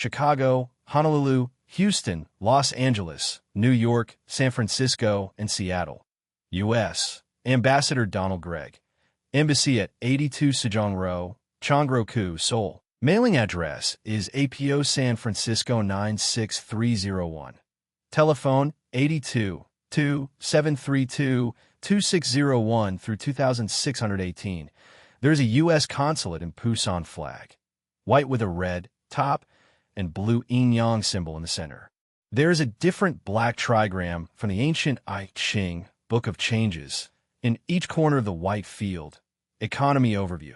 Chicago, Honolulu, Houston, Los Angeles, New York, San Francisco, and Seattle. U.S. Ambassador Donald Gregg. Embassy at 82 Sejong Road, Chongroku, Seoul. Mailing address is APO San Francisco 96301. Telephone 82-2732-2601 through 2618. There is a U.S. consulate in Busan flag, white with a red top and blue yin-yang symbol in the center. There is a different black trigram from the ancient I Ching Book of Changes in each corner of the white field. Economy overview.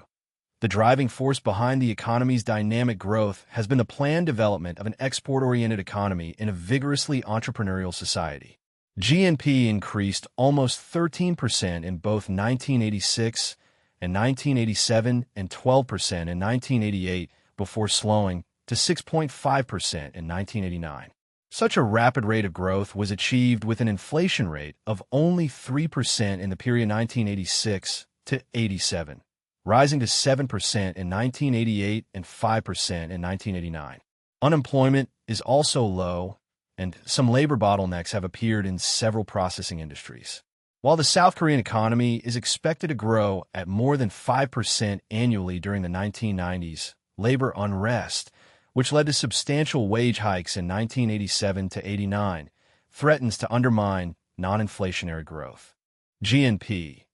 The driving force behind the economy's dynamic growth has been the planned development of an export-oriented economy in a vigorously entrepreneurial society. GNP increased almost 13% in both 1986 and 1987 and 12% in 1988 before slowing to 6.5% in 1989. Such a rapid rate of growth was achieved with an inflation rate of only 3% in the period 1986 to 87. Rising to 7% in 1988 and 5% in 1989. Unemployment is also low, and some labor bottlenecks have appeared in several processing industries. While the South Korean economy is expected to grow at more than 5% annually during the 1990s, labor unrest, which led to substantial wage hikes in 1987 to 89, threatens to undermine non-inflationary growth. GNP.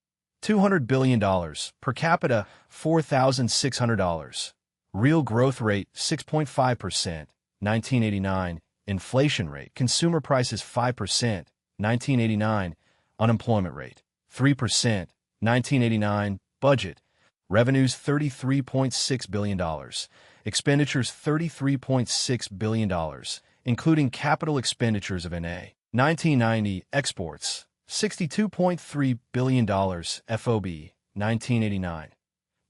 $200 billion, per capita $4,600. Real growth rate 6.5%, 1989. Inflation rate, consumer prices 5%, 1989. Unemployment rate 3%, 1989. Budget, revenues $33.6 billion. Expenditures $33.6 billion, including capital expenditures of N.A. 1990. Exports $62.3 billion, FOB, 1989.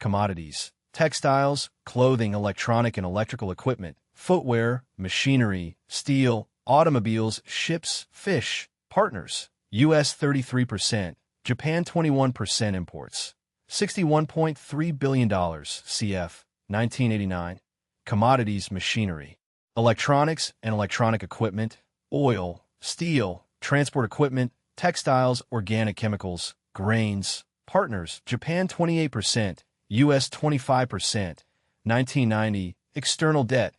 Commodities, textiles, clothing, electronic and electrical equipment, footwear, machinery, steel, automobiles, ships, fish, partners, U.S. 33%, Japan 21% imports, $61.3 billion, CF, 1989. Commodities, machinery, electronics and electronic equipment, oil, steel, transport equipment, textiles, organic chemicals, grains, partners, Japan 28%, U.S. 25%, 1990. External debt,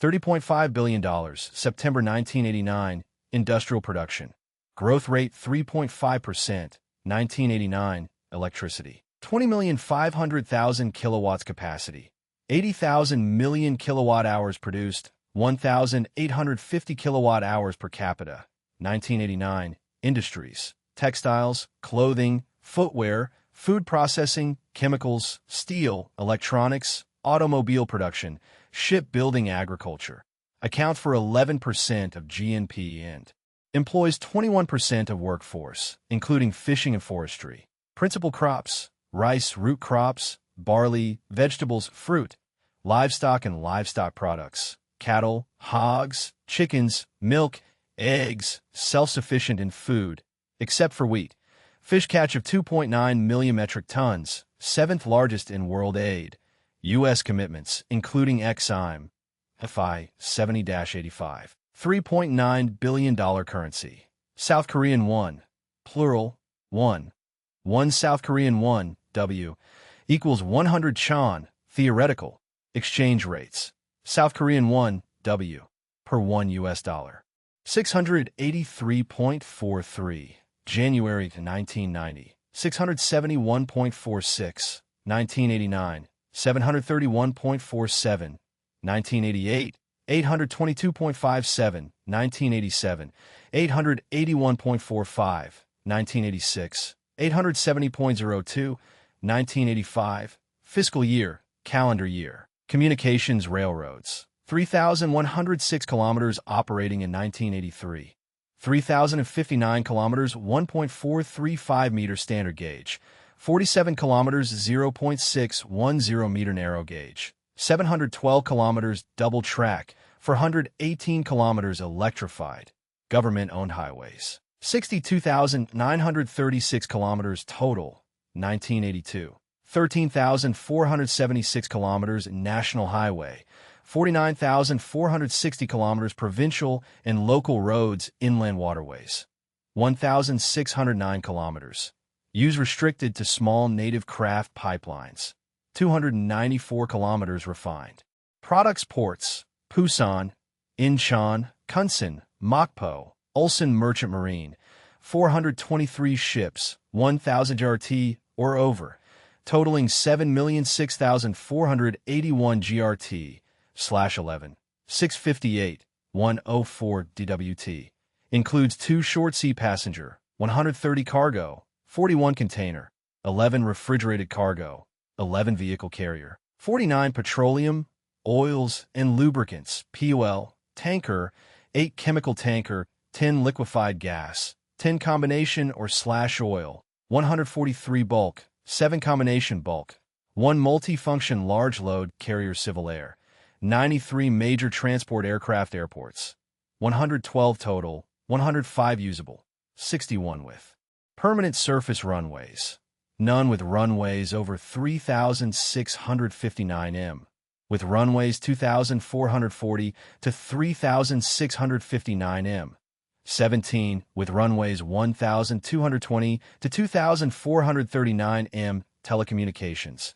$30.5 billion, September 1989. Industrial production, growth rate 3.5%, 1989. Electricity, 20,500,000 kilowatts capacity, 80,000 million kilowatt hours produced, 1,850 kilowatt hours per capita, 1989. Industries, textiles, clothing, footwear, food processing, chemicals, steel, electronics, automobile production, shipbuilding, agriculture, account for 11% of GNP and employs 21% of workforce, including fishing and forestry. Principal crops, rice, root crops, barley, vegetables, fruit, livestock and livestock products, cattle, hogs, chickens, milk, eggs, self-sufficient in food, except for wheat. Fish catch of 2.9 million metric tons, 7th largest in world aid. U.S. commitments, including ex-IM, FI 70-85. $3.9 billion currency. South Korean won, plural, won. 1 South Korean won, W, equals 100 chon, theoretical. Exchange rates. South Korean won, W, per 1 U.S. dollar. 683.43, January to 1990. 671.46, 1989. 731.47, 1988. 822.57, 1987. 881.45, 1986. 870.02, 1985. Fiscal year, calendar year. Communications railroads. 3,106 kilometers operating in 1983. 3,059 kilometers 1.435 meter standard gauge. 47 kilometers 0.610 meter narrow gauge. 712 kilometers double track. 418 kilometers electrified. Government-owned highways. 62,936 kilometers total, 1982. 13,476 kilometers national highway. 49,460 kilometers provincial and local roads, inland waterways. 1,609 kilometers. Use restricted to small native craft pipelines. 294 kilometers refined. Products ports: Pusan, Incheon, Kunsan, Mokpo, Ulsan Merchant Marine. 423 ships, 1,000 GRT or over, totaling 7,006,481 GRT/11, 658, 104 DWT. Includes 2 short sea passenger, 130 cargo, 41 container, 11 refrigerated cargo, 11 vehicle carrier, 49 petroleum, oils, and lubricants, POL, tanker, 8 chemical tanker, 10 liquefied gas, 10 combination or slash oil, 143 bulk, 7 combination bulk, 1 multi-function large load carrier civil air, 93 major transport aircraft airports, 112 total, 105 usable, 61 with permanent surface runways, none with runways over 3,659 m, with runways 2,440 to 3,659 m, 17 with runways 1,220 to 2,439 m. Telecommunications,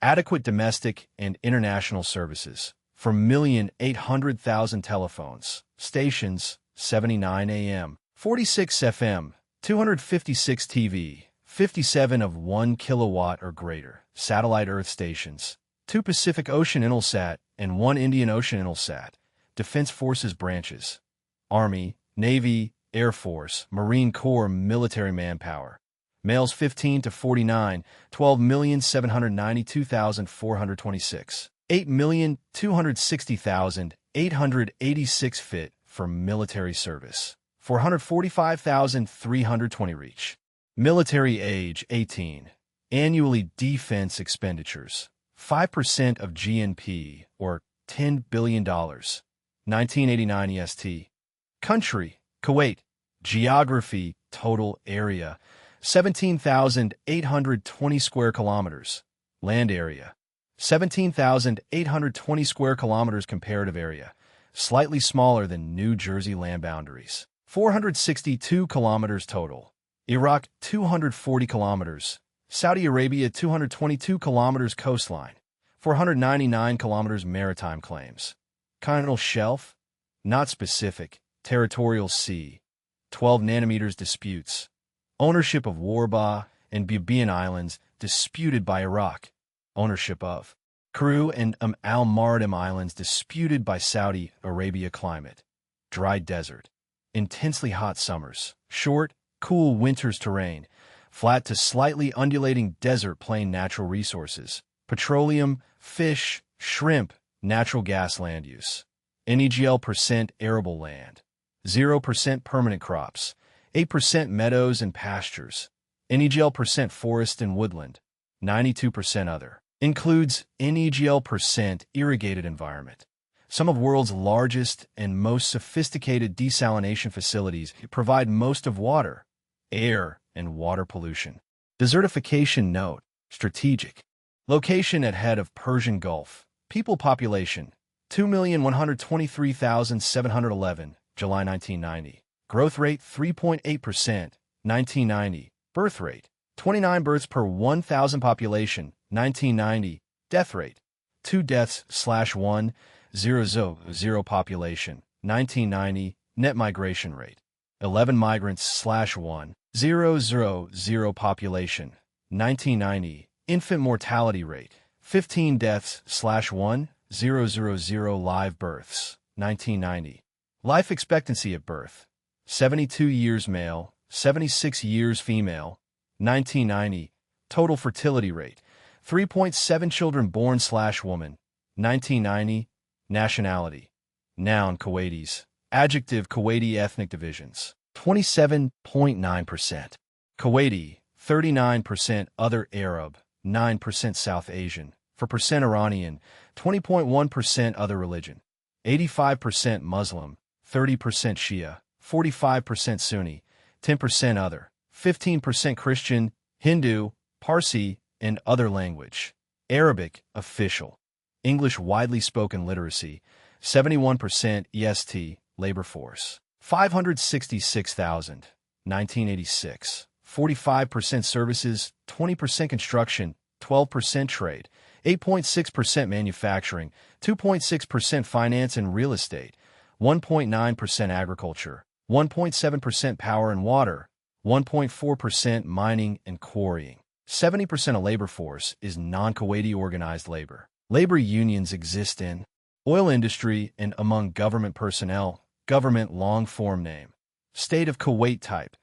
adequate domestic and international services for 1,800,000 telephones, stations, 79 AM, 46 FM, 256 TV, 57 of 1 kilowatt or greater, satellite Earth stations, 2 Pacific Ocean Intelsat and 1 Indian Ocean Intelsat, Defense Forces branches, Army, Navy, Air Force, Marine Corps military manpower, males 15 to 49, 12,792,426, 8,260,886 fit for military service, 445,320 reach. Military age 18. Annually defense expenditures 5% of GNP or $10 billion. 1989 EST. Country Kuwait. Geography total area 17,820 square kilometers. Land area 17,820 square kilometers. Comparative area slightly smaller than New Jersey land boundaries. 462 kilometers total. Iraq 240 kilometers. Saudi Arabia 222 kilometers coastline. 499 kilometers maritime claims. Continental shelf not specific. Territorial sea 12 nanometers disputes. Ownership of Warba and Bubiyan Islands disputed by Iraq. Ownership of Kuru and Al-Maradim Islands disputed by Saudi Arabia. Climate dry desert. Intensely hot summers. Short, cool winters. Terrain flat to slightly undulating desert plain. Natural resources: petroleum, fish, shrimp, natural gas. Land use: NEGL% arable land, 0% permanent crops, 8% meadows and pastures, NEGL% forest and woodland, 92% other. Includes NEGL% irrigated environment. Some of world's largest and most sophisticated desalination facilities provide most of water, air, and water pollution. Desertification note: strategic. Location at head of Persian Gulf. People population 2,123,711, July 1990. Growth rate 3.8%, 1990. Birth rate 29 births per 1,000 population, 1990. Death rate 2 deaths/1,000 population, 1990. Net migration rate 11 migrants/1,000 population, 1990. Infant mortality rate 15 deaths/1,000 live births, 1990. Life expectancy at birth 72 years male, 76 years female, 1990. Total fertility rate 3.7 children born/woman, 1990. Nationality: noun Kuwaitis. Adjective Kuwaiti. Ethnic divisions 27.9%. Kuwaiti 39%. Other Arab 9%. South Asian 4% Iranian 20.1%. Other religion 85% Muslim 30% Shia 45% Sunni 10% other 15% Christian, Hindu, Parsi, and other language. Arabic official English widely spoken literacy, 71% EST, labor force. 566,000, 1986. 45% services, 20% construction, 12% trade, 8.6% manufacturing, 2.6% finance and real estate, 1.9% agriculture, 1.7% power and water, 1.4% mining and quarrying. 70% of labor force is non-Kuwaiti organized labor. Labor unions exist in oil industry and among government personnel, government long-form name. State of Kuwait type.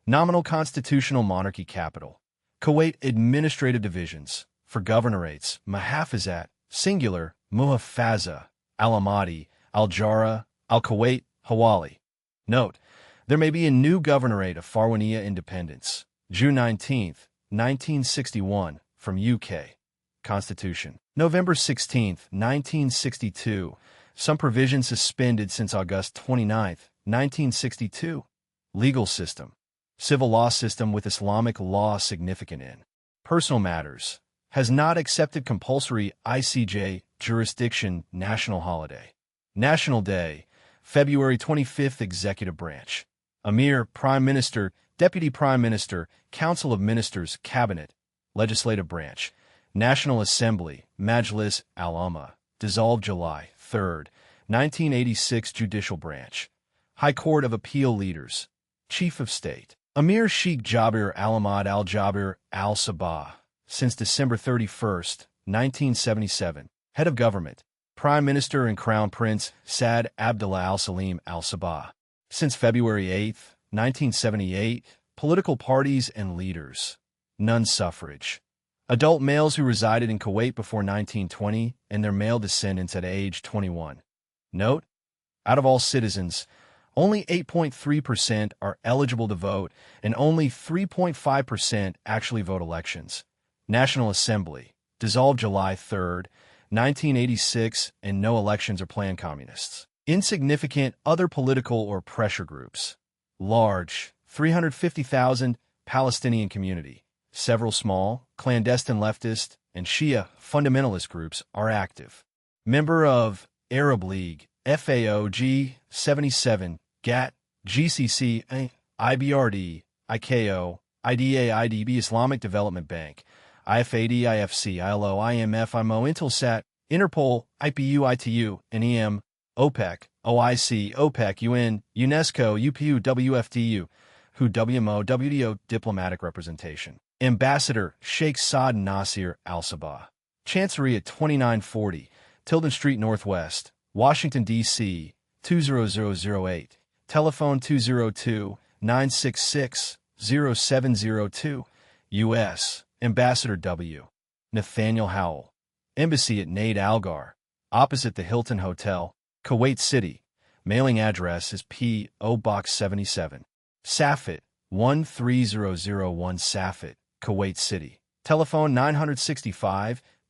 Nominal constitutional monarchy capital. Kuwait administrative divisions. For governorates, Mahafazat, singular, Muhafaza, Al-Amadi, Al-Jara, Al-Kuwait, Hawali. Note, there may be a new governorate of Farwaniya independence. June 19, 1961, from UK. Constitution. November 16, 1962. Some provisions suspended since August 29, 1962. Legal system. Civil law system with Islamic law significant in personal matters. Has not accepted compulsory ICJ jurisdiction. National holiday. National Day. February 25th. Executive branch. Emir, Prime Minister, Deputy Prime Minister, Council of Ministers, Cabinet. Legislative branch. National Assembly, Majlis Al-Umma. Dissolved July 3rd, 1986. Judicial branch. High Court of Appeal leaders. Chief of State. Emir Sheikh Jabir Al-Ahmad Al-Jabir Al-Sabah. Since December 31st, 1977. Head of Government. Prime Minister and Crown Prince Saad Abdullah Al-Salim Al-Sabah. Since February 8th, 1978. Political parties and leaders. None suffrage. Adult males who resided in Kuwait before 1920 and their male descendants at age 21. Note, out of all citizens, only 8.3% are eligible to vote and only 3.5% actually vote elections. National Assembly, dissolved July 3rd, 1986, and no elections are planned. Communists. Insignificant other political or pressure groups. Large, 350,000, Palestinian community. Several small, clandestine leftist and Shia fundamentalist groups are active. Member of Arab League, FAO G77, GATT, GCC, IBRD, ICAO, IDA, IDB, Islamic Development Bank, IFAD, IFC, ILO, IMF, IMO, Intelsat, Interpol, IPU, ITU, NEM, OPEC, OIC, OPEC, UN, UNESCO, UPU, WFDU, WHO, WMO, WDO, Diplomatic Representation. Ambassador Sheikh Saad Nasir Al-Sabah. Chancery at 2940, Tilden Street Northwest, Washington, D.C., 20008. Telephone 202-966-0702. U.S. Ambassador W. Nathaniel Howell. Embassy at Naid Algar, opposite the Hilton Hotel, Kuwait City. Mailing address is P.O. Box 77. Safed, 13001 Safed, Kuwait City. Telephone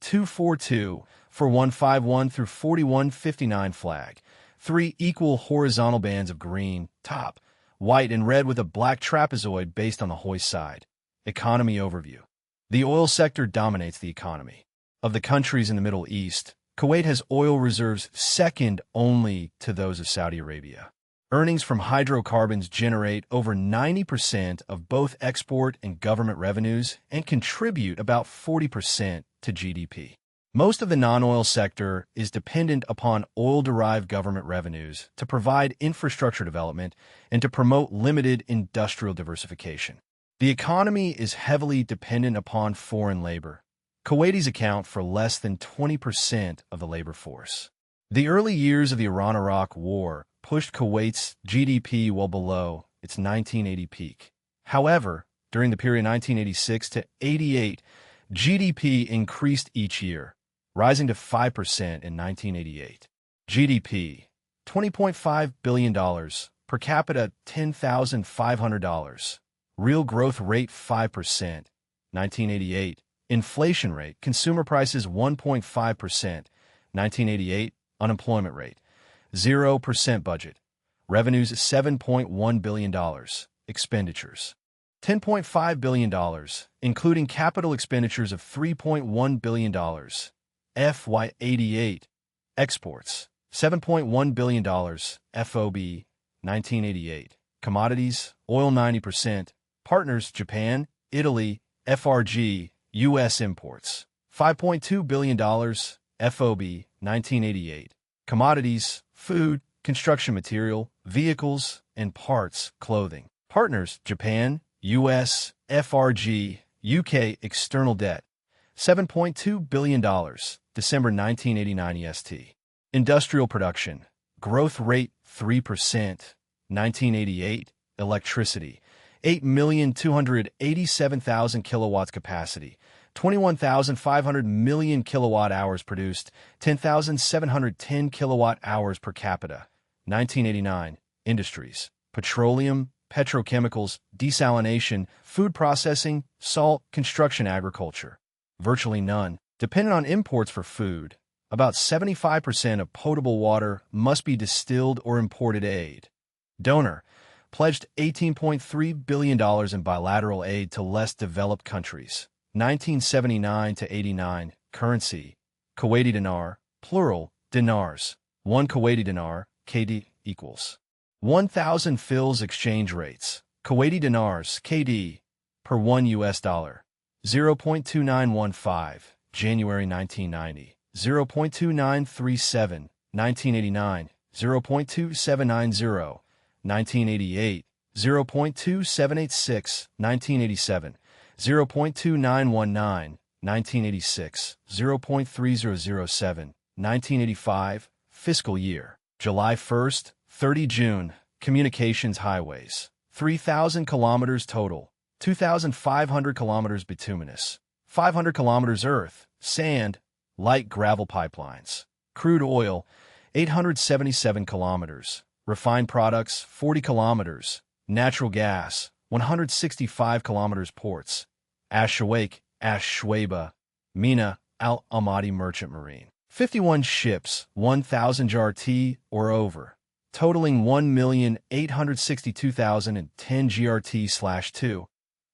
965-242-4151 through 4159 flag. 3 equal horizontal bands of green, top, white and red with a black trapezoid based on the hoist side. Economy overview. The oil sector dominates the economy. Of the countries in the Middle East, Kuwait has oil reserves second only to those of Saudi Arabia. Earnings from hydrocarbons generate over 90% of both export and government revenues and contribute about 40% to GDP. Most of the non-oil sector is dependent upon oil-derived government revenues to provide infrastructure development and to promote limited industrial diversification. The economy is heavily dependent upon foreign labor. Kuwaitis account for less than 20% of the labor force. The early years of the Iran-Iraq War pushed Kuwait's GDP well below its 1980 peak. However, during the period 1986 to 88, GDP increased each year, rising to 5% in 1988. GDP, $20.5 billion, per capita $10,500. Real growth rate 5%, 1988. Inflation rate, consumer prices 1.5%, 1988. Unemployment rate, 0%. Budget, revenues $7.1 billion, expenditures, $10.5 billion, including capital expenditures of $3.1 billion, FY88. Exports, $7.1 billion, FOB, 1988. Commodities, oil 90%. Partners, Japan, Italy, FRG, U.S. imports, $5.2 billion, FOB, 1988. Commodities, food, construction material, vehicles, and parts, clothing. Partners, Japan, U.S., FRG, UK. External debt, $7.2 billion, December 1989 EST. Industrial production, growth rate 3%, 1988. Electricity, 8,287,000 kilowatts capacity, 21,500 million kilowatt hours produced, 10,710 kilowatt hours per capita. 1989. Industries, petroleum, petrochemicals, desalination, food processing, salt, construction, agriculture. Virtually none. Dependent on imports for food, about 75% of potable water must be distilled or imported. Aid. Donor, pledged $18.3 billion in bilateral aid to less developed countries. 1979 to 89. Currency, Kuwaiti dinar, plural, dinars. 1 Kuwaiti dinar, KD, equals 1,000 fils. Exchange rates, Kuwaiti dinars, KD, per 1 US dollar. 0.2915, January 1990. 0.2937, 1989. 0.2790, 1988, 0.2786, 1987, 0.2919, 1986, 0.3007, 1985, fiscal year, July 1st, 30 June, communications highways, 3,000 kilometers total, 2,500 kilometers bituminous, 500 kilometers earth, sand, light gravel pipelines, crude oil, 877 kilometers, refined products, 40 kilometers, natural gas, 165 kilometers ports, Ash-Shawaik, Ash-Shwaiba, Mina, Al-Amadi Merchant Marine. 51 ships, 1,000 GRT or over, totaling 1,862,010 GRT/2,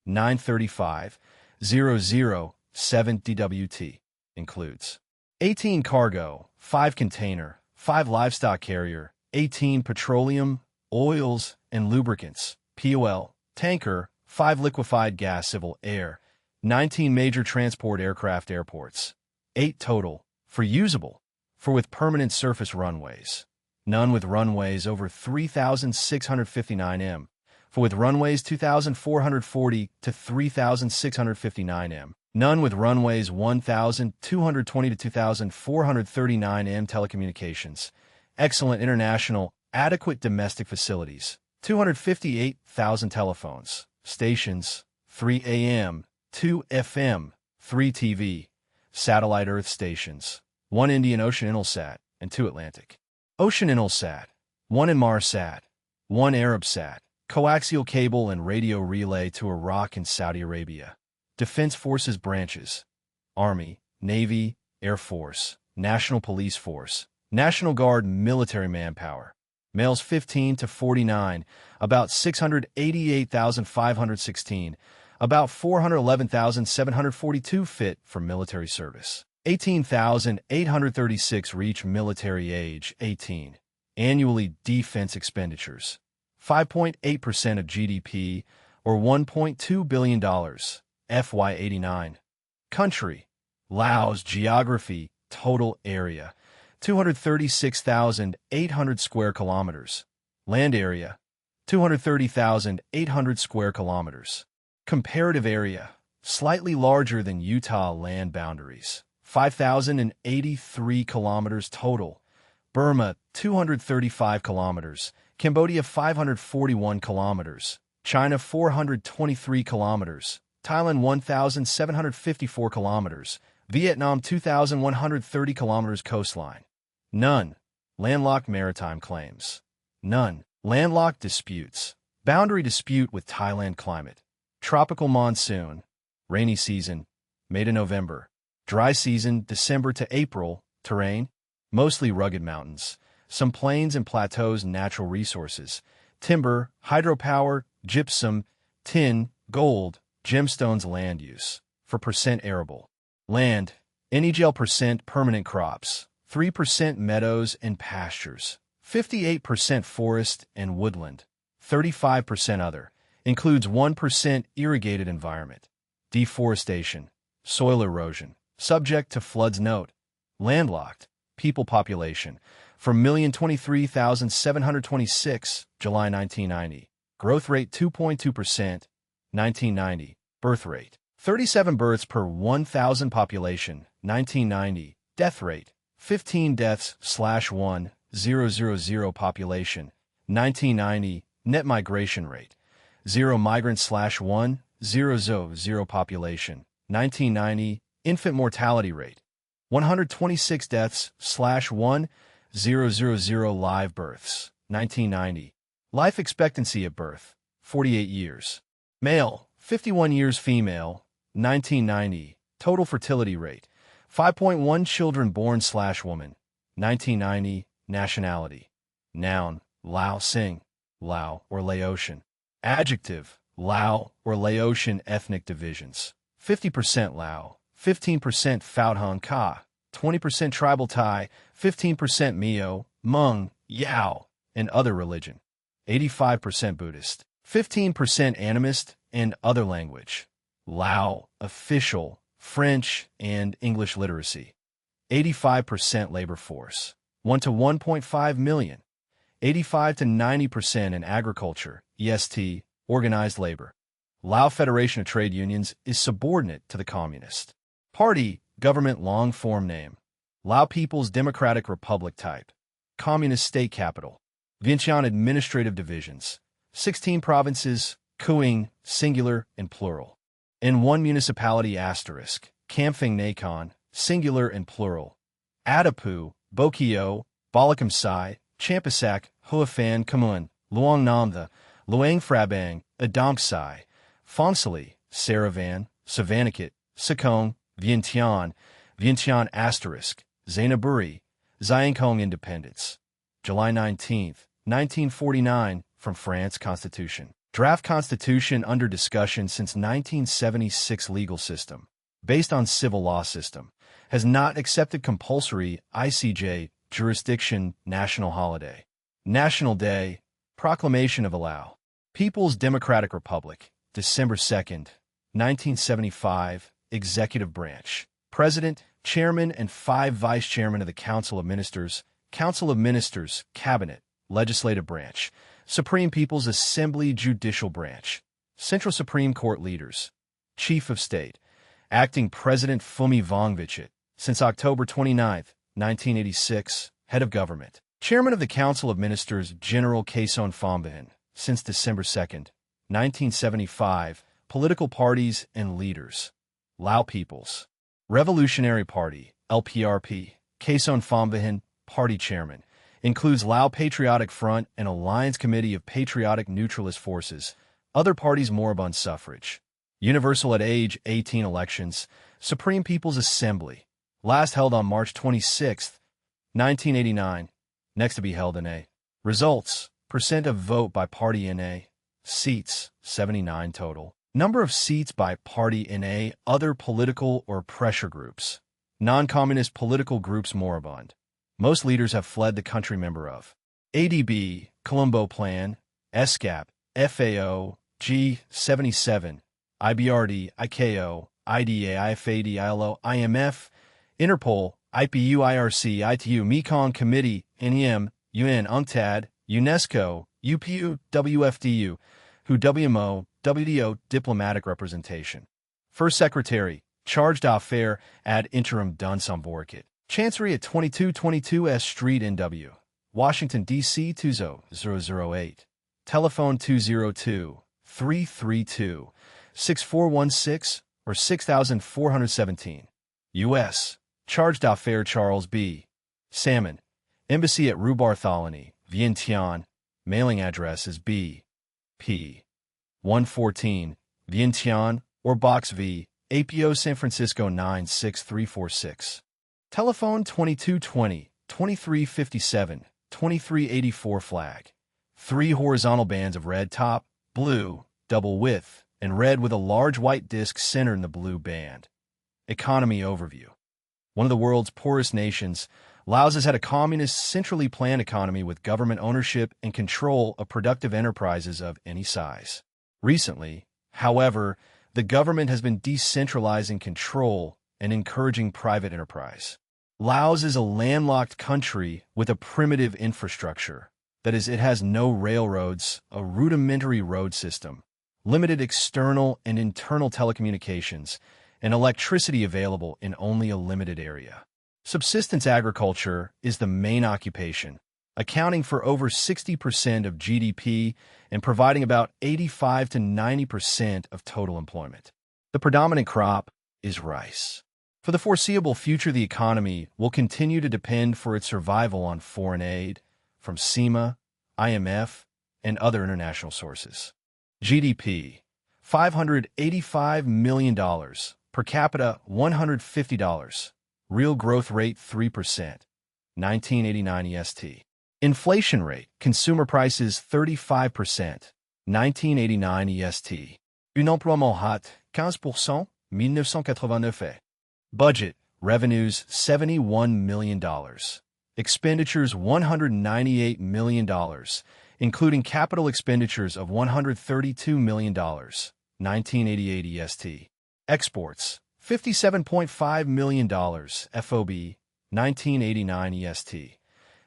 935,007 DWT, includes 18 cargo, 5 container, 5 livestock carrier, 18 petroleum, oils, and lubricants, POL, tanker, 5 liquefied gas civil air, 19 major transport aircraft airports, 8 total, for usable, for with permanent surface runways, none with runways over 3,659 m, for with runways 2,440 to 3,659 m, none with runways 1,220 to 2,439 m. Telecommunications, excellent international, adequate domestic facilities, 258,000 telephones, stations, 3 AM, 2 FM, 3 TV, satellite Earth stations, 1 Indian Ocean Intelsat, and 2 Atlantic Ocean Intelsat, 1 Inmarsat, 1 Arabsat, coaxial cable and radio relay to Iraq and Saudi Arabia. Defense Forces branches, Army, Navy, Air Force, National Police Force, National Guard military manpower. Males 15 to 49, about 688,516, about 411,742 fit for military service. 18,836 reach military age, 18. Annually defense expenditures, 5.8% of GDP, or $1.2 billion, FY89. Country, Laos. Geography, total area, 236,800 square kilometers. Land area, 230,800 square kilometers. Comparative area, slightly larger than Utah land boundaries, 5,083 kilometers total. Burma, 235 kilometers. Cambodia, 541 kilometers. China, 423 kilometers. Thailand, 1,754 kilometers. Vietnam, 2,130 kilometers coastline. None. Landlocked maritime claims. None. Landlocked disputes. Boundary dispute with Thailand. Climate, tropical monsoon. Rainy season, May to November. Dry season, December to April. Terrain, mostly rugged mountains. Some plains and plateaus. Natural resources, timber, hydropower, gypsum, tin, gold, gemstones. Land use, for percent arable. Land, NEGL% permanent crops, 3% meadows and pastures, 58% forest and woodland, 35% other, includes 1% irrigated environment, deforestation, soil erosion, subject to floods note, landlocked, people population, from 1,023,726, July 1990, growth rate 2.2%, 1990, birth rate, 37 births per 1,000 population, 1990, death rate, 15 deaths/1,000 population, 1990, net migration rate, 0 migrants/1,000 population, 1990, infant mortality rate, 126 deaths/1,000 live births, 1990, life expectancy at birth, 48 years, male, 51 years female, 1990, total fertility rate, 5.1 children born/woman, 1990, nationality, noun, Lao Sing, Lao or Laotian, adjective, Lao or Laotian ethnic divisions, 50% Lao, 15% Phaothon Ka, 20% tribal Thai, 15% Mio, Hmong, Yao, and other religion, 85% Buddhist, 15% animist and other language, Lao, official, French, and English literacy, 85% labor force, 1 to 1.5 million, 85 to 90% in agriculture, EST, organized labor. Lao Federation of Trade Unions is subordinate to the Communist Party, government long-form name, Lao People's Democratic Republic type, Communist state capital, Vientiane administrative divisions, 16 provinces, Kuing, singular and plural, and 1 municipality asterisk, Kamphaeng Nakhon, singular and plural, Atapu, Bokeo, Balakham Sai, Champasak, Huafan Kamun, Luang Namtha, Luang Prabang, Adamk Sai, Phonsaly, Saravan, Savannakhet, Sakong, Vientiane, Vientiane asterisk, Zainaburi, Zhangkong Independence. July 19, 1949, from France Constitution. Draft Constitution under discussion since 1976 legal system, based on civil law system, has not accepted compulsory ICJ jurisdiction national holiday. National Day, Proclamation of Lao People's Democratic Republic, December 2, 1975, Executive Branch, President, Chairman, and 5 Vice Chairmen of the Council of Ministers, Cabinet, Legislative Branch, Supreme People's Assembly Judicial Branch, Central Supreme Court Leaders, Chief of State, Acting President Phumi Vongvichit, since October 29, 1986, Head of Government, Chairman of the Council of Ministers General Kason Phombihan, since December 2, 1975, Political Parties and Leaders, Lao People's Revolutionary Party, LPRP, Kason Phombihan, Party Chairman, includes Lao Patriotic Front and Alliance Committee of Patriotic Neutralist Forces, other parties moribund suffrage, universal at age 18 elections, Supreme People's Assembly, last held on March 26, 1989, next to be held in A. Results, percent of vote by party in A. Seats, 79 total. Number of seats by party in A. Other political or pressure groups. Non-communist political groups moribund. Most leaders have fled the country. Member of ADB, Colombo Plan, ESCAP, FAO, G77, IBRD, ICAO, IDA, IFAD, ILO, IMF, Interpol, IPU, IRC, ITU, Mekong Committee, NEM, UN, UNCTAD, UNESCO, UPU, WFDU, WHO, WMO, WDO, Diplomatic Representation. First Secretary, Chargé d'Affaires ad interim Dunsomborkit. Chancery at 2222 S Street, NW, Washington, D.C. 20008. Telephone 202-332-6416 or 6417. U.S. Chargé d'Affaires Charles B. Salmon. Embassy at Rue Bartholomew, Vientiane. Mailing address is B. P. 114, Vientiane, or Box V, APO San Francisco 96346. Telephone 2220-2357-2384 flag. 3 horizontal bands of red top, blue, double width, and red with a large white disc centered in the blue band. Economy overview. One of the world's poorest nations, Laos has had a communist, centrally planned economy with government ownership and control of productive enterprises of any size. Recently, however, the government has been decentralizing control and encouraging private enterprise. Laos is a landlocked country with a primitive infrastructure. That is, it has no railroads, a rudimentary road system, limited external and internal telecommunications, and electricity available in only a limited area. Subsistence agriculture is the main occupation, accounting for over 60% of GDP and providing about 85 to 90% of total employment. The predominant crop is rice. For the foreseeable future, the economy will continue to depend for its survival on foreign aid from SEMA, IMF, and other international sources. GDP, $585 million, per capita $150, real growth rate 3%, 1989 EST. Inflation rate, consumer prices 35%, 1989 EST. Un emploi mohat, 15%, 1989. Budget, revenues $71 million. Expenditures $198 million, including capital expenditures of $132 million, 1988 EST. Exports, $57.5 million, FOB, 1989 EST.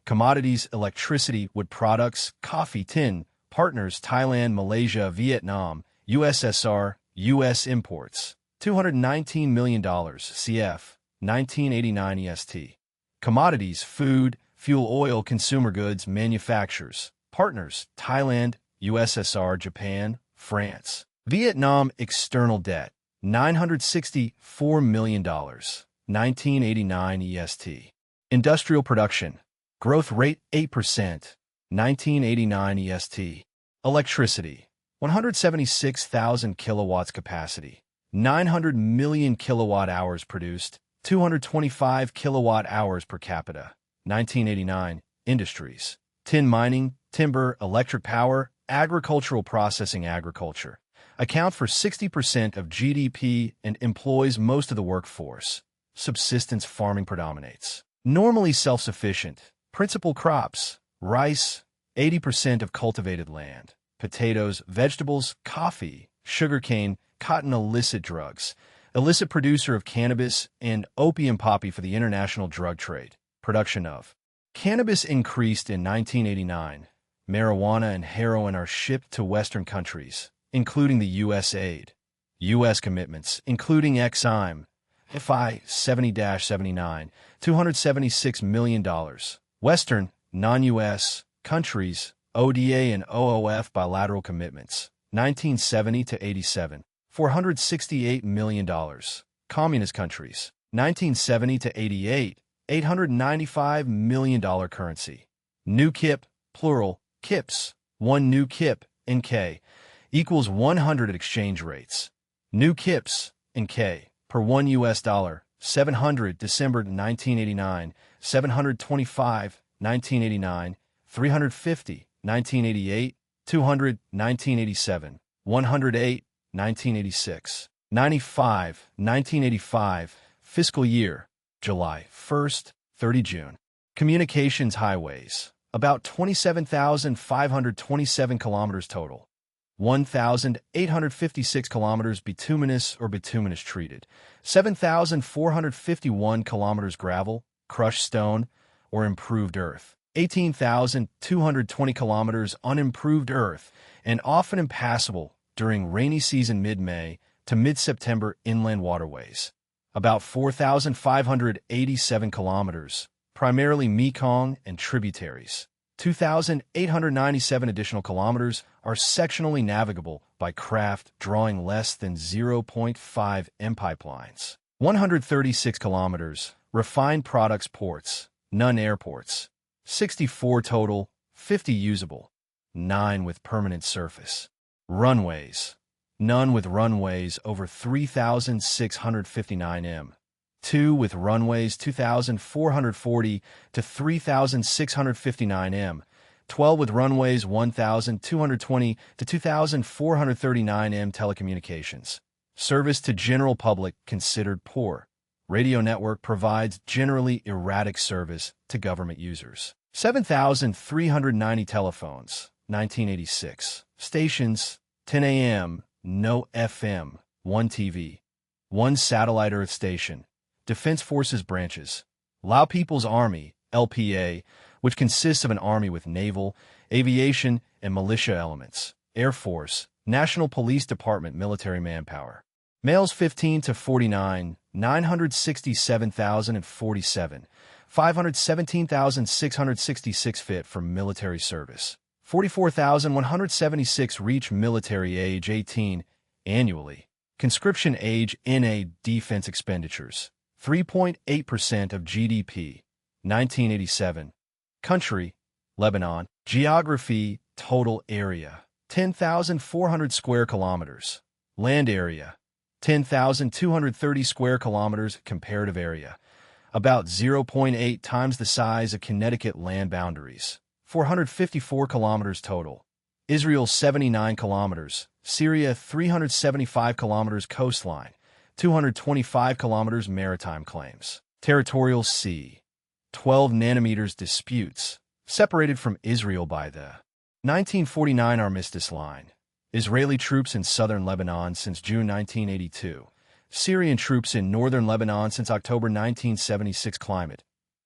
Commodities, electricity, wood products, coffee, tin, partners, Thailand, Malaysia, Vietnam, USSR, U.S. imports, $219 million, CF, 1989 EST. Commodities, food, fuel oil, consumer goods, manufacturers, partners, Thailand, USSR, Japan, France. Vietnam, external debt, $964 million, 1989 EST. Industrial production, growth rate 8%, 1989 EST. Electricity, 176,000 kilowatts capacity, 900 million kilowatt hours produced, 225 kilowatt hours per capita, 1989. Industries, tin mining, timber, electric power, agricultural processing, agriculture, account for 60% of GDP and employs most of the workforce. Subsistence farming predominates. Normally self-sufficient. Principal crops, rice, 80% of cultivated land, potatoes, vegetables, coffee, sugarcane, cotton, illicit drugs, illicit producer of cannabis and opium poppy for the international drug trade. Production of cannabis increased in 1989. Marijuana and heroin are shipped to Western countries, including the U.S. aid. U.S. commitments, including FI 70-79, $276 million. Western, non-U.S. countries, ODA and OOF bilateral commitments, 1970 to 87, $468 million. Communist countries, 1970 to 88, $895 million currency. New KIP, plural, KIPs, one new KIP, NK, equals 100 at exchange rates. New KIPs, NK, per $1 US dollar, 700 December 1989, 725, 1989, 350, 1988, 200, 1987, 108, 1986, 95, 1985, fiscal year, July 1st, 30 June. Communications highways, about 27,527 kilometers total. 1,856 kilometers bituminous or bituminous treated. 7,451 kilometers gravel, crushed stone, or improved earth. 18,220 kilometers unimproved earth and often impassable during rainy season mid-May to mid-September inland waterways. About 4,587 kilometers, primarily Mekong and tributaries. 2,897 additional kilometers are sectionally navigable by craft drawing less than 0.5 M pipelines. 136 kilometers, refined products ports, none airports. 64 total, 50 usable. 9 with permanent surface. Runways, none with runways over 3,659 m. 2 with runways 2,440 to 3,659 m. 12 with runways 1,220 to 2,439 m. Telecommunications. Service to general public considered poor. Radio network provides generally erratic service to government users. 7,390 telephones, 1986. Stations, 10 a.m., no FM, 1 TV, 1 satellite earth station. Defense Forces branches. Lao People's Army, LPA, which consists of an army with naval, aviation, and militia elements. Air Force, National Police Department military manpower. Males 15 to 49, 967,047, 517,666 fit for military service. 44,176 reach military age 18 annually. Conscription age NA defense expenditures. 3.8% of GDP. 1987. Country, Lebanon. Geography, total area, 10,400 square kilometers. Land area, 10,230 square kilometers. Comparative area, about 0.8 times the size of Connecticut land boundaries. 454 kilometers total. Israel 79 kilometers. Syria 375 kilometers coastline. 225 kilometers maritime claims. Territorial sea. 12 nanometers disputes. Separated from Israel by the 1949 Armistice Line. Israeli troops in southern Lebanon since June 1982. Syrian troops in northern Lebanon since October 1976. Climate,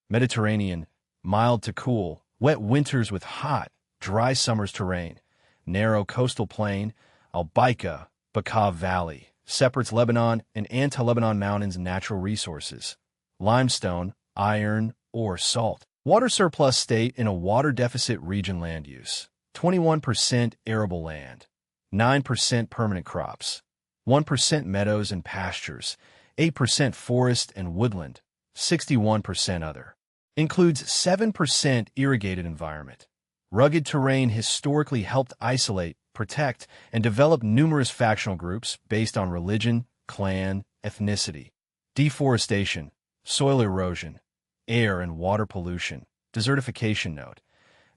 Mediterranean, mild to cool, wet winters with hot, dry summers. Terrain, narrow coastal plain, Albaika, Bekaa Valley, separates Lebanon and Anti-Lebanon Mountains. Natural resources, limestone, iron, ore, salt. Water surplus state in a water deficit region. Land use, 21% arable land, 9% permanent crops, 1% meadows and pastures, 8% forest and woodland, 61% other. Includes 7% irrigated environment. Rugged terrain historically helped isolate, protect, and develop numerous factional groups based on religion, clan, ethnicity. Deforestation, soil erosion, air and water pollution, desertification. Note,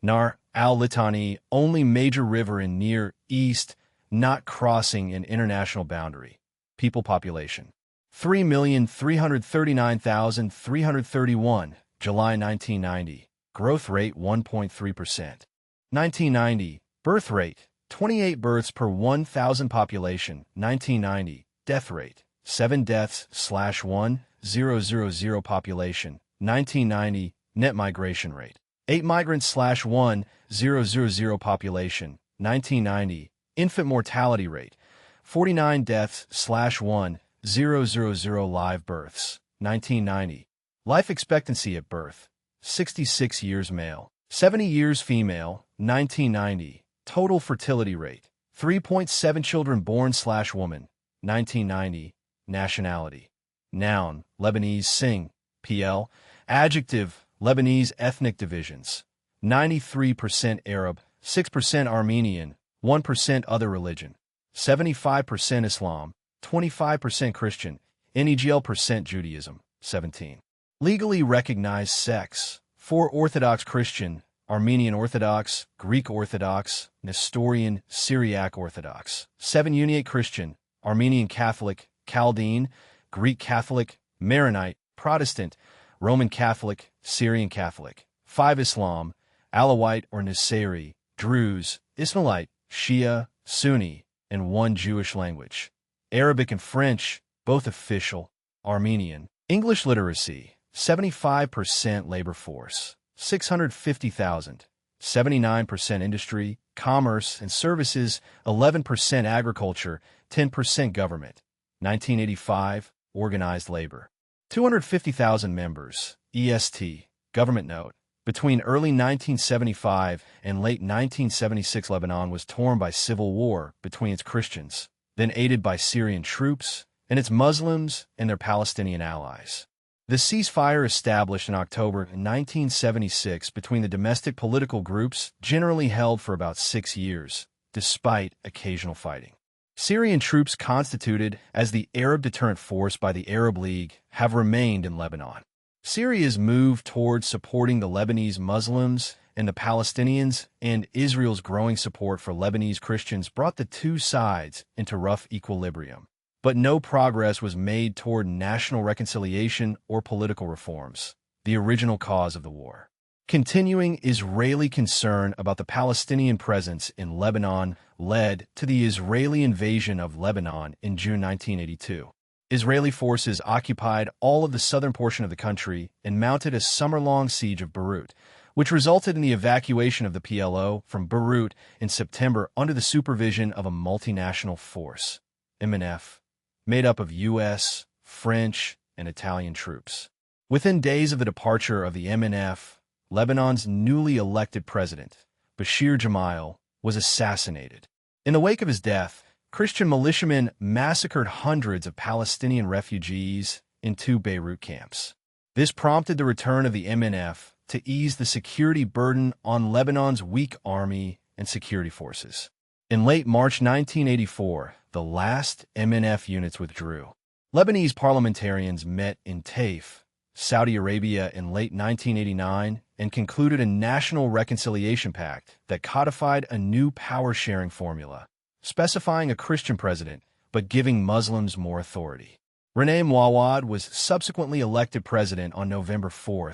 Nahr al-Litani, only major river in Near East, not crossing an international boundary. People population, 3,339,331, July 1990. Growth rate 1.3%. 1990. Birth rate, 28 births per 1,000 population. 1990. Death rate, 7 deaths/1,000 population. 1990. Net migration rate, 8 migrants/1,000 population. 1990. Infant mortality rate, 49 deaths/1,000 live births. 1990. Life expectancy at birth, 66 years male, 70 years female. 1990. Total fertility rate, 3.7 children born/woman. 1990. Nationality. Noun, Lebanese Singh, PL. Adjective, Lebanese ethnic divisions, 93% Arab, 6% Armenian, 1% other religion, 75% Islam, 25% Christian, NEGL% Judaism, 17. Legally recognized sects, 4 Orthodox Christian, Armenian Orthodox, Greek Orthodox, Nestorian, Syriac Orthodox, 7 Uniate Christian, Armenian Catholic, Chaldean, Greek Catholic, Maronite, Protestant, Roman Catholic, Syrian Catholic, 5 Islam, Alawite or Nusayri, Druze, Ismailite, Shia, Sunni, and 1 Jewish language. Arabic and French, both official. Armenian. English literacy, 75% labor force, 650,000. 79% industry, commerce, and services, 11% agriculture, 10% government. 1985, organized labor. 250,000 members, EST. Government note. Between early 1975 and late 1976, Lebanon was torn by civil war between its Christians, then aided by Syrian troops, and its Muslims and their Palestinian allies. The ceasefire established in October 1976 between the domestic political groups generally held for about 6 years, despite occasional fighting. Syrian troops constituted as the Arab Deterrent Force by the Arab League have remained in Lebanon. Syria's move towards supporting the Lebanese Muslims and the Palestinians and Israel's growing support for Lebanese Christians brought the two sides into rough equilibrium. but no progress was made toward national reconciliation or political reforms, the original cause of the war. Continuing Israeli concern about the Palestinian presence in Lebanon led to the Israeli invasion of Lebanon in June 1982. Israeli forces occupied all of the southern portion of the country and mounted a summer-long siege of Beirut, which resulted in the evacuation of the PLO from Beirut in September under the supervision of a multinational force, MNF, made up of U.S., French, and Italian troops. Within days of the departure of the MNF, Lebanon's newly elected president, Bashir Gemayel, was assassinated. In the wake of his death, Christian militiamen massacred hundreds of Palestinian refugees in 2 Beirut camps. This prompted the return of the MNF to ease the security burden on Lebanon's weak army and security forces. In late March 1984, the last MNF units withdrew. Lebanese parliamentarians met in Taif, Saudi Arabia in late 1989 and concluded a national reconciliation pact that codified a new power-sharing formula, specifying a Christian president but giving Muslims more authority. René Mouawad was subsequently elected president on November 4,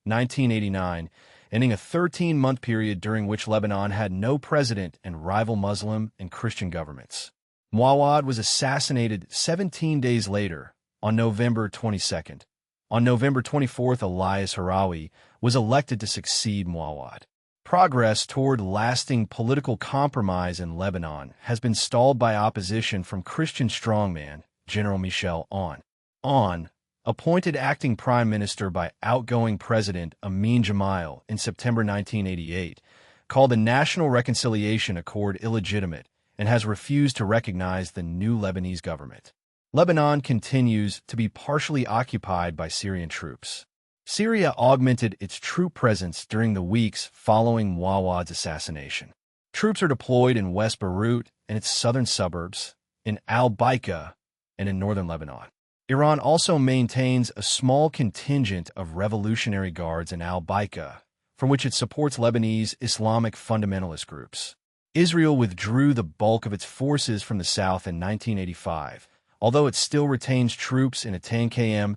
1989, ending a 13-month period during which Lebanon had no president and rival Muslim and Christian governments. Mouawad was assassinated 17 days later, on November 22. On November 24, Elias Harawi was elected to succeed Mouawad. Progress toward lasting political compromise in Lebanon has been stalled by opposition from Christian strongman General Michel Aoun, appointed acting prime minister by outgoing President Amin Gemayel in September 1988, called the National Reconciliation Accord illegitimate and has refused to recognize the new Lebanese government. Lebanon continues to be partially occupied by Syrian troops. Syria augmented its troop presence during the weeks following Mouawad's assassination. Troops are deployed in West Beirut and its southern suburbs, in Al-Baika, and in northern Lebanon. Iran also maintains a small contingent of Revolutionary Guards in Al-Baika, from which it supports Lebanese Islamic fundamentalist groups. Israel withdrew the bulk of its forces from the south in 1985, although it still retains troops in a 10 km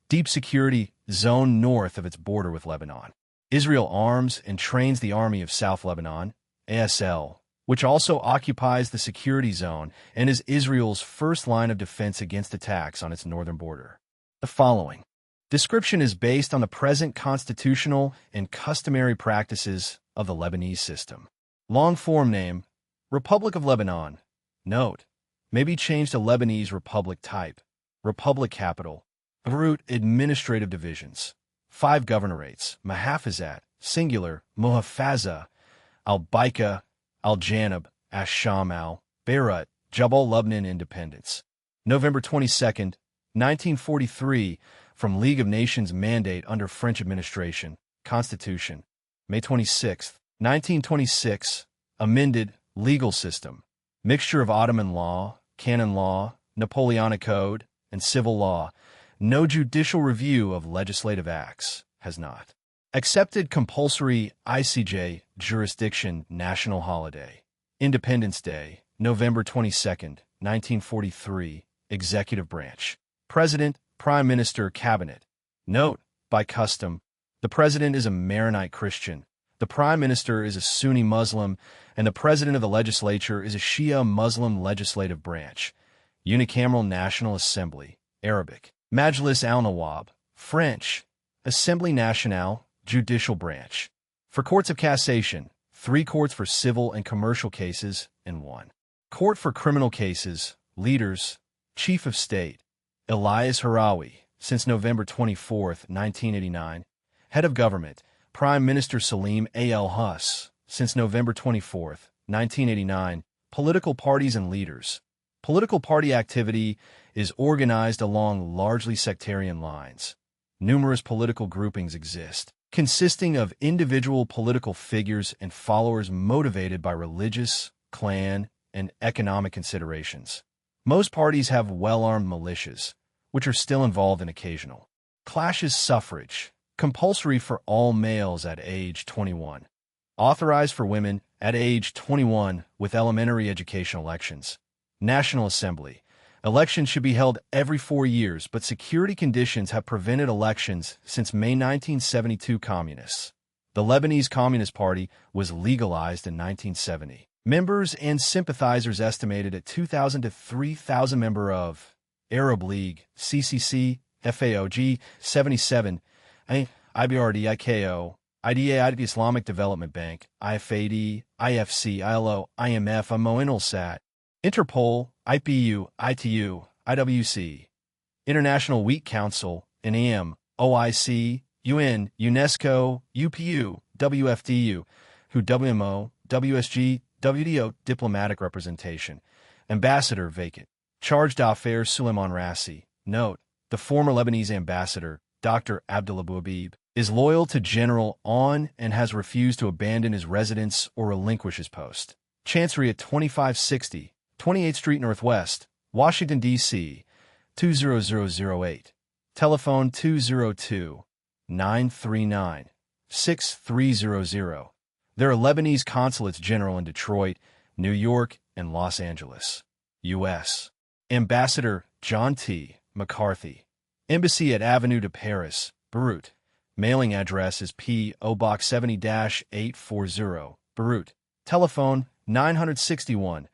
deep security zone north of its border with Lebanon. Israel arms and trains the Army of South Lebanon, ASL, which also occupies the security zone and is Israel's first line of defense against attacks on its northern border. The following description is based on the present constitutional and customary practices of the Lebanese system. Long form name, Republic of Lebanon. Note, may be changed to Lebanese Republic type. Republic capital. Beirut administrative divisions. 5 governorates. Mahafazat, singular, Muhafaza, Al-Baika, Al-Janab, Ash-Shamal, Beirut, Jabal Lubnan Independence. November 22, 1943, from League of Nations mandate under French administration, Constitution. May 26, 1926, amended, legal system. Mixture of Ottoman law, canon law, Napoleonic Code, and civil law. No judicial review of legislative acts. Has not. Accepted compulsory ICJ jurisdiction national holiday. Independence Day, November 22, 1943, Executive Branch. President, Prime Minister, Cabinet. Note, by custom, the President is a Maronite Christian, the Prime Minister is a Sunni Muslim, and the President of the Legislature is a Shia Muslim legislative branch. Unicameral National Assembly, Arabic. Majlis al-Nawab, French. Assembly Nationale, Judicial Branch. For courts of cassation, 3 courts for civil and commercial cases, and 1 court for criminal cases. Leaders, Chief of State, Elias Harawi, since November 24, 1989. Head of Government, Prime Minister Salim al-Hus, since November 24, 1989. Political parties and leaders. Political party activity is organized along largely sectarian lines. Numerous political groupings exist, consisting of individual political figures and followers motivated by religious, clan, and economic considerations. Most parties have well-armed militias, which are still involved in occasional clashes. Suffrage, compulsory for all males at age 21. Authorized for women at age 21 with elementary education elections. National Assembly, Elections should be held every 4 years, but security conditions have prevented elections since May 1972. Communists. The Lebanese Communist Party was legalized in 1970. Members and sympathizers estimated at 2,000 to 3,000 member of Arab League, CCC, FAOG, 77, IBRD, IKO, IDA, Islamic Development Bank, IFAD, IFC, ILO, IMF, IMO, Intelsat, Interpol, IPU, ITU, IWC, International Wheat Council, INEM, OIC, UN, UNESCO, UPU, WFDU, WHO, WMO, WSG, WDO, Diplomatic Representation, Ambassador vacant. Charge d'affaires Suleiman Rassi. Note, the former Lebanese ambassador, Dr. Abdullah Bouhabib, is loyal to General On and has refused to abandon his residence or relinquish his post. Chancery at 2560, 28th Street Northwest, Washington, D.C., 20008. Telephone 202-939-6300. There are Lebanese consulates general in Detroit, New York, and Los Angeles, U.S. Ambassador John T. McCarthy. Embassy at Avenue de Paris, Beirut. Mailing address is P.O. Box 70-840, Beirut. Telephone 961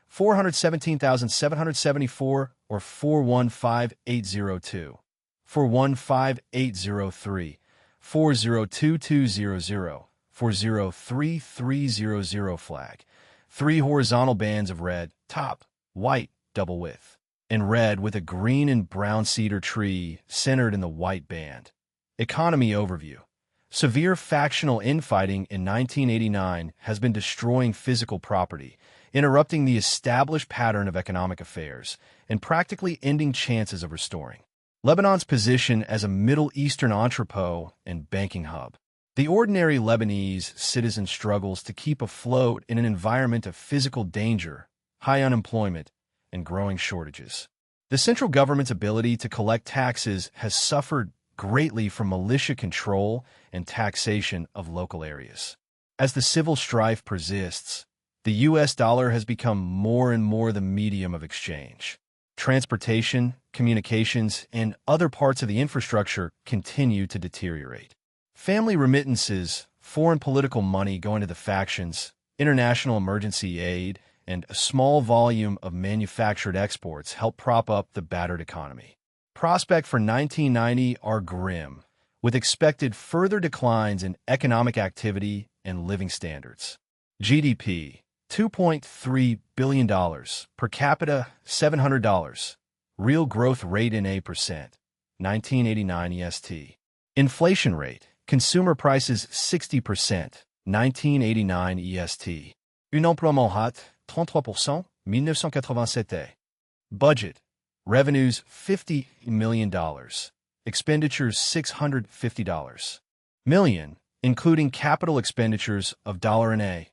417,774 or 415802, 415803, 402200, 403300 flag. 3 horizontal bands of red, top, white, double width, and red with a green and brown cedar tree centered in the white band. Economy overview. Severe factional infighting in 1989 has been destroying physical property, interrupting the established pattern of economic affairs, and practically ending chances of restoring Lebanon's position as a Middle Eastern entrepot and banking hub. The ordinary Lebanese citizen struggles to keep afloat in an environment of physical danger, high unemployment, and growing shortages. The central government's ability to collect taxes has suffered greatly from militia control and taxation of local areas. As the civil strife persists, the U.S. dollar has become more and more the medium of exchange. Transportation, communications, and other parts of the infrastructure continue to deteriorate. Family remittances, foreign political money going to the factions, international emergency aid, and a small volume of manufactured exports help prop up the battered economy. Prospects for 1990 are grim, with expected further declines in economic activity and living standards. GDP, $2.3 billion, per capita, $700, real growth rate in a %, 1989 EST. Inflation rate, consumer prices 60%, 1989 EST. Une emploiement hot, 33%, 1987. Budget, revenues $50 million, expenditures $650 million, including capital expenditures of $1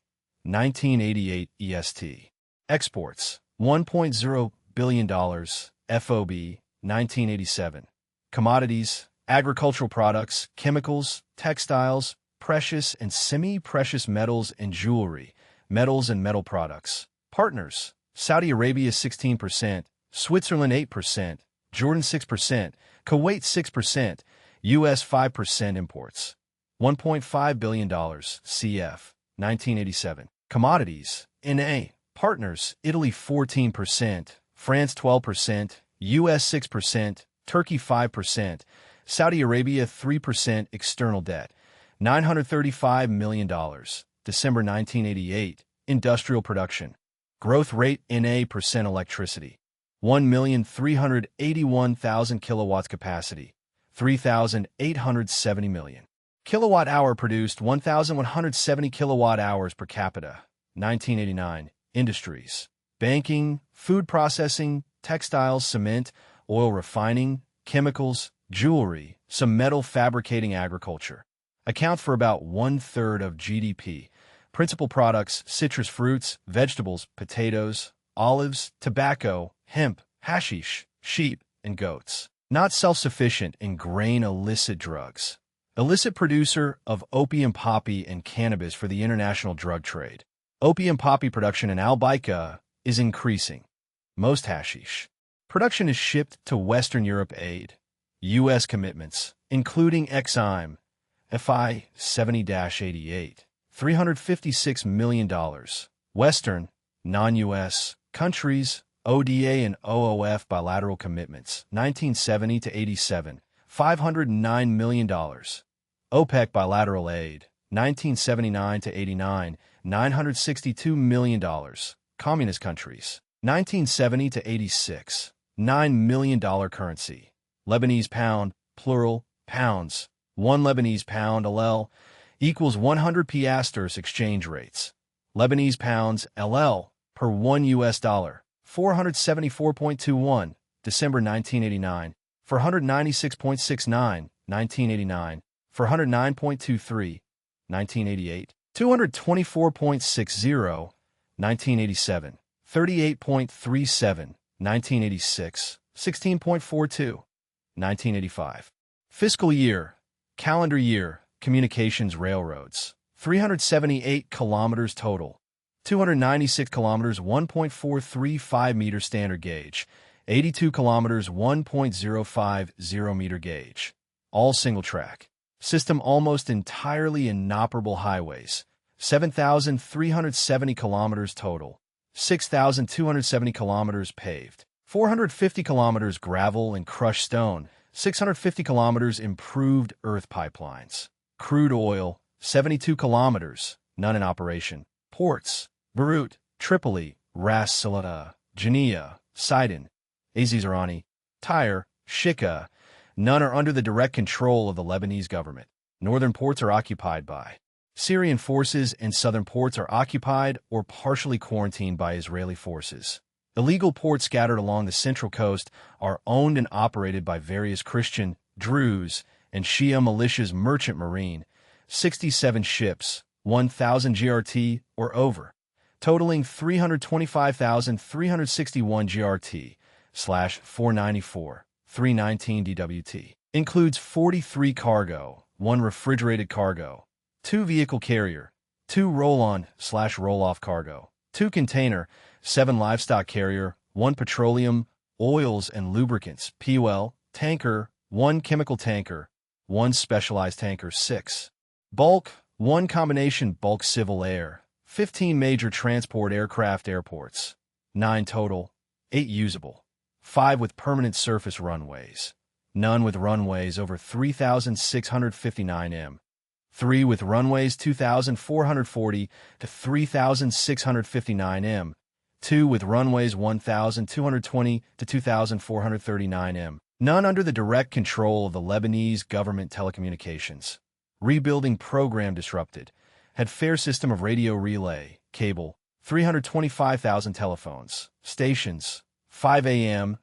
1988 EST. Exports, $1.0 billion, FOB, 1987. Commodities, agricultural products, chemicals, textiles, precious and semi-precious metals and jewelry, metals and metal products. Partners, Saudi Arabia 16%, Switzerland 8%, Jordan 6%, Kuwait 6%, U.S. 5% imports. $1.5 billion, CF, 1987. Commodities, NA. Partners, Italy 14%, France 12%, U.S. 6%, Turkey 5%, Saudi Arabia 3% external debt. $935 million, December 1988. Industrial production. Growth rate NA % electricity. 1,381,000 kilowatts capacity. 3,870 million. Kilowatt hour produced 1,170 kilowatt hours per capita. 1989. Industries. Banking, food processing, textiles, cement, oil refining, chemicals, jewelry, some metal fabricating, agriculture. Account for about 1/3 of GDP. Principal products, citrus fruits, vegetables, potatoes, olives, tobacco, hemp, hashish, sheep, and goats. Not self-sufficient in grain, illicit drugs. Illicit producer of opium poppy and cannabis for the international drug trade. Opium poppy production in Albania is increasing. Most hashish Production is shipped to Western Europe. Aid. U.S. commitments, including XIM, FI 70-88, $356 million. Western, non-U.S. countries, ODA and OOF bilateral commitments, 1970 to 87, $509 million. OPEC bilateral aid, 1979 to 89, $962 million. Communist countries, 1970 to 86, $9 million currency. Lebanese pound, plural, pounds. 1 Lebanese pound, LL, equals 100 piastres exchange rates. Lebanese pounds, LL, per 1 U.S. dollar, 474.21, December 1989, for 196.69, 1989, for 109.23, 1988, 224.60, 1987, 38.37, 1986, 16.42, 1985. Fiscal year, calendar year, communications railroads, 378 kilometers total, 296 kilometers 1.435 meter standard gauge, 82 kilometers 1.050 meter gauge. All single track. System almost entirely inoperable highways, 7,370 kilometers total, 6,270 kilometers paved, 450 kilometers gravel and crushed stone, 650 kilometers improved earth pipelines. Crude oil, 72 kilometers, none in operation. Ports, Beirut, Tripoli, Ras Salata, Jania, Sidon, Azizarani, Tyre, Shika, none are under the direct control of the Lebanese government. Northern ports are occupied by Syrian forces and southern ports are occupied or partially quarantined by Israeli forces. Illegal ports scattered along the central coast are owned and operated by various Christian, Druze, and Shia militias. Merchant marine, 67 ships, 1,000 GRT or over, totaling 325,361 GRT, /494, 319 DWT. Includes 43 cargo, 1 refrigerated cargo, 2 vehicle carrier, 2 roll-on/roll-off cargo, 2 container, 7 livestock carrier, 1 petroleum, oils and lubricants, POL, tanker, 1 chemical tanker, 1 specialized tanker, 6 bulk, 1 combination bulk civil air, 15 major transport aircraft airports, 9 total, 8 usable, 5 with permanent surface runways, none with runways over 3,659 m, 3 with runways 2,440 to 3,659 m, 2 with runways 1,220 to 2,439 m, none under the direct control of the Lebanese government. Telecommunications. Rebuilding program disrupted. Had fair system of radio relay, cable, 325,000 telephones, stations, 5 AM,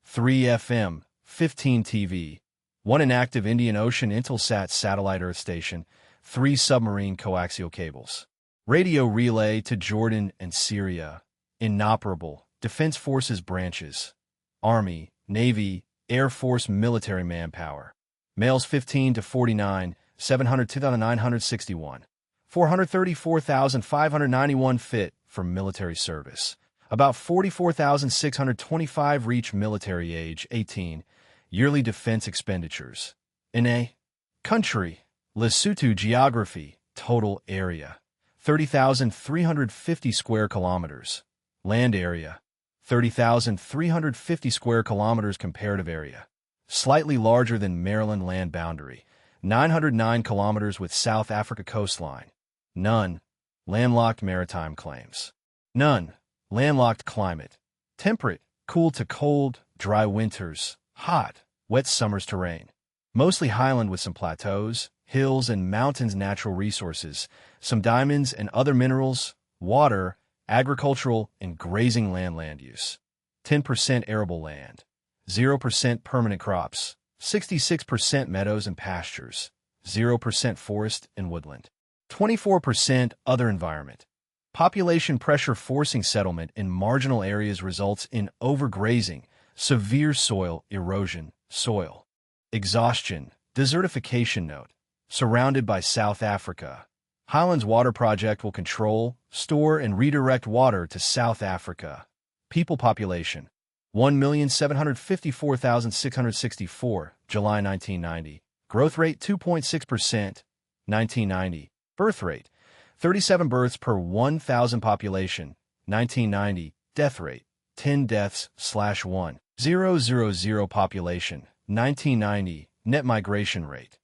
3 FM, 15 TV, 1 inactive Indian Ocean Intelsat satellite earth station, 3 submarine coaxial cables. Radio relay to Jordan and Syria. Inoperable. Defense Forces branches. Army, Navy, Air Force military manpower. Males 15 to 49, 702,961. 434,591 fit for military service. About 44,625 reach military age, 18. Yearly defense expenditures. In a country. Lesotho geography. Total area. 30,350 square kilometers. Land area, 30,350 square kilometers. Comparative area, slightly larger than Maryland land boundary, 909 kilometers with South Africa coastline. None. Landlocked maritime claims. None. Landlocked climate, temperate, cool to cold, dry winters, hot, wet summers. Terrain, mostly highland with some plateaus, hills and mountains. Natural resources, some diamonds and other minerals, water, agricultural and grazing land use, 10% arable land, 0% permanent crops, 66% meadows and pastures, 0% forest and woodland, 24% other environment. Population pressure forcing settlement in marginal areas results in overgrazing, severe soil erosion, soil exhaustion, desertification. Note, surrounded by South Africa. Highlands Water Project will control, store, and redirect water to South Africa. People population. 1,754,664, July 1990. Growth rate 2.6%, 1990. Birth rate 37 births per 1,000 population, 1990. Death rate 10 deaths/1,000 population, 1990. Net migration rate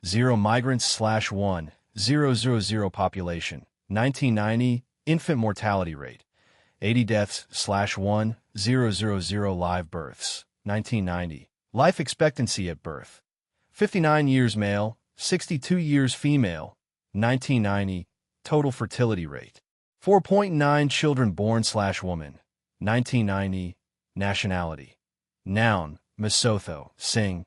0 migrants/1,000 population, 1990. Infant mortality rate 80 deaths/1,000 live births, 1990. Life expectancy at birth 59 years male, 62 years female, 1990. Total fertility rate 4.9 children born/woman, 1990. Nationality. Noun, Basotho, Sing.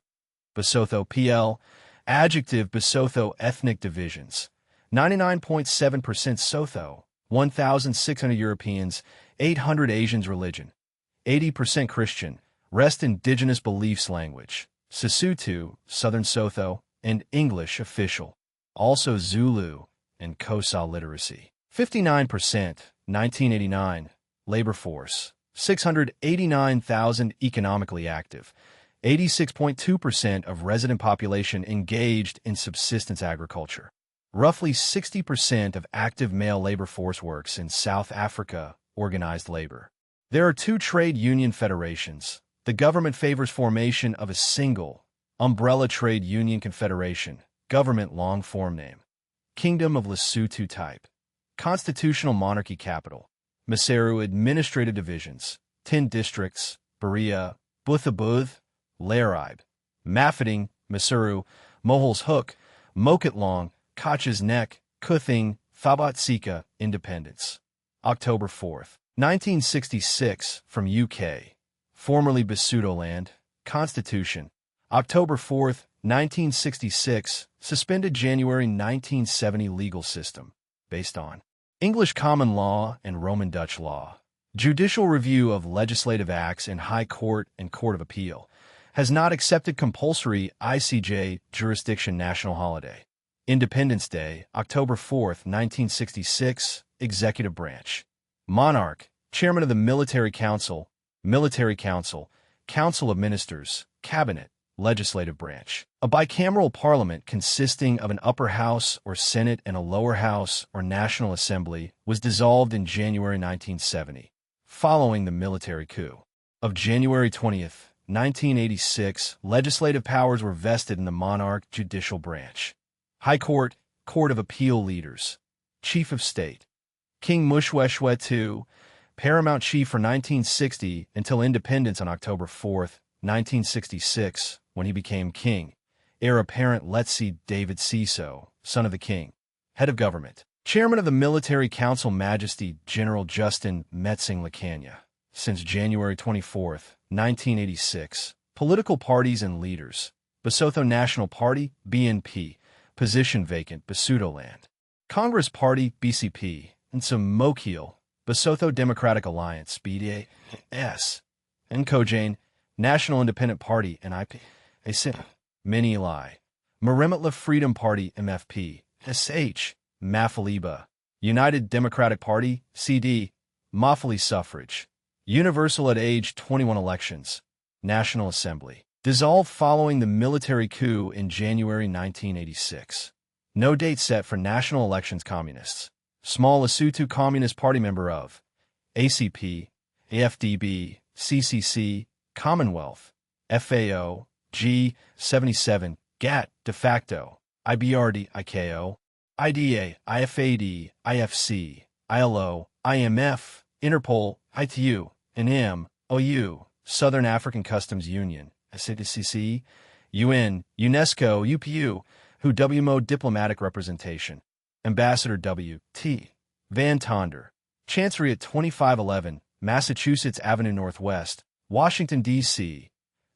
Basotho PL. Adjective, Basotho ethnic divisions. 99.7% Sotho, 1,600 Europeans, 800 Asians. Religion 80% Christian, rest indigenous beliefs. Language Sesotho, Southern Sotho, and English official. Also Zulu and Xhosa. Literacy 59%, 1989. Labor force 689,000 economically active. 86.2% of resident population engaged in subsistence agriculture. Roughly 60% of active male labor force works in South Africa, organized labor. There are 2 trade union federations. The government favors formation of a single, umbrella trade union confederation. Government long form name. Kingdom of Lesotho type. Constitutional monarchy capital. Maseru. Administrative divisions 10 districts: Berea, Buthabooth, Laribe, Mafeking, Maseru, Mohol's Hook, Mokitlong, Koch's Neck, Kuthing, Thabatsika. Independence. October 4th, 1966, from UK. Formerly Basutoland. Constitution. October 4th, 1966, suspended January 1970. Legal system, based on English common law and Roman Dutch law. Judicial review of legislative acts in High Court and Court of Appeal. Has not accepted compulsory ICJ jurisdiction. National holiday. Independence Day, October 4th, 1966. Executive branch. Monarch, Chairman of the Military Council, Council of Ministers, Cabinet, Legislative branch. A bicameral parliament consisting of an upper house or Senate and a lower house or National Assembly was dissolved in January 1970, following the military coup of January 20th, 1986. Legislative powers were vested in the monarch. Judicial branch. High Court, Court of Appeal. Leaders. Chief of State. King Moshoeshoe II, paramount chief for 1960 until independence on October 4th, 1966, when he became king. Heir apparent Letsi David Seeso, son of the king. Head of government. Chairman of the Military Council. Majesty General Justin Metzing Lacania. Since January 24th, 1986. Political parties and leaders. Basotho National Party, BNP. Position vacant, Basutoland. Congress Party, BCP. And some Mokil, Basotho Democratic Alliance, BDAS. And Kojane, National Independent Party, NIP. Mini Lai. Marimitla Freedom Party, MFP. SH. Mafaliba. United Democratic Party, CD. Mafali Suffrage. Universal at age 21 elections. National Assembly. Dissolved following the military coup in January 1986. No date set for national elections. Communists. Small Lesotho Communist Party member of ACP, AFDB, CCC, Commonwealth, FAO, G77, GATT, de facto, IBRD, IKO, IDA, IFAD, IFC, ILO, IMF, Interpol, ITU, NM, OU, Southern African Customs Union, SADCC, UN, UNESCO, UPU, WHO WMO Diplomatic Representation. Ambassador W.T. Van Tonder. Chancery at 2511 Massachusetts Avenue Northwest, Washington, D.C.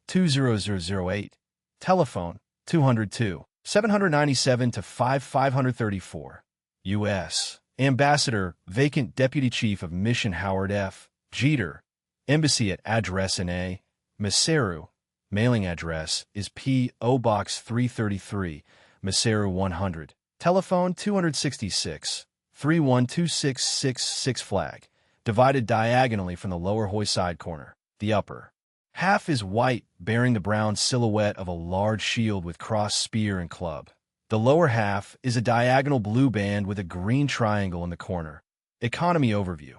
20008. Telephone 202-797-5534. U.S. Ambassador, vacant Deputy Chief of Mission Howard F. Jeter. Embassy at address in A. Maseru. Mailing address is P.O. Box 333, Maseru 100. Telephone 266-312-666 flag, divided diagonally from the lower Hoy side corner. The upper half is white, bearing the brown silhouette of a large shield with crossed spear and club. The lower half is a diagonal blue band with a green triangle in the corner. Economy overview.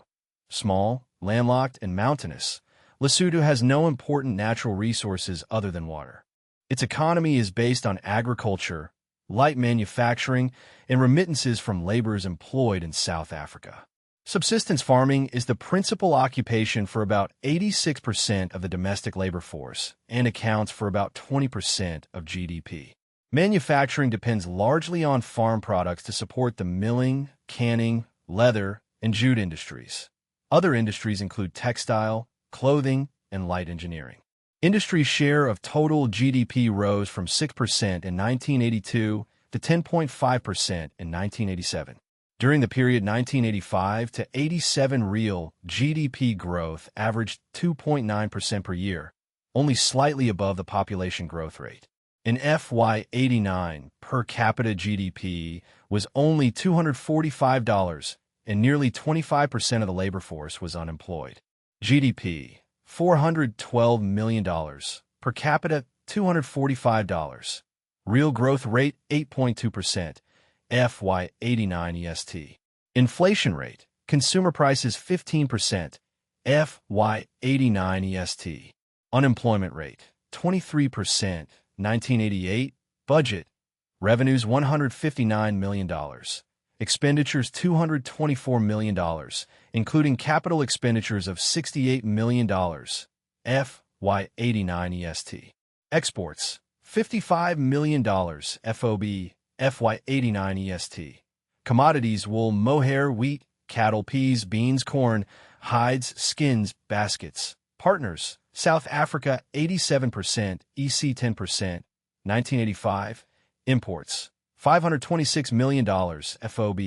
Small, landlocked, and mountainous, Lesotho has no important natural resources other than water. Its economy is based on agriculture, light manufacturing, and remittances from laborers employed in South Africa. Subsistence farming is the principal occupation for about 86% of the domestic labor force and accounts for about 20% of GDP. Manufacturing depends largely on farm products to support the milling, canning, leather, and jute industries. Other industries include textile, clothing, and light engineering. Industry's share of total GDP rose from 6% in 1982 to 10.5% in 1987. During the period 1985 to 87, real GDP growth averaged 2.9% per year, only slightly above the population growth rate. In FY 89, per capita GDP was only $245, and nearly 25% of the labor force was unemployed. GDP, $412 million. Per capita, $245. Real growth rate, 8.2%. FY 89 EST. Inflation rate, consumer prices 15%. FY 89 EST. Unemployment rate, 23%. 1988. Budget, revenues $159 million. Expenditures $224 million, including capital expenditures of $68 million. FY 89 EST. Exports, $55 million. FOB, FY 89 EST. Commodities: wool, mohair, wheat, cattle, peas, beans, corn, hides, skins, baskets. Partners: South Africa 87%, EC 10%. 1985. Imports: $526 million. FOB,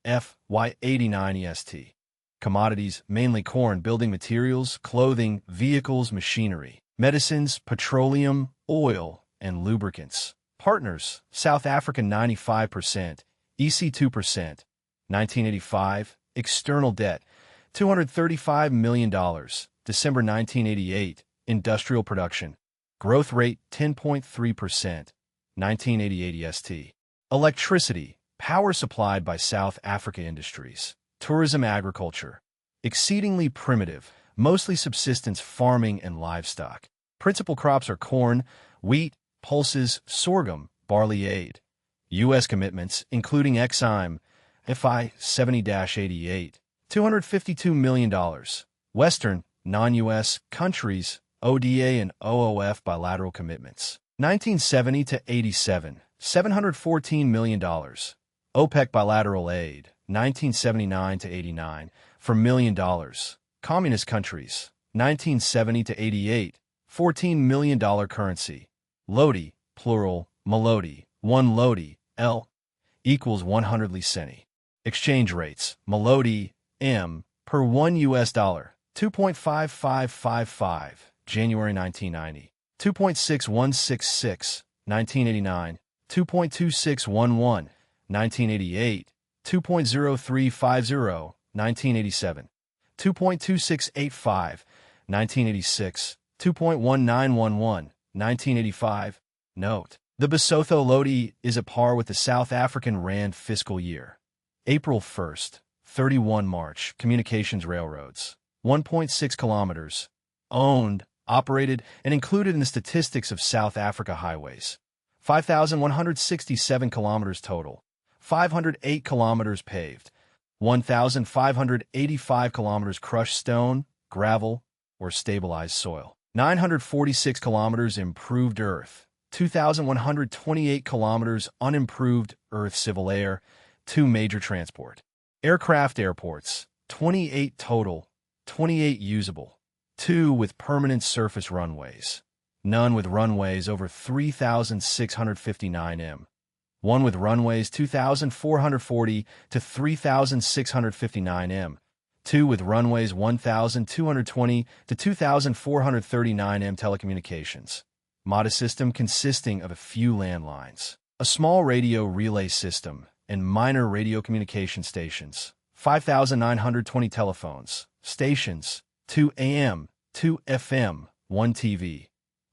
FY 89 EST. Commodities: mainly corn, building materials, clothing, vehicles, machinery, medicines, petroleum, oil, and lubricants. Partners: South Africa 95%, EC 2%. 1985. External debt, $235 million. December 1988. Industrial production, growth rate 10.3%. 1988 EST. Electricity, power supplied by South Africa industries. Tourism, agriculture, exceedingly primitive, mostly subsistence farming and livestock. Principal crops are corn, wheat, pulses, sorghum, barley. Aid. U.S. commitments, including Exim, FI 70-88, $252 million. Western, non-U.S. countries, ODA and OOF bilateral commitments. 1970 to 87, $714 million. OPEC bilateral aid, 1979 to 89, for $1 million. Communist countries, 1970 to 88, $14 million currency. Lodi, plural, Malodi, 1 Lodi, L, equals 100 centi. Exchange rates: Malodi, M, per 1 U.S. dollar, 2.5555, January 1990, 2.6166, 1989, 2.2611, 1988, 2.0350, 1987, 2.2685, 1986, 2.1911, 1985. Note: the Basotho Lodi is at par with the South African Rand fiscal year. April 1st, 31 March. Communications railroads, 1.6 kilometers. Owned, operated, and included in the statistics of South Africa highways. 5,167 kilometers total. 508 kilometers paved. 1,585 kilometers crushed stone, gravel, or stabilized soil. 946 kilometers improved earth. 2,128 kilometers unimproved earth. Civil air, 2 major transport. Aircraft airports, 28 total, 28 usable. 2 with permanent surface runways. None with runways over 3,659 m. 1 with runways 2,440 to 3,659 m. 2 with runways 1,220 to 2,439 m. Telecommunications. MODA system consisting of a few landlines, a small radio relay system, and minor radio communication stations. 5,920 telephones, stations, 2 AM, 2 FM, 1 TV,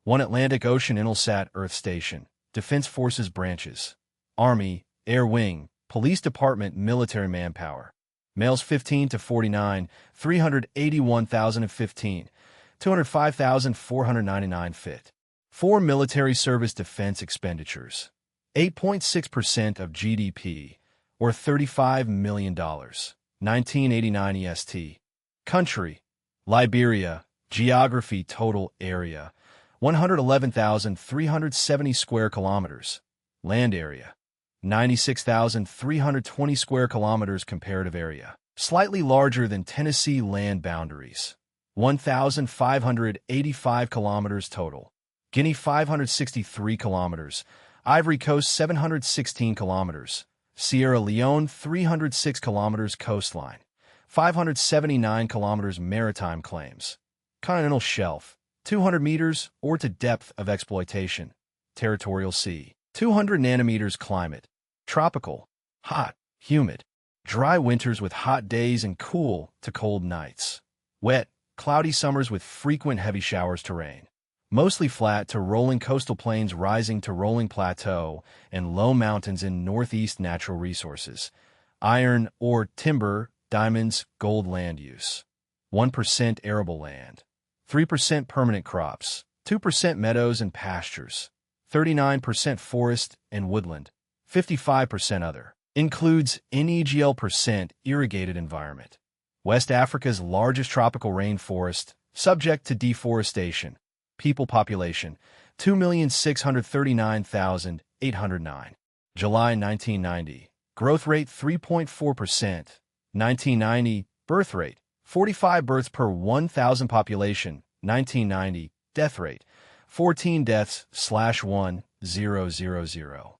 1 Atlantic Ocean Intelsat Earth Station, Defense Forces branches, Army, Air Wing, Police Department, military manpower. Males 15 to 49, 381,015, 205,499 fit. 4 military service defense expenditures, 8.6% of GDP, or $35 million. 1989 EST. Country, Liberia. Geography, total area, 111,370 square kilometers. Land area, 96,320 square kilometers. Comparative area, slightly larger than Tennessee land boundaries, 1,585 kilometers total. Guinea 563 kilometers, Ivory Coast 716 kilometers, Sierra Leone 306 kilometers coastline, 579 kilometers maritime claims. Continental shelf, 200 meters or to depth of exploitation. Territorial sea, 200 nanometers. Climate, tropical, hot, humid. Dry winters with hot days and cool to cold nights. Wet, cloudy summers with frequent heavy showers. Terrain, mostly flat to rolling coastal plains rising to rolling plateau and low mountains in northeast. Natural resources, iron ore, timber, diamonds, gold. Land use, 1% arable land, 3% permanent crops, 2% meadows and pastures, 39% forest and woodland, 55% other. Includes NEGL% irrigated environment. West Africa's largest tropical rainforest, subject to deforestation. People population, 2,639,809. July 1990. Growth rate 3.4%. 1990. Birth rate, 45 births per 1,000 population. 1990. Death rate, 14 deaths/1,000.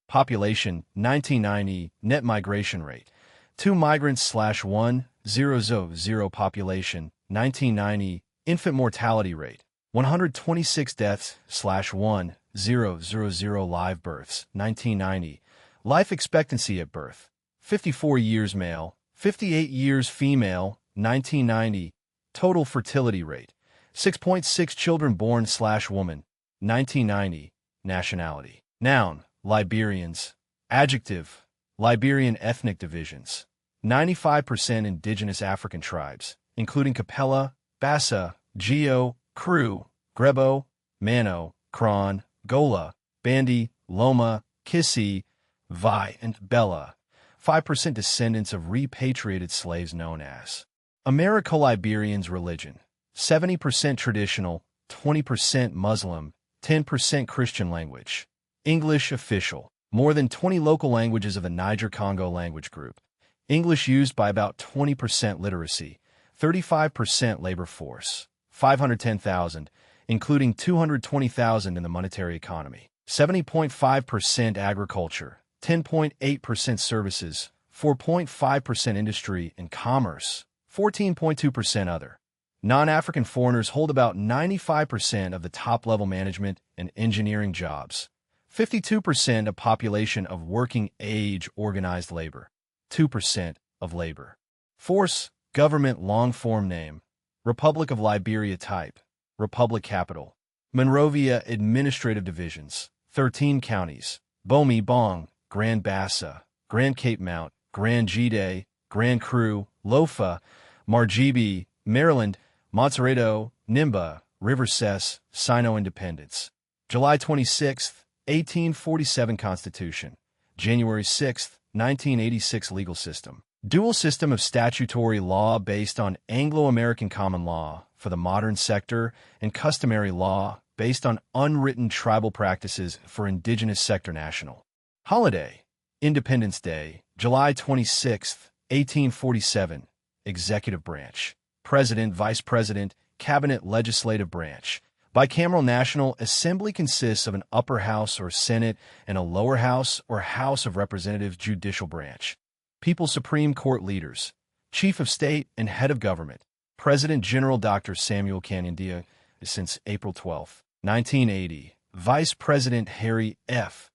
Population, 1990. Net migration rate, 2 migrants/1,000. Population, 1990. Infant mortality rate, 126 deaths/1,000. Live births, 1990. Life expectancy at birth, 54 years male, 58 years female. 1990. Total fertility rate, 6.6 children born/woman. 1990. Nationality. Noun, Liberians. Adjective, Liberian ethnic divisions. 95% indigenous African tribes, including Capella, Bassa, Geo, Kru, Grebo, Mano, Kron, Gola, Bandi, Loma, Kissi, Vai, and Bella. 5% descendants of repatriated slaves known as Americo-Liberians. Religion, 70% traditional, 20% Muslim, 10% Christian. Language, English official. More than 20 local languages of the Niger-Congo language group. English used by about 20%. Literacy, 35% labor force, 510,000, including 220,000 in the monetary economy. 70.5% agriculture, 10.8% services, 4.5% industry and commerce, 14.2% other. Non-African foreigners hold about 95% of the top-level management and engineering jobs. 52% of population of working age organized labor. 2% of labor force. Government long-form name, Republic of Liberia. Type, Republic. Capital, Monrovia. Administrative divisions, 13 counties: Bomi Bong, Grand Bassa, Grand Cape Mount, Grand Gide, Grand Cru, Lofa, Margibi, Maryland, Montserrado, Nimba, River Cess, Sino. Independence, July 26, 1847. Constitution, January 6, 1986. Legal system, dual system of statutory law based on Anglo-American common law for the modern sector and customary law based on unwritten tribal practices for indigenous sector. National holiday, Independence Day, July 26, 1847. Executive branch, President, Vice President, Cabinet. Legislative branch, bicameral. National Assembly consists of an upper house or Senate and a lower house or House of Representatives. Judicial branch, People's Supreme Court. Leaders, Chief of State and Head of Government, President General Dr. Samuel Kanyandia since April 12, 1980. Vice President Harry F.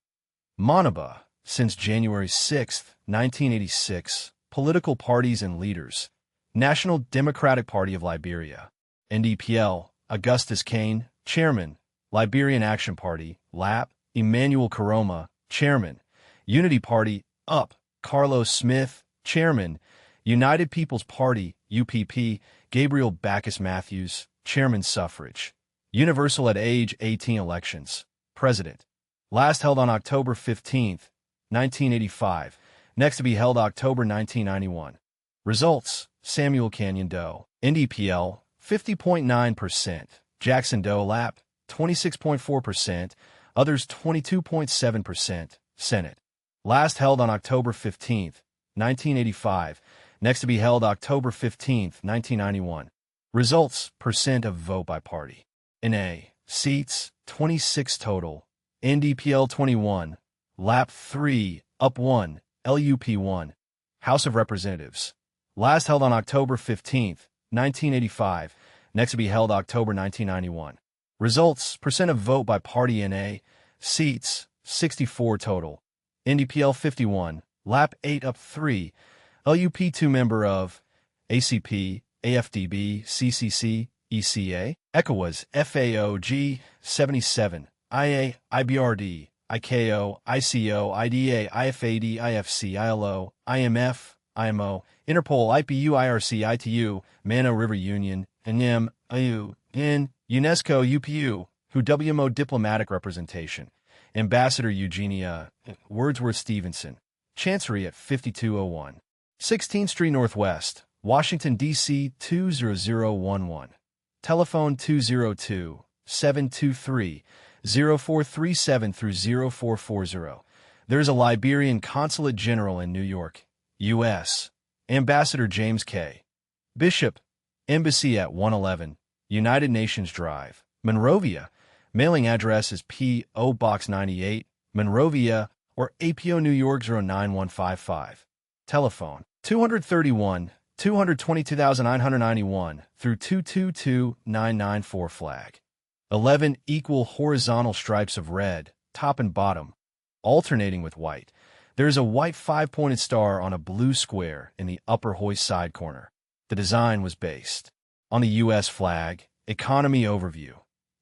Manaba since January 6, 1986. Political parties and leaders, National Democratic Party of Liberia, NDPL, Augustus Kane, Chairman. Liberian Action Party, LAP, Emmanuel Karoma, Chairman. Unity Party, UP, Carlos Smith, Chairman. United People's Party, UPP, Gabriel Bacchus Matthews, Chairman. Suffrage. Universal at age 18 elections. President. Last held on October 15, 1985. Next to be held October 1991. Results: Samuel Canyon Doe, NDPL, 50.9%. Jackson Doe LAP, 26.4%. Others 22.7%. Senate. Last held on October 15, 1985. Next to be held October 15, 1991. Results: percent of vote by party. NA. Seats, 26 total. NDPL 21. LAP 3. UP 1. LUP 1. House of Representatives. Last held on October 15, 1985. Next to be held October 1991. Results: percent of vote by party. NA. Seats, 64 total. NDPL 51. LAP 8. UP 3. LUP 2. Member of ACP, AFDB, CCC, ECA, ECOWAS, FAOG, 77, IA, IBRD, ICAO, ICO, IDA, IFAD, IFC, ILO, IMF, IMO, Interpol, IPU, IRC, ITU, Mano River Union, NM, IU, IN, UNESCO, UPU, WMO Diplomatic Representation, Ambassador Eugenia Wordsworth Stevenson, Chancery at 5201, 16th Street Northwest, Washington, D.C. 20011. Telephone 202-723-0437-0440. There is a Liberian Consulate General in New York, U.S. Ambassador James K. Bishop. Embassy at 111, United Nations Drive, Monrovia. Mailing address is P.O. Box 98, Monrovia, or APO New York 09155. Telephone 231-222,991 through 222994 flag. 11 equal horizontal stripes of red, top and bottom, alternating with white. There is a white 5-pointed star on a blue square in the upper hoist side corner. The design was based on the U.S. flag. Economy overview.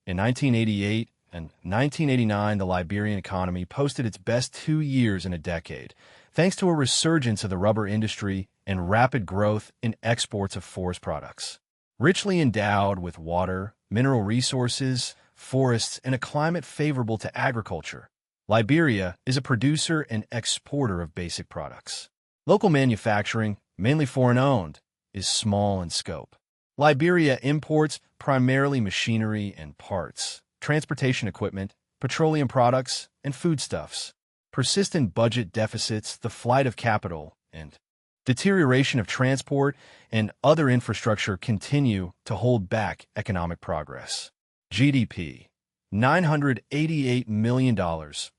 In 1988 and 1989, the Liberian economy posted its best 2 years in a decade, thanks to a resurgence of the rubber industry and rapid growth in exports of forest products. Richly endowed with water, mineral resources, forests, and a climate favorable to agriculture, Liberia is a producer and exporter of basic products. Local manufacturing, mainly foreign-owned, is small in scope. Liberia imports primarily machinery and parts, transportation equipment, petroleum products, and foodstuffs. Persistent budget deficits, the flight of capital, and deterioration of transport and other infrastructure continue to hold back economic progress. GDP, $988 million,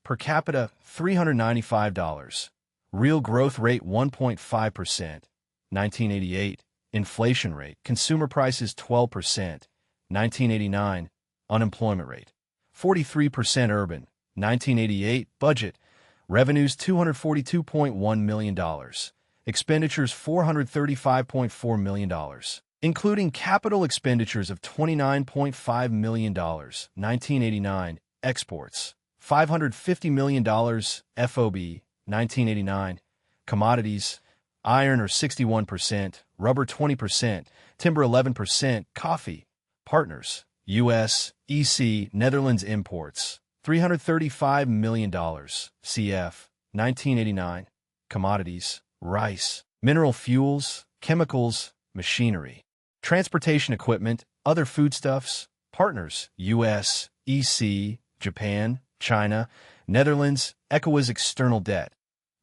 per capita $395, real growth rate 1.5%, 1988, inflation rate, consumer prices 12%, 1989, unemployment rate 43%, urban, 1988, budget, revenues $242.1 million, expenditures $435.4 million, including capital expenditures of $29.5 million, 1989, exports, $550 million, FOB, 1989, commodities, iron or 61%, rubber 20%, timber 11%, coffee, partners, U.S., EC, Netherlands imports, $335 million, CF, 1989, commodities, rice, mineral fuels, chemicals, machinery, transportation equipment, other foodstuffs, partners, U.S., EC, Japan, China, Netherlands, ECOWAS external debt,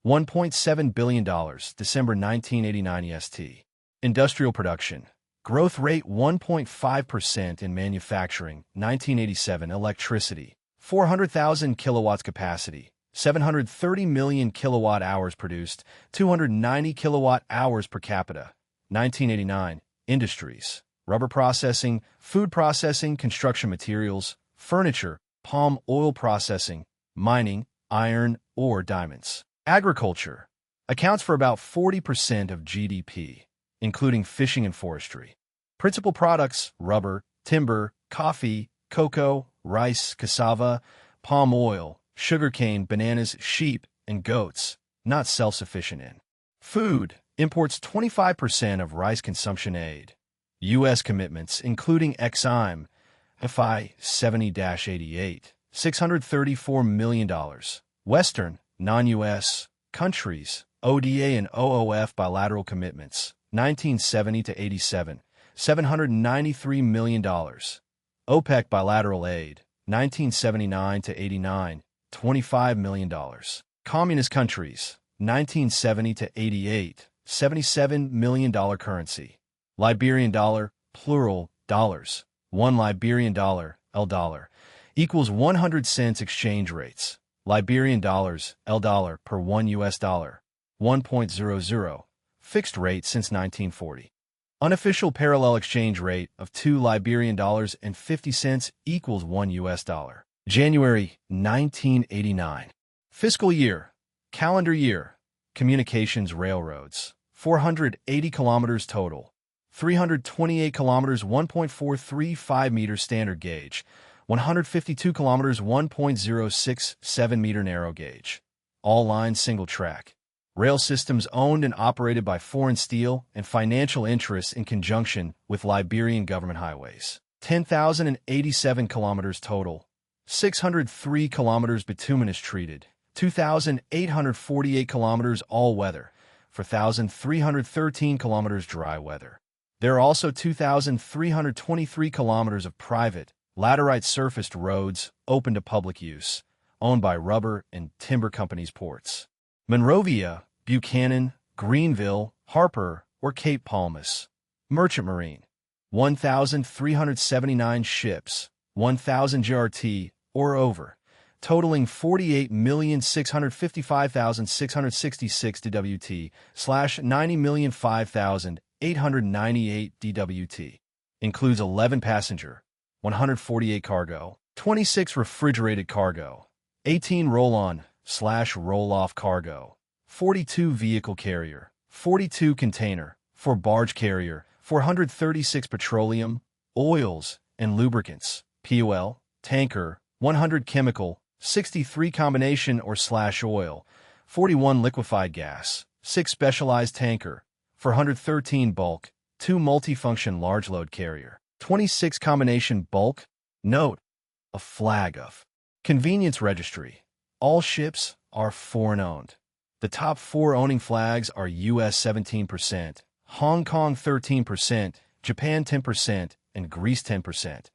$1.7 billion, December 1989 EST. Industrial production, growth rate 1.5% in manufacturing, 1987 electricity, 400,000 kilowatts capacity, 730 million kilowatt hours produced, 290 kilowatt hours per capita, 1989 industries, rubber processing, food processing, construction materials, furniture, palm oil processing, mining, iron, ore, diamonds. Agriculture accounts for about 40% of GDP, including fishing and forestry. Principal products: rubber, timber, coffee, cocoa, rice, cassava, palm oil, sugarcane, bananas, sheep, and goats. Not self-sufficient in food. Imports 25% of rice consumption aid. U.S. commitments, including Exim, FI 70-88, $634 million. Western, non-U.S. countries, ODA and OOF bilateral commitments, 1970-87, $793 million. OPEC bilateral aid, 1979-89, $25 million. Communist countries, 1970-88, $77 million currency. Liberian dollar, plural, dollars. 1 Liberian dollar, L dollar, equals 100 cents exchange rates. Liberian dollars, L dollar, per 1 U.S. dollar, 1.00, fixed rate since 1940. Unofficial parallel exchange rate of 2 Liberian dollars and 50 cents equals 1 U.S. dollar. January 1989. Fiscal year, calendar year, communications railroads, 480 kilometers total, 328 kilometers 1.435 meters standard gauge, 152 kilometers 1.067 meter narrow gauge. All lines single track. Rail systems owned and operated by foreign steel and financial interests in conjunction with Liberian government highways. 10,087 kilometers total, 603 kilometers bituminous treated, 2,848 kilometers all-weather, 4,313 kilometers dry weather. There are also 2,323 kilometers of private, laterite surfaced roads open to public use, owned by rubber and timber companies' ports. Monrovia, Buchanan, Greenville, Harper, or Cape Palmas. Merchant Marine. 1,379 ships, 1,000 GRT or over, totaling 48,655,666 DWT / 90,005,898 DWT. Includes 11 passenger, 148 cargo, 26 refrigerated cargo, 18 roll-on / roll-off cargo, 42 vehicle carrier, 42 container, 4 barge carrier, 436 petroleum, oils, and lubricants, POL, tanker, 100 chemical, 63 combination or / oil, 41 liquefied gas, 6 specialized tanker, 413 bulk, 2 multifunction large load carrier, 26 combination bulk. Note: a flag of convenience registry. All ships are foreign-owned. The top 4 owning flags are U.S. 17%, Hong Kong 13%, Japan 10%, and Greece 10%.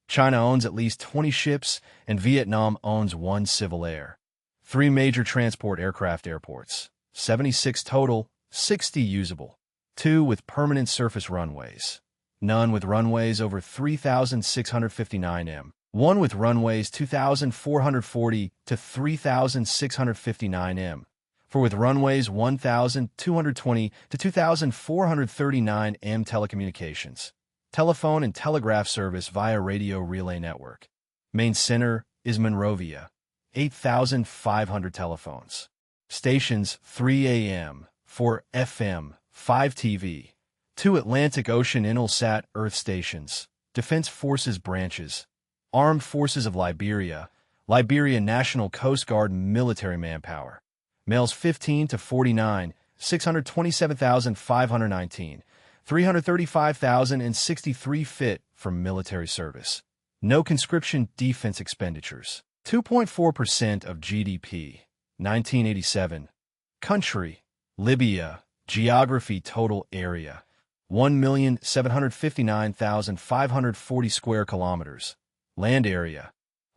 China owns at least 20 ships, and Vietnam owns 1 civil air. 3 major transport aircraft airports, 76 total, 60 usable. 2 with permanent surface runways. None with runways over 3,659 m. 1 with runways 2,440 to 3,659 m. 4 with runways 1,220 to 2,439 m. Telecommunications. Telephone and telegraph service via radio relay network. Main center is Monrovia. 8,500 telephones. Stations 3 AM, 4 FM, 5 TV. 2 Atlantic Ocean Intelsat Earth stations. Defense Forces branches. Armed Forces of Liberia. Liberia National Coast Guard military manpower. Males 15 to 49, 627,519. 335,063 fit for military service. No conscription defense expenditures. 2.4% of GDP. 1987. Country: Libya. Geography: total area 1,759,540 square kilometers. Land area: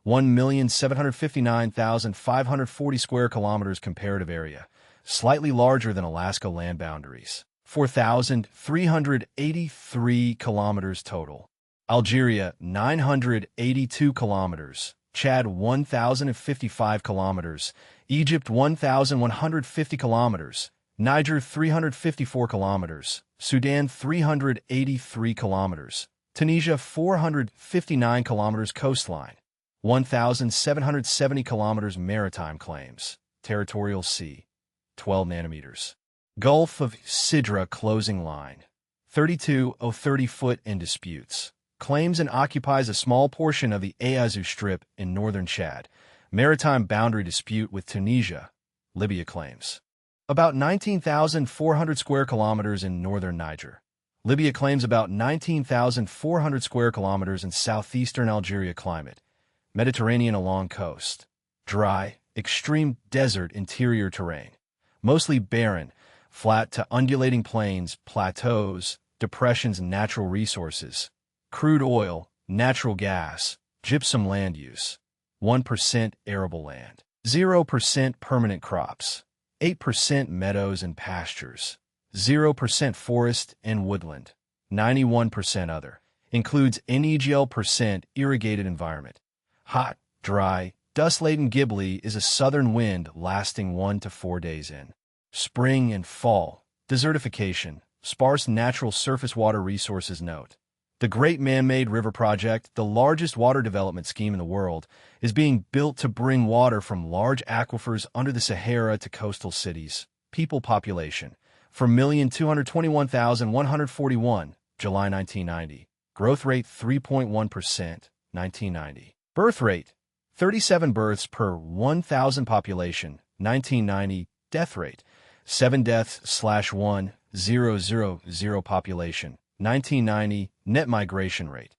1,759,540 square kilometers. Comparative area: slightly larger than Alaska land boundaries. 4,383 kilometers total. Algeria 982 kilometers. Chad 1,055 kilometers. Egypt 1,150 kilometers. Niger 354 kilometers. Sudan 383 kilometers. Tunisia 459 kilometers coastline. 1,770 kilometers maritime claims. Territorial sea 12 nanometers. Gulf of Sidra closing line 30 foot in disputes. Claims and occupies a small portion of the Aazoo Strip in northern Chad. Maritime boundary dispute with Tunisia. Libya claims. About 19,400 square kilometers in northern Niger. Libya claims about 19,400 square kilometers in southeastern Algeria. Climate. Mediterranean along coast. Dry, extreme desert interior terrain. Mostly barren, flat to undulating plains, plateaus, depressions and natural resources. Crude oil, natural gas, gypsum land use. 1% arable land. 0% permanent crops. 8% meadows and pastures. 0% forest and woodland. 91% other. Includes NEGL% irrigated environment. Hot, dry, dust-laden Ghibli is a southern wind lasting 1 to 4 days in spring and fall. Desertification, sparse natural surface water resources. Note: the Great Man-Made River Project, the largest water development scheme in the world, is being built to bring water from large aquifers under the Sahara to coastal cities. People population: 4,221,141, July 1990. Growth rate 3.1%, 1990. Birth rate: 37 births per 1,000 population, 1990. Death rate: 7 deaths/1,000 population, 1990. Net migration rate: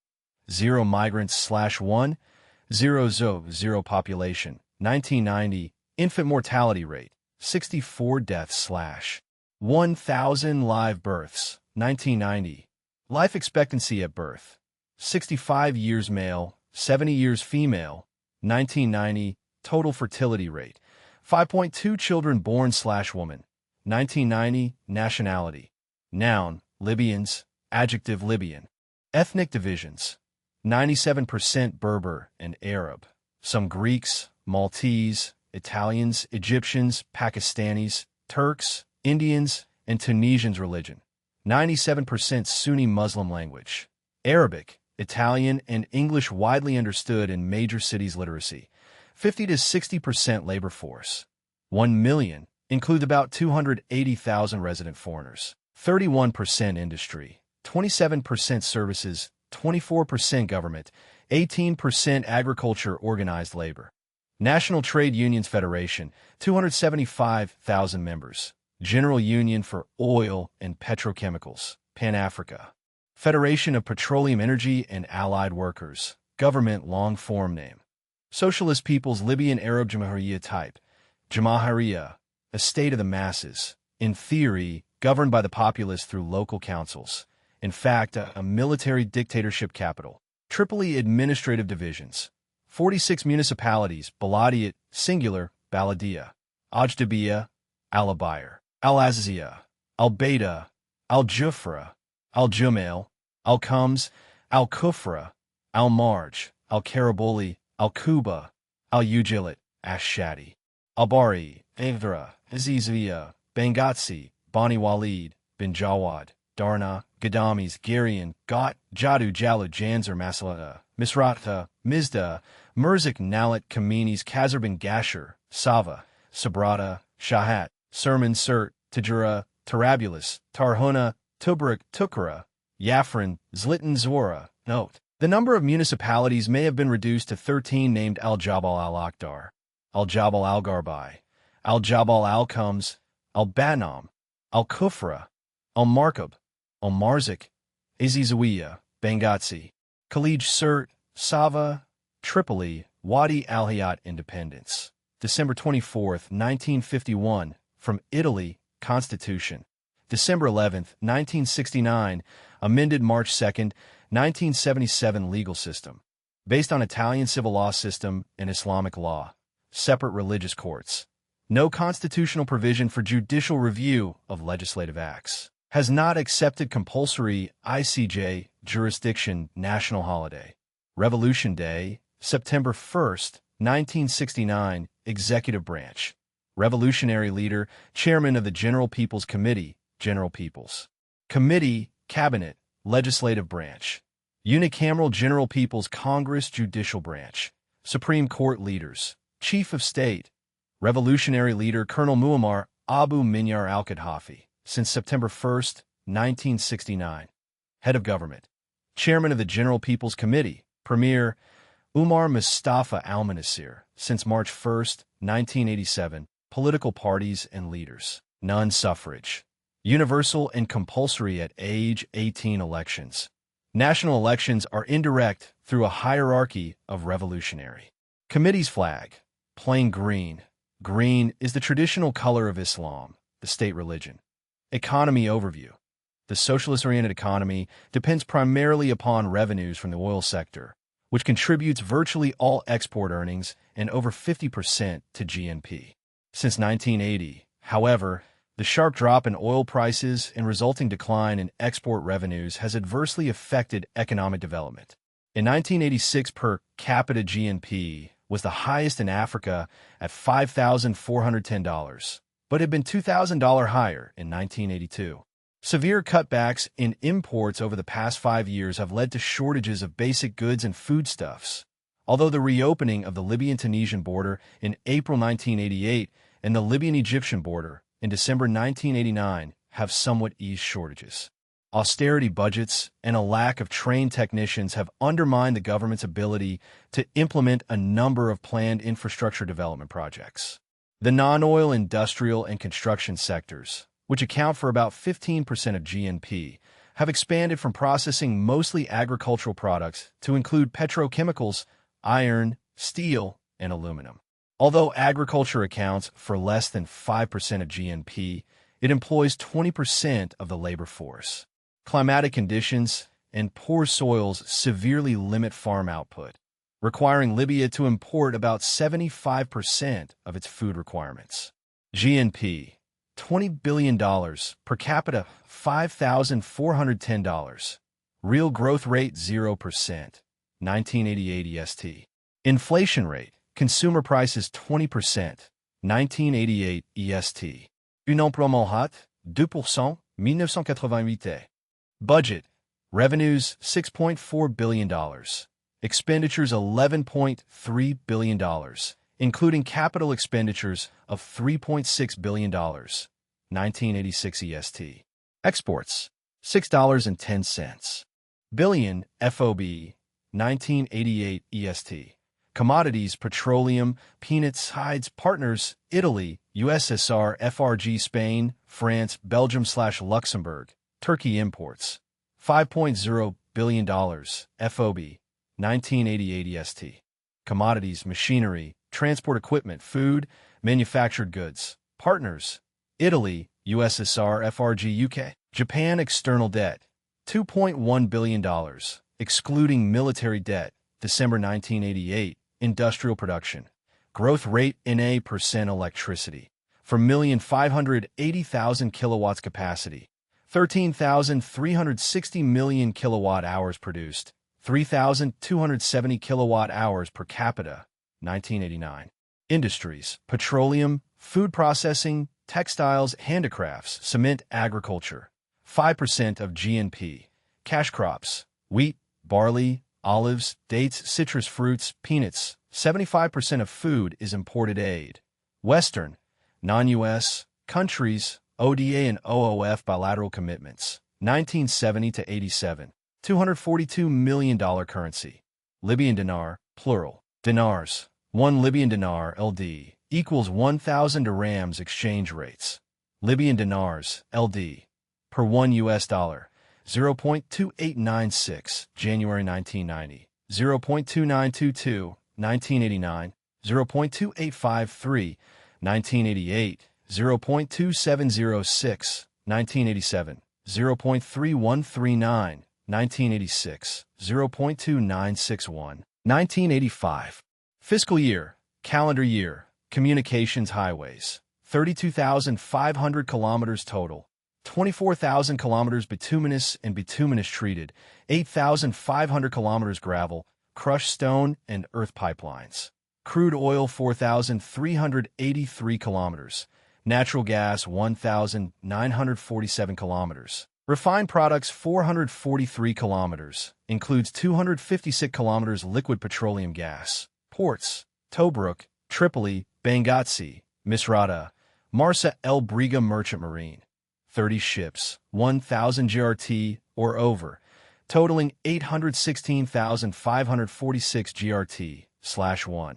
0 migrants/1,000 population, 1990. Infant mortality rate: 64 deaths/1,000 live births, 1990. Life expectancy at birth: 65 years male, 70 years female, 1990. Total fertility rate: 5.2 children born/woman, 1990. Nationality: noun, Libyans. Adjective, Libyan. Ethnic divisions: 97% Berber and Arab. Some Greeks, Maltese, Italians, Egyptians, Pakistanis, Turks, Indians, and Tunisians. Religion: 97% Sunni Muslim. Language: Arabic, Italian, and English. Widely understood in major cities. Literacy: 50 to 60%. Labor force: 1 million, include about 280,000 resident foreigners. 31% industry, 27% services, 24% government, 18% agriculture. Organized labor: National Trade Unions Federation, 275,000 members. General Union for Oil and Petrochemicals, Pan-Africa. Federation of Petroleum Energy and Allied Workers. Government long form name. Socialist People's Libyan Arab Jamahiriya type. Jamahiriya, a state of the masses. In theory, governed by the populace through local councils. In fact, a military dictatorship. Capital: Tripoli. Administrative divisions: 46 municipalities. Baladiat, singular, Baladia. Ajdabiya, Al-Abayr, Al-Azizia, Al-Baida, Al-Jufra, Al-Jumail, Al-Khums, Al-Kufra, Al-Marj, Al-Karabuli, Al-Kuba, Al-Ujilit, Ash-Shadi, Al-Bari, Avdra, Azizia, Benghazi, Bani Walid, Bin Jawad, Darna, Gadamis, Garian, Got, Jadu, Jalud, Janzer, Masalata, Misrata, Mizda, Murzik, Nalat, Kaminis, Khazar bin Gasher, Sava, Sabrata, Shahat, Sermon, Surt, Tajura, Tarabulus, Tarhuna, Tubruk, Tukara, Yafrin, Zlitan, Zora. Note: the number of municipalities may have been reduced to 13. Named Al-Jabal al-Akhdar, Al-Jabal al-Garbai, Al-Jabal al-Khums, Al-Banam, Al-Kufra, Al-Markab, Al-Marzik, Azizawiya, Benghazi, Khalij, Surt, Sava, Tripoli, Wadi al-Hayat. Independence: December 24, 1951, from Italy. Constitution: December 11, 1969, amended March 2, 1977. Legal system: based on Italian civil law system and Islamic law. Separate religious courts. No constitutional provision for judicial review of legislative acts. Has not accepted compulsory ICJ jurisdiction. National holiday: Revolution Day, September 1, 1969. Executive branch: Revolutionary leader, chairman of the General People's Committee, General People's Committee, Cabinet, Legislative branch. Unicameral General People's Congress. Judicial branch: Supreme Court leaders. Chief of State: Revolutionary leader Colonel Muammar Abu Minyar al-Qaddafi. Since September 1, 1969. Head of Government. Chairman of the General People's Committee, Premier Umar Mustafa al-Manasir, since March 1, 1987. Political parties and leaders. Non-suffrage. Universal and compulsory at age 18 elections. National elections are indirect through a hierarchy of revolutionary. Committee's flag. Plain green. Green is the traditional color of Islam, the state religion. Economy overview. The socialist-oriented economy depends primarily upon revenues from the oil sector, which contributes virtually all export earnings and over 50% to GNP. Since 1980, however, the sharp drop in oil prices and resulting decline in export revenues has adversely affected economic development. In 1986, per capita GNP was the highest in Africa at $5,410, but had been $2,000 higher in 1982. Severe cutbacks in imports over the past 5 years have led to shortages of basic goods and foodstuffs. Although the reopening of the Libyan-Tunisian border in April 1988 and the Libyan-Egyptian border in December 1989 have somewhat eased shortages, austerity budgets and a lack of trained technicians have undermined the government's ability to implement a number of planned infrastructure development projects. The non-oil industrial and construction sectors, which account for about 15% of GNP, have expanded from processing mostly agricultural products to include petrochemicals, iron, steel, and aluminum. Although agriculture accounts for less than 5% of GNP, it employs 20% of the labor force. Climatic conditions and poor soils severely limit farm output, requiring Libya to import about 75% of its food requirements. GNP, $20 billion, per capita $5,410. Real growth rate 0%, 1988 EST. Inflation rate, consumer prices 20%, 1988 EST. Une emploiement hot, 2%, 1988. Budget, revenues $6.4 billion. Expenditures $11.3 billion, including capital expenditures of $3.6 billion, 1986 EST. Exports, $6.10 billion FOB, 1988 EST. Commodities, petroleum, peanuts, hides, partners, Italy, USSR, FRG, Spain, France, Belgium/Luxembourg, Turkey imports, $5.0 billion FOB, 1988 EST. Commodities, machinery, transport equipment, food, manufactured goods, partners, Italy, USSR, FRG, UK. Japan external debt, $2.1 billion, excluding military debt, December 1988. Industrial production, growth rate in a percent electricity, for 1,580,000 kilowatts capacity, 13,360 million kilowatt hours produced, 3,270 kilowatt hours per capita, 1989. Industries, petroleum, food processing, textiles, handicrafts, cement, agriculture, 5% of GNP. Cash crops, wheat, barley, olives, dates, citrus fruits, peanuts. 75% of food is imported aid. Western, non-U.S. countries, ODA and OOF bilateral commitments, 1970 to 87. $242 million currency. Libyan dinar, plural. Dinars. 1 Libyan dinar LD equals 1,000 dirhams exchange rates. Libyan dinars, LD, per 1 U.S. dollar. 0.2896, January 1990, 0.2922, 1989, 0.2853, 1988, 0.2706, 1987, 0.3139, 1986, 0.2961, 1985. Fiscal year, calendar year, communications highways, 32,500 kilometers total. 24,000 kilometers bituminous and bituminous treated, 8,500 kilometers gravel, crushed stone and earth pipelines. Crude oil 4,383 kilometers, natural gas 1,947 kilometers. Refined products 443 kilometers, includes 256 kilometers liquid petroleum gas. Ports, Tobruk, Tripoli, Benghazi, Misrata, Marsa El Briga Merchant Marine. 30 ships, 1,000 GRT or over, totaling 816,546 GRT/1.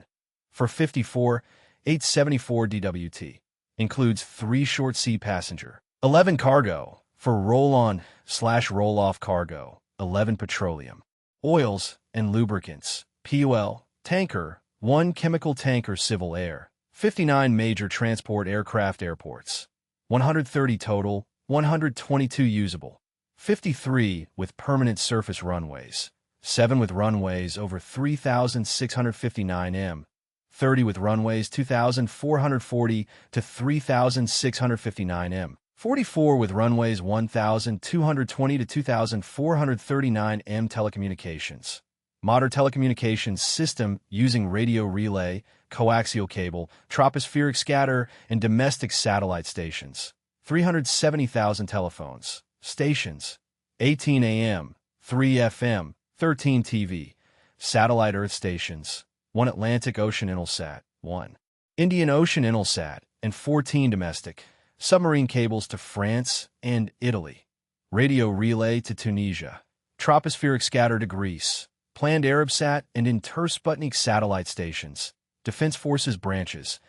For 54, 874 DWT. Includes 3 short sea passenger, 11 cargo. For roll-on/roll-off cargo, 11 petroleum, oils, and lubricants, PUL, tanker, 1 chemical tanker civil air, 59 major transport aircraft airports, 130 total, 122 usable, 53 with permanent surface runways, 7 with runways over 3,659 m, 30 with runways 2,440 to 3,659 m, 44 with runways 1,220 to 2,439 m. Telecommunications. Modern telecommunications system using radio relay, coaxial cable, tropospheric scatter, and domestic satellite stations. 370,000 telephones, stations, 18 AM, 3 FM, 13 TV, satellite Earth stations, 1 Atlantic Ocean Intelsat, 1 Indian Ocean Intelsat, and 14 domestic submarine cables to France and Italy, radio relay to Tunisia, tropospheric scatter to Greece, planned Arabsat and Inter-Sputnik satellite stations, Defense Forces branches,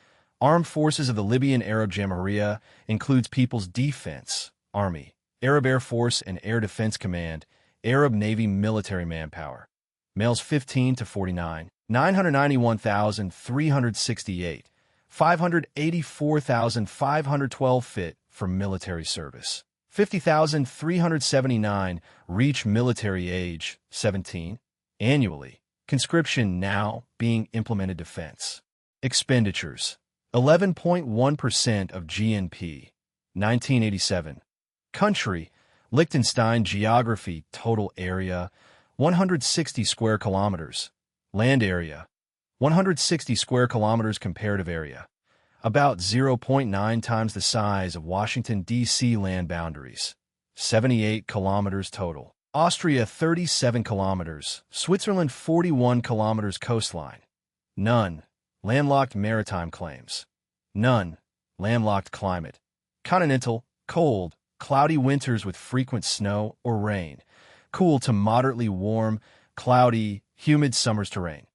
Armed Forces of the Libyan Arab Jamahiriya includes People's Defense, Army, Arab Air Force and Air Defense Command, Arab Navy military manpower. Males 15 to 49, 991,368, 584,512 fit for military service. 50,379 reach military age, 17, annually. Conscription now being implemented defense. Expenditures, 11.1% of GNP, 1987. Country, Liechtenstein. Geography, total area, 160 square kilometers. Land area, 160 square kilometers. Comparative area, about 0.9 times the size of Washington, D.C. Land boundaries, 78 kilometers total. Austria 37 kilometers, Switzerland 41 kilometers. Coastline, none. Landlocked maritime claims, none. Landlocked climate, continental, cold, cloudy winters with frequent snow or rain, cool to moderately warm, cloudy, humid summers. Terrain,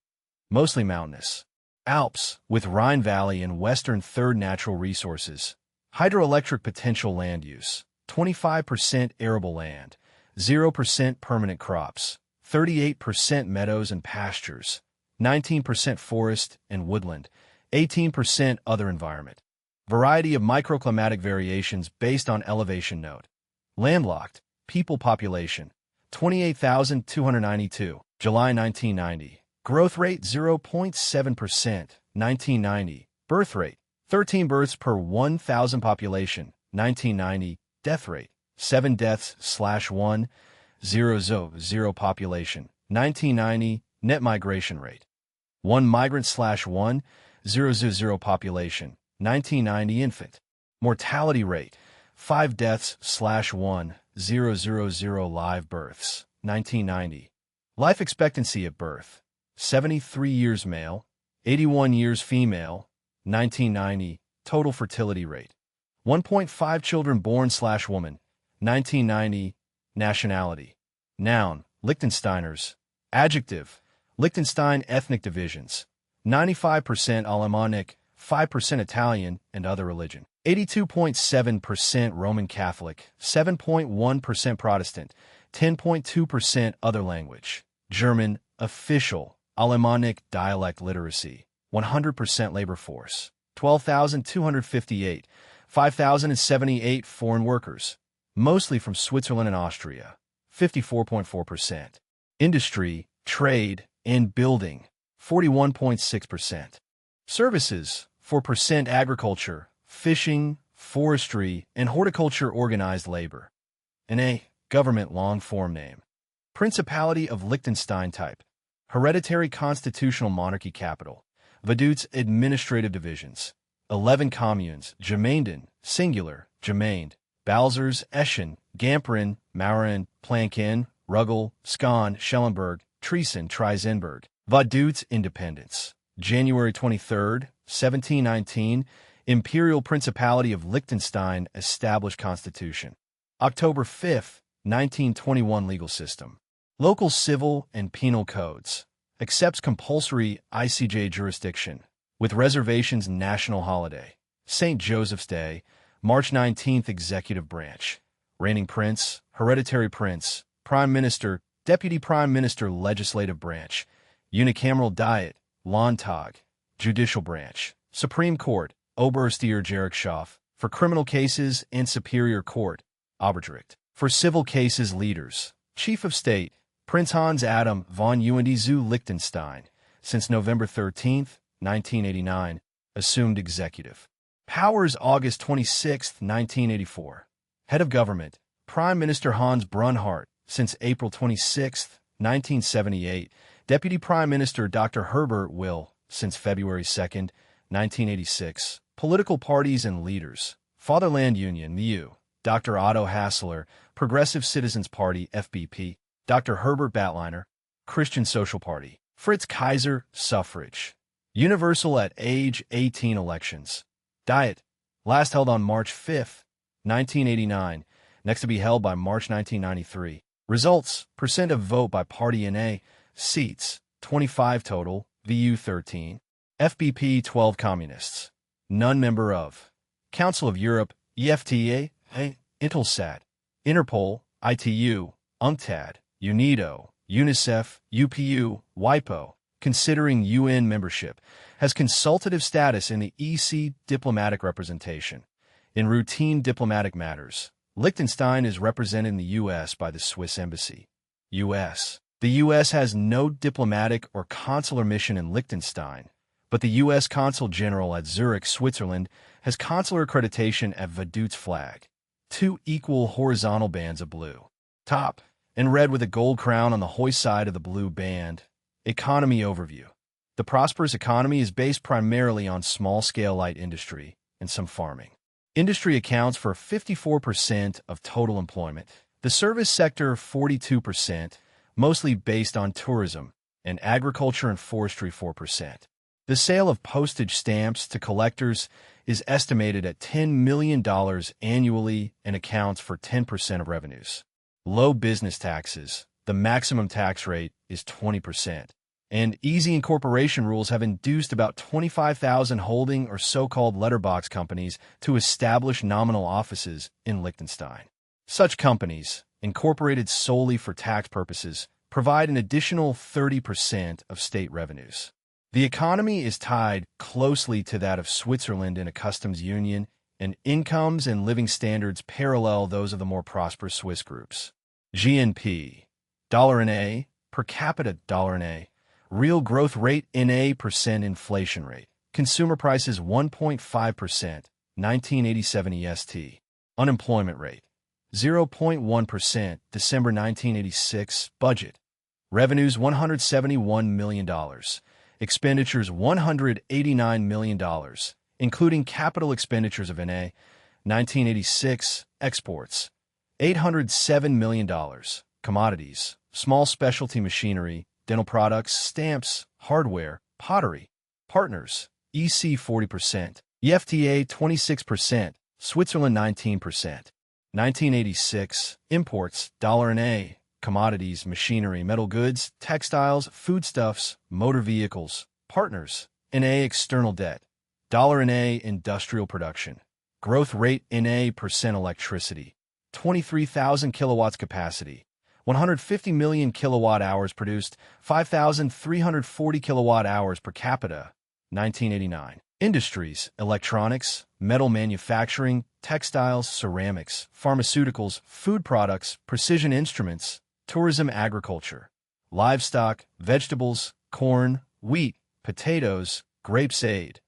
mostly mountainous. Alps, with Rhine Valley and Western Third natural resources. Hydroelectric potential. Land use, 25% arable land, 0% permanent crops, 38% meadows and pastures, 19% forest and woodland, 18% other environment. Variety of microclimatic variations based on elevation. Note. Landlocked, people population, 28,292, July 1990. Growth rate 0.7%, 1990. Birth rate, 13 births per 1,000 population, 1990. Death rate, 7 deaths/1,000 population, 1990. Net migration rate, 1 migrant/1,000 population, 1990. Infant mortality rate, 5 deaths/1,000 live births, 1990. Life expectancy at birth, 73 years male, 81 years female, 1990. Total fertility rate, 1.5 children born/woman, 1990. Nationality. Noun, Liechtensteiners. Adjective, Liechtenstein ethnic divisions, 95% Alemannic, 5% Italian and other religion, 82.7% Roman Catholic, 7.1% Protestant, 10.2% other language. German, official, Alemannic dialect literacy, 100% labor force, 12,258, 5,078 foreign workers, mostly from Switzerland and Austria, 54.4%. Industry, trade, and building, 41.6%. Services, 4% agriculture, fishing, forestry, and horticulture. Organized labor. N.A. Government long form name. Principality of Liechtenstein type. Hereditary constitutional monarchy. Capital. Vaduz administrative divisions. 11 communes. Gemeinden, singular, Gemeinde. Balzers, Eschen, Gamperin, Mauren, Planken, Ruggel, Scon, Schellenberg, Triesen, Trisenberg. Vaduz independence. January 23, 1719. Imperial Principality of Liechtenstein established constitution. October 5, 1921 legal system. Local civil and penal codes. Accepts compulsory ICJ jurisdiction. With reservations national holiday. St. Joseph's Day, March 19th executive branch. Reigning prince, hereditary prince, prime minister, deputy prime minister legislative branch. Unicameral diet, Landtag. Judicial branch. Supreme Court, Oberster Gerichtshof. For criminal cases and Superior Court, Obergericht. For civil cases leaders. Chief of State, Prince Hans Adam von Hohenzollern zu Liechtenstein. Since November 13, 1989, assumed executive. Powers August 26, 1984. Head of government, Prime Minister Hans Brunhart. Since April 26, 1978. Deputy Prime Minister Dr. Herbert Will. Since February 2, 1986. Political parties and leaders. Fatherland Union, MU. Dr. Otto Hassler, Progressive Citizens Party, FBP. Dr. Herbert Batliner, Christian Social Party. Fritz Kaiser, suffrage. Universal at age 18 elections. Diet, last held on March 5, 1989, next to be held by March 1993. Results, percent of vote by party NA, seats, 25 total, VU 13. FBP 12 communists. None member of. Council of Europe, EFTA, Intelsat, Interpol, ITU, UNCTAD, UNIDO, UNICEF, UPU, WIPO, considering UN membership, has consultative status in the EC diplomatic representation. In routine diplomatic matters, Liechtenstein is represented in the U.S. by the Swiss Embassy. U.S. The U.S. has no diplomatic or consular mission in Liechtenstein, but the U.S. Consul General at Zurich, Switzerland, has consular accreditation at Vaduz flag. 2 equal horizontal bands of blue. Top, and red with a gold crown on the hoist side of the blue band. Economy overview. The prosperous economy is based primarily on small-scale light industry and some farming. Industry accounts for 54% of total employment. The service sector 42%, mostly based on tourism, and agriculture and forestry 4%. The sale of postage stamps to collectors is estimated at $10 million annually and accounts for 10% of revenues. Low business taxes. The maximum tax rate is 20%. And easy incorporation rules have induced about 25,000 holding or so-called letterbox companies to establish nominal offices in Liechtenstein. Such companies, incorporated solely for tax purposes, provide an additional 30% of state revenues. The economy is tied closely to that of Switzerland in a customs union, and incomes and living standards parallel those of the more prosperous Swiss groups. GNP, $NA, per capita $NA, real growth rate NA percent inflation rate, consumer prices 1.5%, 1987 EST, unemployment rate, 0.1%, December 1986, budget, revenues $171 million, expenditures $189 million, including capital expenditures of NA, 1986, exports, $807 million, commodities, small specialty machinery, dental products, stamps, hardware, pottery, partners, EC 40%, EFTA 26%, Switzerland 19%. 1986, imports, $NA, commodities, machinery, metal goods, textiles, foodstuffs, motor vehicles, partners, NA external debt, $NA industrial production, growth rate NA percent electricity, 23,000 kilowatts capacity, 150 million kilowatt hours produced, 5,340 kilowatt hours per capita, 1989. Industries, electronics, metal manufacturing, textiles, ceramics, pharmaceuticals, food products, precision instruments, tourism, agriculture, livestock, vegetables, corn, wheat, potatoes, grapes aid,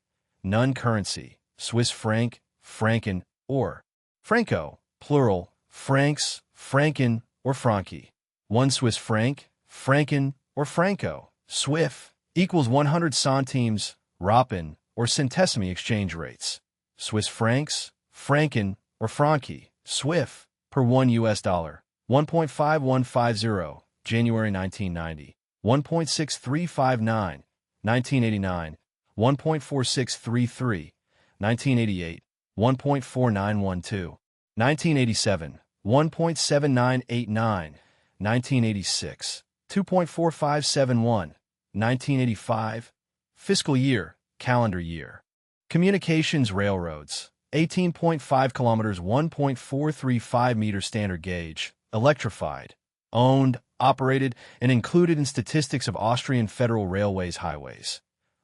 none currency, Swiss franc, franken, or franco, plural, francs, franken, or franci. 1 Swiss franc, franken, or franco, Swift, equals 100 centimes, rappen, or centesimi exchange rates. Swiss francs, franken, or franci, Swift, per $1 US, 1.5150, January 1990, 1.6359, 1989, 1.4633, 1988, 1.4912. 1987, 1.7989. 1986, 2.4571. 1985, fiscal year, calendar year. Communications railroads, 18.5 kilometers, 1.435 meters standard gauge, electrified, owned, operated, and included in statistics of Austrian Federal Railways highways.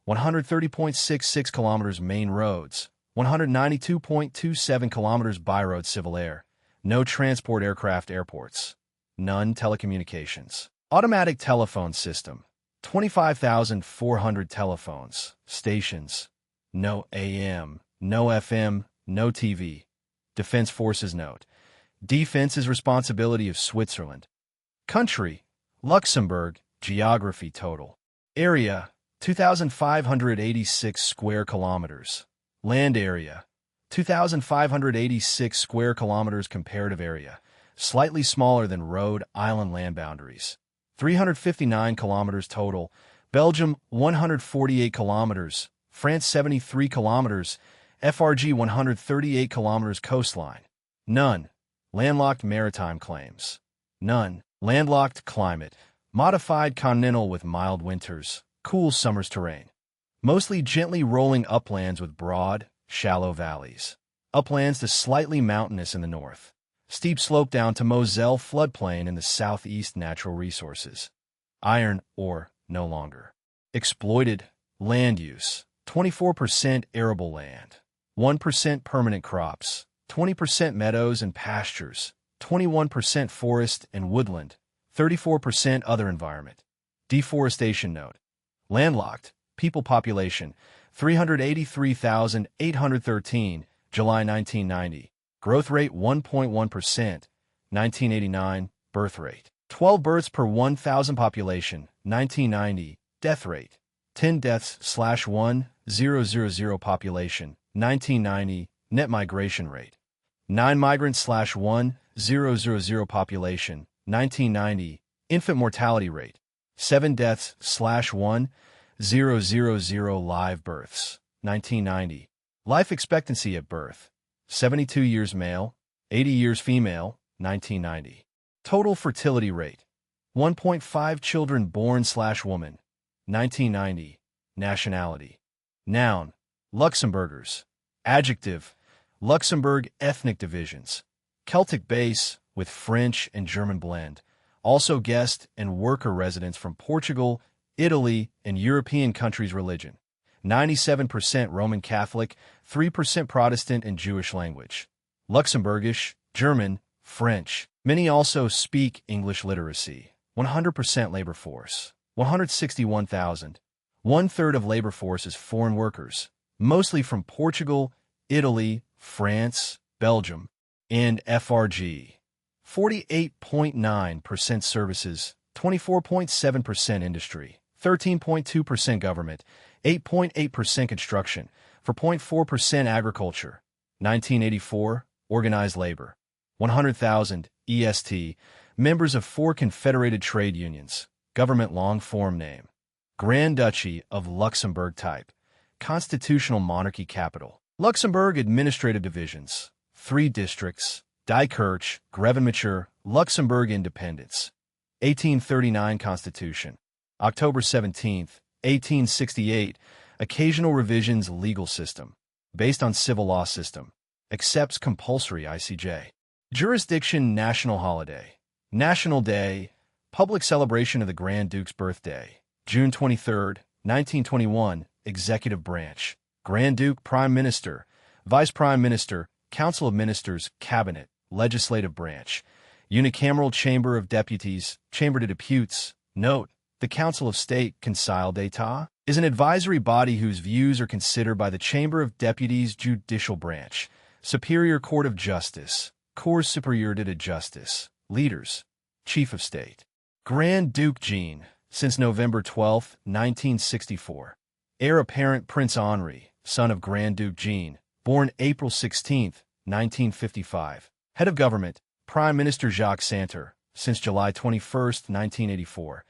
130.66 kilometers main roads, 192.27 kilometers byroad civil air, no transport aircraft airports, none telecommunications. Automatic telephone system, 25,400 telephones, stations, no AM, no FM, no TV. Defense Forces note. Defense is responsibility of Switzerland. Country, Luxembourg, geography total. Area, 2,586 square kilometers. Land area, 2,586 square kilometers. Comparative area, slightly smaller than Rhode Island land boundaries. 359 kilometers total. Belgium, 148 kilometers. France, 73 kilometers. FRG, 138 kilometers. Coastline, none. Landlocked maritime claims, none. Landlocked climate, modified continental with mild winters, cool summers. Terrain, mostly gently rolling uplands with broad, shallow valleys. Uplands to slightly mountainous in the north. Steep slope down to Moselle floodplain in the southeast. Natural resources. Iron ore, no longer. Exploited. Land use, 24% arable land, 1% permanent crops, 20% meadows and pastures, 21% forest and woodland, 34% other environment. Deforestation note. Landlocked, people population, 383,813, July 1990. Growth rate 1.1%, 1989. Birth rate, 12 births per 1,000 population, 1990. Death rate, 10 deaths/1,000 population, 1990. Net migration rate, 9 migrants/1,000 population, 1990. Infant mortality rate, 7 deaths/1,000 live births, 1990. Life expectancy at birth, 72 years male, 80 years female, 1990. Total fertility rate, 1.5 children born/woman, 1990. Nationality. Noun, Luxembourgers. Adjective, Luxembourg. Ethnic divisions, Celtic base with French and German blend. Also guest and worker residents from Portugal, Italy, and European countries. Religion, 97% Roman Catholic, 3% Protestant and Jewish. Language, Luxembourgish, German, French. Many also speak English. Literacy, 100% labor force, 161,000. 1/3 of labor force is foreign workers, mostly from Portugal, Italy, France, Belgium, and FRG. 48.9% services, 24.7% industry, 13.2% government, 8.8% construction, 4.4% agriculture. 1984, organized labor, 100,000 EST, members of 4 confederated trade unions, government long-form name. Grand Duchy of Luxembourg type, constitutional monarchy. Capital, Luxembourg. Administrative divisions, 3 districts, Dijkirch, Grevenmacher, Luxembourg. Independence, 1839 Constitution, October 17, 1868, occasional revisions. Legal system, based on civil law system, accepts compulsory ICJ. Jurisdiction, national holiday, National Day, public celebration of the Grand Duke's birthday, June 23, 1921, executive branch, Grand Duke, Prime Minister, Vice Prime Minister, Council of Ministers, Cabinet, legislative branch, unicameral Chamber of Deputies, Chamber de Deputes. Note, the Council of State, Conseil d'État, is an advisory body whose views are considered by the Chamber of Deputies judicial branch, Superior Court of Justice, Cour supérieure de justice. Leaders, Chief of State. Grand Duke Jean, since November 12, 1964. Heir apparent Prince Henri, son of Grand Duke Jean, born April 16, 1955. Head of Government, Prime Minister Jacques Santer, since July 21, 1984.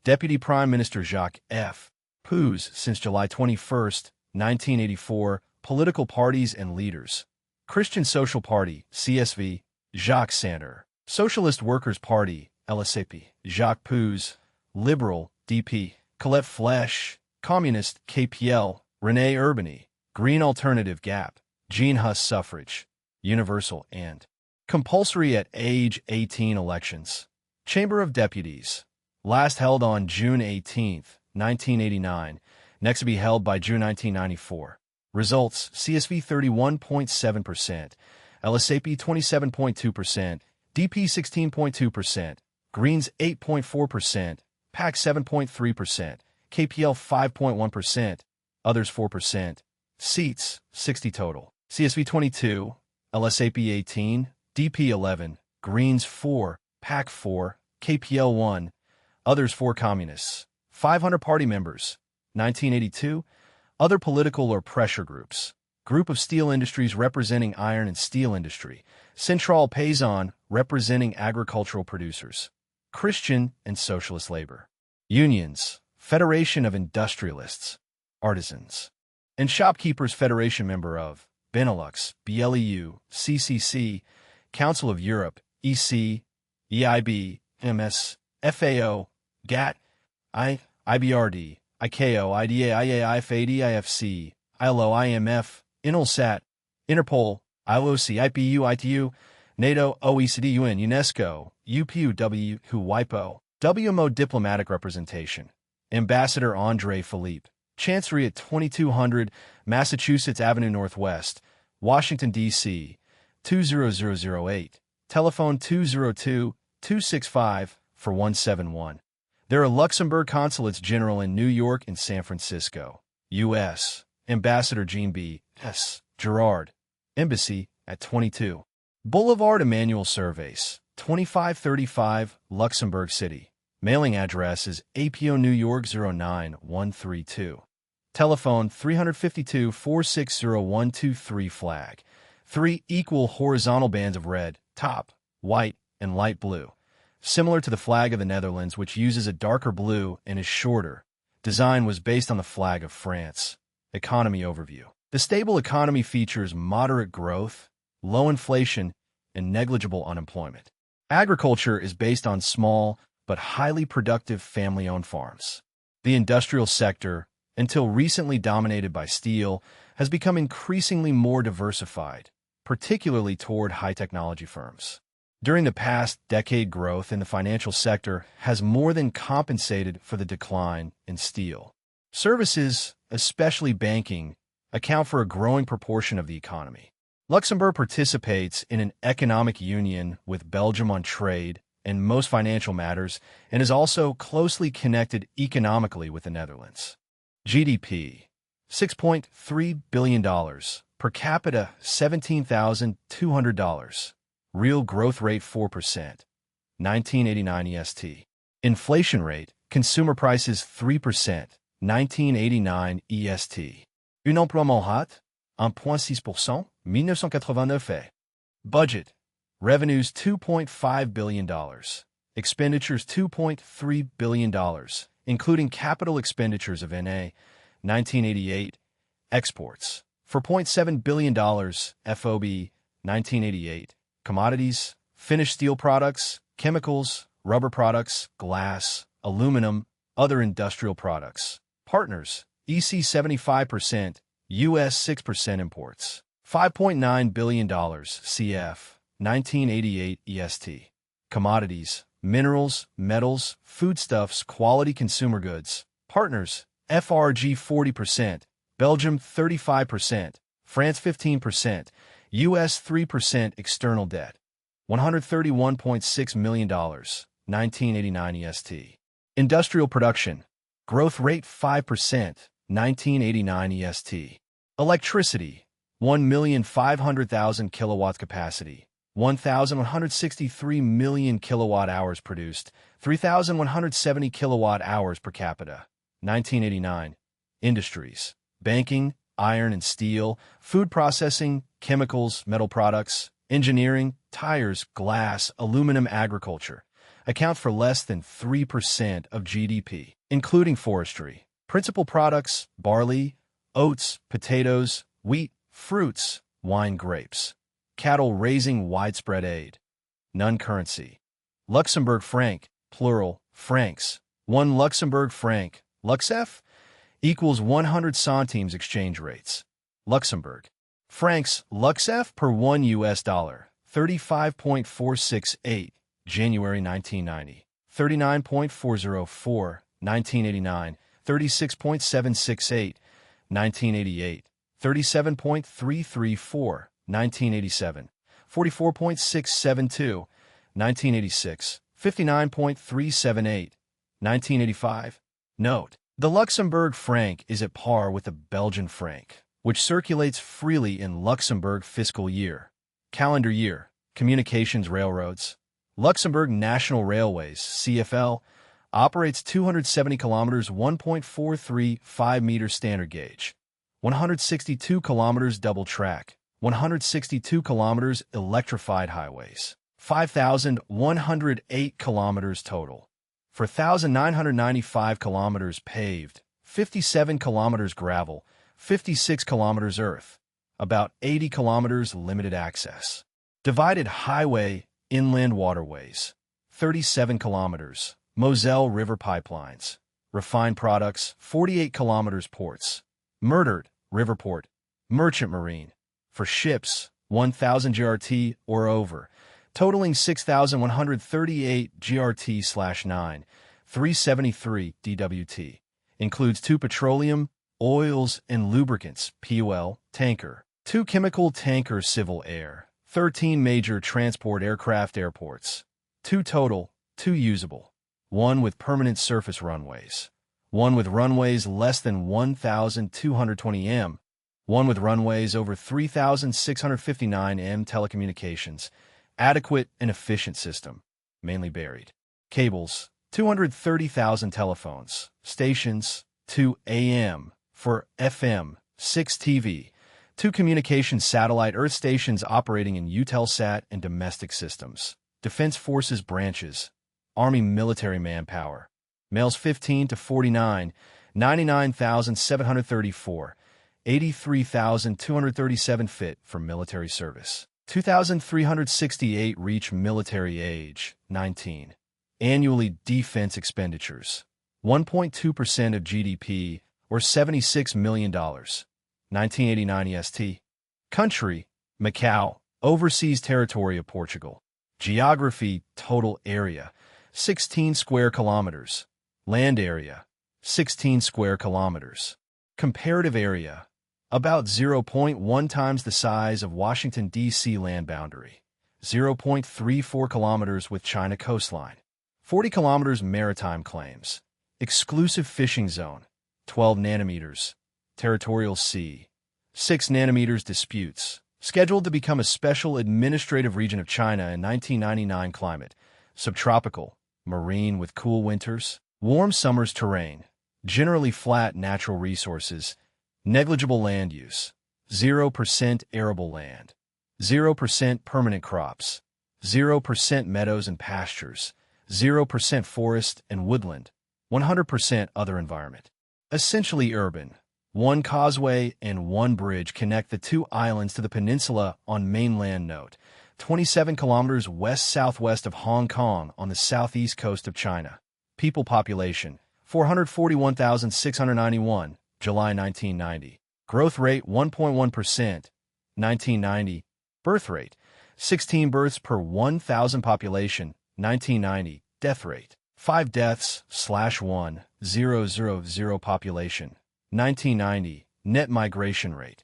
Deputy Prime Minister Jacques F. Pouz, since July 21, 1984. Political parties and leaders. Christian Social Party, CSV, Jacques Santer. Socialist Workers' Party, LSAP, Jacques Puz. Liberal, DP, Colette Flesch. Communist, KPL, René Urbany. Green Alternative, GAP, Jean Hus. Suffrage, universal and compulsory at age 18 elections. Chamber of Deputies, last held on June 18, 1989, next to be held by June 1994. Results: CSV 31.7%, LSAP 27.2%, DP 16.2%, Greens 8.4%, PAC 7.3%, KPL 5.1%, Others 4%. Seats, 60 total. CSV 22, LSAP 18, DP 11, Greens 4, PAC 4, KPL 1, Others 4. Communists, 500 party members. 1982, Other political or pressure groups. Group of steel industries representing iron and steel industry. Centrale Paysanne representing agricultural producers. Christian and Socialist Labor. Unions, Federation of Industrialists, Artisans, and Shopkeepers Federation, member of Benelux, BLEU, CCC, Council of Europe, EC, EIB, MS, FAO, GATT, IBRD, ICAO, IDA, IAI, FAD, IFC, ILO, IMF, INULSAT, Interpol, ILOC, IPU, ITU, NATO, OECD, UN, UNESCO, UPU, WHO, WIPO, WMO. Diplomatic representation. Ambassador André Philippe. Chancery at 2200 Massachusetts Avenue Northwest, Washington, D.C., 20008. Telephone 202-265-4171. There are Luxembourg consulates general in New York and San Francisco, U.S. Ambassador Jean B. S. Gerard. Embassy at 22 Boulevard Emmanuel Surveys, 2535 Luxembourg City. Mailing address is APO New York 09132. Telephone 352-460-123. Flag. 3 equal horizontal bands of red, top, white, and light blue. Similar to the flag of the Netherlands, which uses a darker blue and is shorter. Design was based on the flag of France. Economy overview. The stable economy features moderate growth, low inflation, and negligible unemployment. Agriculture is based on small but highly productive family-owned farms. The industrial sector, until recently dominated by steel, has become increasingly more diversified, particularly toward high-technology firms. During the past decade, growth in the financial sector has more than compensated for the decline in steel. Services, especially banking, account for a growing proportion of the economy. Luxembourg participates in an economic union with Belgium on trade and most financial matters, and is also closely connected economically with the Netherlands. GDP, $6.3 billion. Per capita, $17,200. Real growth rate 4%. 1989 EST. Inflation rate, consumer prices 3%. 1989 EST. Un emploiement hot, 1.6%. 1989. Budget. Revenues $2.5 billion. Expenditures $2.3 billion, including capital expenditures of NA, 1988. Exports, $4.7 billion. FOB, 1988. Commodities, finished steel products, chemicals, rubber products, glass, aluminum, other industrial products. Partners, EC 75%, US 6% imports. $5.9 billion. CF, 1988 EST. Commodities, minerals, metals, foodstuffs, quality consumer goods. Partners, FRG 40%, Belgium 35%, France 15%, US 3%. External debt, $131.6 million. 1989 EST. Industrial production, growth rate 5%. 1989 EST. Electricity, 1,500,000 kilowatts capacity. 1,163 million kilowatt-hours produced, 3,170 kilowatt-hours per capita. 1989. Industries, banking, iron and steel, food processing, chemicals, metal products, engineering, tires, glass, aluminum, agriculture, account for less than 3% of GDP, including forestry. Principal products, barley, oats, potatoes, wheat, fruits, wine, grapes. Cattle raising, widespread aid. None currency. Luxembourg franc, plural, francs. 1 Luxembourg franc, luxef, equals 100 centimes exchange rates. Luxembourg francs, luxef per 1 US dollar, 35.468, January 1990. 39.404, 1989, 36.768, 1988, 37.334, 1987, 44.672, 1986, 59.378, 1985. Note: the Luxembourg franc is at par with the Belgian franc, which circulates freely in Luxembourg fiscal year. Calendar year. Communications railroads. Luxembourg National Railways, CFL, operates 270 kilometers 1.435 meters standard gauge, 162 kilometers double track, 162 kilometers electrified highways, 5,108 kilometers total, 4,995 kilometers paved, 57 kilometers gravel, 56 kilometers earth, about 80 kilometers limited access. Divided highway, inland waterways, 37 kilometers, Moselle River pipelines, refined products, 48 kilometers ports, murdered, river port, merchant marine, for ships, 1,000 GRT or over, totaling 6,138 GRT/9, 373 DWT, includes 2 petroleum, oils, and lubricants, POL, tanker, 2 chemical tankers, civil air, 13 major transport aircraft airports, 2 total, 2 usable, 1 with permanent surface runways, 1 with runways less than 1,220 m, 1 with runways over 3,659 m. Telecommunications, adequate and efficient system, mainly buried. Cables, 230,000 telephones, stations, 2 AM, for FM, 6 TV, 2 communication satellite earth stations operating in Eutelsat and domestic systems. Defense Forces branches. Army military manpower. Males 15 to 49, 99,734, 83,237 fit for military service. 2,368 reach military age, 19. Annually defense expenditures. 1.2% of GDP, or $76 million. 1989 EST. Country, Macau, overseas territory of Portugal. Geography, total area, 16 square kilometers. Land area, 16 square kilometers. Comparative area, about 0.1 times the size of Washington, D.C. land boundary. 0.34 kilometers with China coastline. 40 kilometers maritime claims. Exclusive fishing zone, 12 nanometers. Territorial sea, 6 nanometers disputes, scheduled to become a special administrative region of China in 1999. Climate, subtropical, marine with cool winters, warm summers. Terrain, generally flat. Natural resources, negligible land use, 0% arable land, 0% permanent crops, 0% meadows and pastures, 0% forest and woodland, 100% other environment. Essentially urban. 1 causeway and 1 bridge connect the 2 islands to the peninsula on mainland. Note: 27 kilometers west-southwest of Hong Kong on the southeast coast of China. People population, 441,691, July 1990. Growth rate, 1.1%, 1990. Birth rate, 16 births per 1,000 population, 1990. Death rate, 5 deaths/1,000 population, 1990. Net migration rate,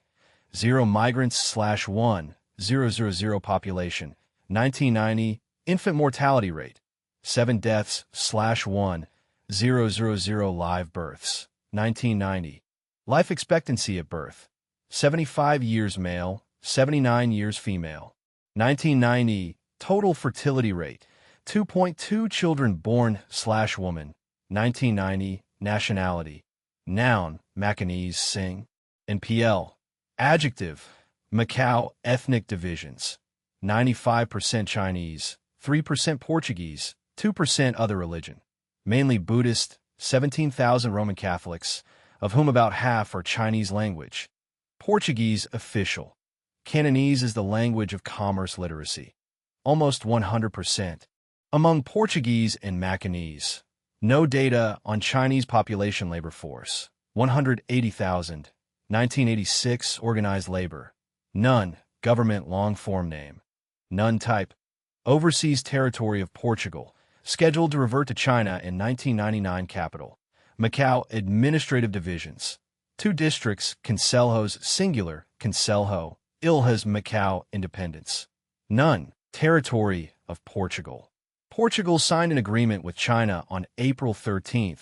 0 migrants/1,000 population, 1990. Infant mortality rate, 7 deaths/1,000 live births, 1990. Life expectancy at birth, 75 years male, 79 years female, 1990. Total fertility rate, 2.2 children born/woman, 1990. Nationality, noun, Macanese, Sing. NPL. Adjective, Macau. Ethnic divisions, 95% Chinese, 3% Portuguese, 2% other religion, mainly Buddhist, 17,000 Roman Catholics, of whom about half are Chinese language. Portuguese official. Cantonese is the language of commerce literacy. Almost 100%. Among Portuguese and Macanese. No data on Chinese population labor force. 180,000. 1986 organized labor. None. Government long-form name. None type. Overseas territory of Portugal. Scheduled to revert to China in 1999 capital. Macau administrative divisions. 2 districts, Concelhos singular, Concelho. Ilhas Macau independence. None. Territory of Portugal. Portugal signed an agreement with China on April 13,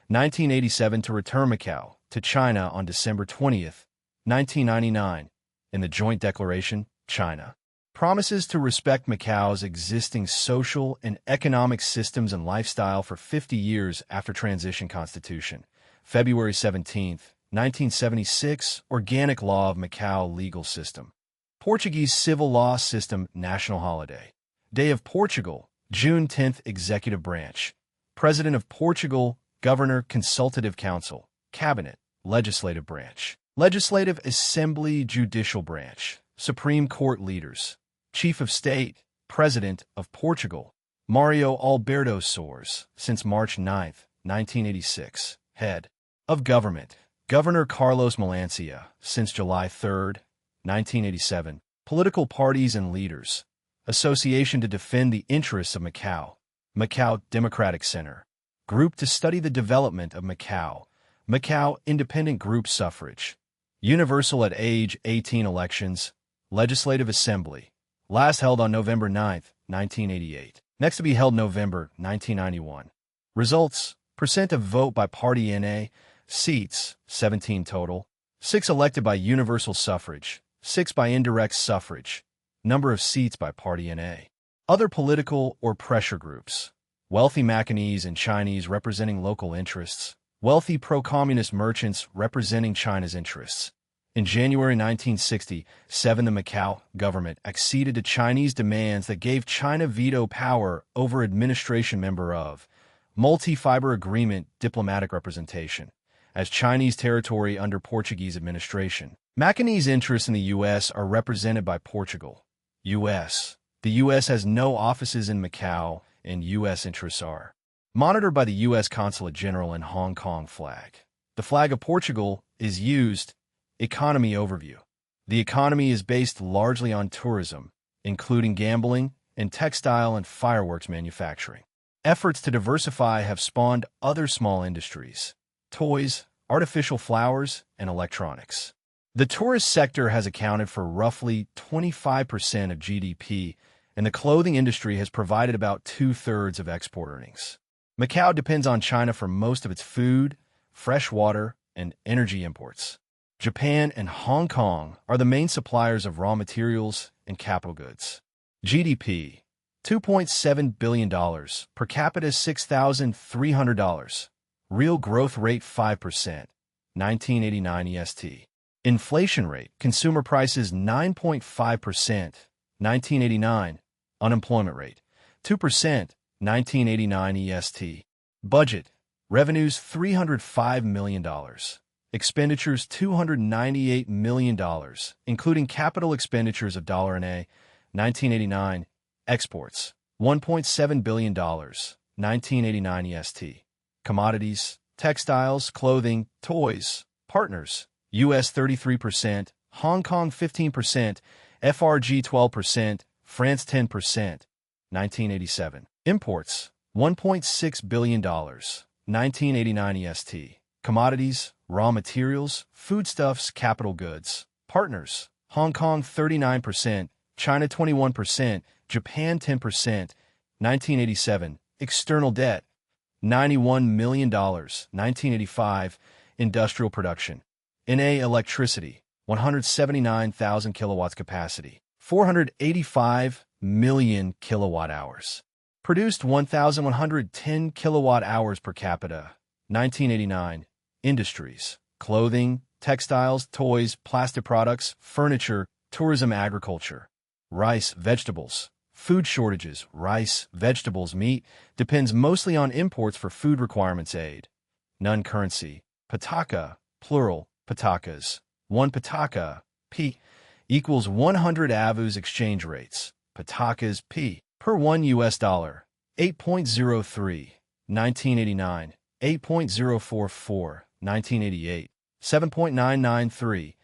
1987 to return Macau to China on December 20, 1999. In the joint declaration, China promises to respect Macau's existing social and economic systems and lifestyle for 50 years after transition constitution. February 17, 1976, Organic Law of Macau legal system. Portuguese civil law system national holiday. Day of Portugal, June 10th Executive Branch. President of Portugal, Governor, Consultative Council, Cabinet, Legislative Branch. Legislative Assembly, Judicial Branch. Supreme Court leaders. Chief of State, President of Portugal, Mario Alberto Soares, since March 9, 1986. Head of Government, Governor Carlos Melancia, since July 3, 1987. Political parties and leaders. Association to defend the interests of Macau. Macau Democratic Center. Group to study the development of Macau. Macau Independent Group Suffrage. Universal at age 18 elections. Legislative Assembly. Last held on November 9, 1988. Next to be held November 1991. Results. Percent of vote by party NA. Seats, 17 total. 6 elected by universal suffrage. 6 by indirect suffrage. Number of seats by party NA. Other political or pressure groups. Wealthy Macanese and Chinese representing local interests. Wealthy pro-communist merchants representing China's interests. In January 1967, the Macau government acceded to Chinese demands that gave China veto power over administration member of Multi-Fiber Agreement diplomatic representation as Chinese territory under Portuguese administration. Macanese interests in the U.S. are represented by Portugal. U.S. The U.S. has no offices in Macau, and U.S. interests are monitored by the U.S. Consulate General in Hong Kong flag. The flag of Portugal is used. Economy overview. The economy is based largely on tourism, including gambling and textile and fireworks manufacturing. Efforts to diversify have spawned other small industries: toys, artificial flowers, and electronics. The tourist sector has accounted for roughly 25% of GDP, and the clothing industry has provided about 2/3 of export earnings. Macau depends on China for most of its food, fresh water, and energy imports. Japan and Hong Kong are the main suppliers of raw materials and capital goods. GDP, $2.7 billion, per capita $6,300. Real growth rate 5%, 1989 EST. Inflation rate, consumer prices 9.5%, 1989. Unemployment rate, 2%, 1989 EST. Budget, revenues $305 million. Expenditures $298 million, including capital expenditures of $NA, 1989. Exports, $1.7 billion, 1989 EST. Commodities, textiles, clothing, toys. Partners, U.S. 33%, Hong Kong 15%, FRG 12%, France 10%, 1987. Imports, $1.6 billion, 1989 EST. Commodities, raw materials, foodstuffs, capital goods. Partners, Hong Kong 39%, China 21%, Japan 10%, 1987. External debt, $91 million, 1985. Industrial production. NA electricity, 179,000 kilowatts capacity, 485 million kilowatt hours. Produced 1,110 kilowatt hours per capita, 1989. Industries, clothing, textiles, toys, plastic products, furniture, tourism, agriculture. Rice, vegetables. Food shortages, rice, vegetables, meat, depends mostly on imports for food requirements aid. None currency. Pataka, plural, patakas. 1 pataka, P, equals 100 AVU's exchange rates. Patakas, P, per 1 US dollar. 8.03, 1989, 8.044, 1988, 7.993,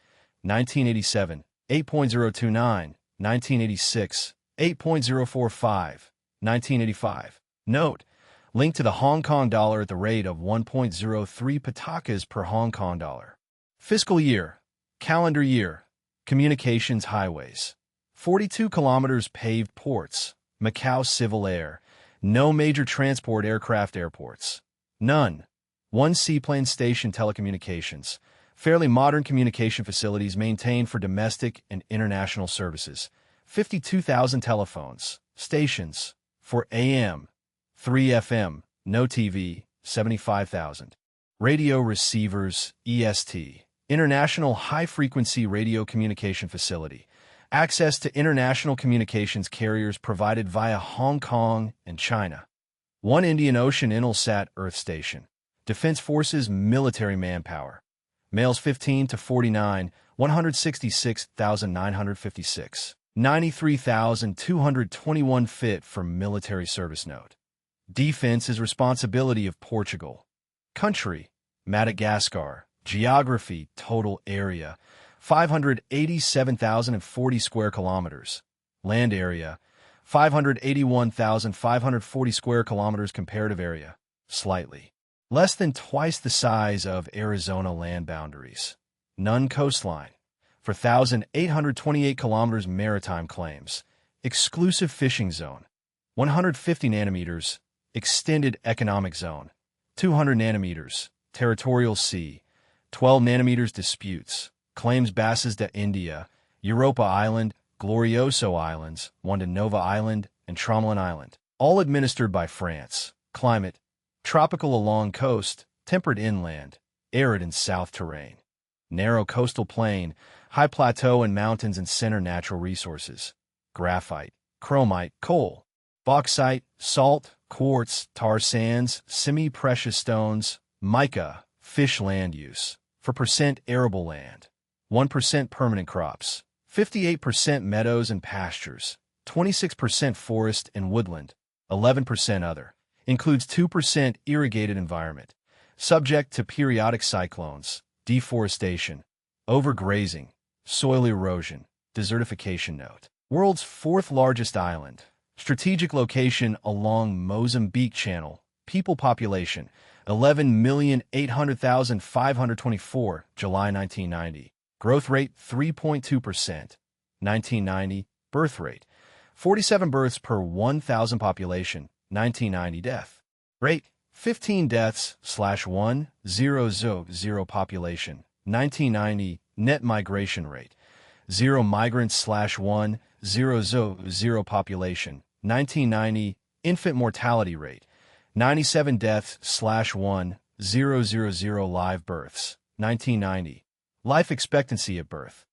1987, 8.029, 1986, 8.045, 1985. Note, linked to the Hong Kong dollar at the rate of 1.03 patakas per Hong Kong dollar. Fiscal year, calendar year, communications highways. 42 kilometers paved ports, Macau civil air, no major transport aircraft airports. None. 1 seaplane station telecommunications, fairly modern communication facilities maintained for domestic and international services. 52,000 telephones, stations, for AM, 3 FM, no TV, 75,000. Radio receivers, EST, International High-Frequency Radio Communication Facility, access to international communications carriers provided via Hong Kong and China. 1 Indian Ocean Intelsat Earth Station, Defense Forces military manpower, males 15 to 49, 166,956, 93,221 fit for military service. Note, defense is responsibility of Portugal. Country, Madagascar. Geography, total area, 587,040 square kilometers. Land area, 581,540 square kilometers. Comparative area, slightly less than twice the size of Arizona land boundaries. None coastline, for 1,828 kilometers. Maritime claims, exclusive fishing zone, 150 nanometers, extended economic zone, 200 nanometers, territorial sea, 12 nanometers. Disputes, claims bases de India, Europa Island, Glorioso Islands, Wanda Nova Island, and Tromelin Island, all administered by France. Climate, tropical along coast, temperate inland, arid and south terrain. Narrow coastal plain, high plateau and mountains and center. Natural resources, graphite, chromite, coal, bauxite, salt, quartz, tar sands, semi-precious stones, mica, fish. Land use, for percent arable land, 1% permanent crops, 58% meadows and pastures, 26% forest and woodland, 11% other, includes 2% irrigated environment, subject to periodic cyclones, deforestation, overgrazing, soil erosion, desertification. Note, world's 4th largest island, strategic location along Mozambique Channel, people population, 11,800,524, July 1990. Growth rate 3.2%. 1990. Birth rate 47 births per 1,000 population. 1990. Death rate 15 deaths/1,000 population. 1990. Net migration rate 0 migrants/1,000 population. 1990. Infant mortality rate 97 deaths/1,000 live births. 1990. Life expectancy at birth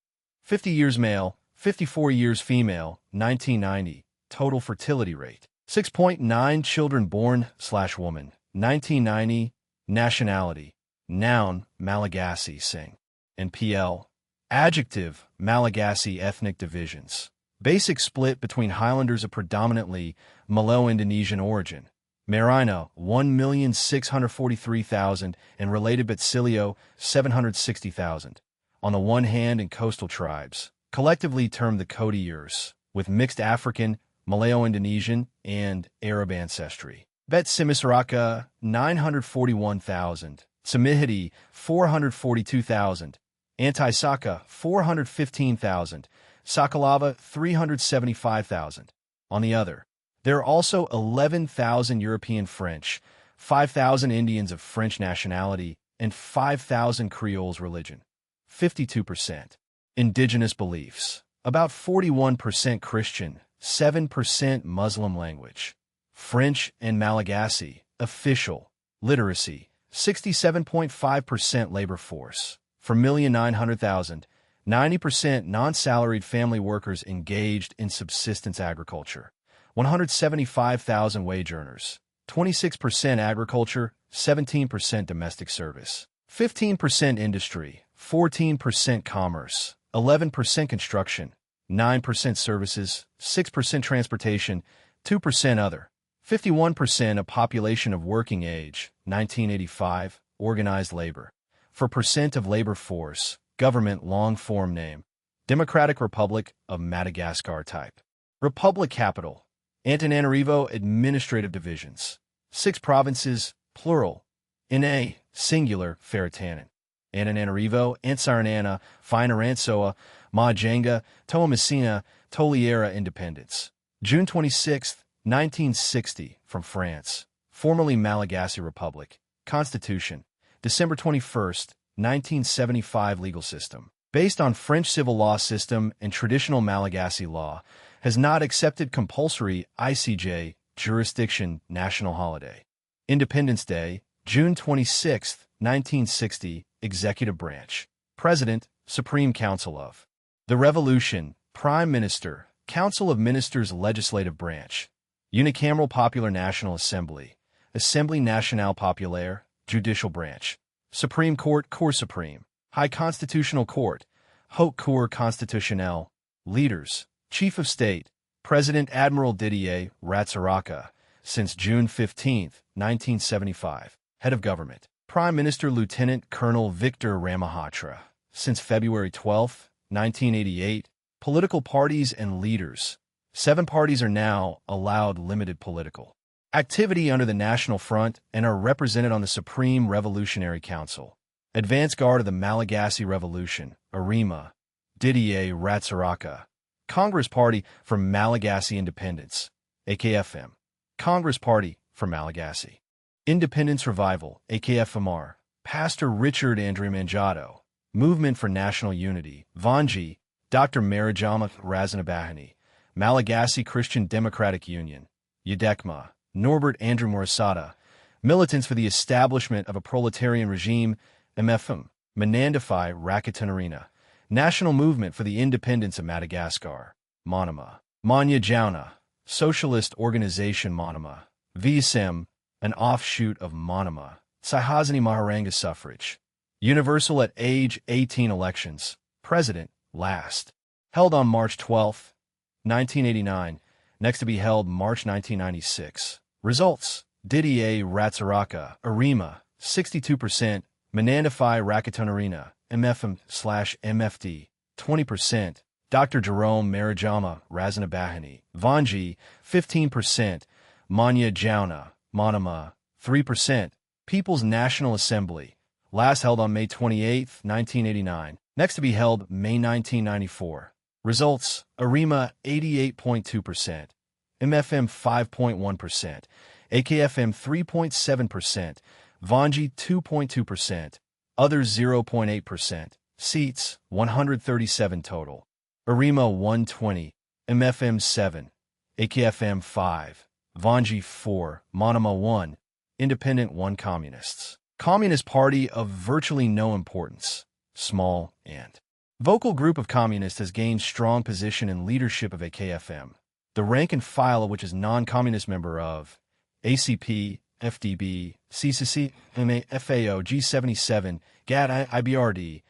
50 years male, 54 years female. 1990. Total fertility rate 6.9 children born/woman. 1990. Nationality, noun, Malagasy Singh. NPL, adjective, Malagasy ethnic divisions. Basic split between Highlanders of predominantly Malo-Indonesian origin. Merino, 1,643,000, and related Batsilio, 760,000. On the one hand, and coastal tribes, collectively termed the Cotiers, with mixed African, Malayo-Indonesian, and Arab ancestry. Bet Simisaraka, 941,000. Samihiti, 442,000. Anti-Saka, 415,000. Sakalava, 375,000. On the other, there are also 11,000 European French, 5,000 Indians of French nationality, and 5,000 Creoles religion. 52%. Indigenous beliefs. About 41% Christian, 7% Muslim language. French and Malagasy. Official. Literacy. 67.5% labor force. For 1,900,000, 90% non-salaried family workers engaged in subsistence agriculture. 175,000 wage earners, 26% agriculture, 17% domestic service, 15% industry, 14% commerce, 11% construction, 9% services, 6% transportation, 2% other. 51% of population of working age, 1985, organized labor. For percent of labor force, government long-form name, Democratic Republic of Madagascar type. Republic capital, Antananarivo administrative divisions. 6 provinces, plural. Na, singular, Ferretanan. Antananarivo, Antsiranana, Finaransoa, Majenga, Toamasina, Toliara independence. June 26, 1960, from France. Formerly Malagasy Republic. Constitution. December 21, 1975 legal system. Based on French civil law system and traditional Malagasy law, has not accepted compulsory ICJ jurisdiction national holiday. Independence Day, June 26, 1960, Executive Branch. President, Supreme Council of the Revolution, Prime Minister, Council of Ministers Legislative Branch. Unicameral Popular National Assembly, Assemblée Nationale Populaire, Judicial Branch. Supreme Court, Cour Supreme. High Constitutional Court, Haute Cour Constitutionnelle. Leaders, Chief of State, President Admiral Didier Ratsiraka, since June 15, 1975. Head of Government, Prime Minister Lieutenant Colonel Victor Ramahatra, since February 12, 1988. Political parties and leaders. 7 parties are now allowed limited political activity under the National Front and are represented on the Supreme Revolutionary Council. Advance Guard of the Malagasy Revolution, ARIMA, Didier Ratsiraka. Congress Party for Malagasy Independence, AKFM. Congress Party for Malagasy Independence Revival, AKFMR. Pastor Richard Andrew Manjado. Movement for National Unity, Vanji, Dr. Marajama Razanabahani. Malagasy Christian Democratic Union, UDECMA. Norbert Andrew Morisada. Militants for the Establishment of a Proletarian Regime, MFM. Manandafai Rakitanarina. National Movement for the Independence of Madagascar, Monima. Manya Jauna. Socialist Organization Monima. VSM, an offshoot of Monima. Sihazani Maharanga Suffrage. Universal at age 18 elections. President, last. Held on March 12, 1989. Next to be held March 1996. Results. Didier Ratsiraka, ARIMA, 62%. Manandafai Rakitanarina, MFM/MFD, 20%. Dr. Jerome Marajama Razanabahani, Vanji, 15%. Manya Jauna, Monima, 3%. People's National Assembly, last held on May 28, 1989. Next to be held May 1994. Results. ARIMA, 88.2%. MFM, 5.1%. AKFM, 3.7%. Vanji, 2.2%. Others, 0.8%. Seats, 137 total. ARIMA, 120. MFM, 7. AKFM, 5. Vanji, 4. Monima, 1. Independent, 1. Communists. Communist Party of virtually no importance. Small and vocal group of communists has gained strong position in leadership of AKFM. The rank and file of which is non-communist member of ACP, FDB, CCC, MA, FAO, G77, GAD, IBRD,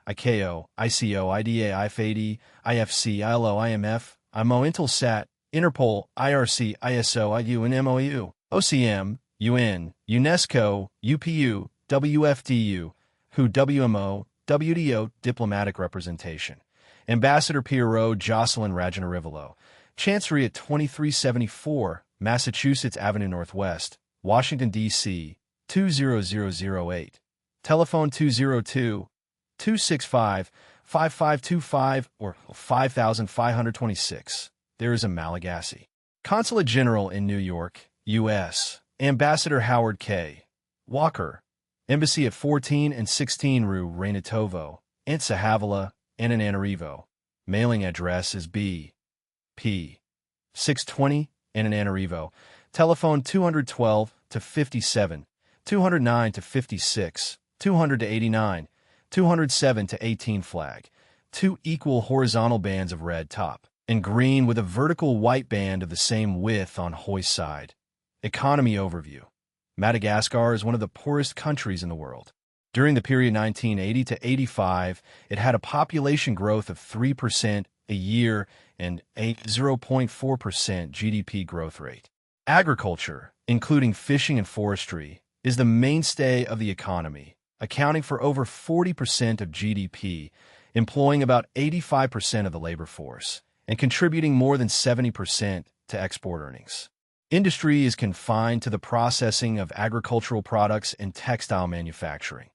ICAO, ICO, IDA, IFAD, IFC, ILO, IMF, IMO, Intelsat, Interpol, IRC, ISO, IU, and MOU, OCM, UN, UNESCO, UPU, WFDU, WHO, WMO, WDO, Diplomatic Representation. Ambassador Pierrot Jocelyn Rajanarivalo. Chancery at 2374 Massachusetts Avenue Northwest, Washington, D.C., 20008. Telephone 202-265-5525 or 5526. There is a Malagasy Consulate General in New York, U.S. Ambassador Howard K. Walker. Embassy at 14 and 16 Rue Reynatovo, Antsahavala, Antananarivo. Mailing address is B. P. 620, Antananarivo. Telephone 212-57, 209-56, 200-89, 207-18 flag. 2 equal horizontal bands of red top and green with a vertical white band of the same width on hoist side. Economy overview. Madagascar is one of the poorest countries in the world. During the period 1980 to 85, it had a population growth of 3% a year and a 0.4% GDP growth rate. Agriculture, including fishing and forestry, is the mainstay of the economy, accounting for over 40% of GDP, employing about 85% of the labor force, and contributing more than 70% to export earnings. Industry is confined to the processing of agricultural products and textile manufacturing.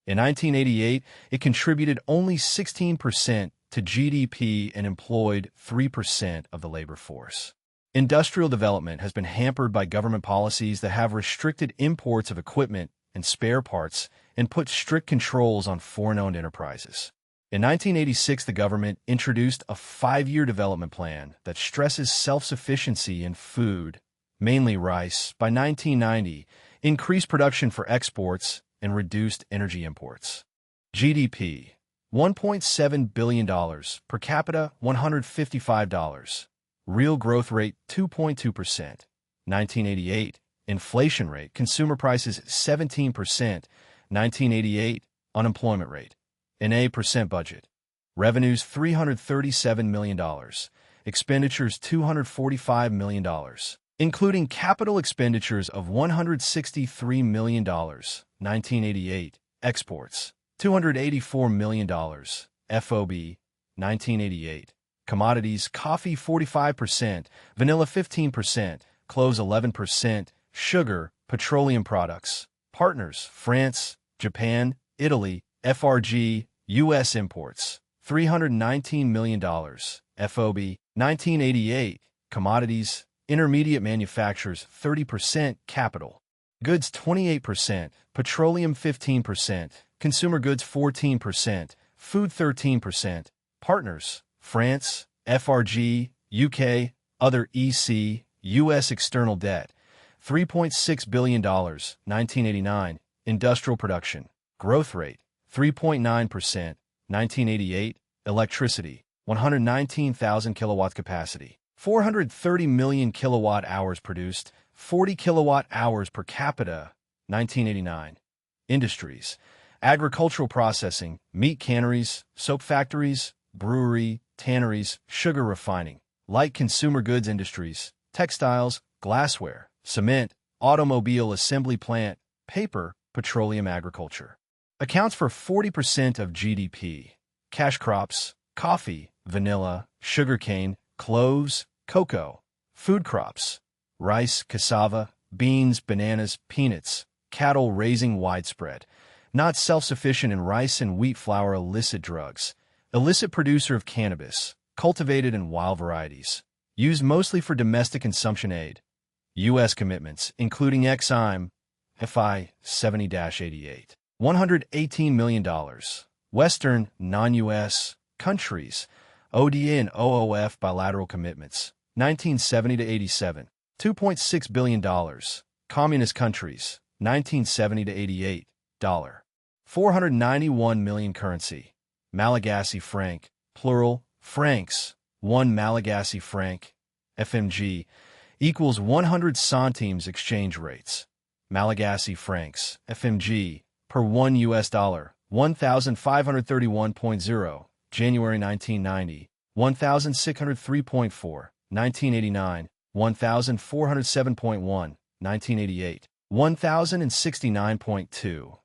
In 1988, it contributed only 16% to GDP and employed 3% of the labor force. Industrial development has been hampered by government policies that have restricted imports of equipment and spare parts and put strict controls on foreign-owned enterprises. In 1986, the government introduced a 5-year development plan that stresses self-sufficiency in food, mainly rice. By 1990, increased production for exports and reduced energy imports. GDP, $1.7 billion, per capita $155. Real growth rate 2.2%. 1988, inflation rate, consumer prices 17%. 1988, unemployment rate, an 8% budget. Revenues $337 million. Expenditures $245 million, including capital expenditures of $163 million. 1988, exports $284 million. FOB, 1988. Commodities, coffee 45%, vanilla 15%, cloves 11%, sugar, petroleum products. Partners, France, Japan, Italy. FRG, U.S. imports, $319 million. FOB, 1988. Commodities, intermediate manufacturers 30%, capital goods 28%, petroleum 15%, consumer goods 14%, food 13%. Partners, France, FRG, UK, other EC, U.S. external debt, $3.6 billion. 1989, industrial production, growth rate, 3.9%. 1988, electricity, 119,000 kilowatt capacity, 430 million kilowatt hours produced, 40 kilowatt hours per capita. 1989, industries, agricultural processing, meat canneries, soap factories, brewery, tanneries, sugar refining, light consumer goods industries, textiles, glassware, cement, automobile assembly plant, paper, petroleum agriculture. Accounts for 40% of GDP. Cash crops, coffee, vanilla, sugarcane, cloves, cocoa. Food crops, rice, cassava, beans, bananas, peanuts. Cattle raising widespread. Not self-sufficient in rice and wheat flour. Illicit drugs. Illicit producer of cannabis, cultivated in wild varieties. Used mostly for domestic consumption aid. U.S. commitments, including Exim, FI 70-88. $118 million. Western, non-U.S. countries, ODA and OOF bilateral commitments, 1970-87. $2.6 billion. Communist countries, 1970-88. $491 million currency. Malagasy franc, plural, francs, 1 Malagasy franc, FMG, equals 100 centimes exchange rates. Malagasy francs, FMG, per 1 U.S. dollar, 1,531.0, January 1990, 1,603.4, 1989, 1,407.1, 1988, 1,069.2,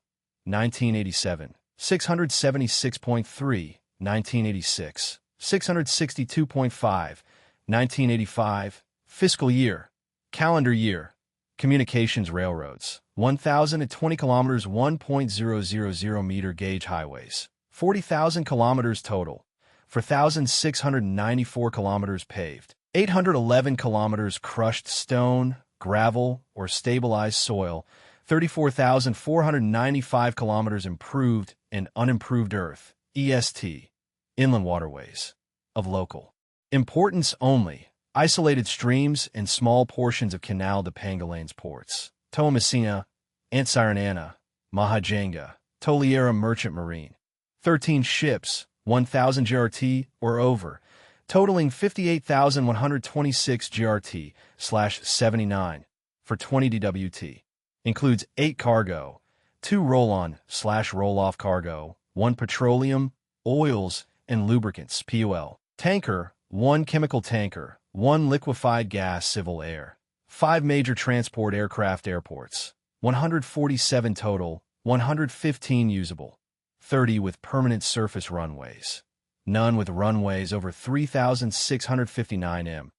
1987, 676.3, 1986, 662.5, 1985, fiscal year, calendar year, communications railroads, 1,020 kilometers, 1.000 meter gauge highways, 40,000 kilometers total, 4,694 kilometers paved, 811 kilometers crushed stone, gravel, or stabilized soil, 34,495 kilometers improved and unimproved earth, EST, inland waterways, of local importance only, isolated streams and small portions of Canal de Pangalanes ports, Toamasina, Antsiranana, Mahajanga, Toliara Merchant Marine, 13 ships, 1,000 GRT or over, totaling 58,126 GRT/79 for 20 DWT. Includes 8 cargo, 2 roll-on/roll-off cargo, 1 petroleum, oils, and lubricants (POL) tanker, 1 chemical tanker, 1 liquefied gas civil air, 5 major transport aircraft airports, 147 total, 115 usable, 30 with permanent surface runways, none with runways over 3,659 m,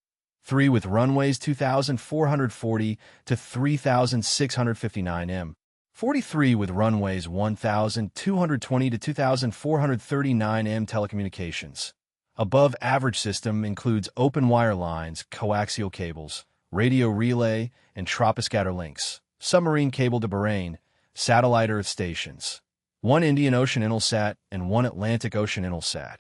3 with runways 2,440 to 3,659 m, 43 with runways 1,220 to 2,439 m. Telecommunications. Above average system includes open wire lines, coaxial cables, radio relay, and troposcatter links, submarine cable to Bahrain, satellite Earth stations, 1 Indian Ocean Intelsat and 1 Atlantic Ocean Intelsat,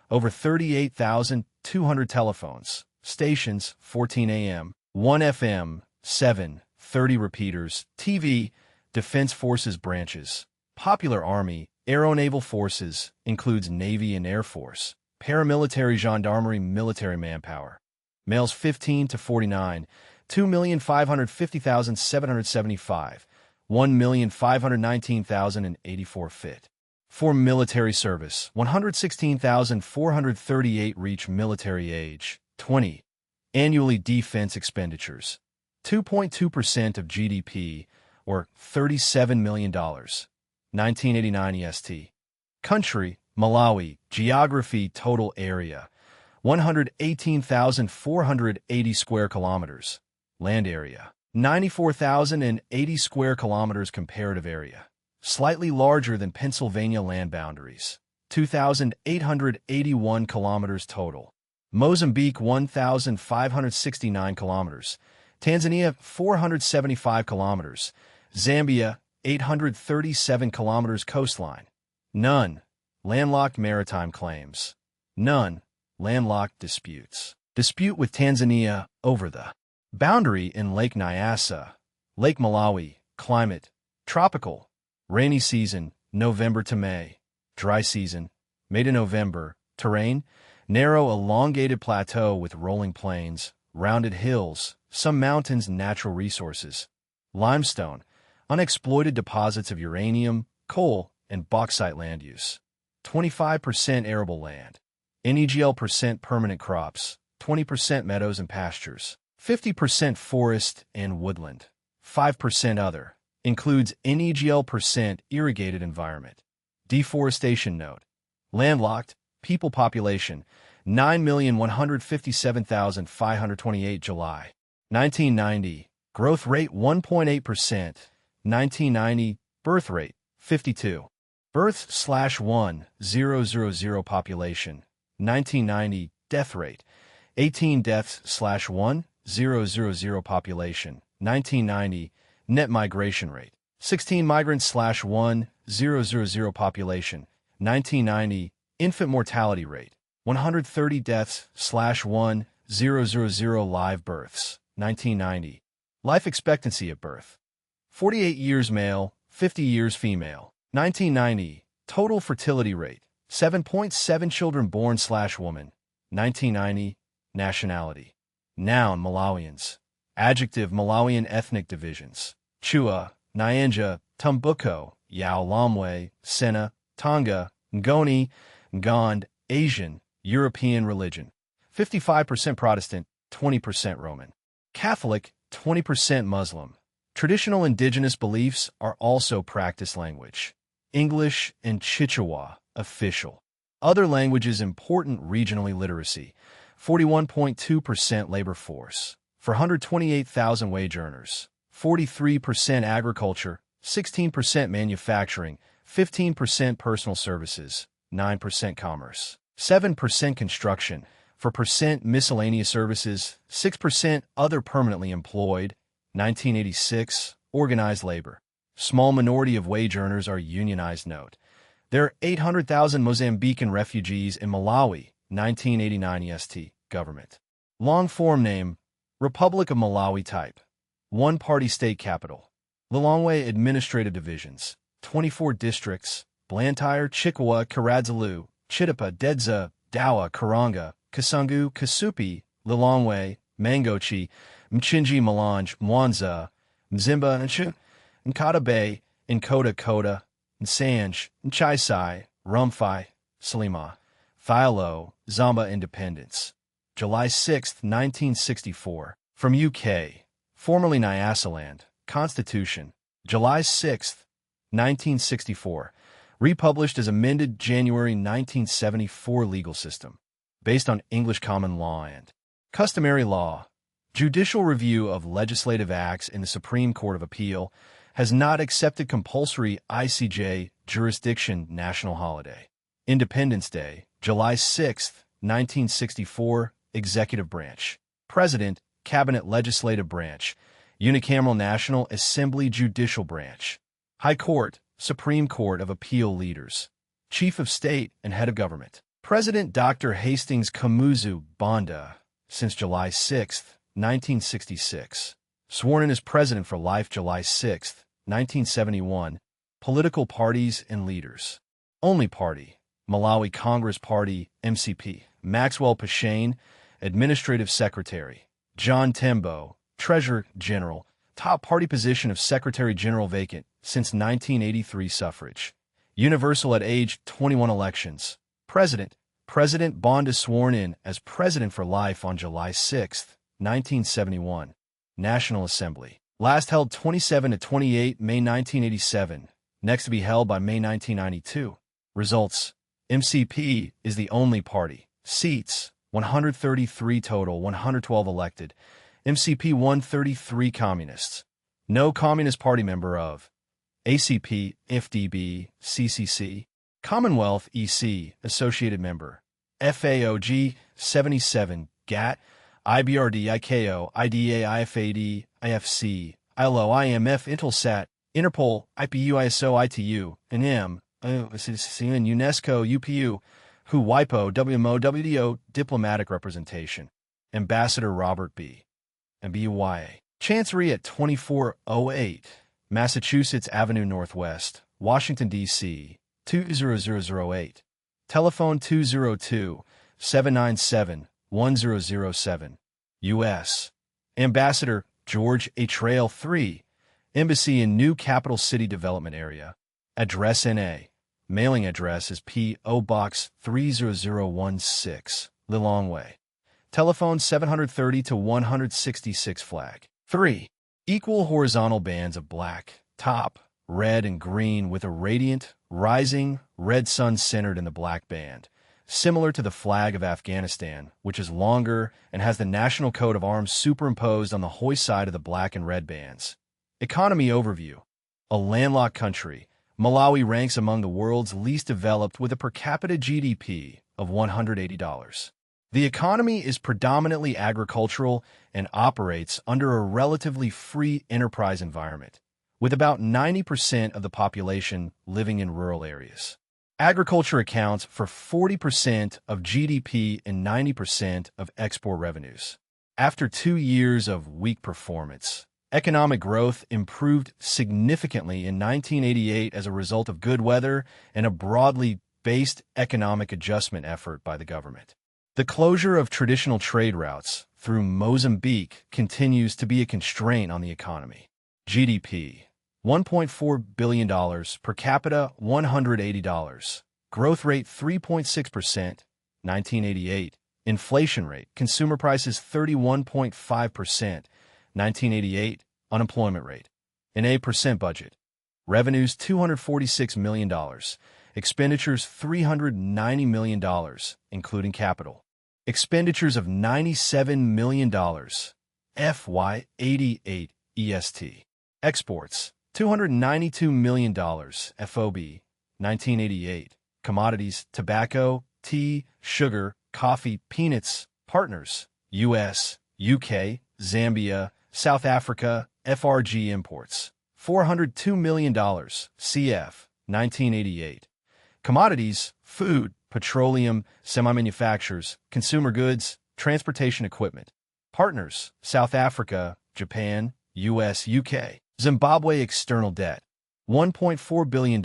over 38,200 telephones, stations, 14 AM, 1 FM, 7, 30 repeaters, TV, Defense Forces branches, Popular Army, Aeronaval Forces, includes Navy and Air Force, paramilitary gendarmerie military manpower, males 15 to 49, 2,550,775, 1,519,084 fit. For military service, 116,438 reach military age, 20. Annually defense expenditures, 2.2% of GDP, or $37 million. 1989 EST. Country, Malawi. Geography, total area, 118,480 square kilometers. Land area, 94,080 square kilometers. Comparative area, slightly larger than Pennsylvania land boundaries, 2,881 kilometers total. Mozambique, 1,569 kilometers. Tanzania, 475 kilometers. Zambia, 837 kilometers coastline. None. Landlocked maritime claims. None. Landlocked disputes. Dispute with Tanzania over the boundary in Lake Nyasa. Lake Malawi. Climate, tropical. Rainy season, November to May. Dry season, May to November. Terrain, narrow elongated plateau with rolling plains, rounded hills, some mountains. Natural resources, limestone, unexploited deposits of uranium, coal, and bauxite. Land use, 25% arable land. NEGL% permanent crops, 20% meadows and pastures, 50% forest and woodland, 5% other, includes NEGL% irrigated environment. Deforestation note. Landlocked, people population, 9,157,528 July. 1990, growth rate 1.8%. 1990, birth rate, 52. Births/1,000 population, 1990, death rate, 18 deaths/1,000 population, 1990, net migration rate, 16 migrants/1,000 population, 1990, infant mortality rate, 130 deaths/1,000 live births, 1990, life expectancy at birth, 48 years male, 50 years female, 1990, total fertility rate, 7.7 children born/woman, 1990, nationality. Noun, Malawians. Adjective, Malawian ethnic divisions, Chua, Nyanja, Tumbuko, Yao Lamwe, Sena, Tonga, Ngoni, Ngond, Asian, European religion, 55% Protestant, 20% Roman. Catholic, 20% Muslim. Traditional indigenous beliefs are also practiced language. English and Chichewa, official. Other languages important regionally. Literacy, 41.2% labor force, for 128,000 wage earners, 43% agriculture, 16% manufacturing, 15% personal services, 9% commerce, 7% construction, 4% miscellaneous services, 6% other permanently employed. 1986, organized labor. Small minority of wage earners are unionized. Note. There are 800,000 Mozambican refugees in Malawi. 1989 EST, government. Long form name, Republic of Malawi type. One-party state capital. Lilongwe administrative divisions. 24 districts. Blantyre, Chikwawa, Karadzalu, Chitapa, Dedza, Dawa, Karanga, Kasungu, Kasupi, Lilongwe, Mangochi, Mchinji, Malanje, Mwanza, Mzimba, Nkata Bay, Nkota Kota, Nsanj, Nchaisai, Rumphai, Salima, Thilo, Zamba Independence. July 6, 1964. From UK, formerly Nyasaland, Constitution. July 6, 1964. Republished as amended January 1974 legal system, based on English common law and customary law. Judicial review of legislative acts in the Supreme Court of Appeal has not accepted compulsory ICJ jurisdiction national holiday. Independence Day, July 6, 1964, Executive Branch. President, Cabinet Legislative Branch, Unicameral National Assembly Judicial Branch. High Court, Supreme Court of Appeal Leaders. Chief of State and Head of Government. President Dr. Hastings Kamuzu Banda, since July 6, 1966. Sworn in as President for life July 6, 1971. Political parties and leaders. Only party, Malawi Congress Party, MCP. Maxwell Pashane, Administrative Secretary. John Tembo, Treasurer General. Top party position of Secretary General vacant since 1983 suffrage. Universal at age 21 elections. President. President Banda sworn in as President for life on July 6, 1971. National Assembly. Last held 27 to 28 May 1987. Next to be held by May 1992. Results. MCP is the only party. Seats, 133 total, 112 elected. MCP won 33 communists. No Communist Party member of ACP, FDB, CCC. Commonwealth, EC, Associated Member. FAOG, 77, GATT, IBRD, ICAO, IDA, IFAD, IFC, ILO, IMF, Intelsat, Interpol, IPU, ISO, ITU, NM, UNESCO, UPU, WHO, WIPO, WMO, WDO, Diplomatic Representation. Ambassador Robert B. and BUYA. Chancery at 2408, Massachusetts Avenue Northwest, Washington, D.C., 20008. Telephone 202-797-1007. U.S. Ambassador George A. Trail 3, Embassy in New Capital City Development Area. Address N.A. Mailing address is P.O. Box 30016, Lilongwe. Telephone 730-166 flag. 3. Equal horizontal bands of black, top, red and green with a radiant, rising, red sun centered in the black band, similar to the flag of Afghanistan, which is longer and has the national coat of arms superimposed on the hoist side of the black and red bands. Economy overview. A landlocked country, Malawi ranks among the world's least developed with a per capita GDP of $180. The economy is predominantly agricultural and operates under a relatively free enterprise environment, with about 90% of the population living in rural areas. Agriculture accounts for 40% of GDP and 90% of export revenues. After 2 years of weak performance, economic growth improved significantly in 1988 as a result of good weather and a broadly based economic adjustment effort by the government. The closure of traditional trade routes through Mozambique continues to be a constraint on the economy. GDP, $1.4 billion, per capita $180. Growth rate 3.6%, 1988. Inflation rate, consumer prices 31.5%, 1988. Unemployment rate, an 8% budget. Revenues $246 million. Expenditures $390 million, including capital. Expenditures of $97 million. FY 88 EST. Exports $292 million. FOB 1988. Commodities: tobacco, tea, sugar, coffee, peanuts. Partners: U.S., UK, Zambia, South Africa. FRG imports $402 million. CF 1988. Commodities: food, petroleum, semi-manufactures, consumer goods, transportation equipment. Partners: South Africa, Japan, U.S., UK. Zimbabwe. External debt $1.4 billion.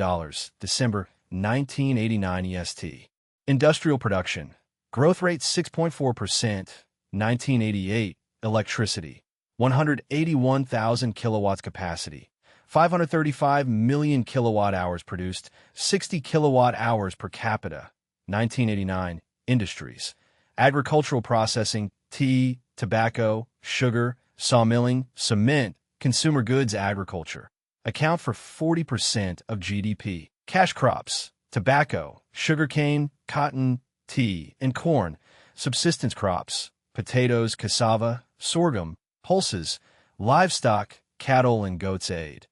December 1989 EST. Industrial production. Growth rate 6.4%. 1988. Electricity. 181,000 kilowatts capacity. 535 million kilowatt-hours produced, 60 kilowatt-hours per capita. 1989. Industries. Agricultural processing, tea, tobacco, sugar, sawmilling, cement, consumer goods agriculture. Account for 40% of GDP. Cash crops, tobacco, sugarcane, cotton, tea, and corn. Subsistence crops, potatoes, cassava, sorghum, pulses, livestock, cattle, and goats. Aid.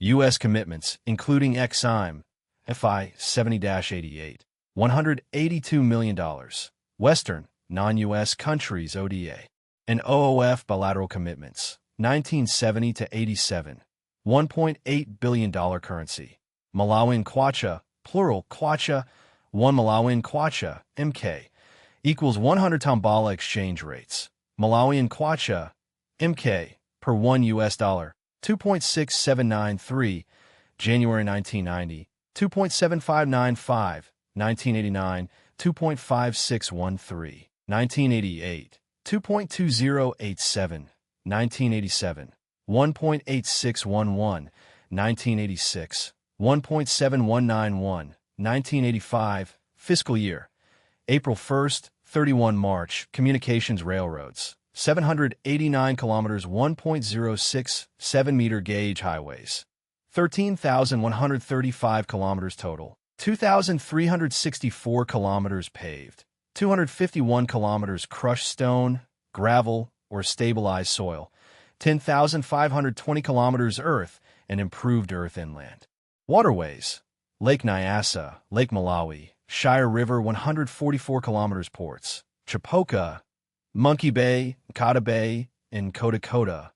U.S. commitments, including Exim, FI 70-88, $182 million. Western, non-U.S. countries ODA, and OOF bilateral commitments, 1970 to 87, $1.8 billion currency. Malawian kwacha, plural kwacha, 1 Malawian kwacha, MK, equals 100 Tambala exchange rates. Malawian kwacha, MK, per 1 U.S. dollar, 2.6793, January 1990, 2.7595, 1989, 2.5613, 1988, 2.2087, 1987, 1.8611, 1986, 1.7191, 1985, fiscal year, April 1st, 31 March, communications railroads, 789 kilometers, 1.067 meter gauge highways, 13,135 kilometers total, 2,364 kilometers paved, 251 kilometers crushed stone, gravel, or stabilized soil, 10,520 kilometers earth and improved earth inland. Waterways, Lake Nyasa, Lake Malawi, Shire River, 144 kilometers ports, Chipoka, Monkey Bay, Kata Bay, and Kota,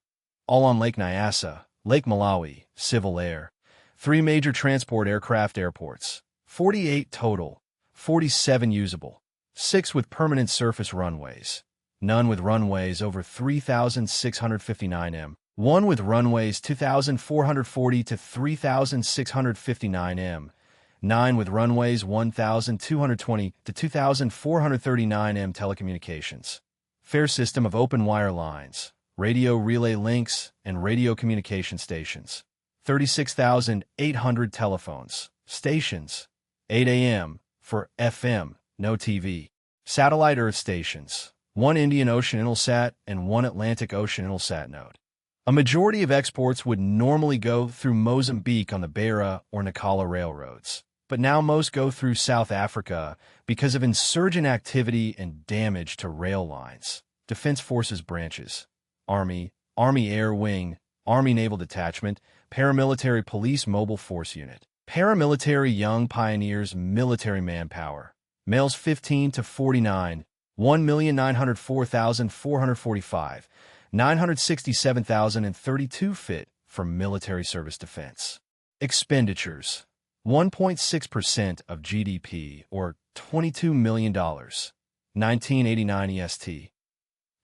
all on Lake Nyasa, Lake Malawi, civil air. 3 major transport aircraft airports, 48 total, 47 usable, 6 with permanent surface runways, none with runways over 3,659 m, 1 with runways 2,440 to 3,659 m, 9 with runways 1,220 to 2,439 m. Telecommunications. Fair system of open wire lines, radio relay links, and radio communication stations. 36,800 telephones, stations. 8 a.m. for FM, no TV. Satellite Earth stations. 1 Indian Ocean Intelsat and 1 Atlantic Ocean Intelsat node. A majority of exports would normally go through Mozambique on the Beira or Nacala railroads, but now most go through South Africa because of insurgent activity and damage to rail lines. Defense Forces branches, Army, Army Air Wing, Army Naval Detachment, Paramilitary Police Mobile Force Unit, Paramilitary Young Pioneers Military Manpower, males 15 to 49, 1,904,445, 967,032 fit for military service defense. Expenditures, 1.6% of GDP, or $22 million, 1989 EST.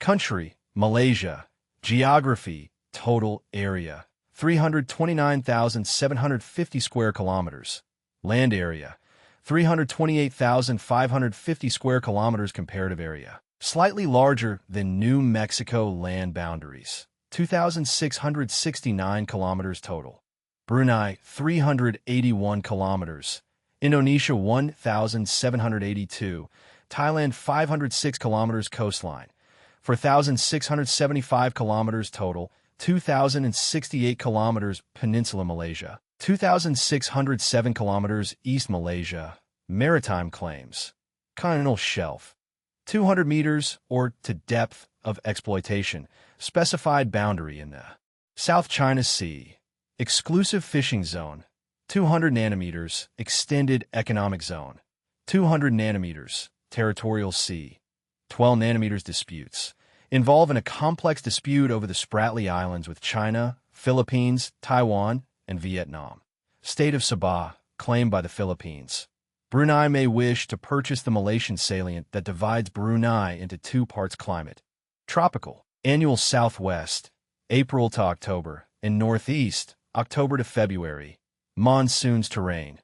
Country, Malaysia. Geography, total area, 329,750 square kilometers. Land area, 328,550 square kilometers. Comparative area, slightly larger than New Mexico land boundaries, 2,669 kilometers total. Brunei, 381 kilometers. Indonesia, 1,782. Thailand, 506 kilometers coastline, 4,675 kilometers total. 2,068 kilometers Peninsula Malaysia, 2,607 kilometers East Malaysia. Maritime claims, continental shelf, 200 meters or to depth of exploitation, specified boundary in the South China Sea, exclusive fishing zone, 200 nanometers, extended economic zone, 200 nanometers, territorial sea, 12 nanometers disputes, involve in a complex dispute over the Spratly Islands with China, Philippines, Taiwan, and Vietnam. State of Sabah, claimed by the Philippines. Brunei may wish to purchase the Malaysian salient that divides Brunei into 2 parts. Climate, tropical, annual southwest, April to October, and northeast, October to February. Monsoons. Terrain,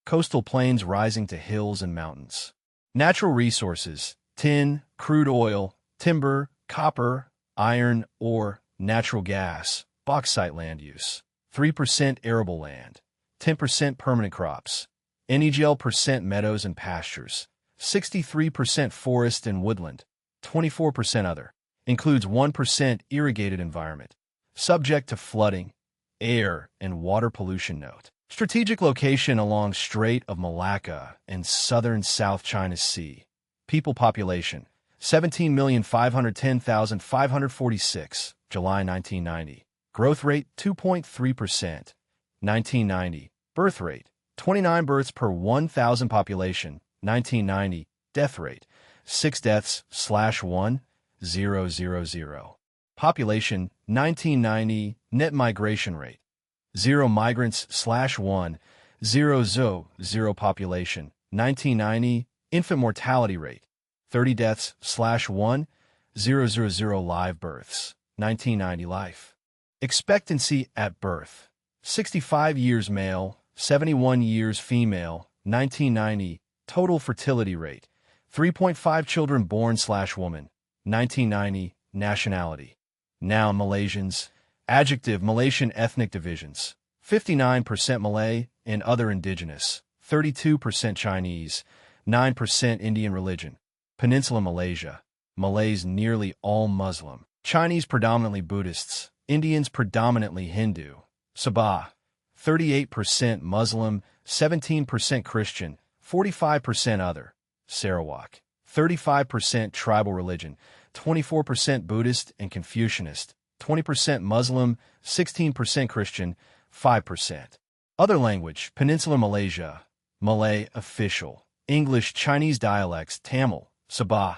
coastal plains rising to hills and mountains. Natural resources, tin, crude oil, timber, copper, iron, ore, natural gas, bauxite. Land use, 3% arable land, 10% permanent crops, NEGL% meadows and pastures, 63% forest and woodland, 24% other, includes 1% irrigated environment, subject to flooding, air and water pollution. Note: strategic location along Strait of Malacca and southern South China Sea. People population, 17,510,546, July 1990. Growth rate, 2.3%. 1990. Birth rate, 29 births per 1,000 population. 1990. Death rate, 6 deaths/1,000. Population, 1990. Net migration rate, 0 migrants/1,000. Population, 1990. Infant mortality rate, 30 deaths/1,000. Live births, 1990. Life expectancy at birth, 65 years male, 71 years female. 1990. Total fertility rate, 3.5 children born/woman. 1990. Nationality, noun Malaysians. Adjective Malaysian ethnic divisions, 59% Malay and other indigenous, 32% Chinese, 9% Indian religion. Peninsula Malaysia, Malays nearly all Muslim, Chinese predominantly Buddhists, Indians predominantly Hindu. Sabah, 38% Muslim, 17% Christian, 45% other. Sarawak, 35% tribal religion, 24% Buddhist and Confucianist, 20% Muslim, 16% Christian, 5%. Other language, Peninsular Malaysia, Malay official, English Chinese dialects, Tamil, Sabah,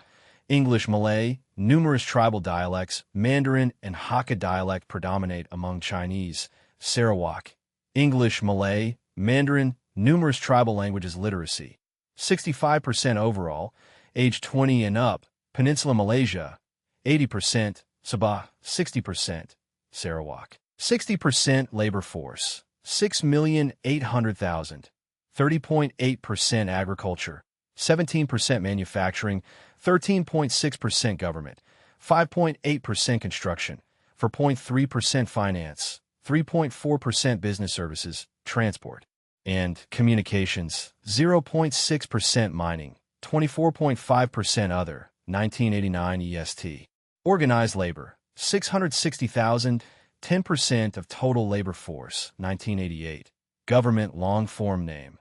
English Malay, numerous tribal dialects, Mandarin and Hakka dialect predominate among Chinese. Sarawak, English Malay, Mandarin, numerous tribal languages. Literacy, 65% overall, age 20 and up. Peninsula Malaysia, 80%, Sabah, 60%, Sarawak, 60%. Labor force, 6,800,000, 30.8% agriculture, 17% manufacturing, 13.6% government, 5.8% construction, 4.3% finance, 3.4% business services, transport, and communications, 0.6% mining, 24.5% other. 1989 EST. Organized labor, 660,000, 10% of total labor force. 1988. Government long form name,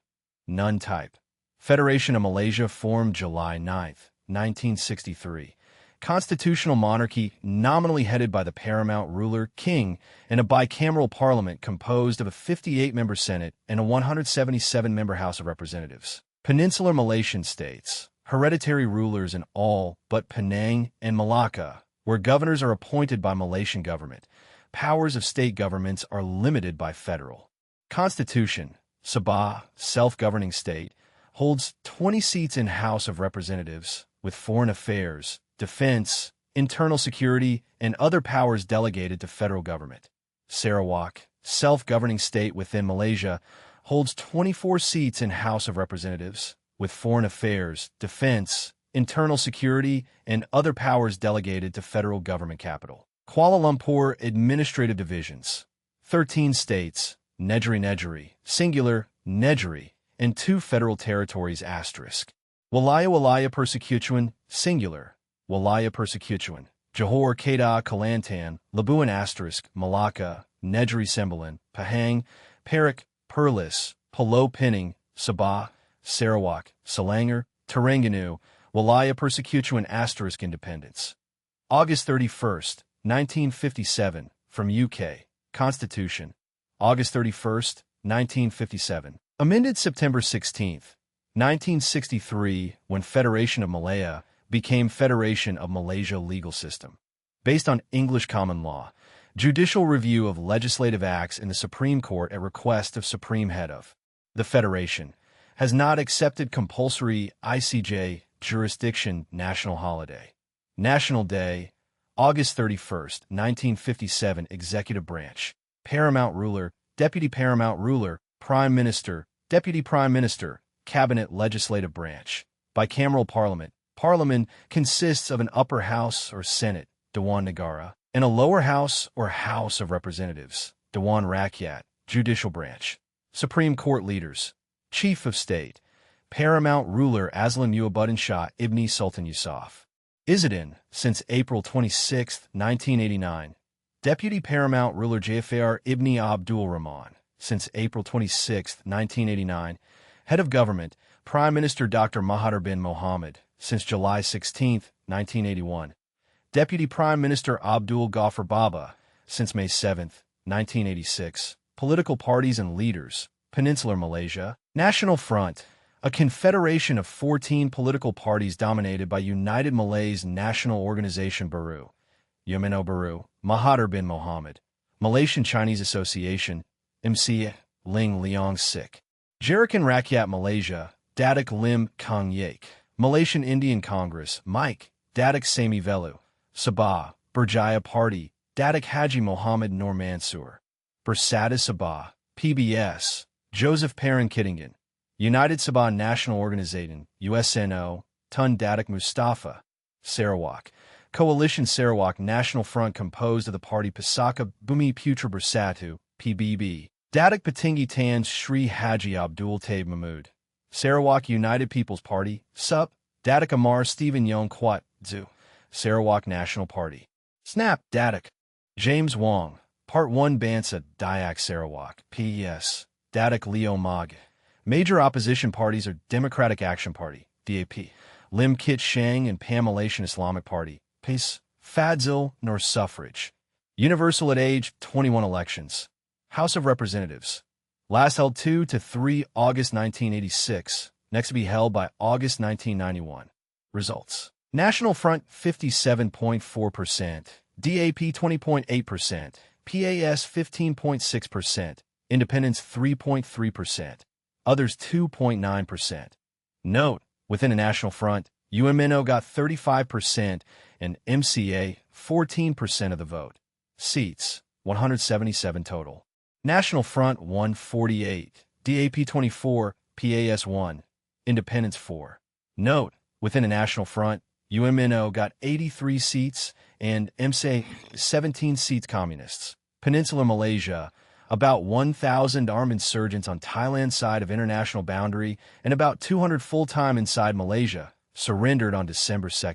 none type. Federation of Malaysia formed July 9, 1963. Constitutional monarchy nominally headed by the paramount ruler, king, and a bicameral parliament composed of a 58-member Senate and a 177-member House of Representatives. Peninsular Malaysian states, hereditary rulers in all but Penang and Malacca, where governors are appointed by Malaysian government. Powers of state governments are limited by federal Constitution. Sabah, self-governing state, holds 20 seats in House of Representatives, with foreign affairs, defense, internal security, and other powers delegated to federal government. Sarawak, self-governing state within Malaysia, holds 24 seats in House of Representatives, with foreign affairs, defense, internal security, and other powers delegated to federal government capital. Kuala Lumpur administrative divisions, 13 states, Negeri, singular, Negeri, and 2 federal territories, asterisk. Wilayah Persekutuan, singular, Wilayah Persekutuan, Johor, Kedah, Kelantan, Labuan, asterisk, Malacca, Negeri Sembilan, Pahang, Perak, Perlis, Pulau Pinang, Sabah, Sarawak, Selangor, Terengganu, Wilayah Persekutuan, asterisk, independence. August 31st, 1957, from UK, Constitution. August 31st, 1957. Amended September 16th, 1963, when Federation of Malaya became Federation of Malaysia legal system. Based on English common law, judicial review of legislative acts in the Supreme Court at request of Supreme Head of the Federation has not accepted compulsory ICJ jurisdiction. National holiday. National Day, August 31st, 1957. Executive branch, paramount ruler, deputy paramount ruler, prime minister, deputy prime minister, cabinet. Legislative branch, bicameral parliament. Parliament consists of an upper house or Senate, Dewan Negara, and a lower house or House of Representatives, Dewan Rakyat, judicial branch. Supreme Court leaders. Chief of State. Paramount ruler Aslan Mu'abuddin Shah Ibn Sultan Yusuf. Izzuddin, since April 26, 1989. Deputy Paramount ruler Jafar Ibn Abdul Rahman, since April 26, 1989. Head of Government, Prime Minister Dr. Mahathir bin Mohammed, since July 16, 1981. Deputy Prime Minister Abdul Ghaffar Baba, since May 7, 1986. Political parties and leaders. Peninsular Malaysia. National Front, a confederation of 14 political parties dominated by United Malays National Organization Baru. UMNO Baru. Mahathir bin Mohammed. Malaysian Chinese Association. MC Ling Leong Sik. Jarakan Rakyat Malaysia. Datuk Lim Kang Yak. Malaysian Indian Congress. Mike. Datuk Sami Velu. Sabah. Berjaya Party. Datuk Haji Mohammed Nur Mansur. Bersatu Sabah. PBS. Joseph Perrin Kittingen. United Sabah National Organization. USNO. Tun Datuk Mustafa. Sarawak. Coalition Sarawak National Front composed of the party Pusaka Bumi Putra Bersatu, PBB. Datuk Petinggi Tan Sri Haji Abdul Taib Mahmud. Sarawak United People's Party, SUP. Datuk Amar Stephen Yong Kwat, ZU. Sarawak National Party. SNAP, Datuk. James Wong. Part 1 Bansa, Dayak Sarawak, PES. Datuk Leo Mag. Major opposition parties are Democratic Action Party, DAP. Lim Kit Shang and Pan Malaysian Islamic Party, PACE. Fadzil nor Suffrage. Universal at age 21 elections. House of Representatives. Last held 2 to 3 August 1986. Next to be held by August 1991. Results. National Front 57.4%. DAP 20.8%. PAS 15.6%. Independents 3.3%. Others 2.9%. Note, within the National Front, UMNO got 35% and MCA 14% of the vote. Seats, 177 total. National Front 148, DAP 24, PAS 1, Independents 4. Note, within the National Front, UMNO got 83 seats and MCA 17 seats Communists. Peninsular Malaysia, about 1,000 armed insurgents on Thailand's side of international boundary and about 200 full-time inside Malaysia, surrendered on December 2,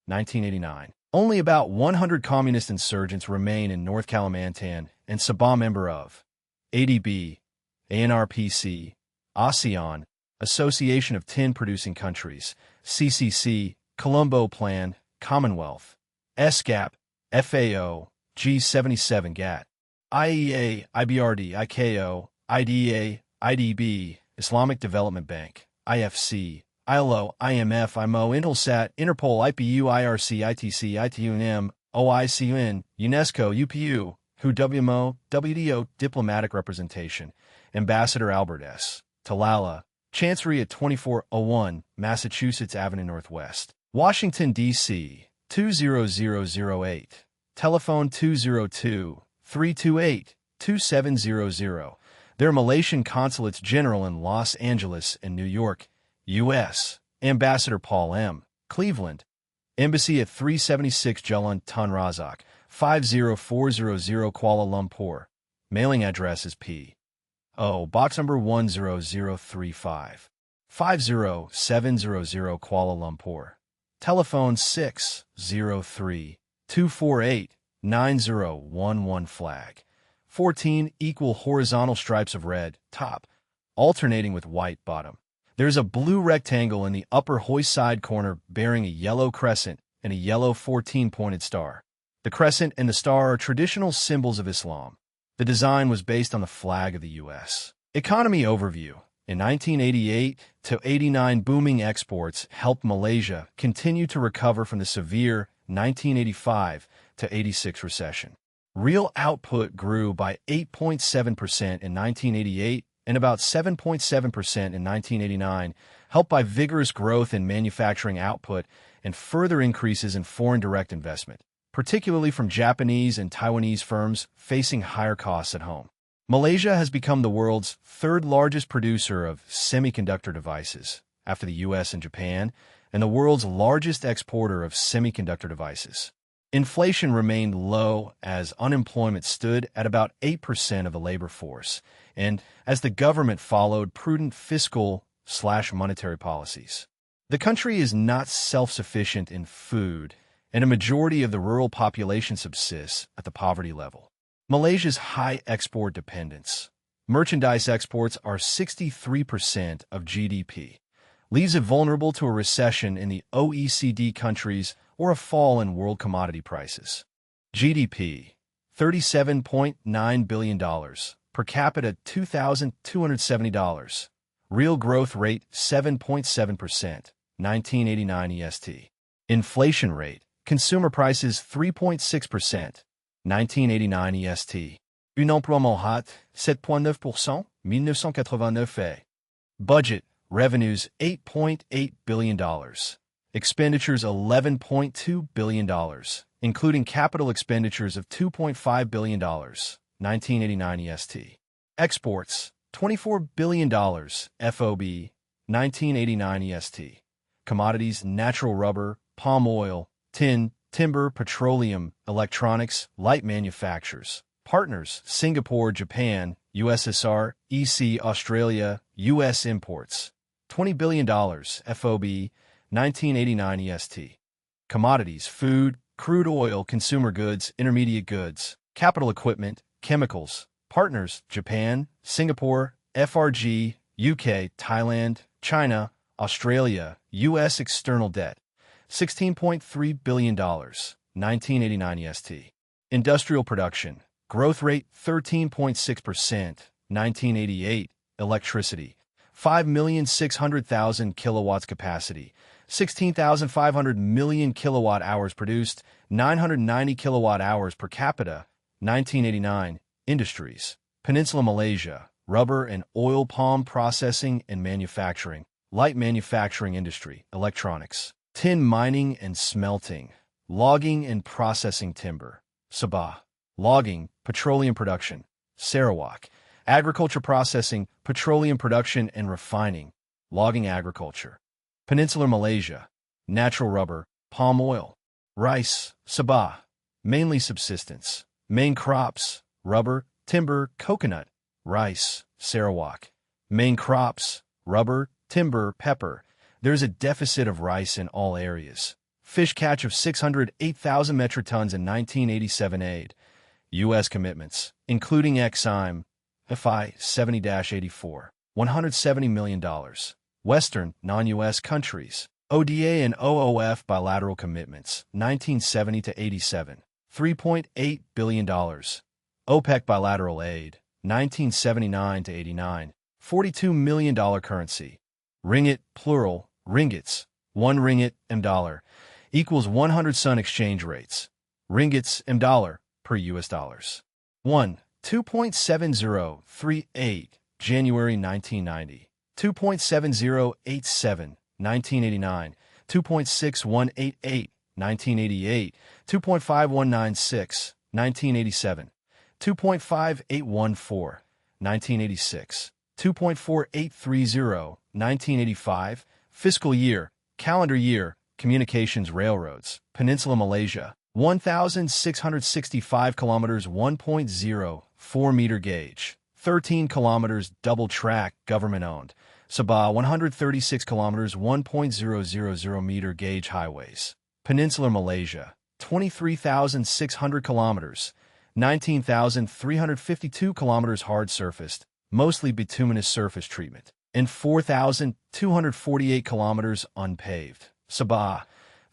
1989. Only about 100 communist insurgents remain in North Kalimantan and Sabah member of ADB, ANRPC, ASEAN, Association of Tin Producing Countries, CCC, Colombo Plan, Commonwealth, SGAP, FAO, G77 GATT, IEA, IBRD, ICAO, IDA, IDB, Islamic Development Bank, IFC, ILO, IMF, IMO, Intelsat, Interpol, IPU, IRC, ITC, ITUNM, OICUN, UNESCO, UPU, WHO, WMO, WDO, Diplomatic Representation, Ambassador Albert S. Talala, Chancery at 2401 Massachusetts Avenue Northwest, Washington, D.C., 20008, telephone 202-328-2700. Their Malaysian consulates general in Los Angeles and New York, U.S., Ambassador Paul M. Cleveland, Embassy at 376 Jalan Tun Razak, 50400 Kuala Lumpur. Mailing address is P.O. Box number 10035, 50700 Kuala Lumpur. Telephone 603-248-9011 flag. 14 equal horizontal stripes of red, top, alternating with white bottom. There's a blue rectangle in the upper hoist side corner bearing a yellow crescent and a yellow 14-pointed star. The crescent and the star are traditional symbols of Islam. The design was based on the flag of the U.S. Economy overview. In 1988 to 89, booming exports helped Malaysia continue to recover from the severe 1985 to 86 recession. Real output grew by 8.7% in 1988 and about 7.7% in 1989, helped by vigorous growth in manufacturing output and further increases in foreign direct investment, particularly from Japanese and Taiwanese firms facing higher costs at home. Malaysia has become the world's third largest producer of semiconductor devices, after the U.S. and Japan, and the world's largest exporter of semiconductor devices. Inflation remained low as unemployment stood at about 8% of the labor force, and as the government followed prudent fiscal/monetary policies. The country is not self-sufficient in food, and a majority of the rural population subsists at the poverty level. Malaysia's high export dependence. Merchandise exports are 63% of GDP, leaves it vulnerable to a recession in the OECD countries or a fall in world commodity prices. GDP, $37.9 billion, per capita $2,270. Real growth rate 7.7%, 1989 EST. Inflation rate, consumer prices 3.6%, 1989 EST. Unemploiement rate 7.9%, 1989 Budget, revenues $8.8 billion. Expenditures $11.2 billion, including capital expenditures of $2.5 billion, 1989 EST. Exports, $24 billion, FOB, 1989 EST. Commodities, natural rubber, palm oil, tin, timber, petroleum, electronics, light manufactures. Partners, Singapore, Japan, USSR, EC, Australia, U.S. imports. $20 billion, FOB, 1989 EST. Commodities, food, crude oil, consumer goods, intermediate goods, capital equipment, chemicals. Partners, Japan, Singapore, FRG, UK, Thailand, China, Australia, U.S. External debt. $16.3 billion, 1989 EST. Industrial production. Growth rate 13.6%, 1988. Electricity, 5,600,000 kilowatts capacity, 16,500 million kilowatt hours produced, 990 kilowatt hours per capita, 1989. Industries, Peninsula Malaysia, rubber and oil palm processing and manufacturing, light manufacturing industry, electronics, tin mining and smelting, logging and processing timber, Sabah, logging, petroleum production, Sarawak, agriculture processing, petroleum production and refining, logging agriculture. Peninsular Malaysia, natural rubber, palm oil, rice, Sabah, mainly subsistence, main crops, rubber, timber, coconut, rice, Sarawak. Main crops, rubber, timber, pepper. There's a deficit of rice in all areas. Fish catch of 608,000 metric tons in 1987 aid. U.S. commitments, including Exim, FI 70-84, $170 million. Western, non-U.S. countries, ODA and OOF bilateral commitments, 1970 to 87, $3.8 billion. OPEC bilateral aid, 1979 to 89, $42 million currency. Ringgit, plural, ringgits, 1 ringgit, $, equals 100 Sun exchange rates. Ringgits, $, per U.S. dollars. 1. 2.7038, January 1990. 2.7087, 1989. 2.6188, 1988. 2.5196, 1987. 2.5814, 1986. 2.4830, 1985. Fiscal year, calendar year, communications railroads, Peninsula Malaysia. 1,665 kilometers 1.04 meter gauge, 13 kilometers double track government-owned. Sabah 136 kilometers 1.000 meter gauge highways. Peninsular Malaysia 23,600 kilometers, 19,352 kilometers hard surfaced, mostly bituminous surface treatment, and 4,248 kilometers unpaved. Sabah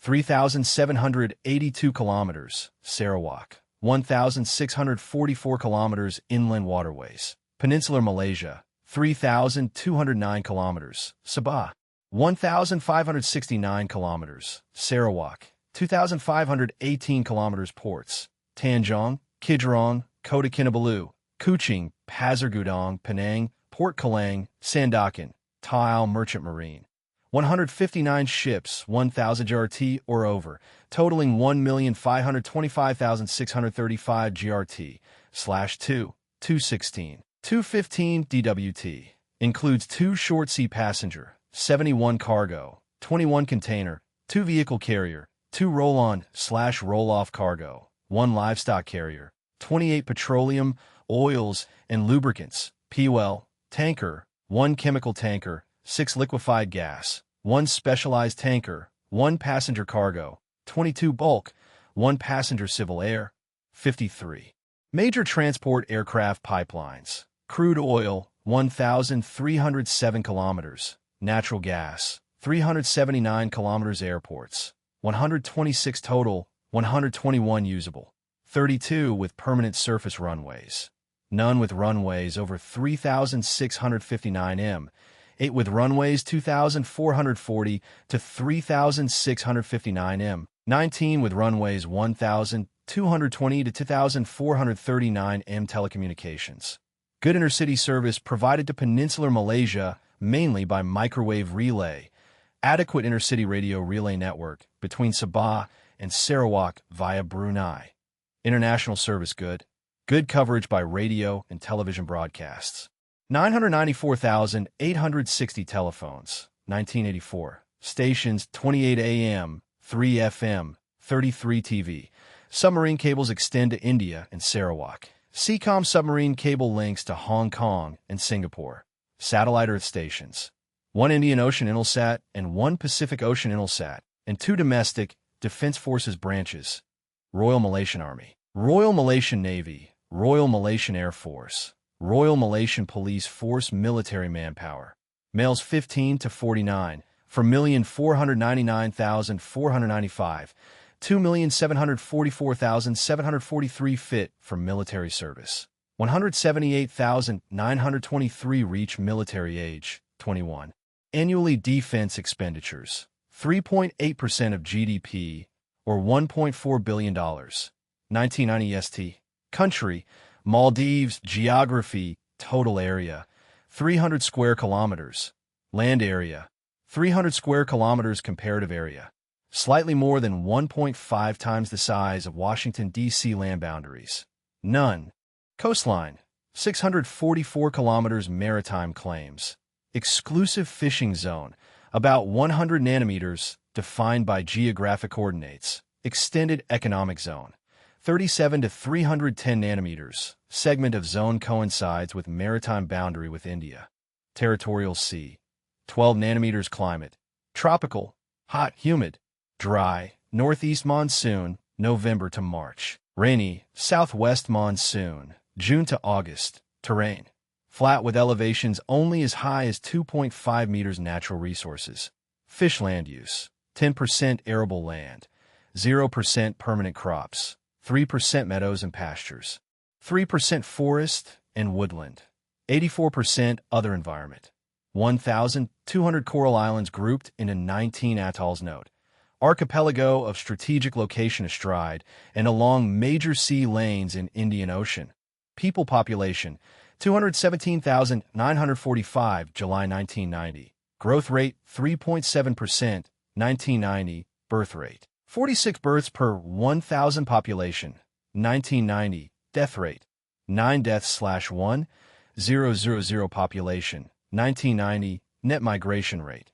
3,782 kilometers, Sarawak, 1,644 kilometers inland waterways. Peninsular Malaysia, 3,209 kilometers, Sabah, 1,569 kilometers, Sarawak, 2,518 kilometers ports, Tanjung, Kidrong, Kota Kinabalu, Kuching, Pasir Gudang, Penang, Port Kelang, Sandakan, Taal Merchant Marine. 159 ships, 1,000 GRT or over, totaling 1,525,635 GRT/2, 216. 215 DWT. Includes 2 short sea passenger, 71 cargo, 21 container, 2 vehicle carrier, 2 roll-on/roll-off cargo, 1 livestock carrier, 28 petroleum, oils, and lubricants, POL, tanker, 1 chemical tanker, 6 liquefied gas, 1 specialized tanker, 1 passenger cargo, 22 bulk, 1 passenger civil air, 53. Major transport aircraft pipelines, crude oil, 1,307 kilometers, natural gas, 379 kilometers, airports, 126 total, 121 usable, 32 with permanent surface runways, none with runways over 3,659 m, 8 with runways 2,440 to 3,659 m, 19 with runways 1,220 to 2,439 m. Telecommunications. Good intercity service provided to Peninsular Malaysia, mainly by microwave relay. Adequate intercity radio relay network between Sabah and Sarawak via Brunei. International service good. Good coverage by radio and television broadcasts. 994,860 telephones, 1984. Stations, 28 AM, 3 FM, 33 TV. Submarine cables extend to India and Sarawak. Seacom submarine cable links to Hong Kong and Singapore. Satellite Earth stations. 1 Indian Ocean Intelsat and 1 Pacific Ocean Intelsat, and 2 domestic Defense Forces branches. Royal Malaysian Army, Royal Malaysian Navy, Royal Malaysian Air Force, Royal Malaysian Police Force military manpower. Males 15 to 49, 4,499,495, 2,744,743 fit for military service. 178,923 reach military age, 21. Annually defense expenditures, 3.8% of GDP, or $1.4 billion. 1990 ST. Country, Maldives. Geography, total area, 300 square kilometers. Land area, 300 square kilometers. Comparative area, slightly more than 1.5 times the size of Washington, D.C. Land boundaries. None. Coastline, 644 kilometers. Maritime claims. Exclusive fishing zone, about 100 nanometers, defined by geographic coordinates. Extended economic zone, 37 to 310 nanometers. Segment of zone coincides with maritime boundary with India. Territorial sea, 12 nanometers. Climate, tropical, hot, humid, dry, northeast monsoon, November to March. Rainy, southwest monsoon, June to August. Terrain, flat with elevations only as high as 2.5 meters. Natural resources. Fish land use, 10% arable land, 0% permanent crops, 3% meadows and pastures, 3% forest and woodland, 84% other environment. 1,200 coral islands grouped into 19 atolls. Note, archipelago of strategic location astride and along major sea lanes in Indian Ocean. People population, 217,945, July 1990. Growth rate, 3.7%, 1990. Birth rate, 46 births per 1,000 population, 1990. Death rate, 9 deaths/1,000 population, 1990. Net migration rate,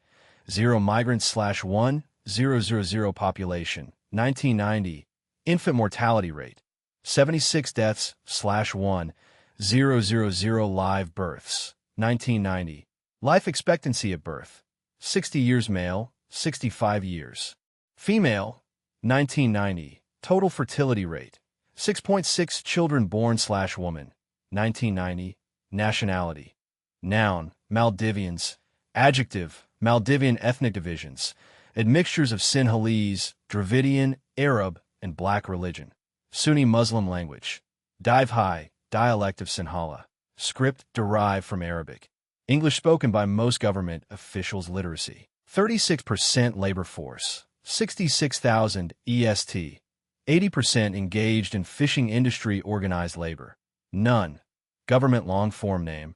0 migrants/1,000 population, 1990. Infant mortality rate, 76 deaths/1,000 live births, 1990. Life expectancy at birth, 60 years male, 65 years female, 1990. Total fertility rate, 6.6 children born/woman, 1990. Nationality. Noun, Maldivians. Adjective, Maldivian ethnic divisions, admixtures of Sinhalese, Dravidian, Arab, and Black religion. Sunni Muslim language. Divhai, dialect of Sinhala. Script derived from Arabic. English spoken by most government officials. Literacy. 36% labor force. 66,000 EST. 80% engaged in fishing industry. Organized labor. None. Government long form name.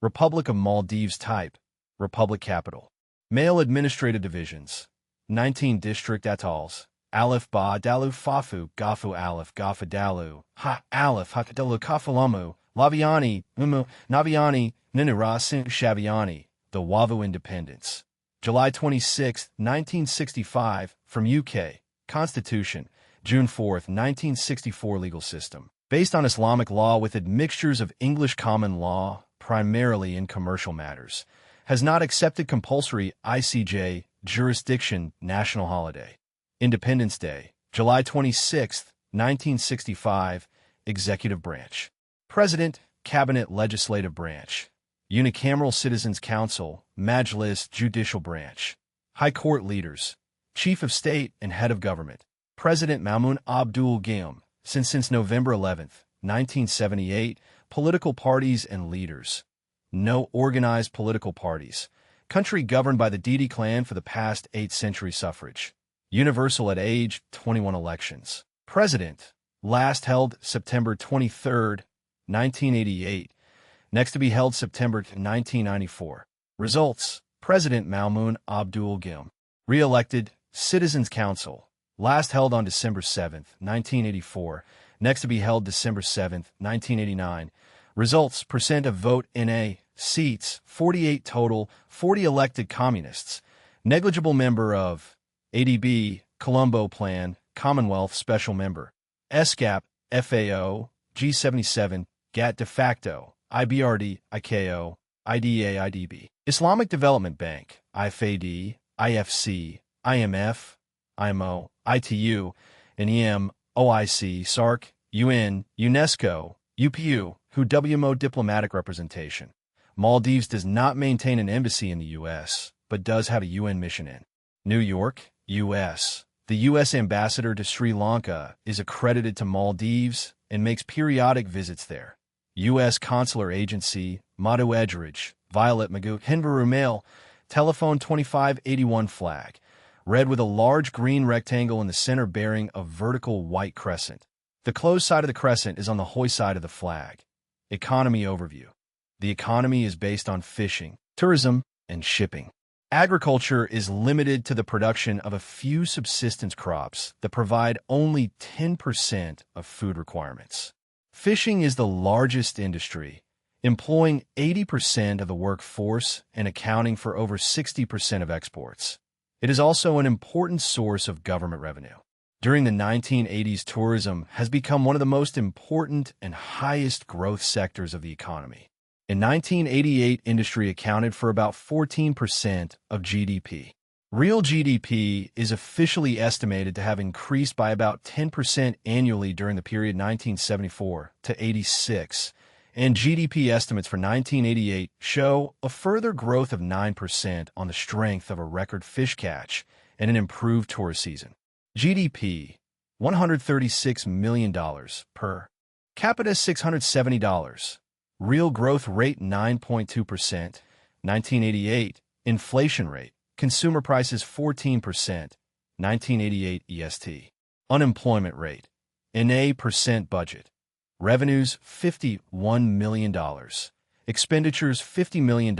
Republic of Maldives. Type, Republic capital. Male administrative divisions. 19 district atolls. Aleph Ba Dalu Fafu Gafu Aleph Gafa Dalu Ha Aleph Hakadalu Kafalamu Laviani Umu Naviani Ninurasin Shaviani. The Wavu Independence. July 26, 1965, from UK. Constitution, June 4, 1964 legal system. Based on Islamic law with admixtures of English common law, primarily in commercial matters. Has not accepted compulsory ICJ jurisdiction national holiday. Independence Day, July 26, 1965, Executive Branch. President, Cabinet Legislative Branch. Unicameral Citizens Council, Majlis Judicial Branch. High Court Leaders. Chief of State and Head of Government. President Maumoon Abdul Gayoom. Since November 11, 1978, political parties and leaders. No organized political parties. Country governed by the Dede clan for the past 8 centuries. Suffrage. Universal at age 21 elections. President. Last held September 23, 1988. Next to be held September 1994. Results. President Maumoon Abdul Gayoom. Re-elected. Citizens Council. Last held on December 7, 1984. Next to be held December 7, 1989. Results. Percent of vote NA. Seats. 48 total. 40 elected communists. Negligible member of ADB, Colombo Plan, Commonwealth Special Member. SCAP, FAO, G77, GATT de facto, IBRD, ICAO, IDA, IDB. Islamic Development Bank, IFAD, IFC, IMF, IMO, ITU, NEM, OIC, SARC, UN, UNESCO, UPU, WMO Diplomatic Representation. Maldives does not maintain an embassy in the U.S., but does have a UN mission in New York, U.S. The U.S. ambassador to Sri Lanka is accredited to Maldives and makes periodic visits there. U.S. Consular Agency, Madhu Edgeridge, Violet Magoo, Hinvaru Mail, Telephone 2581 flag. Red with a large green rectangle in the center bearing a vertical white crescent. The closed side of the crescent is on the hoy side of the flag. Economy overview. The economy is based on fishing, tourism, and shipping. Agriculture is limited to the production of a few subsistence crops that provide only 10% of food requirements. Fishing is the largest industry, employing 80% of the workforce and accounting for over 60% of exports. It is also an important source of government revenue. During the 1980s, tourism has become one of the most important and highest growth sectors of the economy. In 1988, industry accounted for about 14% of GDP. Real GDP is officially estimated to have increased by about 10% annually during the period 1974 to 86, and GDP estimates for 1988 show a further growth of 9% on the strength of a record fish catch and an improved tourist season. GDP, $136 million per capita, $670. Real growth rate 9.2%, 1988. Inflation rate, consumer prices 14%, 1988 EST. Unemployment rate, NA percent budget. Revenues $51 million. Expenditures $50 million,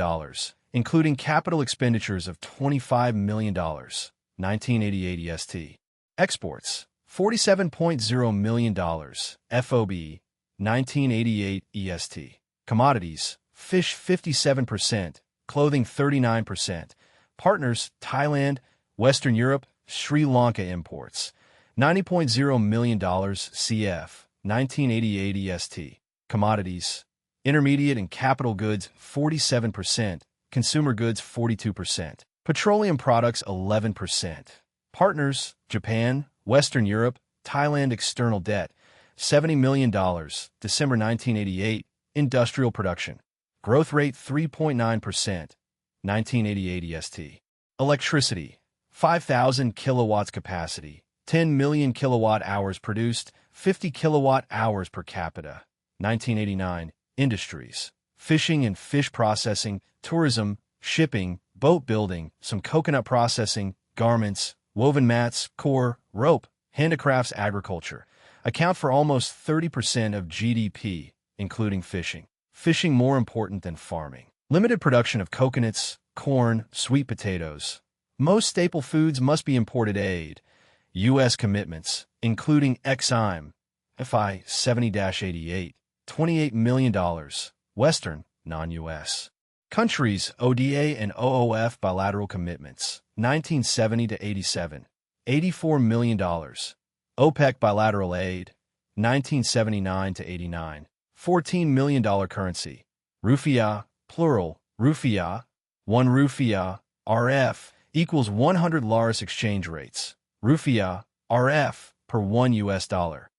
including capital expenditures of $25 million, 1988 EST. Exports $47.0 million, FOB, 1988 EST. Commodities, fish 57%, clothing 39%. Partners, Thailand, Western Europe, Sri Lanka imports. $90.0 million CF, 1988 EST. Commodities, intermediate and capital goods 47%, consumer goods 42%. Petroleum products 11%. Partners, Japan, Western Europe, Thailand. External debt, $70 million, December 1988. Industrial production, growth rate 3.9%, 1988 EST. Electricity, 5,000 kilowatts capacity, 10 million kilowatt hours produced, 50 kilowatt hours per capita, 1989. Industries, fishing and fish processing, tourism, shipping, boat building, some coconut processing, garments, woven mats, core, rope, handicrafts. Agriculture account for almost 30% of GDP, including fishing. Fishing more important than farming. Limited production of coconuts, corn, sweet potatoes. Most staple foods must be imported. Aid. U.S. commitments, including Exim, FI 70-88, $28 million. Western, non-U.S. countries, ODA and OOF bilateral commitments, 1970 to 87. $84 million. OPEC bilateral aid, 1979 to 89, $14 million currency. Rufiya, plural, rufiya, 1 rufiya, RF, equals 100 Laris exchange rates. Rufiya, RF, per 1 US dollar.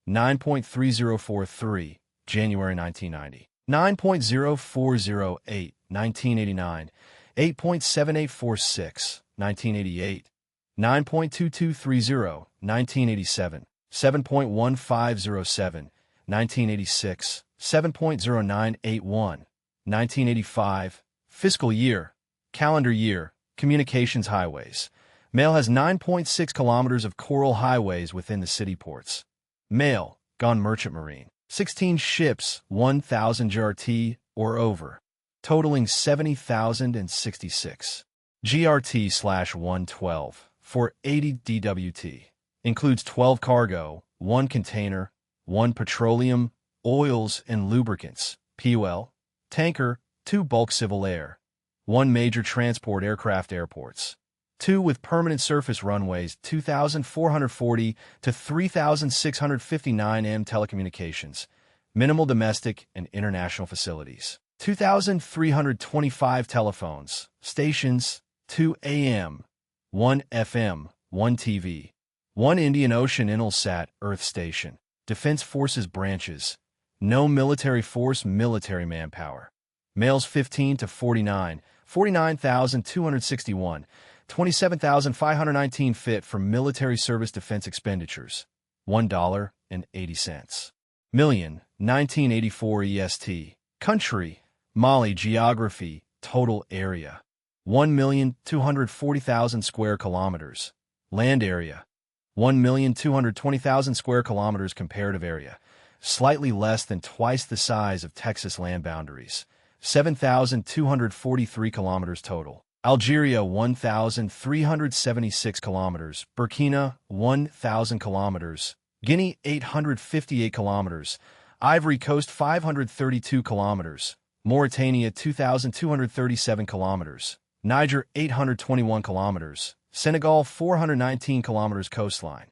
9.3043, January 1990. 9.0408, 1989. 8.7846, 1988. 9.2230, 1987. 7.1507, 1986. 7.0981, 1985. Fiscal year, calendar year, communications highways. Mail has 9.6 kilometers of coral highways within the city ports. Mail, gone merchant marine. 16 ships, 1,000 GRT or over, totaling 70,066. GRT/112 for 80 DWT. Includes 12 cargo, 1 container, 1 petroleum, oils and lubricants, PUL, tanker, 2 bulk civil air, 1 major transport aircraft airports, 2 with permanent surface runways, 2,440 to 3,659 m telecommunications, minimal domestic and international facilities, 2,325 telephones, stations, 2 AM, 1 FM, 1 TV, 1 Indian Ocean Intelsat Earth Station, Defense Forces branches, no military force military manpower. Males 15 to 49, 49,261, 27,519 fit for military service defense expenditures, $1.80. Million, 1984 EST. Country, Mali. Geography, total area, 1,240,000 square kilometers. Land area, 1,220,000 square kilometers. Comparative area, slightly less than twice the size of Texas land boundaries, 7,243 kilometers total. Algeria, 1,376 kilometers. Burkina, 1,000 kilometers. Guinea, 858 kilometers. Ivory Coast, 532 kilometers. Mauritania, 2,237 kilometers. Niger, 821 kilometers. Senegal, 419 kilometers coastline.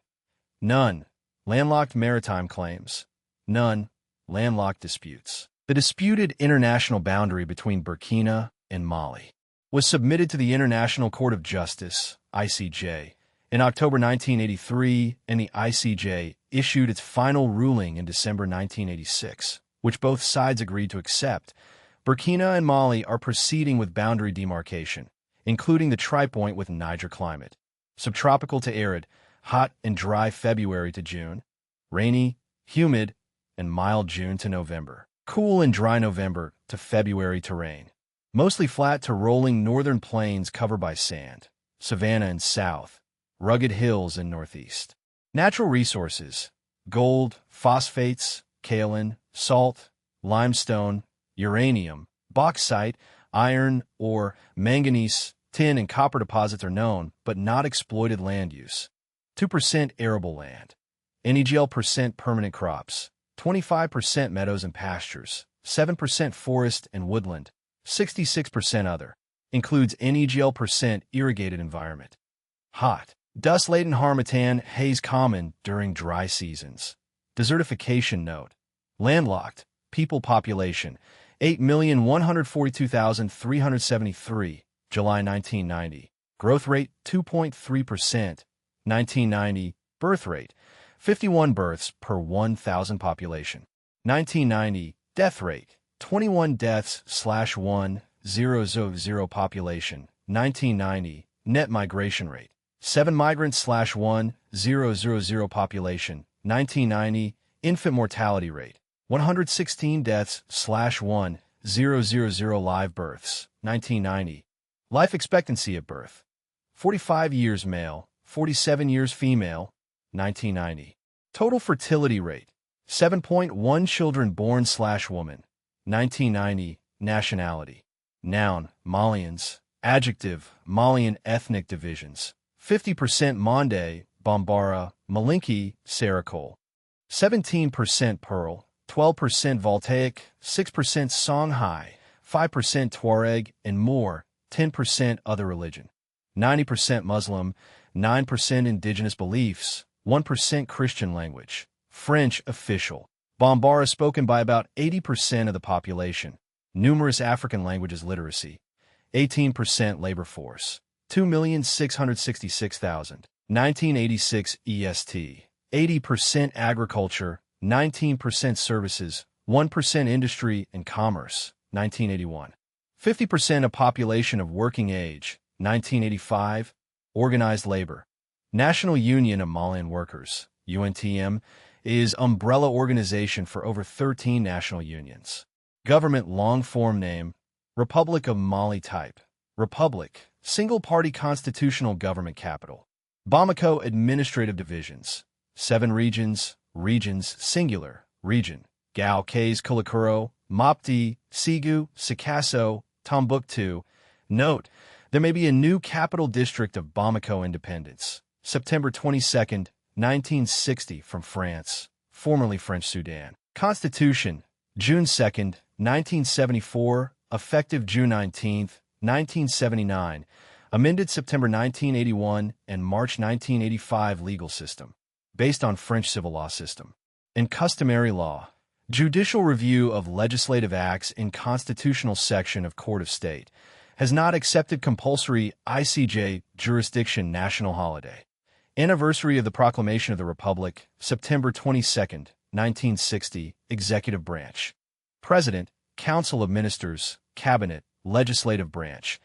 None. Landlocked maritime claims. None. Landlocked disputes. The disputed international boundary between Burkina and Mali was submitted to the International Court of Justice, ICJ, in October 1983, and the ICJ issued its final ruling in December 1986, which both sides agreed to accept. Burkina and Mali are proceeding with boundary demarcation, including the tripoint with Niger climate. Subtropical to arid, hot and dry February to June, rainy, humid, and mild June to November. Cool and dry November to February to rain. Mostly flat to rolling northern plains covered by sand, savanna in south, rugged hills in northeast. Natural resources: gold, phosphates, kaolin, salt, limestone, uranium, bauxite, iron, ore, manganese, tin, and copper deposits are known, but not exploited land use. 2% arable land. NEGL% permanent crops. 25% meadows and pastures. 7% forest and woodland. 66% other. Includes NEGL% irrigated environment. Hot. Dust-laden harmattan, haze common during dry seasons. Desertification note. Landlocked. People population, 8,142,373, July 1990. Growth rate, 2.3%. 1990. Birth rate, 51 births per 1,000 population. 1990. Death rate, 21 deaths/1,000 population. 1990. Net migration rate, 7 migrants/1,000 population. 1990. Infant mortality rate, 116 deaths/1,000 live births. 1990. Life expectancy at birth, 45 years male, 47 years female. 1990. Total fertility rate, 7.1 children born/woman. 1990. Nationality. Noun, Malians. Adjective, Malian ethnic divisions. 50% Mande, Bambara, Malinki, Saracol. 17% Pearl, 12% Voltaic, 6% Songhai, 5% Tuareg, and more, 10% other religion. 90% Muslim, 9% indigenous beliefs, 1% Christian language. French official. Bambara spoken by about 80% of the population. Numerous African languages literacy. 18% labor force. 2,666,000. 1986 EST. 80% agriculture, 19% services, 1% industry and commerce. 1981. 50% of population of working age. 1985. Organized labor. National Union of Malian Workers, UNTM, is umbrella organization for over 13 national unions. Government long-form name, Republic of Mali type. Republic, single-party constitutional government capital. Bamako administrative divisions. 7 regions, singular, region. Gao Kays Kulakuro, Mopti, Sigu, Sikasso, Tombouctou. Note, there may be a new capital district of Bamako independence. September 22, 1960 from France, formerly French Sudan. Constitution, June 2, 1974, effective June 19, 1979, amended September 1981 and March 1985 legal system, based on French civil law system. In customary law, judicial review of legislative acts in constitutional section of Court of State has not accepted compulsory ICJ jurisdiction national holiday. Anniversary of the Proclamation of the Republic, September 22, 1960, Executive Branch. President, Council of Ministers, Cabinet, Legislative Branch.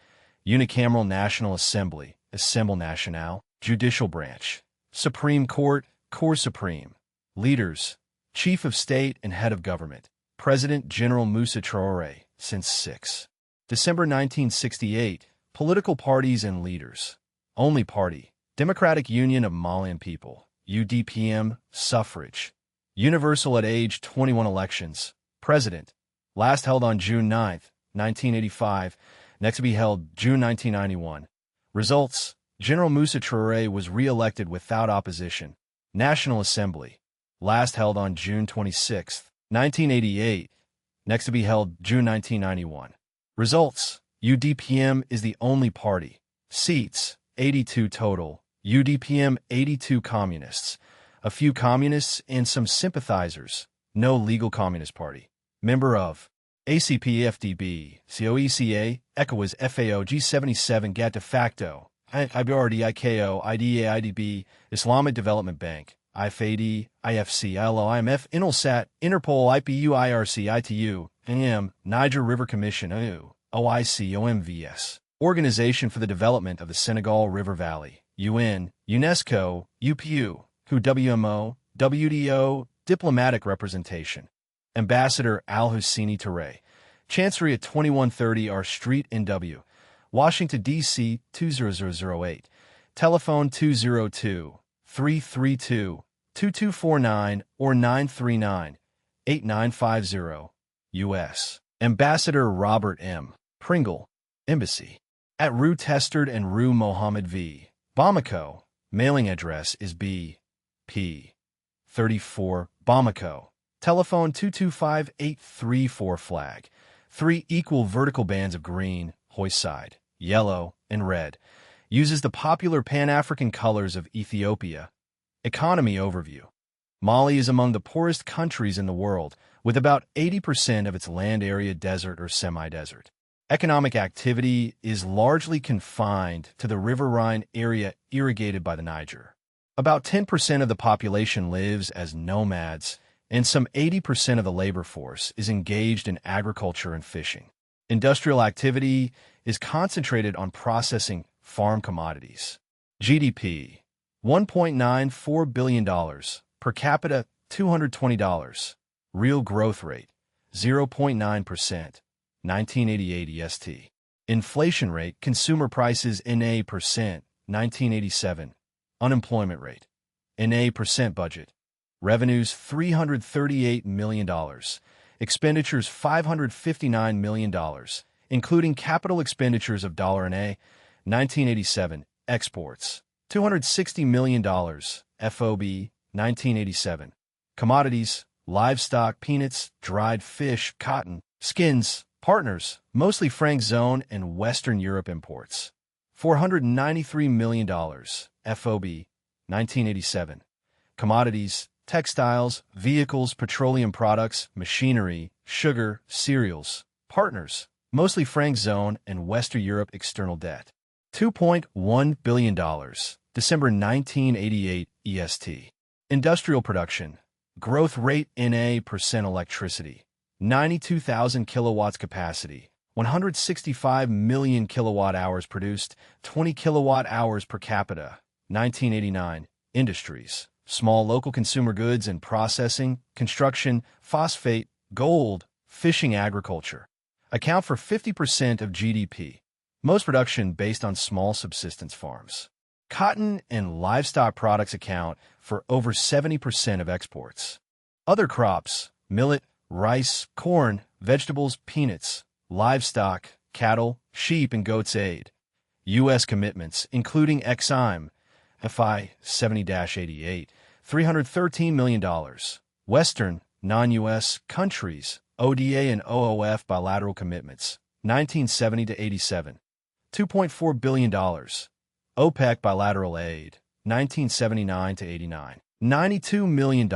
Unicameral National Assembly, Assemblée Nationale. Judicial Branch. Supreme Court, Cour Supreme. Leaders, Chief of State and Head of Government. President General Moussa Traoré, since 6. December 1968, political parties and leaders. Only party, Democratic Union of Malian People, UDPM, suffrage. Universal at age 21 elections. President, last held on June 9, 1985, next to be held June 1991. Results, General Moussa Traoré was re-elected without opposition. National Assembly, last held on June 26, 1988, next to be held June 1991. Results, UDPM is the only party. Seats, 82 total. UDPM 82 communists, a few communists and some sympathizers, no legal communist party. Member of ACP FDB, COECA, ECOWAS FAO G77 GATT de facto, IBRD IKO, IDA IDB, Islamic Development Bank, IFAD, IFC, ILO, IMF, INULSAT, Interpol, IPU, IRC, ITU, IM, Niger River Commission, OIC, OMVS, Organization for the Development of the Senegal River Valley, UN, UNESCO, UPU, WMO, WDO, Diplomatic Representation. Ambassador Al-Husseini Touré, Chancery at 2130 R Street, NW, Washington, D.C. 20008, telephone 202-332-2249 or 939-8950, U.S. Ambassador Robert M. Pringle, Embassy, at Rue Testard and Rue Mohammed V. Bamako, mailing address is B.P. 34, Bamako. Telephone 225-834 flag. 3 equal vertical bands of green, hoist side, yellow, and red. Uses the popular Pan-African colors of Ethiopia. Economy overview. Mali is among the poorest countries in the world, with about 80% of its land area desert or semi-desert. Economic activity is largely confined to the River Rhine area irrigated by the Niger. About 10% of the population lives as nomads, and some 80% of the labor force is engaged in agriculture and fishing. Industrial activity is concentrated on processing farm commodities. GDP, $1.94 billion, per capita $220, real growth rate, 0.9%, 1988 EST. Inflation rate, consumer prices NA percent, 1987. Unemployment rate, NA percent budget. Revenues $338 million. Expenditures $559 million, including capital expenditures of $NA, 1987. Exports $260 million. FOB, 1987. Commodities, livestock, peanuts, dried fish, cotton, skins. Partners, mostly Franc Zone and Western Europe imports. $493 million, FOB, 1987. Commodities, textiles, vehicles, petroleum products, machinery, sugar, cereals. Partners, mostly franc zone and Western Europe external debt. $2.1 billion, December 1988 EST. Industrial production, growth rate NA percent electricity, 92,000 kilowatts capacity, 165 million kilowatt hours produced, 20 kilowatt hours per capita, 1989. Industries, small local consumer goods and processing, construction, phosphate, gold, fishing, agriculture, account for 50% of GDP. Most production based on small subsistence farms. Cotton and livestock products account for over 70% of exports. Other crops, millet, rice, corn, vegetables, peanuts, livestock, cattle, sheep, and goats aid. U.S. commitments, including XIM, FI 70-88, $313 million. Western, non-U.S. countries, ODA and OOF bilateral commitments, 1970 to 87. $2.4 billion. OPEC bilateral aid, 1979 to 89. $92 million.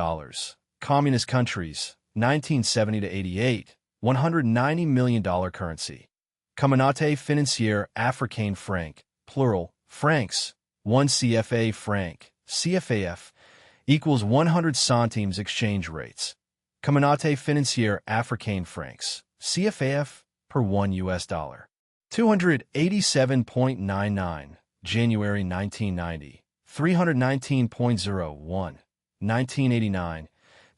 Communist countries, 1970 to 88. $190 million currency. Communauté financière africaine franc, plural, francs, 1 CFA franc, CFAF, equals 100 centimes exchange rates. Communauté financière africaine francs, CFAF, per 1 US dollar. 287.99, January 1990, 319.01, 1989,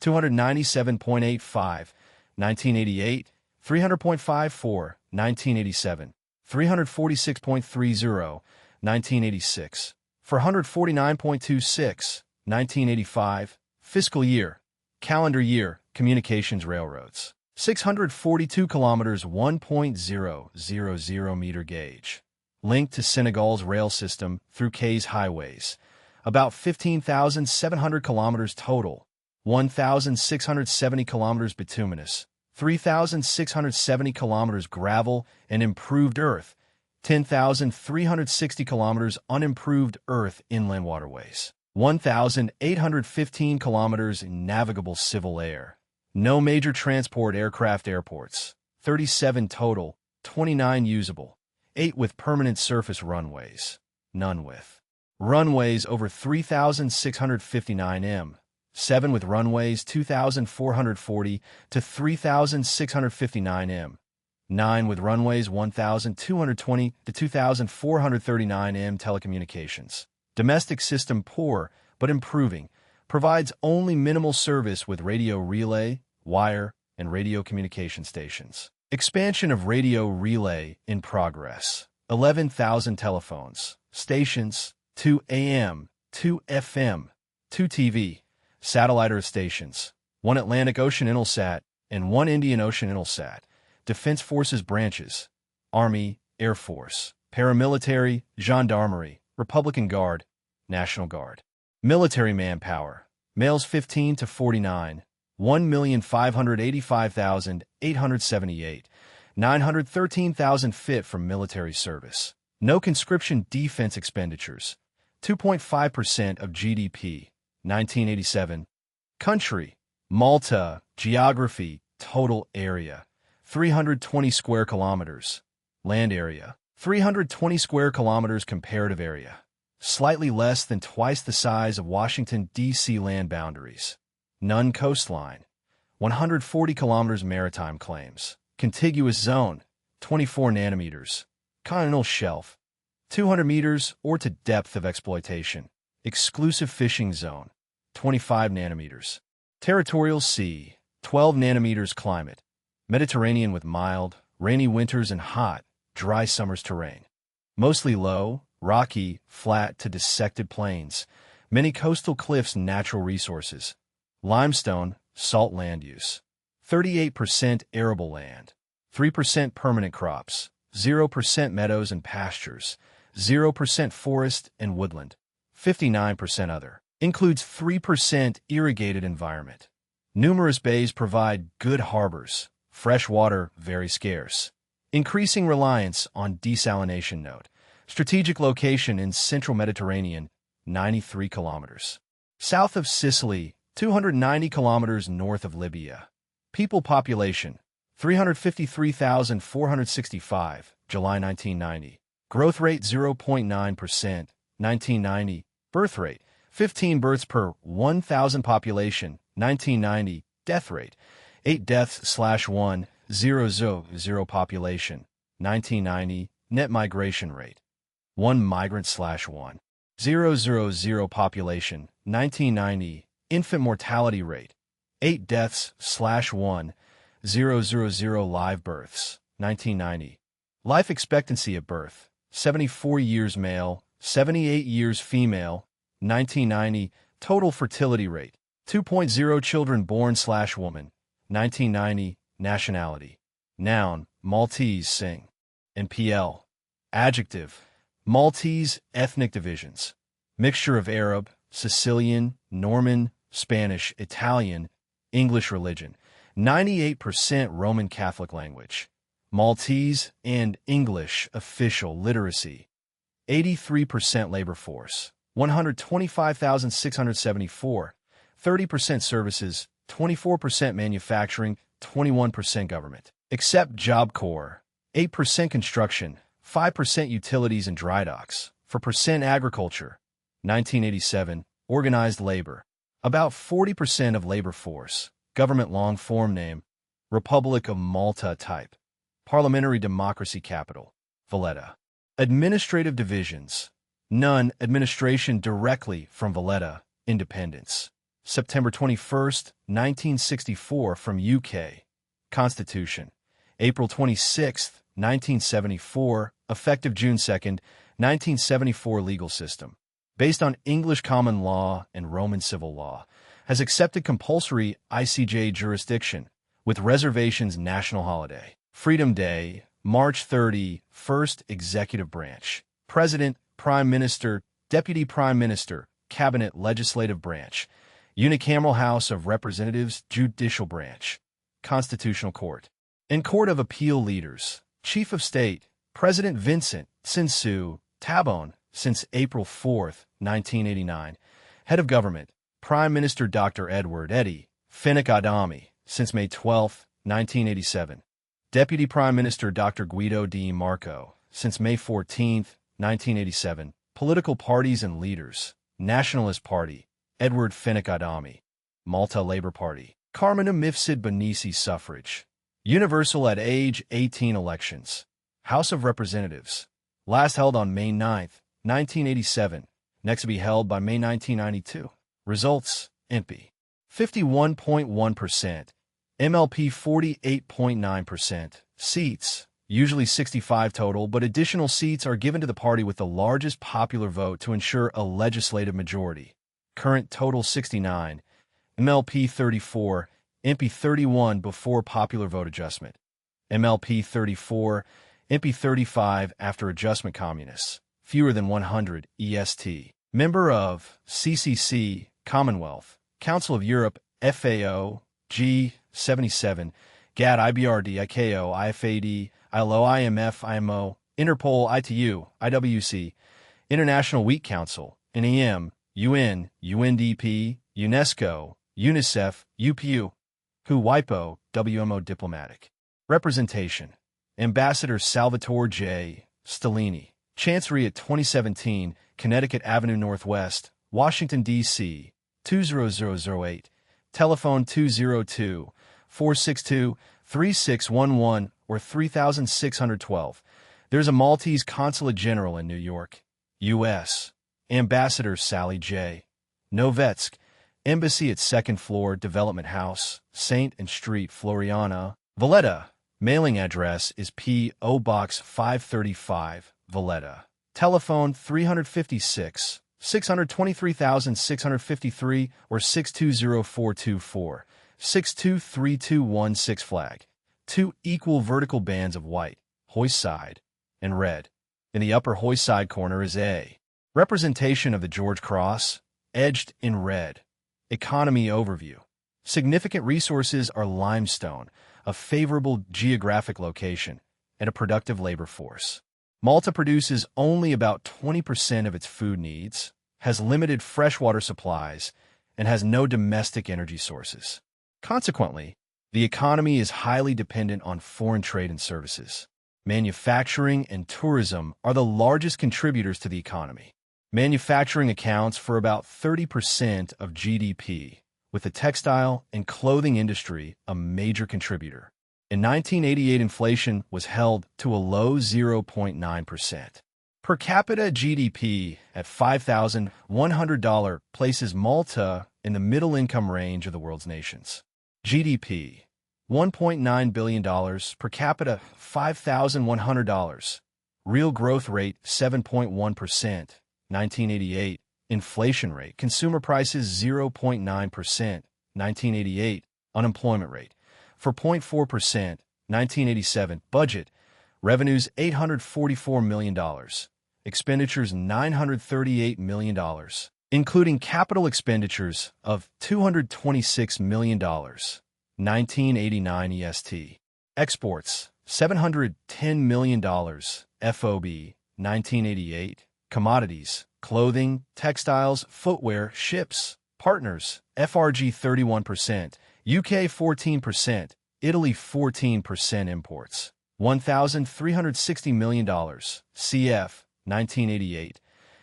297.85, 1988, 300.54, 1987, 346.30, 1986, 449.26, 1985, fiscal year, calendar year, communications railroads. 642 kilometers 1.000 meter gauge. Linked to Senegal's rail system through K's highways. About 15,700 kilometers total. 1,670 kilometers bituminous. 3,670 kilometers gravel and improved earth. 10,360 kilometers unimproved earth inland waterways. 1,815 kilometers in navigable civil air. No major transport aircraft airports, 37 total, 29 usable, 8 with permanent surface runways, none with runways over 3,659 m, 7 with runways 2,440 to 3,659 m, 9 with runways 1,220 to 2,439 m. Telecommunications. Domestic system poor, but improving. Provides only minimal service with radio relay, wire, and radio communication stations. Expansion of radio relay in progress. 11,000 telephones, stations, 2 AM, 2 FM, 2 TV, satellite earth stations, 1 Atlantic Ocean Intelsat, and 1 Indian Ocean Intelsat. Defense Forces branches, Army, Air Force, paramilitary, gendarmerie, Republican Guard, National Guard. Military manpower, males 15 to 49, 1,585,878, 913,000 fit for military service. No conscription defense expenditures, 2.5% of GDP, 1987. Country, Malta, geography, total area, 320 square kilometers. Land area, 320 square kilometers comparative area. Slightly less than twice the size of Washington, D.C. land boundaries. None coastline. 140 kilometers maritime claims. Contiguous zone, 24 nanometers. Continental shelf, 200 meters or to depth of exploitation. Exclusive fishing zone, 25 nanometers. Territorial sea, 12 nanometers climate. Mediterranean with mild, rainy winters and hot, dry summers terrain. Mostly low, rocky, flat to dissected plains, many coastal cliffs and natural resources. Limestone, salt land use. 38% arable land. 3% permanent crops. 0% meadows and pastures. 0% forest and woodland. 59% other. Includes 3% irrigated environment. Numerous bays provide good harbors. Fresh water very scarce. Increasing reliance on desalination note. Strategic location in central Mediterranean, 93 kilometers. South of Sicily, 290 kilometers north of Libya. People population, 353,465, July 1990. Growth rate 0.9%, 1990. Birth rate, 15 births per 1,000 population, 1990. Death rate, 8 deaths/1,000 population, 1990. Net migration rate, 1 migrant/1,000 population, 1990. Infant mortality rate, 8 deaths/1,000 live births, 1990. Life expectancy at birth, 74 years male, 78 years female, 1990. Total fertility rate, 2.0 children born/woman, 1990. Nationality. Noun, Maltese Singh. NPL. Adjective, Maltese ethnic divisions. Mixture of Arab, Sicilian, Norman, Spanish, Italian, English religion. 98% Roman Catholic language. Maltese and English official literacy. 83% labor force. 125,674. 30% services. 24% manufacturing. 21% government. Except Job Corps. 8% construction. 5% utilities and dry docks. 4% agriculture. 1987. Organized labor. About 40% of labor force. Government long form name. Republic of Malta type. Parliamentary democracy capital. Valletta. Administrative divisions. None. Administration directly from Valletta. Independence. September 21st, 1964 from UK. Constitution. April 26th, 1974. Effective June 2nd, 1974 legal system. Based on English common law and Roman civil law. Has accepted compulsory ICJ jurisdiction with reservations national holiday. Freedom Day, March 31st. Executive branch. President, Prime Minister, Deputy Prime Minister, Cabinet Legislative branch. Unicameral House of Representatives, Judicial Branch, Constitutional Court, and Court of Appeal leaders. Chief of State, President Vincent Sinsu Tabone, since April 4, 1989. Head of Government, Prime Minister Dr. Edward Eddie Finnick Adami, since May 12, 1987. Deputy Prime Minister Dr. Guido Di Marco, since May 14, 1987. Political parties and leaders. Nationalist Party, Edward Finnick Adami. Malta Labour Party, Carmina Mifsud Benisi suffrage. Universal at age 18 elections. House of Representatives. Last held on May 9, 1987. Next to be held by May 1992. Results, MP. 51.1%. MLP 48.9%. Seats, usually 65 total, but additional seats are given to the party with the largest popular vote to ensure a legislative majority. Current total 69, MLP 34, MP 31 before popular vote adjustment. MLP 34, MP 35 after adjustment. Communists, fewer than 100, EST. Member of CCC, Commonwealth, Council of Europe, FAO, G77, GATT, IBRD, ICAO, IFAD, ILO, IMF, IMO, Interpol, ITU, IWC, International Wheat Council, NEM, UN, UNDP, UNESCO, UNICEF, UPU, WHO, WIPO, WMO Diplomatic. Representation. Ambassador Salvatore J. Stellini. Chancery at 2017, Connecticut Avenue Northwest, Washington, D.C., 20008. Telephone 202-462-3611 or 3612. There's a Maltese Consulate General in New York, U.S. Ambassador Sally J. Novetsk. Embassy at 2nd floor, Development House, St. and Street, Floriana, Valletta. Mailing address is P.O. Box 535, Valletta. Telephone 356-623,653 or 620424, 623216 flag. 2 equal vertical bands of white, hoist side, and red. In the upper hoist side corner is A. Representation of the George Cross, edged in red. Economy overview. Significant resources are limestone, a favorable geographic location, and a productive labor force. Malta produces only about 20% of its food needs, has limited freshwater supplies, and has no domestic energy sources. Consequently, the economy is highly dependent on foreign trade and services. Manufacturing and tourism are the largest contributors to the economy. Manufacturing accounts for about 30% of GDP, with the textile and clothing industry a major contributor. In 1988, inflation was held to a low 0.9%. Per capita GDP at $5,100 places Malta in the middle-income range of the world's nations. GDP, $1.9 billion per capita, $5,100. Real growth rate, 7.1%, 1988. Inflation rate, consumer prices, 0.9%, 1988. Unemployment rate, 4.4%, 1987. Budget, revenues, $844 million. Expenditures, $938 million, including capital expenditures of $226 million. 1989 EST. Exports, $710 million. FOB, 1988. Commodities, clothing, textiles, footwear, ships. Partners, FRG 31%, UK 14%, Italy 14%. Imports, $1,360 million. CF, 1988.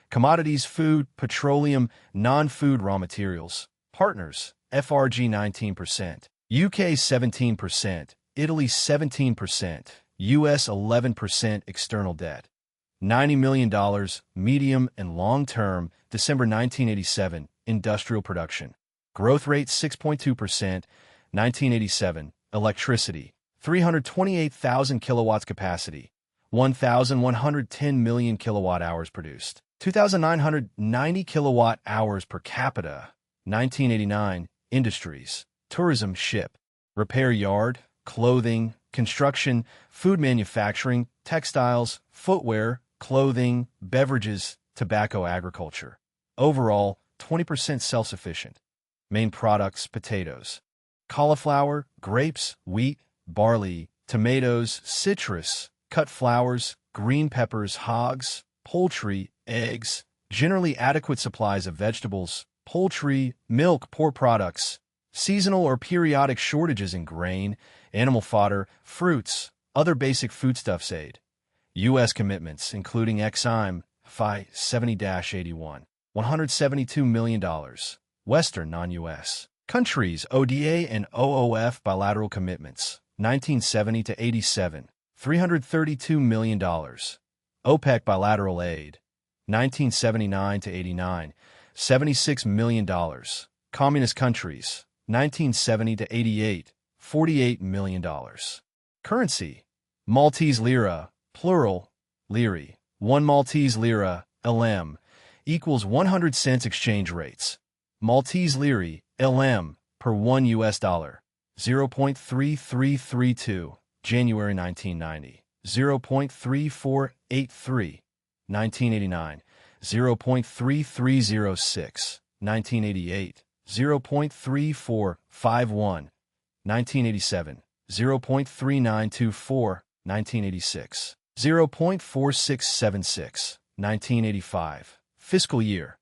Commodities, food, petroleum, non-food raw materials. Partners, FRG 19%, UK 17%, Italy 17%, US 11%. External debt, $90 million. Medium and long-term, December 1987. Industrial production, growth rate 6.2%, 1987. Electricity, 328,000 kilowatts capacity, 1,110 million kilowatt-hours produced, 2,990 kilowatt-hours per capita. 1989. Industries, tourism, ship, repair yard, clothing, construction, food manufacturing, textiles, footwear, clothing, beverages, tobacco, agriculture. Overall, 20% self-sufficient. Main products, potatoes, cauliflower, grapes, wheat, barley, tomatoes, citrus, cut flowers, green peppers, hogs, poultry, eggs, generally adequate supplies of vegetables, poultry, milk, pork products, seasonal or periodic shortages in grain, animal fodder, fruits, other basic foodstuffs. Aid. U.S. commitments, including Exim, FI 70-81, $172 million. Western non-U.S. countries, ODA and OOF bilateral commitments, 1970 to 87, $332 million. OPEC bilateral aid, 1979 to 89, $76 million. Communist countries, 1970 to 88, $48 million. Currency, Maltese lira, plural, liri. 1 Maltese lira, LM, equals 100 cents. Exchange rates. Maltese liri, LM, per 1 US dollar, 0.3332, January 1990, 0.3483, 1989, 0.3306, 1988, 0.3451, 1987, 0.3924, 1986, 0.4676, 1985. Fiscal year,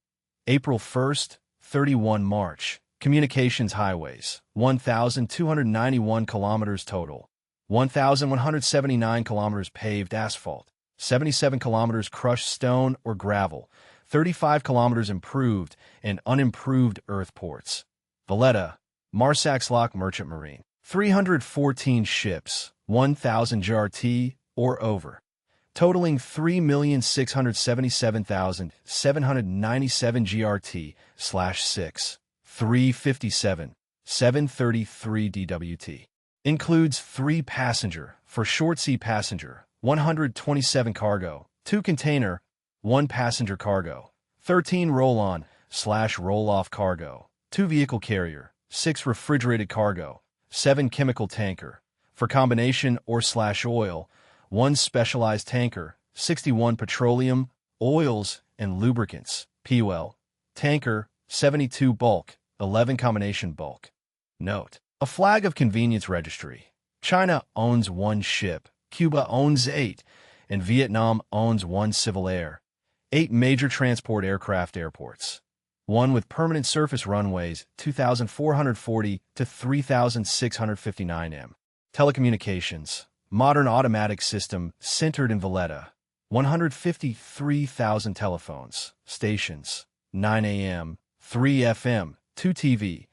April 1st, 31 March. Communications highways, 1,291 kilometers total, 1,179 kilometers paved asphalt, 77 kilometers crushed stone or gravel, 35 kilometers improved and unimproved earth ports. Valletta, Marsaxlock Merchant Marine, 314 ships, 1,000 GRT or over, totaling 3,677,797 GRT/6. 357, 733 DWT. Includes 3 passenger, for short sea passenger, 127 cargo, 2 container, 1 passenger cargo, 13 roll-on/roll-off cargo, 2 vehicle carrier, 6 refrigerated cargo, 7 chemical tanker, for combination or/oil, 1 specialized tanker, 61 petroleum, oils, and lubricants, PUL, tanker, 72 bulk, 11 combination bulk. Note: a flag of convenience registry. China owns 1 ship, Cuba owns 8, and Vietnam owns 1 civil air, 8 major transport aircraft airports, 1 with permanent surface runways, 2,440 to 3,659 m. Telecommunications, modern automatic system centered in Valletta, 153,000 telephones, stations, 9 AM, 3 FM, 2 TV,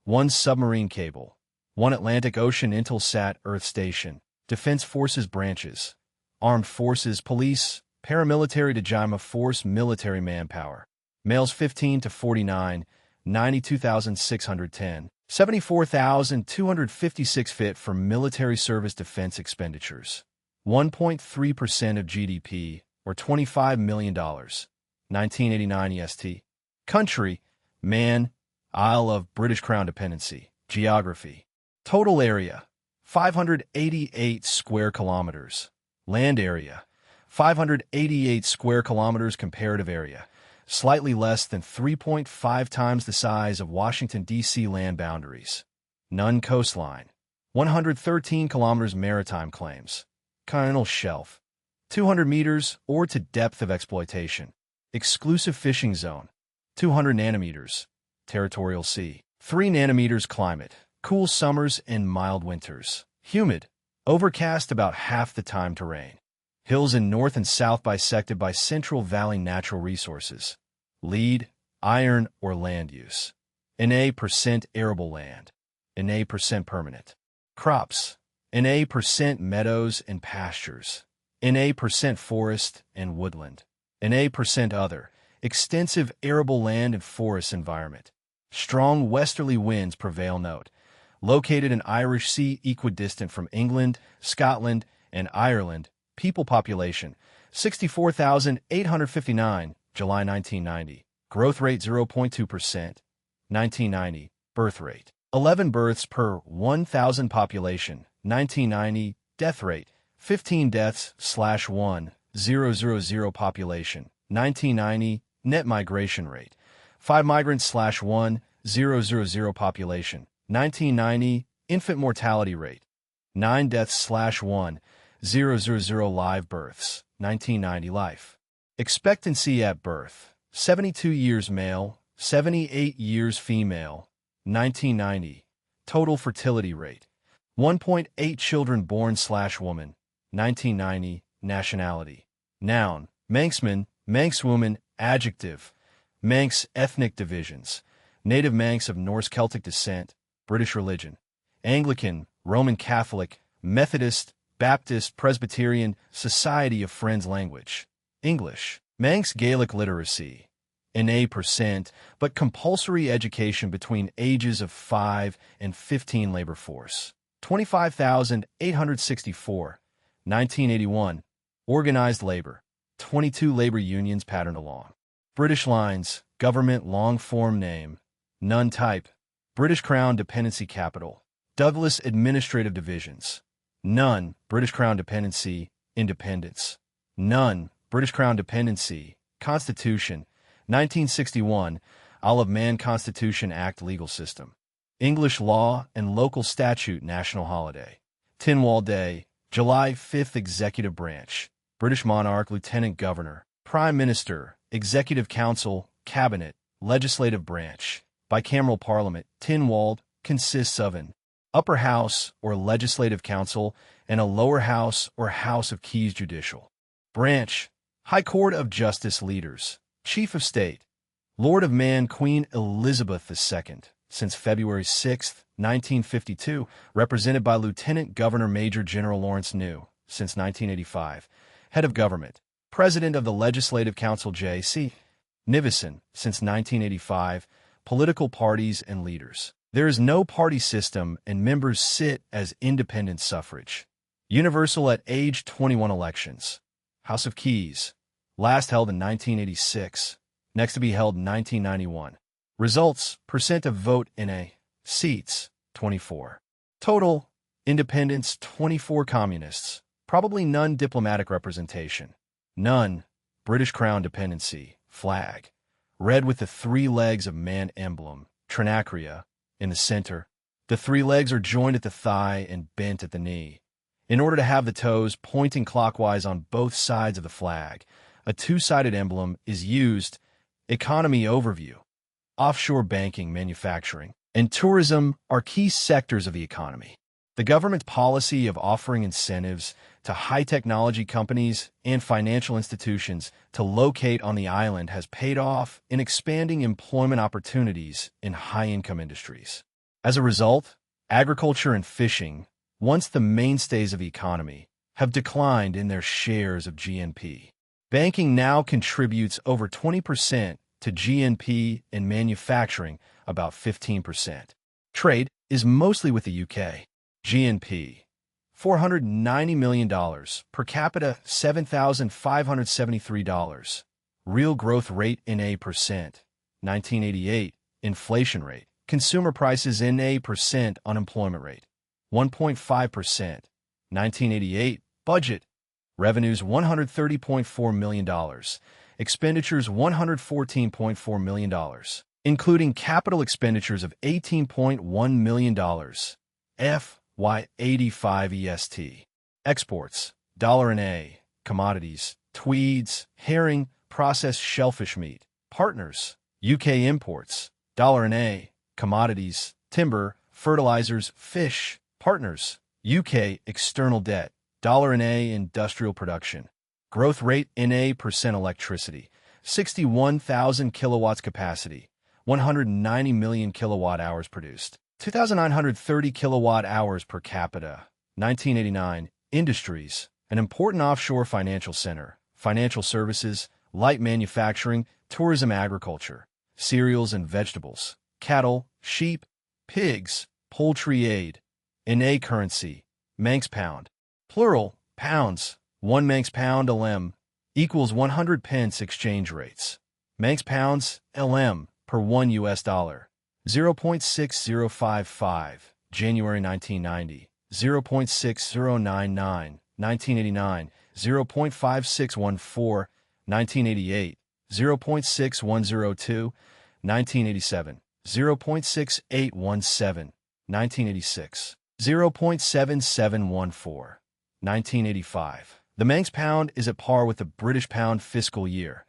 1 submarine cable, 1 Atlantic Ocean Intelsat Earth Station, Defense Forces branches, Armed Forces, Police, Paramilitary to JIMA Force, military manpower, males 15 to 49, 92,610, 74,256 fit for military service defense expenditures, 1.3% of GDP, or $25 million, 1989 EST. Country, Man, Isle of British Crown Dependency, Geography. Total area, 588 square kilometers. Land area, 588 square kilometers. Comparative area, slightly less than 3.5 times the size of Washington, D.C. Land boundaries. None coastline, 113 kilometers. Maritime claims, continental shelf, 200 meters or to depth of exploitation. Exclusive fishing zone, 200 nanometers. Territorial sea, 3 nanometers. Climate, cool summers and mild winters. Humid, overcast about half the time. Terrain, hills in north and south bisected by Central Valley natural resources. Lead, iron or land use. Na% arable land. Na% permanent. Crops, Na% meadows and pastures. Na% forest and woodland. Na% other, extensive arable land and forest environment. Strong westerly winds prevail. Note, located in Irish Sea, equidistant from England, Scotland, and Ireland. People population, 64,859, July 1990. Growth rate 0.2%, 1990. Birth rate, 11 births per 1,000 population, 1990. Death rate, 15 deaths/1,000 population, 1990. Net migration rate, 5 migrants/1,000 population, 1990. Infant mortality rate, 9 deaths/1,000 live births, 1990. Life expectancy at birth, 72 years male, 78 years female, 1990. Total fertility rate, 1.8 children born/woman, 1990. Nationality, noun, Manxman, Manxwoman. Adjective, Manx. Ethnic divisions, native Manx of Norse Celtic descent. British religion, Anglican, Roman Catholic, Methodist, Baptist, Presbyterian, Society of Friends. Language, English. Manx. Gaelic literacy, Na%, but compulsory education between ages of 5 and 15. Labor force, 25,864, 1981. Organized labor, 22 labor unions. Pattern along British lines. Government long form name, none. Type, British Crown Dependency. Capital, Douglas. Administrative divisions, none. British Crown Dependency. Independence, none. British Crown Dependency. Constitution, 1961. Isle of Man Constitution Act. Legal system, English law and local statute. National holiday, Tynwald Day, July 5th. Executive branch, British monarch. Lieutenant governor, Prime Minister. Executive Council, Cabinet. Legislative branch, bicameral parliament. Tynwald consists of an upper house or legislative council and a lower house or House of Keys. Judicial branch, High Court of Justice. Leaders, Chief of State, Lord of Man. Queen Elizabeth II, since February 6, 1952, represented by Lieutenant Governor Major General Lawrence New, since 1985. Head of Government, President of the Legislative Council. J.C. Nivison, since 1985. Political parties and leaders. There is no party system and members sit as independent suffrage. Universal at age 21 elections. House of Keys, last held in 1986, next to be held in 1991. Results, percent of vote in a, seats, 24. Total, independents, 24 communists, probably none diplomatic representation. None, British Crown Dependency, flag, red with the 3 legs of man emblem, trinacria, in the center. The 3 legs are joined at the thigh and bent at the knee. In order to have the toes pointing clockwise on both sides of the flag, a two-sided emblem is used. Economy overview. Offshore banking, manufacturing, and tourism are key sectors of the economy. The government's policy of offering incentives to high-technology companies and financial institutions to locate on the island has paid off in expanding employment opportunities in high-income industries. As a result, agriculture and fishing, once the mainstays of the economy, have declined in their shares of GNP. Banking now contributes over 20% to GNP and manufacturing about 15%. Trade is mostly with the UK. GNP, $490 million, per capita $7,573. Real growth rate in a percent, 1988. Inflation rate, consumer prices in a percent, unemployment rate, 1.5%, 1988. Budget, revenues $130.4 million, expenditures $114.4 million, including capital expenditures of $18.1 million. FY85 EST. Exports, $1 commodities, tweeds, herring, processed shellfish meat. Partners, UK imports, $1 commodities, timber, fertilizers, fish. Partners, UK external debt, $1 industrial production. Growth rate in a percent. Electricity, 61,000 kilowatts capacity, 190 million kilowatt hours produced. 2,930 kilowatt-hours per capita. 1989. Industries, an important offshore financial center, financial services, light manufacturing, tourism, agriculture, cereals and vegetables, cattle, sheep, pigs, poultry. Aid, in a currency, Manx pound, plural, pounds, 1 Manx pound LM equals 100 pence. Exchange rates, Manx pounds, LM, per $1 US. 0.6055, January 1990, 0.6099, 1989, 0.5614, 1988, 0.6102, 1987, 0.6817, 1986, 0.7714, 1985. The Manx pound is at par with the British pound. Fiscal year,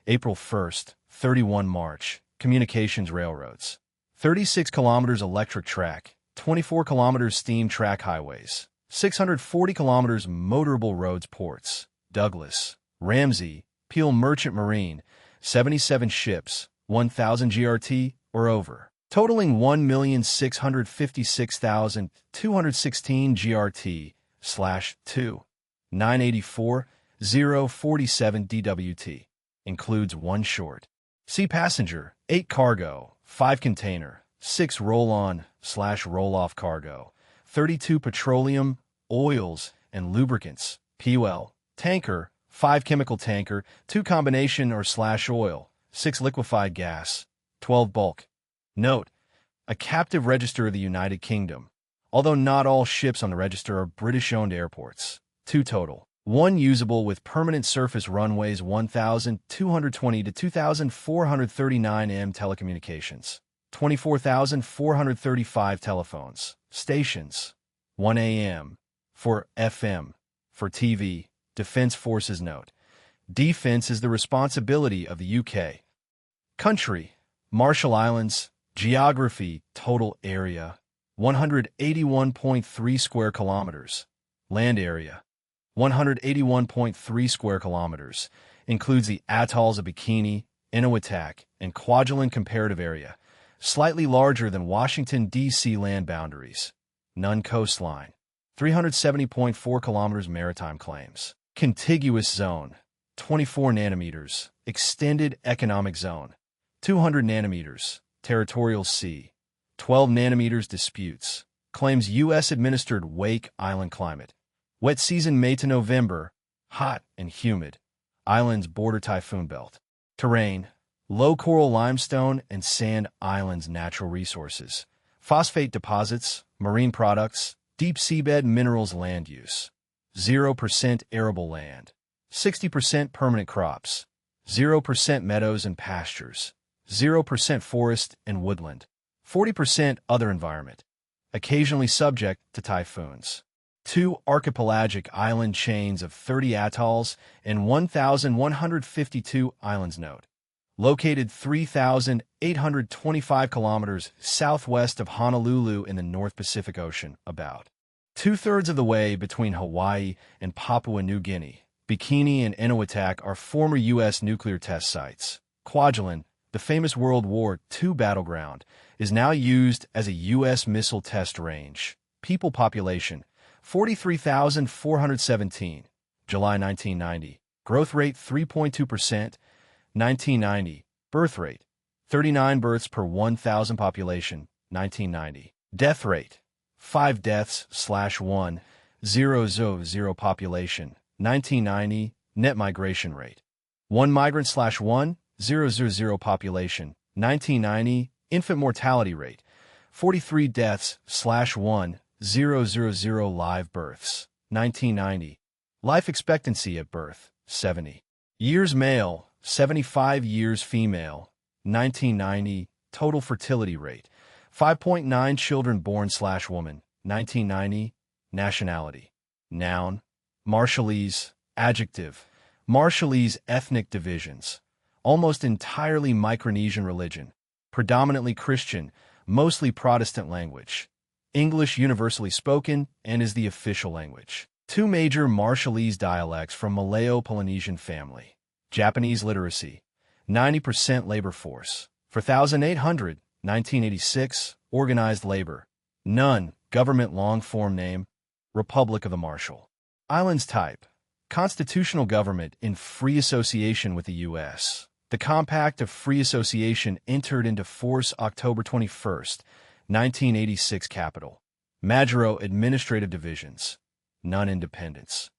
April 1st, 31 March. Communications railroads. 36 kilometers electric track, 24 kilometers steam track highways, 640 kilometers motorable roads. Ports, Douglas, Ramsey, Peel Merchant Marine, 77 ships, 1,000 GRT or over, totaling 1,656,216 GRT/2, 984,047 DWT, includes 1 short sea passenger, 8 cargo, 5 container, 6 roll-on/roll-off cargo, 32 petroleum, oils, and lubricants, PUL, tanker, 5 chemical tanker, 2 combination or/oil, 6 liquefied gas, 12 bulk. Note, a captive register of the United Kingdom, although not all ships on the register are British-owned airports. 2 total. 1 usable with permanent surface runways, 1,220 to 2,439 m. Telecommunications, 24,435 telephones. Stations, 1 AM. For FM. For TV, Defense Forces. Note, defense is the responsibility of the UK. Country, Marshall Islands. Geography, total area, 181.3 square kilometers. Land area, 181.3 square kilometers, includes the atolls of Bikini, Eniwetok, and Kwajalein. Comparative area, slightly larger than Washington, D.C. Land boundaries. None coastline, 370.4 kilometers. Maritime claims. Contiguous zone, 24 nanometers. Extended economic zone, 200 nanometers. Territorial sea, 12 nanometers. Disputes. Claims U.S.-administered Wake Island climate. Wet season May to November, hot and humid. Islands border typhoon belt. Terrain, low coral limestone and sand islands. Natural resources, phosphate deposits, marine products, deep seabed minerals. Land use, 0% arable land, 60% permanent crops, 0% meadows and pastures, 0% forest and woodland, 40% other environment, occasionally subject to typhoons. Two archipelagic island chains of 30 atolls and 1,152 islands. Note. Located 3,825 kilometers southwest of Honolulu in the North Pacific Ocean, about two-thirds of the way between Hawaii and Papua New Guinea. Bikini and Eniwetok are former U.S. nuclear test sites. Kwajalein, the famous World War II battleground, is now used as a U.S. missile test range. People population, 43,417. July 1990. Growth rate 3.2%. 1990. Birth rate, 39 births per 1,000 population. 1990. Death rate, 5 deaths/1,000 population. 1990. Net migration rate, 1 migrant/1,000 population. 1990. Infant mortality rate, 43 deaths/1,000 live births. 1990. Life expectancy at birth, 70 years male, 75 years female. 1990. Total fertility rate, 5.9 children born/woman. 1990. Nationality. Noun, Marshallese. Adjective, Marshallese ethnic divisions. Almost entirely Micronesian religion. Predominantly Christian, mostly Protestant language. English universally spoken and is the official language. Two major Marshallese dialects from Malayo-Polynesian family. Japanese literacy, 90% labor force. 4,800, 1986, organized labor. None, government long-form name, Republic of the Marshall Islands type. Constitutional government in free association with the U.S. The Compact of Free Association entered into force October 21, 1986. Capital, Majuro administrative divisions. None independence.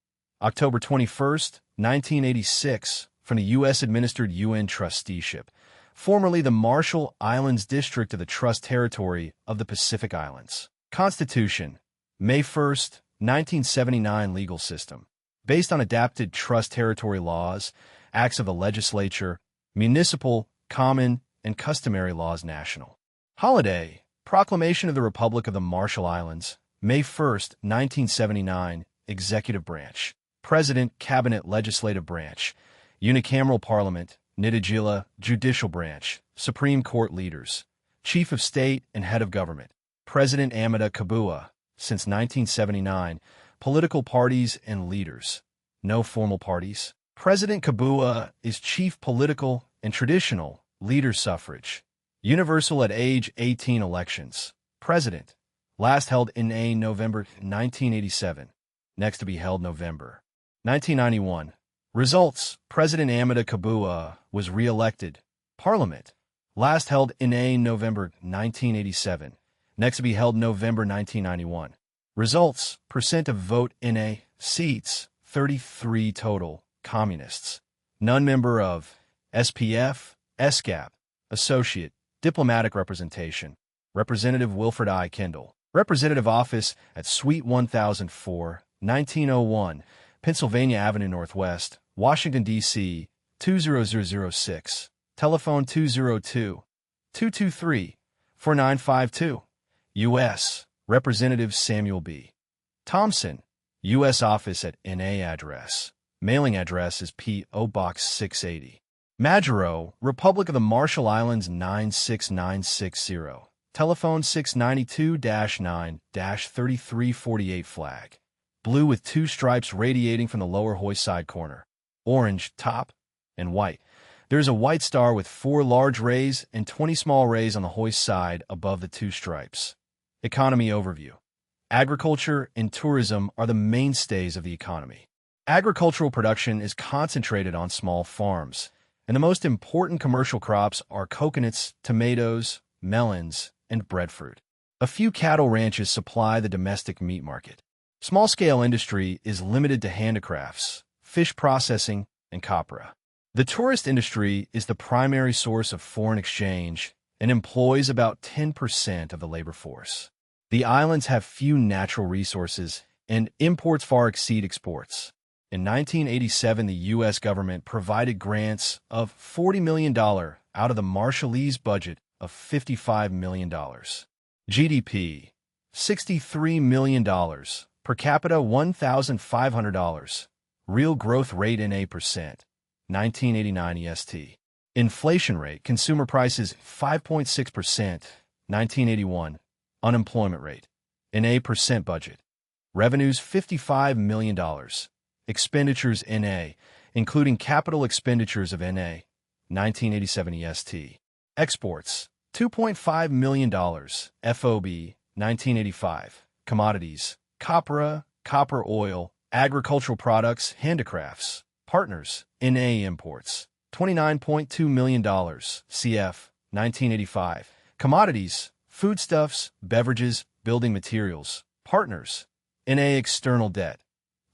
October 21, 1986, from the U.S.-administered UN trusteeship, formerly the Marshall Islands District of the Trust Territory of the Pacific Islands. Constitution, May 1, 1979. Legal system, based on adapted trust territory laws, acts of the legislature, municipal, common, and customary laws. National holiday, Proclamation of the Republic of the Marshall Islands, May 1, 1979. Executive branch, President, Cabinet, Legislative branch, Unicameral Parliament, Nitijila, Judicial branch, Supreme Court leaders, Chief of State and Head of Government, President Amada Kabua. Since 1979, political parties and leaders. No formal parties. President Kabua is chief political and traditional leader. Suffrage, universal at age 18. Elections, President, last held in November 1987. Next to be held November 1991. Results, President Amada Kabua was re-elected. Parliament, last held in November 1987. Next to be held November 1991. Results, percent of vote in seats, 33 total. Communists. None member of SPF, SCAP. Associate, diplomatic representation. Representative Wilfred I. Kendall. Representative office at Suite 1004, 1901, Pennsylvania Avenue Northwest, Washington, D.C., 20006. Telephone 202-223-4952. U.S. Representative Samuel B. Thompson. U.S. Office at N.A. Address. Mailing address is P.O. Box 680. Majuro, Republic of the Marshall Islands 96960. Telephone 692-9-3348. Flag, blue with 2 stripes radiating from the lower hoist side corner. Orange, top, and white. There is a white star with 4 large rays and 20 small rays on the hoist side above the 2 stripes. Economy overview. Agriculture and tourism are the mainstays of the economy. Agricultural production is concentrated on small farms, and the most important commercial crops are coconuts, tomatoes, melons, and breadfruit. A few cattle ranches supply the domestic meat market. Small-scale industry is limited to handicrafts, fish processing, and copra. The tourist industry is the primary source of foreign exchange and employs about 10% of the labor force. The islands have few natural resources, and imports far exceed exports. In 1987, the U.S. government provided grants of $40 million out of the Marshallese budget of $55 million. GDP, $63 million, Per capita $1,500. Real growth rate in a percent. 1989 EST. Inflation rate, consumer prices 5.6%. 1981. Unemployment rate. In a percent budget. Revenues $55 million. Expenditures NA, including capital expenditures of NA. 1987 EST. Exports $2.5 million. FOB 1985. Commodities copra, copper oil, agricultural products, handicrafts. Partners NA imports $29.2 million. CF 1985. Commodities foodstuffs, beverages, building materials. Partners NA external debt.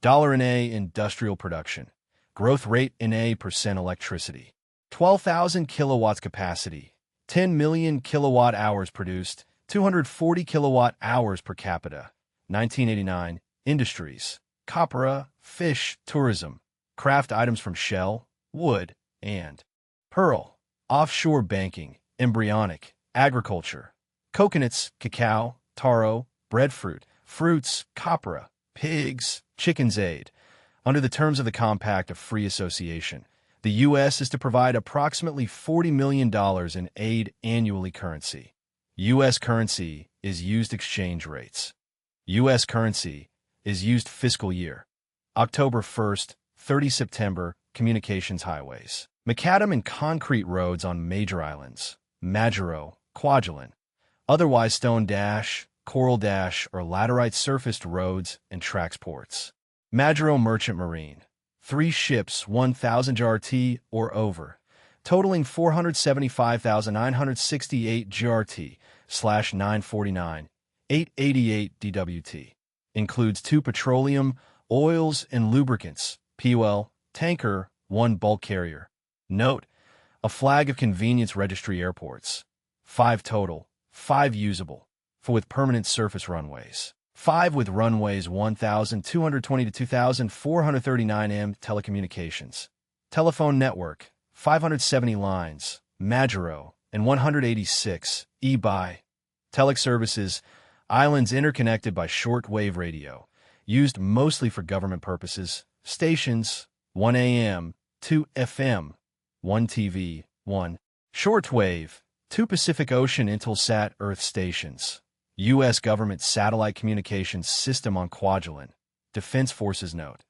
Dollar NA industrial production. Growth rate NA percent electricity. 12,000 kilowatts capacity. 10 million kilowatt hours produced. 240 kilowatt hours per capita. 1989. Industries. Copra, fish, tourism. Craft items from shell, wood, and pearl. Offshore banking, embryonic, agriculture. Coconuts, cacao, taro, breadfruit, fruits, copra, pigs, chickens aid. Under the terms of the Compact of Free Association, the U.S. is to provide approximately $40 million in aid annually. Currency. U.S. currency is used exchange rates. U.S. currency is used fiscal year. October 1st, 30 September, communications highways. Macadam and concrete roads on major islands. Majuro, Kwajalein. Otherwise stone dash, coral dash, or laterite surfaced roads and tracks ports. Majuro Merchant Marine. 3 ships 1,000 GRT or over, totaling 475,968 GRT/949, 888 DWT. Includes 2 petroleum, oils, and lubricants, PUL, tanker, 1 bulk carrier. Note, a flag of convenience registry airports. 5 total, 5 usable, 4 with permanent surface runways. 5 with runways 1,220 to 2,439 m. Telecommunications. Telephone network, 570 lines, Majuro, and 186, by. Telex services, islands interconnected by short-wave radio, used mostly for government purposes. Stations, 1 AM, 2 FM, 1 TV, 1 shortwave, 2 Pacific Ocean Intelsat Earth stations. U.S. government satellite communications system on Kwajalein. Defense Forces note.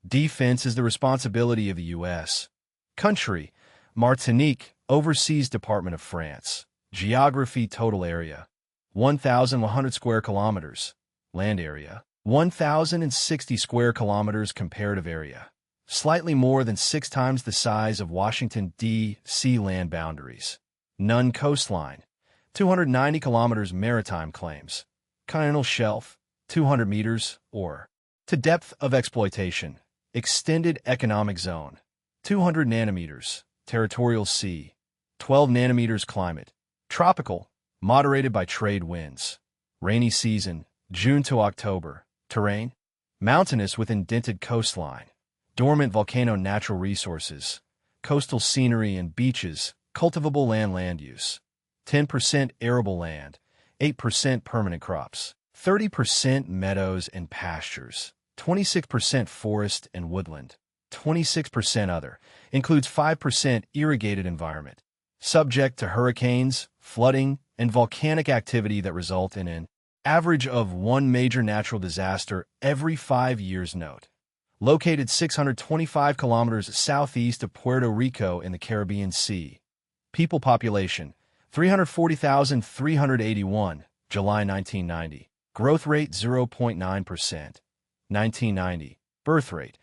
Defense is the responsibility of the U.S. Country, Martinique, Overseas Department of France. Geography total area, 1,100 square kilometers. Land area, 1,060 square kilometers. Comparative area, slightly more than 6 times the size of Washington, D.C. Land boundaries. None coastline, 290 kilometers. Maritime claims. Continental shelf, 200 meters, or to depth of exploitation. Extended economic zone, 200 nanometers. Territorial sea, 12 nanometers. Climate, tropical, moderated by trade winds. Rainy season, June to October. Terrain, mountainous with indented coastline. Dormant volcano. Natural resources, coastal scenery and beaches. Cultivable land use, 10% arable land, 8% permanent crops, 30% meadows and pastures, 26% forest and woodland, 26% other, includes 5% irrigated environment, subject to hurricanes, flooding, and volcanic activity that result in an average of 1 major natural disaster every 5 years. Note. Located 625 kilometers southeast of Puerto Rico in the Caribbean Sea. People population, 340,381, July 1990. Growth rate 0.9%. 1990. Birth rate,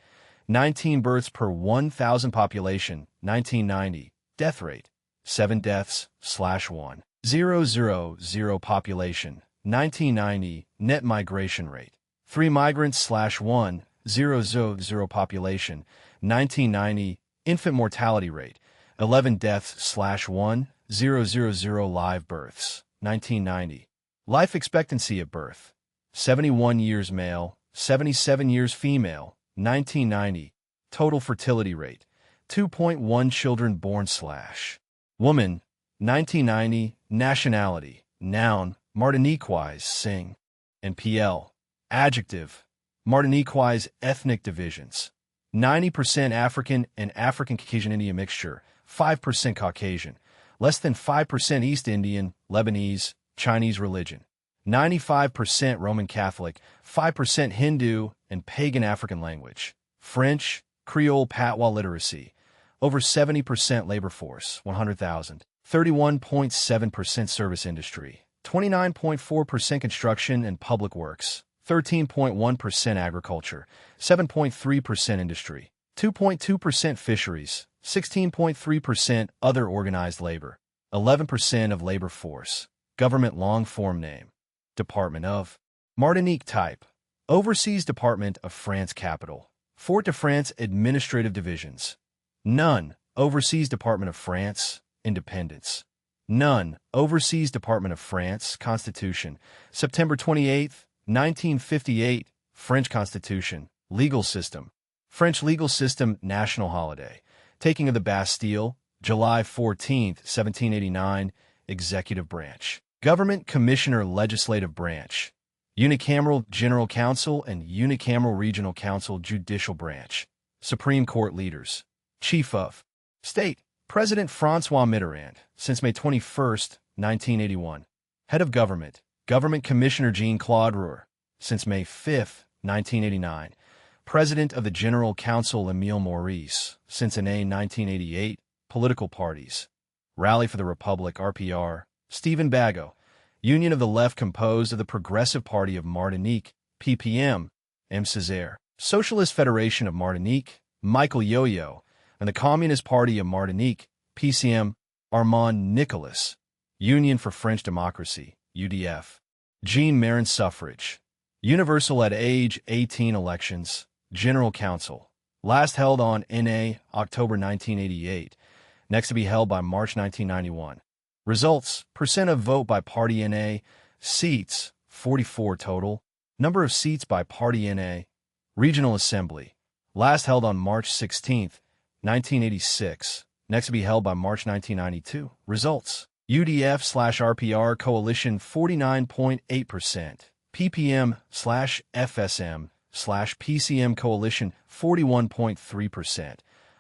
19 births per 1,000 population. 1990. Death rate, 7 deaths/1. 000 population. 1990. Net migration rate, 3 migrants/1. 000 population. 1990. Infant mortality rate, 11 deaths/1. 000 live births. 1990. Life expectancy at birth, 71 years male, 77 years female. 1990. Total fertility rate, 2.1 children born/woman. 1990. Nationality, noun, Martiniquois, sing. And PL, adjective, Martiniquois ethnic divisions. 90% African and African Caucasian Indian mixture, 5% Caucasian, less than 5% East Indian, Lebanese, Chinese religion. 95% Roman Catholic, 5% Hindu and pagan African language. French, Creole Patois literacy. Over 70% labor force, 100,000. 31.7% service industry. 29.4% construction and public works. 13.1% agriculture. 7.3% industry. 2.2% fisheries. 16.3% other organized labor. 11% of labor force. Government long-form name. Department of Martinique type. Overseas Department of France capital. Fort-de-France administrative divisions. None. Overseas Department of France. Independence. None. Overseas Department of France. Constitution. September 28, 1958. French Constitution. Legal system. French legal system. National holiday. Taking of the Bastille. July 14, 1789. Executive branch. Government Commissioner Legislative branch. Unicameral General Council and Unicameral Regional Council Judicial branch. Supreme Court leaders. Chief of State. President François Mitterrand, since May 21, 1981. Head of Government. Government Commissioner Jean-Claude Roure, since May 5, 1989. President of the General Council Émile Maurice, since May 1988. Political parties. Rally for the Republic RPR. Stephen Bagot. Union of the Left composed of the Progressive Party of Martinique, PPM, M. Césaire. Socialist Federation of Martinique, Michael Yo-Yo, and the Communist Party of Martinique, PCM, Armand Nicolas. Union for French Democracy, UDF. Jean Marin suffrage. Universal at age 18 elections, General Council. Last held on NA, October 1988. Next to be held by March 1991. Results, percent of vote by Party NA, seats, 44 total. Number of seats by Party NA. Regional Assembly. Last held on March 16, 1986. Next to be held by March 1992. Results. UDF/RPR coalition 49.8%. PPM/FSM/PCM coalition 41.3%.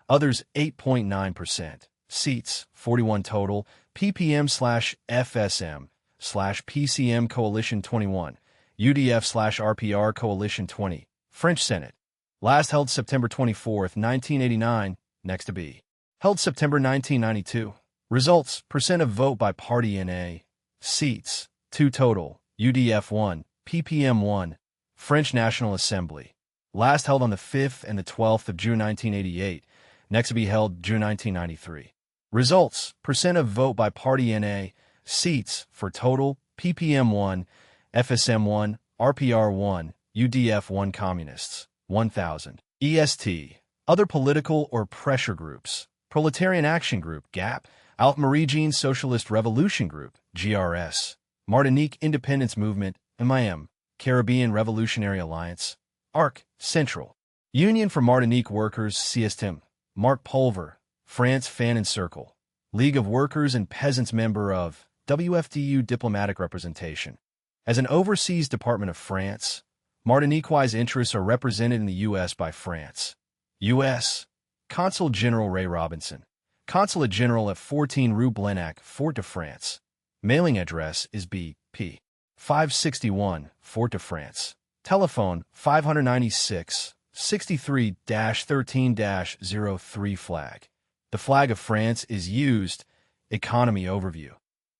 Others 8.9%. Seats 41 total. PPM/FSM/PCM coalition 21. UDF/RPR coalition 20. French Senate. Last held September 24, 1989. Next to be held September 1992. Results, percent of vote by Party NA. Seats, 2 total. UDF 1, PPM 1. French National Assembly. Last held on the 5th and the 12th of June 1988. Next to be held June 1993. Results, percent of vote by Party NA. Seats, for total, PPM 1, FSM 1, RPR 1, UDF 1 Communists, 1,000. EST. Other political or pressure groups. Proletarian Action Group, GAP. Alpmaridine Socialist Revolution Group, GRS. Martinique Independence Movement, MIM. Caribbean Revolutionary Alliance, ARC, Central. Union for Martinique Workers, CSTM. Marc Pulver, France Fan and Circle. League of Workers and Peasants member of WFDU Diplomatic Representation. As an overseas department of France, Martiniquois interests are represented in the U.S. by France. U.S. Consul General Ray Robinson. Consulate General at 14 Rue Blenac, Fort-de-France. Mailing address is B.P. 561, Fort-de-France. Telephone 596 63-13-03 flag. The flag of France is used. Economy overview.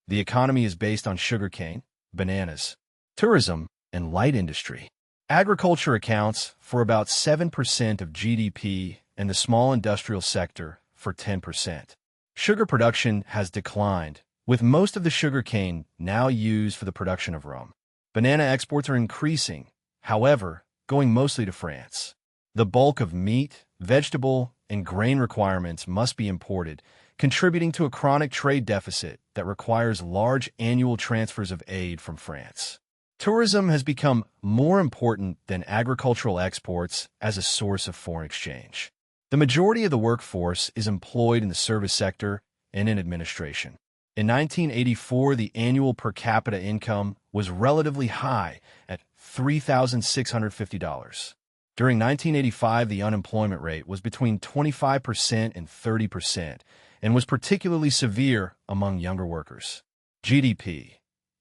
The economy is based on sugarcane, bananas, tourism, and light industry. Agriculture accounts for about 7% of GDP and the small industrial sector for 10%. Sugar production has declined, with most of the sugarcane now used for the production of rum. Banana exports are increasing, however, going mostly to France. The bulk of meat, vegetable, and grain requirements must be imported, contributing to a chronic trade deficit that requires large annual transfers of aid from France. Tourism has become more important than agricultural exports as a source of foreign exchange. The majority of the workforce is employed in the service sector and in administration. In 1984, the annual per capita income was relatively high at $3,650. During 1985, the unemployment rate was between 25% and 30% and was particularly severe among younger workers. GDP,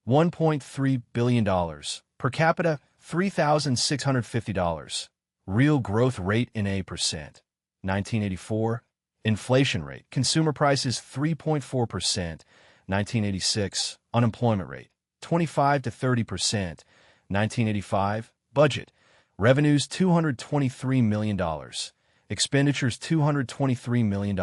$1.3 billion. Per capita, $3,650. Real growth rate in a percent. 1984, inflation rate, consumer prices 3.4%. 1986, unemployment rate, 25 to 30%. 1985, budget, revenues $223 million, expenditures $223 million,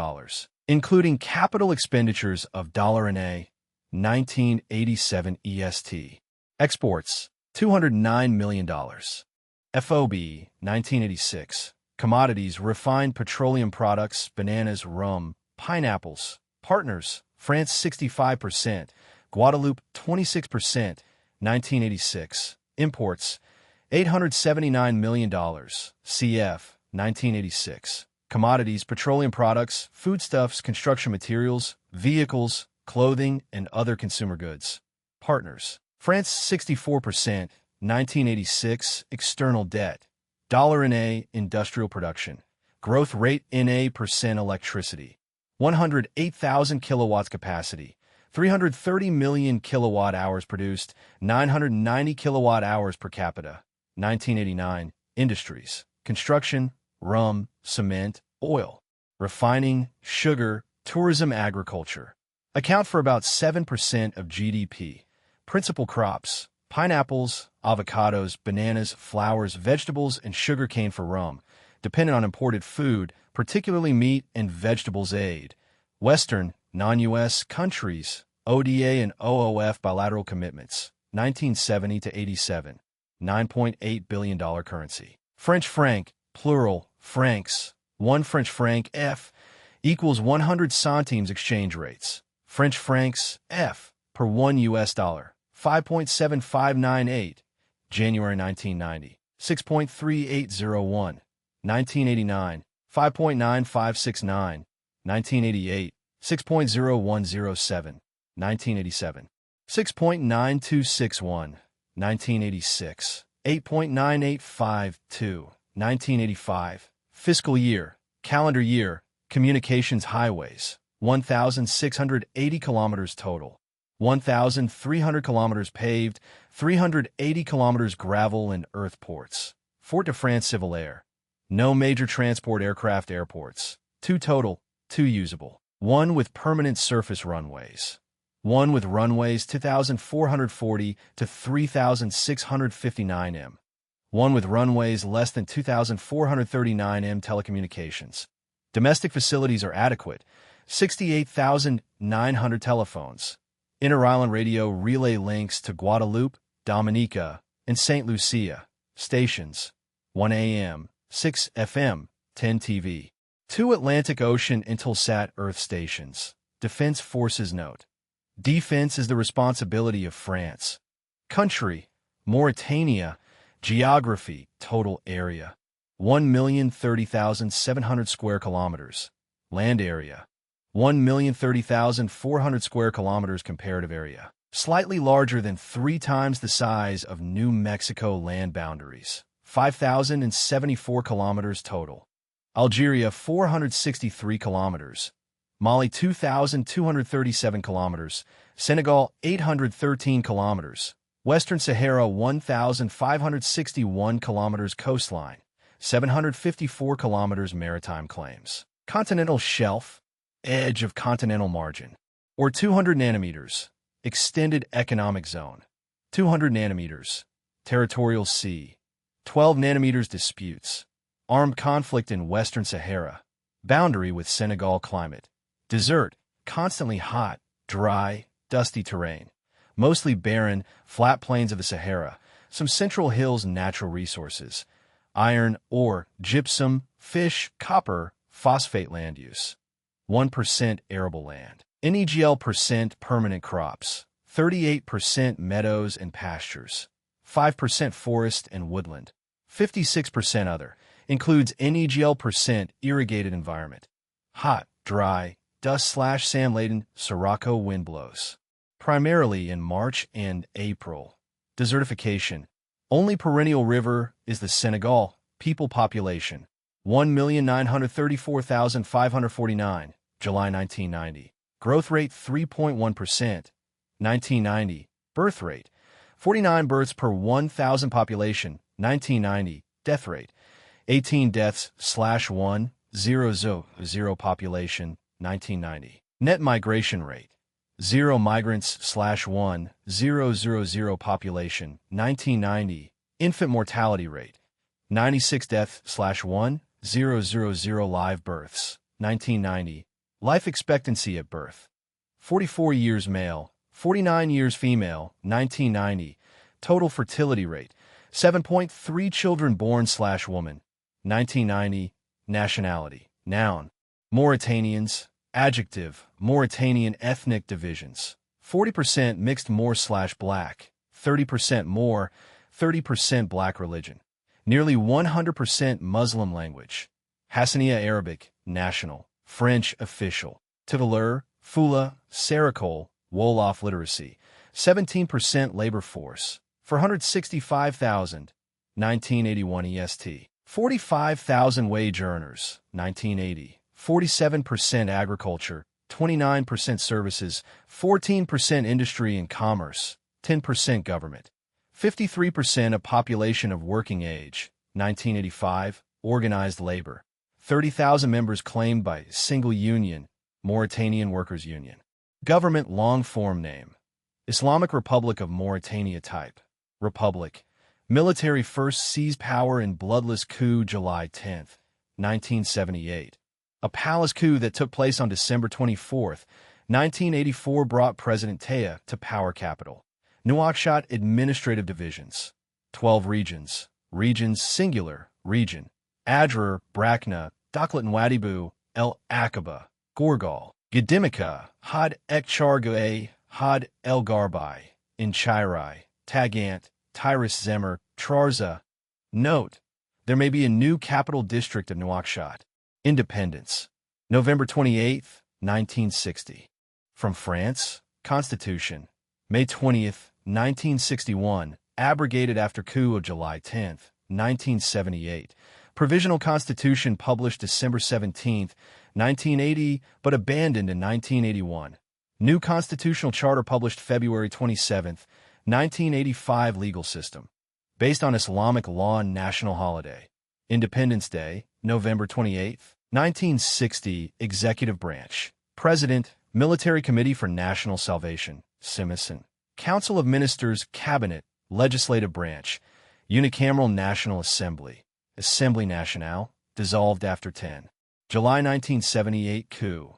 including capital expenditures of $1 1987 EST. Exports, $209 million. FOB, 1986. Commodities, refined petroleum products, bananas, rum, pineapples. Partners, France 65%, Guadeloupe 26%, 1986. Imports, $879 million. CF, 1986. Commodities, petroleum products, foodstuffs, construction materials, vehicles, clothing, and other consumer goods. Partners, France 64%, 1986. External debt, $NA industrial production. Growth rate in a percent. Electricity, 108,000 kilowatts capacity. 330 million kilowatt-hours produced, 990 kilowatt-hours per capita. 1989, industries, construction, rum, cement, oil, refining, sugar, tourism, agriculture. Account for about 7% of GDP. Principal crops, pineapples, avocados, bananas, flowers, vegetables, and sugarcane for rum, dependent on imported food, particularly meat and vegetables. Aid. Western, non-U.S. countries, ODA and OOF bilateral commitments, 1970 to 87, $9.8 billion currency. French franc, plural, francs, 1 French franc F equals 100 centimes. Exchange rates. French francs F per 1 U.S. dollar, 5.7598, January 1990, 6.3801, 1989, 5.9569, 1988, 6.0107, 1987, 6.9261, 1986, 8.9852, 1985. Fiscal year, calendar year, communications highways, 1,680 kilometers total, 1,300 kilometers paved, 380 kilometers gravel and earth ports. Fort-de-France Civil Air. No major transport aircraft airports. 2 total, 2 usable. 1 with permanent surface runways. 1 with runways 2,440 to 3,659 m. 1 with runways less than 2,439 m. Telecommunications. Domestic facilities are adequate. 68,900 telephones. Inter-island radio relay links to Guadeloupe, Dominica, and St. Lucia. Stations. 1 AM, 6 FM, 10 TV. 2 Atlantic Ocean Intelsat Earth stations. Defense Forces note. Defense is the responsibility of France. Country, Mauritania. Geography, total area, 1,030,700 square kilometers. Land area, 1,030,400 square kilometers. Comparative area, slightly larger than 3 times the size of New Mexico. Land boundaries, 5,074 kilometers total. Algeria, 463 kilometers. Mali, 2,237 kilometers. Senegal, 813 kilometers. Western Sahara, 1,561 kilometers. Coastline, 754 kilometers. Maritime claims. Continental shelf, edge of continental margin, or 200 nanometers. Extended economic zone, 200 nanometers. Territorial sea, 12 nanometers. Disputes. Armed conflict in Western Sahara. Boundary with Senegal. Climate. Desert, constantly hot, dry, dusty terrain. Mostly barren, flat plains of the Sahara. Some central hills. Natural resources. Iron, ore, gypsum, fish, copper, phosphate. Land use. 1% arable land. NEGL percent permanent crops. 38% meadows and pastures. 5% forest and woodland. 56% other. Includes NEGL percent irrigated environment. Hot, dry, dust/sand-laden. Sirocco wind blows primarily in March and April. Desertification. Only perennial river is the Senegal. People population 1,934,549, July 1990. Growth rate 3.1%, 1990. Birth rate 49 births per 1,000 population, 1990. Death rate 18 deaths/1,000 population, 1990. Net migration rate 0 migrants/1,000 population, 1990. Infant mortality rate 96 deaths/1,000 live births, 1990. Life expectancy at birth 44 years male, 49 years female, 1990. Total fertility rate 7.3 children born/woman, 1990. Nationality noun Mauritanians. Adjective Mauritanian ethnic divisions 40% mixed Moor/black, 30% Moor, 30% black religion. Nearly 100% Muslim language. Hassaniya Arabic, national. French, official. Tivulur, Fula, Saracol, Wolof literacy. 17% labor force. 465,000. 1981 EST. 45,000 wage earners. 1980. 47% agriculture. 29% services. 14% industry and commerce. 10% government. 53% of population of working age, 1985, organized labor. 30,000 members claimed by single union, Mauritanian Workers' Union. Government long-form name, Islamic Republic of Mauritania type. Republic. Military first seized power in bloodless coup July 10, 1978. A palace coup that took place on December 24, 1984 brought President Taya to power capital. Nouakchott administrative divisions. 12 regions. Regions singular. Region. Adrar, Brakna, Dakhlat and Wadibu, El Aqaba, Gorgal, Gedimika, Had Ekchargae, Had El Garbai, Inchirai, Tagant, Tyrus Zemer, Trarza. Note: there may be a new capital district of Nouakchott. Independence. November 28, 1960. From France, Constitution. May 20th, 1961, abrogated after coup of July 10, 1978. Provisional Constitution published December 17, 1980, but abandoned in 1981. New Constitutional Charter published February 27, 1985. Legal system. Based on Islamic law and national holiday. Independence Day, November 28, 1960. Executive Branch. President, Military Committee for National Salvation, Simison. Council of Ministers, Cabinet, Legislative Branch, Unicameral National Assembly, Assembly Nationale, dissolved after 10. July 1978 coup.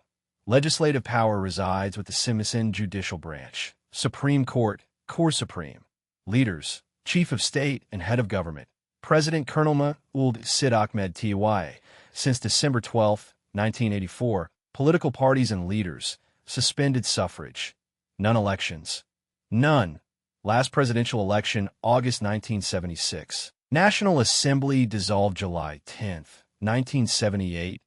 Legislative power resides with the Simison Judicial Branch, Supreme Court, Cour Supreme. Leaders, Chief of State and Head of Government, President Colonel Maould Sid Ahmed Ty. Since December 12, 1984, political parties and leaders, suspended suffrage. None elections. None. Last presidential election, August 1976. National Assembly dissolved July 10, 1978.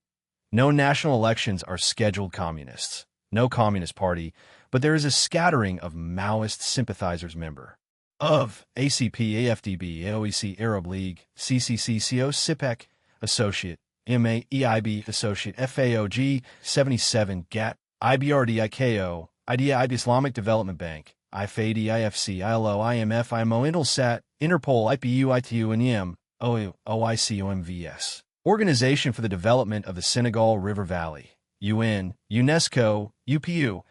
No national elections are scheduled. Communists. No Communist Party, but there is a scattering of Maoist sympathizers member of ACP, AFDB, AOEC, Arab League, CCC, CO, CIPEC, Associate, MAEIB, Associate, FAOG, 77, GATT, IBRD, IKO, IDEA, Islamic Development Bank, IFAD, IFC, ILO, IMF, IMO, Intelsat, Interpol, IPU, ITU, and EM, OIC, OMVS. Organization for the Development of the Senegal River Valley, UN, UNESCO, UPU,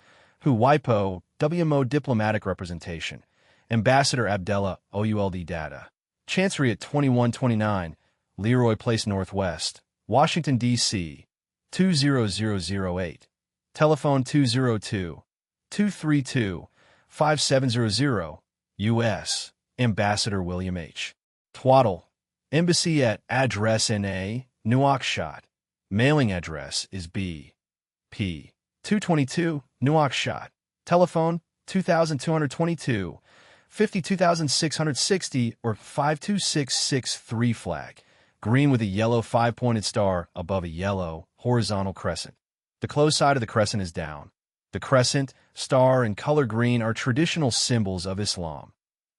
WHO, WIPO, WMO Diplomatic Representation, Ambassador Abdella, OULD Data. Chancery at 2129, Leroy Place Northwest, Washington, D.C., 20008. Telephone 202-232-5700, U.S., Ambassador William H. Twaddle. Embassy at address N.A., Nouakchott. Mailing address is B. P. 222, Nouakchott. Telephone 2222 52660 or 52663 flag. Green with a yellow 5-pointed star above a yellow horizontal crescent. The closed side of the crescent is down. The crescent, star, and color green are traditional symbols of Islam.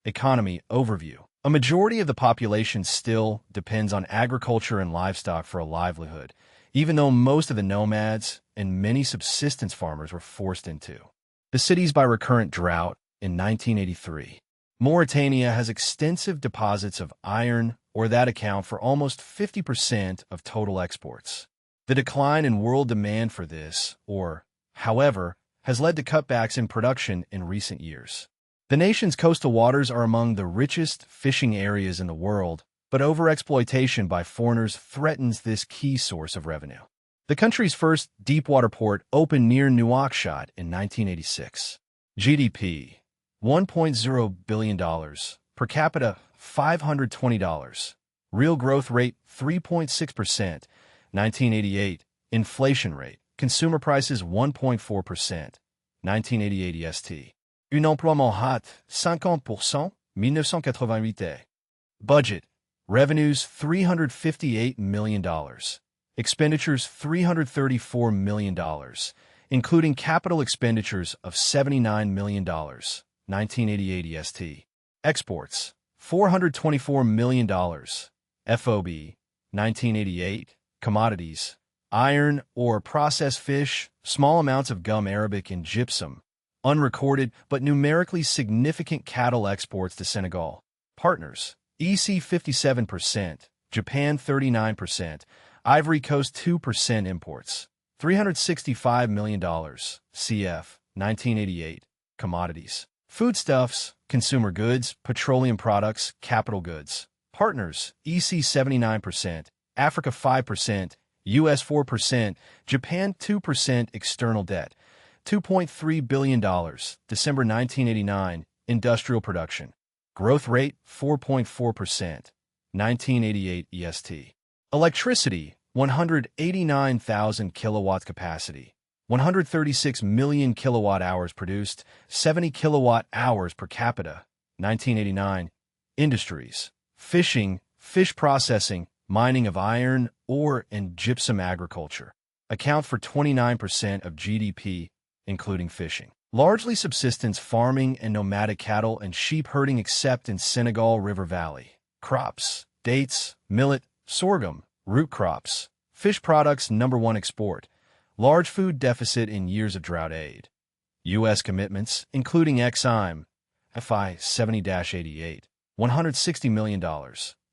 Economy overview. A majority of the population still depends on agriculture and livestock for a livelihood, even though most of the nomads and many subsistence farmers were forced into the cities by recurrent drought in 1983. Mauritania has extensive deposits of iron, or that account for almost 50% of total exports. The decline in world demand for this, however, has led to cutbacks in production in recent years. The nation's coastal waters are among the richest fishing areas in the world, but overexploitation by foreigners threatens this key source of revenue. The country's first deepwater port opened near Nouakchott in 1986. GDP, $1.0 billion. Per capita, $520. Real growth rate, 3.6%. 1988. Inflation rate. Consumer prices, 1.4%. 1988 EST. Un emploiement hot, 50%. 1988. Budget. Revenues, $358 million. Expenditures, $334 million, including capital expenditures of $79 million. 1988 EST. Exports, $424 million. FOB, 1988. Commodities, iron or processed fish, small amounts of gum arabic and gypsum. Unrecorded but numerically significant cattle exports to Senegal. Partners, EC 57%, Japan 39%, Ivory Coast 2% imports. $365 million. CF, 1988. Commodities. Foodstuffs, consumer goods, petroleum products, capital goods. Partners, EC 79%, Africa 5%, US 4%, Japan 2%. External debt, $2.3 billion. December 1989. Industrial production. Growth rate, 4.4%. 1988 EST. Electricity, 189,000 kilowatt capacity. 136 million kilowatt hours produced, 70 kilowatt hours per capita. 1989. Industries. Fishing, fish processing, mining of iron, ore, and gypsum agriculture. Account for 29% of GDP, including fishing. Largely subsistence farming and nomadic cattle and sheep herding except in Senegal River Valley. Crops, dates, millet, sorghum, root crops. Fish products #1 export. Large food deficit in years of drought aid. U.S. commitments, including Exim, FI 70-88, $160 million.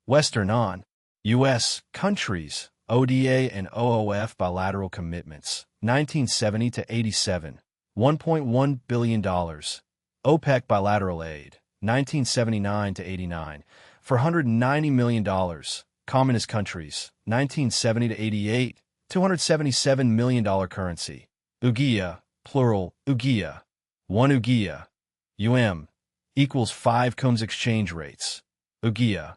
Western non-U.S. countries, ODA and OOF bilateral commitments, 1970 to 87, $1.1 billion. OPEC bilateral aid, 1979 to 89, for $190 million. Communist countries, 1970 to 88, $277 million currency. Ugia, plural, Ugia. 1 Ugia. equals 5 Combs exchange rates. Ugia.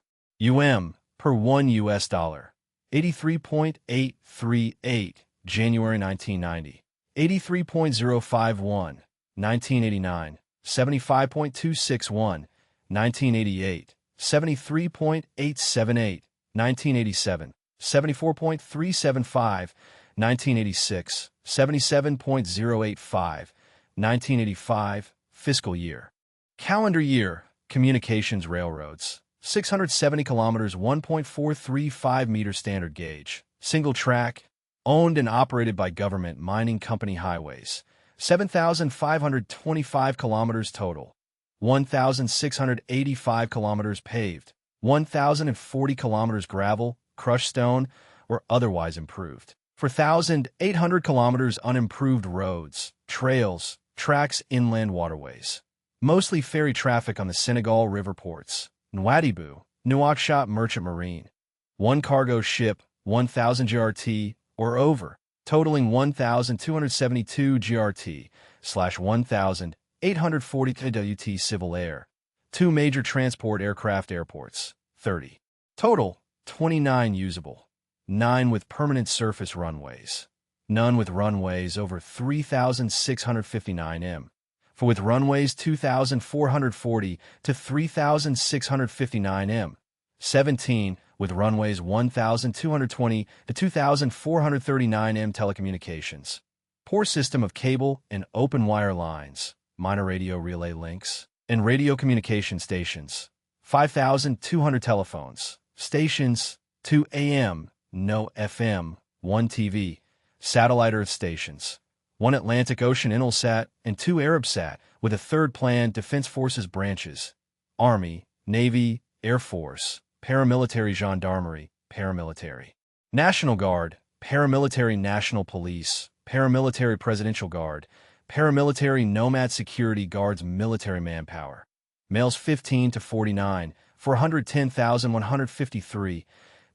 Per 1 US dollar. 83.838, January 1990. 83.051, 1989. 75.261, 1988. 73.878, 1987. 74.375, 1986. 77.085, 1985. Fiscal year. Calendar year. Communications railroads. 670 kilometers, 1.435 meter standard gauge. Single track. Owned and operated by government mining company highways. 7,525 kilometers total. 1,685 kilometers paved. 1,040 kilometers gravel, crushed stone, or otherwise improved. 4,800 kilometers unimproved roads, trails, tracks, inland waterways. Mostly ferry traffic on the Senegal River ports. Nouadhibou, Nouakchott Merchant Marine. 1 cargo ship, 1,000 GRT, or over, totaling 1,272 GRT/1,840 kWt civil air. 2 major transport aircraft airports, 30. Total, 29 usable. 9 with permanent surface runways. None with runways over 3,659 m. For with runways 2,440 to 3,659 m. 17 with runways 1,220 to 2,439 m. Telecommunications. Poor system of cable and open wire lines, minor radio relay links, and radio communication stations. 5,200 telephones, stations, 2 AM, no FM, 1 TV, satellite Earth stations, 1 Atlantic Ocean Intelsat, and 2 Arabsat, with a third planned Defense Forces branches, Army, Navy, Air Force, paramilitary gendarmerie, paramilitary, National Guard, paramilitary National Police, paramilitary Presidential Guard, paramilitary Nomad Security Guards military manpower. Males 15 to 49, 410,153,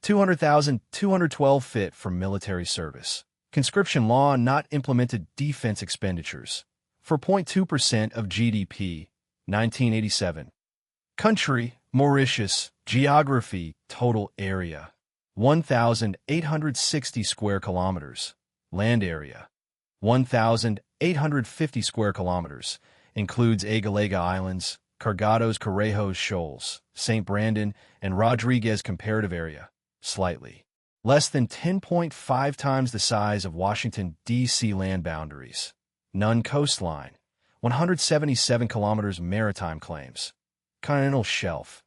200,212 fit for military service. Conscription law not implemented defense expenditures. For 0.2% of GDP, 1987. Country, Mauritius, geography, total area, 1,860 square kilometers. Land area, 1,850 square kilometers, includes Agalega Islands, Cargados Correjos Shoals, St. Brandon, and Rodriguez comparative area, slightly less than 10.5 times the size of Washington, D.C. land boundaries. None coastline, 177 kilometers maritime claims. Continental shelf,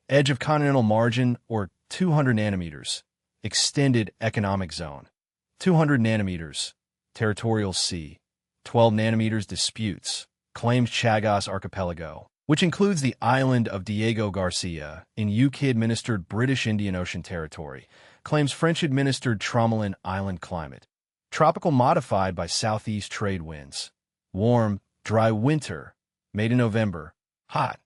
edge of continental margin or 200 nanometers. Extended economic zone, 200 nanometers. Territorial sea, 12 nanometers. Disputes, claims Chagos Archipelago, which includes the island of Diego Garcia in UK-administered British Indian Ocean territory, claims French-administered Tromelin Island climate. Tropical modified by southeast trade winds. Warm, dry winter, May to November. Hot,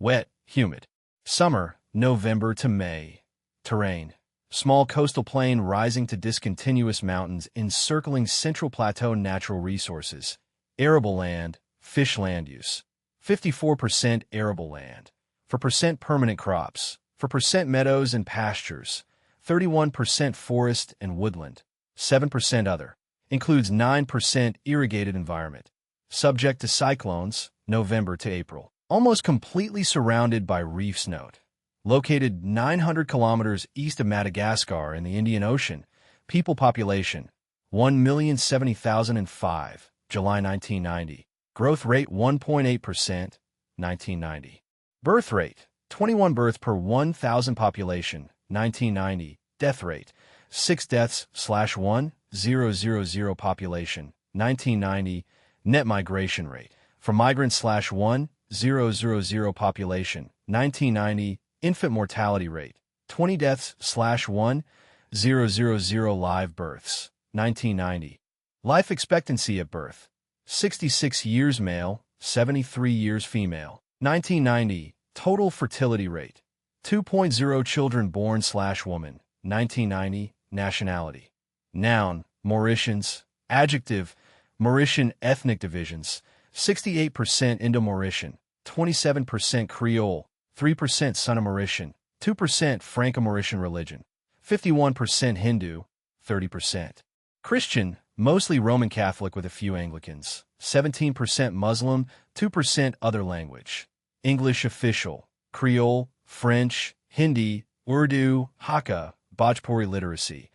wet, humid. Summer, November to May. Terrain, small coastal plain rising to discontinuous mountains encircling central plateau natural resources. Arable land, fish land use. 54% arable land. For percent permanent crops. For percent meadows and pastures. 31% forest and woodland. 7% other. Includes 9% irrigated environment. Subject to cyclones, November to April. Almost completely surrounded by reefs. Note. Located 900 kilometers east of Madagascar in the Indian Ocean. People population, 1,070,005, July 1990. Growth rate 1.8%, 1990. Birth rate, 21 birth per 1,000 population, 1990. Death rate, 6 deaths/1,000 population, 1990. Net migration rate, for migrants/1,000 population, 1990. Infant mortality rate, 20 deaths/1,000 live births, 1990. Life expectancy at birth, 66 years male, 73 years female, 1990. Total fertility rate, 2.0 children born/woman, 1990. Nationality. Noun, Mauritians. Adjective, Mauritian ethnic divisions, 68% Indo-Mauritian, 27% Creole, 3% Sino-Mauritian, 2% Franco-Mauritian religion, 51% Hindu, 30% Christian, mostly Roman Catholic with a few Anglicans, 17% Muslim, 2% other language. English official, Creole, French, Hindi, Urdu, Hakka, Bhojpuri literacy,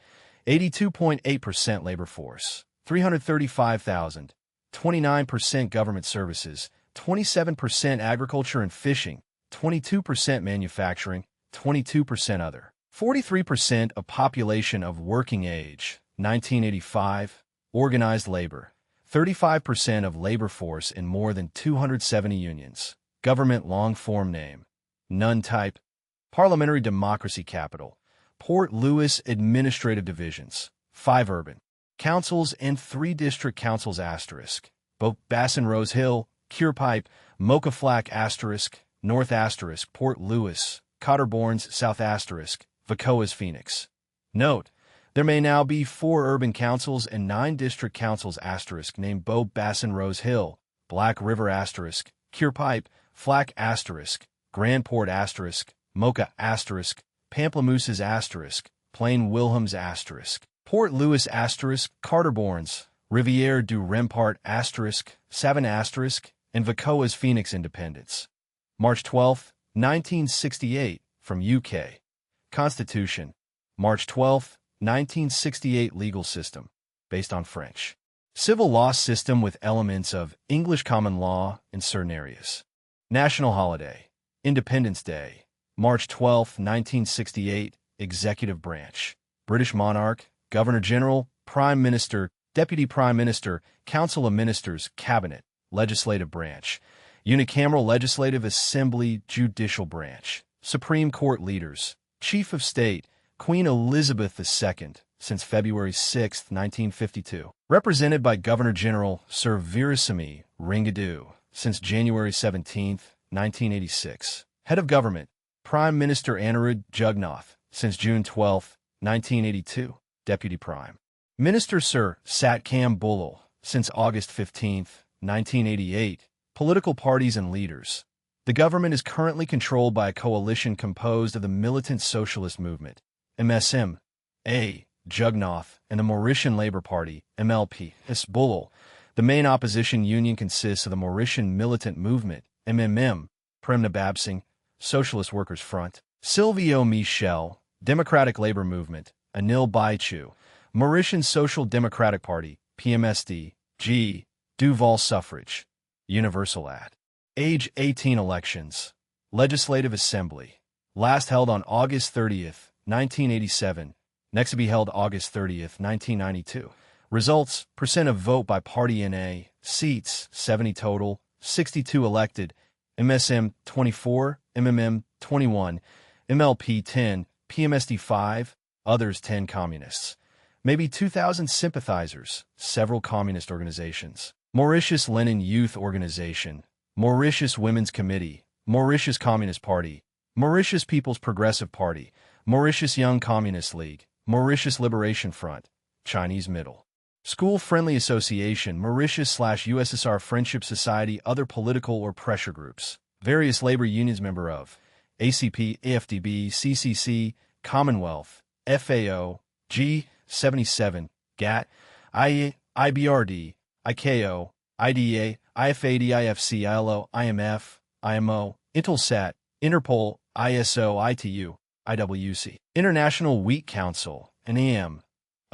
82.8% labor force, 335,000, 29% government services, 27% agriculture and fishing, 22% manufacturing, 22% other. 43% of population of working age, 1985, organized labor, 35% of labor force in more than 270 unions. Government long-form name, none type. Parliamentary democracy capital, Port Louis administrative divisions, 5 urban councils and 3 district councils asterisk. Both Bassin Rose Hill, Curepipe, Mocha Flack asterisk, North asterisk, Port Louis, Cotterborns South asterisk, Vacoas Phoenix. Note, there may now be 4 urban councils and 9 district councils asterisk named Beau Bassin Rose Hill, Black River asterisk, Curepipe, Flack asterisk, Grand Port asterisk, Mocha asterisk, Pamplemousses asterisk, Plain Wilhelms asterisk, Port Louis asterisk, Carterborns, Rivière du Rempart asterisk, Savin asterisk, and Vacoas Phoenix Independence. March 12, 1968, from UK. Constitution. March 12, 1968 legal system, based on French. Civil law system with elements of English common law in certain areas. National holiday. Independence Day. March 12, 1968, Executive Branch. British monarch, Governor-General, Prime Minister, Deputy Prime Minister, Council of Ministers, Cabinet, Legislative Branch. Unicameral Legislative Assembly, Judicial Branch. Supreme Court Leaders. Chief of State, Queen Elizabeth II, since February 6, 1952. Represented by Governor-General Sir Veerasammy Ringadu, since January 17, 1986. Head of Government, Prime Minister Anirudh Jugnauth, since June 12, 1982. Deputy Prime Minister Sir Satkam Bulal, since August 15, 1988. Political parties and leaders. The government is currently controlled by a coalition composed of the Militant Socialist Movement, MSM, A. Jugnauth, and the Mauritian Labour Party, MLP, S. Bulal. The main opposition union consists of the Mauritian Militant Movement, MMM, Prem Nabab Socialist Workers' Front, Silvio Michel, Democratic Labour Movement, Anil Baichu, Mauritian Social Democratic Party, PMSD, G. Duval Suffrage, Universal Ad. Age 18 elections. Legislative Assembly. Last held on August 30, 1987. Next to be held August 30, 1992. Results, percent of vote by party NA, seats, 70 total, 62 elected, MSM 24, MMM 21, MLP 10, PMSD 5, others 10 communists. Maybe 2,000 sympathizers, several communist organizations. Mauritius Lenin Youth Organization, Mauritius Women's Committee, Mauritius Communist Party, Mauritius People's Progressive Party, Mauritius Young Communist League, Mauritius Liberation Front, Chinese Middle School Friendly Association, Mauritius/USSR Friendship Society, other political or pressure groups. Various labor unions member of ACP, AFDB, CCC, Commonwealth, FAO, G77, GATT, IEA, IBRD, ICAO, IDA, IFAD, IFC, ILO, IMF, IMO, Intelsat, Interpol, ISO, ITU, IWC, International Wheat Council, NEM,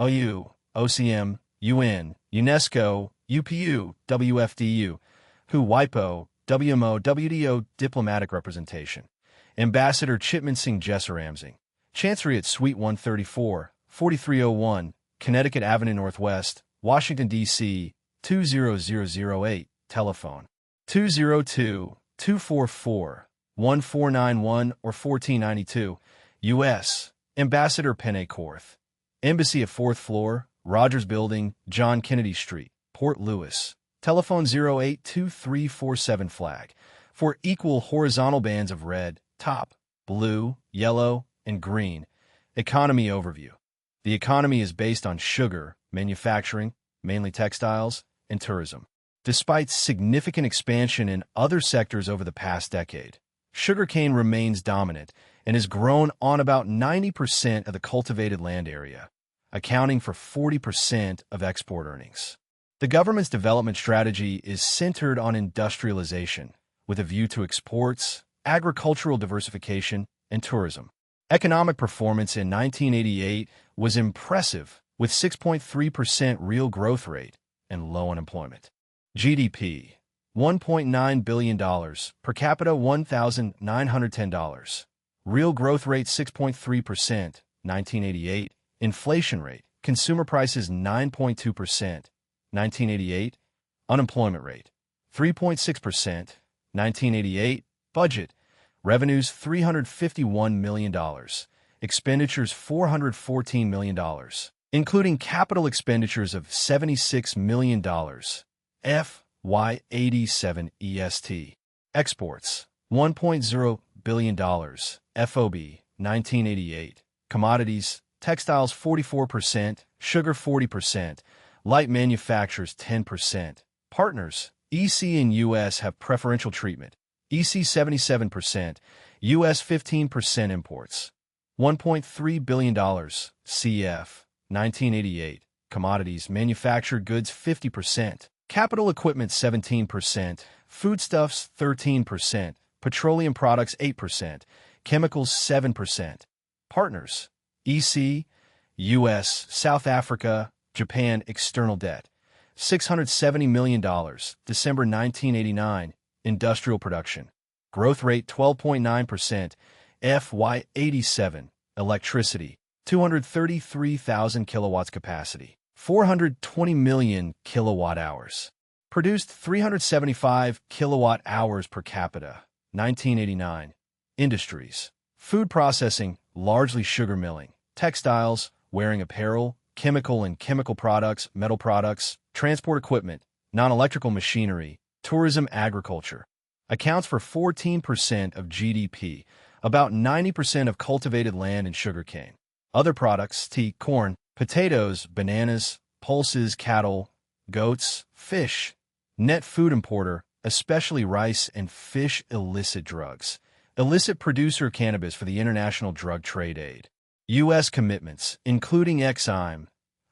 OU, OCM, UN, UNESCO, UPU, WFDU, WHO, WIPO, WMO, WDO, Diplomatic Representation. Ambassador Chitman Singh Jessaramsing. Chancery at Suite 134, 4301, Connecticut Avenue Northwest, Washington, D.C., 20008, telephone 202-244-1491 or 1492, U.S., Ambassador Penny Korth. Embassy at 4th floor, Rogers Building, John Kennedy Street, Port Louis. Telephone 082347 flag. For equal horizontal bands of red, top, blue, yellow, and green. Economy overview. The economy is based on sugar, manufacturing, mainly textiles, and tourism. Despite significant expansion in other sectors over the past decade, sugarcane remains dominant and has grown on about 90% of the cultivated land area, accounting for 40% of export earnings. The government's development strategy is centered on industrialization, with a view to exports, agricultural diversification, and tourism. Economic performance in 1988 was impressive, with 6.3% real growth rate and low unemployment. GDP, $1.9 billion, per capita $1,910. Real growth rate 6.3%, 1988. Inflation rate, consumer prices 9.2%, 1988. Unemployment rate, 3.6%, 1988. Budget, revenues $351 million, expenditures $414 million, including capital expenditures of $76 million, FY87 EST. Exports, $1.0 billion, FOB, 1988. Commodities, textiles 44%, sugar 40%, light manufacturers 10%. Partners, EC and US have preferential treatment. EC 77%, US 15% imports. $1.3 billion, CF, 1988. Commodities, manufactured goods 50%, capital equipment 17%, foodstuffs 13%, petroleum products 8%, chemicals 7%. Partners, EC, US, South Africa, Japan. External debt, $670 million, December 1989. Industrial production, growth rate 12.9%, FY87. Electricity, 233,000 kilowatts capacity, 420 million kilowatt-hours. Produced 375 kilowatt-hours per capita, 1989. Industries, food processing, largely sugar milling, textiles, wearing apparel, chemical and chemical products, metal products, transport equipment, non-electrical machinery, tourism, agriculture. Accounts for 14% of GDP, about 90% of cultivated land and sugarcane. Other products, tea, corn, potatoes, bananas, pulses, cattle, goats, fish. Net food importer, especially rice and fish. Illicit drugs. Illicit producer cannabis for the International Drug Trade Aid. U.S. commitments, including XIM,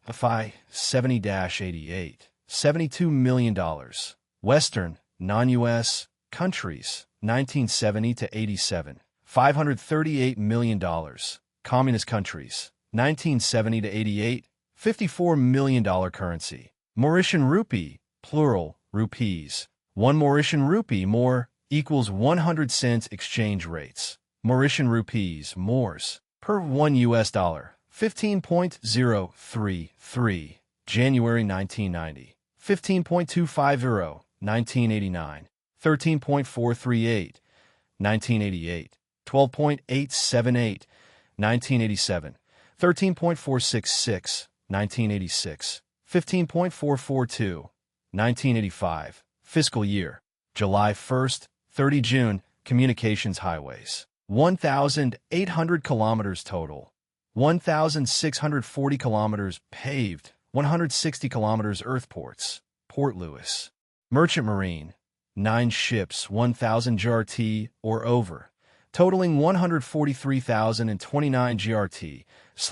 FI 70-88, $72 million. Western, non-U.S. countries, 1970 to 87, $538 million. Communist countries, 1970 to 88, $54 million currency. Mauritian rupee, plural, rupees. 1 Mauritian rupee more equals 100 cents. Exchange rates. Mauritian rupees, Moors, per 1 U.S. dollar, 15.033, January 1990, 15.250, 1989, 13.438, 1988, 12.878, 1987, 13.466, 1986, 15.442, 1985. Fiscal year, July 1st, 30 June. Communications highways, 1,800 kilometers total, 1,640 kilometers paved, 160 kilometers earthports, Port Louis. Merchant marine, 9 ships, 1,000 GRT or over, totaling 143,029 GRT /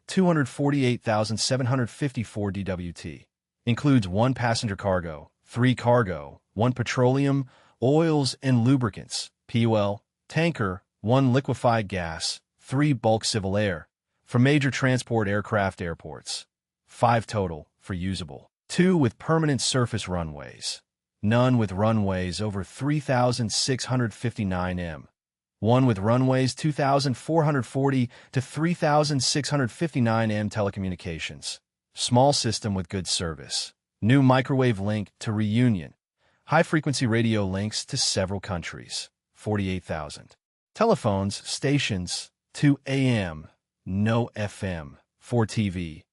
248,754 DWT. Includes 1 passenger cargo, 3 cargo, 1 petroleum, oils and lubricants, PUL, tanker, 1 liquefied gas, 3 bulk civil air, for major transport aircraft airports, 5 total for usable, 2 with permanent surface runways, none with runways over 3,659 m, 1 with runways 2,440 to 3,659 m. Telecommunications, small system with good service, new microwave link to Reunion, high-frequency radio links to several countries, 48,000. Telephones, stations, 2 AM, no FM, 4 TV,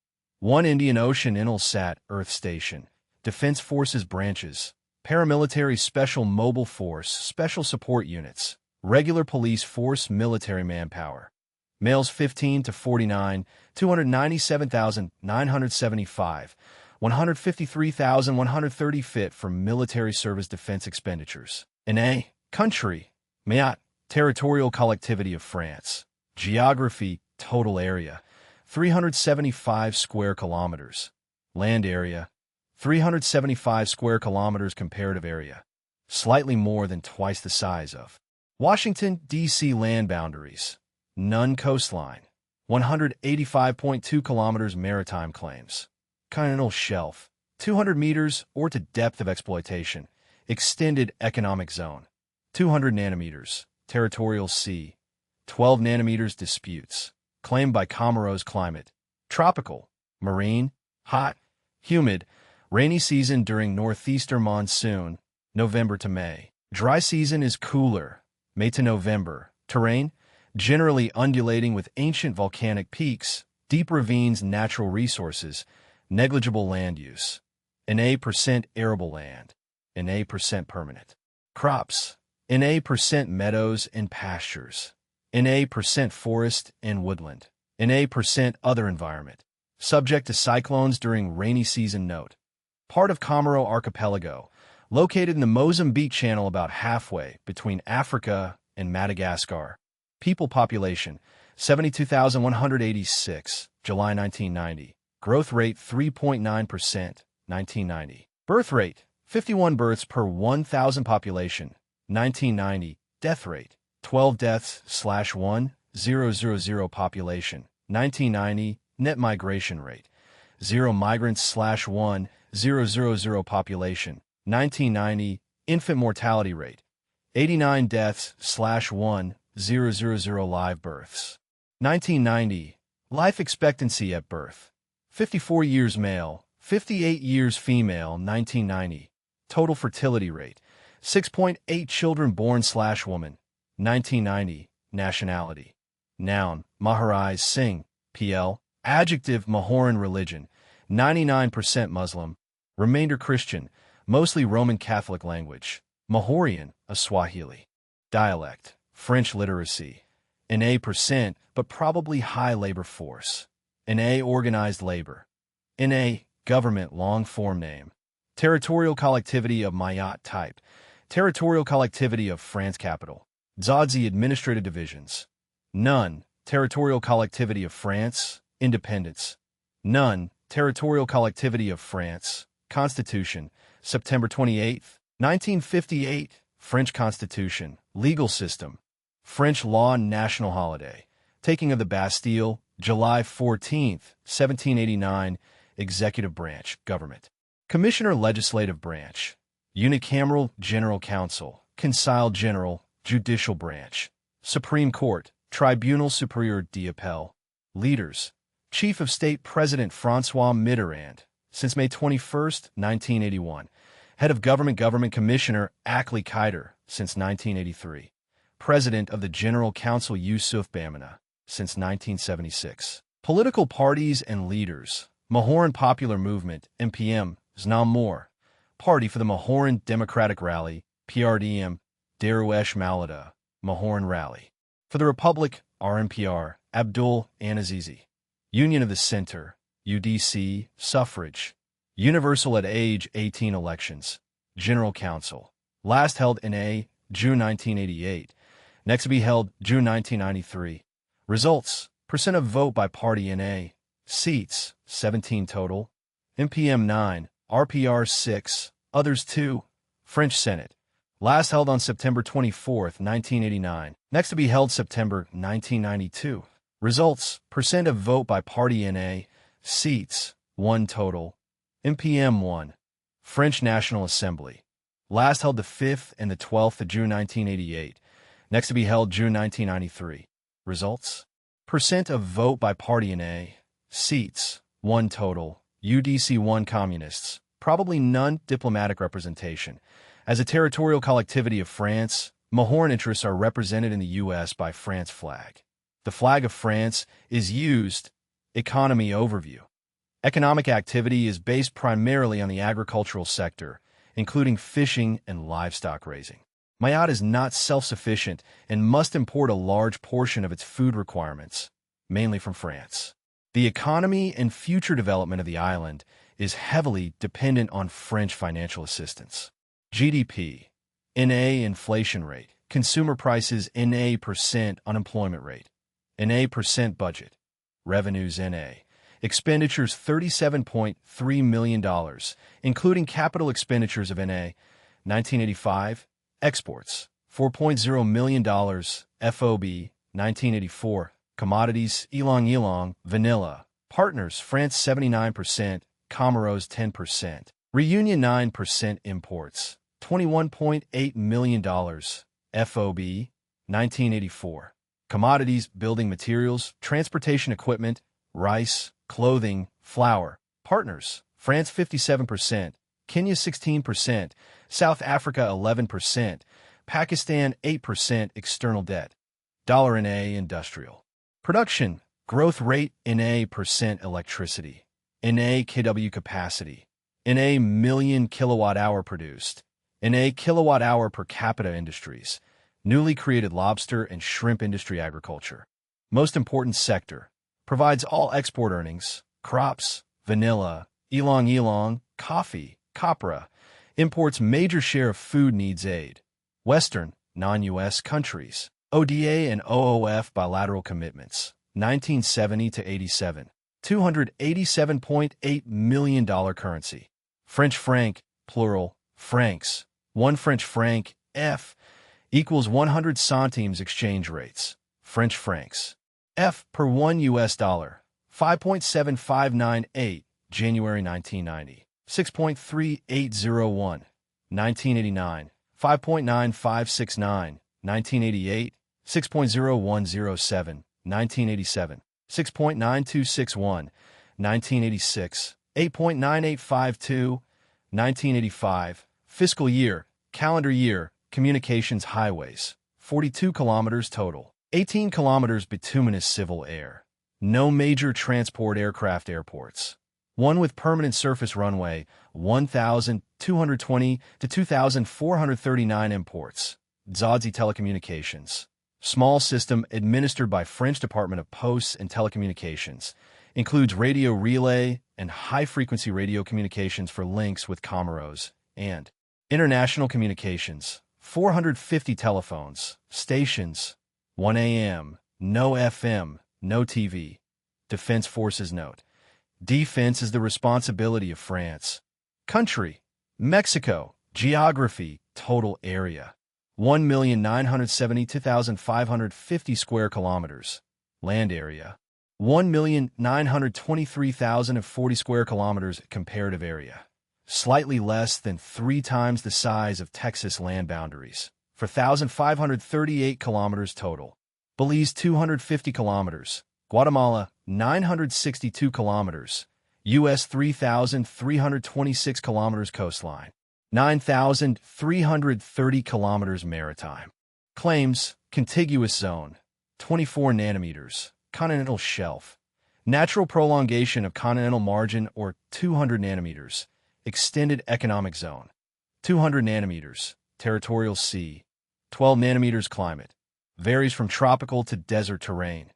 1 Indian Ocean Intelsat Earth Station, Defense Forces branches, paramilitary special mobile force, special support units, regular police force, military manpower. Males 15 to 49, 297,975, 153,130 fit for military service defense expenditures. NA, country, Mayotte, territorial collectivity of France. Geography, total area, 375 square kilometers. Land area, 375 square kilometers. Comparative area, slightly more than twice the size of Washington, D.C. Land boundaries, none. Coastline, 185.2 kilometers. Maritime claims, continental shelf, 200 meters or to depth of exploitation. Extended economic zone, 200 nanometers. Territorial sea, 12 nanometers. Disputes, claimed by Comoros. Climate, tropical, marine, hot, humid, rainy season during northeastern monsoon, November to May. Dry season is cooler, May to November. Terrain, generally undulating with ancient volcanic peaks, deep ravines. Natural resources, negligible land use. NA% arable land, NA% permanent. Crops, NA% meadows and pastures, NA% forest and woodland, NA% other environment. Subject to cyclones during rainy season. Note, part of Comoro Archipelago, located in the Mozambique Channel about halfway between Africa and Madagascar. People population, 72,186, July 1990. Growth rate 3.9%, 1990. Birth rate, 51 births per 1,000 population, 1990. Death rate, 12 deaths / 1,000 population, 1990. Net migration rate, 0 migrants / 1,000 population, 1990. Infant mortality rate, 89 deaths / 1,000 0.000 live births. 1990. Life expectancy at birth. 54 years male, 58 years female, 1990. Total fertility rate. 6.8 children born/woman. 1990. Nationality. Noun, Maharaj Singh, PL. Adjective, Mahoran religion. 99% Muslim. Remainder Christian, mostly Roman Catholic language. Mahorian, a Swahili. Dialect, French literacy. NA%, but probably high labor force. NA organized labor. NA, government long form name. Territorial collectivity of Mayotte type. Territorial collectivity of France capital. Dzadzi administrative divisions. None, territorial collectivity of France. Independence. None, territorial collectivity of France. Constitution, September 28, 1958. French Constitution. Legal system. French law national holiday. Taking of the Bastille, July 14, 1789. Executive branch, government. Commissioner legislative branch. Unicameral General Council. Conseil General, judicial branch. Supreme Court, Tribunal Superieur d'Appel. Leaders. Chief of State President François Mitterrand, since May 21, 1981. Head of Government Commissioner Akli Kaider, since 1983. President of the General Council Yusuf Bamina, since 1976. Political parties and leaders. Mahoran Popular Movement, MPM, Znamor. Party for the Mahoran Democratic Rally, PRDM, Daruesh Malada, Mahoran Rally. For the Republic, RMPR, Abdul Anazizi. Union of the Center, UDC, suffrage. Universal at age 18 elections. General Council. Last held in June 1988. Next to be held June 1993. Results. Percent of vote by party NA. Seats, 17 total. MPM 9, RPR 6, others 2. French Senate. Last held on September 24, 1989. Next to be held September 1992. Results. Percent of vote by party NA. Seats, 1 total. MPM 1. French National Assembly. Last held the 5th and the 12th of June 1988. Next to be held June 1993. Results. Percent of vote by party NA. Seats, 1 total. UDC 1 Communists. Probably none diplomatic representation. As a territorial collectivity of France, Mahoran interests are represented in the U.S. by France flag. The flag of France is used. Economy overview. Economic activity is based primarily on the agricultural sector, including fishing and livestock raising. Mayotte is not self-sufficient and must import a large portion of its food requirements, mainly from France. The economy and future development of the island is heavily dependent on French financial assistance. GDP, NA inflation rate, consumer prices NA%, unemployment rate, NA% budget, revenues NA, expenditures $37.3 million, including capital expenditures of NA, 1985, exports, $4.0 million, FOB, 1984, commodities, ylang, vanilla, partners, France 79%, Comoros 10%, Reunion 9% imports, $21.8 million, FOB, 1984, commodities, building materials, transportation equipment, rice, clothing, flour, partners, France 57%, Kenya 16%, South Africa 11%, Pakistan 8% external debt. Dollar NA industrial. Production, growth rate NA% electricity, NA kW capacity, NA million kilowatt-hour produced, NA kilowatt-hour per capita industries, newly created lobster and shrimp industry agriculture. Most important sector, provides all export earnings, crops, vanilla, ylang, coffee, copra, imports major share of food needs aid, Western, non-U.S. countries, ODA and OOF bilateral commitments, 1970 to 87, $287.8 million currency. French franc, plural, francs, 1 French franc, F, equals 100 centimes exchange rates, French francs. F per 1 U.S. dollar, 5.7598, January 1990, 6.3801, 1989, 5.9569, 1988, 6.0107, 1987, 6.9261, 1986, 8.9852, 1985, fiscal year, calendar year, communications highways, 42 kilometers total, 18 kilometers bituminous civil air, no major transport aircraft airports, one with permanent surface runway, 1,220 to 2,439 imports, Dzodzi Telecommunications, small system administered by French Department of Posts and Telecommunications, includes radio relay and high-frequency radio communications for links with Comoros, and international communications, 450 telephones, stations, 1 AM, no FM, no TV. Defense Forces note. Defense is the responsibility of France. Country, Mexico. Geography, total area, 1,972,550 square kilometers. Land area, 1,923,040 square kilometers. Comparative area, slightly less than 3 times the size of Texas land boundaries, 4,538 kilometers total. Belize 250 kilometers, Guatemala 962 kilometers, U.S. 3,326 kilometers coastline, 9,330 kilometers maritime. Claims, contiguous zone, 24 nanometers, continental shelf, natural prolongation of continental margin or 200 nanometers, extended economic zone, 200 nanometers, territorial sea, 12 nanometers climate, varies from tropical to desert terrain,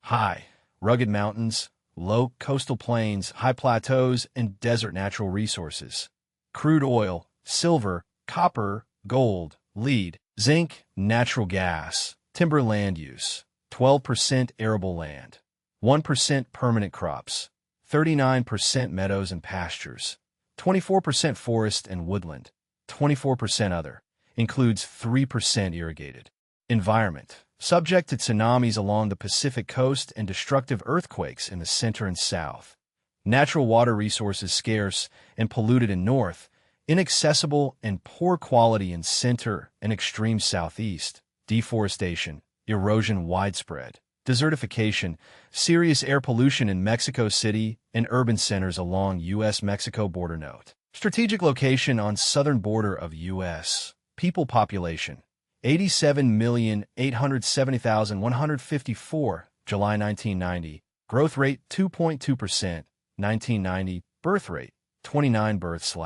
high, rugged mountains, low coastal plains, high plateaus, and desert natural resources, crude oil, silver, copper, gold, lead, zinc, natural gas, timber land use, 12% arable land, 1% permanent crops, 39% meadows and pastures, 24% forest and woodland, 24% other, includes 3% irrigated. Environment, subject to tsunamis along the Pacific coast and destructive earthquakes in the center and south. Natural water resources scarce and polluted in north, inaccessible and poor quality in center and extreme southeast. Deforestation, erosion widespread. Desertification, serious air pollution in Mexico City and urban centers along U.S.-Mexico border. Note. Strategic location on southern border of U.S. People population, 87,870,154, July 1990. Growth rate 2.2%, 1990. Birth rate, 29 births /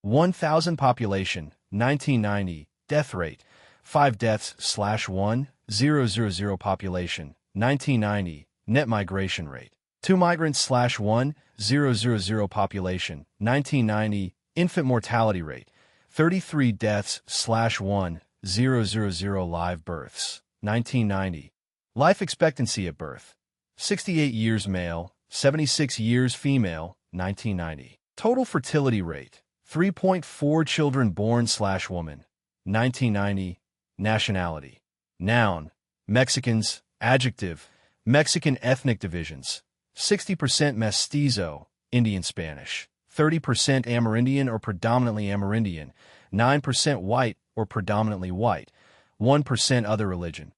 1,000 population, 1990. Death rate, 5 deaths / 1,000 population, 1990. Net migration rate, 2 migrants / 1,000 population, 1990. Infant mortality rate, 33 deaths / 1,000 live births, 1990. Life expectancy at birth, 68 years male, 76 years female, 1990. Total fertility rate, 3.4 children born / woman, 1990. Nationality, noun, Mexicans. Adjective, Mexican ethnic divisions, 60% Mestizo, Indian Spanish, 30% Amerindian or predominantly Amerindian, 9% white or predominantly white, 1% other religion,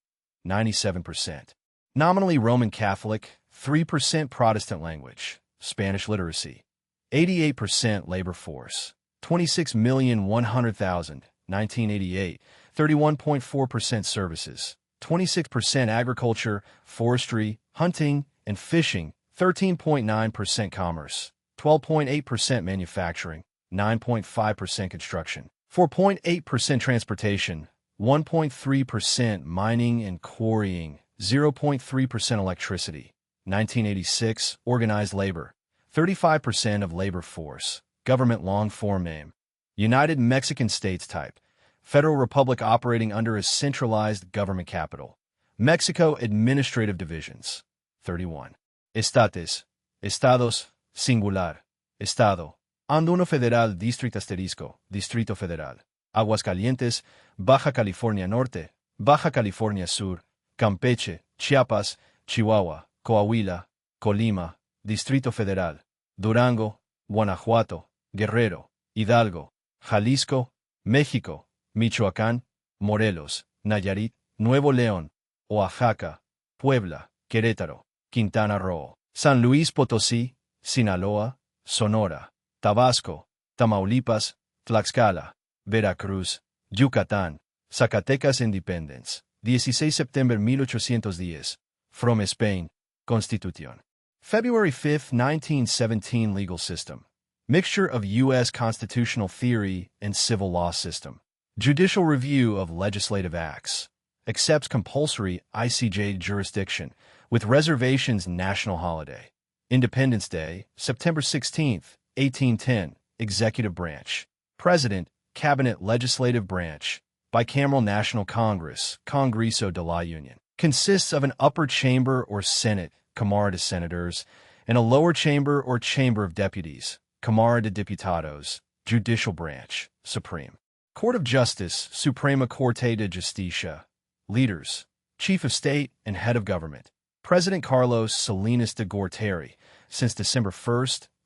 97%. Nominally Roman Catholic, 3% Protestant language, Spanish literacy, 88% labor force, 26,100,000, 1988, 31.4% services, 26% agriculture, forestry, hunting, and fishing, 13.9% commerce, 12.8% manufacturing, 9.5% construction, 4.8% transportation, 1.3% mining and quarrying, 0.3% electricity. 1986, organized labor, 35% of labor force, government long form name, United Mexican States type, Federal Republic operating under a centralized government capital. Mexico administrative divisions. 31. Estados, singular. Estado. Anduno Federal, Distrito Asterisco, Distrito Federal. Aguascalientes, Baja California Norte, Baja California Sur, Campeche, Chiapas, Chihuahua, Coahuila, Colima, Distrito Federal. Durango, Guanajuato, Guerrero, Hidalgo, Jalisco, México, Michoacán, Morelos, Nayarit, Nuevo León, Oaxaca, Puebla, Querétaro, Quintana Roo, San Luis Potosí, Sinaloa, Sonora, Tabasco, Tamaulipas, Tlaxcala, Veracruz, Yucatán, Zacatecas Independence, 16 September 1810, from Spain, Constitución. February 5, 1917 Legal system. Mixture of U.S. constitutional theory and civil law system. Judicial review of legislative acts. Accepts compulsory ICJ jurisdiction, with reservations national holiday. Independence Day, September 16, 1810, Executive Branch. President, Cabinet Legislative Branch. Bicameral National Congress, Congreso de la Unión. Consists of an upper chamber or Senate, Cámara de Senadores, and a lower chamber or Chamber of Deputies, Cámara de Diputados, Judicial Branch, Supreme. Court of Justice, Suprema Corte de Justicia. Leaders, Chief of State and Head of Government. President Carlos Salinas de Gortari, since December 1,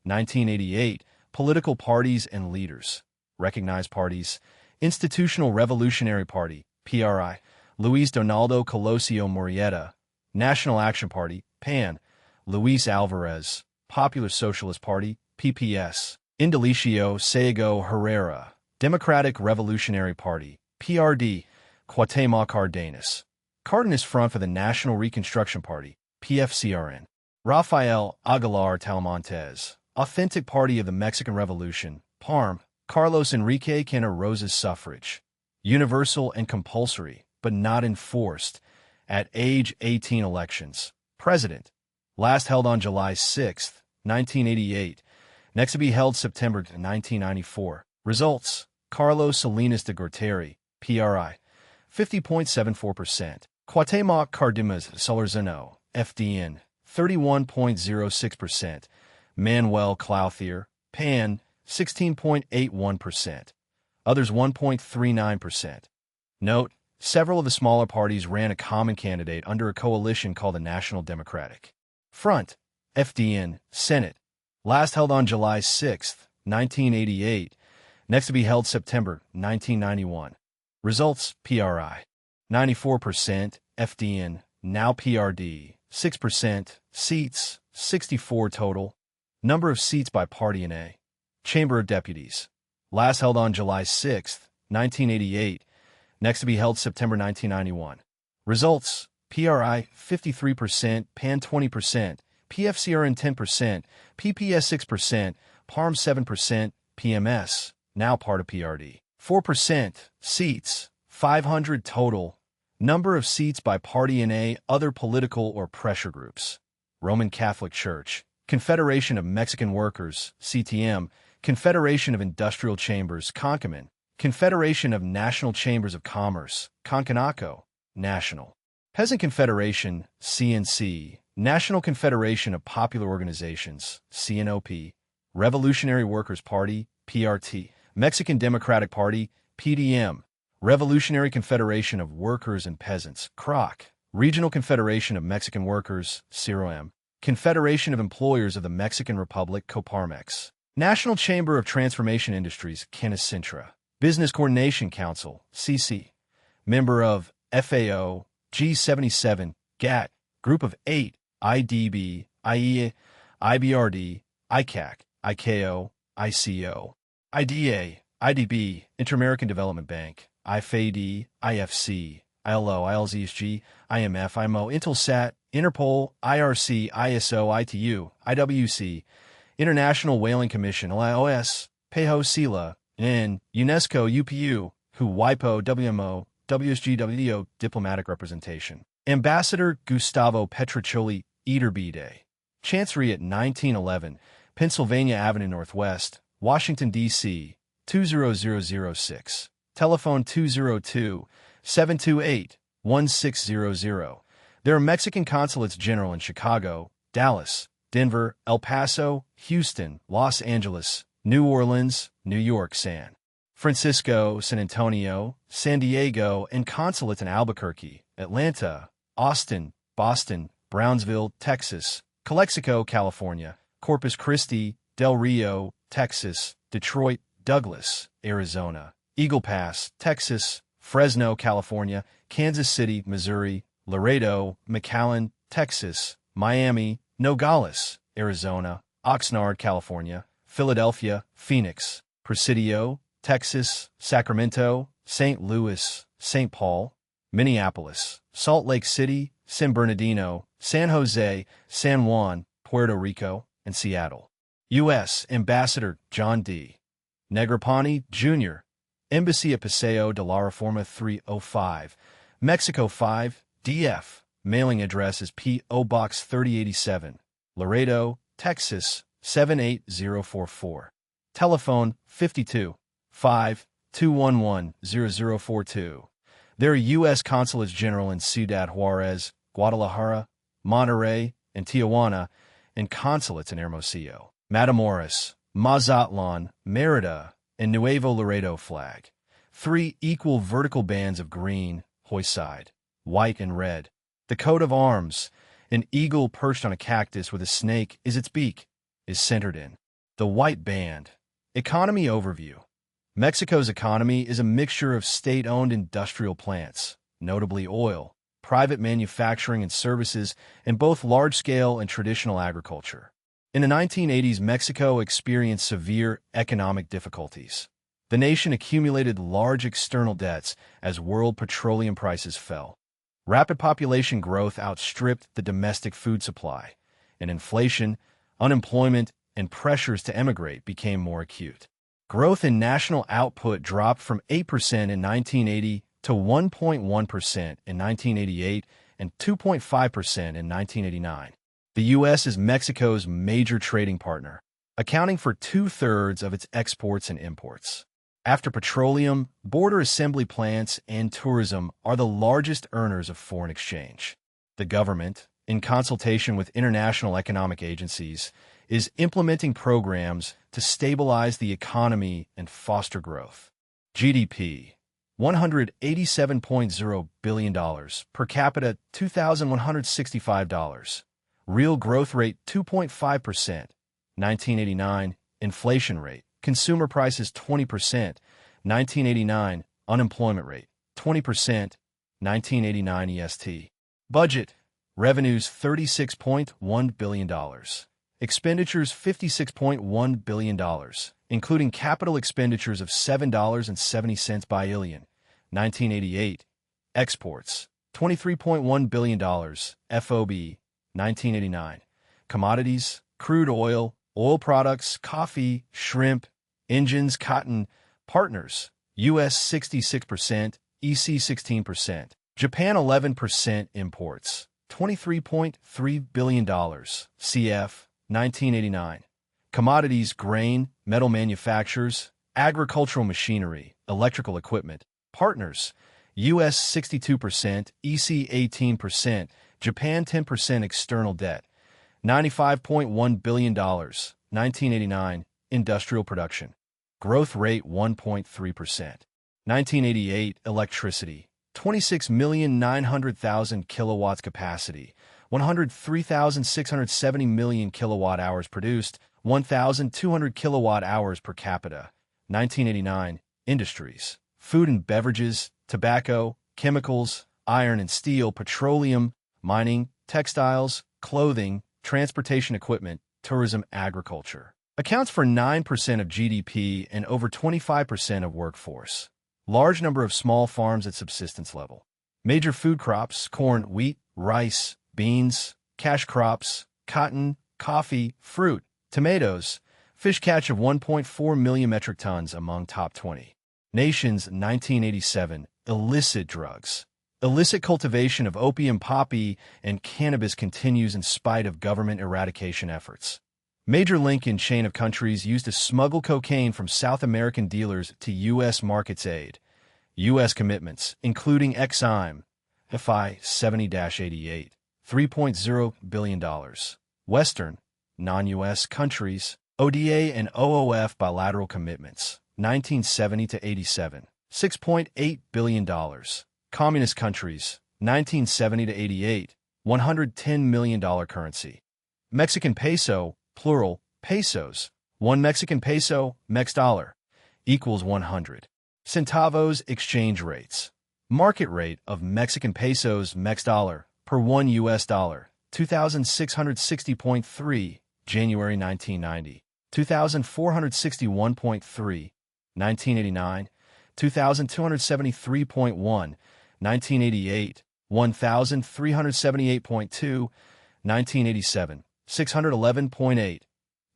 1988, political parties and leaders. Recognized parties, Institutional Revolutionary Party, PRI, Luis Donaldo Colosio Murrieta, National Action Party, PAN, Luis Alvarez, Popular Socialist Party, PPS, Indalecio Sayago Herrera, Democratic Revolutionary Party, PRD, Cuauhtémoc Cárdenas, Cardenas Front for the National Reconstruction Party, PFCRN, Rafael Aguilar Talamontes, Authentic Party of the Mexican Revolution, PARM, Carlos Enrique Cana Rosa's suffrage, universal and compulsory, but not enforced, at age 18 elections. President, last held on July 6, 1988, next to be held September 1994. Results, Carlos Salinas de Gortari, PRI, 50.74%. Cuauhtémoc Cárdenas Solorzano, FDN, 31.06%. Manuel Clouthier, PAN, 16.81%. Others 1.39%. Note, several of the smaller parties ran a common candidate under a coalition called the National Democratic Front, FDN, Senate, last held on July 6, 1988, next to be held September 1991. Results, PRI, 94%, FDN, now PRD, 6%, seats, 64 total, number of seats by party in A. Chamber of Deputies, last held on July 6, 1988, next to be held September 1991. Results, PRI 53%, PAN 20%, PFCRN 10%, PPS 6%, PARM 7%, PMS, now part of PRD, 4%, seats, 500 total, number of seats by party in A, other political or pressure groups. Roman Catholic Church, Confederation of Mexican Workers, CTM, Confederation of Industrial Chambers, CONCAMIN, Confederation of National Chambers of Commerce, CONCANACO, National. Peasant Confederation, CNC, National Confederation of Popular Organizations, CNOP, Revolutionary Workers' Party, PRT, Mexican Democratic Party, PDM, Revolutionary Confederation of Workers and Peasants, CROC, Regional Confederation of Mexican Workers, CIROM, Confederation of Employers of the Mexican Republic, COPARMEX, National Chamber of Transformation Industries, CANACINTRA, Business Coordination Council, CC, member of FAO, G77, GATT, Group of 8, IDB, IEA, IBRD, ICAC, ICAO, ICO, IDA, IDB, Inter-American Development Bank, IFAD, IFC, ILO, ILZSG, IMF, IMO, Intelsat, Interpol, IRC, ISO, ITU, IWC, International Whaling Commission, IOS, PEHO, SILA, and UNESCO, UPU, WHO, WIPO, WMO, WSG, Diplomatic Representation. Ambassador Gustavo Petroccioli, Iturbide. Chancery at 1911, Pennsylvania Avenue Northwest, Washington, D.C., 20006. Telephone 202-728-1600. There are Mexican consulates general in Chicago, Dallas, Denver, El Paso, Houston, Los Angeles, New Orleans, New York, San Francisco, San Antonio, San Diego, and consulates in Albuquerque, Atlanta, Austin, Boston, Brownsville, Texas, Calexico, California, Corpus Christi, Del Rio, Texas, Detroit, Douglas, Arizona, Eagle Pass, Texas, Fresno, California, Kansas City, Missouri, Laredo, McAllen, Texas, Miami, Nogales, Arizona, Oxnard, California, Philadelphia, Phoenix, Presidio, Texas, Sacramento, St. Louis, St. Paul, Minneapolis, Salt Lake City, San Bernardino, San Jose, San Juan, Puerto Rico, and Seattle. U.S. Ambassador John D. Negroponte, Jr., Embassy at Paseo de la Reforma 305, Mexico 5, DF. Mailing address is P.O. Box 3087, Laredo, Texas 78044. Telephone 52 5 211 0042. There are U.S. Consulates General in Ciudad Juarez, Guadalajara, Monterrey, and Tijuana, and consulates in Hermosillo, Matamoros, Mazatlan, Merida, and Nuevo Laredo. Flag. 3 equal vertical bands of green, hoist side, white and red. The coat of arms, an eagle perched on a cactus with a snake is its beak, is centered in the white band. Economy overview. Mexico's economy is a mixture of state-owned industrial plants, notably oil, private manufacturing and services, and both large-scale and traditional agriculture. In the 1980s, Mexico experienced severe economic difficulties. The nation accumulated large external debts as world petroleum prices fell. Rapid population growth outstripped the domestic food supply, and inflation, unemployment, and pressures to emigrate became more acute. Growth in national output dropped from 8% in 1980 to 1.1% in 1988 and 2.5% in 1989. The U.S. is Mexico's major trading partner, accounting for 2/3 of its exports and imports. After petroleum, border assembly plants and tourism are the largest earners of foreign exchange. The government, in consultation with international economic agencies, is implementing programs to stabilize the economy and foster growth. GDP, $187.0 billion, per capita $2,165. Real growth rate 2.5%, 1989. Inflation rate, consumer prices 20%, 1989. Unemployment rate 20%, 1989 EST. Budget, revenues $36.1 billion. Expenditures $56.1 billion, including capital expenditures of $7.70 billion, 1988. Exports, $23.1 billion, FOB, 1989. Commodities, crude oil, oil products, coffee, shrimp, engines, cotton. Partners, U.S. 66%, EC 16%. Japan 11%. Imports, $23.3 billion, CF, 1989. Commodities, grain, metal manufacturers, agricultural machinery, electrical equipment. Partners, U.S. 62%, EC 18%, Japan 10%. External debt, $95.1 billion, 1989. Industrial production, growth rate 1.3%. 1988. Electricity, 26,900,000 kilowatts capacity, 103,670 million kilowatt hours produced, 1,200 kilowatt hours per capita. 1989. Industries, food and beverages, tobacco, chemicals, iron and steel, petroleum, mining, textiles, clothing, transportation equipment, tourism, agriculture. Accounts for 9% of GDP and over 25% of workforce. Large number of small farms at subsistence level. Major food crops, corn, wheat, rice, beans, cash crops, cotton, coffee, fruit, tomatoes, fish catch of 1.4 million metric tons among top 20. Nations 1987. Illicit drugs. Illicit cultivation of opium, poppy, and cannabis continues in spite of government eradication efforts. Major link in chain of countries used to smuggle cocaine from South American dealers to U.S. markets. Aid. U.S. commitments, including Exim, FI 70-88, $3.0 billion. Western, non-U.S. countries, ODA and OOF bilateral commitments, 1970-87, $6.8 billion. Communist countries, 1970-88, $110 million currency. Mexican peso, plural, pesos, 1 Mexican peso, Mex dollar, equals 100. Centavos exchange rates. Market rate of Mexican pesos Mex dollar per 1 US dollar, 2,660.3, January 1990. 2,461.3, 1989. 2,273.1, 1988. 1,378.2, 1987. 611.8,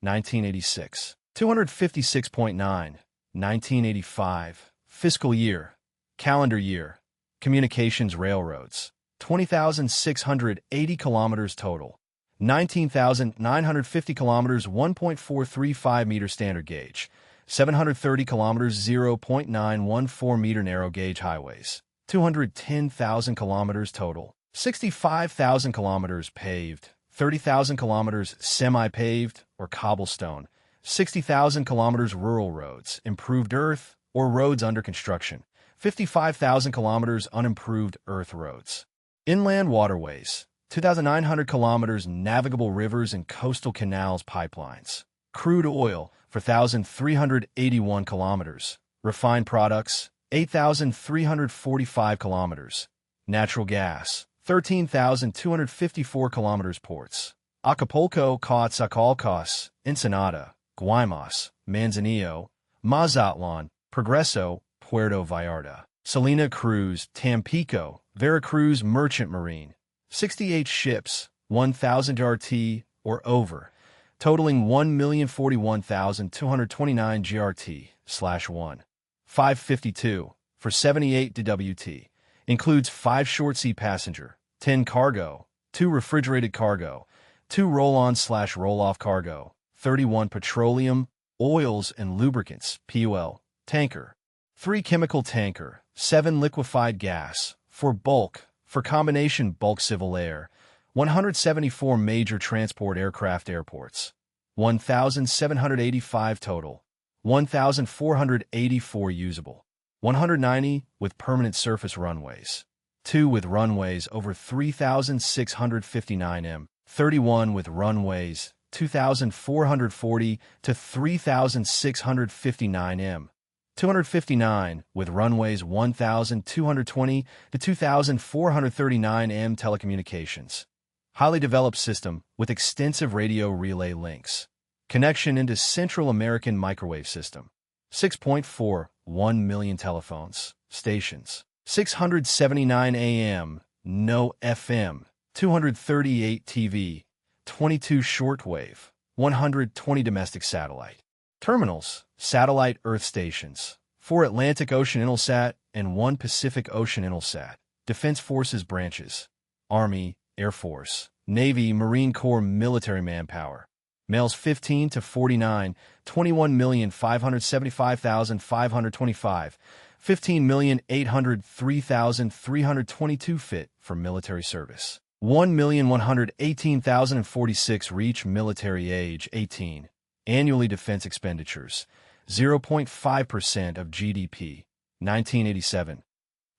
1986. 256.9, 1985. Fiscal year. Calendar year. Communications railroads. 20,680 kilometers total. 19,950 kilometers 1.435 meter standard gauge. 730 kilometers 0.914 meter narrow gauge highways. 210,000 kilometers total. 65,000 kilometers paved. 30,000 kilometers semi-paved or cobblestone. 60,000 kilometers rural roads, improved earth, or roads under construction. 55,000 kilometers unimproved earth roads. Inland waterways. 2,900 kilometers navigable rivers and coastal canals pipelines. Crude oil, 4,381 kilometers. Refined products, 8,345 kilometers. Natural gas, 13,254 kilometers. Ports. Acapulco, Coatzacoalcos, Ensenada, Guaymas, Manzanillo, Mazatlan, Progreso, Puerto Vallarta. Salina Cruz, Tampico, Veracruz Merchant Marine. 68 ships, 1,000 GRT or over, totaling 1,041,229 GRT/1. 552 for 78 DWT. Includes 5 short sea passenger, 10 cargo, 2 refrigerated cargo, 2 roll-on/roll-off cargo, 31 petroleum, oils and lubricants (POL) tanker, 3 chemical tanker, 7 liquefied gas, for bulk, for combination bulk civil air, 174 major transport aircraft airports, 1,785 total, 1,484 usable, 190 with permanent surface runways, 2 with runways over 3,659 m, 31 with runways 2,440 to 3,659 m, 259 with runways 1,220 to 2,439 m. Telecommunications. Highly developed system with extensive radio relay links. Connection into Central American microwave system. 6.41 million telephones, stations. 679 AM, no FM. 238 TV. 22 shortwave. 120 domestic satellite. Terminals, satellite Earth stations, 4 Atlantic Ocean Intelsat and 1 Pacific Ocean Intelsat. Defense Forces branches, Army, Air Force, Navy, Marine Corps military manpower. Males 15 to 49, 21,575,525, 15,803,322 fit for military service. 1,118,046 reach military age 18. Annually defense expenditures, 0.5% of GDP, 1987.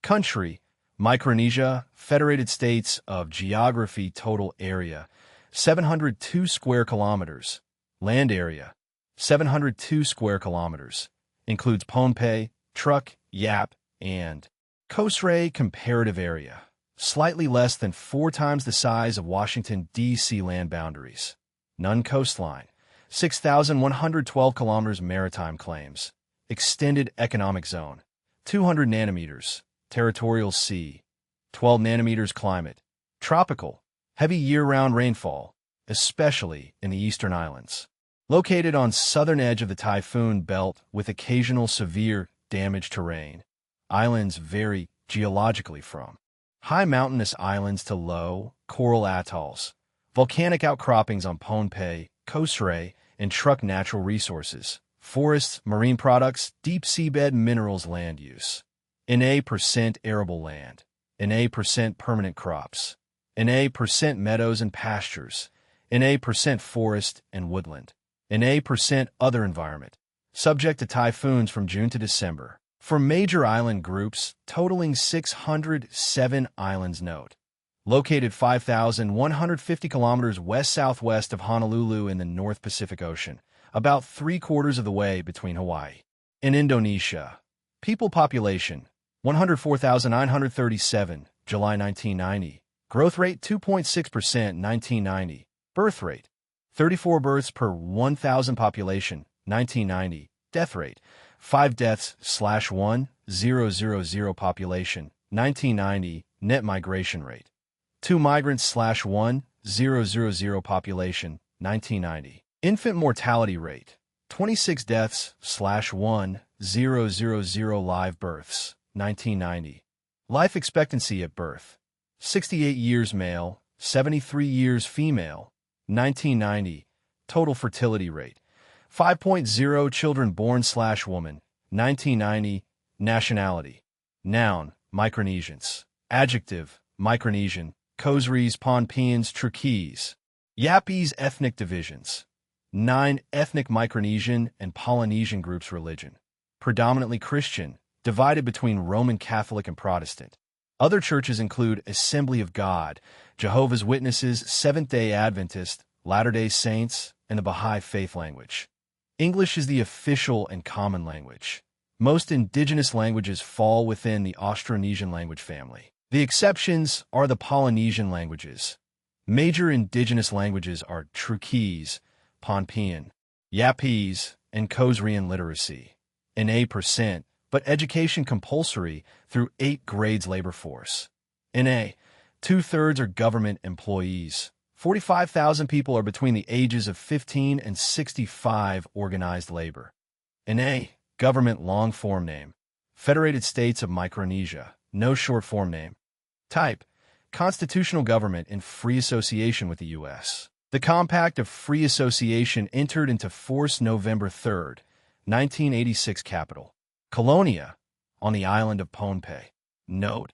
Country, Micronesia, Federated States of Geography. Total area, 702 square kilometers. Land area, 702 square kilometers. Includes Pohnpei, Truk, Yap, and Khosrae. Comparative area, slightly less than 4 times the size of Washington, D.C. Land boundaries. None coastline. 6,112 kilometers. Maritime claims. Extended economic zone. 200 nanometers. Territorial sea. 12 nanometers. Climate. Tropical. Heavy year-round rainfall, especially in the eastern islands. Located on southern edge of the typhoon belt with occasional severe damaged terrain. Islands vary geologically from high mountainous islands to low coral atolls. Volcanic outcroppings on Pohnpei, Khosrae, and Truk. Natural resources, forests, marine products, deep seabed minerals. Land use. NA% arable land. NA% permanent crops. NA% meadows and pastures. NA% forest and woodland. NA% other environment. Subject to typhoons from June to December. For major island groups, totaling 607 islands. Note. Located 5,150 kilometers west-southwest of Honolulu in the North Pacific Ocean, about 3/4 of the way between Hawaii and Indonesia. People population, 104,937, July 1990. Growth rate 2.6%, 1990. Birth rate 34 births per 1,000 population, 1990. Death rate 5 deaths/1,000 population, 1990. Net migration rate 2 migrants/1,000 population, 1990. Infant mortality rate 26 deaths/1,000 live births, 1990. Life expectancy at birth 68 years male, 73 years female, 1990. Total fertility rate 5.0 children born/woman, 1990. Nationality. Noun, Micronesians. Adjective, Micronesian. Kosraes, Pohnpeians, Turkeys. Yapese ethnic divisions. 9 ethnic Micronesian and Polynesian groups. Religion. Predominantly Christian, divided between Roman Catholic and Protestant. Other churches include Assembly of God, Jehovah's Witnesses, Seventh-day Adventist, Latter-day Saints, and the Baha'i Faith language. English is the official and common language. Most indigenous languages fall within the Austronesian language family. The exceptions are the Polynesian languages. Major indigenous languages are Turkeys, Pohnpeian, Yapese, and Kosraean. Literacy in A%, but education compulsory through 8 grades. Labor force. In A, 2/3 are government employees. 45,000 people are between the ages of 15 and 65. Organized labor. In A, government long form name. Federated States of Micronesia. No short form name. Type, constitutional government in free association with the U.S. The Compact of Free Association entered into force November 3, 1986. Capital, Colonia, on the island of Pohnpei. Note,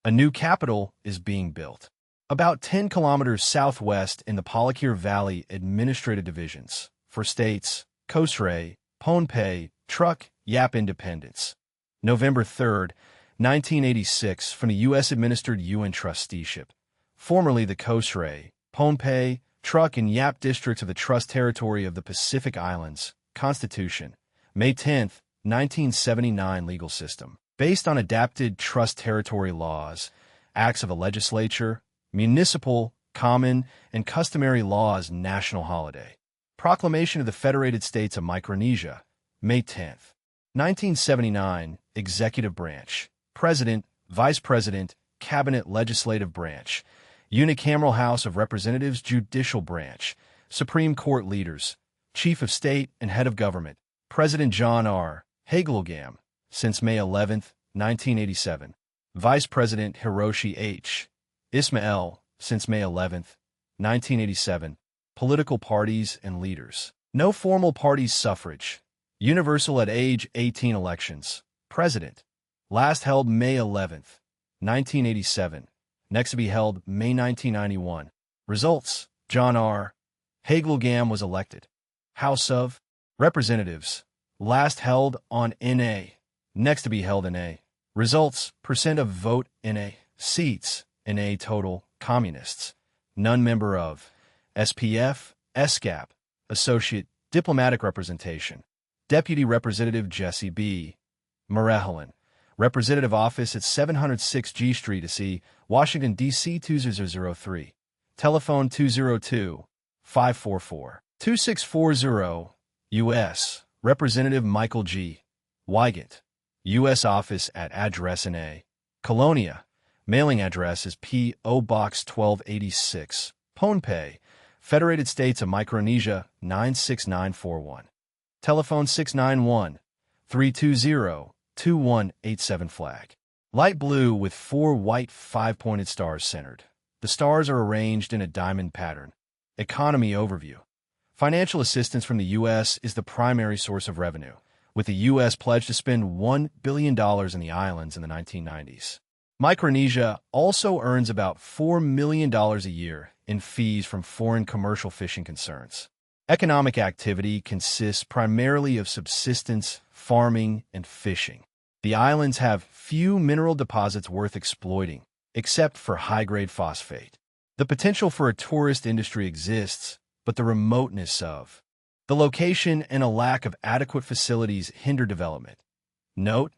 a new capital is being built about 10 kilometers southwest in the Palakir Valley Administrative Divisions for states, Kosrae, Pohnpei, Truk, Yap. Independence. November 3, 1986, from the U.S.-administered UN trusteeship, formerly the Kosrae, Pohnpei, Truk, and Yap districts of the Trust Territory of the Pacific Islands. Constitution. May 10, 1979. Legal system. Based on adapted trust territory laws, acts of the legislature, municipal, common, and customary laws. National holiday. Proclamation of the Federated States of Micronesia. May 10, 1979. Executive branch. President, Vice President, Cabinet. Legislative branch. Unicameral House of Representatives. Judicial branch. Supreme Court leaders. Chief of State and Head of Government. President John R. Hagelgam, since May 11, 1987. Vice President Hiroshi H. Ismail, since May 11, 1987. Political parties and leaders. No formal parties. Suffrage. Universal at age 18. Elections. President. Last held May 11, 1987. Next to be held May 1991. Results. John R. Hagelgam was elected. House of Representatives. Last held on N.A. Next to be held N.A. Results. Percent of vote N.A. Seats N.A. Total. Communists. None member of SPF, SCAP. Associate Diplomatic Representation. Deputy Representative Jesse B. Marehalin. Representative Office at 706 G Street, AC, Washington, D.C. 2003. Telephone 202-544-2640. U.S. Representative Michael G. Wygant. U.S. Office at address N.A. Colonia. Mailing address is P.O. Box 1286, Pohnpei, Federated States of Micronesia 96941. Telephone 691-320-2187. Flag. Light blue with 4 white 5-pointed stars centered. The stars are arranged in a diamond pattern. Economy overview. Financial assistance from the U.S. is the primary source of revenue, with the U.S. pledged to spend $1 billion in the islands in the 1990s. Micronesia also earns about $4 million a year in fees from foreign commercial fishing concerns. Economic activity consists primarily of subsistence, farming, and fishing. The islands have few mineral deposits worth exploiting, except for high-grade phosphate. The potential for a tourist industry exists, but the remoteness of the location and a lack of adequate facilities hinder development. Note,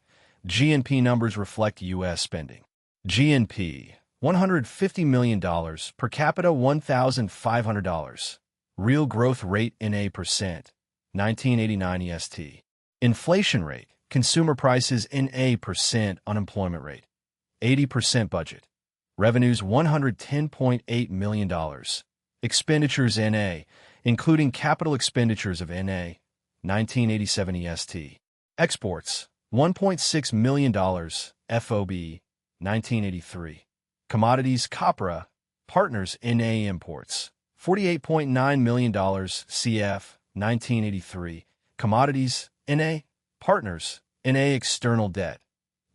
GNP numbers reflect U.S. spending. GNP, $150 million, per capita $1,500. Real growth rate in a percent, 1989 EST. Inflation rate, consumer prices in a percent, unemployment rate, 80% budget. Revenues $110.8 million. Expenditures NA, including capital expenditures of NA, 1987 EST. Exports, $1.6 million, FOB, 1983. Commodities Copra, partners NA imports, $48.9 million, CF, 1983. Commodities NA, partners NA external debt.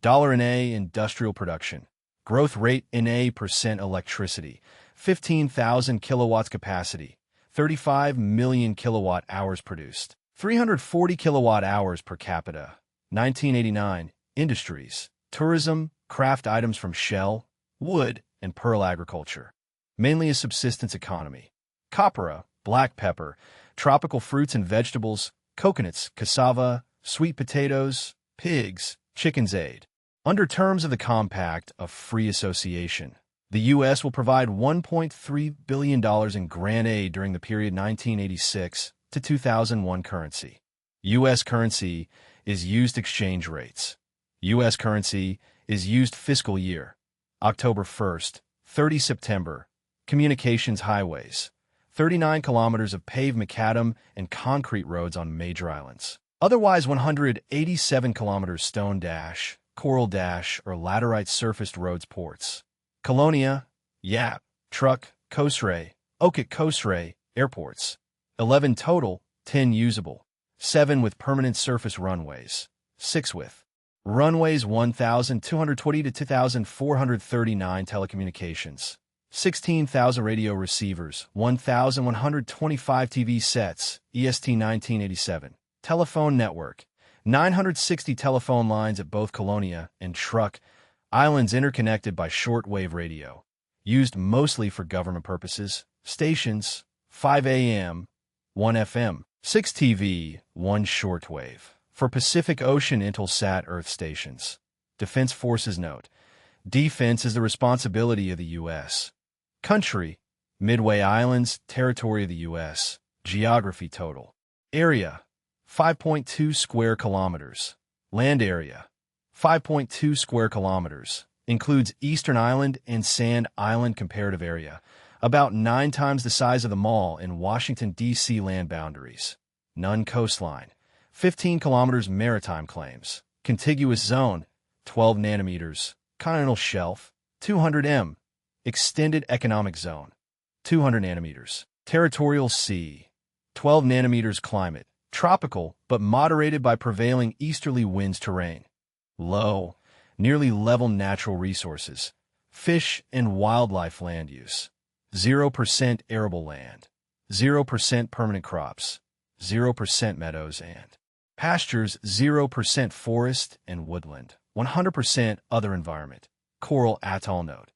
Dollar NA industrial production. Growth rate NA percent electricity, 15,000 kilowatts capacity, 35 million kilowatt hours produced, 340 kilowatt hours per capita. 1989 Industries, tourism, craft items from shell, wood, and pearl agriculture. Mainly a subsistence economy. Copra, black pepper, tropical fruits and vegetables, coconuts, cassava, sweet potatoes, pigs, chickens aid. Under terms of the Compact of Free Association, the U.S. will provide $1.3 billion in grant aid during the period 1986 to 2001 currency. U.S. currency is used exchange rates. U.S. currency is used fiscal year. October 1st, 30 September. Communications highways. 39 kilometers of paved macadam and concrete roads on major islands. Otherwise 187 kilometers stone dash, coral dash, or laterite surfaced roads ports. Colonia, Yap, Truck, Khosrow, Okit Khosrow, airports. 11 total, 10 usable. 7 with permanent surface runways. 6 with runways 1,220 to 2,439 telecommunications. 16,000 radio receivers, 1,125 TV sets, EST 1987. Telephone network, 960 telephone lines at both Colonia and Truck islands interconnected by short-wave radio. Used mostly for government purposes. Stations, 5 AM, 1 FM, 6 TV, 1 shortwave. For Pacific Ocean Intelsat Earth stations. Defense Forces note. Defense is the responsibility of the U.S. Country, Midway Islands, territory of the U.S. Geography total. Area, 5.2 square kilometers. Land area, 5.2 square kilometers. Includes Eastern Island and Sand Island comparative area, about 9 times the size of the mall in Washington, D.C. land boundaries. None coastline. 15 kilometers maritime claims. Contiguous zone, 12 nanometers. Continental shelf, 200 m. Extended economic zone, 200 nanometers. Territorial sea, 12 nanometers. Climate, tropical but moderated by prevailing easterly winds. Terrain, low, nearly level. Natural resources, fish and wildlife. Land use, 0% arable land, 0% permanent crops, 0% meadows and pastures, 0% forest and woodland, 100% other environment. Coral Atoll note.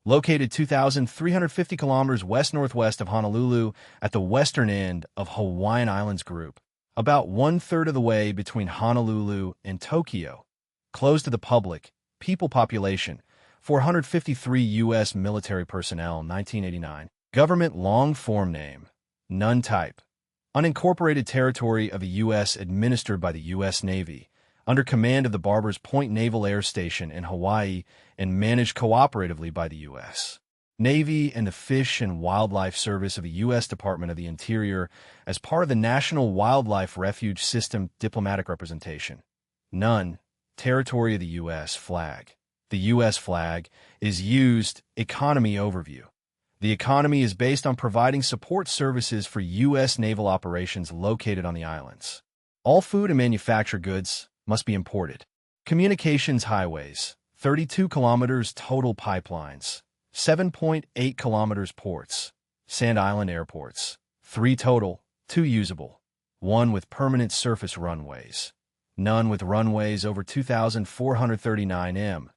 Located 2,350 kilometers west-northwest of Honolulu at the western end of Hawaiian Islands Group, about 1/3 of the way between Honolulu and Tokyo. Closed to the public. People population, 453 U.S. military personnel, 1989. Government long-form name, none type. Unincorporated territory of the U.S. administered by the U.S. Navy, under command of the Barbers Point Naval Air Station in Hawaii and managed cooperatively by the U.S. Navy and the Fish and Wildlife Service of the U.S. Department of the Interior as part of the National Wildlife Refuge System diplomatic representation. None. Territory of the U.S. flag. The U.S. flag is used. Economy overview. The economy is based on providing support services for U.S. naval operations located on the islands. All food and manufactured goods must be imported. Communications highways, 32 kilometers total. Pipelines, 7.8 kilometers. Ports, Sand Island airports, 3 total, 2 usable, 1 with permanent surface runways, none with runways over 2,439 m,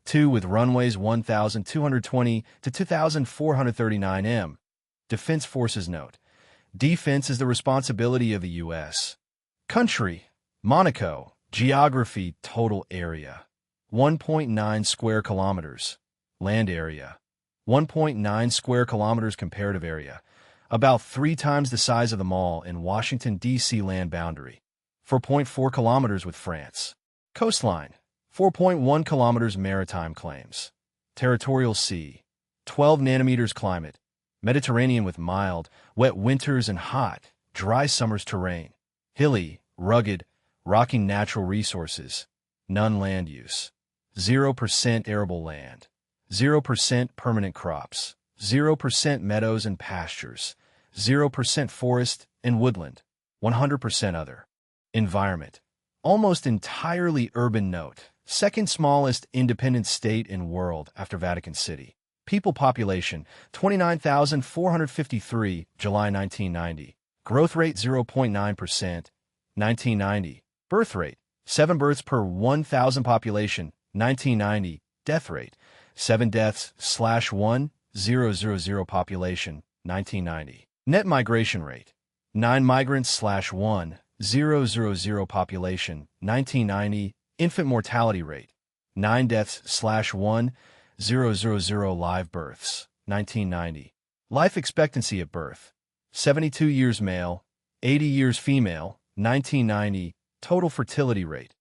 2 with runways 1,220 to 2,439 m. Defense Forces note. Defense is the responsibility of the U.S. Country, Monaco, Geography total area 1.9 square kilometers. Land area 1.9 square kilometers. Comparative area about 3 times the size of the mall in Washington, D.C. Land boundary 4.4 kilometers with France. Coastline 4.1 kilometers. Maritime claims. Territorial sea 12 nanometers. Climate Mediterranean with mild, wet winters and hot, dry summers. Terrain hilly, rugged, rocky. Natural resources none. Land use 0% arable land, 0% permanent crops, 0% meadows and pastures, 0% forest and woodland, 100% other. Environment almost entirely urban. Note, second smallest independent state in world after Vatican City. People population 29,453, July 1990. Growth rate 0.9%, 1990. Birth rate 7 births per 1,000 population, 1990. Death rate 7 deaths/1,000 population, 1990. Net migration rate 9 migrants/1,000 population, 1990. Infant mortality rate 9 deaths/1,000 live births, 1990. Life expectancy at birth 72 years male, 80 years female, 1990. Total fertility rate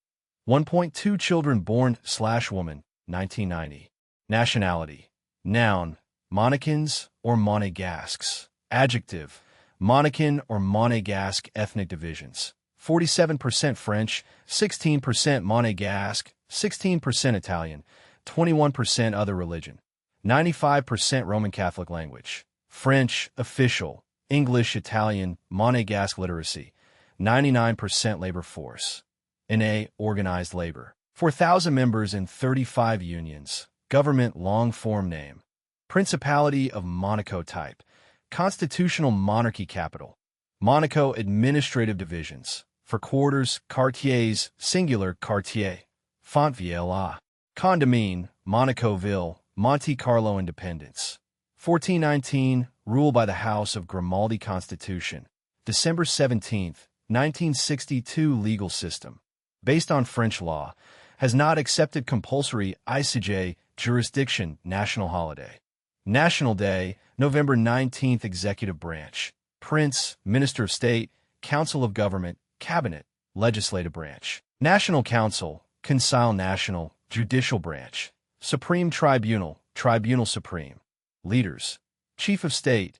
1.2 children born/woman, 1990. Nationality noun, Monacan or Monegasques. Adjective, Monacan or Monegasque. Ethnic divisions 47% French, 16% Monegasque, 16% Italian, 21% other religion, 95% Roman Catholic language. French, official, English, Italian, Monegasque literacy, 99% labor force. NA, organized labor. 4,000 members in 35 unions. Government long-form name. Principality of Monaco type. Constitutional monarchy capital. Monaco administrative divisions. For quarters, quartiers, singular quartier. Fontvieille. Condamine, Monacoville, Monte Carlo independence. 1419, rule by the House of Grimaldi Constitution. December 17, 1962 legal system. Based on French law, has not accepted compulsory ICJ jurisdiction. National holiday. National Day, November 19th. Executive branch. Prince, Minister of State, Council of Government, Cabinet, Legislative branch. National Council, Conseil National, Judicial branch. Supreme Tribunal, Tribunal Supreme. Leaders. Chief of State,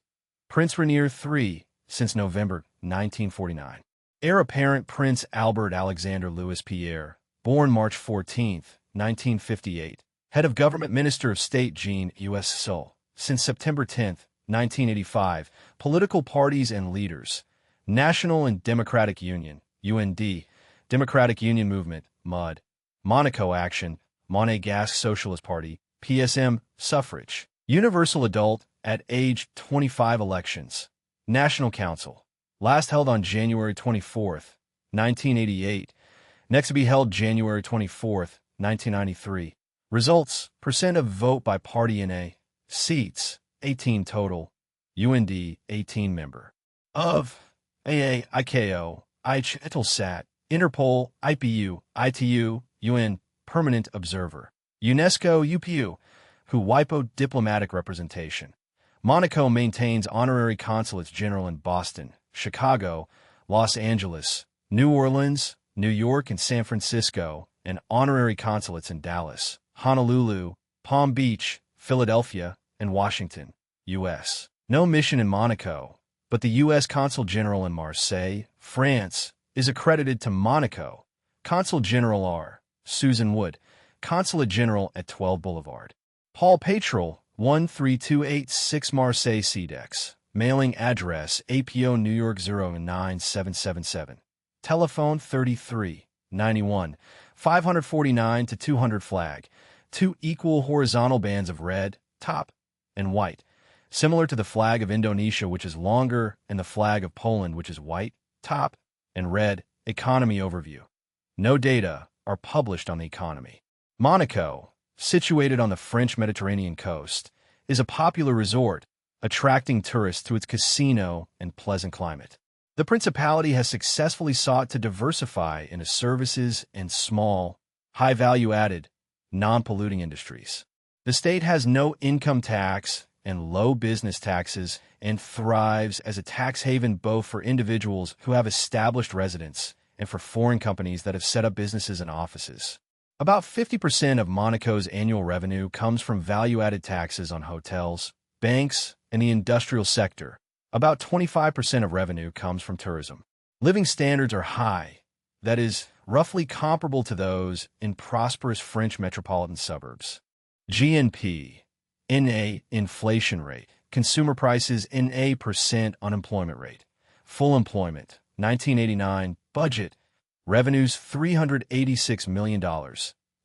Prince Rainier III, since November 1949. Heir apparent Prince Albert Alexander Louis Pierre, born March 14, 1958. Head of Government Minister of State Jean U.S. Seoul, since September 10, 1985. Political parties and leaders. National and Democratic Union, UND. Democratic Union Movement, MUD. Monaco Action, Monegasque Socialist Party, PSM. Suffrage. Universal adult at age 25 elections. National Council. Last held on January 24, 1988. Next to be held January 24, 1993. Results, percent of vote by party. NA. Seats, 18 total. UND, 18 member. Of AA, ICAO, Eutelsat, Interpol, IPU, ITU, UN, Permanent Observer. UNESCO, UPU, WIPO diplomatic representation. Monaco maintains honorary consulates general in Boston, Chicago, Los Angeles, New Orleans, New York, and San Francisco, and honorary consulates in Dallas, Honolulu, Palm Beach, Philadelphia, and Washington, U.S. No mission in Monaco, but the U.S. Consul General in Marseille, France, is accredited to Monaco. Consul General R. Susan Wood, Consulate General at 12 Boulevard. Paul Patrol, 13286 Marseille CEDEX. Mailing address APO New York 09777. Telephone 33 91 549 to 200 flag. 2 equal horizontal bands of red, top, and white, similar to the flag of Indonesia, which is longer, and the flag of Poland, which is white, top, and red. Economy overview. No data are published on the economy. Monaco, situated on the French Mediterranean coast, is a popular resort, attracting tourists to its casino and pleasant climate. The principality has successfully sought to diversify into services and small, high value-added, non-polluting industries. The state has no income tax and low business taxes and thrives as a tax haven both for individuals who have established residence and for foreign companies that have set up businesses and offices. About 50% of Monaco's annual revenue comes from value-added taxes on hotels, banks, and the industrial sector. About 25% of revenue comes from tourism. Living standards are high, that is, roughly comparable to those in prosperous French metropolitan suburbs. GNP, NA inflation rate, consumer prices NA percent unemployment rate, full employment, 1989, budget, revenues $386 million,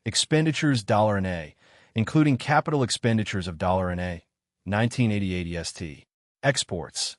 expenditures $NA, including capital expenditures of $NA, 1988 EST, exports,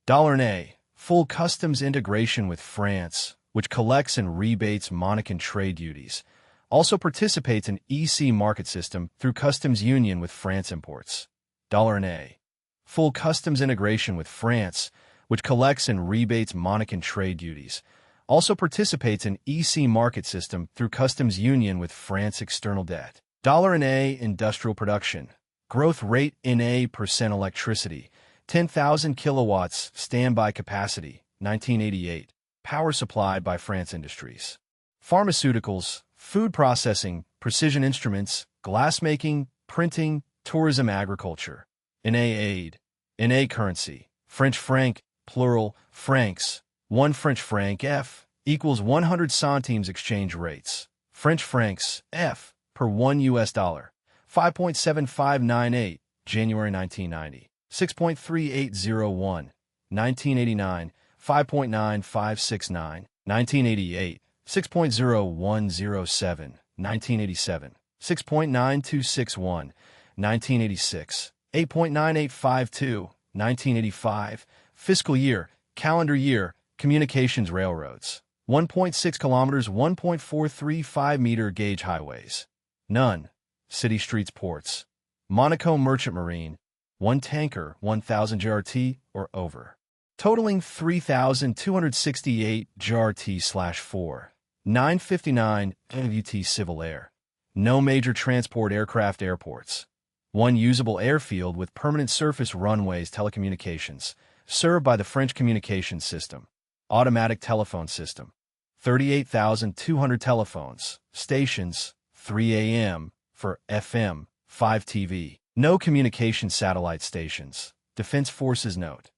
$NA, full customs integration with France, which collects and rebates Monacan trade duties, also participates in EC market system through customs union with France imports. $NA, full customs integration with France, which collects and rebates Monacan trade duties, also participates in EC market system through customs union with France external debt. $NA industrial production, growth rate NA percent electricity, 10,000 kilowatts standby capacity, 1988, power supplied by France Industries. Pharmaceuticals, food processing, precision instruments, glassmaking, printing, tourism, agriculture. NA aid, NA currency, French franc, plural, francs, 1 French franc F equals 100 centimes exchange rates. French francs F per $1 US, 5.7598, January 1990. 6.3801, 1989, 5.9569, 1988, 6.0107, 1987, 6.9261, 1986, 8.9852, 1985, fiscal year, calendar year, communications railroads, 1.6 kilometers, 1.435 meter gauge highways, none, city streets, ports, Monaco Merchant Marine, 1 tanker, 1,000 JRT or over, totaling 3,268 JRT/4, 959 MUT civil air. No major transport aircraft airports. 1 usable airfield with permanent surface runways telecommunications, served by the French communications system. Automatic telephone system. 38,200 telephones, stations, 3 AM for FM, 5 TV. No communication satellite stations. Defense Forces note.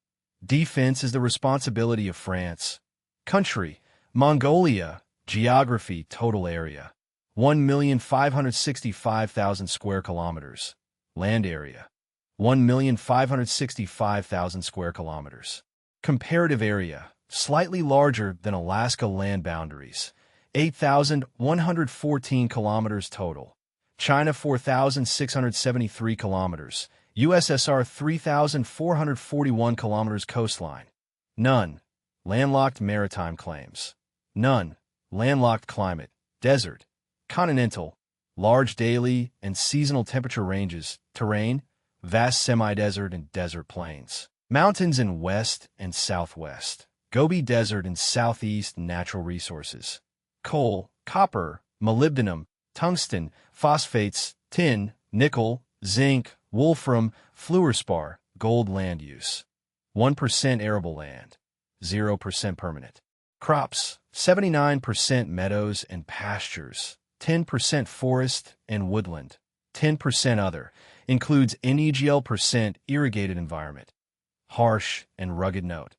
Defense is the responsibility of France. Country, Mongolia. Geography, total area, 1,565,000 square kilometers. Land area, 1,565,000 square kilometers. Comparative area, slightly larger than Alaska land boundaries, 8,114 kilometers total. China 4,673 kilometers, USSR 3,441 kilometers coastline. None. Landlocked maritime claims. None. Landlocked climate, desert, continental, large daily and seasonal temperature ranges, terrain, vast semi-desert and desert plains. Mountains in west and southwest. Gobi Desert and southeast natural resources. Coal, copper, molybdenum, tungsten, phosphates, tin, nickel, zinc, wolfram, fluorspar, gold. Land use. 1% arable land. 0% permanent. Crops, 79% meadows and pastures. 10% forest and woodland. 10% other. Includes NEGL percent irrigated environment. Harsh and rugged note.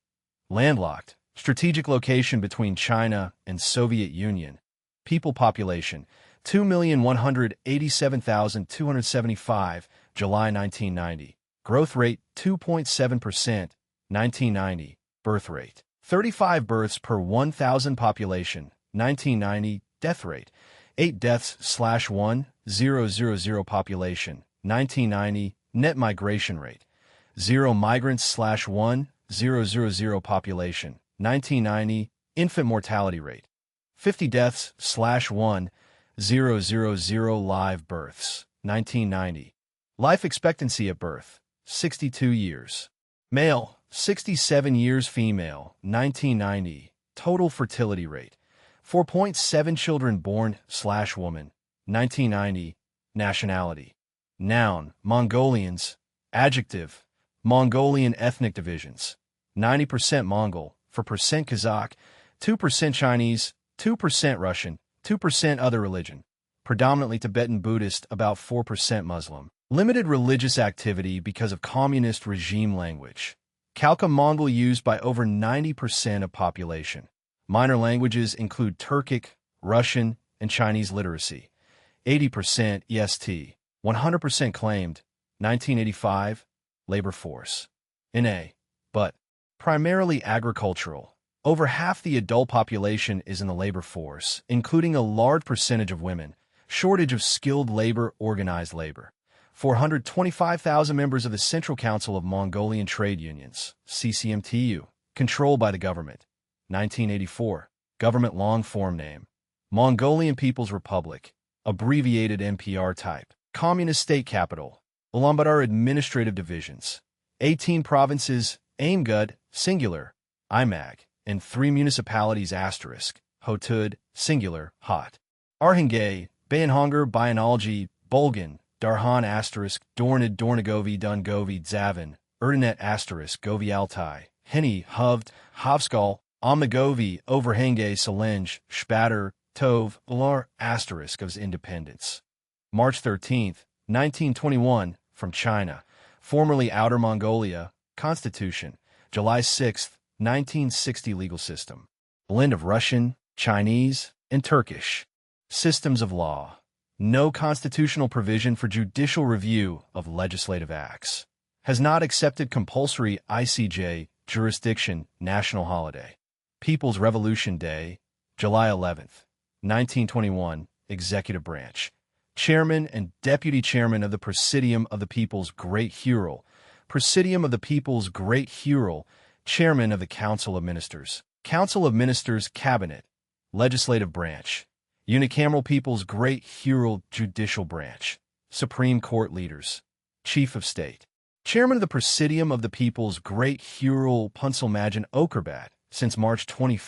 Landlocked. Strategic location between China and Soviet Union. People population, 2,187,275, July 1990. Growth rate, 2.7%, 1990. Birth rate, 35 births per 1,000 population, 1990. Death rate, 8 deaths/1,000 population, 1990. Net migration rate, 0 migrants/1,000 population, 1990. Infant mortality rate, 50 deaths/1,000 live births, 1990. Life expectancy at birth, 62 years. Male, 67 years female, 1990. Total fertility rate, 4.7 children born/woman, 1990. Nationality, noun, Mongolians. Adjective, Mongolian ethnic divisions, 90% Mongol, 4% Kazakh, 2% Chinese, 2% Russian, 2% other religion, predominantly Tibetan Buddhist, about 4% Muslim. Limited religious activity because of communist regime language. Khalkha Mongol used by over 90% of population. Minor languages include Turkic, Russian, and Chinese literacy. 80% EST, 100% claimed, 1985, labor force. But primarily agricultural. Over half the adult population is in the labor force, including a large percentage of women. Shortage of skilled labor, organized labor. 425,000 members of the Central Council of Mongolian Trade Unions, CCMTU, controlled by the government. 1984. Government long-form name. Mongolian People's Republic, abbreviated MPR type. Communist state capital. Ulaanbaatar administrative divisions. 18 provinces, Aimgud, singular, Imag, and 3 municipalities asterisk, Hotud, singular, Hot. Arhangay, Bayanhonger, Bayanalji, Bulgan, Darhan asterisk, Dornid, Dornagovi, Dungovi, Zavin, Erdenet asterisk, Govi Altai, Henny, Hovd, Hovskal, Omnagovi, Overhangay, Selenge, Spatter, Tove, Ular asterisk of independence. March 13, 1921, from China, formerly Outer Mongolia, Constitution, July 6, 1960 legal system. Blend of Russian, Chinese, and Turkish. Systems of law. No constitutional provision for judicial review of legislative acts. Has not accepted compulsory ICJ jurisdiction national holiday. People's Revolution Day, July 11, 1921, Executive Branch. Chairman and Deputy Chairman of the Presidium of the People's Great Hural. Presidium of the People's Great Hural. Chairman of the Council of Ministers. Council of Ministers Cabinet. Legislative Branch. Unicameral People's Great Hural Judicial Branch. Supreme Court Leaders. Chief of State. Chairman of the Presidium of the People's Great Hural Punsalmajan Okerbat since March 21,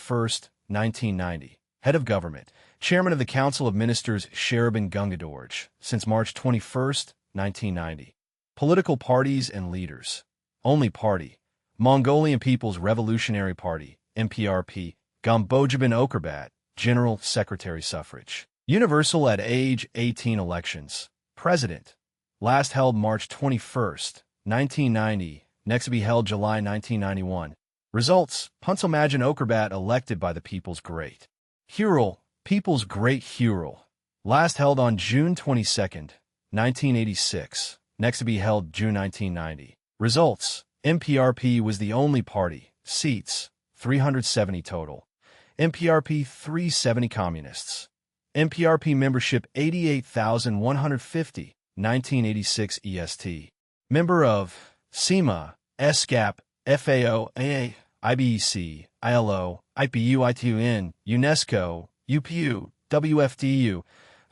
1990. Head of Government. Chairman of the Council of Ministers Sharaban Gungadorj since March 21, 1990. Political parties and leaders. Only party. Mongolian People's Revolutionary Party, MPRP. Gambojaban Okerbat, General Secretary Suffrage. Universal at age 18 elections. President. Last held March 21, 1990. Next to be held July 1991. Results. Punsalmajan Okerbat elected by the People's Great Hural. People's Great Hural. Last held on June 22, 1986. Next to be held June 1990. Results. MPRP was the only party. Seats, 370 total. MPRP 370 Communists. MPRP membership 88,150, 1986 EST. Member of CIMA, SCAP, FAO, AA, IBEC, ILO, IPU, ITUN, UNESCO, UPU, WFDU,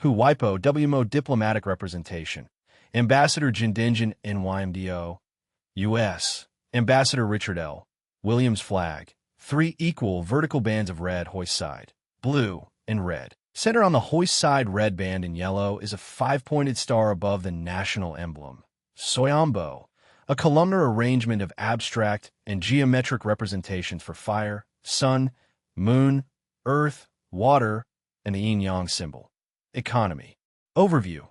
WIPO, WMO Diplomatic Representation. Ambassador Jindinjan, NYMDO. U.S. Ambassador Richard L. Williams flag. 3 equal vertical bands of red hoist side, blue, and red. Center on the hoist side red band in yellow is a 5-pointed star above the national emblem. Soyambo, a columnar arrangement of abstract and geometric representations for fire, sun, moon, earth, water, and the yin-yang symbol. Economy. Overview.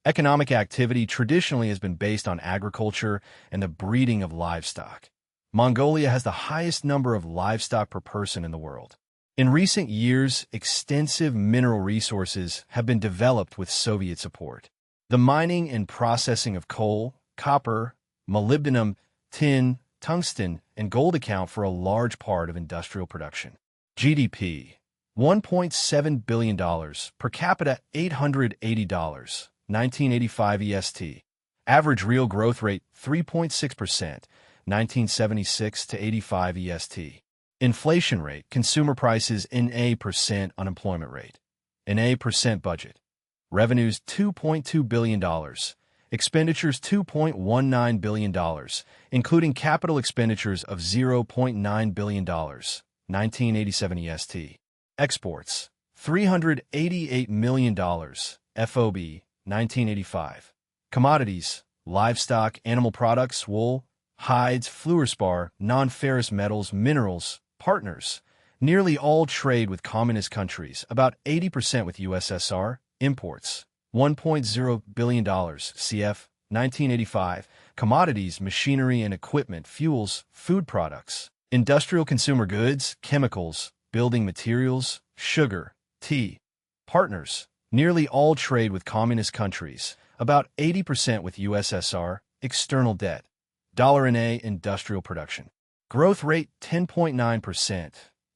Economic activity traditionally has been based on agriculture and the breeding of livestock. Mongolia has the highest number of livestock per person in the world. In recent years, extensive mineral resources have been developed with Soviet support. The mining and processing of coal, copper, molybdenum, tin, tungsten, and gold account for a large part of industrial production. GDP, $1.7 billion, per capita $880, 1985 EST. Average real growth rate 3.6%, 1976 to 85 EST. Inflation rate, consumer prices in %, unemployment rate. In %, budget. Revenues $2.2 billion, Expenditures $2.19 billion, including capital expenditures of $0.9 billion, 1987 EST. Exports, $388 million, FOB, 1985. Commodities, livestock, animal products, wool, hides, fluorspar, non-ferrous metals, minerals, partners. Nearly all trade with communist countries, about 80% with USSR. Imports, $1.0 billion, cf. 1985. Commodities, machinery and equipment, fuels, food products, industrial consumer goods, chemicals, building materials, sugar, tea. Partners, nearly all trade with communist countries, about 80% with USSR. External debt. $NA industrial production. Growth rate 10.9%.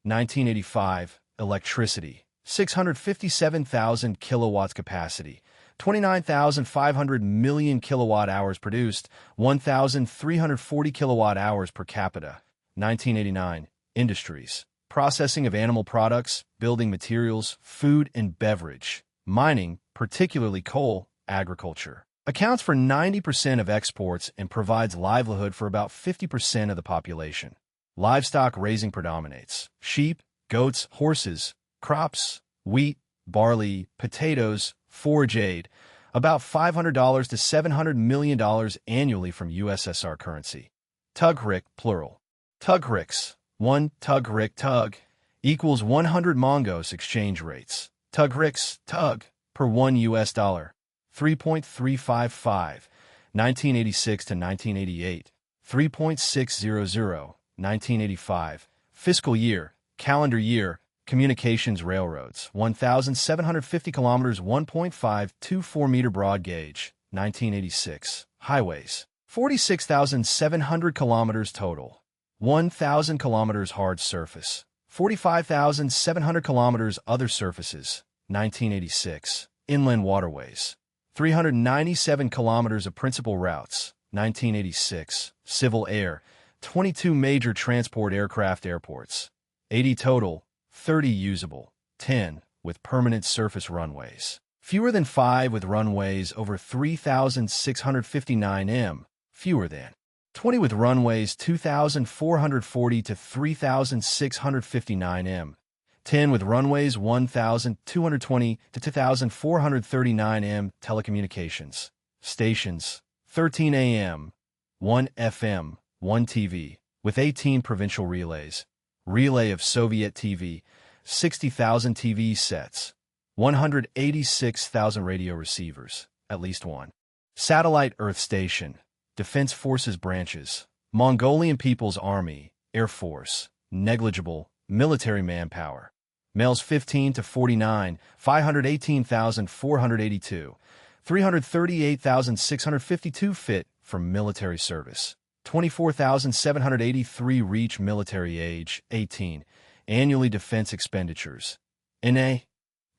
1985. Electricity, 657,000 kilowatts capacity, 29,500 million kilowatt hours produced, 1,340 kilowatt hours per capita. 1989. Industries, processing of animal products, building materials, food and beverage, mining, particularly coal, agriculture. Accounts for 90% of exports and provides livelihood for about 50% of the population. Livestock raising predominates. Sheep, goats, horses, crops, wheat, barley, potatoes, forage aid, about $500 to $700 million annually from USSR currency. Tugrik, plural. Tugriks, 1 tugrik tug, equals 100 Mongos exchange rates. Tugriks, tug, per 1 US dollar. 3.355, 1986 to 1988. 3.600, 1985. Fiscal year, calendar year, communications railroads, 1,750 kilometers, 1.524 meter broad gauge, 1986. Highways, 46,700 kilometers total. 1,000 kilometers hard surface, 45,700 kilometers other surfaces, 1986. Inland waterways, 397 kilometers of principal routes, 1986. Civil air, 22 major transport aircraft airports, 80 total, 30 usable, 10 with permanent surface runways. Fewer than 5 with runways over 3,659 m, fewer than 20 with runways 2,440 to 3,659 m, 10 with runways 1,220 to 2,439 m. Telecommunications. Stations, 13 AM, 1 FM, 1 TV, with 18 provincial relays. Relay of Soviet TV, 60,000 TV sets, 186,000 radio receivers, at least one. Satellite Earth Station, Defense Forces branches, Mongolian People's Army, Air Force, negligible, military manpower. Males 15 to 49, 518,482, 338,652 fit for military service. 24,783 reach military age, 18. Annually defense expenditures. NA.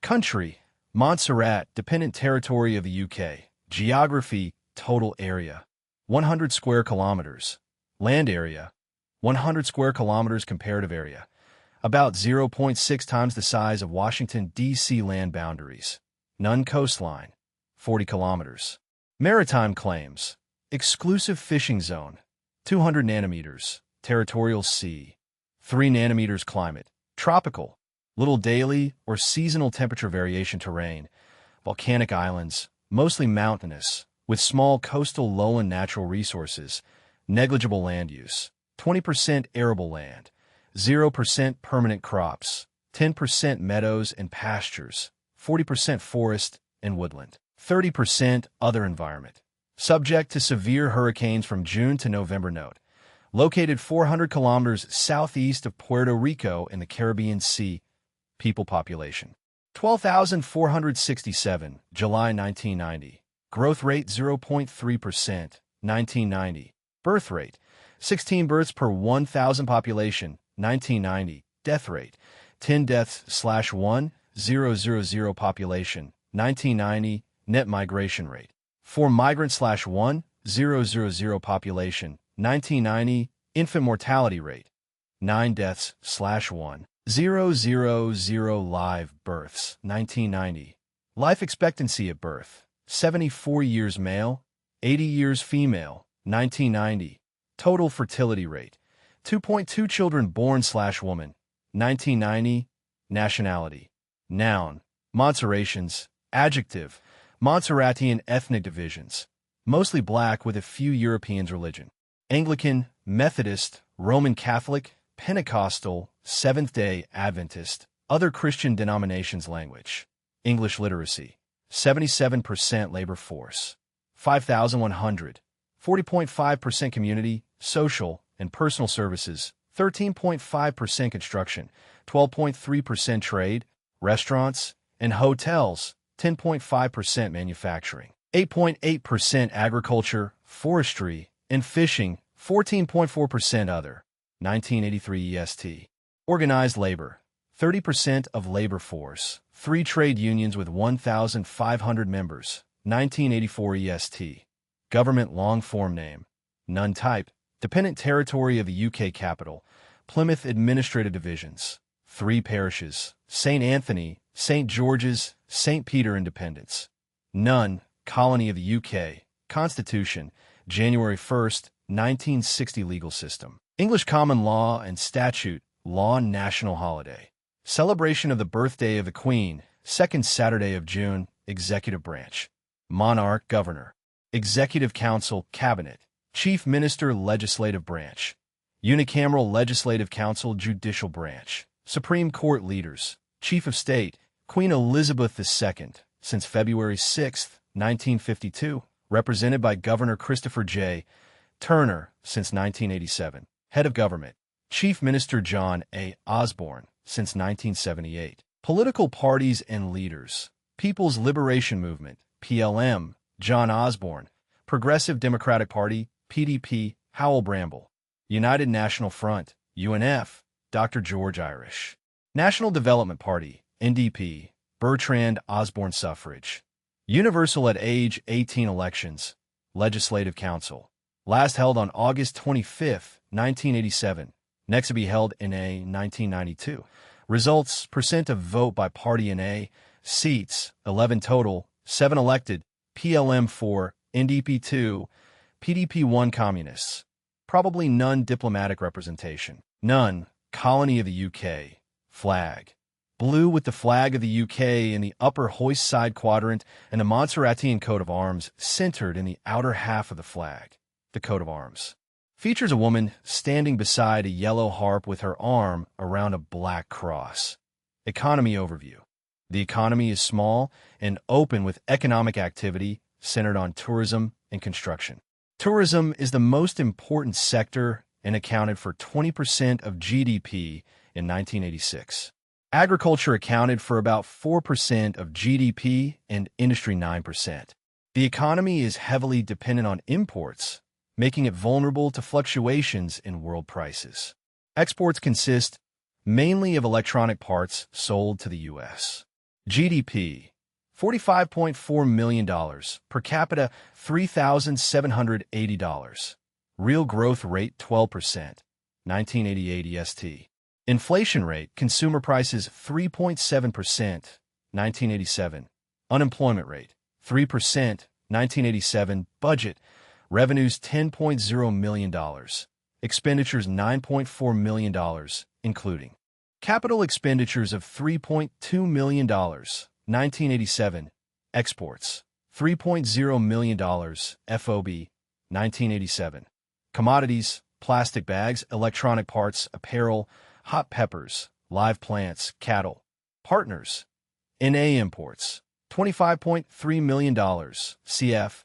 Country, Montserrat, dependent territory of the UK. Geography, total area, 100 square kilometers. Land area, 100 square kilometers. Comparative area, about 0.6 times the size of Washington, D.C. Land boundaries. None coastline, 40 kilometers. Maritime claims, exclusive fishing zone, 200 nanometers, territorial sea. 3 nanometers climate, tropical, little daily or seasonal temperature variation terrain, volcanic islands, mostly mountainous, with small coastal lowland natural resources, negligible land use, 20% arable land, 0% permanent crops, 10% meadows and pastures, 40% forest and woodland, 30% other environment. Subject to severe hurricanes from June to November. Note, located 400 kilometers southeast of Puerto Rico in the Caribbean Sea. People population, 12,467, July 1990. Growth rate 0.3%, 1990. Birth rate, 16 births per 1,000 population, 1990. Death rate, 10 deaths/1,000 population, 1990. Net migration rate, 4 migrants/1,000 population, 1990. Infant mortality rate, 9 deaths/1,000 live births, 1990. Life expectancy at birth, 74 years male, 80 years female, 1990. Total fertility rate, 2.2 children born/woman, 1990. Nationality, noun, Montserratians, adjective, Montserratian ethnic divisions, mostly black with a few Europeans. Religion, Anglican, Methodist, Roman Catholic, Pentecostal, Seventh-day Adventist, other Christian denominations. Language, English. Literacy, 77% labor force, 5,100, 40.5% community, social, and personal services, 13.5% construction, 12.3% trade, restaurants, and hotels, 10.5% manufacturing, 8.8% agriculture, forestry, and fishing, 14.4% other. 1983 EST. Organized labor, 30% of labor force, 3 trade unions with 1,500 members, 1984 EST. Government long-form name, none. Type, dependent territory of the UK capital, Plymouth administrative divisions, 3 parishes, St. Anthony, St. George's, St. Peter. Independence, none. Colony of the UK, Constitution, January 1st, 1960. Legal system, English common law and statute law. National holiday, celebration of the birthday of the Queen, 2nd Saturday of June. Executive branch, monarch, governor, executive council, cabinet, chief minister. Legislative branch, unicameral legislative council. Judicial branch, Supreme Court. Leaders, chief of state, Queen Elizabeth II, since February 6, 1952, represented by Governor Christopher J. Turner, since 1987. Head of government, Chief Minister John A. Osborne, since 1978. Political parties and leaders, People's Liberation Movement, PLM, John Osborne. Progressive Democratic Party, PDP, Howell Bramble. United National Front, UNF, Dr. George Irish. National Development Party, NDP, Bertrand Osborne. Suffrage, universal at age 18. Elections, Legislative Council, last held on August 25, 1987, next to be held in a 1992. Results, percent of vote by party in A, seats, 11 total, 7 elected, PLM 4, NDP 2, PDP 1. Communists, probably none. Diplomatic representation, none. Colony of the UK, flag, blue with the flag of the UK in the upper hoist side quadrant and the Montserratian coat of arms centered in the outer half of the flag. The coat of arms features a woman standing beside a yellow harp with her arm around a black cross. Economy overview. The economy is small and open with economic activity centered on tourism and construction. Tourism is the most important sector and accounted for 20% of GDP in 1986. Agriculture accounted for about 4% of GDP and industry 9%. The economy is heavily dependent on imports, making it vulnerable to fluctuations in world prices. Exports consist mainly of electronic parts sold to the U.S. GDP, $45.4 million, per capita $3,780. Real growth rate 12%, 1988 EST. Inflation rate, consumer prices 3.7%, 1987. Unemployment rate 3%, 1987. Budget, revenues $10.0 million. Expenditures $9.4 million, including capital expenditures of $3.2 million, 1987. Exports, $3.0 million, FOB, 1987. Commodities, plastic bags, electronic parts, apparel, hot peppers, live plants, cattle. Partners, NA imports, $25.3 million, CF,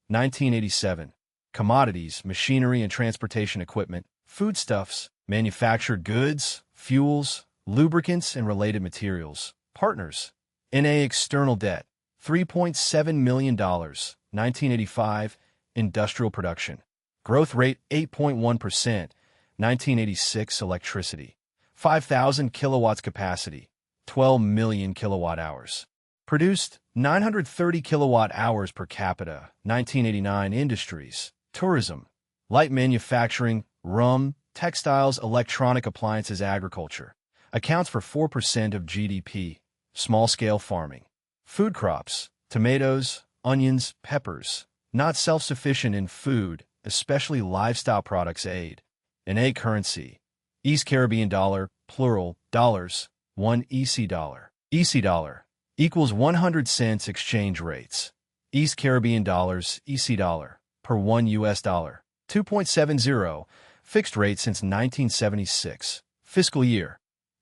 1987. Commodities, machinery and transportation equipment, foodstuffs, manufactured goods, fuels, lubricants and related materials. Partners, NA external debt, $3.7 million, 1985. Industrial production, growth rate 8.1%, 1986. Electricity, 5,000 kilowatts capacity, 12 million kilowatt hours. Produced 930 kilowatt hours per capita, 1989. Industries, tourism, light manufacturing, rum, textiles, electronic appliances. Agriculture accounts for 4% of GDP. Small-scale farming, food crops, tomatoes, onions, peppers, not self-sufficient in food, especially livestock products. Aid. An A currency. East Caribbean dollar, plural, dollars, 1 EC dollar. EC dollar equals 100 cents exchange rates. East Caribbean dollars, EC dollar, per 1 US dollar. 2.70, fixed rate since 1976. Fiscal year.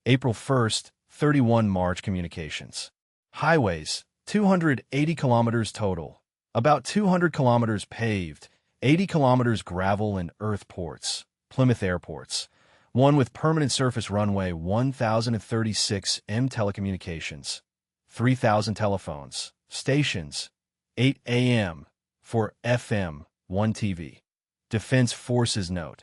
April 1st, 31 March. Communications. Highways, 280 kilometers total. About 200 kilometers paved, 80 kilometers gravel and earth ports. Plymouth airports. One with permanent surface runway, 1,036 m. Telecommunications. 3,000 telephones. Stations. 8 AM. 4 FM. 1 TV. Defense Forces note.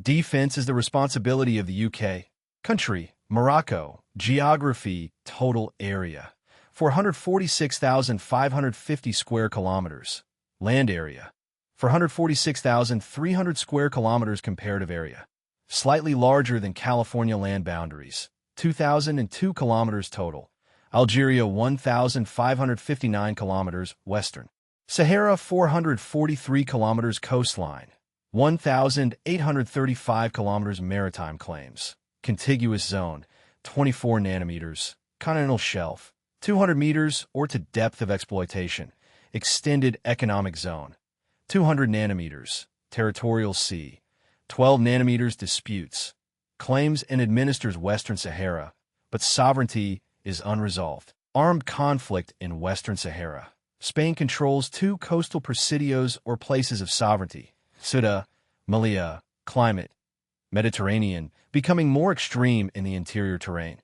Defense is the responsibility of the UK. Country, Morocco. Geography, total area, 446,550 square kilometers. Land area, 446,300 square kilometers. Comparative area, slightly larger than California land boundaries, 2,002 kilometers total. Algeria, 1,559 kilometers. Western Sahara, 443 kilometers. Coastline, 1,835 kilometers. Maritime claims. Contiguous zone, 24 nanometers. Continental shelf, 200 meters or to depth of exploitation. Extended economic zone, 200 nanometers. Territorial sea, 12 nanometers. Disputes. Claims and administers Western Sahara, but sovereignty is unresolved. Armed conflict in Western Sahara. Spain controls 2 coastal presidios or places of sovereignty. Ceuta, Melilla. Climate, Mediterranean, becoming more extreme in the interior terrain.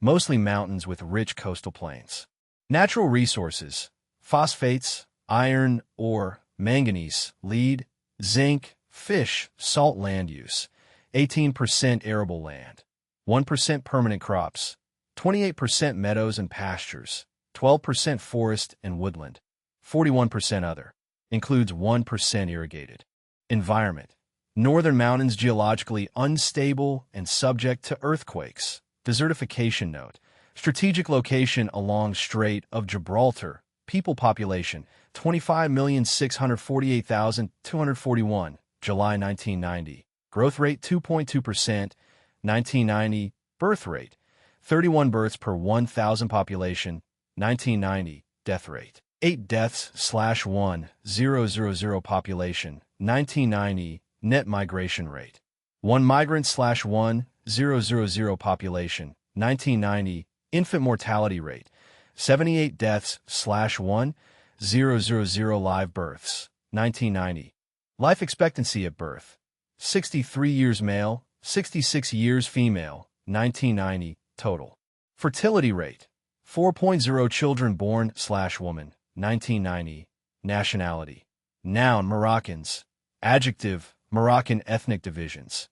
Mostly mountains with rich coastal plains. Natural resources, phosphates, iron, ore, manganese, lead, zinc, fish, salt. Land use, 18% arable land, 1% permanent crops, 28% meadows and pastures, 12% forest and woodland, 41% other, includes 1% irrigated. Environment, northern mountains geologically unstable and subject to earthquakes. Desertification note. Strategic location along Strait of Gibraltar. People population, 25,648,241. July 1990. Growth rate 2.2%. 1990. Birth rate, 31 births per 1,000 population. 1990. Death rate, 8 deaths/1,000 population. 1990. Net migration rate, 1 migrant/1,000 population. 1990. Infant mortality rate, 78 deaths/1,000 live births. 1990. Life expectancy at birth, 63 years male, 66 years female. 1990. Total fertility rate, 4.0 children born/woman. 1990. Nationality, noun Moroccans. Adjective, Moroccan ethnic divisions,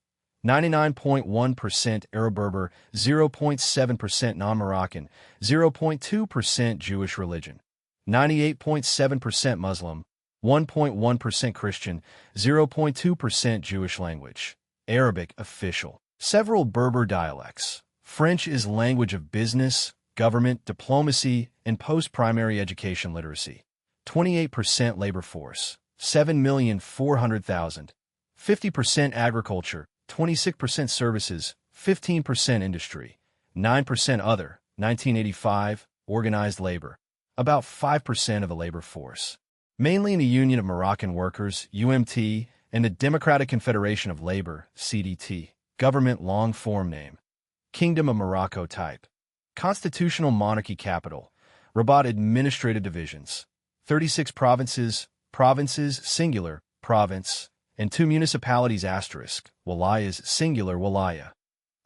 99.1% Arab-Berber, 0.7% non-Moroccan, 0.2% Jewish religion, 98.7% Muslim, 1.1% Christian, 0.2% Jewish language. Arabic official. Several Berber dialects. French is language of business, government, diplomacy, and post-primary education literacy. 28% labor force, 7,400,000. 50% agriculture, 26% services, 15% industry, 9% other. 1985, organized labor, about 5% of the labor force. Mainly in the Union of Moroccan Workers, UMT, and the Democratic Confederation of Labor, CDT. Government long form name. Kingdom of Morocco type. Constitutional monarchy capital. Rabat administrative divisions. 36 provinces, singular, province, and 2 municipalities asterisk, wilayas singular wilaya.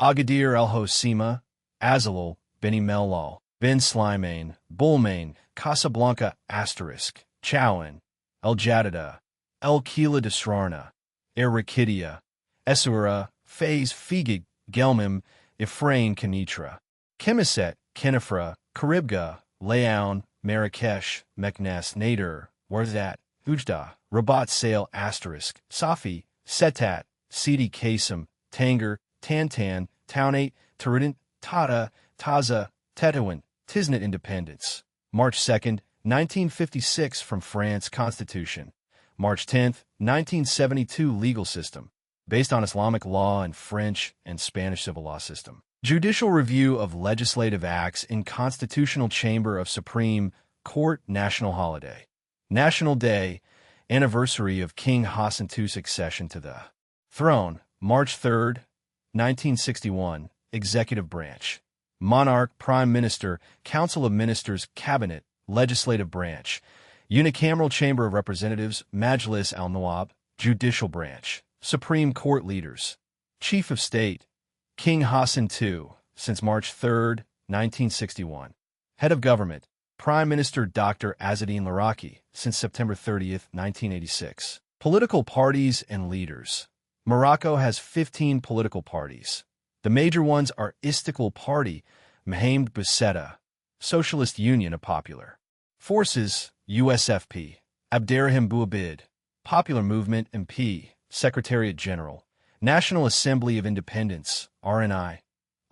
Agadir El Hoceima, Azalal, Beni Mellal, Ben Slimane, Bulmain, Casablanca asterisk, Chaouen, El Jadida, El Kila Disrarna, Rakidia, Esura, Fez Figig, Gelmim, Ifrain Kenitra, Kemiset, Kenifra, Caribga, Laoun, Marrakesh, Meknes, Nader, Warzat, Ujda, Rabat Sale asterisk, Safi, Setat, Sidi Kasem, Tanger, Tantan, Townate, Turident, Tata, Taza, Tetouan, Tisnit Independence. March 2nd, 1956 from France Constitution. March 10, 1972 legal system, based on Islamic law and French and Spanish civil law system. Judicial review of legislative acts in Constitutional Chamber of Supreme Court national holiday. National Day, anniversary of King Hassan II's accession to the throne, March 3, 1961, executive branch. Monarch, Prime Minister, Council of Ministers, Cabinet, Legislative Branch, Unicameral Chamber of Representatives, Majlis al-Nawab, Judicial Branch, Supreme Court Leaders, Chief of State, King Hassan II, since March 3, 1961. Head of Government, Prime Minister Dr. Azzeddine Laraki, since September 30, 1986. Political parties and leaders. Morocco has 15 political parties. The major ones are Istiqlal Party, Mohamed Boussetta, Socialist Union of Popular Forces, USFP, Abderrahim Bouabid, Popular Movement MP, Secretariat General, National Assembly of Independence, RNI,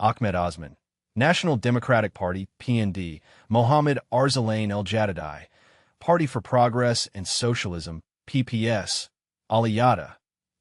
Ahmed Osman, National Democratic Party, PND, Mohammed Arzalain El-Jadadi, Party for Progress and Socialism, PPS, Aliyada,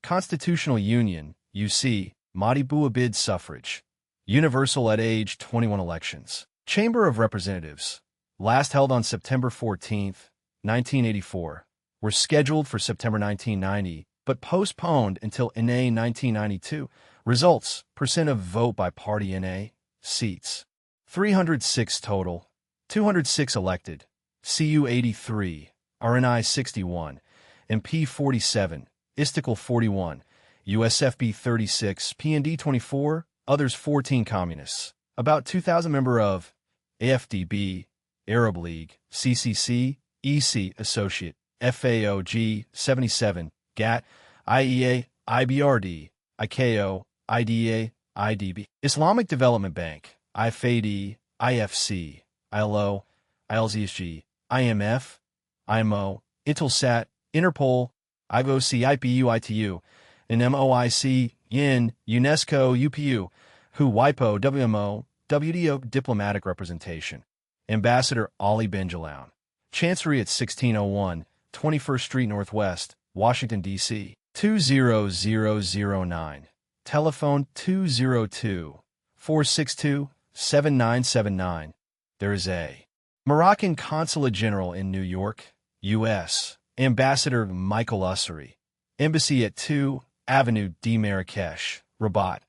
Constitutional Union, UC, Mahdi Bouabid suffrage, universal at age 21 elections. Chamber of Representatives, last held on September 14, 1984, were scheduled for September 1990, but postponed until NA 1992. Results, percent of vote by party NA, seats. 306 total, 206 elected, CU 83, RNI 61, MP 47, Istiqlal 41, USFB 36, PND 24, others 14 communists. About 2,000 member of AFDB, Arab League, CCC, EC Associate, FAOG 77, GATT, IEA, IBRD, ICAO, IDA, IDB, Islamic Development Bank, IFAD, IFC, ILO, ILZSG, IMF, IMO, Intelsat, Interpol, IVOC, IPU, ITU, and MOIC, YIN, UNESCO, UPU, WHO, WIPO, WMO, WDO, Diplomatic Representation, Ambassador Ali Benjaloun, Chancery at 1601, 21st Street Northwest, Washington, D.C., 20009, telephone 202-462-7979. There is a Moroccan Consulate General in New York, U.S., Ambassador Michael Ussery, Embassy at 2 Avenue D. Marrakesh, Rabat.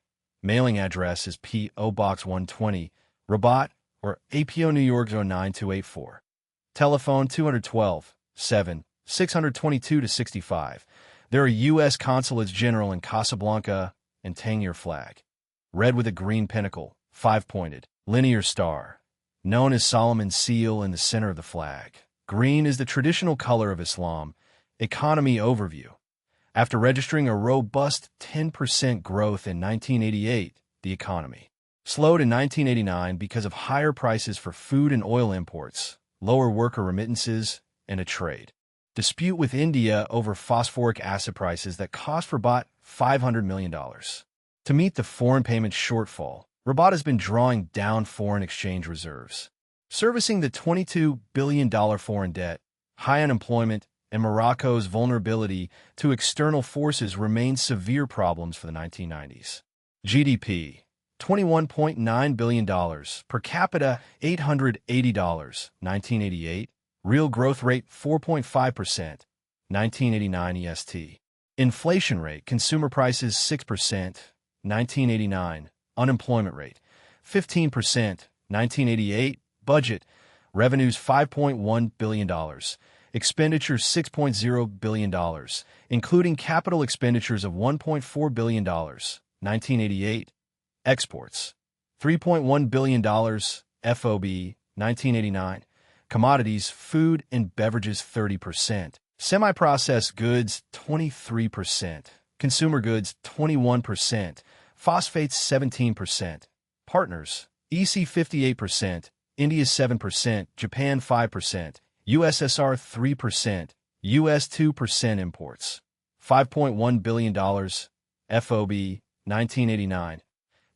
Mailing address is P.O. Box 120, Rabat, or APO New York 09284. Telephone 212-7-622-65. There are U.S. Consulates General in Casablanca and Tangier flag. Red with a green pinnacle, 5-pointed, linear star, known as Solomon's seal in the center of the flag. Green is the traditional color of Islam. Economy overview. After registering a robust 10% growth in 1988, the economy slowed in 1989 because of higher prices for food and oil imports, lower worker remittances, and a trade dispute with India over phosphoric acid prices that cost Rabat $500 million. To meet the foreign payment shortfall, Rabat has been drawing down foreign exchange reserves, servicing the $22 billion foreign debt. High unemployment and Morocco's vulnerability to external forces remain severe problems for the 1990s. GDP, $21.9 billion, per capita $880, 1988, real growth rate 4.5%, 1989 EST. Inflation rate, consumer prices 6%, 1989, unemployment rate 15%, 1988, budget, revenues $5.1 billion, expenditures $6.0 billion, including capital expenditures of $1.4 billion, 1988. Exports, $3.1 billion, FOB, 1989. Commodities, food and beverages, 30%. Semi-processed goods, 23%. Consumer goods, 21%. Phosphates, 17%. Partners, EC 58%, India 7%, Japan 5%, USSR 3%, US 2% imports. $5.1 billion, FOB, 1989.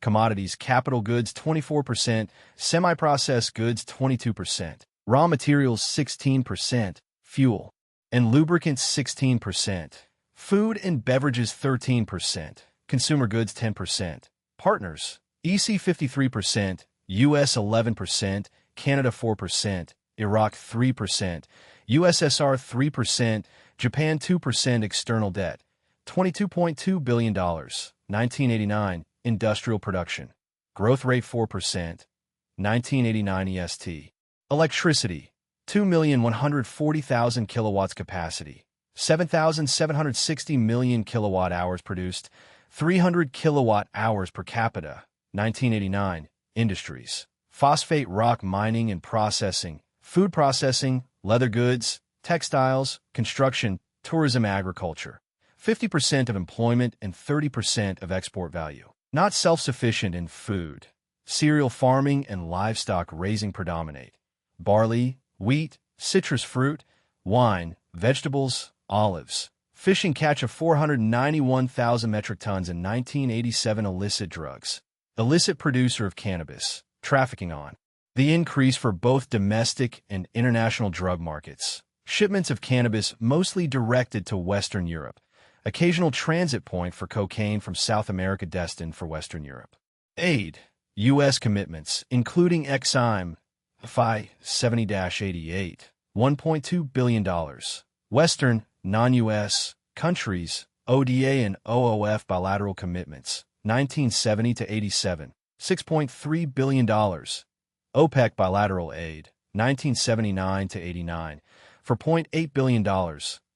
Commodities, capital goods 24%, semi-processed goods 22%, raw materials 16%, fuel, and lubricants 16%, food and beverages 13%, consumer goods 10%, partners, EC 53%, US 11%, Canada 4%, Iraq 3%, USSR 3%, Japan 2%, external debt, $22.2 billion, 1989, industrial production, growth rate 4%, 1989 EST. Electricity, 2,140,000 kilowatts capacity, 7,760 million kilowatt hours produced, 300 kilowatt hours per capita, 1989, industries, phosphate rock mining and processing, food processing, leather goods, textiles, construction, tourism, agriculture, 50% of employment and 30% of export value. Not self-sufficient in food. Cereal farming and livestock raising predominate. Barley, wheat, citrus fruit, wine, vegetables, olives. Fishing catch of 491,000 metric tons in 1987. Illicit drugs. Illicit producer of cannabis. Trafficking on. The increase for both domestic and international drug markets. Shipments of cannabis mostly directed to Western Europe. Occasional transit point for cocaine from South America destined for Western Europe. Aid. U.S. commitments, including Exim, FI 70-88, $1.2 billion. Western, non-U.S. countries, ODA and OOF bilateral commitments, 1970 to 87, $6.3 billion. OPEC bilateral aid, 1979 to 89, for $0.8 billion.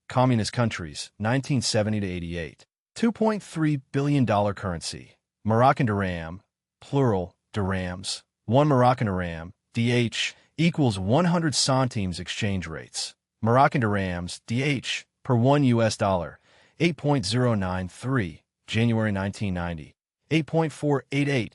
Communist countries, 1970 to 88, $2.3 billion currency. Moroccan dirham, plural, dirhams, 1 Moroccan dirham, DH, equals 100 centimes exchange rates. Moroccan dirhams, DH, per 1 U.S. dollar, 8.093, January 1990, 8.488,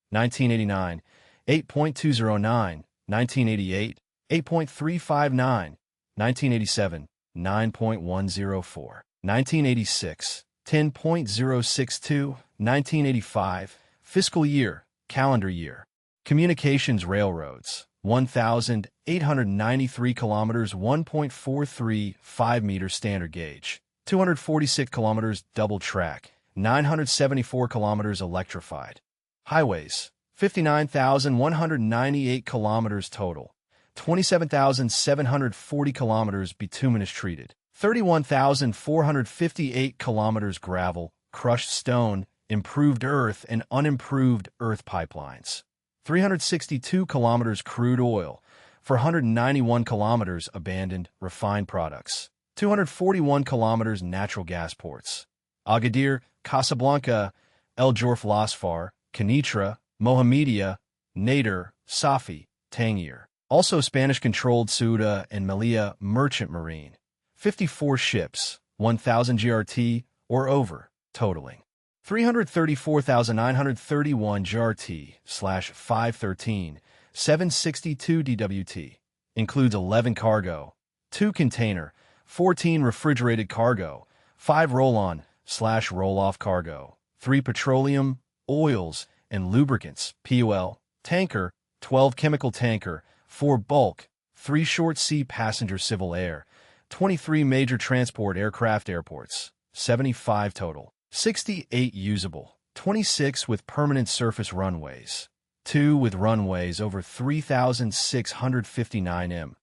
1989, 8.209, 1988, 8.359, 1987, 9.104, 1986, 10.062, 1985, fiscal year, calendar year. Communications railroads, 1,893 kilometers, 1.435 meters standard gauge, 246 kilometers double track, 974 kilometers electrified. Highways, 59,198 kilometers total, 27,740 kilometers bituminous treated, 31,458 kilometers gravel, crushed stone, improved earth and unimproved earth pipelines, 362 kilometers crude oil, 491 kilometers abandoned refined products, 241 kilometers natural gas ports, Agadir, Casablanca, El Jorf Lasfar, Kenitra, Mohammedia, Nader, Safi, Tangier. Also Spanish-controlled Ceuta and Melilla merchant marine. 54 ships, 1,000 GRT or over, totaling 334,931 GRT/513, 762 DWT. Includes 11 cargo, 2 container, 14 refrigerated cargo, 5 roll-on/roll-off cargo, 3 petroleum, oils, and lubricants, POL, tanker, 12 chemical tanker, 4 bulk, 3 short sea passenger civil air, 23 major transport aircraft airports, 75 total, 68 usable, 26 with permanent surface runways, 2 with runways over 3,659 m,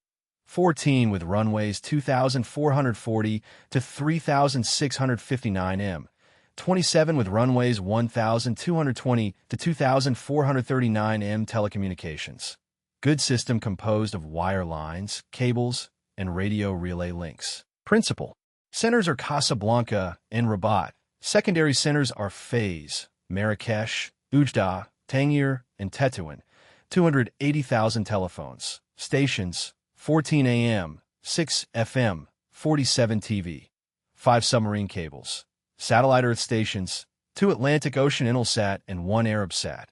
14 with runways 2,440 to 3,659 m, 27 with runways 1,220 to 2,439 m. Telecommunications. Good system composed of wire lines, cables, and radio relay links. Principal centers are Casablanca and Rabat. Secondary centers are Fez, Marrakesh, Oujda, Tangier, and Tetuan. 280,000 telephones. Stations, 14 AM, 6 FM, 47 TV. 5 submarine cables. Satellite Earth stations, 2 Atlantic Ocean Intelsat and 1 Arabsat.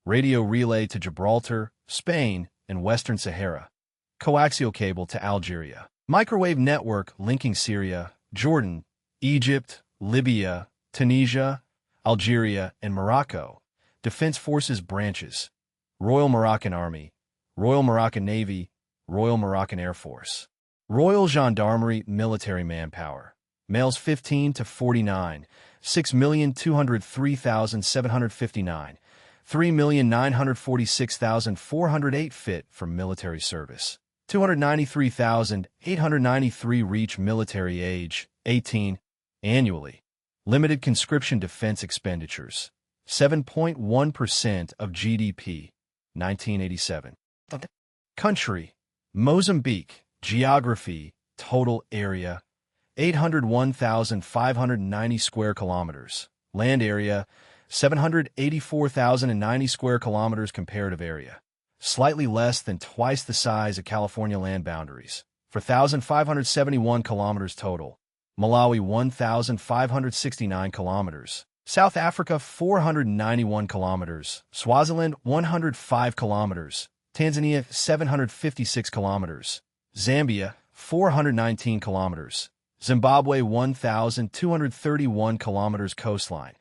Radio relay to Gibraltar, Spain, and Western Sahara. Coaxial cable to Algeria. Microwave network linking Syria, Jordan, Egypt, Libya, Tunisia, Algeria, and Morocco. Defense Forces branches. Royal Moroccan Army, Royal Moroccan Navy, Royal Moroccan Air Force. Royal Gendarmerie military manpower. Males 15 to 49, 6,203,759. 3,946,408 fit for military service. 293,893 reach military age, 18, annually. Limited conscription defense expenditures. 7.1% of GDP, 1987. Country. Mozambique. Geography. Total area. 801,590 square kilometers. Land area. 784,090 square kilometers. Comparative area. Slightly less than twice the size of California land boundaries. 4,571 kilometers total. Malawi 1,569 kilometers. South Africa 491 kilometers. Swaziland 105 kilometers. Tanzania 756 kilometers. Zambia 419 kilometers. Zimbabwe 1,231 kilometers coastline.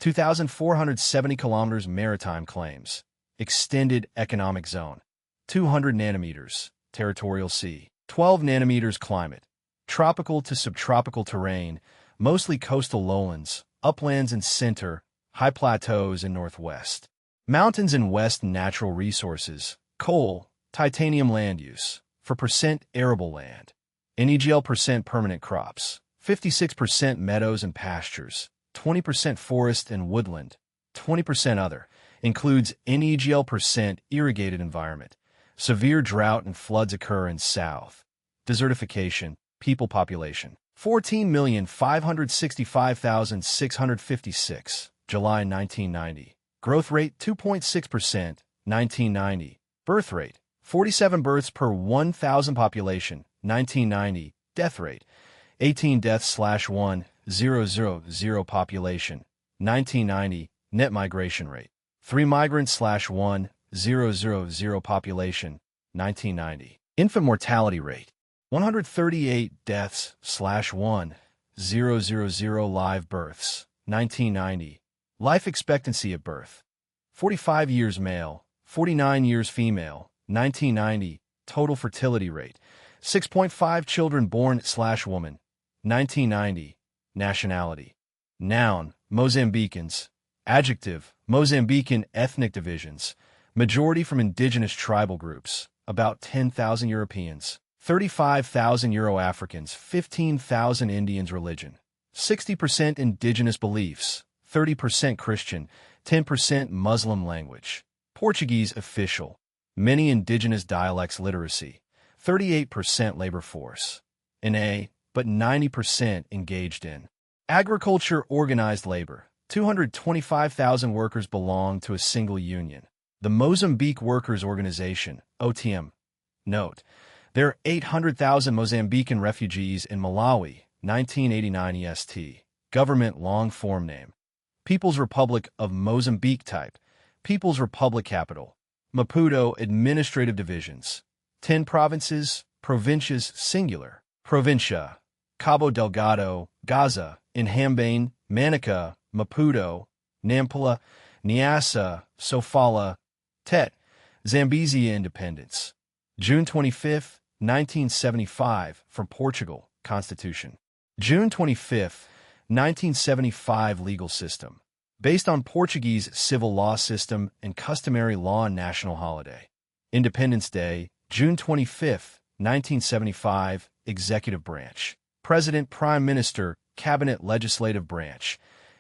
2,470 kilometers maritime claims. Extended economic zone. 200 nanometers. Territorial sea. 12 nanometers climate. Tropical to subtropical terrain, mostly coastal lowlands, uplands in center, high plateaus in northwest. Mountains in west. Natural resources. Coal, titanium. Land use. For percent arable land. NEGL percent permanent crops. 56% meadows and pastures. 20% forest and woodland, 20% other, includes NEGL percent irrigated environment. Severe drought and floods occur in south. Desertification, people population, 14,565,656, July 1990. Growth rate 2.6%, 1990. Birth rate, 47 births per 1,000 population, 1990. Death rate, 18 deaths/1,000 population, 1990. Net migration rate, 3 migrants/1,000 population, 1990. Infant mortality rate, 138 deaths/1,000 live births, 1990. Life expectancy at birth, 45 years male, 49 years female, 1990. Total fertility rate, 6.5 children born/woman, 1990. Nationality. Noun, Mozambicans. Adjective, Mozambican ethnic divisions. Majority from indigenous tribal groups, about 10,000 Europeans, 35,000 Euro-Africans, 15,000 Indians. Religion, 60% indigenous beliefs, 30% Christian, 10% Muslim. Language, Portuguese official. Many indigenous dialects. Literacy, 38% labor force. But 90% engaged in agriculture. Organized labor, 225,000 workers belong to a single union, the Mozambique Workers' Organization, OTM. Note, there are 800,000 Mozambican refugees in Malawi, 1989 EST. Government long form name, People's Republic of Mozambique. Type, People's Republic. Capital, Maputo. Administrative divisions, 10 provinces. Provincias singular, Provincia. Cabo Delgado, Gaza, Inhambane, Manica, Maputo, Nampula, Niassa, Sofala, Tet, Zambezia. Independence, June 25, 1975, from Portugal. Constitution, June 25, 1975. Legal system, based on Portuguese civil law system and customary law. National holiday, Independence Day, June 25, 1975. Executive branch, President, Prime Minister, Cabinet. Legislative branch,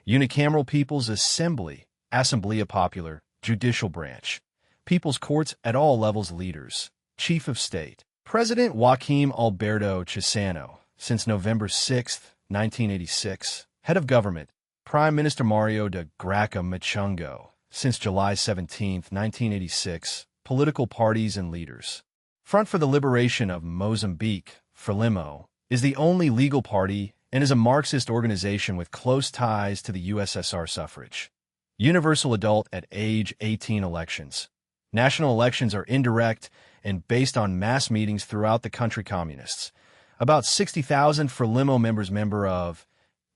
Unicameral People's Assembly, Assemblea Popular. Judicial branch, People's Courts at all levels. Leaders, Chief of State, President Joaquim Alberto Chissano, since November 6, 1986. Head of Government, Prime Minister Mario de Graça Machungo, since July 17, 1986. Political parties and leaders. Front for the Liberation of Mozambique, Frelimo, is the only legal party and is a Marxist organization with close ties to the USSR. Suffrage, universal adult at age 18. Elections. National elections are indirect and based on mass meetings throughout the country. Communists, about 60,000 Frelimo members. Member of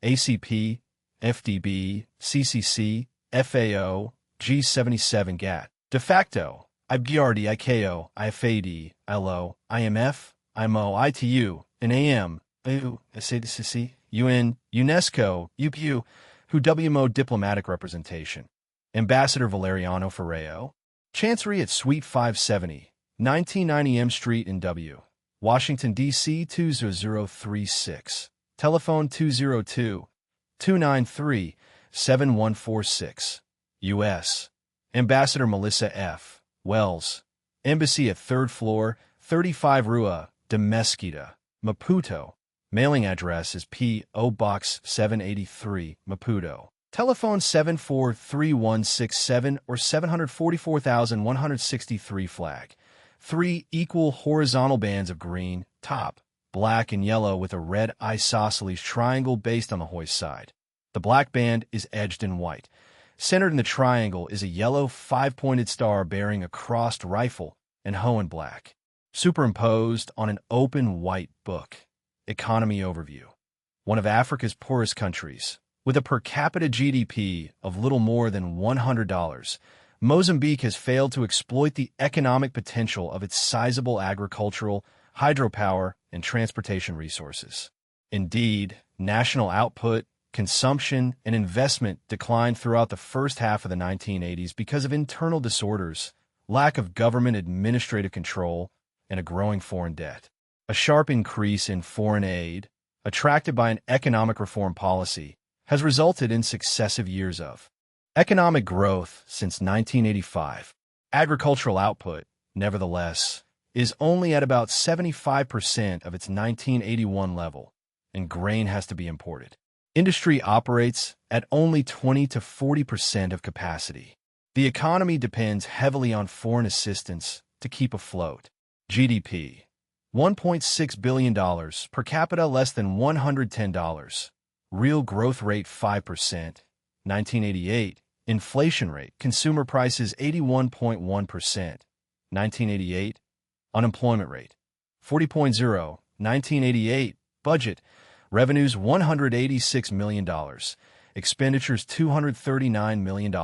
ACP, FDB, CCC, FAO, G77 GATT. De facto, IBGRD, ICAO, IFAD, ILO, IMF, IMO, ITU, and AM, SADCC, UN, UNESCO, UPU, who WMO diplomatic representation. Ambassador Valeriano Ferreo. Chancery at Suite 570, 1990 M Street in W. Washington, D.C. 20036. Telephone 202-293-7146. U.S. Ambassador Melissa F. Wells. Embassy at 3rd floor, 35 Rua de Mesquita, Maputo. Mailing address is P.O. Box 783, Maputo. Telephone 743167 or 744,163 flag. 3 equal horizontal bands of green, top, black and yellow with a red isosceles triangle based on the hoist side. The black band is edged in white. Centered in the triangle is a yellow 5-pointed star bearing a crossed rifle and hoe in black. Superimposed on an open white book. Economy overview. One of Africa's poorest countries. With a per capita GDP of little more than $100, Mozambique has failed to exploit the economic potential of its sizable agricultural, hydropower, and transportation resources. Indeed, national output, consumption, and investment declined throughout the first half of the 1980s because of internal disorders, lack of government administrative control, and a growing foreign debt. A sharp increase in foreign aid, attracted by an economic reform policy, has resulted in successive years of economic growth since 1985. Agricultural output, nevertheless, is only at about 75% of its 1981 level, and grain has to be imported. Industry operates at only 20 to 40% of capacity. The economy depends heavily on foreign assistance to keep afloat. GDP, $1.6 billion, per capita less than $110. Real growth rate 5%, 1988. Inflation rate, consumer prices 81.1%, 1988. Unemployment rate, 40.0, 1988. Budget, revenues $186 million, expenditures $239 million,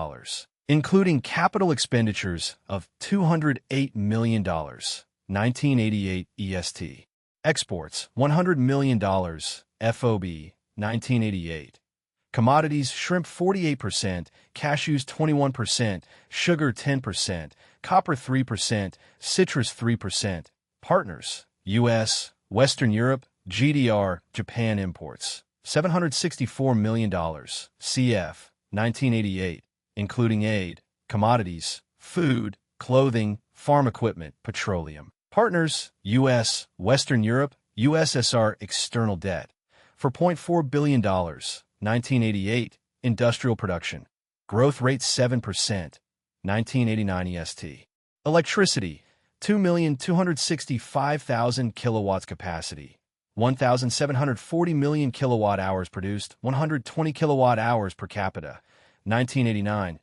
including capital expenditures of $208 million, 1988 EST. Exports, $100 million, FOB, 1988. Commodities, shrimp 48%, cashews 21%, sugar 10%, copper 3%, citrus 3%. Partners, U.S., Western Europe, GDR, Japan imports, $764 million, CF, 1988, including aid, commodities, food, clothing, farm equipment, petroleum. Partners, U.S., Western Europe, USSR external debt, $4.4 billion, 1988, industrial production, growth rate 7%, 1989 EST. Electricity, 2,265,000 kilowatts capacity, 1,740 million kilowatt-hours produced, 120 kilowatt-hours per capita, 1989.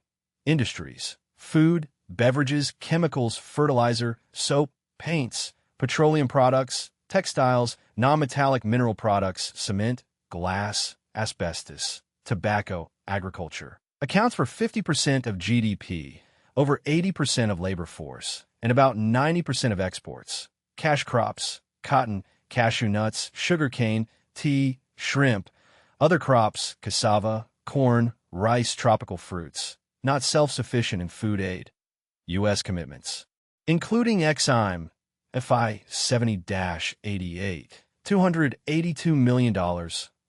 Industries, food, beverages, chemicals, fertilizer, soap, paints, petroleum products, textiles, non-metallic mineral products, cement, glass, asbestos, tobacco, agriculture. Accounts for 50% of GDP, over 80% of labor force, and about 90% of exports. Cash crops, cotton, cashew nuts, sugarcane, tea, shrimp, other crops, cassava, corn, rice, tropical fruits, not self-sufficient in food aid. U.S. commitments, including Exim, FI 70-88, $282 million,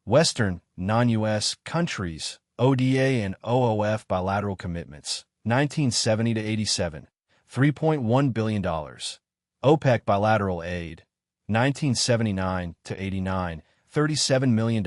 Western, non-U.S. countries, ODA and OOF bilateral commitments, 1970 to 87, $3.1 billion, OPEC bilateral aid, 1979 to 89, $37 million,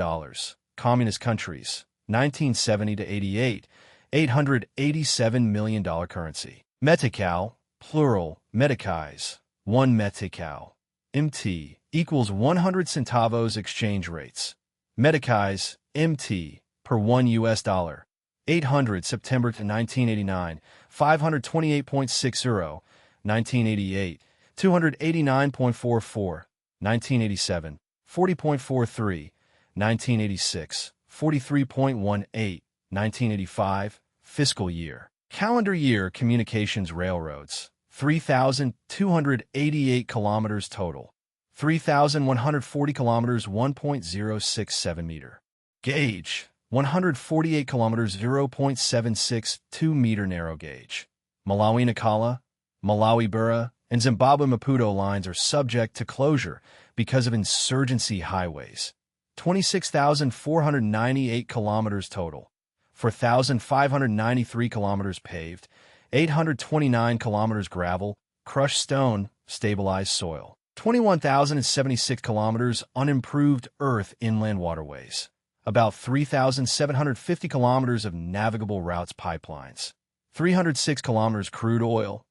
communist countries, 1970 to 88, $887 million currency. Metical, plural, meticais, 1 metical. MT equals 100 centavos exchange rates. Meticais, MT, per 1 U.S. dollar. 800 September to 1989, 528.6 euro, 1988, 289.44, 1987, 40.43, 1986, 43.18, 1985, fiscal year. Calendar year communications railroads, 3,288 kilometers total, 3,140 kilometers, 1.067 meter. Gauge, 148 kilometers, 0.762 meter narrow gauge. Malawi-Nacala, Malawi-Bura, and Zimbabwe-Maputo lines are subject to closure because of insurgency highways. 26,498 kilometers total. 4,593 kilometers paved, 829 kilometers gravel, crushed stone, stabilized soil. 21,076 kilometers unimproved earth inland waterways. About 3,750 kilometers of navigable routes pipelines. 306 kilometers crude oil,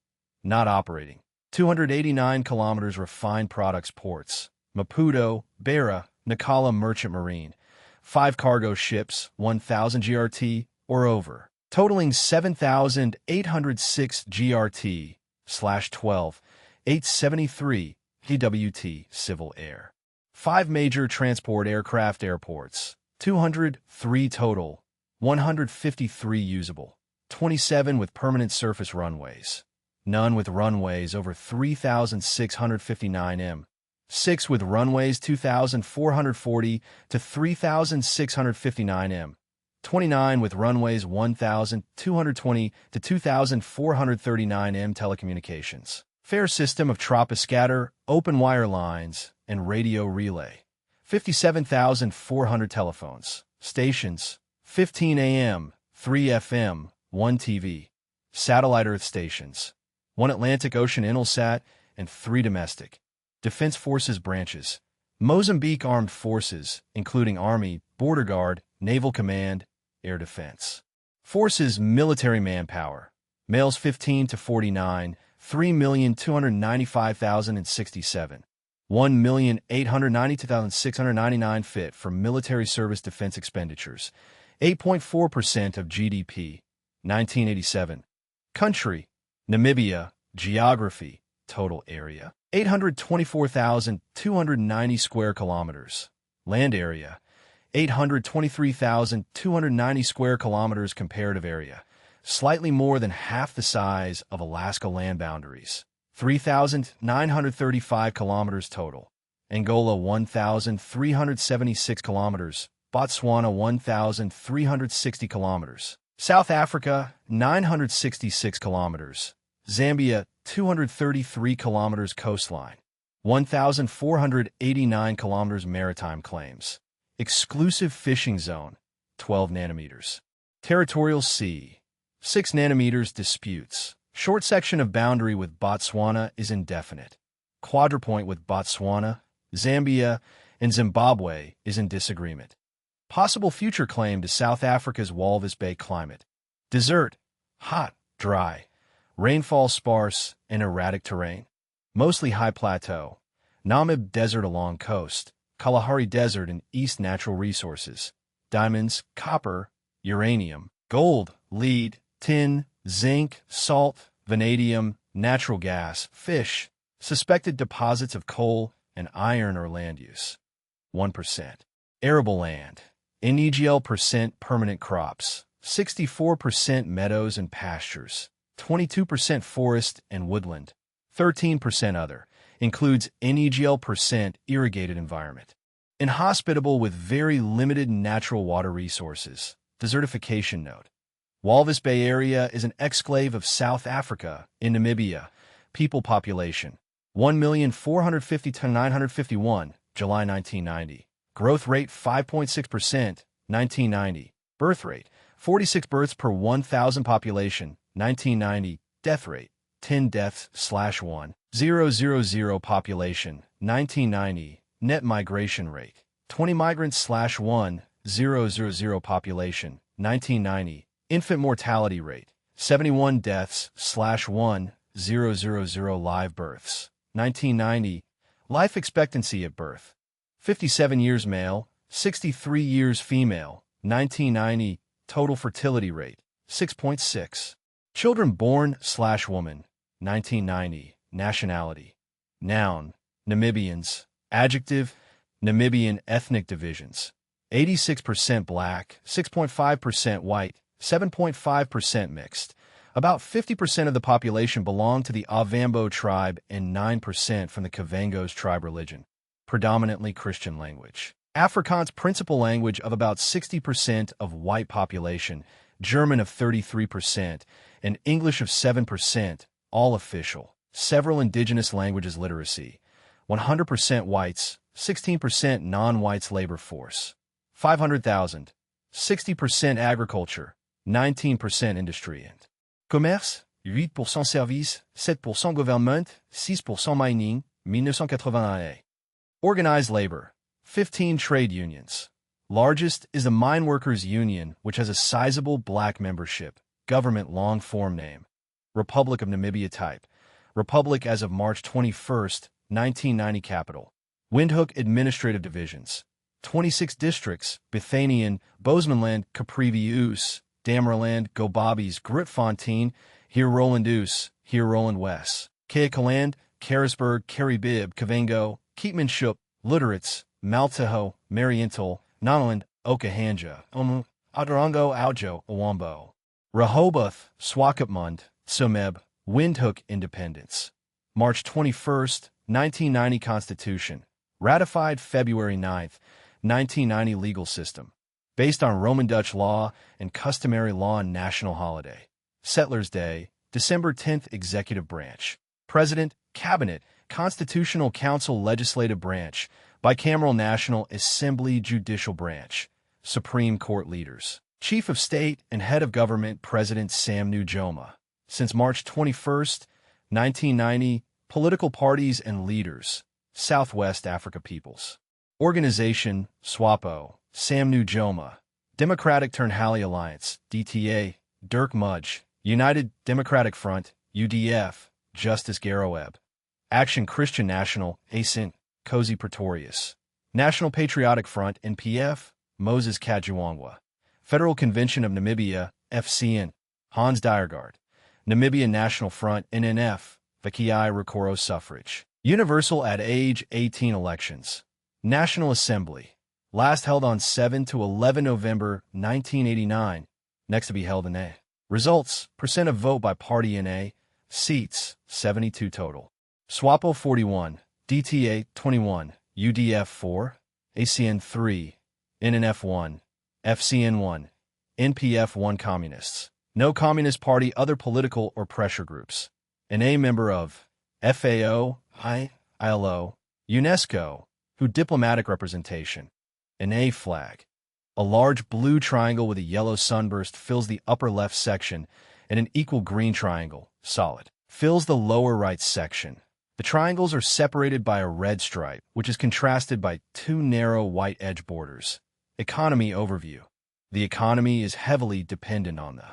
not operating. 289 kilometers refined products ports. Maputo, Beira, Nacala Merchant Marine. 5 cargo ships, 1,000 GRT or over, totaling 7,806 GRT/12,873 GWT civil air. 5 major transport aircraft airports, 203 total, 153 usable, 27 with permanent surface runways, none with runways over 3,659 m, 6 with runways 2,440 to 3,659 m, 29 with runways 1,220 to 2,439 m. Telecommunications. Fair system of troposcatter, open wire lines, and radio relay. 57,400 telephones. Stations. 15 AM, 3 FM, 1 TV. Satellite Earth stations. 1 Atlantic Ocean Intelsat and 3 domestic. Defense Forces branches. Mozambique Armed Forces, including Army, Border Guard, Naval Command, Air Defense. Forces military manpower. Males 15 to 49, 3,295,067. 1,892,699 fit for military service defense expenditures. 8.4% of GDP. 1987. Country. Namibia. Geography. Total area. 824,290 square kilometers. Land area. 823,290 square kilometers. Comparative area. Slightly more than half the size of Alaska land boundaries. 3,935 kilometers total. Angola 1,376 kilometers. Botswana 1,360 kilometers. South Africa 966 kilometers. Zambia 233 kilometers coastline. 1,489 kilometers maritime claims. Exclusive fishing zone 12 nanometers. Territorial sea 6 nanometers. Disputes. Short section of boundary with Botswana is indefinite. Quadrupoint with Botswana, Zambia, and Zimbabwe is in disagreement. Possible future claim to South Africa's Walvis Bay climate. Desert, hot, dry. Rainfall sparse and erratic terrain. Mostly high plateau. Namib Desert along coast. Kalahari Desert and East natural resources. Diamonds, copper, uranium, gold, lead, tin, zinc, salt, vanadium, natural gas, fish, suspected deposits of coal and iron or land use. 1%. Arable land. NEGL % permanent crops. 64% meadows and pastures. 22% forest and woodland. 13% other. Includes NEGL % irrigated environment. Inhospitable with very limited natural water resources. Desertification note. Walvis Bay area is an exclave of South Africa in Namibia. People population 1,450,951, July 1990. Growth rate 5.6%, 1990. Birth rate 46 births per 1,000 population, 1990. Death rate 10 deaths/1,000 population, 1990. Net migration rate 20 migrants/1,000 population, 1990. Infant mortality rate 71 deaths/1,000 live births, 1990. Life expectancy at birth 57 years male, 63 years female, 1990. Total fertility rate 6.6. Children born/woman, 1990. Nationality. Noun, Namibians. Adjective, Namibian ethnic divisions. 86% black, 6.5% white, 7.5% mixed. About 50% of the population belong to the Ovambo tribe and 9% from the Kavangos tribe religion. predominantly Christian language. Afrikaans principal language of about 60% of white population, German of 33%, and English of 7%, all official. Several indigenous languages literacy. 100% whites, 16% non-whites labor force. 500,000. 60% agriculture, 19% industry and commerce, 8% services, 7% government, 6% mining, 1981. Organized labor, 15 trade unions. Largest is the Mine Workers Union, which has a sizable black membership. Government long form name. Republic of Namibia type. Republic as of March 21st, 1990 capital. Windhoek administrative divisions. 26 districts, Bethanian, Boesmanland, Caprivi-Oos, Damerland, Gobabis, Grootfontein, Heer Roland-Oos, Heer Roland-West, Kaakaland, Carisburg, Caribib, Kavango, Keetmanshoop, Luderitz, Malteho, Mariental, Nanaland, Okahanja, Adorongo, Aujo, Owambo, Rehoboth, Swakopmund, Someb, Windhoek Independence. March 21st, 1990 Constitution. Ratified February 9th, 1990 Legal system. Based on Roman Dutch law and customary law and national holiday. Settlers' Day, December 10th Executive Branch. President, Cabinet, Constitutional Council Legislative Branch, Bicameral National Assembly Judicial Branch, Supreme Court Leaders. Chief of State and Head of Government President Sam Nujoma. Since March 21st, 1990, political parties and leaders. Southwest Africa Peoples. Organization, SWAPO, Sam Nujoma. Democratic Turnhali Alliance, DTA, Dirk Mudge. United Democratic Front, UDF, Justice Garoeb. Action Christian National, ASIN, Cozy Pretorius. National Patriotic Front, NPF, Moses Kajawangwa. Federal Convention of Namibia, FCN, Hans Diergaard. Namibia National Front, NNF, Vakiai Rukoro Suffrage. Universal at age 18 elections. National Assembly. Last held on 7 to 11 November 1989. Next to be held in A. Results, percent of vote by party in A. Seats, 72 total. SWAPO 41, DTA 21, UDF 4, ACN 3, NNF 1, FCN 1, NPF 1 Communists. No Communist Party other political or pressure groups. An A member of FAO, ILO, UNESCO, who diplomatic representation. An A flag. A large blue triangle with a yellow sunburst fills the upper left section, and an equal green triangle, solid, fills the lower right section. The triangles are separated by a red stripe, which is contrasted by two narrow white edge borders. Economy overview. The economy is heavily dependent on the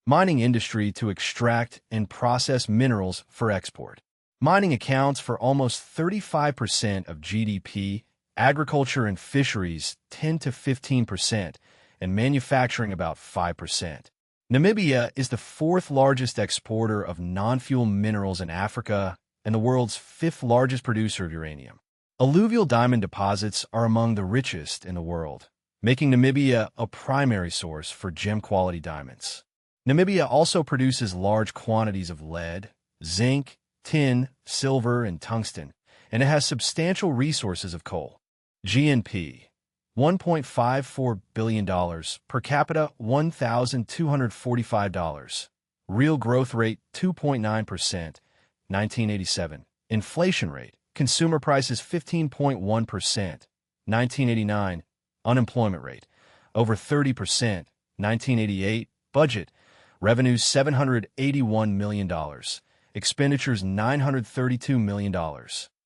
mining industry to extract and process minerals for export. Mining accounts for almost 35% of GDP, agriculture and fisheries 10 to 15%, and manufacturing about 5%. Namibia is the fourth largest exporter of non-fuel minerals in Africa and the world's fifth largest producer of uranium. Alluvial diamond deposits are among the richest in the world, making Namibia a primary source for gem-quality diamonds. Namibia also produces large quantities of lead, zinc, tin, silver, and tungsten, and it has substantial resources of coal. GNP, $1.54 billion, per capita $1,245. Real growth rate 2.9%, 1987. Inflation rate, consumer prices 15.1%, 1989. Unemployment rate, over 30%, 1988. Budget, revenues $781 million. Expenditures $932 million,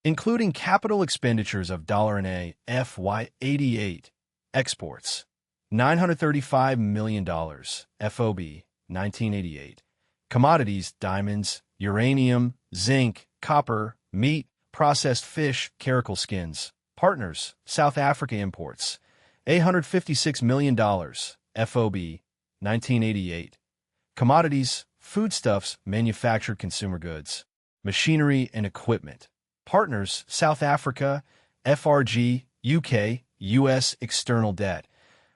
including capital expenditures of $1 FY 88. Exports, $935 million, FOB, 1988. Commodities, diamonds, uranium, zinc, copper, meat, processed fish, caracal skins. Partners, South Africa imports, $856 million, FOB, 1988. Commodities, foodstuffs, manufactured consumer goods, machinery and equipment. Partners, South Africa, FRG, UK, US external debt,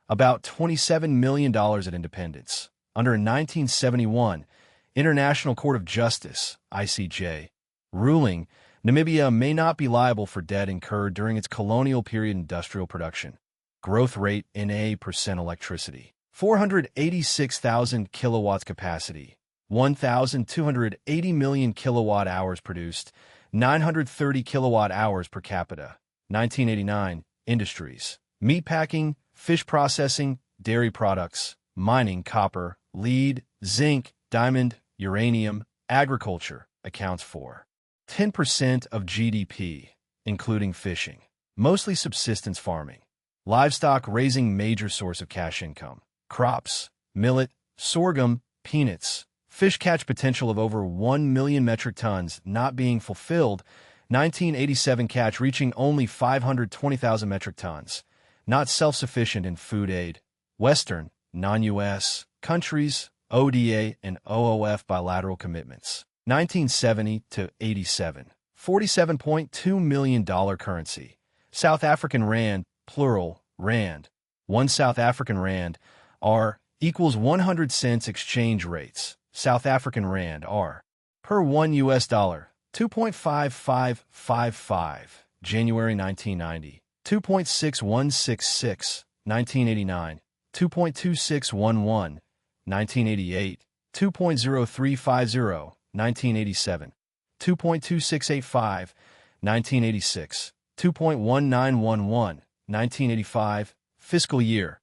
about $27 million at independence. Under a 1971 International Court of Justice, ICJ, ruling, Namibia may not be liable for debt incurred during its colonial period industrial production. Growth rate in % electricity. 486,000 kilowatts capacity. 1,280 million kilowatt-hours produced. 930 kilowatt-hours per capita. 1989. Industries. Meatpacking, fish processing, dairy products, mining, copper, lead, zinc, diamond, uranium, agriculture accounts for 10% of GDP, including fishing, mostly subsistence farming, livestock raising major source of cash income, crops, millet, sorghum, peanuts, fish catch potential of over 1 million metric tons not being fulfilled, 1987 catch reaching only 520,000 metric tons, not self-sufficient in food aid, Western, non-U.S. countries, ODA and OOF bilateral commitments. 1970 to 87, $47.2 million currency. South African rand, plural, rand. 1 South African rand, R, equals 100 cents exchange rates. South African rand, R, per 1 U.S. dollar, 2.5555, January 1990, 2.6166, 1989, 2.2611, 1988, 2.0350, 1987, 2.2685, 1986, 2.1911, 1985, fiscal year,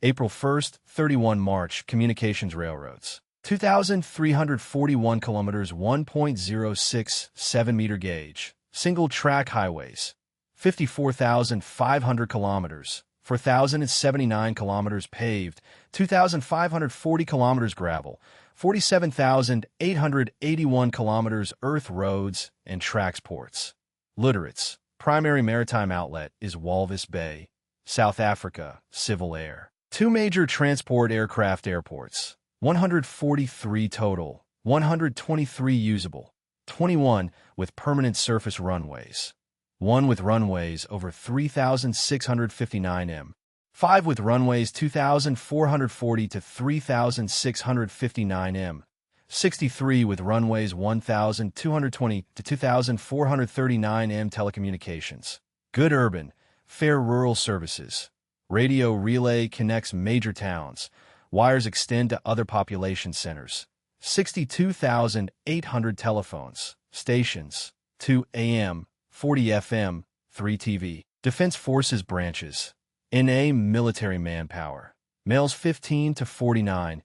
April 1st, 31 March, communications railroads, 2,341 kilometers, 1.067 meter gauge, single-track highways, 54,500 kilometers, 4,079 kilometers paved, 2,540 kilometers gravel, 47,881 kilometers earth roads and tracks ports. Literates. Primary maritime outlet is Walvis Bay, South Africa, Civil Air. 2 major transport aircraft airports, 143 total, 123 usable, 21 with permanent surface runways, 1 with runways over 3,659 m, 5 with runways 2,440 to 3,659 m, 63 with runways 1,220 to 2,439 m. Telecommunications. Good urban, fair rural services. Radio relay connects major towns. Wires extend to other population centers. 62,800 telephones, stations, 2 AM, 40 FM, 3 TV. Defense Forces branches. NA military manpower. Males 15 to 49,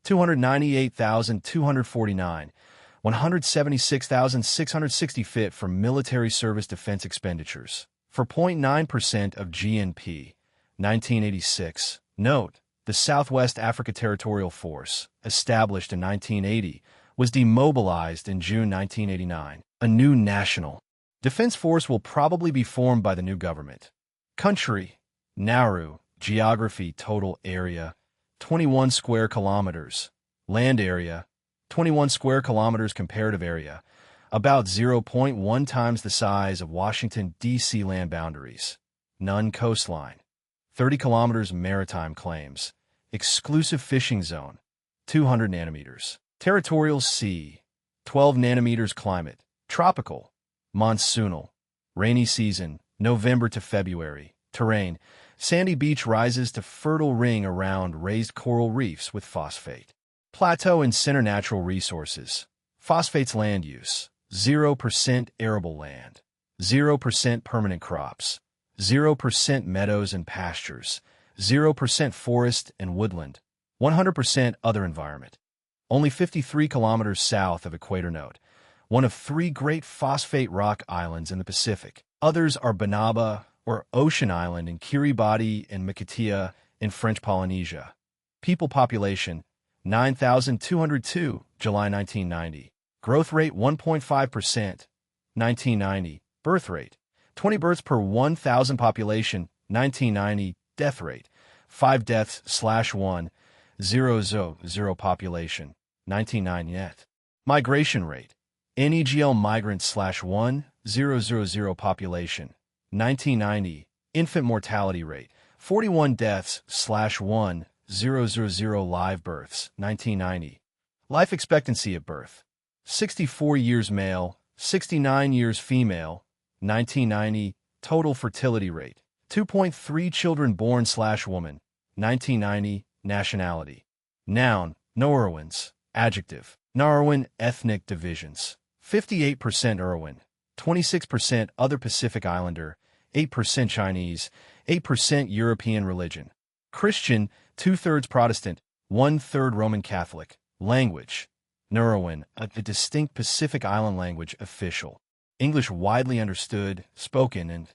298,249, 176,660 fit for military service defense expenditures. For 0.9% of GNP, 1986. Note, the Southwest Africa Territorial Force, established in 1980, was demobilized in June 1989. A new national defense force will probably be formed by the new government. Country. Nauru. Geography. Total area, 21 square kilometers. Land area, 21 square kilometers. Comparative area, about 0.1 times the size of Washington, D.C. Land boundaries. None coastline. 30 kilometers. Maritime claims. Exclusive fishing zone, 200 nanometers. Territorial sea, 12 nanometers. Climate, tropical. Monsoonal. Rainy season, November to February. Terrain, sandy beach rises to fertile ring around raised coral reefs with phosphate. Plateau and center. Natural resources. Phosphates. Land use, 0% arable land, 0% permanent crops, 0% meadows and pastures, 0% forest and woodland, 100% other environment. Only 53 kilometers south of Equator. Note, one of 3 great phosphate rock islands in the Pacific. Others are Banaba, or Ocean Island, in Kiribati and Makatea in French Polynesia. People population, 9,202, July 1990. Growth rate 1.5%, 1990. Birth rate, 20 births per 1,000 population, 1990. Death rate, 5 deaths / 1, 0 population, 1990 net. Migration rate, NEGL migrants / 1, 0 population, 1990. Infant mortality rate, 41 deaths / 1, 0 live births, 1990. Life expectancy at birth, 64 years male, 69 years female, 1990, total fertility rate, 2.3 children born/woman, 1990, nationality. Noun, Norwegians, adjective, Norwegian ethnic divisions, 58% Irwin, 26% other Pacific Islander, 8% Chinese, 8% European religion. Christian, 2/3 Protestant, 1/3 Roman Catholic. Language, Norwegian, a distinct Pacific Island language official. English widely understood, spoken, and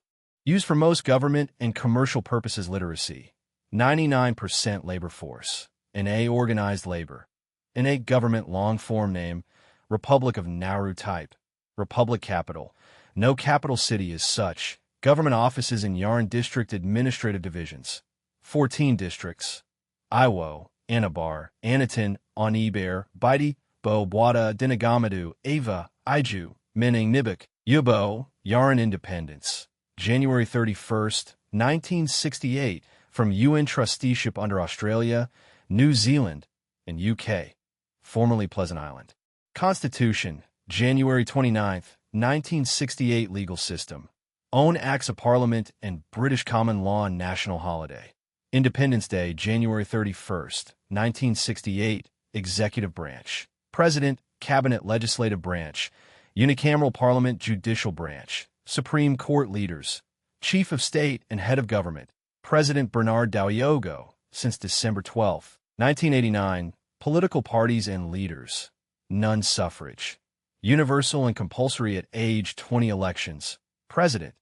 used for most government and commercial purposes. Literacy, 99% labor force. NA organized labor. NA government long-form name, Republic of Nauru type. Republic capital. No capital city as such. Government offices in Yarn District Administrative Divisions. 14 districts. Iwo, Anabar, Anatin, Oniber, Baiti, Bo, Buada, Dinagamadu, Ava, Iju, Meneng Nibik, Yubo, Yarn Independence. January 31st, 1968, from UN trusteeship under Australia, New Zealand, and UK, formerly Pleasant Island. Constitution, January 29th, 1968. Legal system. Own Acts of Parliament and British common law and national holiday. Independence Day, January 31st, 1968. Executive branch. President, Cabinet, Legislative branch. Unicameral Parliament, Judicial branch. Supreme Court leaders. Chief of State and Head of Government. President Bernard Daoiogo, since December 12, 1989. Political parties and leaders. None suffrage. Universal and compulsory at age 20 elections. President.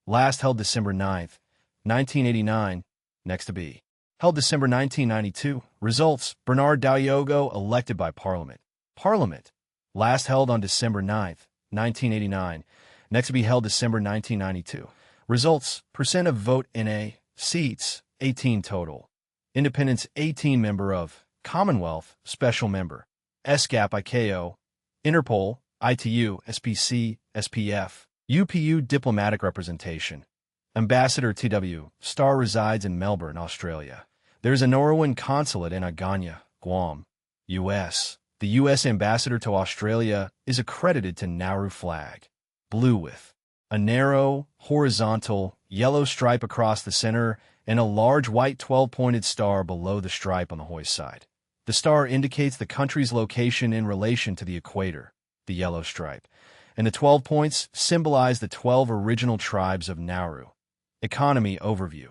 Last held December 9th, 1989. Next to be. Held December 1992. Results, Bernard Daoiogo elected by Parliament. Parliament. Last held on December 9th, 1989. Next to be held December 1992. Results, percent of vote NA, seats, 18 total. Independence, 18 member of. Commonwealth, special member. SGAP ICAO. Interpol, ITU, SPC, SPF. UPU diplomatic representation. Ambassador TW, Star resides in Melbourne, Australia. There's a Norwegian consulate in Albania, Guam, U.S. The U.S. ambassador to Australia is accredited to Nauru flag. Blue with a narrow, horizontal, yellow stripe across the center and a large white 12-pointed star below the stripe on the hoist side. The star indicates the country's location in relation to the equator, the yellow stripe, and the 12 points symbolize the 12 original tribes of Nauru. Economy overview.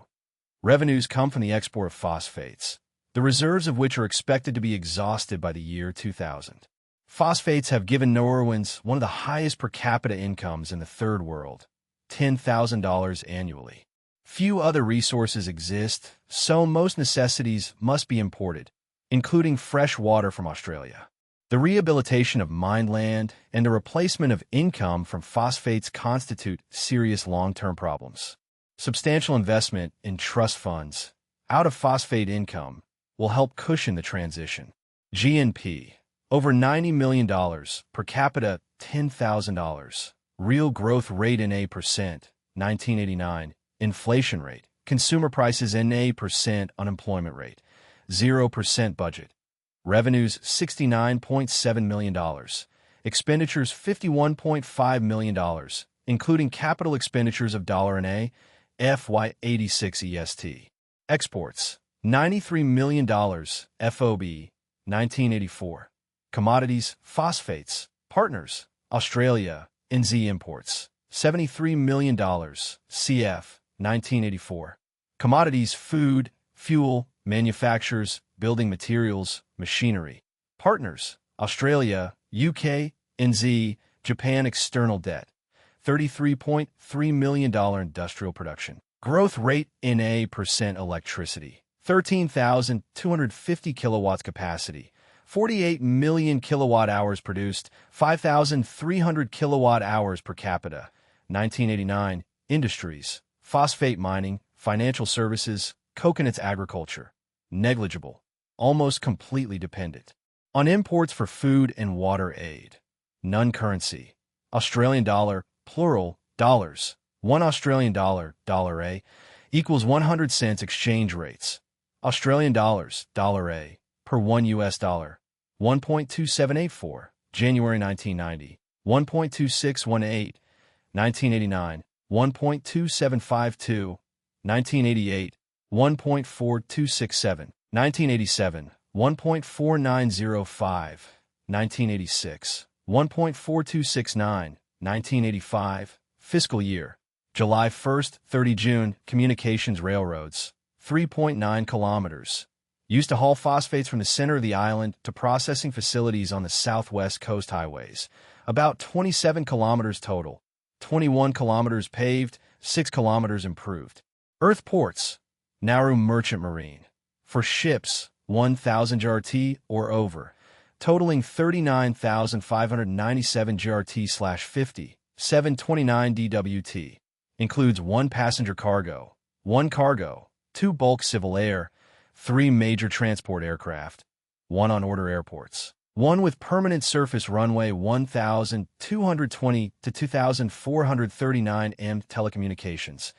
Revenues come from the export of phosphates, the reserves of which are expected to be exhausted by the year 2000. Phosphates have given Norwegians one of the highest per capita incomes in the Third World, $10,000 annually. Few other resources exist, so most necessities must be imported, including fresh water from Australia. The rehabilitation of mined land and the replacement of income from phosphates constitute serious long-term problems. Substantial investment in trust funds out of phosphate income will help cushion the transition. GNP, over $90 million, per capita $10,000. Real growth rate in 8%, 1989. Inflation rate, consumer prices in 8%, unemployment rate, 0% budget. Revenues $69.7 million. Expenditures $51.5 million, including capital expenditures of $1 FY 86 EST. Exports $93 million FOB 1984. Commodities, phosphates, partners, Australia, NZ imports $73 million CF 1984. Commodities, food, fuel, manufacturers, building materials, machinery. Partners, Australia, UK, NZ, Japan. External debt, $33.3 million industrial production. Growth rate in 8%. Electricity, 13,250 kilowatts capacity. 48 million kilowatt-hours produced, 5,300 kilowatt-hours per capita. 1989. Industries, phosphate mining, financial services, coconuts. Agriculture, negligible, almost completely dependent on imports for food and water aid. None. Currency, Australian dollar, plural, dollars. 1 Australian dollar, dollar A, equals 100 cents. Exchange rates, Australian dollars, dollar A, per 1 US dollar, 1.2784, January 1990. 1.2618, 1989, 1.2752, 1988, 1.4267, 1987, 1.4905, 1986, 1.4269, 1985, fiscal year. July 1st, 30 June, communications railroads, 3.9 kilometers. Used to haul phosphates from the center of the island to processing facilities on the southwest coast highways. About 27 kilometers total. 21 kilometers paved, 6 kilometers improved. Earth ports, Nauru Merchant Marine. For ships, 1,000 GRT or over, totaling 39,597 GRT/50, 729 DWT. Includes 1 passenger cargo, 1 cargo, 2 bulk civil air, 3 major transport aircraft, 1 on-order airports, 1 with permanent surface runway 1,220 to 2,439 m telecommunications,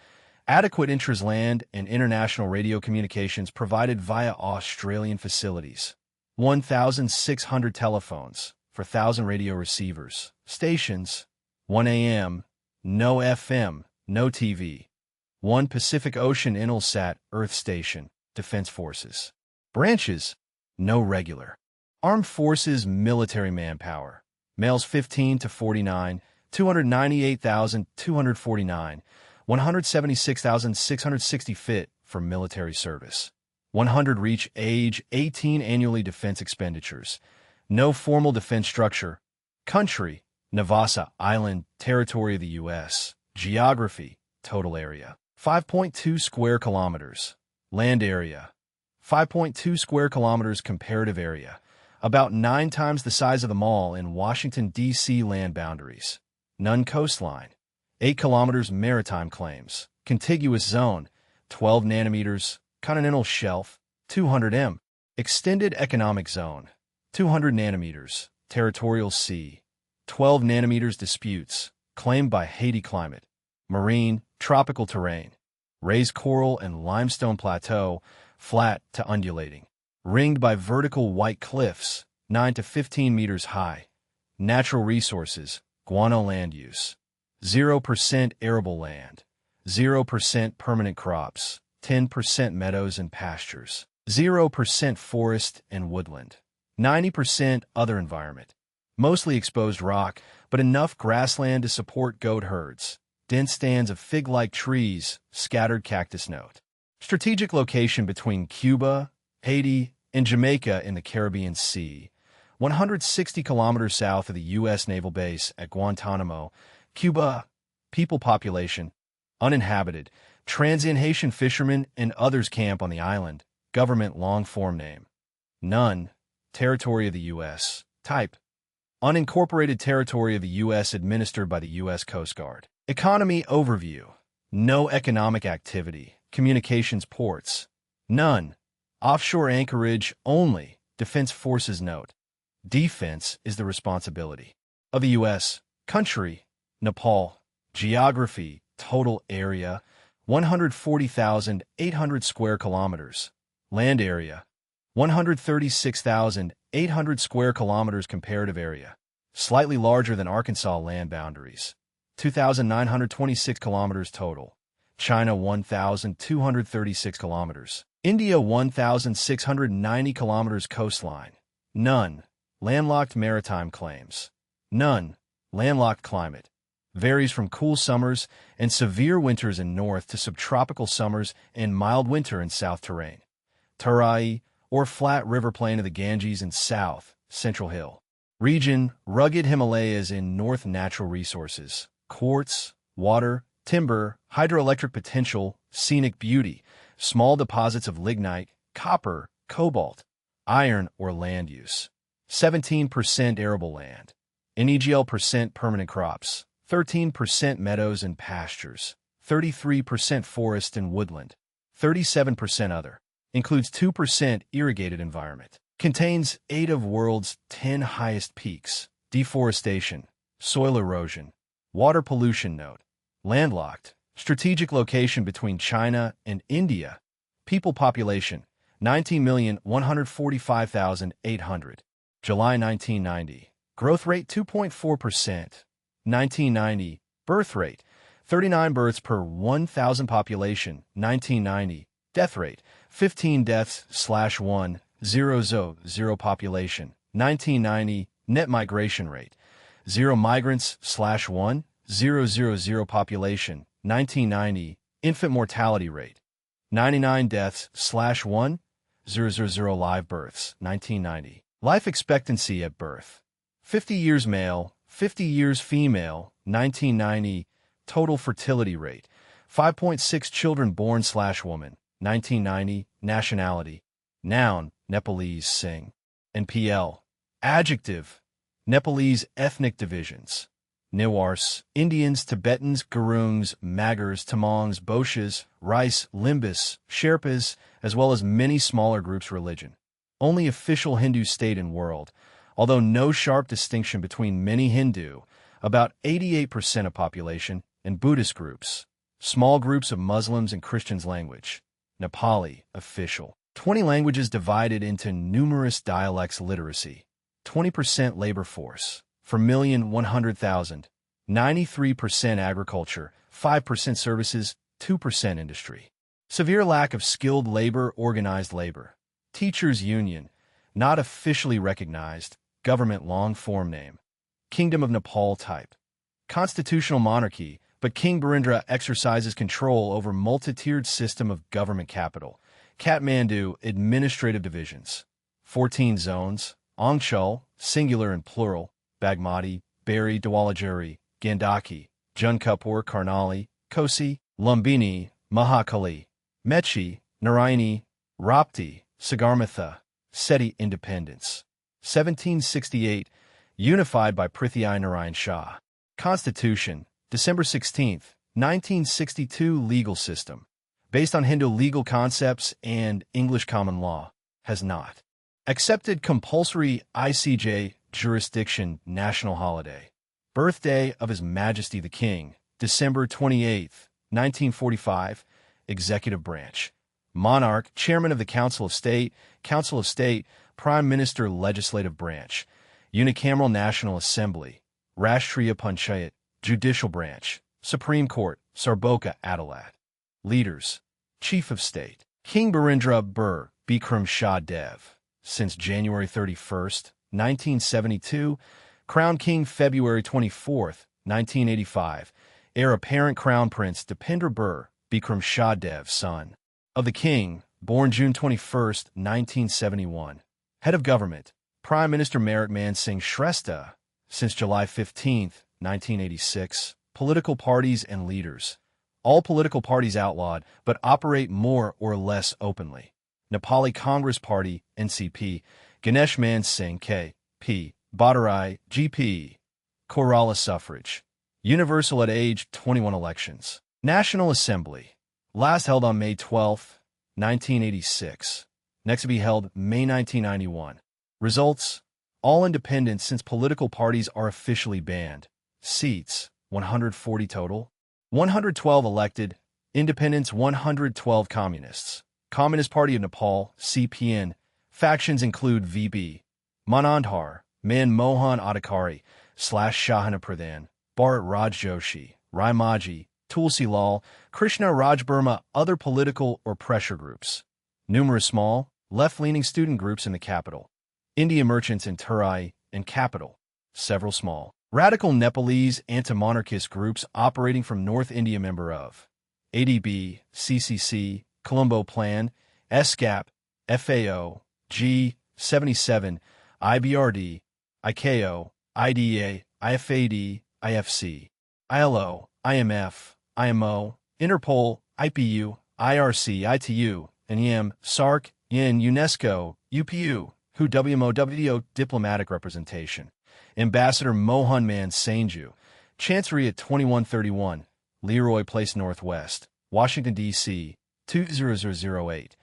adequate intra-land and international radio communications provided via Australian facilities, 1,600 telephones for 1,000 radio receivers, stations, 1 AM, no FM, no TV, 1 Pacific Ocean Intelsat Earth Station, Defense Forces. Branches, no regular. Armed Forces military manpower. Males 15 to 49, 298,249, 176,660 fit for military service. 100 reach age 18 annually defense expenditures. No formal defense structure. Country, Navassa Island, territory of the U.S. Geography, total area, 5.2 square kilometers. Land area, 5.2 square kilometers. Comparative area, about 9 times the size of the mall in Washington, D.C. Land boundaries. None coastline, 8 kilometers. Maritime claims, contiguous zone, 12 nanometers. Continental shelf, 200 m. Extended economic zone, 200 nanometers. Territorial sea, 12 nanometers. Disputes, claimed by Haiti. Climate, marine, tropical terrain. Raised coral and limestone plateau, flat to undulating. Ringed by vertical white cliffs, 9 to 15 meters high. Natural resources, guano land use. 0% arable land. 0% permanent crops. 10% meadows and pastures. 0% forest and woodland. 90% other environment. Mostly exposed rock, but enough grassland to support goat herds. Dense stands of fig-like trees, scattered cactus note. Strategic location between Cuba, Haiti, and Jamaica in the Caribbean Sea. 160 kilometers south of the U.S. Naval Base at Guantanamo, Cuba. People population, uninhabited. Transient Haitian fishermen and others camp on the island. Government long-form name. None. Territory of the U.S. Type, unincorporated territory of the U.S. administered by the U.S. Coast Guard. Economy overview. No economic activity. Communications ports. None. Offshore anchorage only. Defense Forces note. Defense is the responsibility of the U.S. Country, Nepal. Geography, total area, 140,800 square kilometers. Land area, 136,800 square kilometers. Comparative area, slightly larger than Arkansas land boundaries. 2,926 kilometers total. China 1,236 kilometers. India 1,690 kilometers coastline. None. Landlocked maritime claims. None. Landlocked climate. Varies from cool summers and severe winters in north to subtropical summers and mild winter in south terrain. Tarai, or flat river plain of the Ganges in south, Central Hill. Region, rugged Himalayas in north. Natural resources, quartz, water, timber, hydroelectric potential, scenic beauty, small deposits of lignite, copper, cobalt, iron or land use. 17% arable land. NEGL% permanent crops. 13% meadows and pastures. 33% forest and woodland. 37% other. Includes 2% irrigated environment. Contains 8 of world's 10 highest peaks. Deforestation, soil erosion, water pollution note. Landlocked. Strategic location between China and India. People population, 19,145,800. July 1990. Growth rate 2.4%. 1990. Birth rate 39 births per 1,000 population. 1990. Death rate 15 deaths/1,000 population. 1990. Net migration rate 0 migrants/1,000 population. 1990. Infant mortality rate 99 deaths/1,000 live births. 1990. Life expectancy at birth 50 years male, 50 years female. 1990. Total fertility rate 5.6 children born/woman. 1990. Nationality noun Nepalese Singh. NPL adjective Nepalese ethnic divisions Newars, Indians, Tibetans, Gurungs, Magars, Tamongs, Boches, Rice, Limbus, Sherpas, as well as many smaller groups. Religion only official Hindu state in world, although no sharp distinction between many Hindu, about 88% of population, and Buddhist groups. Small groups of Muslims and Christians. Language Nepali official. 20 languages divided into numerous dialects. Literacy 20% labor force for 1,100,000. 93% agriculture, 5% services, 2% industry. Severe lack of skilled labor. Organized labor. Teachers Union, not officially recognized. Government long form name. Kingdom of Nepal type. Constitutional monarchy, but King Birendra exercises control over multi-tiered system of government. Capital Kathmandu. Administrative divisions 14 zones. Angchal, singular and plural. Bagmati, Bari, Dawalagiri, Gandaki, Junkapur, Karnali, Kosi, Lumbini, Mahakali, Mechi, Narayani, Rapti, Sagarmatha. Seti. Independence 1768. Unified by Prithvi Narayan Shah. Constitution December 16, 1962. Legal system based on Hindu legal concepts and English common law. Has not accepted compulsory ICJ jurisdiction. National holiday. Birthday of His Majesty the King, December 28, 1945. Executive branch. Monarch, Chairman of the Council of State, Prime Minister. Legislative branch. Unicameral National Assembly. Rashtriya Panchayat. Judicial branch. Supreme Court. Sarboka Adalat. Leaders. Chief of State. King Birendra Bur Bikram Shah Dev. Since January 31, 1972. Crown King February 24, 1985. Heir apparent Crown Prince Dipendra Bur Bikram Shah Dev, son of the King, born June 21, 1971. Head of Government. Prime Minister Merit Man Singh Shrestha. Since July 15, 1986. Political parties and leaders. All political parties outlawed, but operate more or less openly. Nepali Congress Party, NCP. Ganesh Man Singh, K.P. Bhattarai, G.P. Korala suffrage. Universal at age 21 elections. National Assembly. Last held on May 12, 1986. Next to be held May 1991. Results. All independents since political parties are officially banned. Seats, 140 total. 112 elected. Independents 112 communists. Communist Party of Nepal, CPN. Factions include VB. Manandhar, Man Mohan Adhikari, Shahana Pradhan, Bharat Raj Joshi, Raimaji, Tulsi Lal, Krishna Raj Burma. Other political or pressure groups. Numerous small, left-leaning student groups in the capital. India merchants in Turai and capital. Several small, radical Nepalese anti-monarchist groups operating from North India. Member of ADB, CCC, Colombo Plan, SCAP, FAO, G77, IBRD, ICAO, IDA, IFAD, IFC, ILO, IMF, IMO, Interpol, IPU, IRC, ITU, NEM, SARC, IN, UNESCO, UPU, WHO, WMO, diplomatic representation. Ambassador Mohan Man Sanju, Chancery at 2131, Leroy Place Northwest, Washington, D.C., 20008.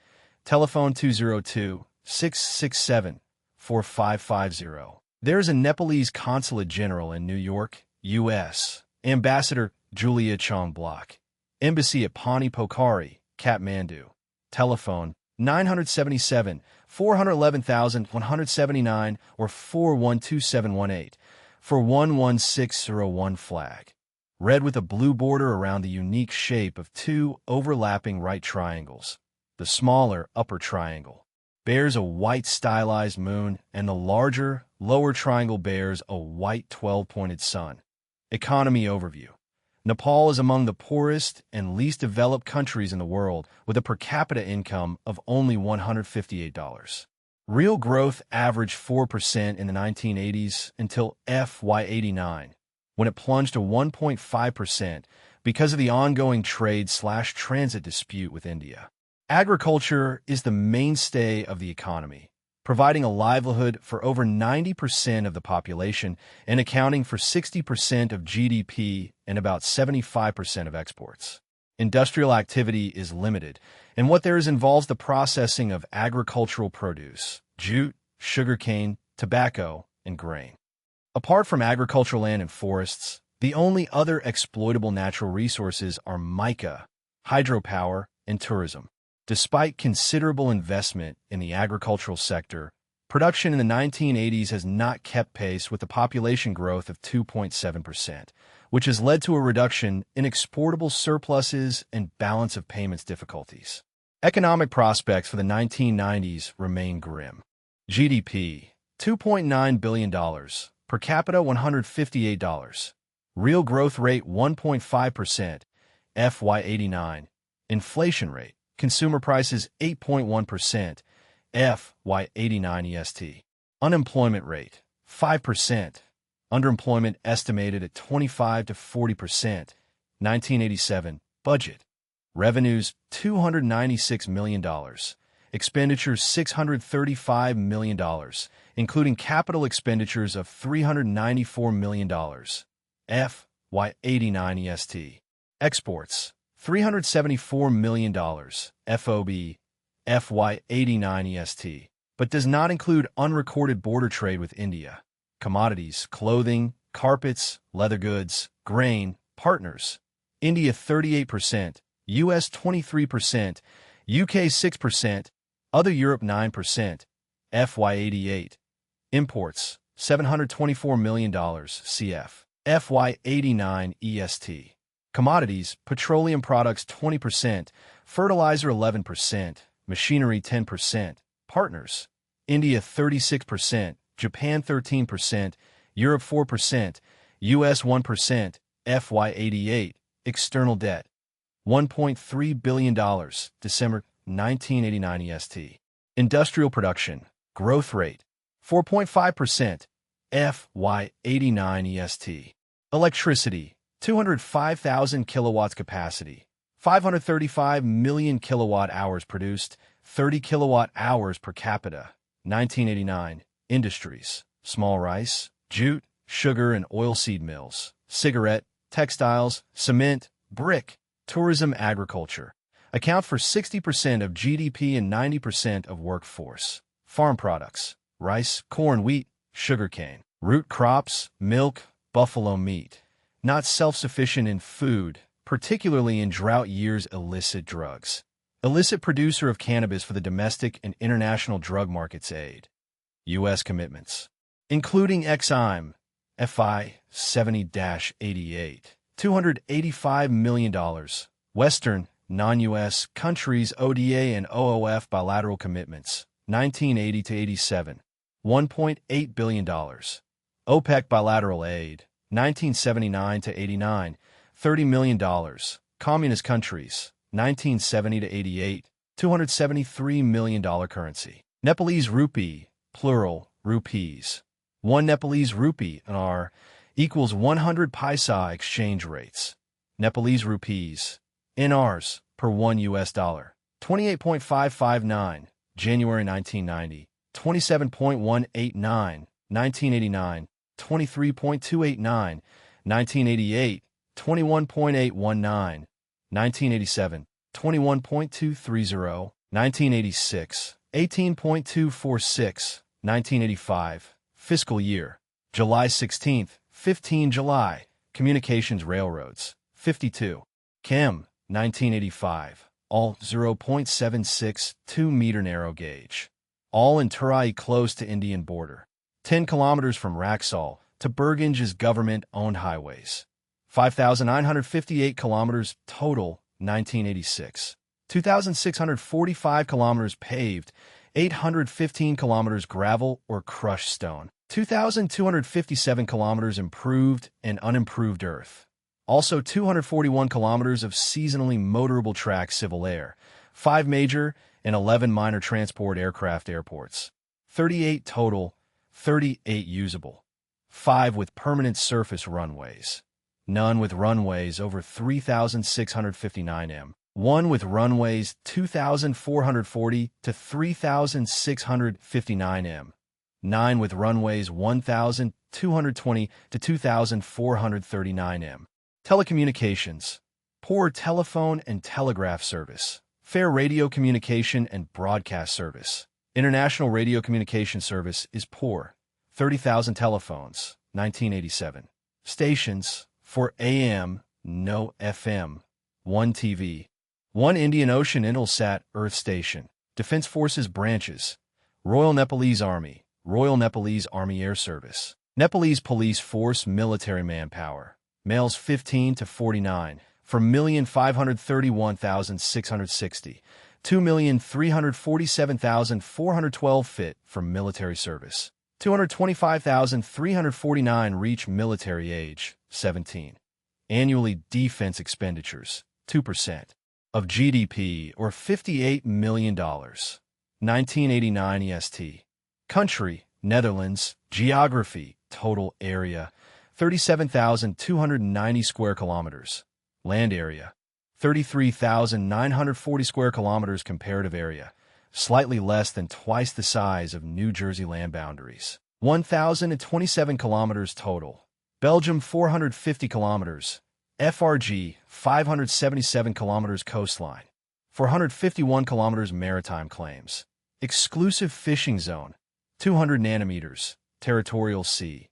Telephone 202-667-4550. There is a Nepalese Consulate General in New York, U.S. Ambassador Julia Chong Block. Embassy at Pani Pokhari, Kathmandu. Telephone 977-411,179 or 412718. for 11601 flag. Red with a blue border around the unique shape of two overlapping right triangles. The smaller upper triangle bears a white stylized moon, and the larger lower triangle bears a white 12-pointed sun. Economy overview. Nepal is among the poorest and least developed countries in the world, with a per capita income of only $158. Real growth averaged 4% in the 1980s until FY89, when it plunged to 1.5% because of the ongoing trade/transit dispute with India. Agriculture is the mainstay of the economy, providing a livelihood for over 90% of the population and accounting for 60% of GDP and about 75% of exports. Industrial activity is limited, and what there is involves the processing of agricultural produce, jute, sugarcane, tobacco, and grain. Apart from agricultural land and forests, the only other exploitable natural resources are mica, hydropower, and tourism. Despite considerable investment in the agricultural sector, production in the 1980s has not kept pace with the population growth of 2.7%, which has led to a reduction in exportable surpluses and balance of payments difficulties. Economic prospects for the 1990s remain grim. GDP, $2.9 billion, per capita $158, real growth rate 1.5%, FY89, inflation rate, consumer prices 8.1%, FY89 EST. Unemployment rate 5%. Underemployment estimated at 25 to 40%. 1987 budget. Revenues $296 million. Expenditures $635 million, including capital expenditures of $394 million. FY89 EST. Exports $374 million, FOB, FY89 EST, but does not include unrecorded border trade with India. Commodities, clothing, carpets, leather goods, grain, partners. India 38%, US 23%, UK 6%, other Europe 9%, FY88. Imports $724 million, CF, FY89 EST. Commodities, petroleum products 20%, fertilizer 11%, machinery 10%, partners, India 36%, Japan 13%, Europe 4%, US 1%, FY88, external debt, $1.3 billion, December 1989 EST. Industrial production, growth rate, 4.5%, FY89 EST. Electricity, 205,000 kilowatts capacity, 535 million kilowatt hours produced, 30 kilowatt hours per capita, 1989. Industries, small rice, jute, sugar and oilseed mills, cigarette, textiles, cement, brick, tourism, agriculture, account for 60% of GDP and 90% of workforce. Farm products, rice, corn, wheat, sugarcane, root crops, milk, buffalo meat. Not self-sufficient in food, particularly in drought years. Illicit drugs. Illicit producer of cannabis for the domestic and international drug markets aid. U.S. commitments, including XIM, FI 70-88, $285 million. Western, non-U.S. countries ODA and OOF bilateral commitments, 1980-87, $1.8 billion. OPEC bilateral aid, 1979-89, $30 million. Communist countries, 1970-88, $273 million currency. Nepalese rupee, plural, rupees. 1 Nepalese rupee, NR, equals 100 paisa exchange rates. Nepalese rupees, NRs, per 1 US dollar. 28.559, January 1990. 27.189, 1989. 23.289, 1988, 21.819, 1987, 21.230, 1986, 18.246, 1985, fiscal year, July 16, 15 July, Communications Railroads, 52, Chem, 1985, all 0.762 meter narrow gauge, all in Turai close to Indian border. 10 kilometers from Raxol, to Bergen's government-owned highways. 5,958 kilometers total, 1986. 2,645 kilometers paved, 815 kilometers gravel or crushed stone. 2,257 kilometers improved and unimproved earth. Also 241 kilometers of seasonally motorable track civil air, 5 major and 11 minor transport aircraft airports. 38 total, 38 usable. 5 with permanent surface runways. None with runways over 3,659 m. 1 with runways 2,440 to 3,659 m. 9 with runways 1,220 to 2,439 m. Telecommunications. Poor telephone and telegraph service. Fair radio communication and broadcast service. International radio communication service is poor. 30,000 telephones, 1987. Stations. For AM, no FM. 1 TV. 1 Indian Ocean Intelsat Earth Station. Defense Forces branches. Royal Nepalese Army. Royal Nepalese Army Air Service. Nepalese Police Force military manpower. Males 15 to 49. For 1,531,660. 2,347,412 fit for military service. 225,349 reach military age, 17. Annually defense expenditures, 2%. Of GDP, or $58 million. 1989 EST. Country, Netherlands. Geography, total area, 37,290 square kilometers. Land area, 33,940 square kilometers. Comparative area, slightly less than twice the size of New Jersey land boundaries. 1,027 kilometers total. Belgium 450 kilometers. FRG 577 kilometers coastline. 451 kilometers maritime claims. Exclusive fishing zone. 200 nanometers. Territorial sea.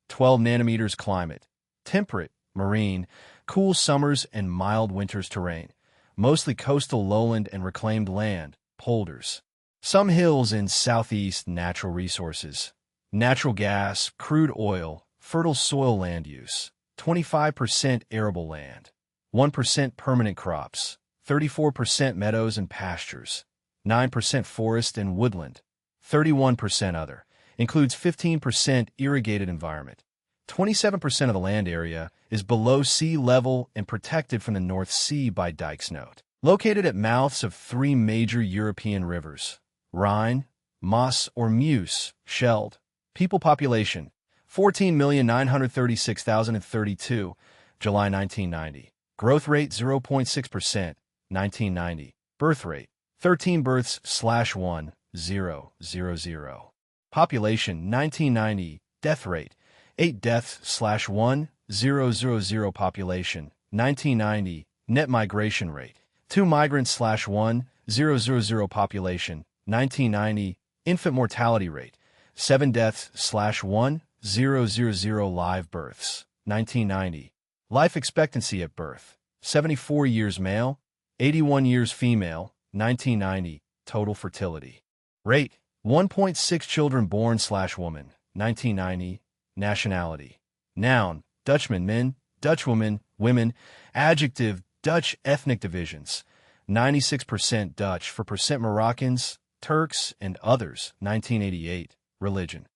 12 nanometers climate. Temperate, marine, cool summers and mild winters terrain. Mostly coastal lowland and reclaimed land, polders. Some hills in southeast. Natural resources. Natural gas, crude oil, fertile soil. Land use. 25% arable land. 1% permanent crops. 34% meadows and pastures. 9% forest and woodland. 31% other. Includes 15% irrigated environment. 27% of the land area is below sea level and protected from the North Sea by dikes. Note. Located at mouths of 3 major European rivers. Rhine, Maas or Meuse, Scheldt. People population, 14,936,032, July 1990. Growth rate 0.6%, 1990. Birth rate, 13 births/1, 0, 0, 0. Population, 1990. Death rate, 8 deaths/1, 0, 0, 0. Population, 1990. Net migration rate, 2 migrants/1, 0, 0, 0. Population, 1990. Infant mortality rate, 7 deaths/1, 0, 0, 0. Live births, 1990. Life expectancy at birth, 74 years male, 81 years female, 1990. Total fertility rate, 1.6 children born/woman, 1990. Nationality. Noun, Dutchman men, Dutchwoman, women. Adjective, Dutch ethnic divisions, 96% Dutch for percent Moroccans, Turks, and others, 1988. Religion,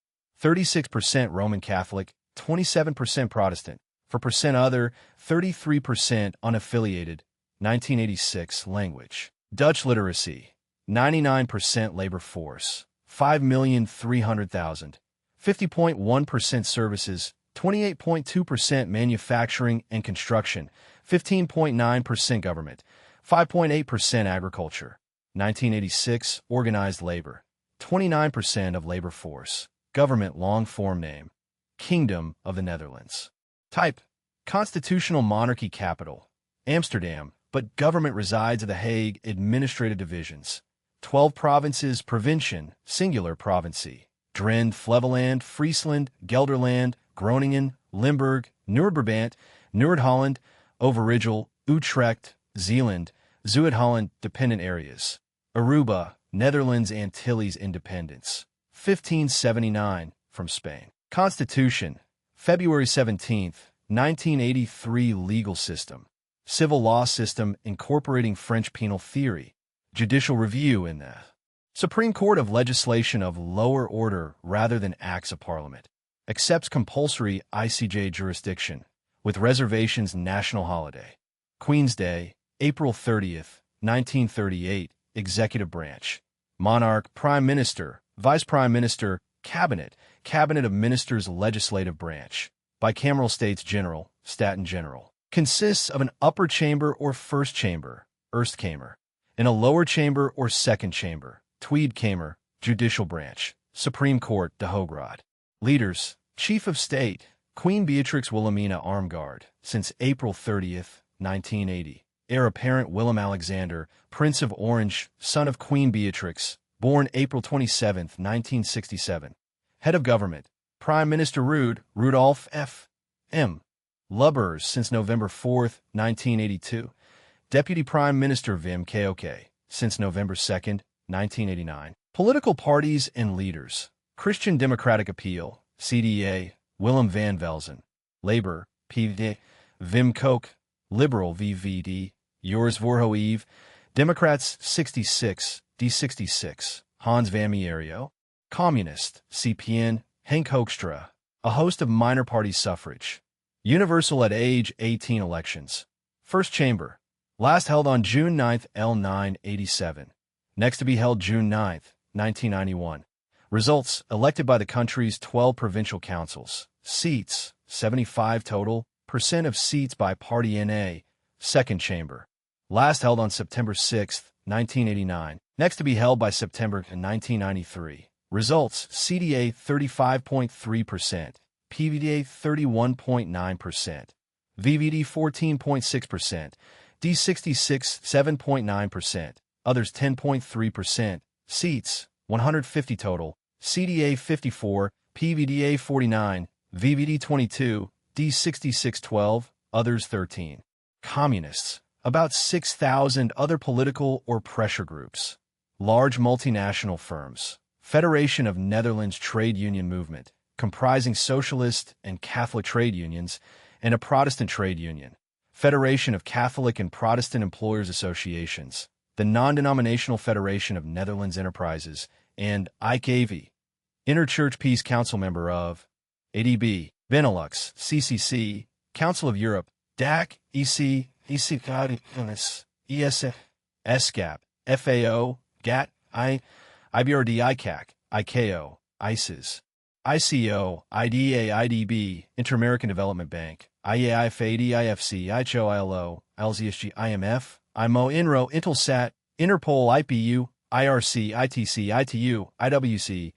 36% Roman Catholic, 27% Protestant, for percent other, 33% unaffiliated, 1986. Language, Dutch literacy, 99% labor force, 5,300,000, 50.1% services, 28.2% manufacturing and construction, 15.9% government, 5.8% agriculture. 1986. Organized labor, 29% of labor force. Government long form name, Kingdom of the Netherlands. Type, constitutional monarchy. Capital, Amsterdam, but government resides at The Hague. Administrative divisions, 12 provinces. Provinciën, singular provincie. Drenthe, Flevoland, Friesland, Gelderland, Groningen, Limburg, Noord-Brabant, Noord-Holland, Overijssel, Utrecht, Zeeland, Zuid-Holland. Dependent areas, Aruba, Netherlands Antilles independence, 1579, from Spain. Constitution, February 17, 1983 Legal system. Civil law system incorporating French penal theory. Judicial review in the Supreme Court of legislation of lower order rather than acts of Parliament. Accepts compulsory ICJ jurisdiction, with reservations national holiday. Queen's Day, April 30th, 1938, Executive Branch. Monarch, Prime Minister, Vice Prime Minister, Cabinet, Cabinet of Ministers Legislative Branch. Bicameral States General, Staten General. Consists of an upper chamber or first chamber, Erstkammer, and a lower chamber or second chamber, Tweedkamer, Judicial Branch. Supreme Court, De Hograd. Leaders, Chief of State, Queen Beatrix Wilhelmina Armgard, since April 30th, 1980. Heir apparent Willem Alexander, Prince of Orange, son of Queen Beatrix, born April 27, 1967. Head of Government, Prime Minister Rudolf F. M. Lubbers, since November 4, 1982. Deputy Prime Minister Wim Kok, since November 2, 1989. Political parties and leaders. Christian Democratic Appeal, CDA, Willem van Velzen. Labour, PVD, Wim Kok. Liberal, VVD, Joris Voorhoeve. Democrats, 66, D66, Hans van Mierio. Communist, CPN, Henk Hoekstra. A host of minor party suffrage. Universal at age 18 elections. First chamber. Last held on June 9, L987. Next to be held June 9, 1991. Results, elected by the country's 12 provincial councils. Seats, 75 total. Percent of seats by party NA. Second chamber. Last held on September 6, 1989. Next to be held by September 1993. Results, CDA 35.3%. PVDA 31.9%. VVD 14.6%. D66 7.9%. Others 10.3%. Seats, 150 total. CDA 54, PVDA 49, VVD 22, D66 12, others 13. Communists, about 6,000 other political or pressure groups. Large multinational firms. Federation of Netherlands Trade Union Movement, comprising socialist and Catholic trade unions, and a Protestant trade union. Federation of Catholic and Protestant Employers Associations, the Non-Denominational Federation of Netherlands Enterprises, and IKV. Interchurch Peace Council member of ADB, Benelux, CCC, Council of Europe, DAC, EC, ESF, ESCAP, FAO, GATT, IBRD, ICAC, ICAO, ISIS, ICO, IDA, IDB, Inter-American Development Bank, IEA, IFAD, IFC, IHO, ILO, LZSG, IMF, IMO, INRO, Intelsat, Interpol, IPU, IRC, ITC, ITU, IWC,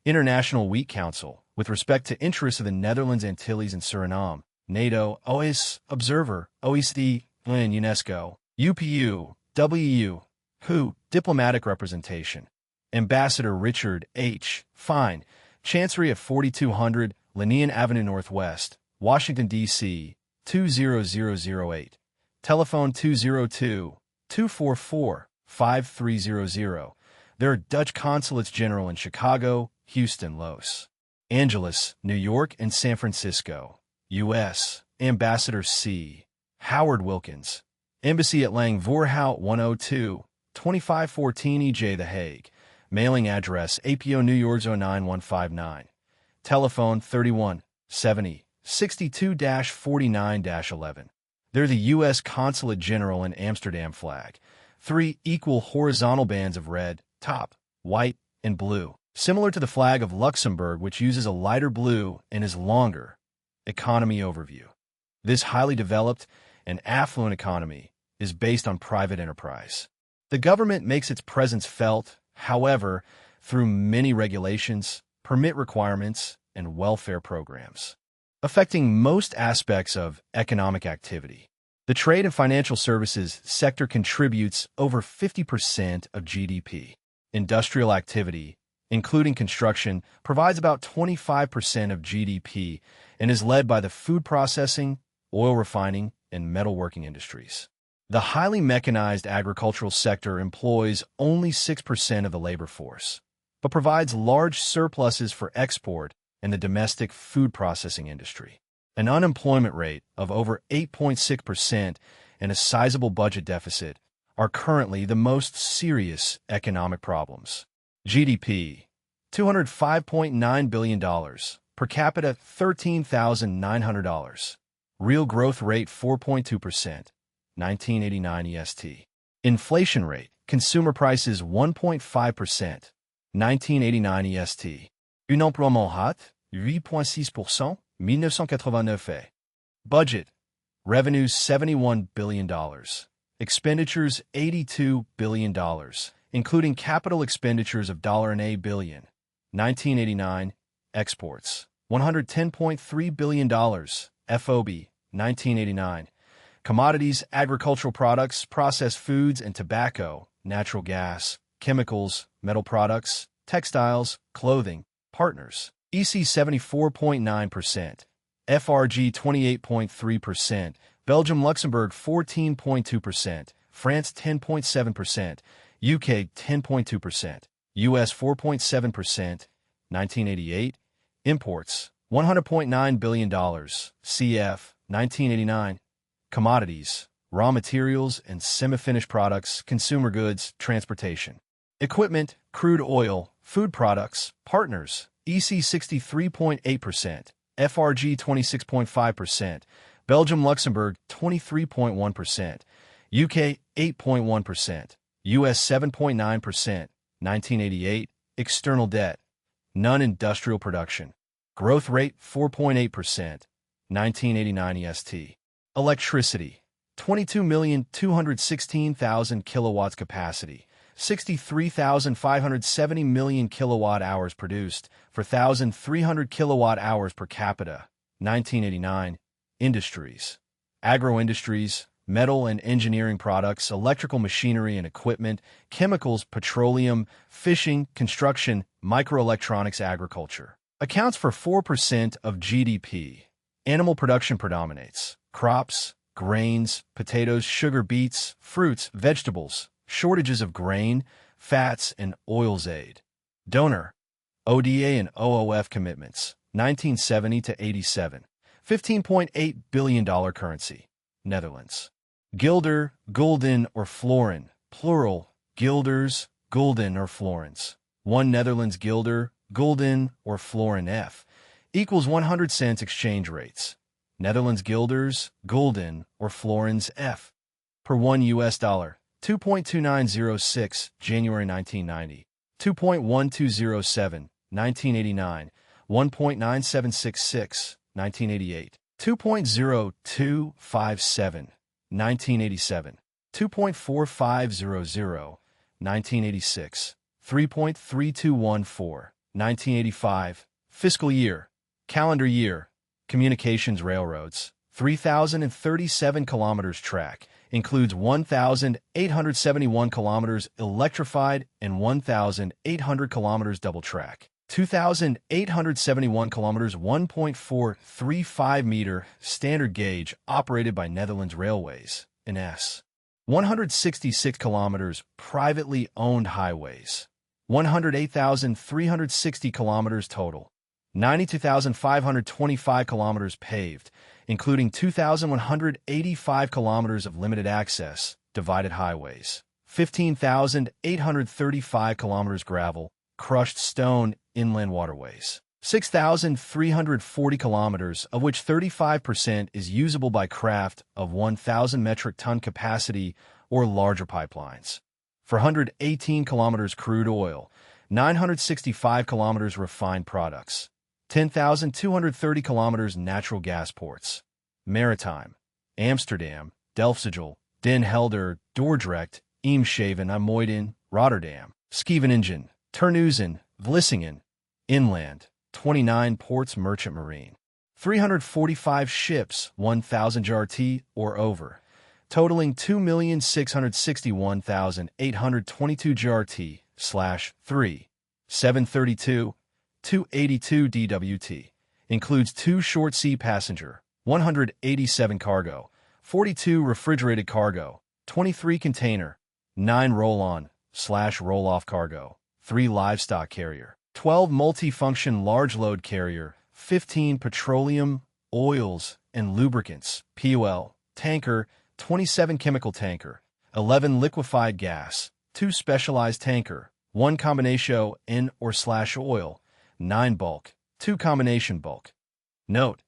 International Wheat Council, with respect to interests of the Netherlands, Antilles, and Suriname, NATO, OAS, Observer, OECD, and UNESCO, UPU, WU, WHO, Diplomatic Representation, Ambassador Richard H. Fine, Chancery at 4200 Linnean Avenue Northwest, Washington, D.C., 20008. Telephone 202-244-5300. There are Dutch consulates general in Chicago, Houston, Los Angeles, New York, and San Francisco. U.S. Ambassador C. Howard Wilkins. Embassy at Lang Voorhout 102, 2514 EJ The Hague. Mailing address APO New York 09159. Telephone 31 70 62-49-11. They're the U.S. Consulate General in Amsterdam flag. 3 equal horizontal bands of red, top, white, and blue. Similar to the flag of Luxembourg, which uses a lighter blue and is longer. Economy overview. This highly developed and affluent economy is based on private enterprise. The government makes its presence felt, however, through many regulations, permit requirements, and welfare programs, affecting most aspects of economic activity. The trade and financial services sector contributes over 50% of GDP. Industrial activity, including construction, provides about 25% of GDP and is led by the food processing, oil refining, and metalworking industries. The highly mechanized agricultural sector employs only 6% of the labor force, but provides large surpluses for export and the domestic food processing industry. An unemployment rate of over 8.6% and a sizable budget deficit are currently the most serious economic problems. GDP, $205.9 billion, per capita $13,900. Real growth rate 4.2%, 1989 EST. Inflation rate, consumer prices 1.5%, 1989 EST. Unemploiement rate, 8.6%, 1989. Budget, revenues $71 billion. Expenditures $82 billion, including capital expenditures of $8 billion. 1989. Exports, $110.3 billion. FOB, 1989. Commodities, agricultural products, processed foods and tobacco, natural gas, chemicals, metal products, textiles, clothing, partners. EC 74.9%, FRG 28.3%, Belgium Luxembourg 14.2%, France 10.7%, UK 10.2%, US 4.7%, 1988. Imports, $100.9 billion, CF, 1989. Commodities, raw materials and semi-finished products, consumer goods, transportation. Equipment, crude oil, food products, partners, EC 63.8%, FRG 26.5%, Belgium Luxembourg 23.1%, UK 8.1%, US 7.9%, 1988. External debt, non-industrial production. Growth rate 4.8%, 1989 EST. Electricity, 22,216,000 kilowatts capacity, 63,570 million kilowatt-hours produced, 4,300 kilowatt-hours per capita, 1989. Industries, agro-industries, metal and engineering products, electrical machinery and equipment, chemicals, petroleum, fishing, construction, microelectronics, agriculture. Accounts for 4% of GDP. Animal production predominates. Crops, grains, potatoes, sugar beets, fruits, vegetables, shortages of grain, fats, and oils aid. Donor, ODA and OOF commitments, 1970 to 87. $15.8 billion currency. Netherlands. Guilder, gulden or florin, plural, guilders, gulden or florins. 1 Netherlands guilder, gulden or florin F equals 100 cents exchange rates. Netherlands guilders, gulden or florins F per 1 US dollar. 2.2906 January 1990. 2.1207 1989. 1.9766 1988. 2.0257 1987. 2.4500 1986. 3.3214 1985. Fiscal year, calendar year, communications railroads, 3,037 kilometers track, includes 1,871 kilometers electrified and 1,800 kilometers double track. 2,871 kilometers 1.435 meter standard gauge operated by Netherlands Railways, NS. 166 kilometers privately owned highways. 108,360 kilometers total. 92,525 kilometers paved, including 2,185 kilometers of limited access, divided highways. 15,835 kilometers gravel, crushed stone, inland waterways. 6,340 kilometers, of which 35% is usable by craft of 1,000 metric ton capacity or larger pipelines. 418 kilometers crude oil, 965 kilometers refined products. 10,230 kilometers natural gas ports. Maritime, Amsterdam, Delfzijl, Den Helder, Dordrecht, Eemshaven, IJmuiden, Rotterdam, Scheveningen, Terneuzen, Vlissingen. Inland, 29 ports merchant marine. 345 ships, 1,000 JRT or over, totaling 2,661,822 JRT/3. 732, 282 DWT. Includes 2 short sea passenger, 187 cargo, 42 refrigerated cargo, 23 container, 9 roll-on/roll-off cargo, 3 livestock carrier. 12 multifunction large load carrier, 15 petroleum, oils, and lubricants, POL, tanker, 27 chemical tanker, 11 liquefied gas, 2 specialized tanker, 1 combinatio N/oil, 9 bulk, 2 combination bulk. Note: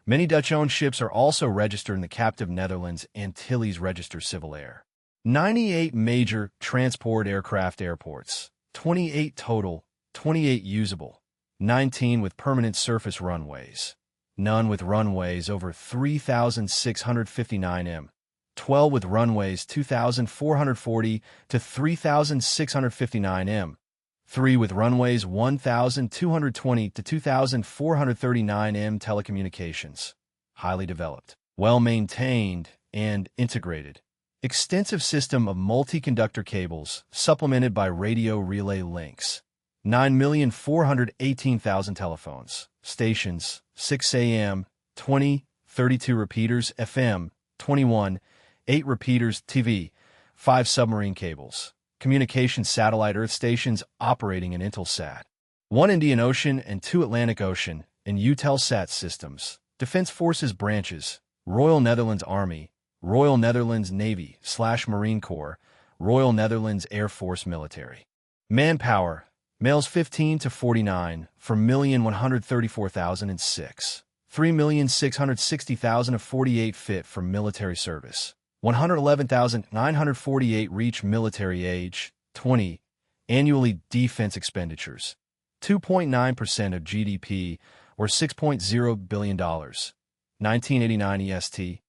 many Dutch-owned ships are also registered in the captive Netherlands Antilles Register Civil Air. 98 major transport aircraft airports, 28 total, 28 usable, 19 with permanent surface runways, none with runways over 3,659 m, 12 with runways 2,440 to 3,659 m, 3 with runways 1,220 to 2,439 m. Telecommunications, highly developed, well-maintained, and integrated. Extensive system of multi-conductor cables, supplemented by radio relay links. 9,418,000 telephones, stations, 6 AM, 20, 32 repeaters, FM, 21, 8 repeaters, TV, 5 submarine cables. Communication satellite Earth stations operating in Intelsat. 1 Indian Ocean and 2 Atlantic Ocean and Eutelsat systems. Defense Forces branches, Royal Netherlands Army, Royal Netherlands Navy/Marine Corps, Royal Netherlands Air Force Military. Manpower, males 15 to 49, 4,134,006. 3,660,000 of 48 fit for military service. 111,948 reach military age. 20. Annually defense expenditures. 2.9% of GDP, or $6.0 billion. 1989 EST.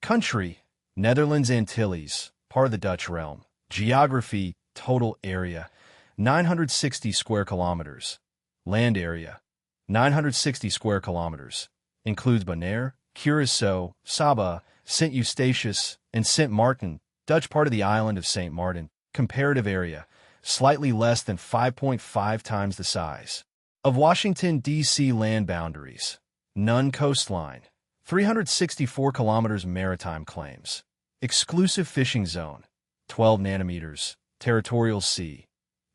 Country, Netherlands Antilles, part of the Dutch realm. Geography, total area, 960 square kilometers. Land area, 960 square kilometers. Includes Bonaire, Curaçao, Saba, St. Eustatius, and St. Martin, Dutch part of the island of St. Martin. Comparative area, slightly less than 5.5 times the size of Washington, D.C. Land boundaries. None coastline. 364 kilometers maritime claims. Exclusive fishing zone. 12 nanometers. Territorial sea.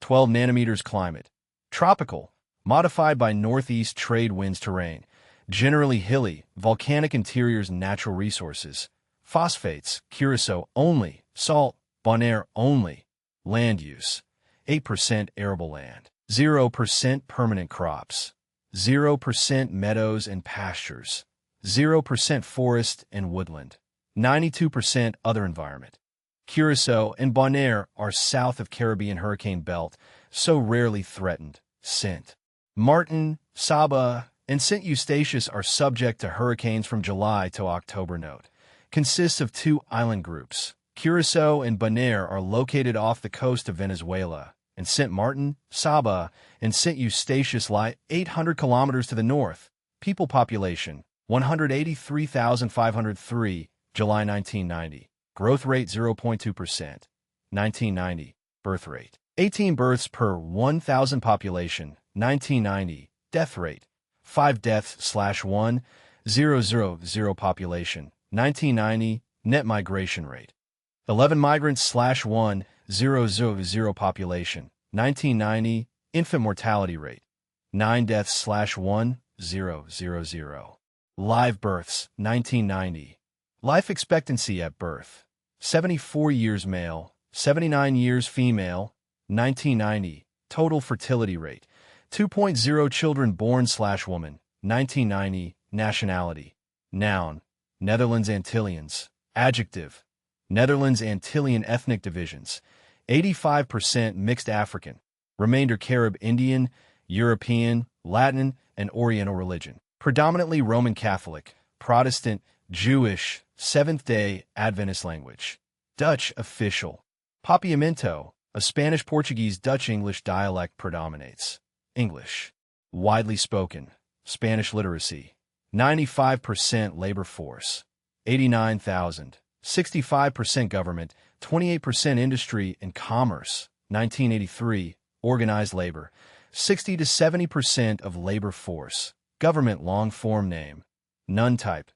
12 nanometers climate. Tropical. Modified by northeast trade winds terrain. Generally hilly, volcanic interiors, natural resources. Phosphates, Curaçao only. Salt, Bonaire only. Land use. 8% arable land. 0% permanent crops. 0% meadows and pastures. 0% forest and woodland. 92% other environment. Curaçao and Bonaire are south of Caribbean hurricane belt, so rarely threatened. St. Martin, Saba, and St. Eustatius are subject to hurricanes from July to October. Note: consists of 2 island groups. Curaçao and Bonaire are located off the coast of Venezuela, and St. Martin, Saba, and St. Eustatius lie 800 kilometers to the north. People population, 183,503, July 1990. Growth rate 0.2%. 1990. Birth rate, 18 births per 1,000 population. 1990. Death rate, 5 deaths/1,000 population. 1990. Net migration rate, 11 migrants/1,000 population. 1990. Infant mortality rate, 9 deaths/1,000. Live births, 1990. Life expectancy at birth, 74 years male, 79 years female. 1990. Total fertility rate, 2.0 children born/woman. 1990. Nationality. Noun, Netherlands Antillians. Adjective, Netherlands Antillean ethnic divisions, 85% mixed African, remainder Carib Indian, European, Latin, and Oriental religion. Predominantly Roman Catholic, Protestant, Jewish, Seventh-day Adventist language. Dutch official. Papiamento, a Spanish-Portuguese Dutch-English dialect predominates. English. Widely spoken. Spanish literacy. 95% labor force. 89,000. 65% government. 28% industry and commerce. 1983. Organized labor. 60 to 70% of labor force. Government long-form name. None type.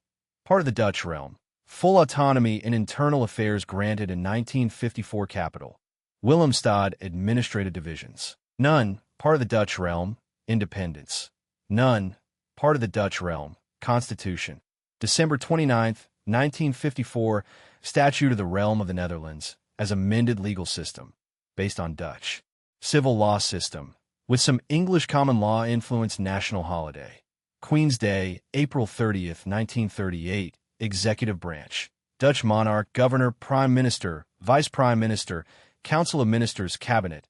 Part of the Dutch realm. Full autonomy in internal affairs granted in 1954. Capital. Willemstad administrative divisions. None. part of the Dutch realm, independence. None, part of the Dutch realm, constitution. December 29, 1954, Statute of the Realm of the Netherlands, as amended legal system, based on Dutch. Civil law system, with some English common law influenced national holiday. Queen's Day, April 30th, 1938, executive branch. Dutch monarch, governor, prime minister, vice prime minister, council of ministers, cabinet.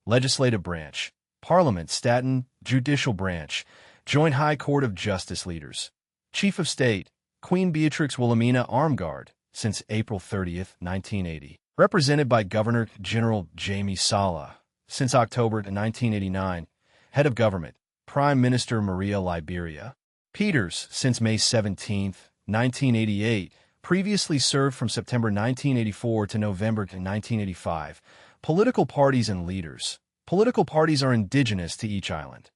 Legislative branch, parliament, staten, judicial branch, joint high court of justice leaders. Chief of state, Queen Beatrix Wilhelmina Armed Guard, since April 30th, 1980. Represented by Governor-General Jamie Sala, since October 1989. Head of government, Prime Minister Maria Liberia Peters, since May 17, 1988. Previously served from September 1984 to November 1985. Political parties and leaders. Political parties are indigenous to each island.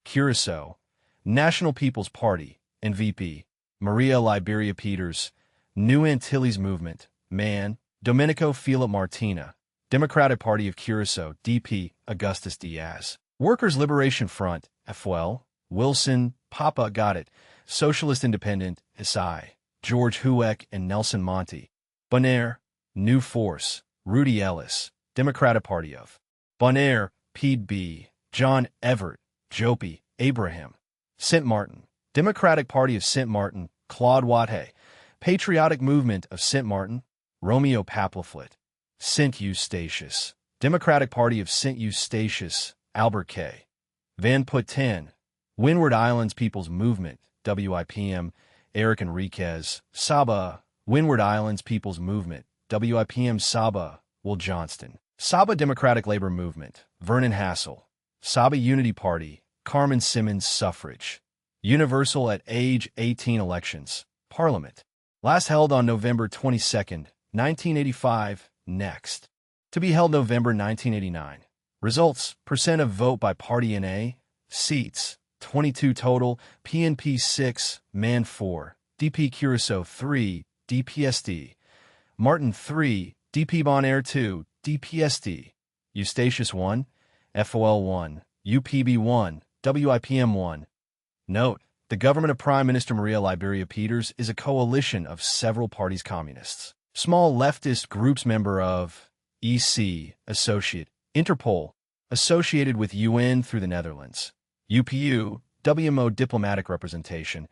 Curacao, National People's Party, NVP, Maria Liberia Peters. New Antilles Movement, MAN, Domenico Philip Martina. Democratic Party of Curacao, DP, Augustus Diaz. Workers' Liberation Front, FWL, Wilson, Papa Got It. Socialist Independent, SI. George Hueck and Nelson Monte. Bonaire, New Force, Rudy Ellis, Democratic Party of Bonaire, Pete B. John Everett, Jopi, Abraham. Saint Martin, Democratic Party of Saint Martin, Claude Watthay. Patriotic Movement of Saint Martin, Romeo Paplaflit. Saint Eustatius, Democratic Party of Saint Eustatius, Albert K. Van Putten. Windward Islands People's Movement, WIPM, Eric Enriquez. Saba, Windward Islands People's Movement, WIPM. Saba, Will Johnston. Saba Democratic Labor Movement, Vernon Hassel. Saba Unity Party, Carmen Simmons. Suffrage. Universal at age 18 elections, Parliament. Last held on November 22, 1985, next. To be held November 1989. Results, percent of vote by party NA, seats, 22 total, PNP 6, MAN 4, DP Curacao 3, DPSD, Martin 3, DP Bonaire 2, DPSD, Eustatius 1, FOL 1, UPB 1, WIPM 1. Note, the government of Prime Minister Maria Liberia Peters is a coalition of several parties communists. Small leftist groups member of EC, Associate, Interpol, associated with UN through the Netherlands. UPU, WMO diplomatic representation,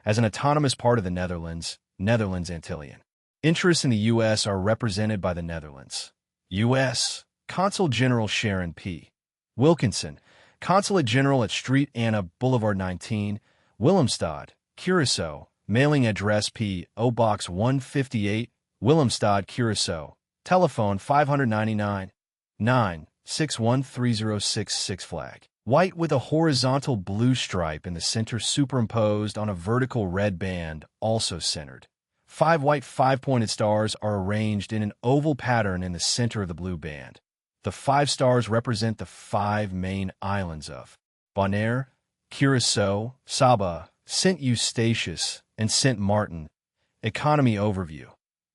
as an autonomous part of the Netherlands, Netherlands Antillian. Interests in the U.S. are represented by the Netherlands. U.S. Consul General Sharon P. Wilkinson, Consulate General at Street Anna Boulevard 19, Willemstad, Curacao, mailing address P.O. Box 158, Willemstad, Curacao, telephone 599 9613066 flag. White with a horizontal blue stripe in the center superimposed on a vertical red band, also centered. 5 white 5-pointed stars are arranged in an oval pattern in the center of the blue band. The 5 stars represent the 5 main islands of Bonaire, Curacao, Saba, Saint Eustatius, and Saint Martin. Economy overview.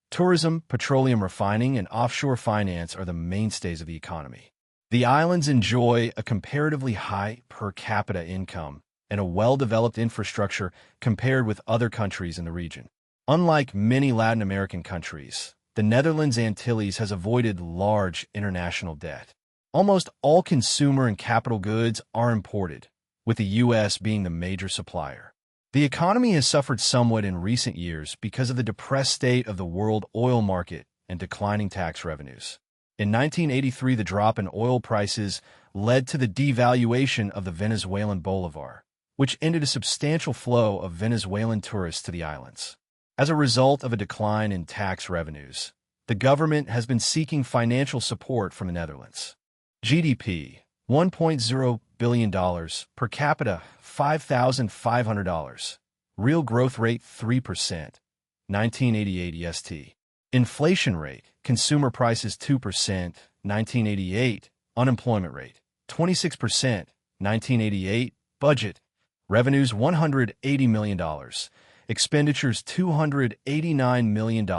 Tourism, petroleum refining, and offshore finance are the mainstays of the economy. The islands enjoy a comparatively high per capita income and a well-developed infrastructure compared with other countries in the region. Unlike many Latin American countries, the Netherlands Antilles has avoided large international debt. Almost all consumer and capital goods are imported, with the U.S. being the major supplier. The economy has suffered somewhat in recent years because of the depressed state of the world oil market and declining tax revenues. In 1983, the drop in oil prices led to the devaluation of the Venezuelan bolivar, which ended a substantial flow of Venezuelan tourists to the islands. As a result of a decline in tax revenues, the government has been seeking financial support from the Netherlands. GDP, $1.0 billion, per capita, $5,500. Real growth rate, 3%, 1988 EST. Inflation rate, consumer prices 2%, 1988. Unemployment rate, 26%, 1988. Budget, revenues $180 million. Expenditures $289 million,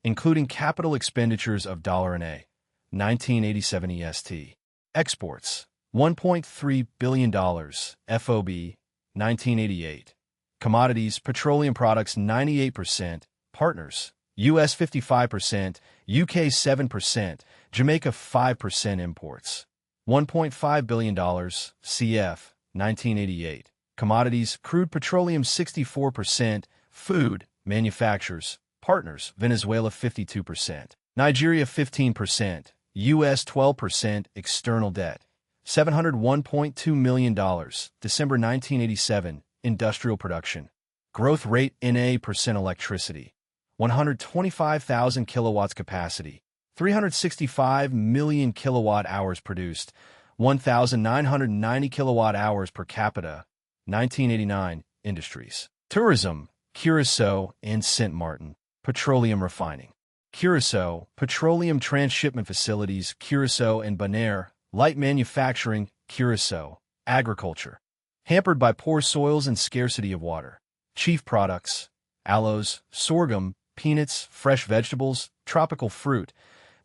including capital expenditures of $1 a 1987 EST. Exports, $1.3 billion, FOB, 1988. Commodities, petroleum products 98%, partners, US 55%, UK 7%, Jamaica 5% imports. $1.5 billion, CF, 1988. Commodities, crude petroleum 64%, food, manufacturers, partners, Venezuela 52%, Nigeria 15%, US 12%, external debt. $701.2 million, December 1987, industrial production. Growth rate NA percent electricity. 125,000 kilowatts capacity. 365 million kilowatt hours produced. 1,990 kilowatt hours per capita. 1989, industries. Tourism, Curaçao and Saint Martin. Petroleum refining. Curaçao, petroleum transshipment facilities, Curaçao and Bonaire. Light manufacturing, Curaçao. Agriculture. Hampered by poor soils and scarcity of water. Chief products: aloes, sorghum, peanuts, fresh vegetables, tropical fruit.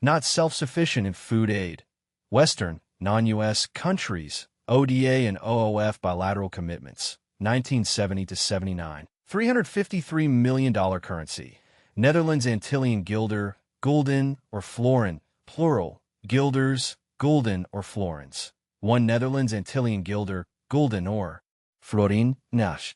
Not self-sufficient in food aid. Western, non-U.S. countries, ODA and OOF bilateral commitments, 1970 to 79. $353 million currency. Netherlands Antillean guilder, gulden or florin, plural, guilders, gulden or florins. 1 Netherlands Antillean guilder, gulden or florin, nash.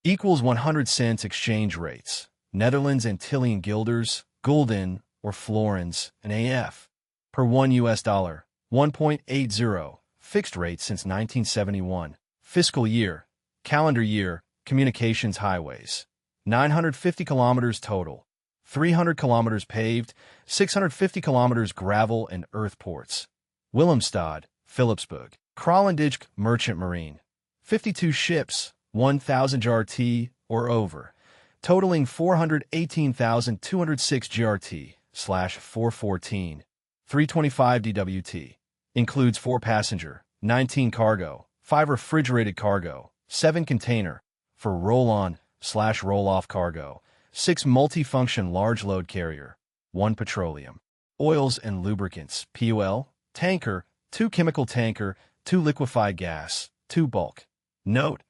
Equals 100 cents exchange rates. Netherlands Antillean guilders, gulden or florins, and AF. Per 1 U.S. dollar, 1.80, fixed rate since 1971. Fiscal year, calendar year, communications highways. 950 kilometers total. 300 kilometers paved, 650 kilometers gravel and earth ports. Willemstad, Philipsburg. Kralendijk Merchant Marine. 52 ships, 1,000 GRT or over, totaling 418,206 GRT/414. 325 DWT. Includes 4 passenger, 19 cargo, 5 refrigerated cargo, 7 container, for roll-on/roll-off cargo, 6 multi-function large load carrier, 1 petroleum, oils and lubricants, POL, tanker, 2 chemical tanker, 2 liquefied gas, 2 bulk. Note: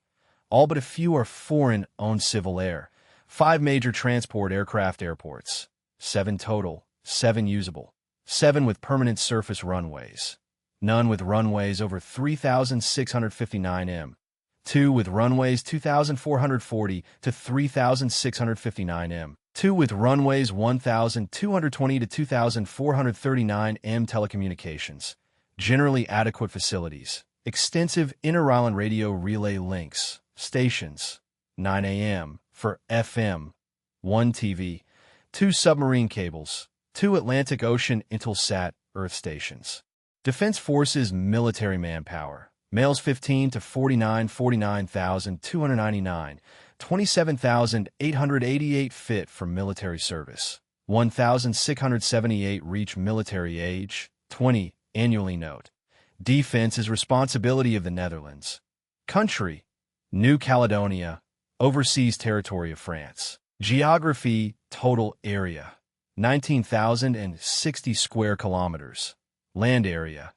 all but a few are foreign-owned civil air. 5 major transport aircraft airports. 7 total, 7 usable. 7 with permanent surface runways. None with runways over 3,659 m. 2 with runways 2,440 to 3,659 m. 2 with runways 1,220 to 2,439 m. Telecommunications. Generally adequate facilities. Extensive inter-island radio relay links. Stations. 9 AM for FM. 1 TV. 2 submarine cables. 2 Atlantic Ocean Intelsat Earth stations. Defense Forces military manpower. Males 15 to 49, 49,299, 27,888 fit for military service. 1,678 reach military age. 20 annually. Note: defense is responsibility of the Netherlands. Country: New Caledonia, overseas territory of France. Geography: total area, 19,060 square kilometers. Land area: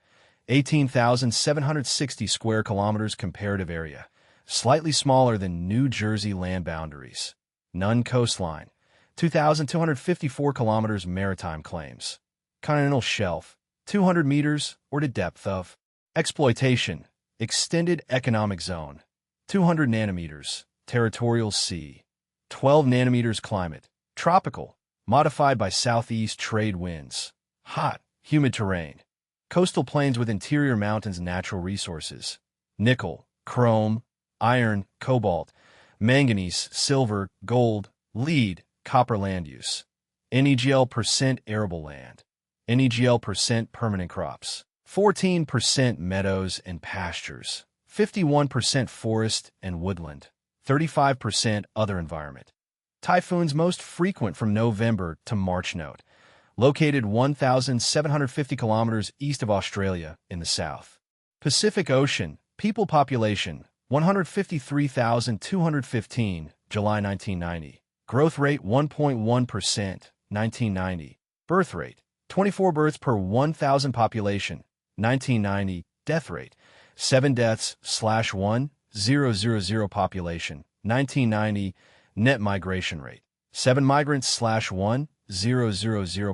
18,760 square kilometers. Comparative area: slightly smaller than New Jersey land boundaries. None coastline: 2,254 kilometers. Maritime claims: continental shelf, 200 meters or to depth of. Exploitation: extended economic zone, 200 nanometers. Territorial sea, 12 nanometers. Climate: tropical, modified by southeast trade winds. Hot, humid terrain. Coastal plains with interior mountains. Natural resources: nickel, chrome, iron, cobalt, manganese, silver, gold, lead, copper. Land use: NEGL% arable land, NEGL% permanent crops, 14% meadows and pastures, 51% forest and woodland, 35% other environment. Typhoons most frequent from November to March. Note: located 1,750 kilometers east of Australia in the south. Pacific Ocean. People population 153,215, July 1990. Growth rate 1.1%, 1990. Birth rate 24 births per 1,000 population, 1990. Death rate 7 deaths / 1,000 population, 1990, net migration rate. 7 migrants / 1,000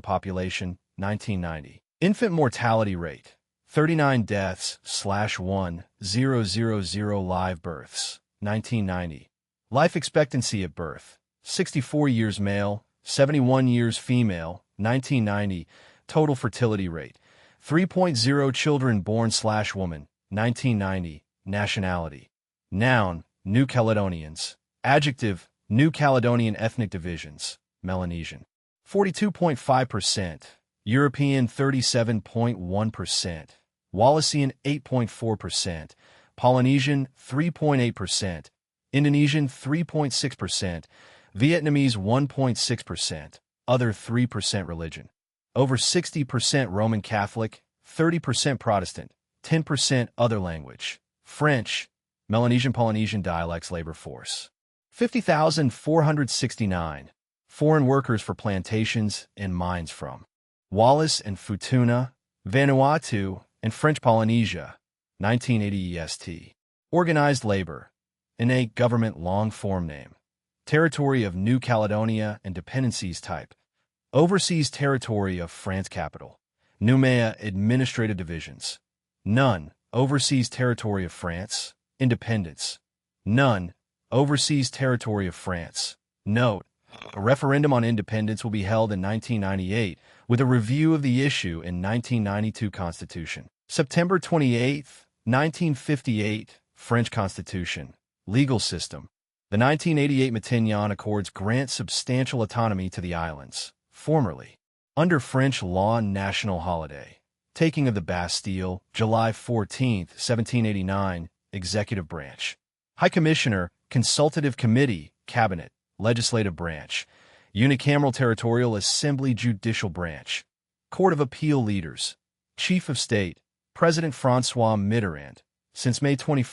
population, 1990. Infant mortality rate, 39 deaths / 1,000 live births, 1990. Life expectancy at birth, 64 years male, 71 years female, 1990. Total fertility rate, 3.0 children born / woman, 1990. Nationality. Noun, New Caledonians. Adjective, New Caledonian ethnic divisions, Melanesian. 42.5%. European 37.1%. Wallaceian 8.4%. Polynesian 3.8%. Indonesian 3.6%. Vietnamese 1.6%. Other 3% religion. Over 60% Roman Catholic, 30% Protestant, 10% other language. French, Melanesian Polynesian dialects labor force. 50,469. Foreign workers for plantations and mines from Wallis and Futuna, Vanuatu, and French Polynesia, 1980 EST. Organized labor, NA government long form name. Territory of New Caledonia and dependencies type. Overseas territory of France capital. Noumea administrative divisions. None, overseas territory of France. Independence. None, overseas territory of France. Note, a referendum on independence will be held in 1998 with a review of the issue in 1992 Constitution. September 28, 1958, French Constitution. Legal system. The 1988 Matignon Accords grant substantial autonomy to the islands, formerly under French law national holiday. Taking of the Bastille, July 14, 1789, Executive Branch. High Commissioner, Consultative Committee, Cabinet, Legislative Branch. Unicameral Territorial Assembly Judicial Branch. Court of Appeal Leaders. Chief of State, President François Mitterrand, since May 21,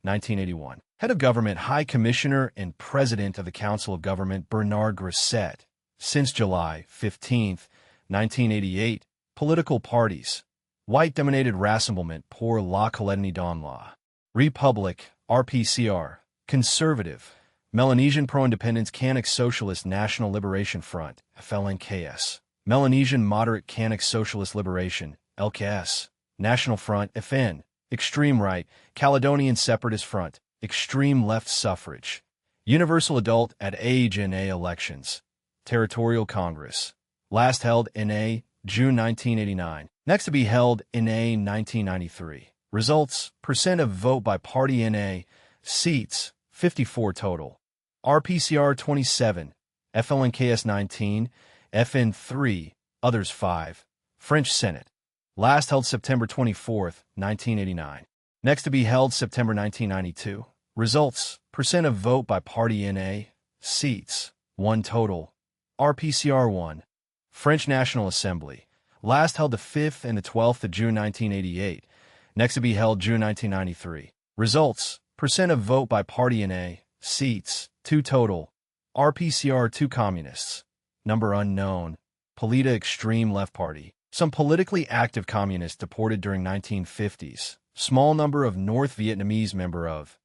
1981. Head of Government, High Commissioner and President of the Council of Government, Bernard Grisset, since July 15, 1988. Political parties. White-dominated Rassemblement pour la Calédonie dans la Republique, RPCR. Conservative. Melanesian Pro-Independence Kanak Socialist National Liberation Front, FLNKS. Melanesian Moderate Kanak Socialist Liberation, LKS. National Front, FN. Extreme Right, Caledonian Separatist Front, Extreme Left Suffrage. Universal Adult at Age NA Elections. Territorial Congress. Last held NA, June 1989. Next to be held NA 1993. Results, percent of vote by party NA, seats, 54 total. RPCR 27, FLNKS 19, FN 3, others 5. French Senate. Last held September 24, 1989. Next to be held September 1992. Results, percent of vote by party NA, seats, 1 total. RPCR 1. French National Assembly. Last held the 5th and the 12th of June 1988. Next to be held June 1993. Results, percent of vote by party NA, seats, 2 total. RPCR 2 Communists. Number unknown. Polita Extreme Left Party. Some politically active communists deported during 1950s. Small number of North Vietnamese member of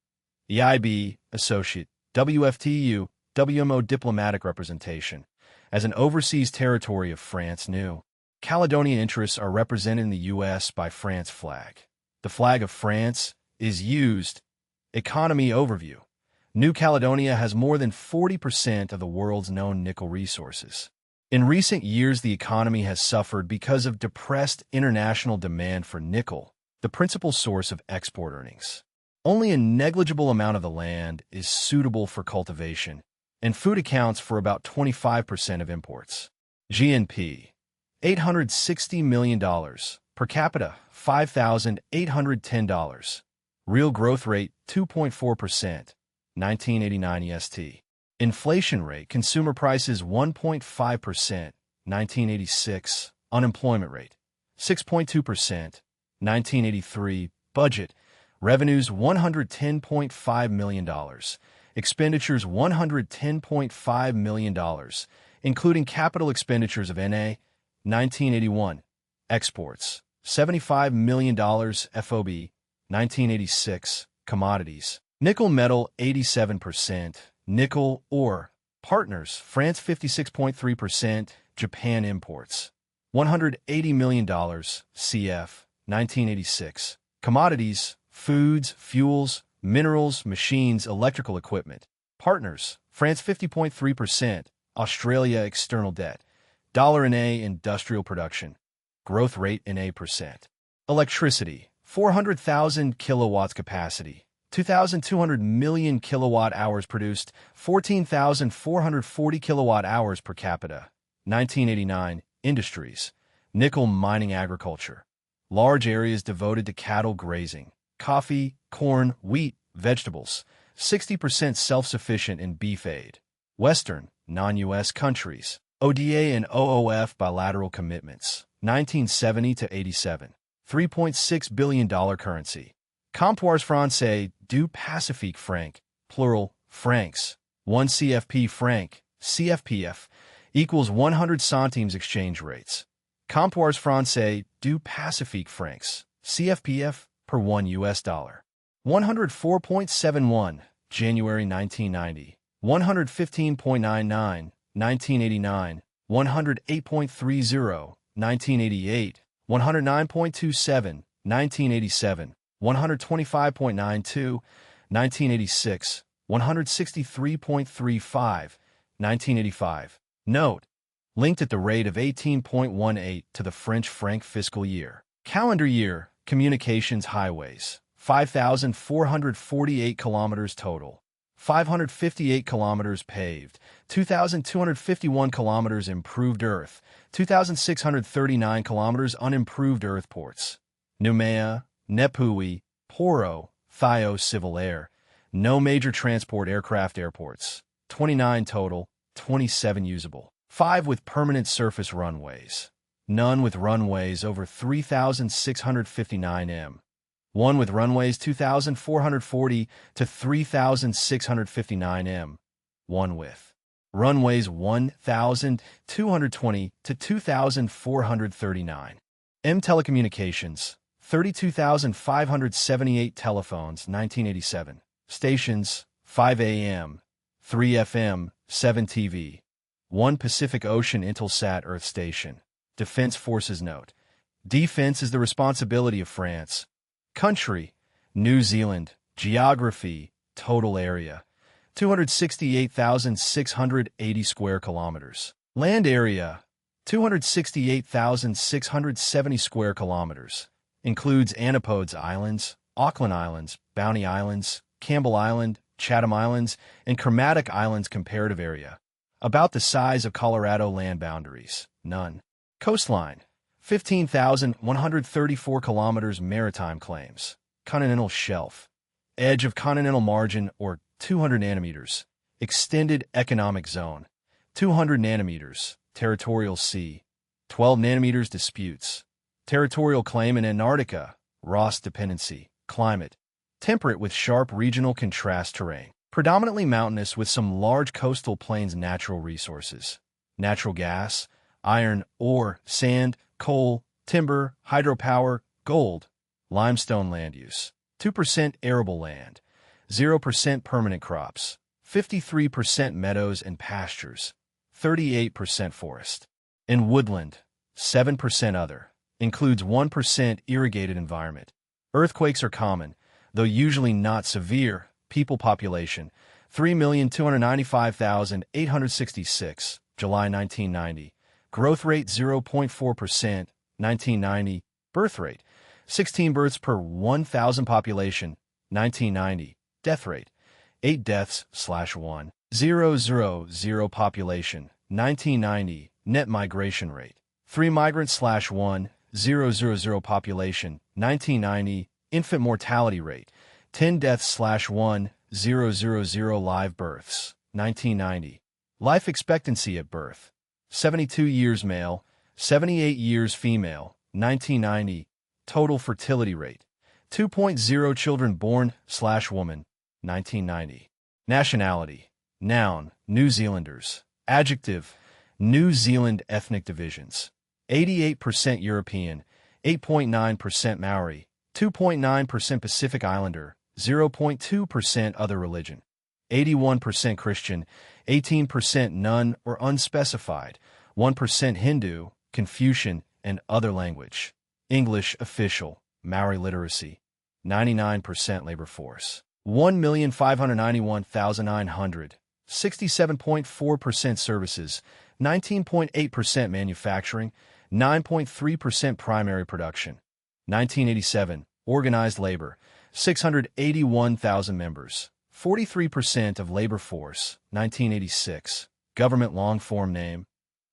EIB, Associate, WFTU, WMO diplomatic representation. As an overseas territory of France, New Caledonia interests are represented in the U.S. by France flag. The flag of France is used. Economy overview. New Caledonia has more than 40% of the world's known nickel resources. In recent years, the economy has suffered because of depressed international demand for nickel, the principal source of export earnings. Only a negligible amount of the land is suitable for cultivation, and food accounts for about 25% of imports. GNP, $860 million. Per capita, $5,810. Real growth rate, 2.4%. 1989 EST. Inflation rate, consumer prices 1.5%, 1986. Unemployment rate, 6.2%, 1983. Budget, revenues $110.5 million. Expenditures $110.5 million, including capital expenditures of NA, 1981. Exports, $75 million. FOB, 1986. Commodities. Nickel metal 87%, nickel ore. Partners, France 56.3%, Japan imports. $180 million, cf. 1986. Commodities, foods, fuels, minerals, machines, electrical equipment. Partners, France 50.3%, Australia external debt. Dollar in A industrial production. Growth rate in A%. Electricity, 400,000 kilowatts capacity. 2,200 million kilowatt-hours produced, 14,440 kilowatt-hours per capita. 1989. Industries. Nickel mining agriculture. Large areas devoted to cattle grazing. Coffee, corn, wheat, vegetables. 60% self-sufficient in beef aid. Western, non-U.S. countries. ODA and OOF bilateral commitments. 1970 to 87. $3.6 billion currency. Comptoirs Français du Pacifique franc, plural, francs. 1 CFP franc, CFPF, equals 100 centimes exchange rates. Comptoirs Français du Pacifique francs, CFPF, per 1 U.S. dollar. 104.71, January 1990. 115.99, 1989. 108.30, 1988. 109.27, 1987. 125.92, 1986, 163.35, 1985. Note: linked at the rate of 18.18 to the French franc fiscal year. Calendar year, communications highways, 5,448 kilometers total. 558 kilometers paved, 2,251 kilometers improved earth, 2,639 kilometers unimproved earth ports. Noumea, Nepui, Poro, Thio civil air. No major transport aircraft airports. 29 total, 27 usable. 5 with permanent surface runways. None with runways over 3,659 m. 1 with runways 2,440 to 3,659 m. 1 with runways 1,220 to 2,439 m. Telecommunications, 32,578 telephones, 1987. Stations, 5 AM, 3 FM, 7 TV. 1 Pacific Ocean Intelsat Earth Station. Defense Forces note: defense is the responsibility of France. Country, New Zealand. Geography, total area, 268,680 square kilometers. Land area, 268,670 square kilometers. Includes Antipodes Islands, Auckland Islands, Bounty Islands, Campbell Island, Chatham Islands, and Kermadec Islands. Comparative area, about the size of Colorado. Land boundaries, none. Coastline, 15,134 kilometers. Maritime claims, continental shelf. Edge of continental margin, or 200 nanometers. Extended economic zone, 200 nanometers. Territorial sea, 12 nanometers. Disputes. Territorial claim in Antarctica. Ross dependency. Climate, temperate with sharp regional contrast terrain. Predominantly mountainous with some large coastal plains. Natural resources, natural gas, iron, ore, sand, coal, timber, hydropower, gold, limestone. Land use, 2% arable land, 0% permanent crops, 53% meadows and pastures, 38% forest, and woodland, 7% other, includes 1% irrigated environment. Earthquakes are common, though usually not severe. People population, 3,295,866, July 1990. Growth rate 0.4%, 1990. Birth rate, 16 births per 1,000 population, 1990. Death rate, 8 deaths/1,000 population, 1990. Net migration rate, 3 migrants/1,000 population, 1990. Infant mortality rate, 10 deaths/1,000 live births, 1990. Life expectancy at birth, 72 years male, 78 years female, 1990. Total fertility rate, 2.0 children born/woman, 1990. Nationality, noun, New Zealanders. Adjective, New Zealand ethnic divisions, 88% European, 8.9% Maori, 2.9% Pacific Islander, 0.2% other religion, 81% Christian, 18% none or unspecified, 1% Hindu, Confucian, and other language. English official, Maori literacy, 99% labor force. 1,591,900, 67.4% services, 19.8% manufacturing, 9.3% primary production. 1987, organized labor, 681,000 members, 43% of labor force. 1986, government long-form name,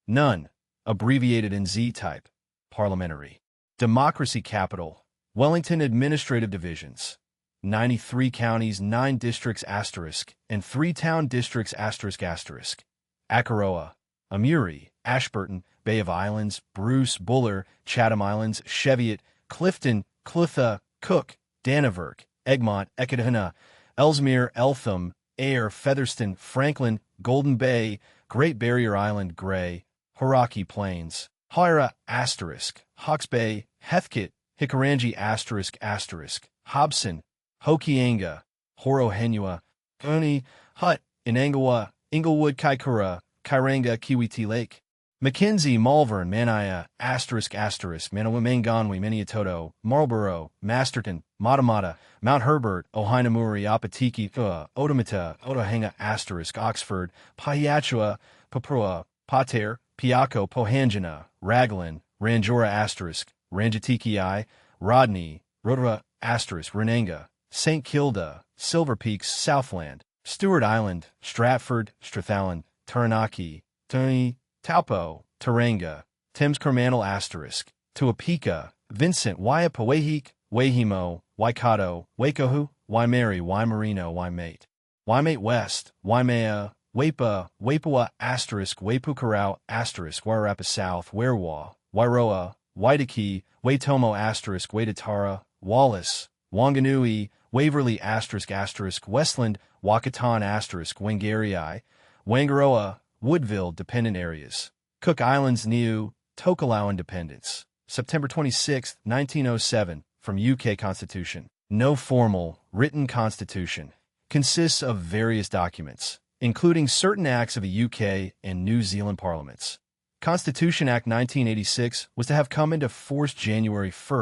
none, abbreviated in Z-type, parliamentary. Democracy capital, Wellington administrative divisions, 93 counties, 9 districts asterisk, and 3 town districts asterisk asterisk. Akaroa, Amuri, Ashburton, Bay of Islands, Bruce, Buller, Chatham Islands, Cheviot, Clifton, Clutha, Cook, Danivark, Egmont, Ekidahana, Ellesmere, Eltham, Ayr, Featherston, Franklin, Golden Bay, Great Barrier Island, Grey, Hauraki Plains, Haira, asterisk, Hawke's Bay, Heathcote, Hikarangi, asterisk, asterisk, Hobson, Hokianga, Horohenua, Puni, Hutt, Inangawa, Inglewood, Kaikoura, Kairanga, Kiwiti Lake, Mackenzie, Malvern, Manaya, asterisk, asterisk, Manawamangongwe, Minneatoto, Marlborough, Masterton, Matamata, Mount Herbert, Ohainamuri, Apatiki, Otamata, Otohanga, asterisk, Oxford, Pahiachua, Papua, Pater, Piako, Pohangina, Raglan, Ranjora, asterisk, Ranjatiki, Rodney, Rotorua, asterisk, Renanga, St. Kilda, Silver Peaks, Southland, Stewart Island, Stratford, Strathallan, Taranaki, Tuni, Taupo, Taranga, Thames Cormanal, asterisk, Tuapeka, Vincent, Waipawahik, Wahimo, Waikato, Waikohu, Waimari, Waimarino, Waimate, Waimate West, Waimea, Waipa, Waipawa, asterisk, Waipukarau, asterisk, Wairarapa South, Wairwa, Wairoa, Waitaki, Waitomo, asterisk, Waitatara, Wallace, Wanganui, Waverly, asterisk, asterisk, Westland, Wakatan, asterisk, Wangari, Wangaroa, Woodville, dependent areas. Cook Islands, Niue, Tokelau Independence. September 26, 1907, from UK Constitution. No formal, written constitution. Consists of various documents, including certain acts of the UK and New Zealand parliaments. Constitution Act 1986 was to have come into force January 1,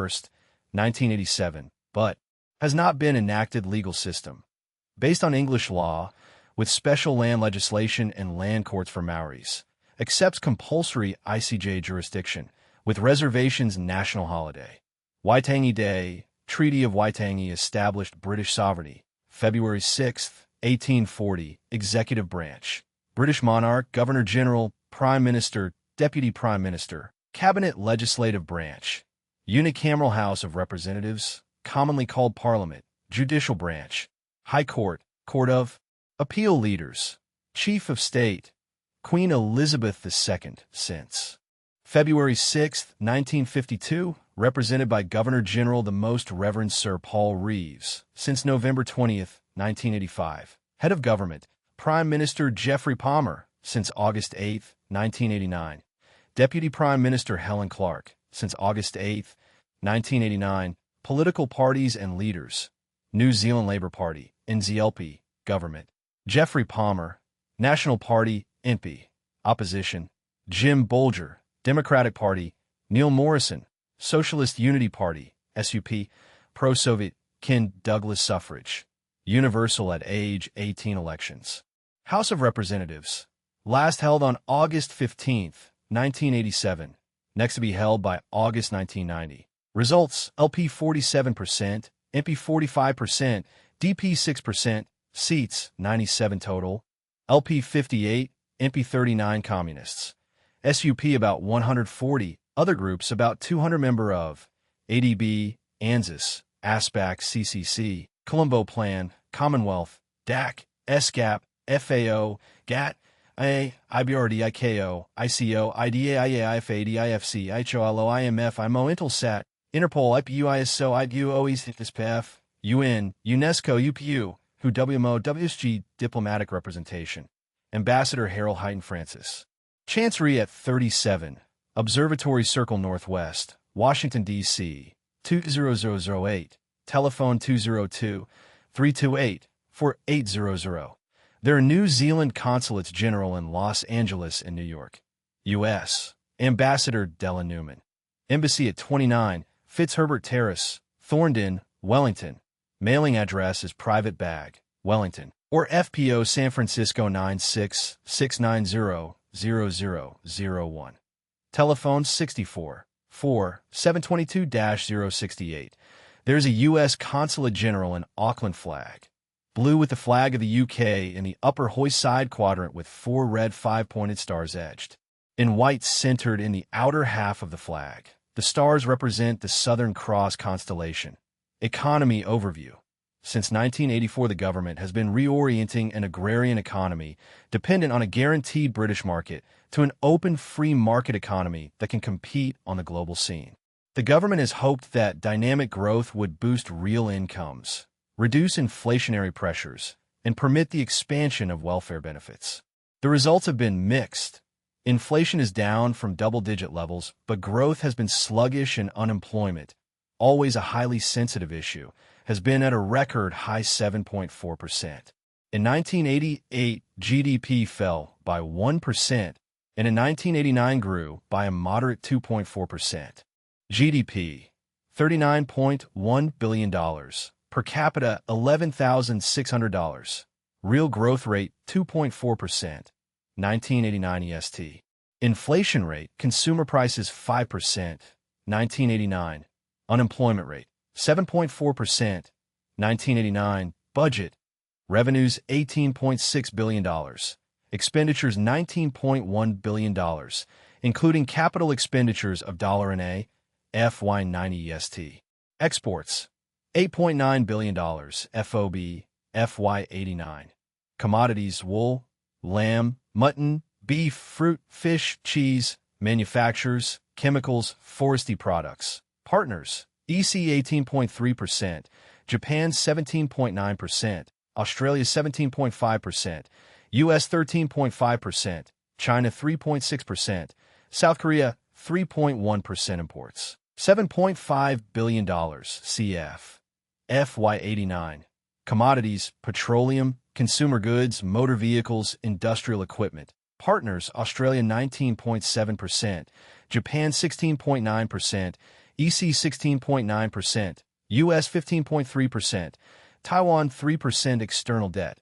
1987, but has not been enacted legal system. Based on English law, with special land legislation and land courts for Maoris, accepts compulsory ICJ jurisdiction, with reservations national holiday. Waitangi Day, Treaty of Waitangi established British sovereignty, February 6, 1840, Executive Branch. British monarch, Governor-General, Prime Minister, Deputy Prime Minister, Cabinet Legislative Branch. Unicameral House of Representatives, commonly called Parliament, Judicial Branch, High Court, Court of Appeal Leaders, Chief of State, Queen Elizabeth II, since February 6, 1952, represented by Governor-General the Most Reverend Sir Paul Reeves, since November 20, 1985. Head of Government, Prime Minister Geoffrey Palmer, since August 8, 1989. Deputy Prime Minister Helen Clark, since August 8, 1989. Political parties and leaders. New Zealand Labour Party, NZLP, Government. Geoffrey Palmer, National Party, NP. Opposition, Jim Bolger, Democratic Party. Neil Morrison, Socialist Unity Party, SUP. Pro-Soviet, Ken Douglas suffrage. Universal at age 18 elections. House of Representatives. Last held on August 15, 1987. Next to be held by August 1990. Results, LP 47%, MP 45%, DP 6%, seats 97 total, LP 58, MP 39 Communists, SUP about 140, other groups about 200 member of, ADB, ANZUS, ASPAC, CCC, Colombo Plan, Commonwealth, DAC, SGAP, FAO, GATT, IBRD, ICAO, ICO, IDA, IAIFA, DIFC, IHOLO, IMF, IMO, Intelsat, Interpol, IPU, ISO, IDU, OECD, UN, UNESCO, UPU, WHO, WMO, WSG, Diplomatic Representation. Ambassador Harold Hyten Francis. Chancery at 37. Observatory Circle Northwest, Washington, D.C. 20008. Telephone 202-328-4800. There are New Zealand consulates general in Los Angeles and New York. U.S. Ambassador Della Newman. Embassy at 29 Fitzherbert Terrace, Thorndon, Wellington. Mailing address is Private Bag, Wellington. Or FPO San Francisco 966900001. Telephone 64-722-068. There's a U.S. Consulate General in Auckland flag. Blue with the flag of the U.K. in the upper hoist side quadrant with 4 red 5-pointed stars edged. In white centered in the outer half of the flag. The stars represent the Southern Cross constellation. Economy overview. Since 1984, the government has been reorienting an agrarian economy dependent on a guaranteed British market to an open free market economy that can compete on the global scene. The government has hoped that dynamic growth would boost real incomes, reduce inflationary pressures, and permit the expansion of welfare benefits. The results have been mixed. Inflation is down from double-digit levels, but growth has been sluggish and unemployment, always a highly sensitive issue, has been at a record high 7.4%. In 1988, GDP fell by 1%, and in 1989 grew by a moderate 2.4%. GDP, $39.1 billion. Per capita, $11,600. Real growth rate, 2.4%. 1989 EST. Inflation rate, consumer prices 5%. 1989. Unemployment rate, 7.4%. 1989. Budget. Revenues, $18.6 billion. Expenditures, $19.1 billion, including capital expenditures of $1 FY90 EST. Exports, $8.9 billion. FOB, FY89. Commodities, wool, lamb, mutton, beef, fruit, fish, cheese. Manufacturers, chemicals, forestry products. Partners, EC 18.3%, Japan 17.9%, Australia 17.5%, US 13.5%, China 3.6%, South Korea 3.1% imports. $7.5 billion CF. FY89. Commodities, petroleum, consumer goods, motor vehicles, industrial equipment. Partners, Australia 19.7%, Japan 16.9%, EC 16.9%, US 15.3%, Taiwan 3% external debt.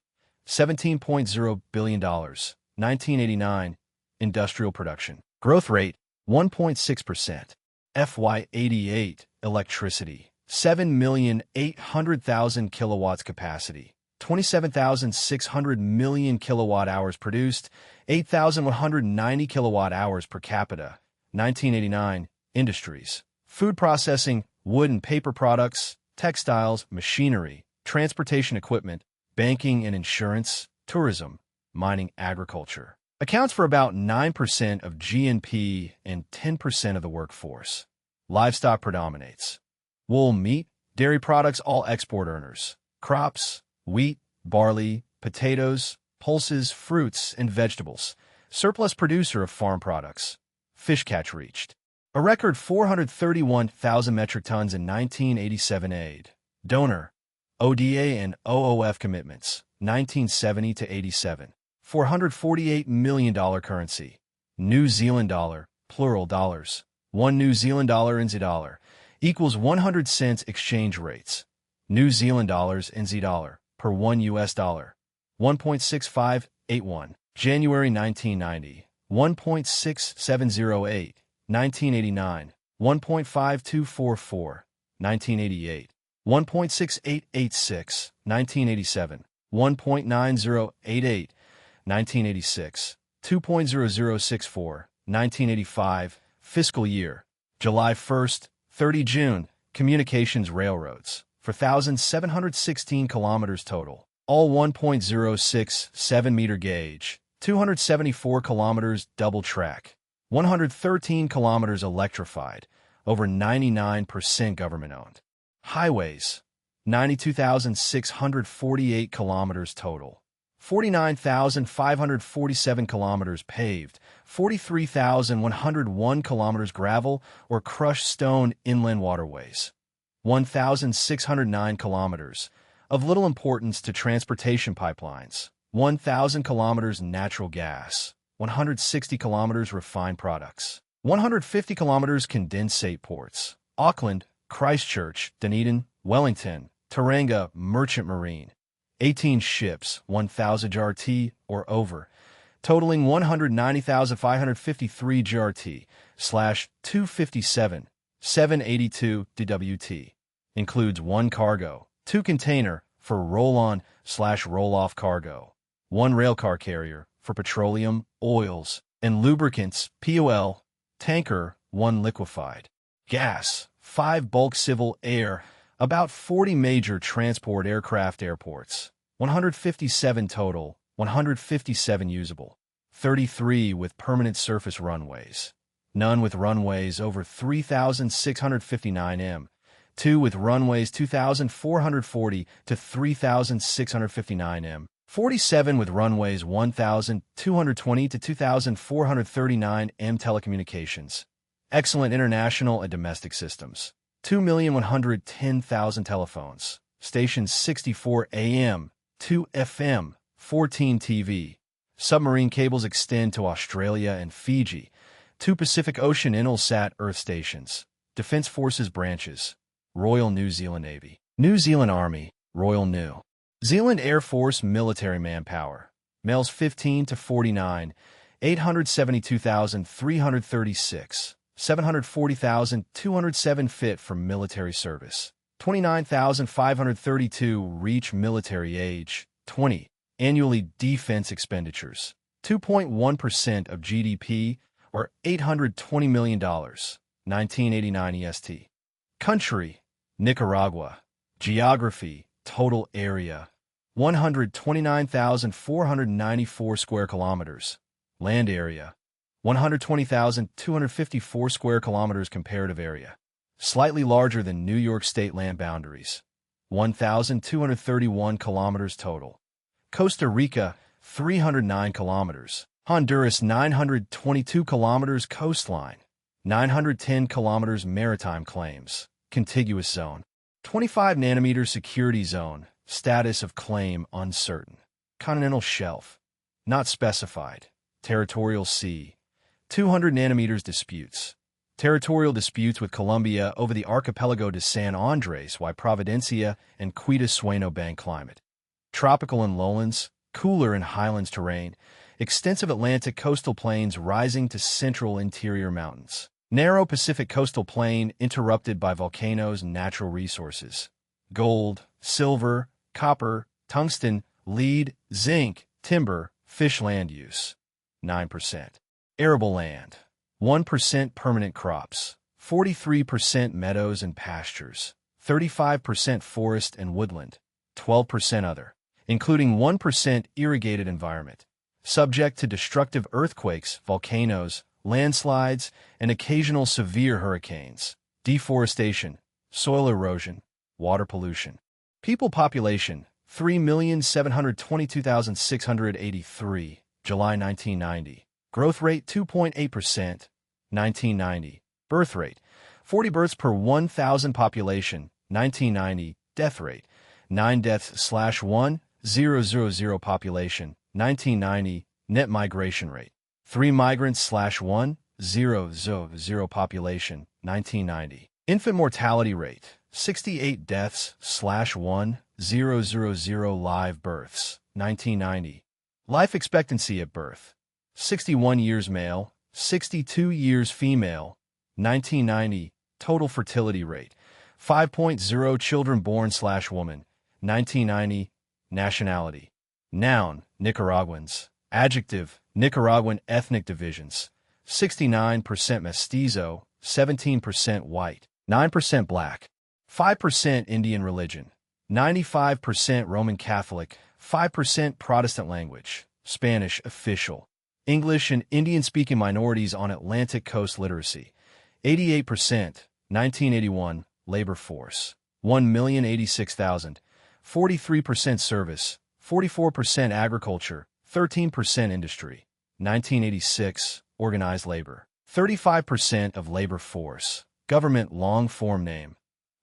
$17.0 billion. 1989. Industrial production. Growth rate, 1.6%. FY88. Electricity, 7,800,000 kilowatts capacity. 27,600 million kilowatt-hours produced, 8,190 kilowatt-hours per capita. 1989. Industries. Food processing, wood and paper products, textiles, machinery, transportation equipment, banking and insurance, tourism, mining, agriculture. Accounts for about 9% of GNP and 10% of the workforce. Livestock predominates. Wool, meat, dairy products, all export earners. Crops, wheat, barley, potatoes, pulses, fruits, and vegetables. Surplus producer of farm products. Fish catch reached a record 431,000 metric tons in 1987 aid. Donor, ODA and OOF commitments, 1970 to 87. $448 million currency. New Zealand dollar, plural dollars. 1 New Zealand dollar NZ dollar equals 100 cents exchange rates. New Zealand dollars NZ dollar per 1 US dollar. 1.6581. January 1990. 1.6708. 1989. 1.5244. 1988. 1.6886. 1987. 1.9088. 1986. 2.0064. 1985. Fiscal year. July 1st, 30 June. Communications railroads. 4,716 kilometers total. All 1.067 meter gauge. 274 kilometers double track. 113 kilometers electrified. Over 99% government-owned. Highways. 92,648 kilometers total. 49,547 kilometers paved, 43,101 kilometers gravel or crushed stone inland waterways. 1,609 kilometers. Of little importance to transportation pipelines. 1,000 kilometers natural gas. 160 kilometers refined products. 150 kilometers condensate ports. Auckland, Christchurch, Dunedin, Wellington, Tauranga, Merchant Marine. 18 ships, 1,000 GRT or over, totaling 190,553 GRT/257, 782 DWT. Includes 1 cargo, 2 container for roll-on/roll-off cargo, 1 railcar carrier for petroleum, oils, and lubricants, POL, tanker, 1 liquefied gas, 5 bulk civil air, about 40 major transport aircraft airports, 157 total, 157 usable, 33 with permanent surface runways, none with runways over 3,659 m, 2 with runways 2,440 to 3,659 m, 47 with runways 1,220 to 2,439 m. Telecommunications. Excellent international and domestic systems. 2,110,000 telephones. Stations 64 AM, 2 FM, 14 TV. Submarine cables extend to Australia and Fiji. 2 Pacific Ocean Intelsat Earth stations. Defence Forces branches. Royal New Zealand Navy. New Zealand Army. Royal New Zealand Air Force military manpower. Males 15 to 49, 872,336. 740,207 fit for military service. 29,532 reach military age. 20. Annually defense expenditures. 2.1% of GDP, or $820 million. 1989 EST. Country: Nicaragua. Geography: total area: 129,494 square kilometers. Land area: 120,254 square kilometers. Comparative area: slightly larger than New York State land boundaries. 1,231 kilometers total. Costa Rica, 309 kilometers. Honduras, 922 kilometers coastline. 910 kilometers maritime claims. Contiguous zone. 25 nanometer security zone. Status of claim uncertain. Continental shelf. Not specified. Territorial sea. 200 nanometers disputes. Territorial disputes with Colombia over the archipelago de San Andres y Providencia and Quito-Sueno Bank climate. Tropical and lowlands, cooler and highlands terrain, extensive Atlantic coastal plains rising to central interior mountains. Narrow Pacific coastal plain interrupted by volcanoes and natural resources. Gold, silver, copper, tungsten, lead, zinc, timber, fish land use. 9%. Arable land. 1% permanent crops. 43% meadows and pastures. 35% forest and woodland. 12% other, including 1% irrigated environment. Subject to destructive earthquakes, volcanoes, landslides, and occasional severe hurricanes. Deforestation, soil erosion, water pollution. People population, 3,722,683, July 1990. Growth rate 2.8%, 1990. Birth rate, 40 births per 1,000 population, 1990. Death rate, 9 deaths/1,000 population, 1990. Net migration rate, 3 migrants/1,000 population, 1990. Infant mortality rate, 68 deaths/1,000 live births, 1990. Life expectancy at birth, 61 years male, 62 years female, 1990. Total fertility rate, 5.0 children born/woman, 1990. Nationality. Noun, Nicaraguans. Adjective, Nicaraguan ethnic divisions. 69% mestizo, 17% white, 9% black, 5% Indian religion, 95% Roman Catholic, 5% Protestant language, Spanish official. English and Indian-speaking minorities on Atlantic coast literacy, 88%, 1981, labor force, 1,086,000, 43% service, 44% agriculture, 13% industry, 1986, organized labor, 35% of labor force, government long-form name,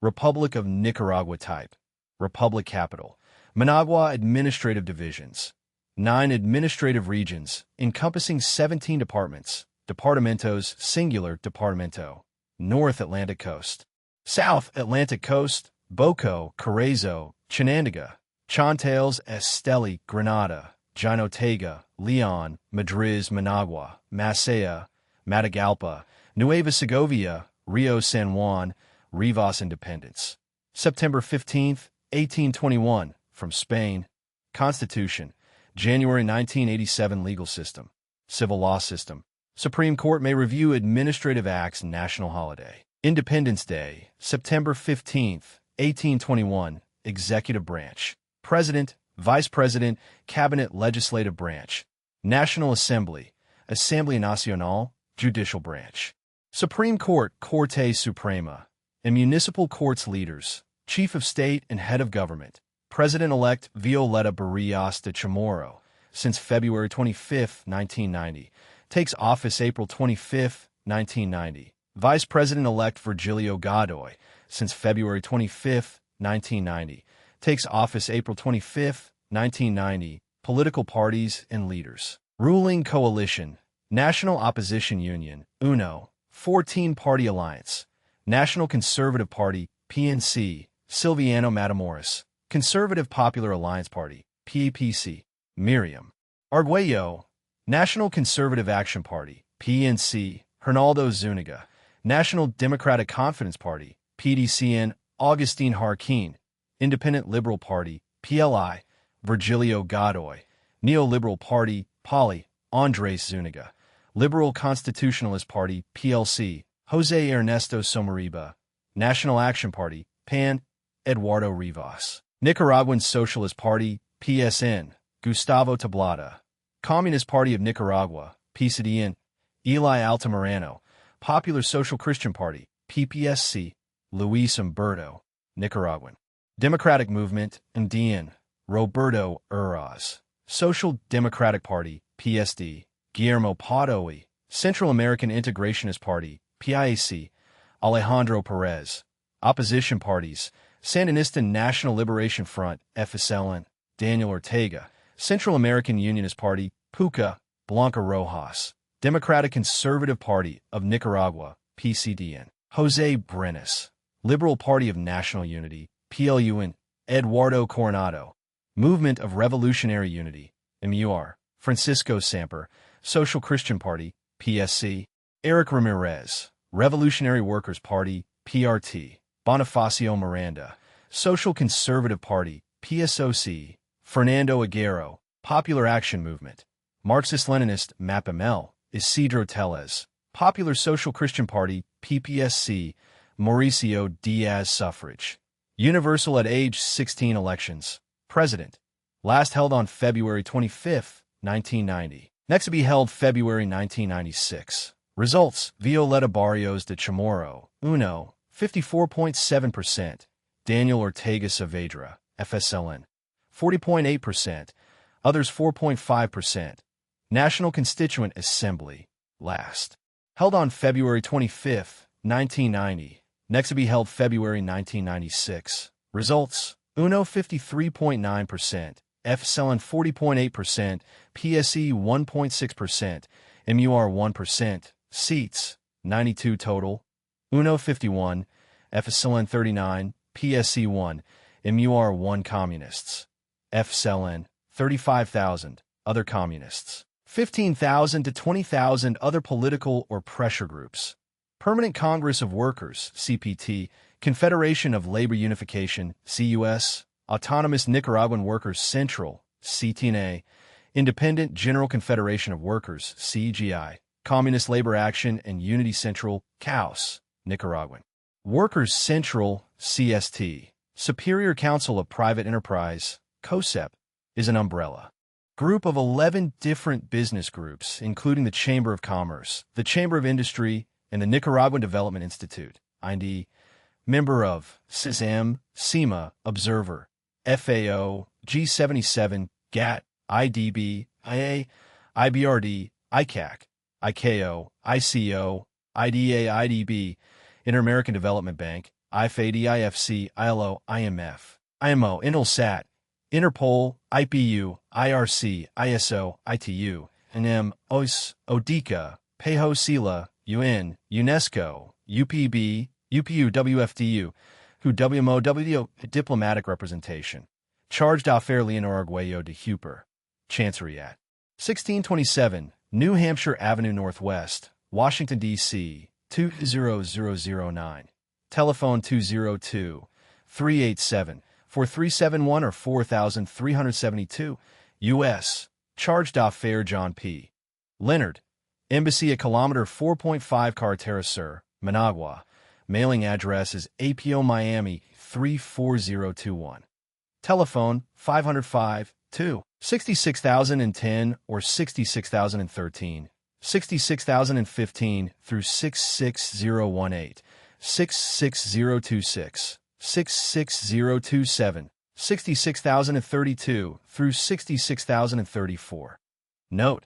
Republic of Nicaragua type. Republic capital. Managua administrative divisions. 9 administrative regions, encompassing 17 departments. Departamentos, singular, departamento. North Atlantic coast. South Atlantic coast, Boco, Carrizo, Chinandega, Chontales, Esteli, Granada, Jinotega, Leon, Madrid, Managua, Macea, Matagalpa, Nueva Segovia, Rio San Juan, Rivas Independence. September 15, 1821, from Spain. Constitution. January 1987 Legal system. Civil law system. Supreme Court may review administrative acts. National holiday. Independence Day, September 15, 1821. Executive branch. President, Vice President, Cabinet, Legislative branch. National Assembly, Asamblea Nacional, Judicial branch. Supreme Court, Corte Suprema, and municipal courts leaders, Chief of State and Head of Government. President-elect Violeta Barrios de Chamorro, since February 25, 1990. Takes office April 25, 1990. Vice President-elect Virgilio Godoy, since February 25, 1990. Takes office April 25, 1990. Political parties and leaders. Ruling coalition. National Opposition Union, UNO. 14-party alliance. National Conservative Party, PNC. Silviano Matamoros. Conservative Popular Alliance Party, PAPC. Miriam Arguello. National Conservative Action Party, PNC. Hernaldo Zuniga. National Democratic Confidence Party, PDCN. Augustin Jarquin. Independent Liberal Party, PLI. Virgilio Godoy. Neoliberal Party, PALI. Andres Zuniga. Liberal Constitutionalist Party, PLC. Jose Ernesto Somariba. National Action Party, PAN. Eduardo Rivas. Nicaraguan Socialist Party, PSN. Gustavo Tablada. Communist Party of Nicaragua, PCDN. Eli Altamirano. Popular Social Christian Party, PPSC. Luis Humberto. Nicaraguan. Democratic Movement, MDN. Roberto Uraz. Social Democratic Party, PSD. Guillermo Padoy. Central American Integrationist Party, PIAC. Alejandro Perez. Opposition parties, Sandinista National Liberation Front, FSLN. Daniel Ortega. Central American Unionist Party, PUCA. Blanca Rojas. Democratic Conservative Party of Nicaragua, PCDN. Jose Brenes. Liberal Party of National Unity, PLUN. Eduardo Coronado. Movement of Revolutionary Unity, MUR. Francisco Samper. Social Christian Party, PSC. Eric Ramirez. Revolutionary Workers' Party, PRT. Bonifacio Miranda. Social Conservative Party, PSOC. Fernando Aguero. Popular Action Movement. Marxist-Leninist, MAPML. Isidro Tellez. Popular Social Christian Party, PPSC. Mauricio Diaz Suffrage. Universal at age 16 elections. President. Last held on February 25, 1990. Next to be held February 1996. Results: Violeta Barrios de Chamorro, UNO, 54.7%. Daniel Ortega Saavedra, FSLN, 40.8%. Others 4.5%. National Constituent Assembly, last. Held on February 25, 1990. Next to be held February 1996. Results: UNO 53.9%. FSLN 40.8%, PSE 1.6%, MUR 1%, seats 92 total, UNO 51, FSLN 39, PSE 1, MUR 1 communists, FSLN 35,000, other communists, 15,000 to 20,000 other political or pressure groups. Permanent Congress of Workers, CPT, Confederation of Labor Unification, CUS, Autonomous Nicaraguan Workers Central, CTNA, Independent General Confederation of Workers, CGI, Communist Labor Action and Unity Central, CAUS, Nicaraguan. Workers Central, CST, Superior Council of Private Enterprise, COSEP, is an umbrella group of 11 different business groups, including the Chamber of Commerce, the Chamber of Industry, and the Nicaraguan Development Institute, IND, member of CISM, CIMA, Observer, FAO, G77, GATT, IDB, IA, IBRD, ICAC, ICAO, ICO, IDA, IDB, Inter-American Development Bank, IFAD, IFC, ILO, IMF, IMO, Intelsat, Interpol, IPU, IRC, ISO, ITU, NM, OIS, ODICA, PEHO, SILA, UN, UNESCO, UPB, UPU, WFDU, who WMO, WDO, diplomatic representation. Charged d'affaires Leonor Arguello de Huper, Chancery at 1627, New Hampshire Avenue Northwest, Washington, D.C., 20009. Telephone 202-387-4371 or 4372, U.S. Charged d'affaires John P. Leonard, Embassy at kilometer 4.5 Carretera Sur, Managua. Mailing address is APO Miami 34021. Telephone 505-2, 66,010 or 66,013, 66,015 through 66018, 66026, 66027, 66,032 through 66,034. Note: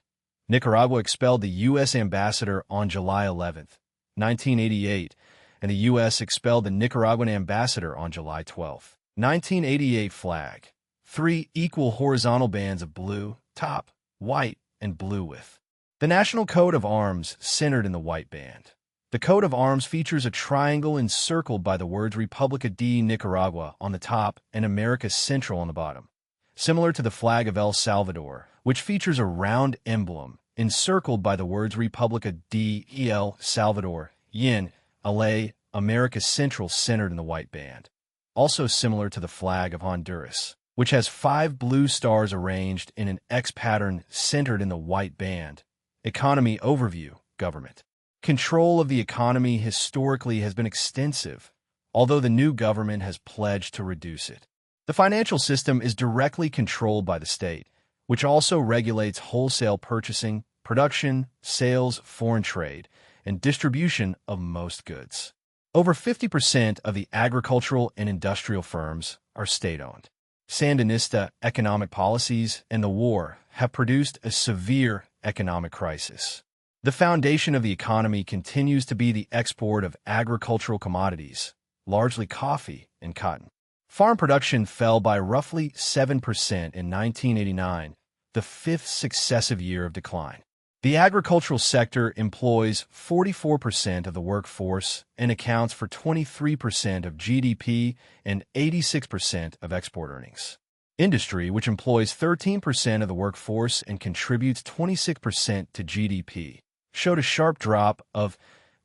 Nicaragua expelled the U.S. ambassador on July 11, 1988, and the U.S. expelled the Nicaraguan ambassador on July 12, 1988. Flag. 3 equal horizontal bands of blue, top, white, and blue with the national coat of arms centered in the white band. The coat of arms features a triangle encircled by the words República de Nicaragua on the top and America Central on the bottom, similar to the flag of El Salvador, which features a round emblem encircled by the words República de El Salvador, Yin, LA, America Central centered in the white band. Also similar to the flag of Honduras, which has 5 blue stars arranged in an X pattern centered in the white band. Economy overview. Government control of the economy historically has been extensive, although the new government has pledged to reduce it. The financial system is directly controlled by the state, which also regulates wholesale purchasing, production, sales, foreign trade, and distribution of most goods. Over 50% of the agricultural and industrial firms are state-owned. Sandinista economic policies and the war have produced a severe economic crisis. The foundation of the economy continues to be the export of agricultural commodities, largely coffee and cotton. Farm production fell by roughly 7% in 1989, the 5th successive year of decline. The agricultural sector employs 44% of the workforce and accounts for 23% of GDP and 86% of export earnings. Industry, which employs 13% of the workforce and contributes 26% to GDP, showed a sharp drop of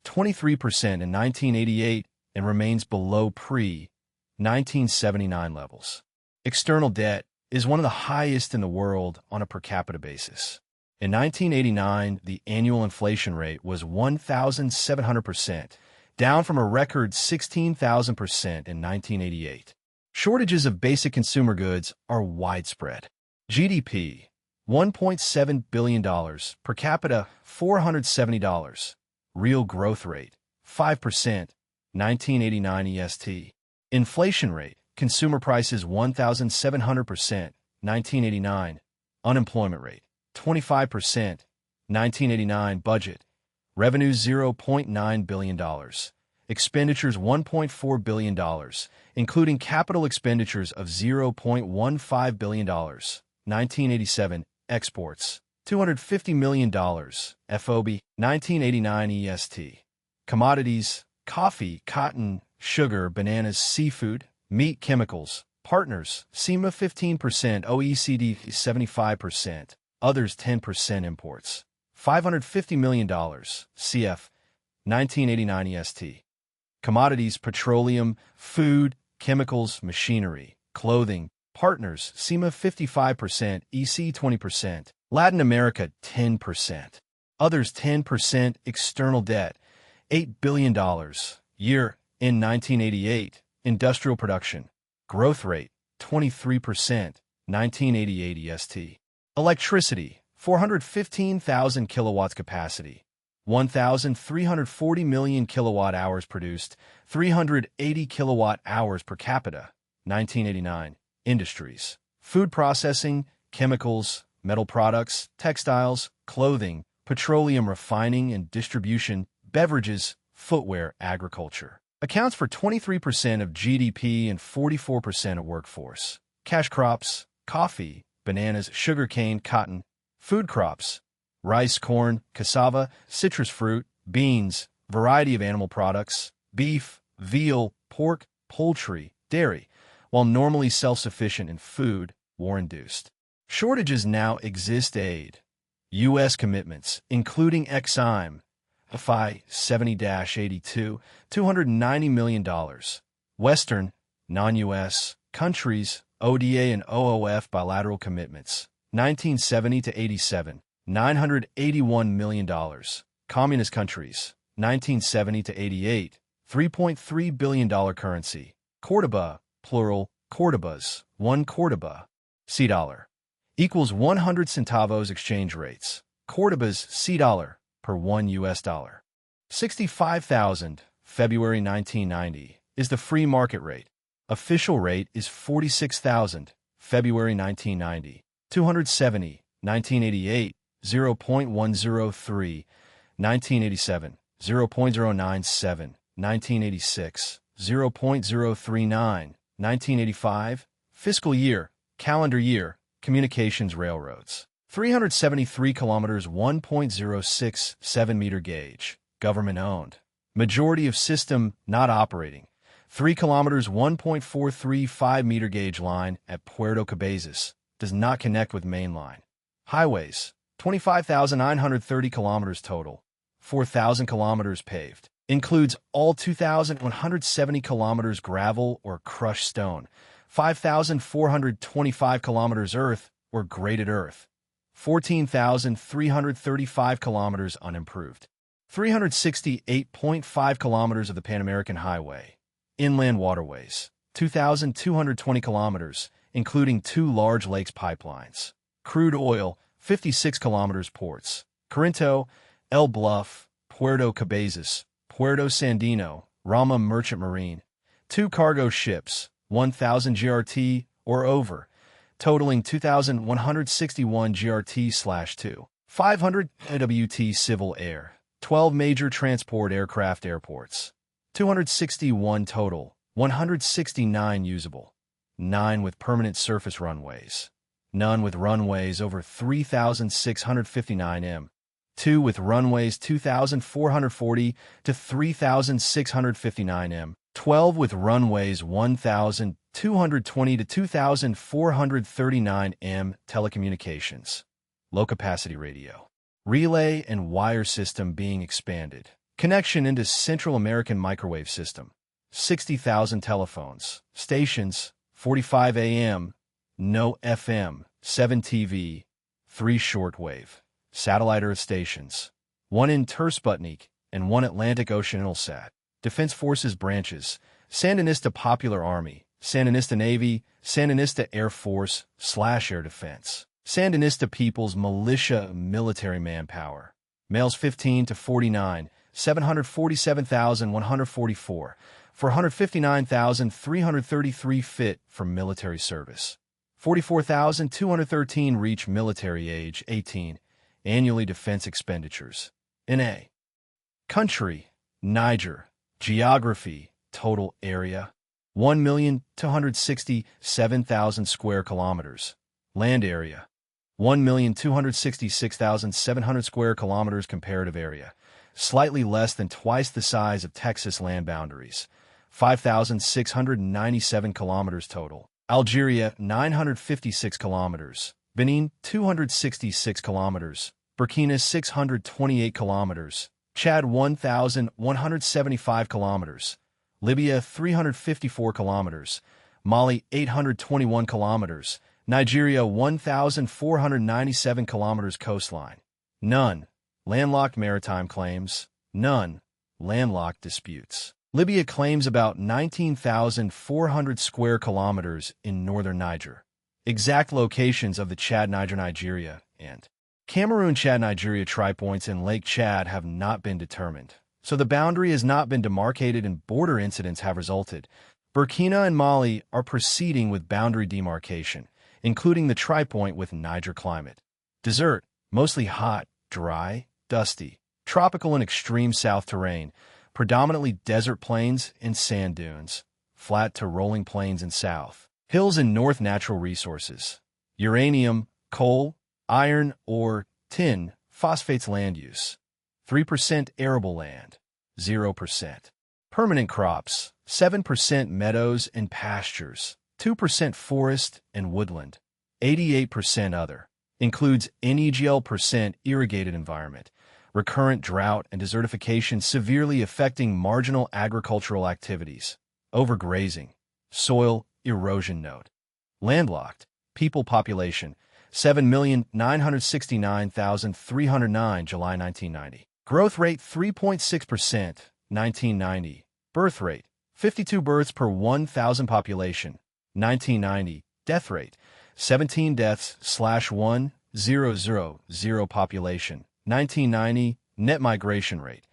23% in 1988 and remains below pre-1979 levels. External debt is one of the highest in the world on a per capita basis. In 1989, the annual inflation rate was 1,700%, down from a record 16,000% in 1988. Shortages of basic consumer goods are widespread. GDP, $1.7 billion, per capita, $470. Real growth rate, 5%, 1989 EST. Inflation rate, consumer prices 1,700%, 1989. Unemployment rate, 25%, 1989. Budget, revenues $0.9 billion. Expenditures $1.4 billion, including capital expenditures of $0.15 billion. 1987. Exports, $250 million. FOB, 1989 EST. Commodities, coffee, cotton, sugar, bananas, seafood, meat, chemicals. Partners, SEMA 15%, OECD 75%, others 10%. Imports, $550 million. CF, 1989 EST. Commodities, petroleum, food, chemicals, machinery, clothing. Partners, SEMA 55%, EC 20%, Latin America 10%, others 10%. External debt, $8 billion. Year, in 1988, industrial production, growth rate, 23%, 1988 EST. Electricity, 415,000 kilowatts capacity, 1,340 million kilowatt hours produced, 380 kilowatt hours per capita, 1989. Industries, food processing, chemicals, metal products, textiles, clothing, petroleum refining and distribution, beverages, footwear, agriculture. accounts for 23% of GDP and 44% of workforce. Cash crops, coffee, bananas, sugarcane, cotton. Food crops, rice, corn, cassava, citrus fruit, beans, variety of animal products, beef, veal, pork, poultry, dairy. While normally self-sufficient in food, war-induced shortages now exist. Aid. U.S. commitments, including FI 70-82, $290 million. Western, non-U.S. countries, ODA and OOF bilateral commitments, 1970 to 87, $981 million. Communist countries, 1970 to 88, $3.3 billion currency. Cordoba, plural, Cordobas, 1 Cordoba. C dollar equals 100 centavos exchange rates. Cordoba's C dollar per 1 U.S. dollar. 65,000, February 1990, is the free market rate. Official rate is 46,000, February 1990. 270, 1988, 0.103, 1987, 0.097, 1986, 0.039, 1985, fiscal year, calendar year, communications railroads. 373 kilometers, 1.067 meter gauge, government-owned. Majority of system not operating. 3 kilometers, 1.435 meter gauge line at Puerto Cabezas. Does not connect with main line. Highways, 25,930 kilometers total. 4,000 kilometers paved. Includes all 2,170 kilometers gravel or crushed stone. 5,425 kilometers earth or graded earth. 14,335 kilometers unimproved. 368.5 kilometers of the Pan American Highway. Inland waterways, 2,220 kilometers, including 2 large lakes pipelines. Crude oil, 56 kilometers ports. Corinto, El Bluff, Puerto Cabezas, Puerto Sandino, Rama Merchant Marine. 2 cargo ships, 1,000 GRT or over, totaling 2,161 GRT/2. 500 AWT civil air. 12 major transport aircraft airports. 261 total, 169 usable. 9 with permanent surface runways. None with runways over 3,659 m. 2 with runways 2,440 to 3,659 m. 12 with runways 1,220 to 2,439 m. Telecommunications. Low-capacity radio. Relay and wire system being expanded. Connection into Central American microwave system. 60,000 telephones. Stations. 45 AM. No FM. 7 TV. 3 shortwave. Satellite Earth stations. 1 in Sputnik and 1 Atlantic Ocean Intelsat. Defense Forces branches. Sandinista Popular Army. Sandinista Navy. Sandinista Air Force / Air Defense. Sandinista People's Militia military manpower. Males 15 to 49, 747,144, 459,333 fit for military service. 44,213 reach military age 18, annually defense expenditures. NA. Country, Niger. Geography, total area, 1,267,000 square kilometers. Land area, 1,266,700 square kilometers. Comparative area, slightly less than twice the size of Texas. Land boundaries, 5,697 kilometers total. Algeria, 956 kilometers. Benin, 266 kilometers. Burkina, 628 kilometers. Chad, 1,175 kilometers. Libya, 354 kilometers. Mali, 821 kilometers. Nigeria, 1,497 kilometers coastline. None. Landlocked maritime claims. None. Landlocked disputes. Libya claims about 19,400 square kilometers in northern Niger. Exact locations of the Chad-Niger-Nigeria and Cameroon-Chad-Nigeria tripoints in Lake Chad have not been determined, so the boundary has not been demarcated and border incidents have resulted. Burkina and Mali are proceeding with boundary demarcation, including the tripoint with Niger climate. Desert, mostly hot, dry, dusty, tropical and extreme south terrain, predominantly desert plains and sand dunes, flat to rolling plains in south. Hills and north natural resources. Uranium, coal, iron, ore, tin, phosphates land use. 3% arable land. 0%. Permanent crops. 7% meadows and pastures. 2% forest and woodland. 88% other. Includes NEGL% irrigated environment. Recurrent drought and desertification severely affecting marginal agricultural activities. Overgrazing. Soil erosion note. Landlocked. People population. 7,969,309 July 1990. Growth rate 3.6%, 1990. Birth rate 52 births per 1,000 population, 1990. Death rate 17 deaths/1,000 population, 1990. Net migration rate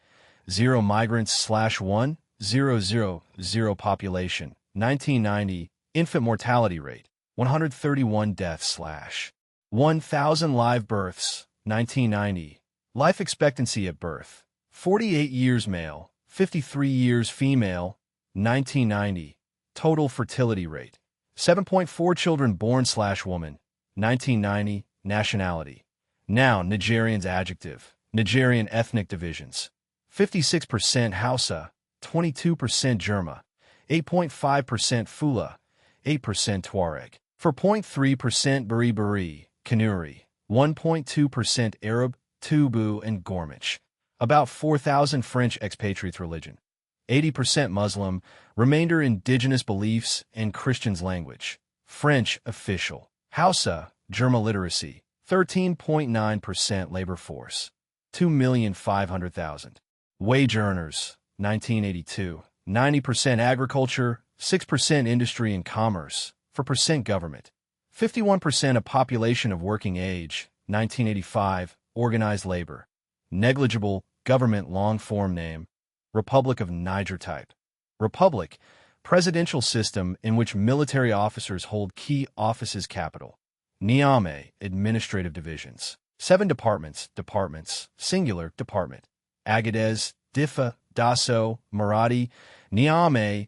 0 migrants/1,000 population, 1990. Infant mortality rate 131 deaths/1,000 live births, 1990. Life expectancy at birth 48 years male, 53 years female, 1990. Total fertility rate 7.4 children born/woman, 1990. Nationality. Noun Nigerians. Adjective Nigerian ethnic divisions 56% Hausa, 22% Jerma, 8.5% Fula, 8% Tuareg, 4.3% Beri, Kanuri, 1.2% Arab, Tubu, and Gormich. About 4,000 French expatriates. Religion 80% Muslim, remainder indigenous beliefs and Christians. Language French official. Hausa, Jerma. Literacy 13.9% labor force 2,500,000. Wage earners 1982 90% agriculture, 6% industry and commerce, 4% government. 51% of population of working age, 1985, organized labor. Negligible, government long-form name, Republic of Niger type. Republic, presidential system in which military officers hold key offices. Capital. Niamey, administrative divisions. 7 departments, singular, department. Agadez, Diffa, Dasso, Maradi, Niamey,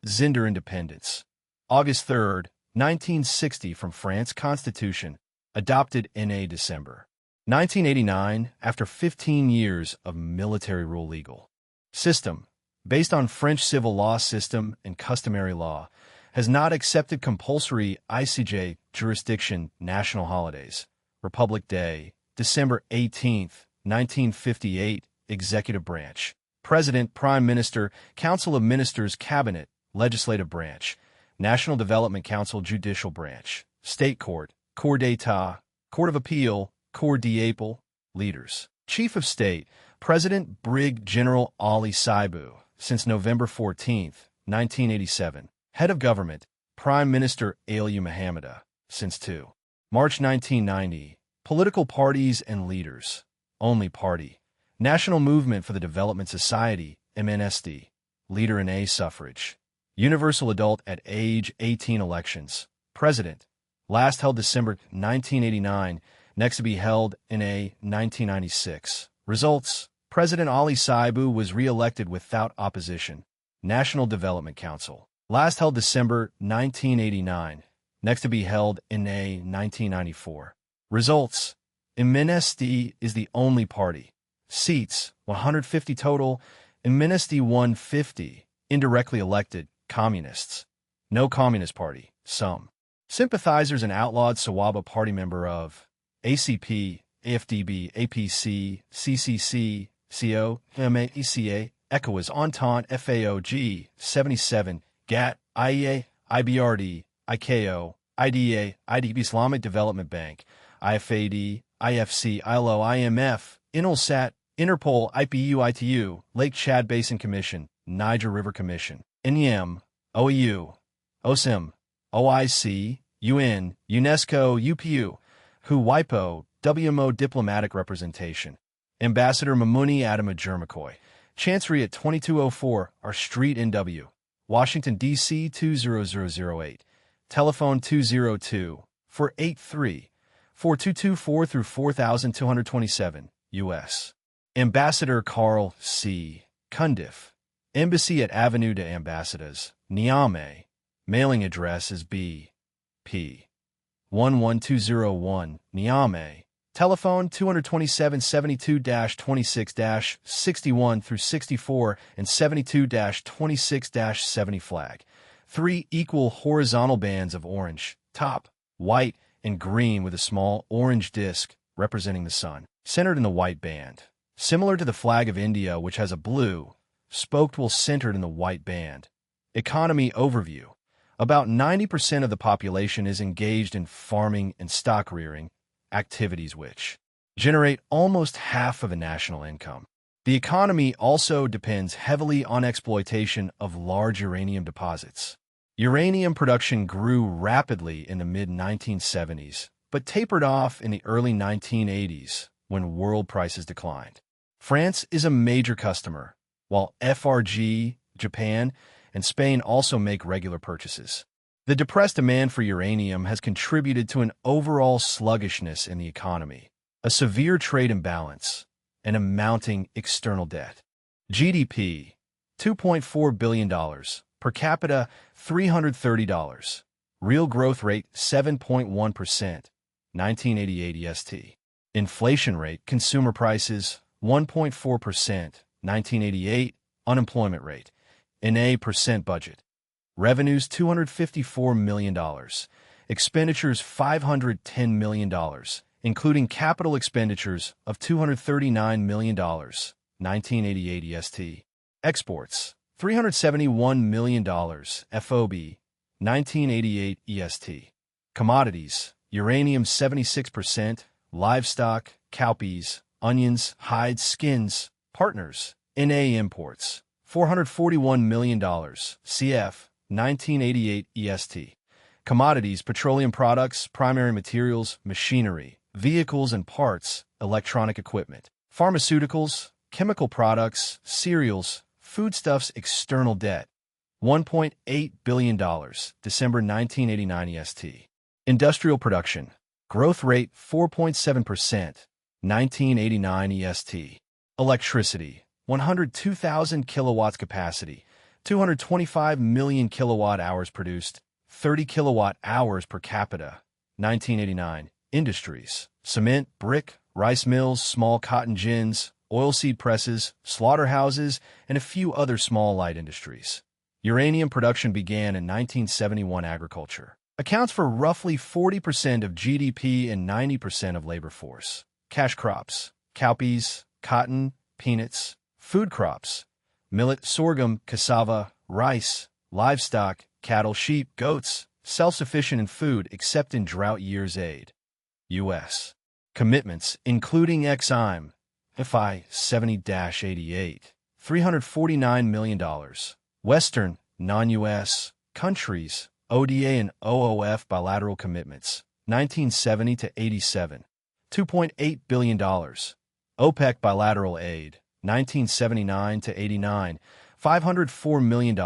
Zinder. Independence. August 3, 1960 from France. Constitution. Adopted in December. 1989, after 15 years of military rule. Legal system, based on French civil law system and customary law, has not accepted compulsory ICJ jurisdiction. National holidays. Republic Day, December 18, 1958. Executive branch. President, Prime Minister, Council of Ministers, Cabinet, Legislative branch. National Development Council, Judicial branch. State Court, Cour d'Etat, Court of Appeal, Cour d'Appel. Leaders. Chief of State, President Brig General Ali Saibu, since November 14, 1987. Head of Government, Prime Minister Aliyu Muhammada, since 2 March 1990. Political parties and leaders. Only party. National Movement for the Development Society, MNSD. Leader in suffrage. Universal adult at age 18 elections. President. Last held December 1989, next to be held in 1996. Results. President Ali Saibu was re-elected without opposition. National Development Council. Last held December 1989, next to be held in 1994. Results. MNSD is the only party. Seats, 150 total. MNSD won 50. Indirectly elected, communists. No Communist Party, some. Sympathizers and outlawed Sawaba party member of ACP, AFDB, APC, CCC, CO, MAECA, ECOWAS, Entente, FAOG, 77, GATT, IEA, IBRD, ICAO, IDA, IDB, Islamic Development Bank, IFAD, IFC, ILO, IMF, INULSAT, Interpol, IPU, ITU, Lake Chad Basin Commission, Niger River Commission, NEM, OEU, OSIM, OIC, UN, UNESCO, UPU, WHO, WIPO, WMO Diplomatic Representation. Ambassador Mamuni Adama Jermakoy. Chancery at 2204 R Street, NW. Washington, D.C. 20008. Telephone 202-483-4224 through 4227, U.S. Ambassador Carl C. Cundiff. Embassy at Avenue des Ambassadeurs, Niamey. Mailing address is B.P. 11201, Niamey. Telephone 227-72-26-61 through 64 and 72-26-70 flag. 3 equal horizontal bands of orange, top, white, and green with a small orange disc representing the sun, centered in the white band. Similar to the flag of India, which has a blue, spoked wheel centered in the white band. Economy overview. About 90% of the population is engaged in farming and stock rearing, activities which generate almost half of the national income. The economy also depends heavily on exploitation of large uranium deposits. Uranium production grew rapidly in the mid-1970s, but tapered off in the early 1980s when world prices declined. France is a major customer, while FRG, Japan, and Spain also make regular purchases. The depressed demand for uranium has contributed to an overall sluggishness in the economy, a severe trade imbalance, and a mounting external debt. GDP, $2.4 billion. Per capita, $330. Real growth rate, 7.1%, 1988 EST. Inflation rate, consumer prices, 1.4%, 1988. Unemployment rate, NA percent budget. Revenues, $254 million. Expenditures, $510 million, including capital expenditures of $239 million, 1988 EST. Exports, $371 million, FOB, 1988 EST. Commodities, uranium 76%, livestock, cowpeas, onions, hides, skins, partners, NA imports, $441 million, CF, 1988 EST. Commodities, petroleum products, primary materials, machinery, vehicles and parts, electronic equipment, pharmaceuticals, chemical products, cereals, foodstuffs, external debt, $1.8 billion, December 1989 EST. Industrial production, growth rate 4.7%, 1989 EST. Electricity, 102,000 kilowatts capacity, 225 million kilowatt hours produced, 30 kilowatt hours per capita, 1989. Industries, cement, brick, rice mills, small cotton gins, oilseed presses, slaughterhouses, and a few other small light industries. Uranium production began in 1971. Agriculture accounts for roughly 40% of GDP and 90% of labor force. Cash crops, cowpeas, cotton, peanuts, food crops, millet, sorghum, cassava, rice, livestock, cattle, sheep, goats, self-sufficient in food except in drought years. Aid. U.S. Commitments, including ex-IM, FI 70-88, $349 million. Western, non-U.S. countries, ODA and OOF bilateral commitments, 1970 to 87, $2.8 billion. OPEC bilateral aid, 1979 to 89, $504 million.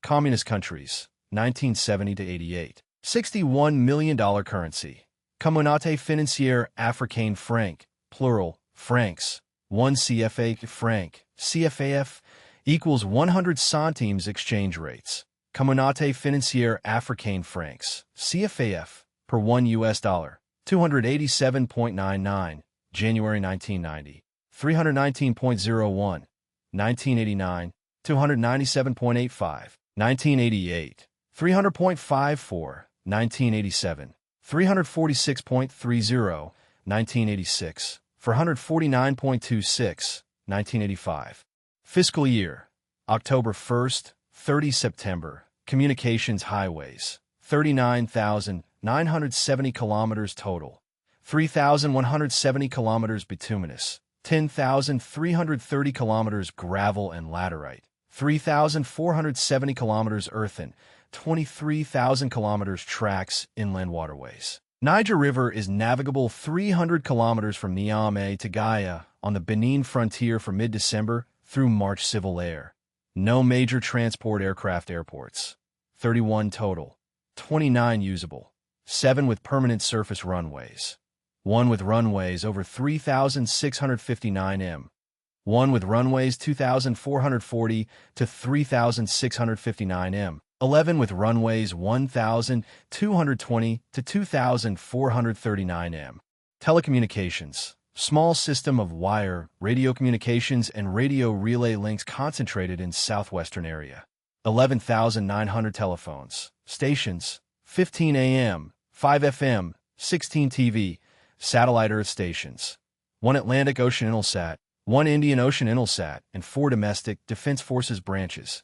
Communist countries, 1970 to 88, $61 million currency. Communauté financière africaine franc, plural, francs, 1 CFA franc, CFAF, equals 100 centimes exchange rates. Communauté financière africaine francs, CFAF, per 1 US dollar, 287.99, January 1990, 319.01, 1989, 297.85, 1988, 300.54, 1987, 346.30, 1986, 449.26, 1985. Fiscal year, October 1st, 30 September, communications highways, 39,970 kilometers total, 3,170 kilometers bituminous, 10,330 kilometers gravel and laterite, 3,470 kilometers earthen, 23,000 kilometers tracks inland waterways. Niger River is navigable 300 kilometers from Niamey to Gaia on the Benin frontier from mid-December through March. Civil air. No major transport aircraft. Airports. 31 total. 29 usable. 7 with permanent surface runways. 1 with runways over 3,659 m. 1 with runways 2,440 to 3,659 m. 11 with runways 1,220 to 2,439 m. Telecommunications. Small system of wire, radio communications, and radio relay links concentrated in southwestern area. 11,900 telephones. Stations. 15 AM, 5 FM, 16 TV, satellite Earth stations. 1 Atlantic Ocean Intelsat, 1 Indian Ocean Intelsat, and 4 domestic Defense Forces branches.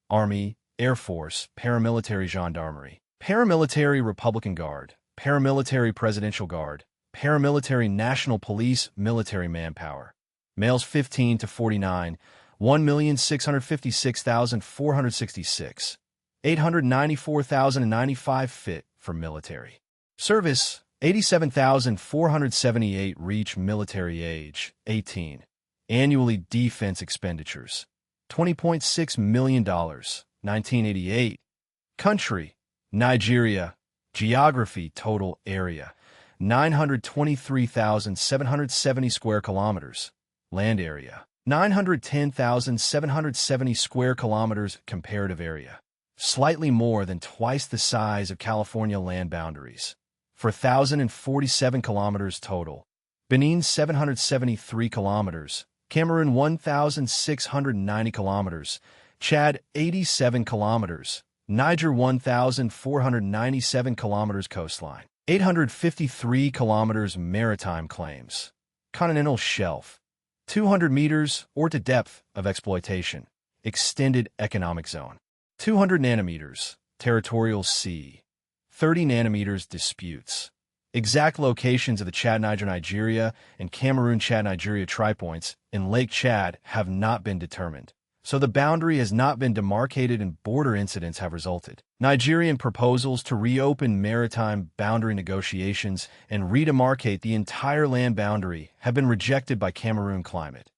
Army, Air Force, Paramilitary Gendarmerie, Paramilitary Republican Guard, Paramilitary Presidential Guard, Paramilitary National Police, military manpower. Males 15 to 49, 1,656,466. 894,095 fit for military service. 87,478 reach military age, 18. Annually defense expenditures. $20.6 million, 1988. Country, Nigeria. Geography, total area, 923,770 square kilometers. Land area, 910,770 square kilometers. Comparative area, slightly more than twice the size of California land boundaries. 4,047 kilometers total. Benin 773 kilometers. Cameroon 1,690 kilometers. Chad 87 kilometers. Niger 1,497 kilometers coastline. 853 kilometers maritime claims. Continental shelf. 200 meters or to depth of exploitation. Extended economic zone. 200 nanometers. Territorial sea. 30 nanometers disputes. Exact locations of the Chad-Niger-Nigeria and Cameroon-Chad-Nigeria tripoints in Lake Chad have not been determined, so the boundary has not been demarcated and border incidents have resulted. Nigerian proposals to reopen maritime boundary negotiations and redemarcate the entire land boundary have been rejected by Cameroon. Climate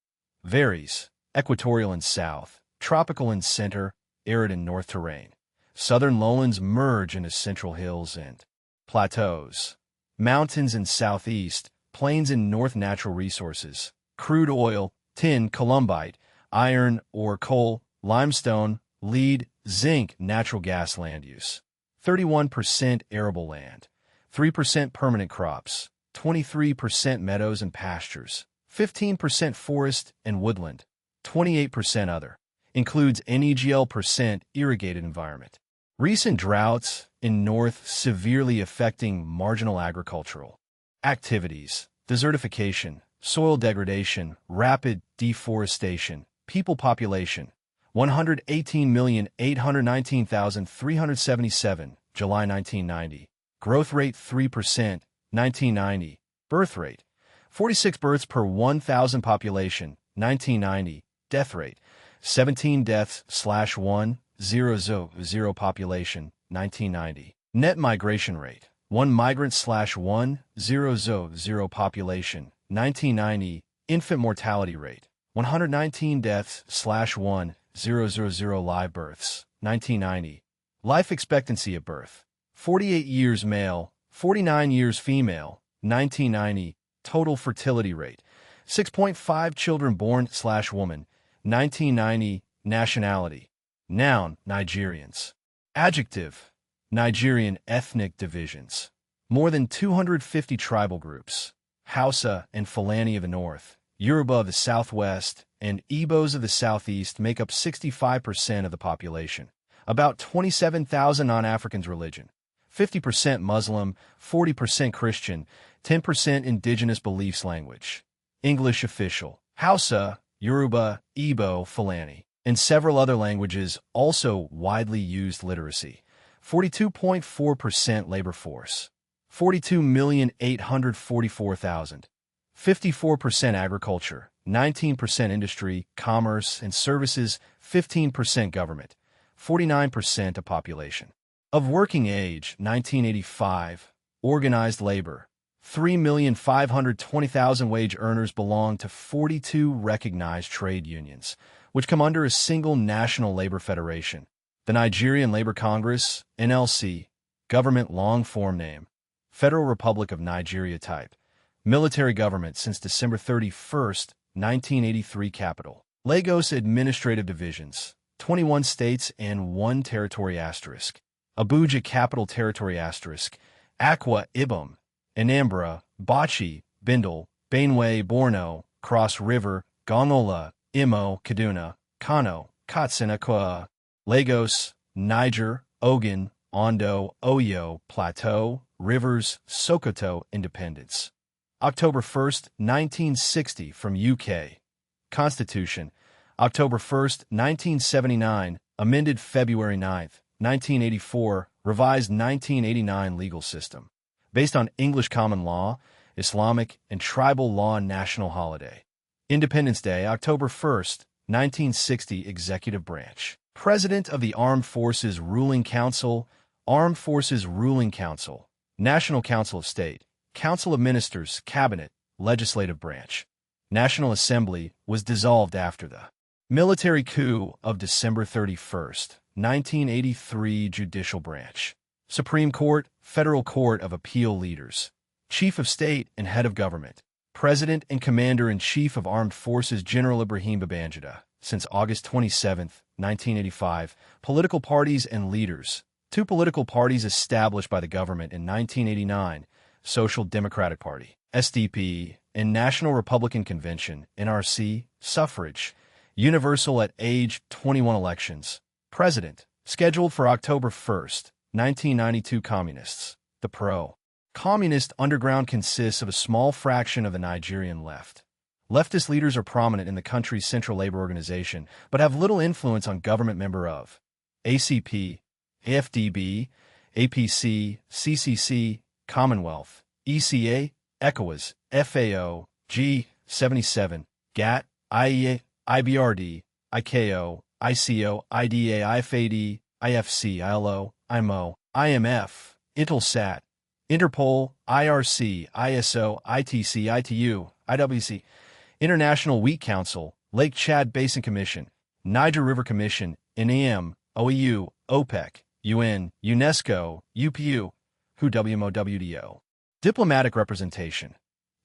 varies. Equatorial in south, tropical in center, arid in north terrain. Southern lowlands merge into central hills and plateaus. Mountains in southeast, plains in north. Natural resources. Crude oil, tin, columbite, iron or coal, limestone, lead, zinc. Natural gas. Land use. 31% arable land. 3% permanent crops. 23% meadows and pastures. 15% forest and woodland. 28% other. Includes NEGL% irrigated environment. Recent droughts in north severely affecting marginal agricultural activities, desertification, soil degradation, rapid deforestation, people population, 118,819,377, July 1990. Growth rate 3%, 1990. Birth rate, 46 births per 1,000 population, 1990. Death rate, 17 deaths/1,000 population, 1990. Net migration rate, 1 migrant/1,000 population, 1990. Infant mortality rate, 119 deaths/1,000 live births, 1990. Life expectancy at birth, 48 years male, 49 years female, 1990. Total fertility rate, 6.5 children born/woman, 1990. Nationality. Noun, Nigerians. Adjective, Nigerian ethnic divisions. More than 250 tribal groups. Hausa and Fulani of the north, Yoruba of the southwest, and Igbos of the southeast make up 65% of the population. About 27,000 non-Africans. Religion, 50% Muslim, 40% Christian, 10% indigenous beliefs. Language, English official, Hausa, Yoruba, Igbo, Fulani, and several other languages. Also widely used. Literacy, 42.4% labor force, 42,844,000. 54% agriculture, 19% industry, commerce, and services, 15% government, 49% of population. Of working age, 1985, organized labor, 3,520,000 wage earners belong to 42 recognized trade unions, which come under a single national labor federation. The Nigerian Labor Congress, NLC, government long form name, Federal Republic of Nigeria type, military government since December 31, 1983 capital. Lagos administrative divisions, 21 states and 1 territory asterisk. Abuja capital territory asterisk. Akwa Ibom, Anambra, Bauchi, Bindal, Benue, Borno, Cross River, Gongola, Imo, Kaduna, Kano, Katsina, Kwa, Lagos, Niger, Ogun, Ondo, Oyo, Plateau, Rivers, Sokoto, Independence. October 1st, 1960 from UK. Constitution, October 1st, 1979, amended February 9th, 1984, revised 1989 legal system. Based on English common law, Islamic, and tribal law national holiday. Independence Day, October 1st, 1960, executive branch. President of the Armed Forces Ruling Council, Armed Forces Ruling Council, National Council of State, Council of Ministers, Cabinet, Legislative Branch. National Assembly was dissolved after the military coup of December 31st, 1983 Judicial Branch. Supreme Court, Federal Court of Appeal leaders. Chief of State and Head of Government. President and Commander-in-Chief of Armed Forces General Ibrahim Babangida. Since August 27, 1985, political parties and leaders. 2 political parties established by the government in 1989, Social Democratic Party, SDP, and National Republican Convention, NRC, suffrage, universal at age 21 elections. President, scheduled for October 1st, 1992 Communists. The pro-communist underground consists of a small fraction of the Nigerian left. Leftist leaders are prominent in the country's central labor organization, but have little influence on government member of ACP, AFDB, APC, CCC, Commonwealth, ECA, ECOWAS, FAO, G77, GATT, IEA, IBRD, ICAO, ICO, IDA, IFAD, IFC, ILO, IMO, IMF, Intelsat, Interpol, IRC, ISO, ITC, ITU, IWC, International Wheat Council, Lake Chad Basin Commission, Niger River Commission, NAM, OEU, OPEC, UN, UNESCO, UPU, WMO. Diplomatic representation.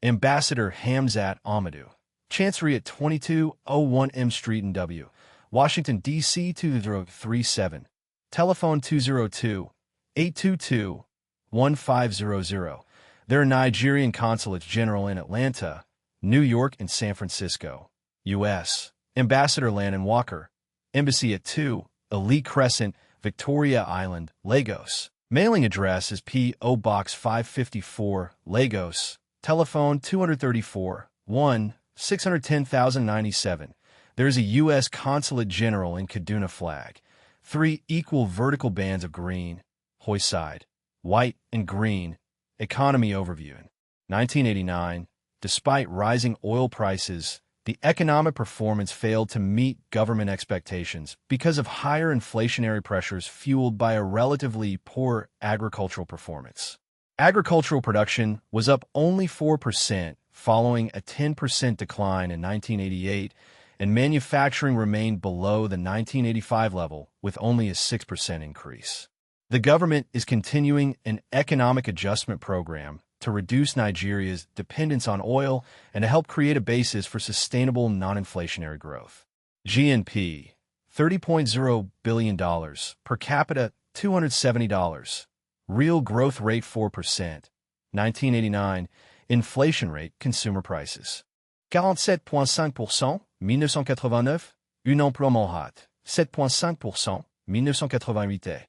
Ambassador Hamzat Ahmadu. Chancery at 2201 M Street in W. Washington, D.C. 2037. Telephone 202-822-1500. There are Nigerian consulates general in Atlanta, New York, and San Francisco, U.S. Ambassador Landon Walker. Embassy at 2, Elite Crescent, Victoria Island, Lagos. Mailing address is P.O. Box 554, Lagos. Telephone 234-1-610,097. There is a U.S. Consulate General in Kaduna flag. 3 equal vertical bands of green, hoist white, and green. Economy overview. In 1989, despite rising oil prices, the economic performance failed to meet government expectations because of higher inflationary pressures fueled by a relatively poor agricultural performance. Agricultural production was up only 4%, following a 10% decline in 1988, and manufacturing remained below the 1985 level with only a 6% increase. The government is continuing an economic adjustment program to reduce Nigeria's dependence on oil and to help create a basis for sustainable non-inflationary growth. GNP, $30.0 billion, per capita $270, real growth rate 4%, 1989, inflation rate, consumer prices. 47,5%, 1989, un emploi Manhat, 7,5%, 1988.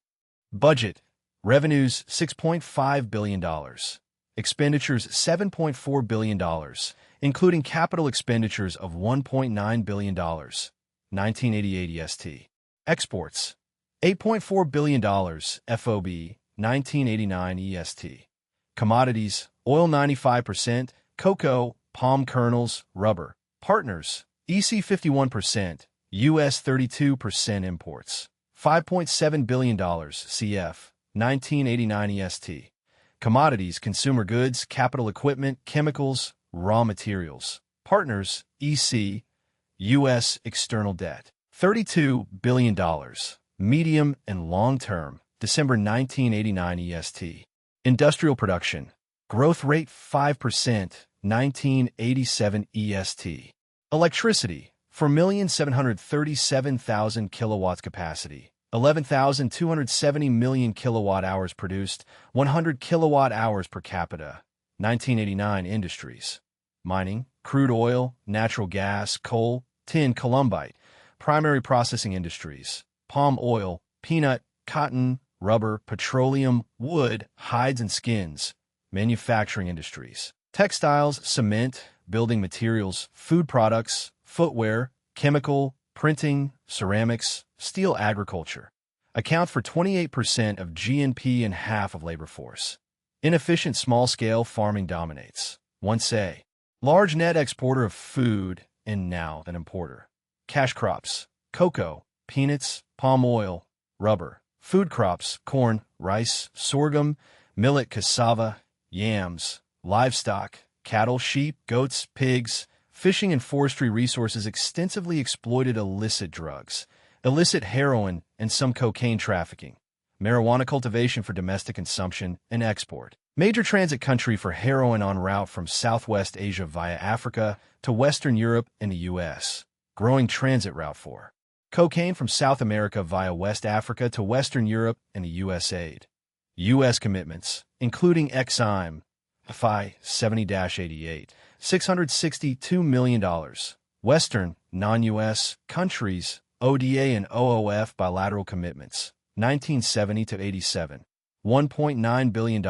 Budget, revenues $6.5 billion. Expenditures $7.4 billion, including capital expenditures of $1.9 billion, 1988 EST. Exports, $8.4 billion, FOB, 1989 EST. Commodities, oil 95%, cocoa, palm kernels, rubber. Partners, EC 51%, US 32% imports. $5.7 billion, CF, 1989 EST. Commodities, consumer goods, capital equipment, chemicals, raw materials. Partners, EC, U.S. external debt. $32 billion, medium and long term, December 1989 EST. Industrial production, growth rate 5%, 1987 EST. Electricity, 4,737,000 kilowatts capacity. 11,270 million kilowatt-hours produced, 100 kilowatt-hours per capita. 1989 industries. Mining, crude oil, natural gas, coal, tin, columbite. Primary processing industries. Palm oil, peanut, cotton, rubber, petroleum, wood, hides and skins. Manufacturing industries. Textiles, cement, building materials, food products, footwear, chemical, printing, ceramics, steel agriculture. Account for 28% of GNP and half of labor force. Inefficient small-scale farming dominates. Once a large net exporter of food and now an importer. Cash crops, cocoa, peanuts, palm oil, rubber. Food crops, corn, rice, sorghum, millet, cassava, yams. Livestock, cattle, sheep, goats, pigs. Fishing and forestry resources extensively exploited illicit drugs, illicit heroin, and some cocaine trafficking. Marijuana cultivation for domestic consumption and export. Major transit country for heroin en route from Southwest Asia via Africa to Western Europe and the U.S. Growing transit route for cocaine from South America via West Africa to Western Europe and the U.S. aid. U.S. commitments, including Exim, FI 70-88, $662 million. Western, non-U.S. countries, ODA and OOF bilateral commitments, 1970 to 87, $1.9 billion.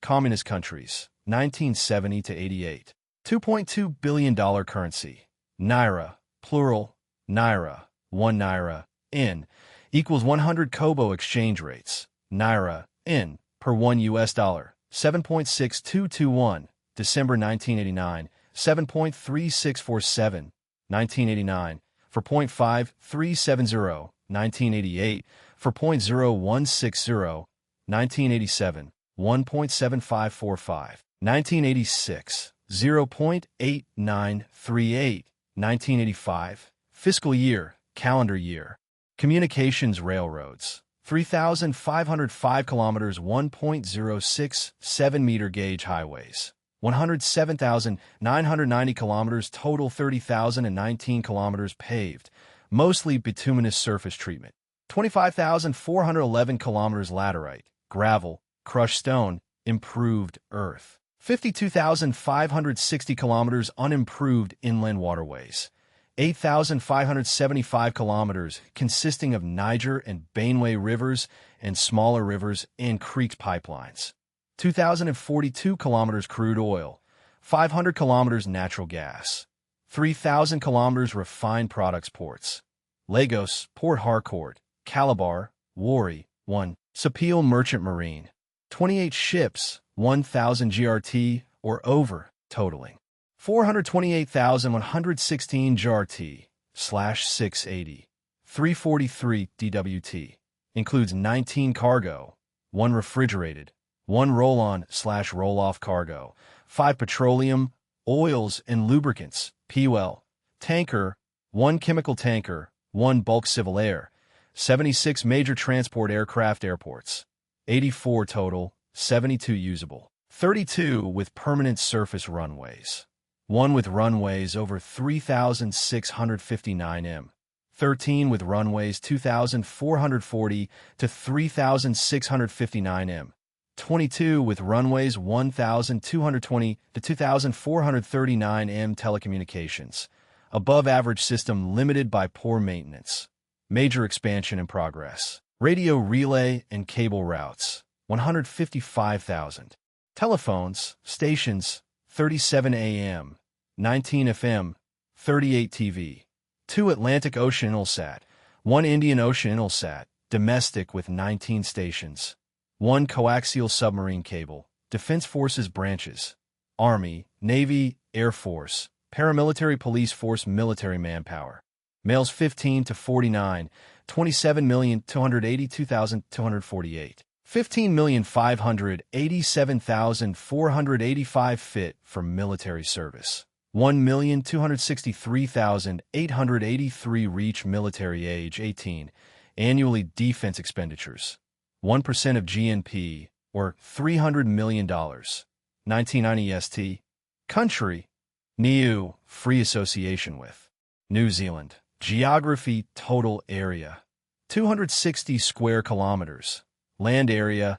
Communist countries, 1970 to 88, $2.2 billion currency. Naira, plural, Naira, 1 Naira, N, equals 100 Kobo exchange rates. Naira, N, per 1 U.S. dollar, 7.6221, December 1989, 7.3647, 1989, for 0.5370, 1988, for 0.0160, 1987, 1.7545, 1986, 0.8938, 1985, fiscal year, calendar year. Communications railroads, 3,505 kilometers, 1.067 meter gauge highways, 107,990 kilometers total, 30,019 kilometers paved, mostly bituminous surface treatment, 25,411 kilometers laterite, gravel, crushed stone, improved earth, 52,560 kilometers unimproved inland waterways, 8,575 kilometers consisting of Niger and Benue rivers and smaller rivers and creeks pipelines, 2,042 kilometers crude oil, 500 kilometers natural gas, 3,000 kilometers refined products ports, Lagos, Port Harcourt, Calabar, Warri, 1, Sapele Merchant Marine, 28 ships, 1,000 GRT or over, totaling 428,116 GRT/680, 343 DWT, includes 19 cargo, 1 refrigerated, 1 roll-on/roll-off cargo, 5 petroleum, oils, and lubricants, PUL, tanker, 1 chemical tanker, 1 bulk civil air, 76 major transport aircraft airports, 84 total, 72 usable, 32 with permanent surface runways, 1 with runways over 3,659 m, 13 with runways 2,440 to 3,659 m, 22 with runways 1,220 to 2,439 m. Telecommunications, above average system limited by poor maintenance. Major expansion in progress. Radio relay and cable routes, 155,000. Telephones, stations, 37 AM, 19 FM, 38 TV. 2 Atlantic Ocean Intelsat, 1 Indian Ocean Intelsat, domestic with 19 stations. 1 coaxial submarine cable, Defense Forces branches, Army, Navy, Air Force, Paramilitary Police Force military manpower. Males 15 to 49, 27,282,248. 15,587,485 fit for military service. 1,263,883 reach military age 18. Annually defense expenditures. 1% of GNP, or $300 million. 1990 ST. Country, NEU, free association with. New Zealand. Geography, total area, 260 square kilometers. Land area,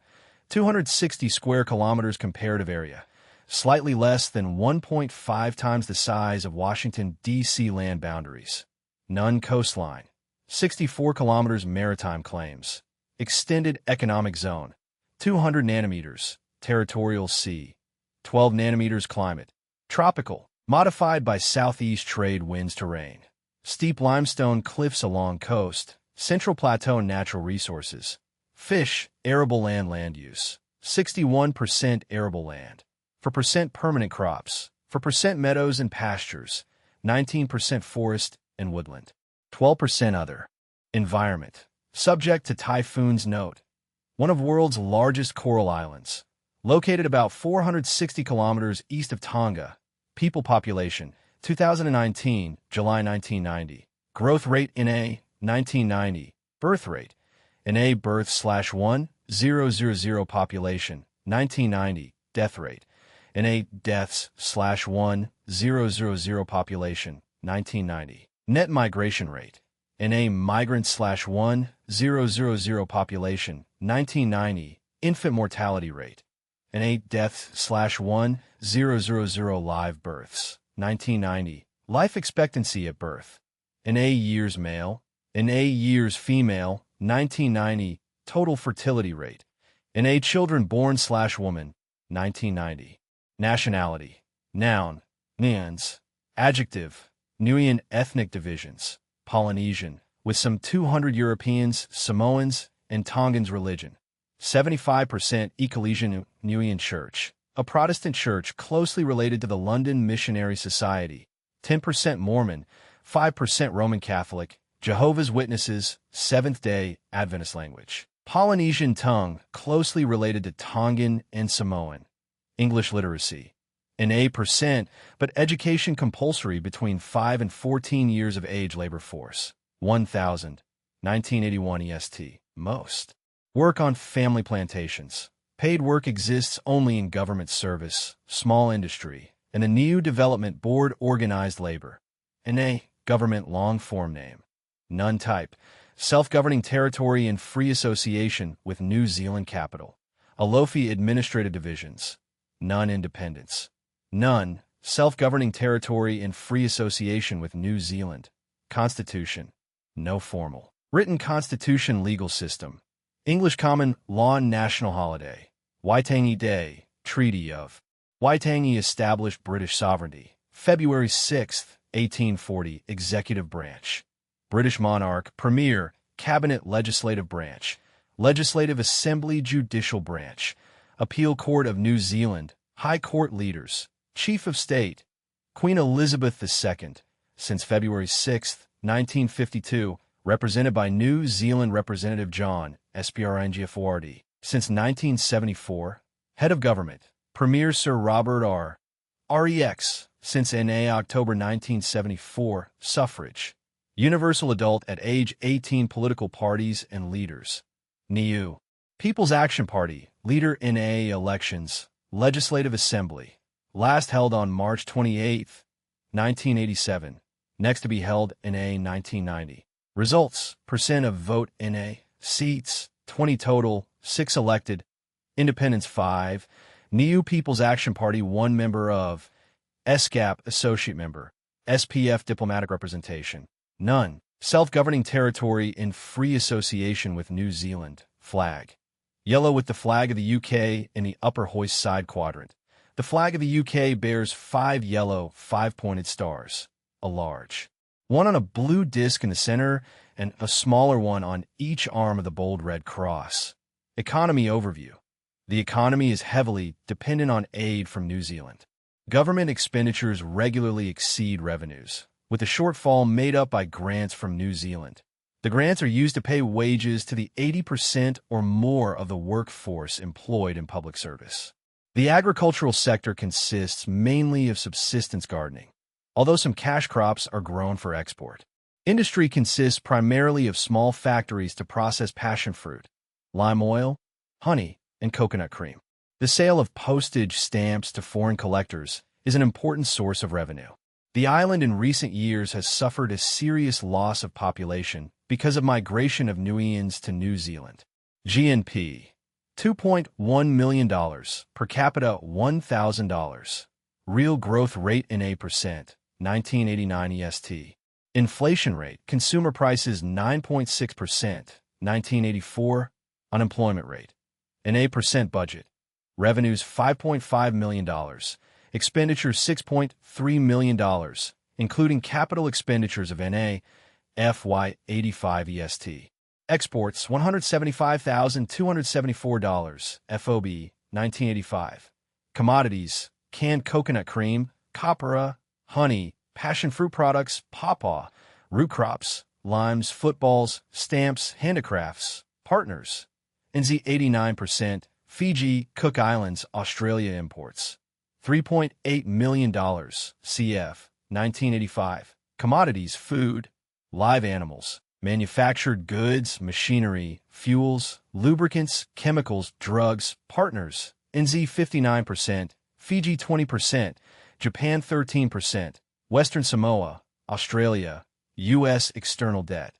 260 square kilometers. Comparative area, slightly less than 1.5 times the size of Washington, D.C. Land boundaries. None coastline, 64 kilometers. Maritime claims. Extended economic zone, 200 nanometers. Territorial sea, 12 nanometers. Climate, tropical, modified by southeast trade winds. Terrain, steep limestone cliffs along coast. Central Plateau. Natural resources, fish. Arable land. Land use, 61% arable land. 4% permanent crops, 4% meadows and pastures, 19% forest and woodland, 12% other. Environment, subject to typhoons. Note, one of world's largest coral islands, located about 460 kilometers east of Tonga. People population, 2019, July 1990. Growth rate NA, 1990. Birth rate, NA birth/1,000 population, 1990. Death rate, NA deaths/1,000 population, 1990. Net migration rate, NA migrants/1,000 population, 1990. Infant mortality rate, NA deaths/1,000 live births, 1990. Life expectancy at birth, NA years male, NA years female, 1990. Total fertility rate, NA children born/woman, 1990. Nationality, noun, Nians. Adjective, Nuian. Ethnic divisions, Polynesian, with some 200 Europeans, Samoans, and Tongans. Religion, 75% Ecclesian Nuian Church, a Protestant church closely related to the London Missionary Society, 10% Mormon, 5% Roman Catholic, Jehovah's Witnesses, Seventh-day Adventist. Language, Polynesian tongue, closely related to Tongan and Samoan. English literacy, NA%, but education compulsory between 5 and 14 years of age. Labor force, 1,000, 1981 EST. Most. Work on family plantations. Paid work exists only in government service, small industry, and the New Development Board. Organized labor, NA, government long-form name. None type, self-governing territory in free association with New Zealand capital. Alofi administrative divisions. None independence. None, self-governing territory in free association with New Zealand. Constitution. No formal. Written constitution. Legal system. English common law. National holiday, Waitangi Day, Treaty of Waitangi established British sovereignty, February 6, 1840. Executive branch, British monarch. Premier, cabinet. Legislative branch, Legislative Assembly. Judicial branch, Appeal Court of New Zealand. High Court. Leaders, Chief of State, Queen Elizabeth II, since February 6, 1952, represented by New Zealand Representative John Sprngford, since 1974. Head of Government, Premier Sir Robert R. Rex, since NA October 1974. Suffrage, universal adult at age 18. Political parties and leaders. NEU, People's Action Party, leader. NA elections, Legislative Assembly, last held on March 28, 1987, next to be held NA 1990. Results, percent of vote. NA, seats, 20 total, 6 elected, independents 5, NEU People's Action Party 1 member of, SCAP associate member, SPF diplomatic representation, none, self-governing territory in free association with New Zealand. Flag, yellow with the flag of the UK in the upper hoist side quadrant. The flag of the UK bears 5 yellow, 5-pointed stars, a large one on a blue disc in the center and a smaller one on each arm of the bold red cross. Economy overview. The economy is heavily dependent on aid from New Zealand. Government expenditures regularly exceed revenues, with the shortfall made up by grants from New Zealand. The grants are used to pay wages to the 80% or more of the workforce employed in public service. The agricultural sector consists mainly of subsistence gardening, although some cash crops are grown for export. Industry consists primarily of small factories to process passion fruit, lime oil, honey, and coconut cream. The sale of postage stamps to foreign collectors is an important source of revenue. The island in recent years has suffered a serious loss of population because of migration of Nuians to New Zealand. GNP, $2.1 million, per capita $1,000. Real growth rate in A%, 1989 EST. Inflation rate, consumer prices 9.6%, 1984. Unemployment rate, an A% budget. Revenues $5.5 million. Expenditures $6.3 million, including capital expenditures of NA, FY 85 EST. Exports $175,274, FOB 1985. Commodities, canned coconut cream, copra, honey, passion fruit products, pawpaw, root crops, limes, footballs, stamps, handicrafts, partners. NZ 89%, Fiji, Cook Islands, Australia imports. $3.8 million, CF, 1985. Commodities, food, live animals, manufactured goods, machinery, fuels, lubricants, chemicals, drugs, partners. NZ 59%, Fiji 20%, Japan 13%, Western Samoa, Australia, U.S. external debt.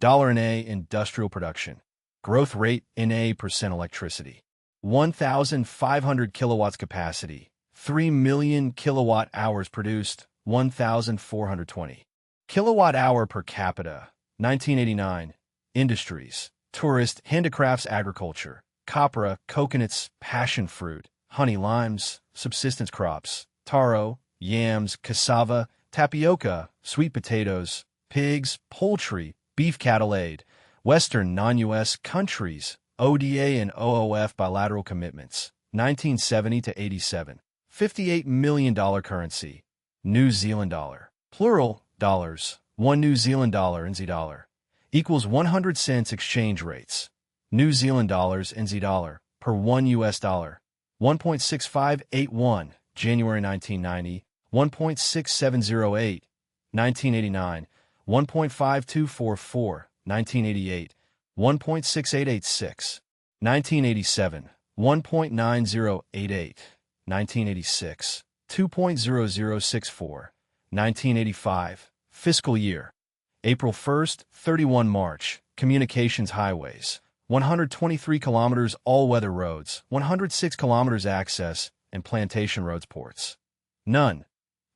$NA industrial production. Growth rate NA % electricity. 1,500 kilowatts capacity. 3 million kilowatt hours produced. 1,420. Kilowatt hour per capita. 1989. Industries. Tourist, handicrafts, agriculture. Copra, coconuts, passion fruit, honey, limes, subsistence crops. Taro, yams, cassava, tapioca, sweet potatoes, pigs, poultry, beef, cattle aid. Western non-U.S. countries, ODA and OOF bilateral commitments, 1970 to 87. $58 million currency. New Zealand dollar. Plural, dollars. 1 New Zealand dollar NZ dollar equals 100 cents exchange rates. New Zealand dollars NZ dollar per 1 U.S. dollar. 1.6581, January 1990. 1.6708, 1989. 1.5244, 1988, 1.6886, 1987, 1.9088, 1986, 2.0064, 1985, fiscal year, April 1st, 31 March, communications highways, 123 kilometers all-weather roads, 106 kilometers access and plantation roads ports. None.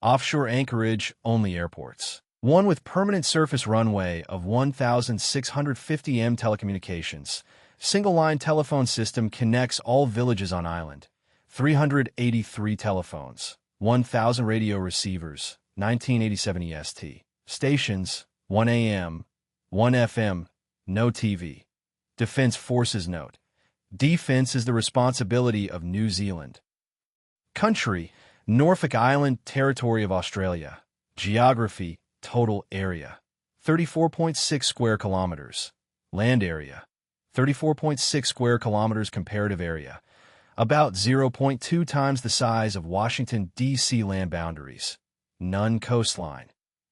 Offshore anchorage, only airports. One with permanent surface runway of 1,650 m. Telecommunications. Single-line telephone system connects all villages on island. 383 telephones. 1,000 radio receivers. 1987 EST. Stations, 1 AM, 1 FM, no TV. Defense Forces note. Defense is the responsibility of New Zealand. Country, Norfolk Island, Territory of Australia. Geography, total area, 34.6 square kilometers. Land area, 34.6 square kilometers. Comparative area, about 0.2 times the size of Washington, D.C. Land boundaries. None coastline,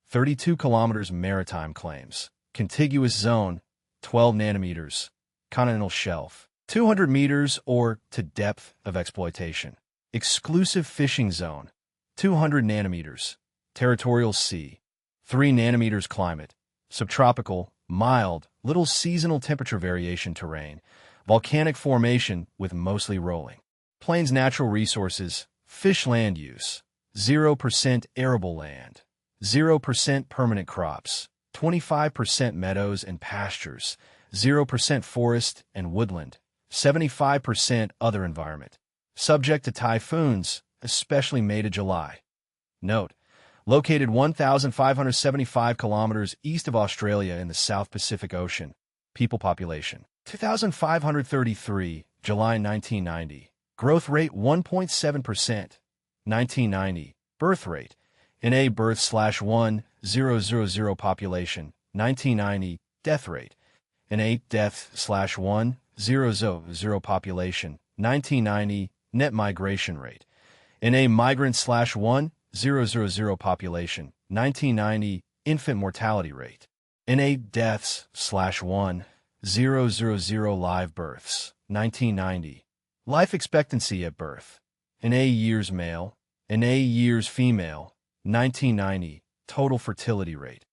32 kilometers. Maritime claims. Contiguous zone, 12 nanometers. Continental shelf, 200 meters or to depth of exploitation. Exclusive fishing zone, 200 nanometers. Territorial sea, 3 nanometers. Climate, subtropical, mild, little seasonal temperature variation. Terrain, volcanic formation with mostly rolling plains. Natural resources, fish. Land use, 0% arable land, 0% permanent crops, 25% meadows and pastures, 0% forest and woodland, 75% other environment. Subject to typhoons, especially May to July. Note, located 1,575 kilometers east of Australia in the South Pacific Ocean. People population, 2,533, July 1990. Growth rate 1.7%. 1990. Birth rate, NA birth/1, 000 population, 1990. Death rate, NA death/1, 000 population, 1990. Net migration rate, NA migrant/1, 000 population, 1990. Infant mortality rate, NA deaths/1, 000 live births, 1990. Life expectancy at birth, NA years male, NA years female, 1990, total fertility rate.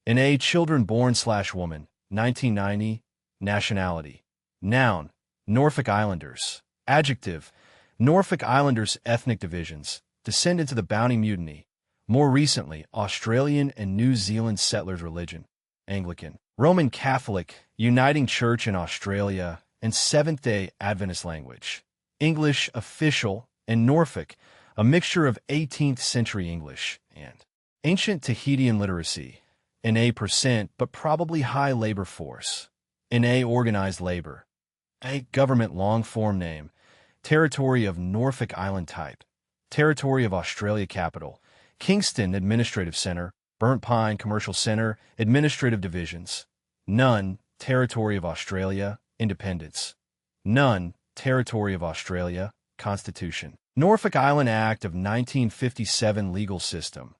NA children born/woman, 1990, nationality. Noun, Norfolk Islanders. Adjective, Norfolk Islanders ethnic divisions, descendants of the Bounty Mutiny. More recently, Australian and New Zealand settlers religion, Anglican. Roman Catholic, Uniting Church in Australia, and Seventh-day Adventist language. English official, and Norfolk, a mixture of 18th century English and ancient Tahitian literacy. NA% but probably high labor force. NA organized labor. A government long-form name. Territory of Norfolk Island type. Territory of Australia capital. Kingston Administrative Center. Burnt Pine Commercial Center. Administrative divisions. None. Territory of Australia. Independence. None. Territory of Australia. Constitution. Norfolk Island Act of 1957 legal system.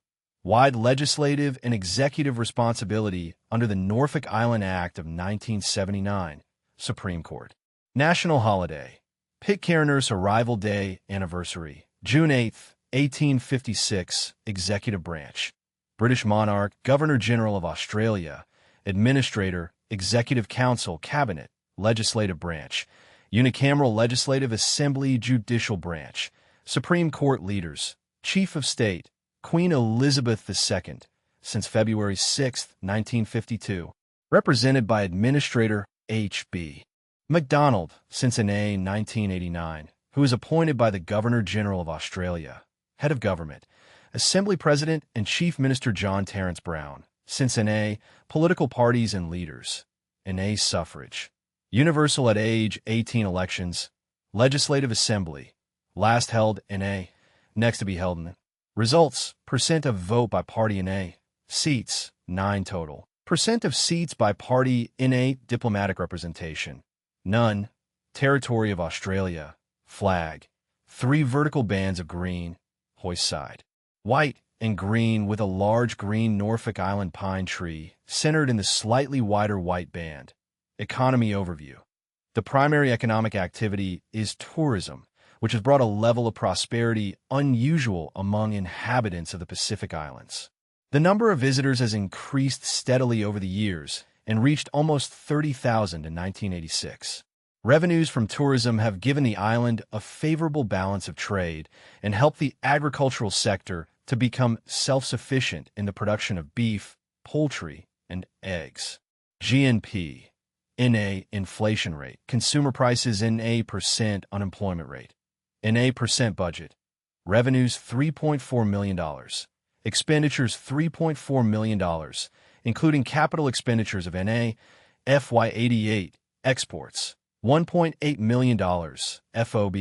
Wide legislative and executive responsibility under the Norfolk Island Act of 1979. Supreme Court. National holiday. Pitcairners Arrival Day Anniversary. June 8, 1856. Executive branch. British monarch, Governor-General of Australia. Administrator, Executive Council, Cabinet, Legislative branch. Unicameral Legislative Assembly, Judicial branch. Supreme Court leaders. Chief of State, Queen Elizabeth II, since February 6, 1952. Represented by Administrator H.B. MacDonald, since NA 1989, who is appointed by the Governor-General of Australia. Head of Government. Assembly President and Chief Minister John Terrence Brown, since NA. Political parties and leaders. NA suffrage. Universal at age 18 elections. Legislative Assembly. Last held NA. Next to be held in. Results, percent of vote by party NA. Seats, 9 total. Percent of seats by party NA. Diplomatic representation. None. Territory of Australia. Flag. 3 vertical bands of green. Hoist side. White and green with a large green Norfolk Island pine tree centered in the slightly wider white band. Economy overview. The primary economic activity is tourism, which has brought a level of prosperity unusual among inhabitants of the Pacific Islands. The number of visitors has increased steadily over the years and reached almost 30,000 in 1986. Revenues from tourism have given the island a favorable balance of trade and helped the agricultural sector to become self-sufficient in the production of beef, poultry, and eggs. GNP. NA inflation rate. Consumer prices NA% unemployment rate. NA% budget. Revenues $3.4 million. Expenditures $3.4 million, including capital expenditures of NA, FY88. Exports $1.8 million. FOB,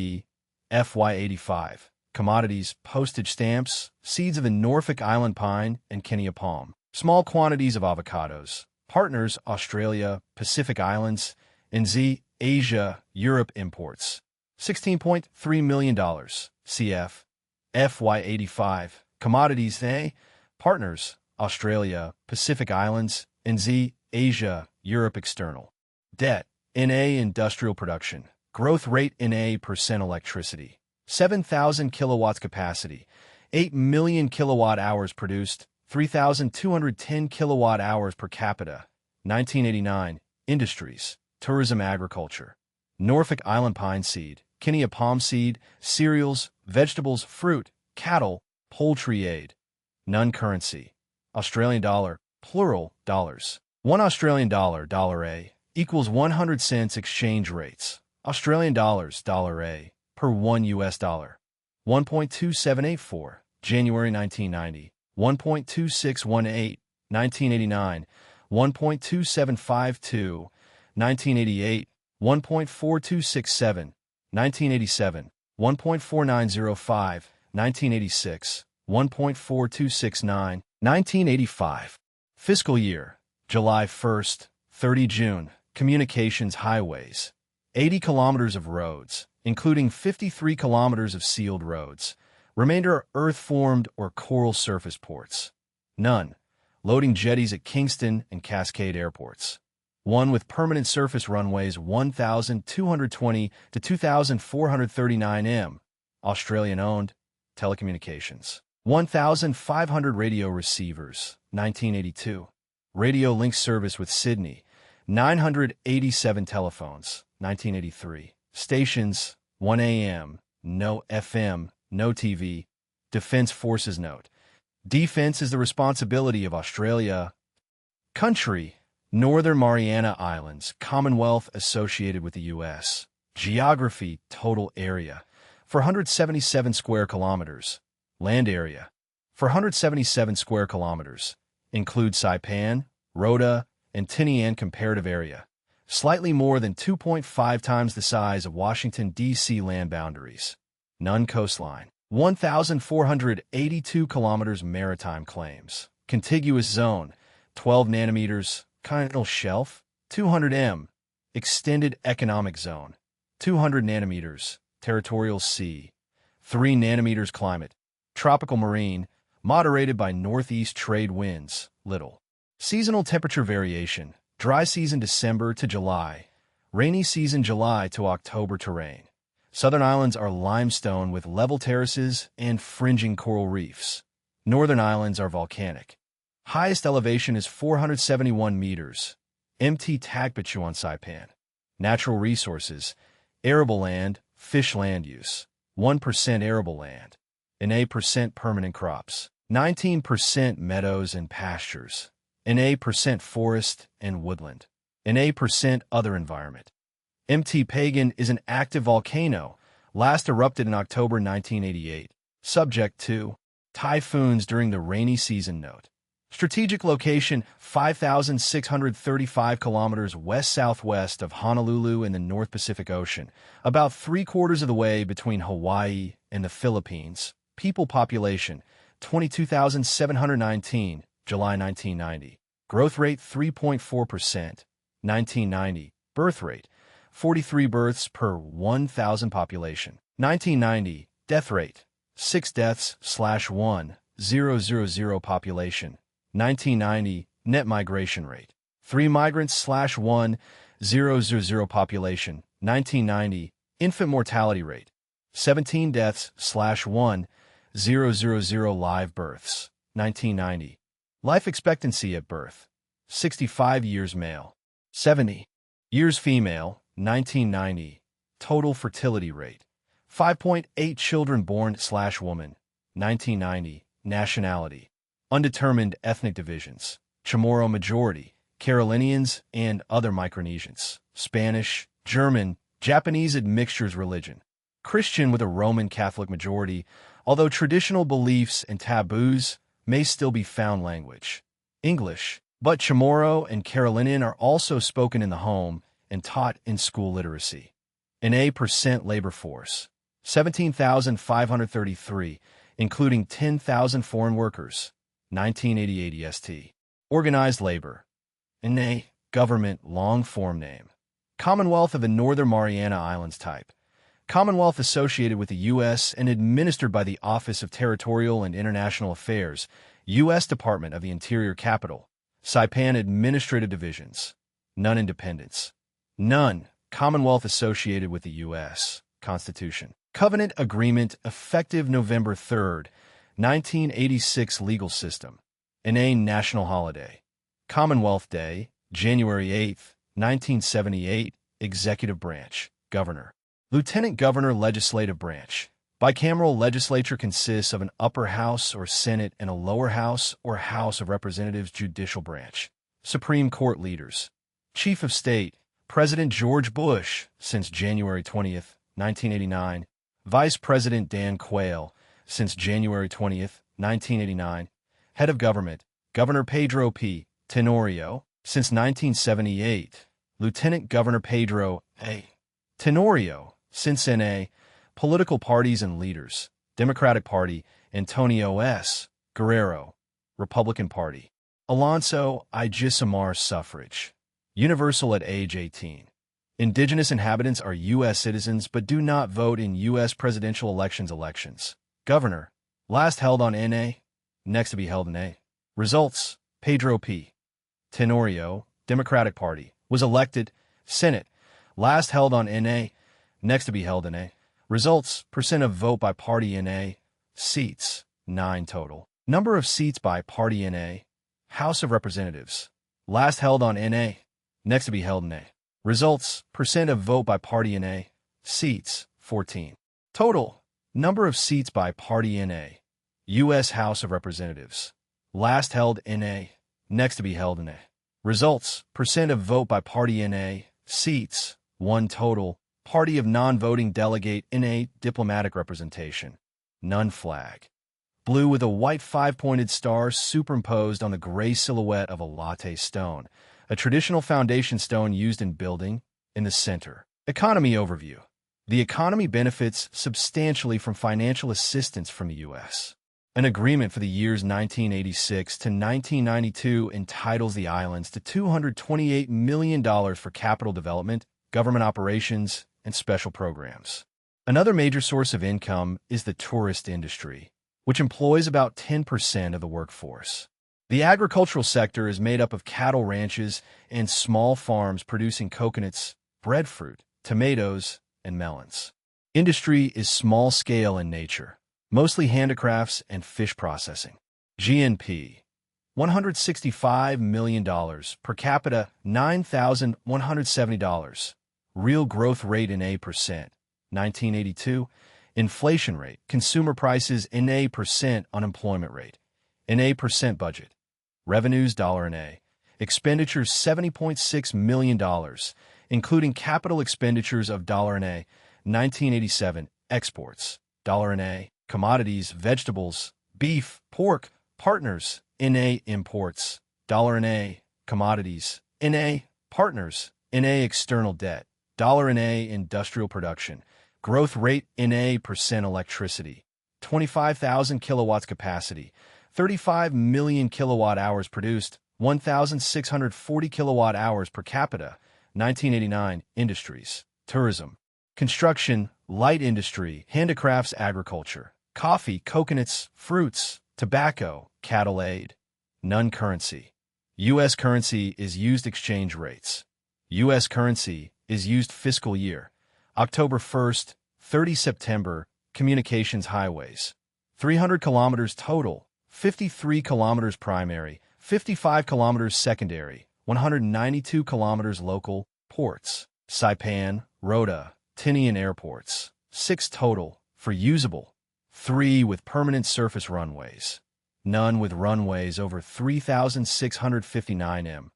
FY85. Commodities, postage stamps, seeds of the Norfolk Island pine and Kenya palm. Small quantities of avocados. Partners, Australia, Pacific Islands, NZ, Asia, Europe imports. $16.3 million. CF, FY85. Commodities, they. Partners, Australia, Pacific Islands, NZ, Asia, Europe external. Debt, NA industrial production. Growth rate NA% electricity. 7,000 kilowatts capacity. 8 million kilowatt hours produced. 3,210 kilowatt hours per capita. 1989. Industries. Tourism, agriculture. Norfolk Island pine seed. Kenya palm seed. Cereals, vegetables, fruit, cattle, poultry aid. None currency. Australian dollar. Plural, dollars. 1 Australian dollar, dollar A, equals 100 cents exchange rates. Australian dollars, dollar A, per 1 US dollar. 1.2784, January 1990. 1.2618, 1989. 1.2752, 1988. 1.4267, 1987. 1.4905, 1986. 1.4269, 1985. Fiscal year, July 1st, 30 June. Communications highways. 80 kilometers of roads, including 53 kilometers of sealed roads. Remainder are earth-formed or coral surface ports. None. Loading jetties at Kingston and Cascade airports. 1 with permanent surface runways 1,220 to 2,439 m. Australian-owned. telecommunications. 1,500 radio receivers, 1982. Radio link service with Sydney, 987 telephones, 1983. Stations, 1 AM, no FM, no TV. Defence Forces note. Defence is the responsibility of Australia. Country, Northern Mariana Islands, Commonwealth associated with the U.S. Geography, total area, 477 square kilometers. Land area, 477 square kilometers. Include Saipan, Rota, and Tinian comparative area, slightly more than 2.5 times the size of Washington, D.C. land boundaries. None coastline, 1,482 kilometers maritime claims. Contiguous zone, 12 nanometers. Continental shelf, 200 m. Extended economic zone, 200 nanometers. Territorial sea, 3 nanometers. Climate, tropical marine, moderated by northeast trade winds, little. Seasonal temperature variation, dry season December to July, rainy season July to October. Terrain, southern islands are limestone with level terraces and fringing coral reefs. Northern islands are volcanic. Highest elevation is 471 meters. Mt Takbachu on Saipan. Natural resources, arable land, fish land use, 1% arable land, and 8% permanent crops, 19% meadows and pastures, and 8% forest and woodland, and 8% other environment. Mt Pagan is an active volcano, last erupted in October 1988, subject to typhoons during the rainy season. Note. Strategic location, 5,635 kilometers west-southwest of Honolulu in the North Pacific Ocean, about 3/4 of the way between Hawaii and the Philippines. People population, 22,719, July 1990. Growth rate, 3.4%, 1990. Birth rate, 43 births per 1,000 population. 1990. Death rate, 6 deaths/1,000 population. 1990, net migration rate, 3 migrants/1,000 population. 1990, infant mortality rate, 17 deaths/1,000 live births. 1990, life expectancy at birth, 65 years male, 70 years female. 1990, total fertility rate, 5.8 children born/woman. 1990, nationality, undetermined ethnic divisions, Chamorro majority, Carolinians, and other Micronesians, Spanish, German, Japanese admixtures. Religion, Christian with a Roman Catholic majority, although traditional beliefs and taboos may still be found. Language, English, but Chamorro and Carolinian are also spoken in the home and taught in school. Literacy, an 8% labor force, 17,533, including 10,000 foreign workers. 1988 EST. Organized labor. NA. Government long form name. Commonwealth of the Northern Mariana Islands type. Commonwealth associated with the U.S. and administered by the Office of Territorial and International Affairs, U.S. Department of the Interior Capital. Saipan Administrative Divisions. None independence. None. Commonwealth associated with the U.S. Constitution. Covenant Agreement effective November 3rd, 1986 legal system. NA national holiday. Commonwealth Day, January 8th, 1978. Executive branch. Governor. Lieutenant Governor Legislative branch. Bicameral legislature consists of an upper house or Senate and a lower house or House of Representatives judicial branch. Supreme Court leaders. Chief of State. President George Bush since January 20th, 1989. Vice President Dan Quayle since January 20th, 1989. Head of Government, Governor Pedro P. Tenorio since 1978. Lieutenant Governor Pedro A. Tenorio since NA. Political parties and leaders, Democratic Party, Antonio S. Guerrero. Republican Party, Alonso I. Gisamar. Suffrage, universal at age 18. Indigenous inhabitants are U.S. citizens but do not vote in U.S. presidential elections. Governor, last held on NA, next to be held in A. Results, Pedro P. Tenorio, Democratic Party, was elected. Senate, last held on NA, next to be held in A. Results, percent of vote by party in A. Seats, 9 total. Number of seats by Party NA. House of Representatives. Last held on NA. Next to be held NA. Results, percent of vote by Party NA. Seats, 14. Total, number of seats by Party NA. U.S. House of Representatives. Last held NA. Next to be held NA. Results, percent of vote by Party NA. Seats, 1 total. Party of non-voting delegate NA. Diplomatic representation. None flag. Blue with a white 5-pointed star superimposed on the gray silhouette of a latte stone, a traditional foundation stone used in building, in the center. Economy overview. The economy benefits substantially from financial assistance from the U.S. An agreement for the years 1986 to 1992 entitles the islands to $228 million for capital development, government operations, and special programs. Another major source of income is the tourist industry, which employs about 10% of the workforce. The agricultural sector is made up of cattle ranches and small farms producing coconuts, breadfruit, tomatoes, and melons. Industry is small-scale in nature, mostly handicrafts and fish processing. GNP, $165 million, per capita $9,170. Real growth rate in A%, 1982. Inflation rate, consumer prices in A%, unemployment rate, in A% budget. Revenues $NA. Expenditures $70.6 million, including capital expenditures of $NA. 1987. Exports $NA. Commodities, vegetables, beef, pork, partners, NA. Imports $NA. Commodities, NA. Partners, NA. External debt, $NA. Industrial production. Growth rate in A% electricity, 25,000 kilowatts capacity, 35 million kilowatt hours produced, 1,640 kilowatt hours per capita, 1989. Industries, tourism, construction, light industry, handicrafts, agriculture, coffee, coconuts, fruits, tobacco, cattle aid. None currency. U.S. currency is used exchange rates. U.S. currency is used fiscal year. October 1st, 30 September, communications highways. 300 kilometers total, 53 kilometers primary, 55 kilometers secondary, 192 kilometers local. Ports, Saipan, Rota, Tinian airports. 6 total, for usable. 3 with permanent surface runways. None with runways over 3,659 m.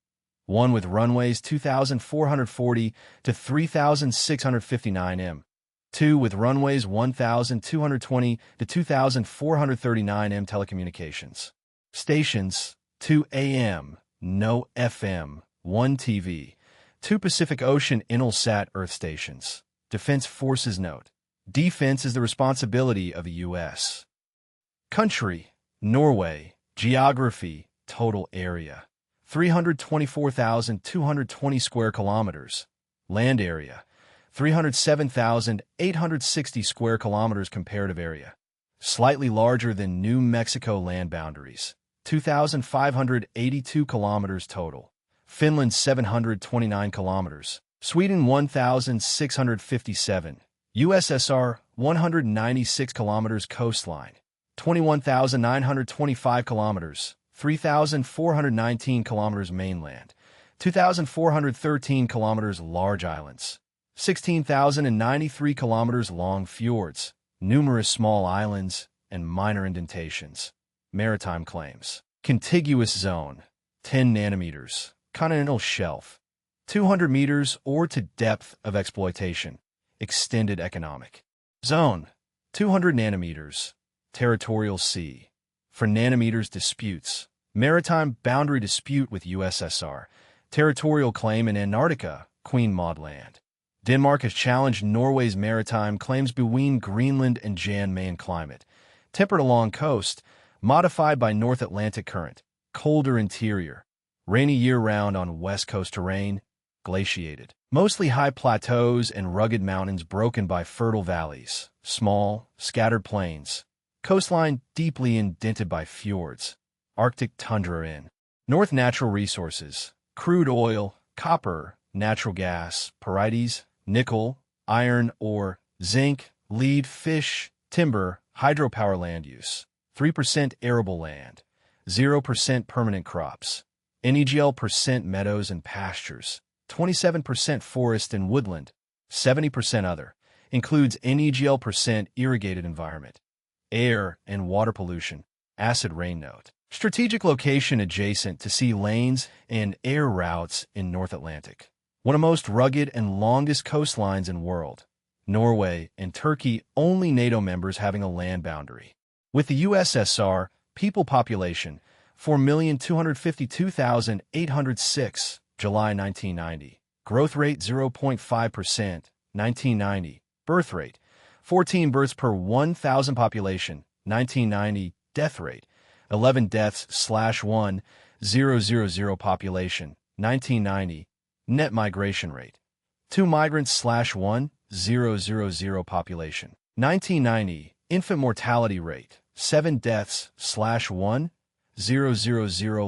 1 with runways 2,440 to 3,659 m. 2 with runways 1,220 to 2,439 m. Telecommunications. Stations, 2 AM, no FM, 1 TV. 2 Pacific Ocean Intelsat Earth stations. Defense Forces note. Defense is the responsibility of the U.S. Country, Norway. Geography, total area. 324,220 square kilometers. Land area, 307,860 square kilometers. Comparative area, slightly larger than New Mexico land boundaries, 2,582 kilometers total. Finland 729 kilometers. Sweden 1,657. USSR 196 kilometers coastline, 21,925 kilometers. 3,419 kilometers mainland, 2,413 kilometers large islands, 16,093 kilometers long fjords, numerous small islands, and minor indentations. Maritime claims. Contiguous zone, 10 nanometers, continental shelf, 200 meters or to depth of exploitation, extended economic zone, 200 nanometers, territorial sea. For nanometers disputes, maritime boundary dispute with USSR, territorial claim in Antarctica, Queen Maud Land. Denmark has challenged Norway's maritime claims between Greenland and Jan Mayen climate, tempered along coast, modified by North Atlantic current, colder interior, rainy year-round on west coast terrain, glaciated. Mostly high plateaus and rugged mountains broken by fertile valleys, small, scattered plains. Coastline deeply indented by fjords. Arctic tundra in. North natural resources. Crude oil, copper, natural gas, pyrites, nickel, iron ore, zinc, lead, fish, Timber, hydropower land use. 3% arable land. 0% permanent crops. NEGL% meadows and pastures. 27% forest and woodland. 70% other. Includes NEGL% irrigated environment. Air and water pollution. Acid rain note. Strategic location adjacent to sea lanes and air routes in North Atlantic. One of the most rugged and longest coastlines in the world. Norway and Turkey, only NATO members having a land boundary. With the USSR, people population, 4,252,806, July 1990. Growth rate 0.5%, 1990. Birth rate, 14 births per 1,000 population, 1990. Death rate, 11 deaths/1,000 population, 1990. Net migration rate, 2 migrants/1,000 population, 1990. Infant mortality rate, 7 deaths/1,000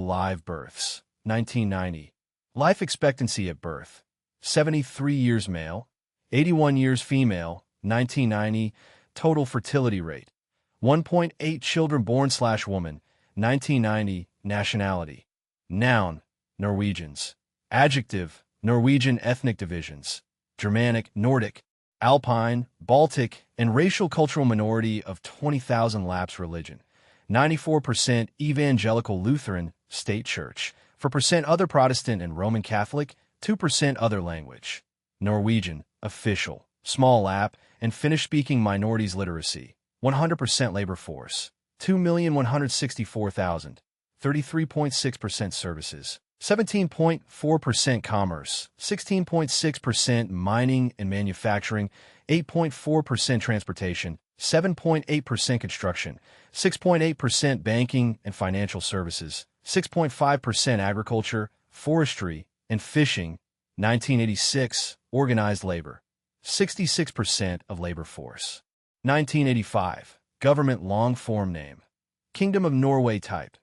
live births, 1990. Life expectancy at birth, 73 years male, 81 years female, 1990. Total fertility rate, 1.8 children born/woman, 1990. Nationality. Noun, Norwegians. Adjective, Norwegian ethnic divisions. Germanic, Nordic, Alpine, Baltic, and racial cultural minority of 20,000 lapse religion. 94% Evangelical Lutheran, State Church. 4% other Protestant and Roman Catholic. 2% other language. Norwegian, official, small lap, and Finnish-speaking minorities literacy. 100% labor force. 2,164,000. 33.6% services. 17.4% commerce. 16.6% mining and manufacturing. 8.4% transportation. 7.8% construction. 6.8% banking and financial services. 6.5% agriculture, forestry, and fishing. 1986, organized labor. 66% of labor force. 1985, government long-form name. Kingdom of Norway type.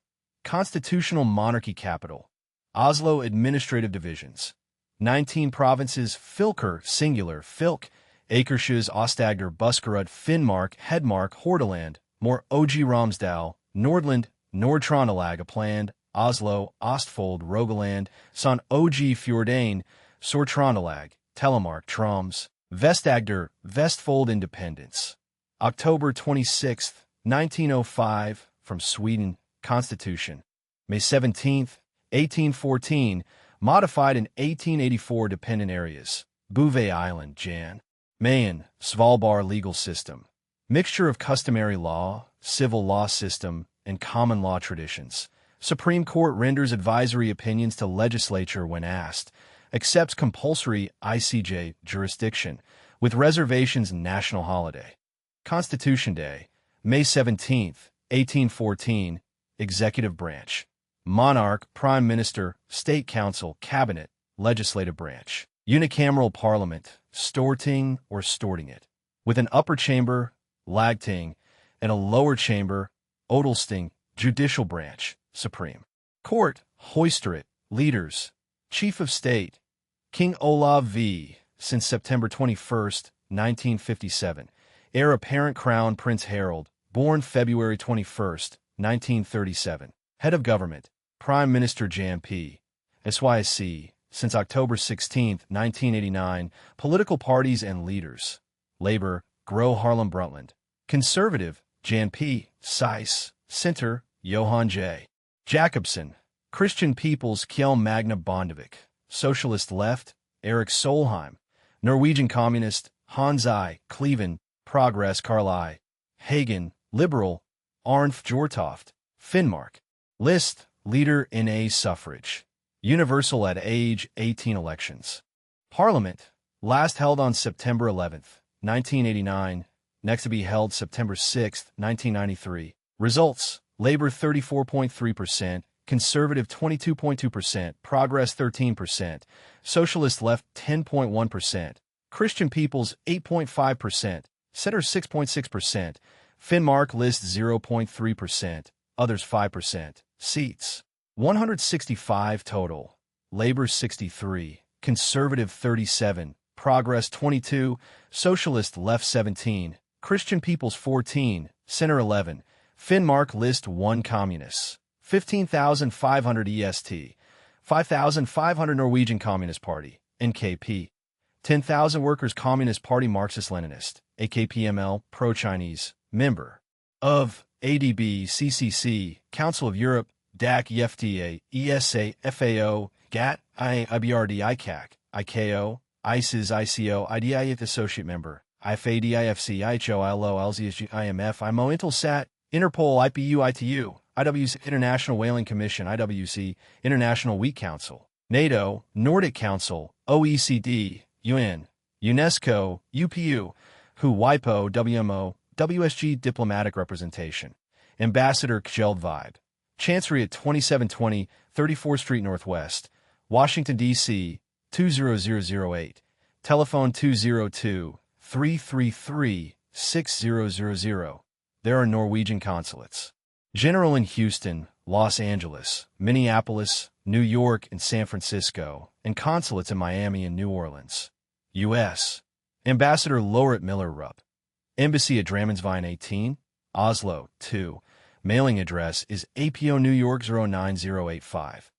Constitutional monarchy capital. Oslo administrative divisions. 19 provinces. Fylker, singular, Fylk. Akershus, Aust-Agder, Buskerud, Finnmark, Hedmark, Hordaland, More Og Romsdal, Nordland, Nord-Trøndelag, Uppland, Oslo, Ostfold, Rogaland, Son Og Fjordain, Sør-Trøndelag, Telemark, Troms, Vest-Agder, Vestfold Independence. October 26, 1905, from Sweden, Constitution. May 17, 1814, modified in 1884 dependent areas. Bouvet Island, Jan. Mayen, Svalbard legal system. Mixture of customary law, civil law system, and common law traditions. Supreme Court renders advisory opinions to legislature when asked. Accepts compulsory ICJ jurisdiction, with reservations national holiday. Constitution Day, May 17, 1814, Executive Branch. Monarch, Prime Minister, State Council, Cabinet, Legislative Branch. Unicameral Parliament, Storting or Stortinget, with an upper chamber, Lagting, and a lower chamber, Odelsting, Judicial Branch, Supreme Court, Høyesterett, Leaders, Chief of State, King Olav V, since September 21, 1957, Heir apparent Crown Prince Harold, born February 21, 1937, Head of Government, Prime Minister Jan P. SYC, since October 16, 1989, political parties and leaders. Labor, Gro Harlem Brundtland. Conservative, Jan P. Seiss, Center, Johan J. Jacobsen. Christian People's Kjell Magne Bondevik. Socialist Left, Erik Solheim. Norwegian Communist, Hans I. Cleven. Progress Carli. Hagen, Liberal, Arnf Jortoft. Finnmark. List, Leader in a Suffrage. Universal at age 18 elections. Parliament, last held on September 11, 1989, next to be held September 6, 1993. Results, Labor 34.3%, Conservative 22.2%, Progress 13%, Socialist Left 10.1%, Christian People's 8.5%, Center 6.6%, Finnmark List 0.3%, Others 5%, Seats 165 total, Labor 63, Conservative 37, Progress 22, Socialist Left 17, Christian peoples 14, Center 11, Finnmark list 1 communists, 15,500 EST, 5,500 Norwegian Communist Party, NKP, 10,000 Workers' Communist Party Marxist-Leninist, AKPML, pro-Chinese, member of ADB, CCC, Council of Europe, DAC, EFTA, ESA, FAO, GATT, IBRD, ICAC, ICAO, ISIS, ICO, IDIF associate member, IFAD, IFC, IHO, ILO, LZSG, IMF, IMO, Intelsat, Interpol, IPU, ITU, IWC, International Whaling Commission, IWC, International Wheat Council, NATO, Nordic Council, OECD, UN, UNESCO, UPU, WHO, WIPO, WMO, WSG Diplomatic Representation, Ambassador Kjeld Vibe, Chancery at 2720 34th Street Northwest, Washington, D.C., 20008, telephone 202-333-6000. There are Norwegian consulates. General in Houston, Los Angeles, Minneapolis, New York, and San Francisco, and consulates in Miami and New Orleans. U.S. Ambassador Laurit Miller-Rupp. Embassy at Drammensveien 18, Oslo, 2. Mailing address is APO New York 09085.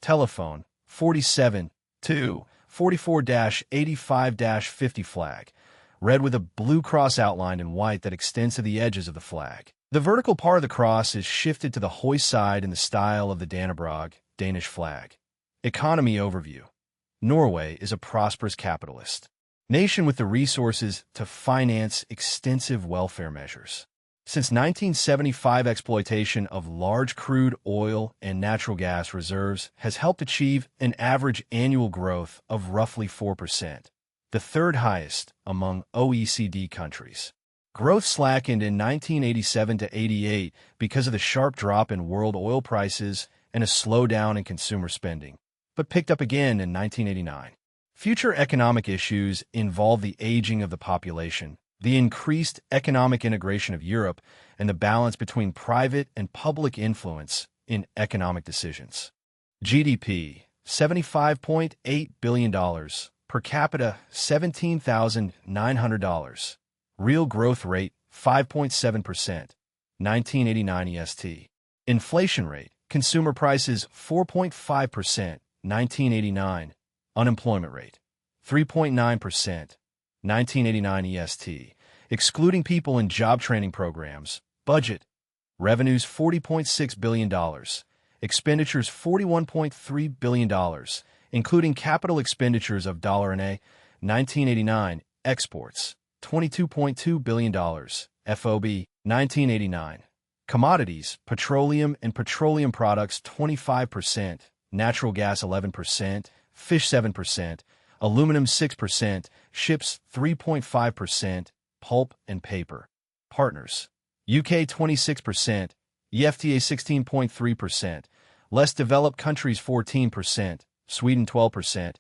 Telephone 47 2 44-85-50 flag, red with a blue cross outlined in white that extends to the edges of the flag. The vertical part of the cross is shifted to the hoist side in the style of the Dannebrog, Danish flag. Economy overview. Norway is a prosperous capitalist nation with the resources to finance extensive welfare measures. Since 1975, exploitation of large crude oil and natural gas reserves has helped achieve an average annual growth of roughly 4%, the third highest among OECD countries. Growth slackened in 1987 to 88 because of the sharp drop in world oil prices and a slowdown in consumer spending, but picked up again in 1989. Future economic issues involve the aging of the population, the increased economic integration of Europe, and the balance between private and public influence in economic decisions. GDP, $75.8 billion. Per capita, $17,900. Real growth rate, 5.7%. 1989 EST. Inflation rate, consumer prices, 4.5%. 1989. Unemployment rate, 3.9%. 1989 EST, excluding people in job training programs. Budget, revenues $40.6 billion, expenditures $41.3 billion, including capital expenditures of $1. 1989 exports, $22.2 billion, FOB. 1989 commodities, petroleum and petroleum products 25%, natural gas 11%, fish 7%, aluminum 6%, ships 3.5%, pulp and paper. Partners, UK 26%, EFTA 16.3%, less developed countries 14%, Sweden 12%,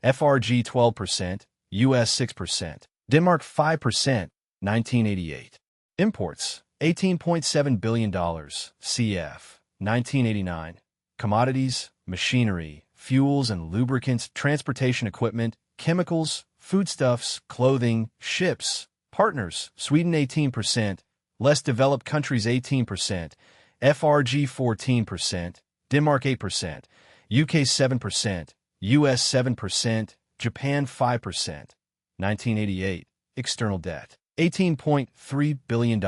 FRG 12%, US 6%, Denmark 5%, 1988. Imports, $18.7 billion, CF, 1989. Commodities, machinery, fuels and lubricants, transportation equipment, chemicals, foodstuffs, clothing, ships. Partners, Sweden 18%, less developed countries 18%, FRG 14%, Denmark 8%, UK 7%, US 7%, Japan 5%. 1988, external debt, $18.3 billion,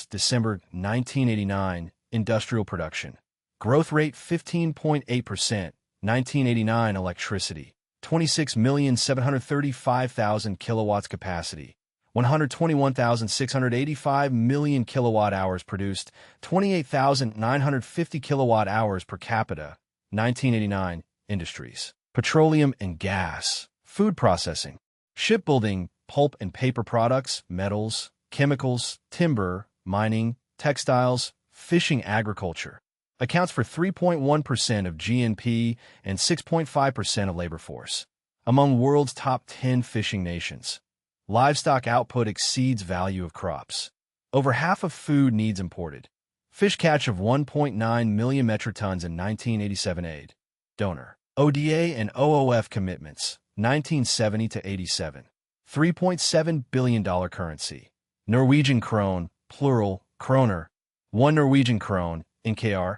December 1989, industrial production. Growth rate 15.8%. 1989 electricity, 26,735,000 kilowatts capacity, 121,685 million kilowatt hours produced, 28,950 kilowatt hours per capita. 1989 industries, petroleum and gas, food processing, shipbuilding, pulp and paper products, metals, chemicals, timber, mining, textiles, fishing, agriculture. Accounts for 3.1% of GNP and 6.5% of labor force. Among world's top 10 fishing nations. Livestock output exceeds value of crops. Over half of food needs imported. Fish catch of 1.9 million metric tons in 1987 aid. Donor. ODA and OOF commitments, 1970 to 87. $3.7 billion currency. Norwegian krone, plural, kroner. 1 Norwegian krone, NKR,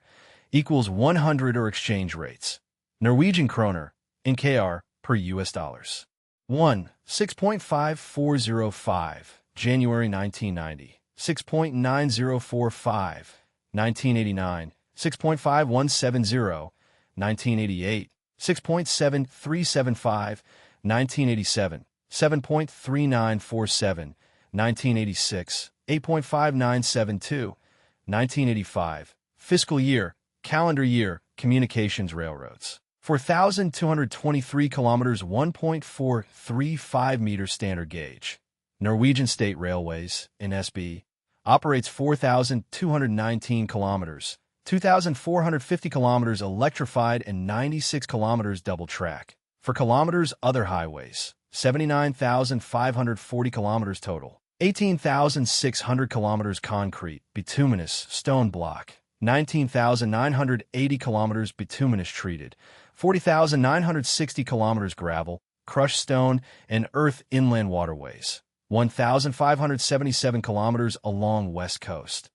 equals 100 or exchange rates. Norwegian kroner, NKR, per US dollars. 1. 6.5405, January 1990. 6.9045, 1989. 6.5170, 1988. 6.7375, 1987. 7.3947, 1986. 8.5972, 1985. Fiscal year, calendar year, communications railroads. 4,223 kilometers, 1.435 meters standard gauge. Norwegian State Railways, NSB, operates 4,219 kilometers, 2,450 kilometers electrified and 96 kilometers double track. For kilometers, other highways, 79,540 kilometers total. 18,600 kilometers concrete, bituminous, stone block. 19,980 kilometers bituminous treated. 40,960 kilometers gravel, crushed stone, and earth inland waterways. 1,577 kilometers along west coast.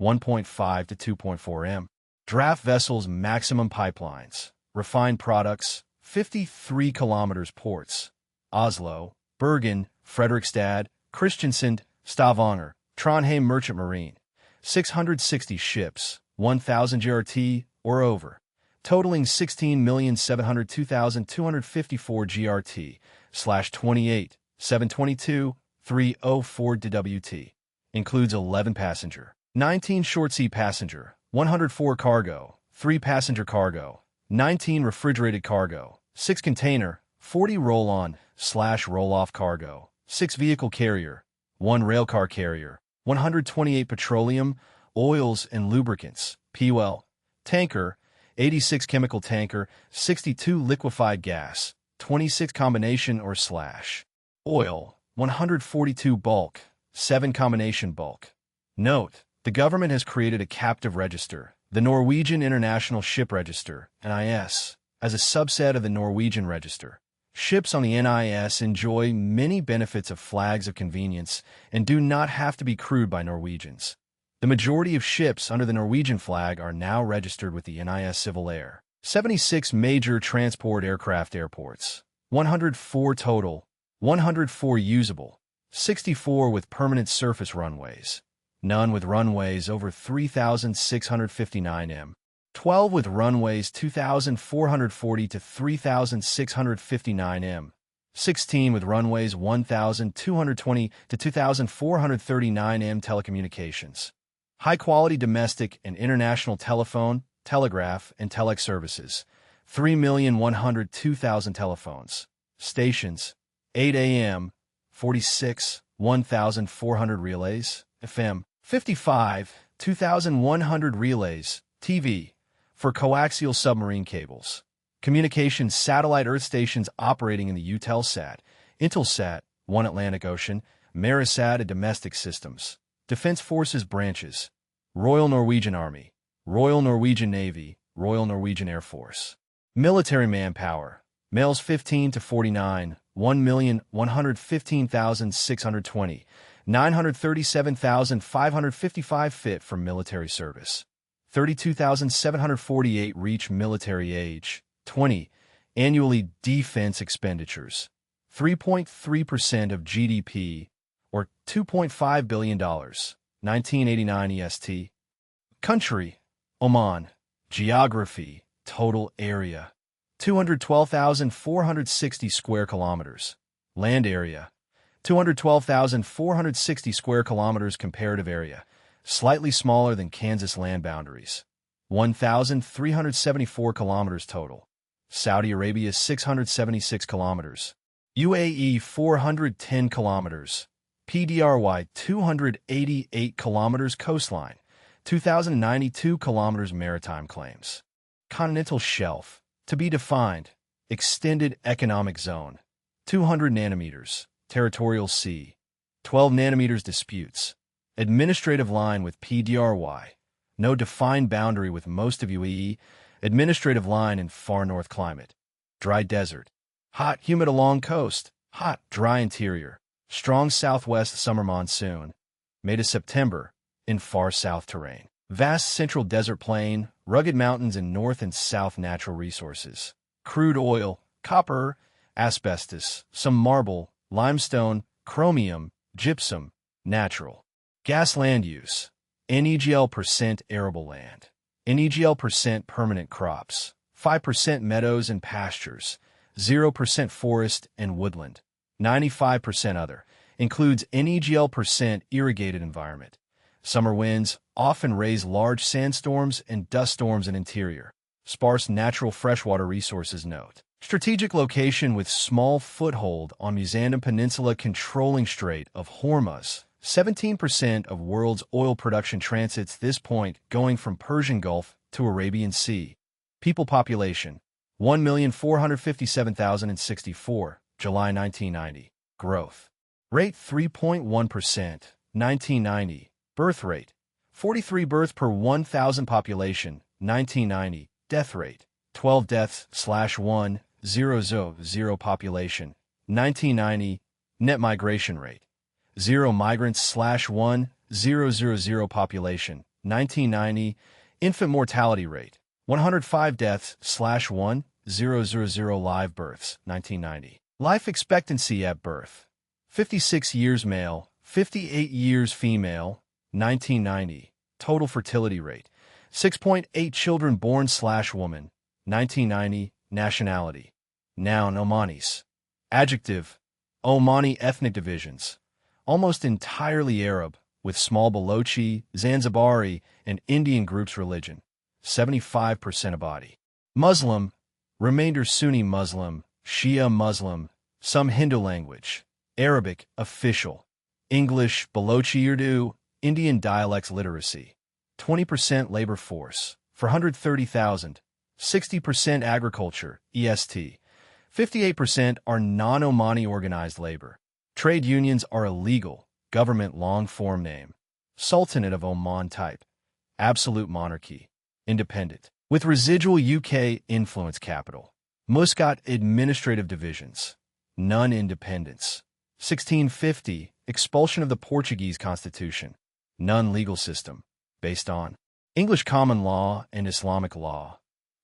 1.5 to 2.4 m. Draft vessels maximum pipelines. Refined products, 53 kilometers ports. Oslo, Bergen, Fredrikstad, Kristiansand, Stavanger, Trondheim Merchant Marine. 660 ships, 1,000 GRT or over, totaling 16,702,254 GRT, /28, 722, 304 DWT. Includes 11 passenger, 19 short sea passenger, 104 cargo, 3 passenger cargo, 19 refrigerated cargo, 6 container, 40 roll-on/roll-off cargo, 6 vehicle carrier, 1 railcar carrier, 128 petroleum, oils and lubricants, PUL, tanker, 86 chemical tanker, 62 liquefied gas, 26 combination or /oil, 142 bulk, 7 combination bulk. Note, the government has created a captive register, the Norwegian International Ship Register, NIS, as a subset of the Norwegian Register. Ships on the NIS enjoy many benefits of flags of convenience and do not have to be crewed by Norwegians. The majority of ships under the Norwegian flag are now registered with the NIS Civil Air. 76 major transport aircraft airports. 104 total. 104 usable. 64 with permanent surface runways. None with runways over 3,659 m. 12 with runways 2,440 to 3,659 m. 16 with runways 1,220 to 2,439 m. Telecommunications. High-quality domestic and international telephone, telegraph, and telex services. 3,102,000 telephones. Stations. 8 a.m. 46, 1,400 relays. FM. 55, 2,100 relays. TV. For coaxial submarine cables. Communications satellite earth stations operating in the Eutelsat, Intelsat, One Atlantic Ocean, Marisat and domestic systems. Defense Forces branches. Royal Norwegian Army, Royal Norwegian Navy, Royal Norwegian Air Force. Military manpower. Males 15 to 49, 1,115,620, 937,555 fit for military service. 32,748 reach military age. 20. Annually defense expenditures. 3.3% of GDP, or $2.5 billion. 1989 EST. Country. Oman. Geography. Total area. 212,460 square kilometers. Land area. 212,460 square kilometers. Comparative area. Slightly smaller than Kansas land boundaries. 1,374 kilometers total. Saudi Arabia 676 kilometers. UAE 410 kilometers. PDRY 288 kilometers coastline. 2,092 kilometers maritime claims. Continental shelf. To be defined. Extended economic zone. 200 nanometers. Territorial sea. 12 nanometers disputes. Administrative line with PDRY. No defined boundary with most of UAE. Administrative line in far north climate. Dry desert. Hot, humid along coast. Hot, dry interior. Strong southwest summer monsoon. May to September, in far south terrain. Vast central desert plain, rugged mountains and north and south natural resources. Crude oil, copper, asbestos, some marble, limestone, chromium, gypsum, natural. Gas land use. NEGL% arable land. NEGL% permanent crops. 5% meadows and pastures. 0% forest and woodland. 95% other. Includes NEGL% irrigated environment. Summer winds often raise large sandstorms and dust storms in interior. Sparse natural freshwater resources note. Strategic location with small foothold on Musandam Peninsula controlling Strait of Hormuz. 17% of world's oil production transits this point going from Persian Gulf to Arabian Sea. People population, 1,457,064, July 1990. Growth rate 3.1%, 1990. Birth rate, 43 births per 1,000 population, 1990. Death rate, 12 deaths/1,000 population, 1990. Net migration rate, 0 migrants/1,000 population, 1990. Infant mortality rate, 105 deaths/1,000 live births, 1990. Life expectancy at birth, 56 years male, 58 years female, 1990. Total fertility rate, 6.8 children born/woman, 1990. Nationality. Noun, Omanis. Adjective, Omani ethnic divisions. Almost entirely Arab, with small Balochi, Zanzibari, and Indian groups. Religion, 75% Abadi. Muslim, remainder Sunni Muslim, Shia Muslim, some Hindu language. Arabic, official. English, Balochi Urdu, Indian dialects. Literacy, 20% labor force, 430,000. 60% agriculture, EST. 58% are non-Omani organized labor. Trade unions are illegal. Government long-form name. Sultanate of Oman type. Absolute monarchy. Independent. With residual UK influence. Capital. Muscat administrative divisions. None independence. 1650, expulsion of the Portuguese constitution. None legal system. Based on English common law and Islamic law.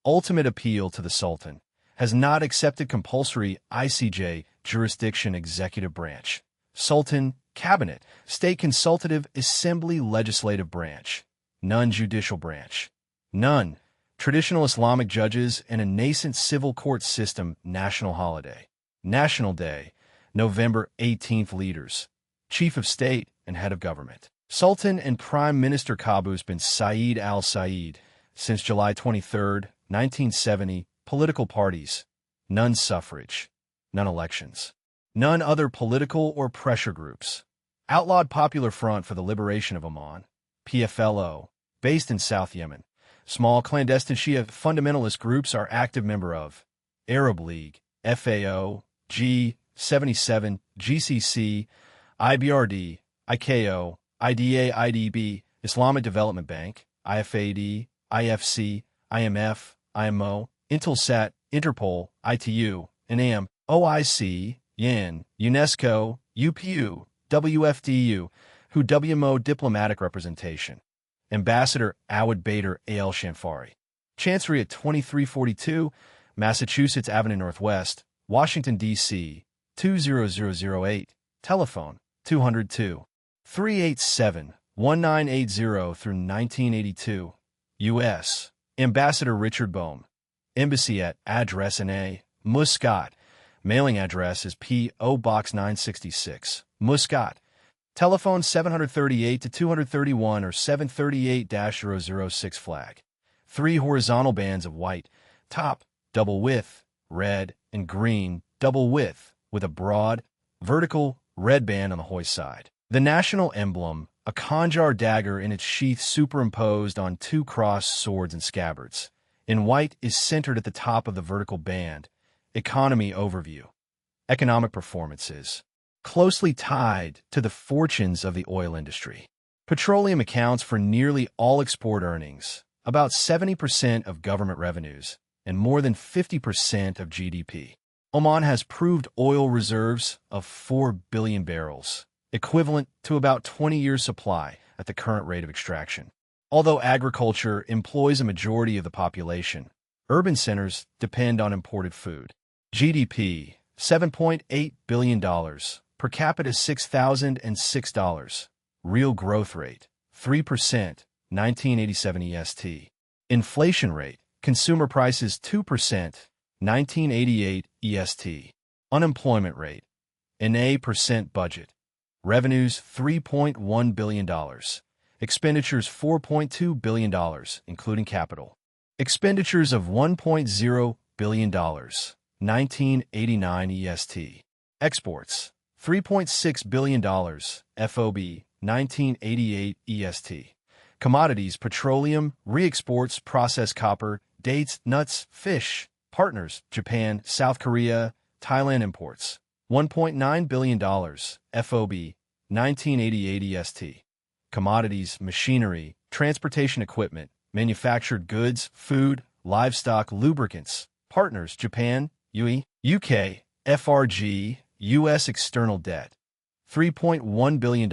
Ultimate appeal to the Sultan. Has not accepted compulsory ICJ jurisdiction. Executive branch. Sultan, Cabinet, State Consultative Assembly. Legislative branch. None judicial branch. None traditional Islamic judges and a nascent civil court system. National holiday. National Day, November 18th. Leaders. Chief of State and Head of Government. Sultan and Prime Minister Qaboos bin Saeed Al Saeed. Since July 23, 1970, political parties. None suffrage. None elections. None other political or pressure groups. Outlawed Popular Front for the Liberation of Oman, PFLO, based in South Yemen. Small clandestine Shia fundamentalist groups are active member of Arab League, FAO, G77, GCC, IBRD, IKO, IDA, IDB, Islamic Development Bank, IFAD, IFC, IMF, IMO, Intelsat, Interpol, ITU, INAM, OIC, YAN, UNESCO, UPU, WFDU, WMO diplomatic representation. Ambassador Awad Bader Al Shanfari. Chancery at 2342, Massachusetts Avenue Northwest, Washington, D.C., 20008. Telephone, 202-387-1980 through 1982. U.S. Ambassador Richard Boehm. Embassy at address NA, Muscat. Mailing address is P.O. Box 966, Muscat. Telephone 738-231 or 738-006 flag. 3 horizontal bands of white, top, double width, red, and green, double width, with a broad, vertical, red band on the hoist side. The national emblem, a Khanjar dagger in its sheath superimposed on 2 crossed swords and scabbards. In white is centered at the top of the vertical band. Economy overview. Economic performances. Closely tied to the fortunes of the oil industry. Petroleum accounts for nearly all export earnings, about 70% of government revenues, and more than 50% of GDP. Oman has proved oil reserves of 4 billion barrels. equivalent to about 20 years' supply at the current rate of extraction. Although agriculture employs a majority of the population, urban centers depend on imported food. GDP, $7.8 billion. Per capita, $6,006. Real growth rate, 3%, 1987 EST. Inflation rate, consumer prices 2%, 1988 EST. Unemployment rate, an A% budget. Revenues, $3.1 billion. Expenditures, $4.2 billion, including capital. Expenditures of $1.0 billion, 1989 EST. Exports, $3.6 billion, FOB, 1988 EST. Commodities, petroleum, re-exports, processed copper, dates, nuts, fish. Partners, Japan, South Korea, Thailand. Imports, $1.9 billion, FOB, 1988 EST. Commodities, machinery, transportation equipment, manufactured goods, food, livestock, lubricants. Partners, Japan, UK, FRG, U.S. External debt, $3.1 billion,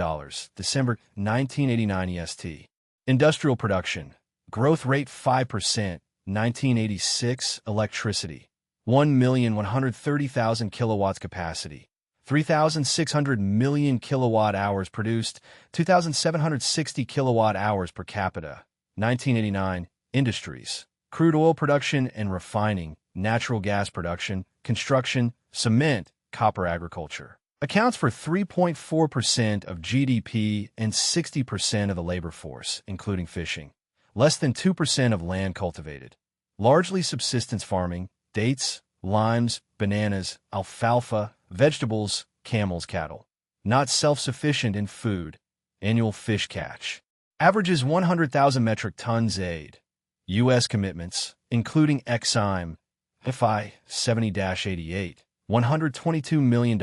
December 1989 EST. Industrial production, growth rate 5%, 1986. Electricity, 1,130,000 kilowatts capacity, 3,600 million kilowatt hours produced, 2,760 kilowatt hours per capita. 1989. Industries, crude oil production and refining, natural gas production, construction, cement, copper. Agriculture accounts for 3.4% of GDP and 60% of the labor force, including fishing. Less than 2% of land cultivated. Largely subsistence farming, dates, limes, bananas, alfalfa, vegetables, camels, cattle. Not self-sufficient in food. Annual fish catch averages 100,000 metric tons aid. U.S. commitments, including Exim, FI 70-88, $122 million.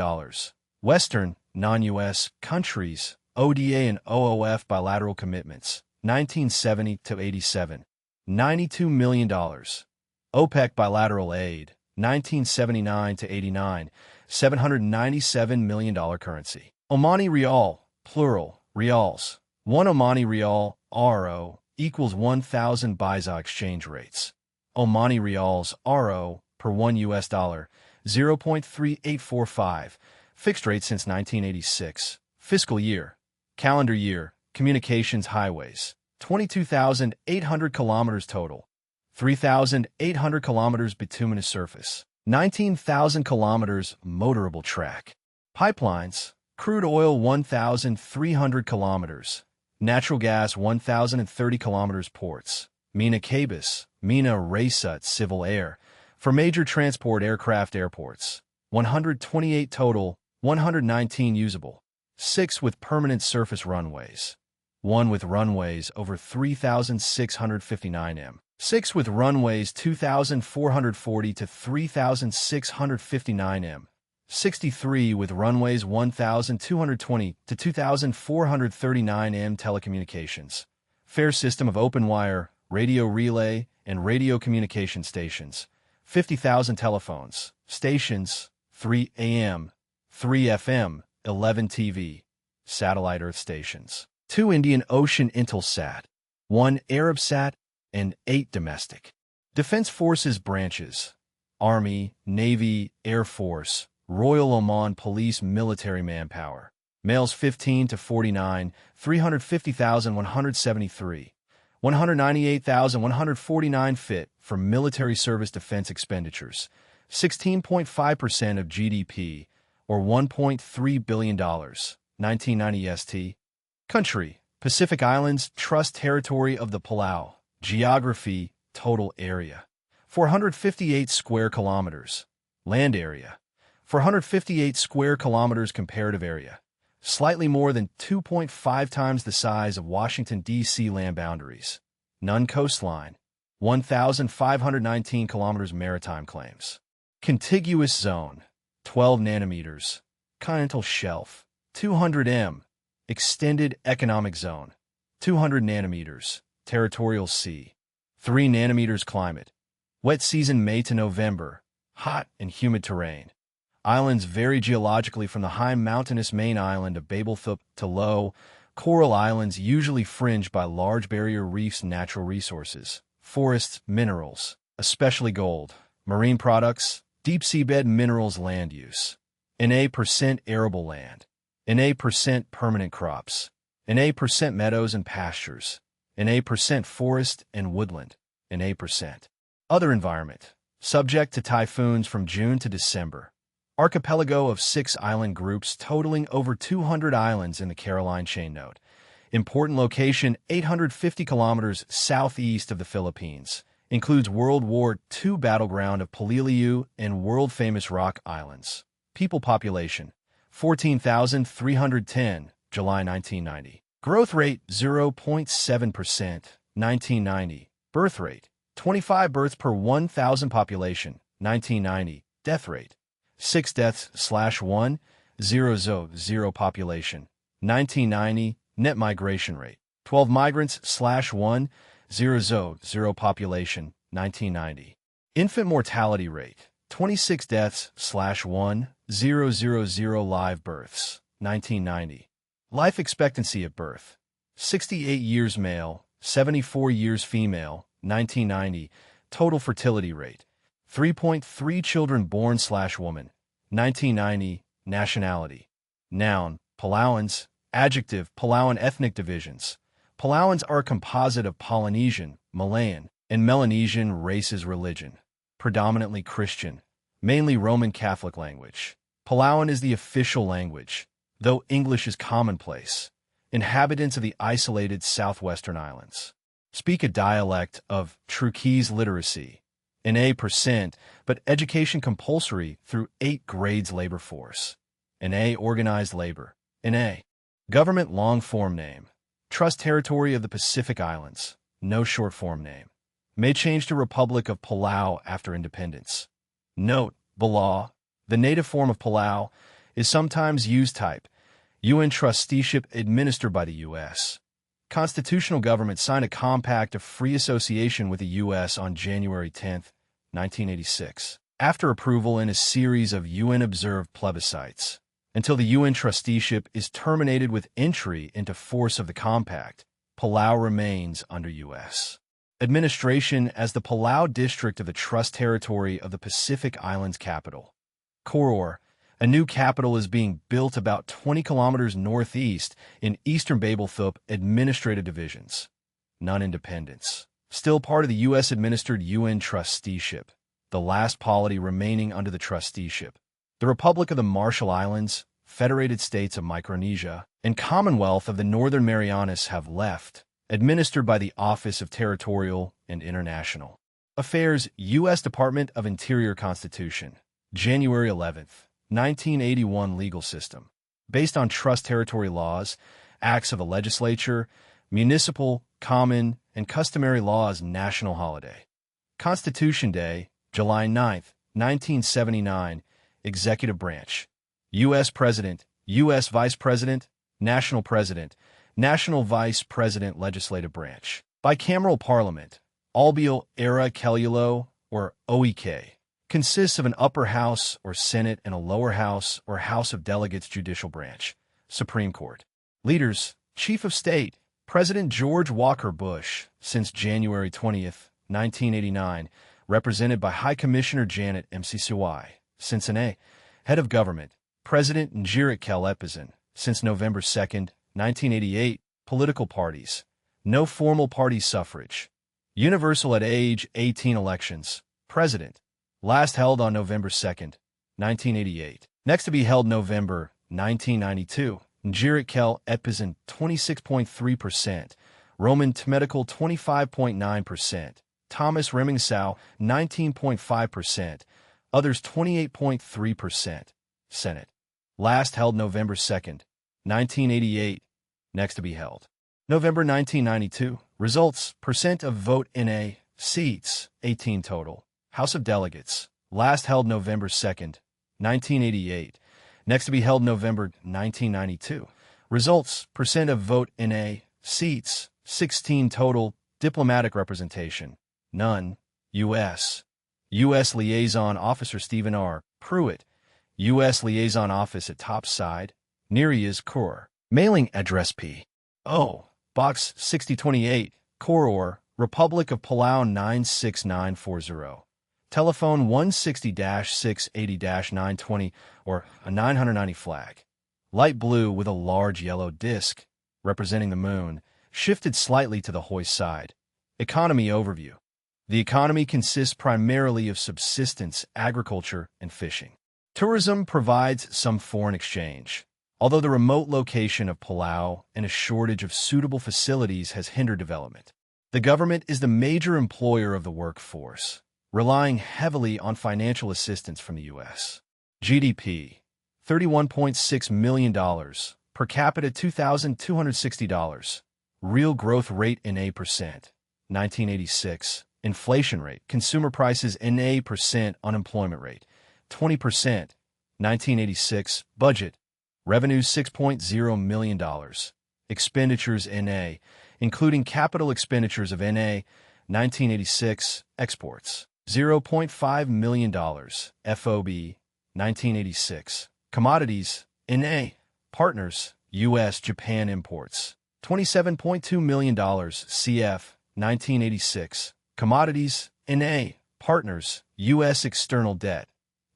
Western, non-U.S. countries, ODA and OOF bilateral commitments, 1970-87, $92 million. OPEC bilateral aid, 1979-89, $797 million currency. Omani Rial, plural, Rials. 1 Omani Rial, RO, equals 1,000 Baisa exchange rates. Omani Rials, RO, per 1 U.S. dollar, 0.3845, fixed rate since 1986. Fiscal year, calendar year, communications highways, 22,800 kilometers total, 3,800 kilometers bituminous surface, 19,000 kilometers motorable track. Pipelines, crude oil 1,300 kilometers, natural gas 1,030 kilometers. Ports, Mina Cabus, Mina Raysut civil air, for major transport aircraft. Airports, 128 total, 119 usable, 6 with permanent surface runways, 1 with runways over 3,659 m, 6 with runways 2,440 to 3,659 m, 63 with runways 1,220 to 2,439 m. Telecommunications, fair system of open wire, radio relay, and radio communication stations, 50,000 telephones, stations, 3 AM, 3 FM, 11 TV, satellite earth stations, 2 Indian Ocean Intelsat, 1 Arabsat, and 8 domestic. Defense Forces branches, Army, Navy, Air Force, Royal Oman Police military manpower. Males 15 to 49, 350,173. 198,149 fit for military service. Defense expenditures, 16.5% of GDP, or $1.3 billion, 1990 ST. Country, Pacific Islands, Trust Territory of the Palau. Geography, total area, 458 square kilometers. Land area, 458 square kilometers. Comparative area, slightly more than 2.5 times the size of Washington, D.C. Land boundaries. None coastline, 1,519 kilometers. Maritime claims. Contiguous zone, 12 nanometers. Continental shelf, 200 m. Extended economic zone, 200 nanometers. Territorial sea, 3 nanometers. Climate, wet season May to November. Hot and humid terrain. Islands vary geologically from the high mountainous main island of Babelthorpe to low, coral islands usually fringed by large barrier reefs and natural resources, forests, minerals, especially gold, marine products, deep seabed minerals land use. NA% arable land. NA% permanent crops. NA% meadows and pastures. NA% forest and woodland. NA%. Other environment. Subject to typhoons from June to December. Archipelago of 6 island groups totaling over 200 islands in the Caroline Chain Note. Important location 850 kilometers southeast of the Philippines. Includes World War II battleground of Polilliu and world-famous Rock Islands. People population 14,310, July 1990. Growth rate 0.7%, 1990. Birth rate 25 births per 1,000 population, 1990. Death rate 6 deaths/1,000 population, 1990. Net migration rate 12 migrants/1,000 population, 1990. Infant mortality rate 26 deaths/1,000 live births, 1990. Life expectancy at birth 68 years male, 74 years female, 1990. Total fertility rate 3.3 children born/woman, 1990. Nationality. Noun, Palauans. Adjective, Palauan ethnic divisions. Palauans are a composite of Polynesian, Malayan, and Melanesian races. Religion, predominantly Christian, mainly Roman Catholic language. Palauan is the official language, though English is commonplace. Inhabitants of the isolated southwestern islands speak a dialect of Truquese literacy. NA%, but education compulsory through 8 grades labor force. NA organized labor. NA. Government long-form name. Trust Territory of the Pacific Islands. No short-form name. May change to Republic of Palau after independence. Note, Balaw, the native form of Palau, is sometimes used type. UN trusteeship administered by the U.S. Constitutional government signed a compact of free association with the U.S. on January 10, 1986, after approval in a series of UN-observed plebiscites. Until the UN trusteeship is terminated with entry into force of the compact, Palau remains under U.S. administration as the Palau District of the Trust Territory of the Pacific Islands capital. Koror, a new capital is being built about 20 kilometers northeast in eastern Babelthorpe administrative divisions. Non-independence. Still part of the U.S.-administered UN trusteeship, the last polity remaining under the trusteeship. The Republic of the Marshall Islands, Federated States of Micronesia, and Commonwealth of the Northern Marianas have left, administered by the Office of Territorial and International Affairs, U.S. Department of Interior Constitution, January 11, 1981 legal system. Based on trust territory laws, acts of the legislature, municipal, common, and customary laws national holiday. Constitution Day, July 9, 1979, Executive Branch. U.S. President, U.S. Vice President, National President, National Vice President Legislative Branch. Bicameral Parliament, Albio Era Cellulo, or OEK, consists of an upper house or Senate and a lower house or House of Delegates judicial branch. Supreme Court. Leaders, Chief of State, President George Walker Bush, since January 20, 1989, represented by High Commissioner Janet Mccy, since NA. Head of Government, President Njirit Kel-Epizan, since November 2, 1988. Political parties. No formal party suffrage. Universal at age 18 elections. President. Last held on November 2, 1988. Next to be held November 1992. Njirit Kel-Epizan 26.3%. Roman Tmedical 25.9%. Thomas Remingsau 19.5%. Others 28.3%. Senate. Last held November 2, 1988. Next to be held. November 1992. Results. Percent of vote NA. Seats. 18 total. House of Delegates. Last held November 2, 1988. Next to be held November 1992. Results. Percent of vote NA. Seats. 16 total. Diplomatic representation. None. U.S. U.S. Liaison Officer Stephen R. Pruitt. U.S. Liaison Office at top side. Nereus Core. Mailing address P.O. Box 6028, Koror, Republic of Palau 96940. Telephone 160-680-920 or a 990 flag. Light blue with a large yellow disc, representing the moon, shifted slightly to the hoist side. Economy overview. The economy consists primarily of subsistence, agriculture, and fishing. Tourism provides some foreign exchange, although the remote location of Palau and a shortage of suitable facilities has hindered development. The government is the major employer of the workforce, relying heavily on financial assistance from the U.S. GDP, $31.6 million, per capita $2,260. Real growth rate in A%, 1986. Inflation rate, consumer prices in A%, unemployment rate, 20%, 1986. Budget, revenues $6.0 million. Expenditures NA, including capital expenditures of NA, 1986. Exports, $0.5 million. FOB, 1986. Commodities, NA. Partners, U.S. Japan imports, $27.2 million. CF, 1986. Commodities, NA. Partners, U.S. external debt.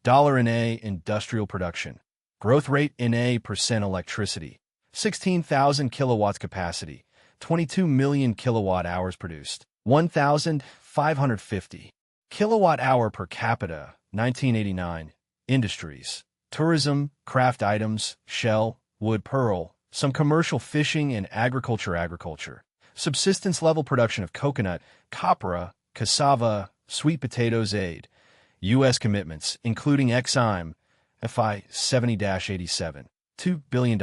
Dollar NA. Industrial production. Growth rate NA percent electricity. 16,000 kilowatts capacity. 22 million kilowatt hours produced. 1,550 kilowatt hour per capita. 1989. Industries. Tourism, craft items, shell, wood, pearl, some commercial fishing and agriculture. Subsistence level production of coconut, copra, cassava, sweet potatoes. Aid. U.S. commitments, including Exim, FI 70-87, $2 billion.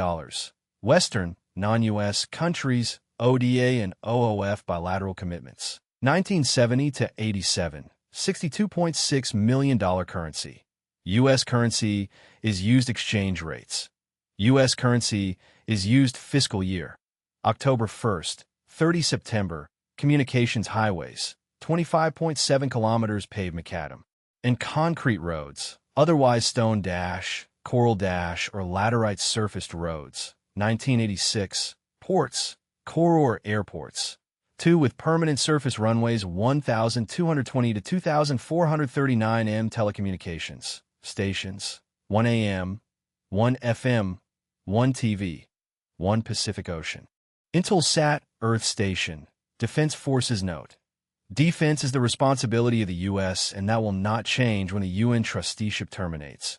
Western, non-U.S. countries, ODA and OOF bilateral commitments. 1970 to 87, $62.6 million currency. U.S. currency is used exchange rates. U.S. currency is used fiscal year. October 1st, 30 September, communications highways, 25.7 kilometers paved macadam. And concrete roads, otherwise stone dash, coral dash, or laterite surfaced roads. 1986. Ports, Koror airports. 2 with permanent surface runways 1,220 to 2,439 m. Telecommunications stations, 1 AM, 1 FM, 1 TV, 1 Pacific Ocean. Intelsat, Earth Station, Defense Forces Note. Defense is the responsibility of the U.S., and that will not change when the UN trusteeship terminates.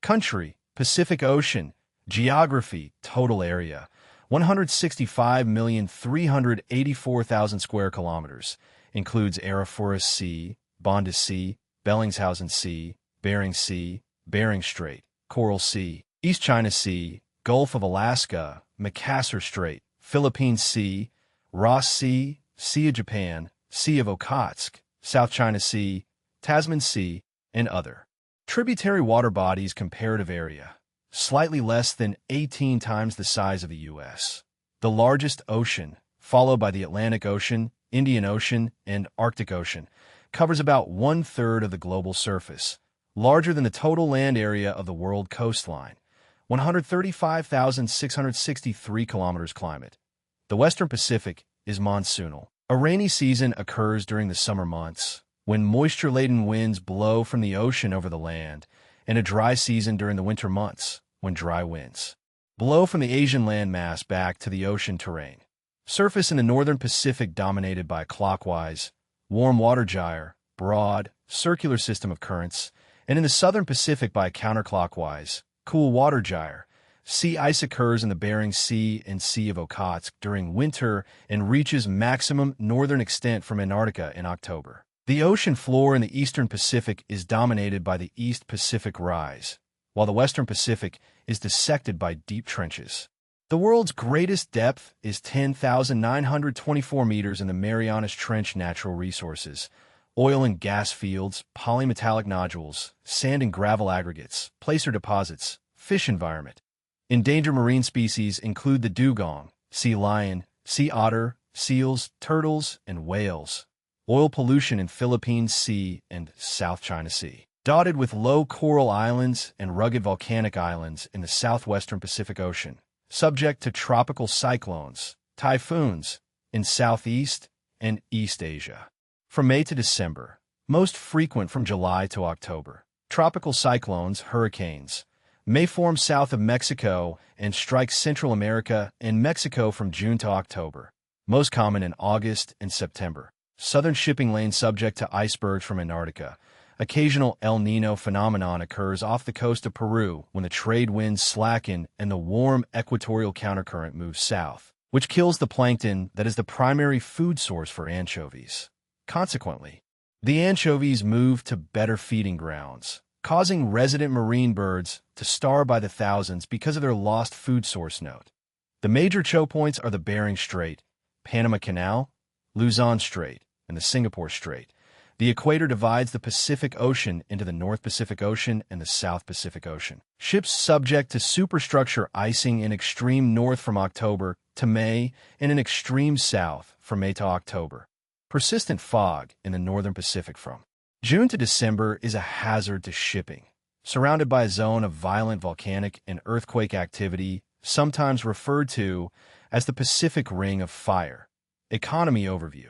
Country, Pacific Ocean. Geography, total area, 165,384,000 square kilometers. Includes Arafura Sea, Banda Sea, Bellingshausen Sea, Bering Sea, Bering Strait, Coral Sea, East China Sea, Gulf of Alaska, Makassar Strait, Philippine Sea, Ross Sea, Sea of Japan, Sea of Okhotsk, South China Sea, Tasman Sea, and other. Tributary water bodies. Comparative area, slightly less than 18 times the size of the U.S. The largest ocean, followed by the Atlantic Ocean, Indian Ocean, and Arctic Ocean, covers about 1/3 of the global surface, larger than the total land area of the world coastline. 135,663 kilometers. Climate. The Western Pacific is monsoonal. A rainy season occurs during the summer months, when moisture-laden winds blow from the ocean over the land, and a dry season during the winter months, when dry winds blow from the Asian landmass back to the ocean terrain. Surface in the northern Pacific dominated by clockwise, warm water gyre, broad, circular system of currents, and in the southern Pacific by counterclockwise, cool water gyre. Sea ice occurs in the Bering Sea and Sea of Okhotsk during winter and reaches maximum northern extent from Antarctica in October. The ocean floor in the eastern Pacific is dominated by the East Pacific Rise, while the western Pacific is dissected by deep trenches. The world's greatest depth is 10,924 meters in the Marianas Trench. Natural resources, oil and gas fields, polymetallic nodules, sand and gravel aggregates, placer deposits, fish environment. Endangered marine species include the dugong, sea lion, sea otter, seals, turtles, and whales. Oil pollution in Philippine Sea and South China Sea. dotted with low coral islands and rugged volcanic islands in the southwestern Pacific Ocean, subject to tropical cyclones, typhoons, in Southeast and East Asia. From May to December, most frequent from July to October. Tropical cyclones, hurricanes, may form south of Mexico and strike Central America and Mexico from June to October. Most common in August and September. Southern shipping lanes subject to icebergs from Antarctica. Occasional El Niño phenomenon occurs off the coast of Peru when the trade winds slacken and the warm equatorial countercurrent moves south, which kills the plankton that is the primary food source for anchovies. Consequently, the anchovies move to better feeding grounds, causing resident marine birds to starve by the thousands because of their lost food source node. The major choke points are the Bering Strait, Panama Canal, Luzon Strait, and the Singapore Strait. The equator divides the Pacific Ocean into the North Pacific Ocean and the South Pacific Ocean. Ships subject to superstructure icing in extreme north from October to May and in extreme south from May to October. Persistent fog in the northern Pacific from June to December is a hazard to shipping, surrounded by a zone of violent volcanic and earthquake activity, sometimes referred to as the Pacific Ring of Fire. Economy overview.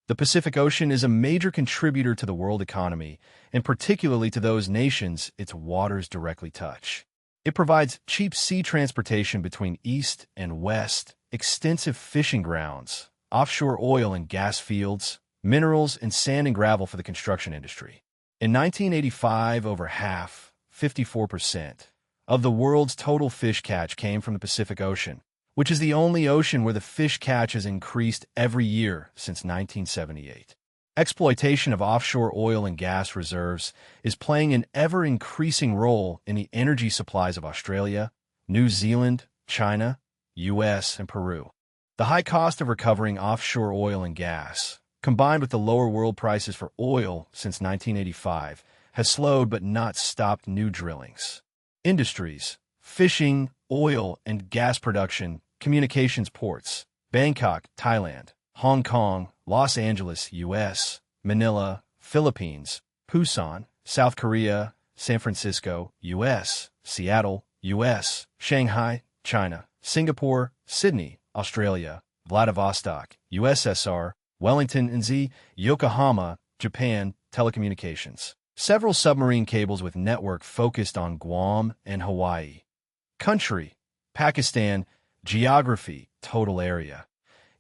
The Pacific Ocean is a major contributor to the world economy, and particularly to those nations its waters directly touch. It provides cheap sea transportation between east and west, extensive fishing grounds, offshore oil and gas fields, minerals, and sand and gravel for the construction industry. In 1985, over half, 54%, of the world's total fish catch came from the Pacific Ocean, which is the only ocean where the fish catch has increased every year since 1978. Exploitation of offshore oil and gas reserves is playing an ever-increasing role in the energy supplies of Australia, New Zealand, China, US, and Peru. The high cost of recovering offshore oil and gas, combined with the lower world prices for oil since 1985, has slowed but not stopped new drillings. Industries: fishing, oil and gas production, communications ports, Bangkok, Thailand, Hong Kong, Los Angeles, U.S., Manila, Philippines, Busan, South Korea, San Francisco, U.S., Seattle, U.S., Shanghai, China, Singapore, Sydney, Australia, Vladivostok, USSR, Wellington and Yokohama, Japan, telecommunications. Several submarine cables with network focused on Guam and Hawaii. Country: Pakistan. Geography: total area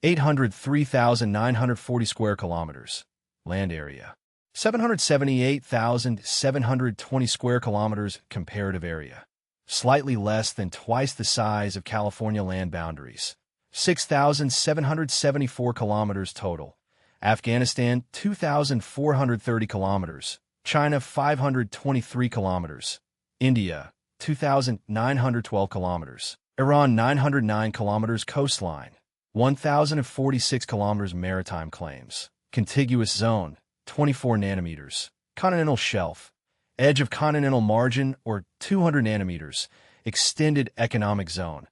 803,940 square kilometers. Land area 778,720 square kilometers. Comparative area: slightly less than twice the size of California land boundaries. 6,774 kilometers total. Afghanistan 2,430 kilometers. China 523 kilometers. India 2,912 kilometers. Iran 909 kilometers coastline. 1,046 kilometers maritime claims. Contiguous zone 24 nanometers. Continental shelf. Edge of continental margin or 200 nanometers. Extended economic zone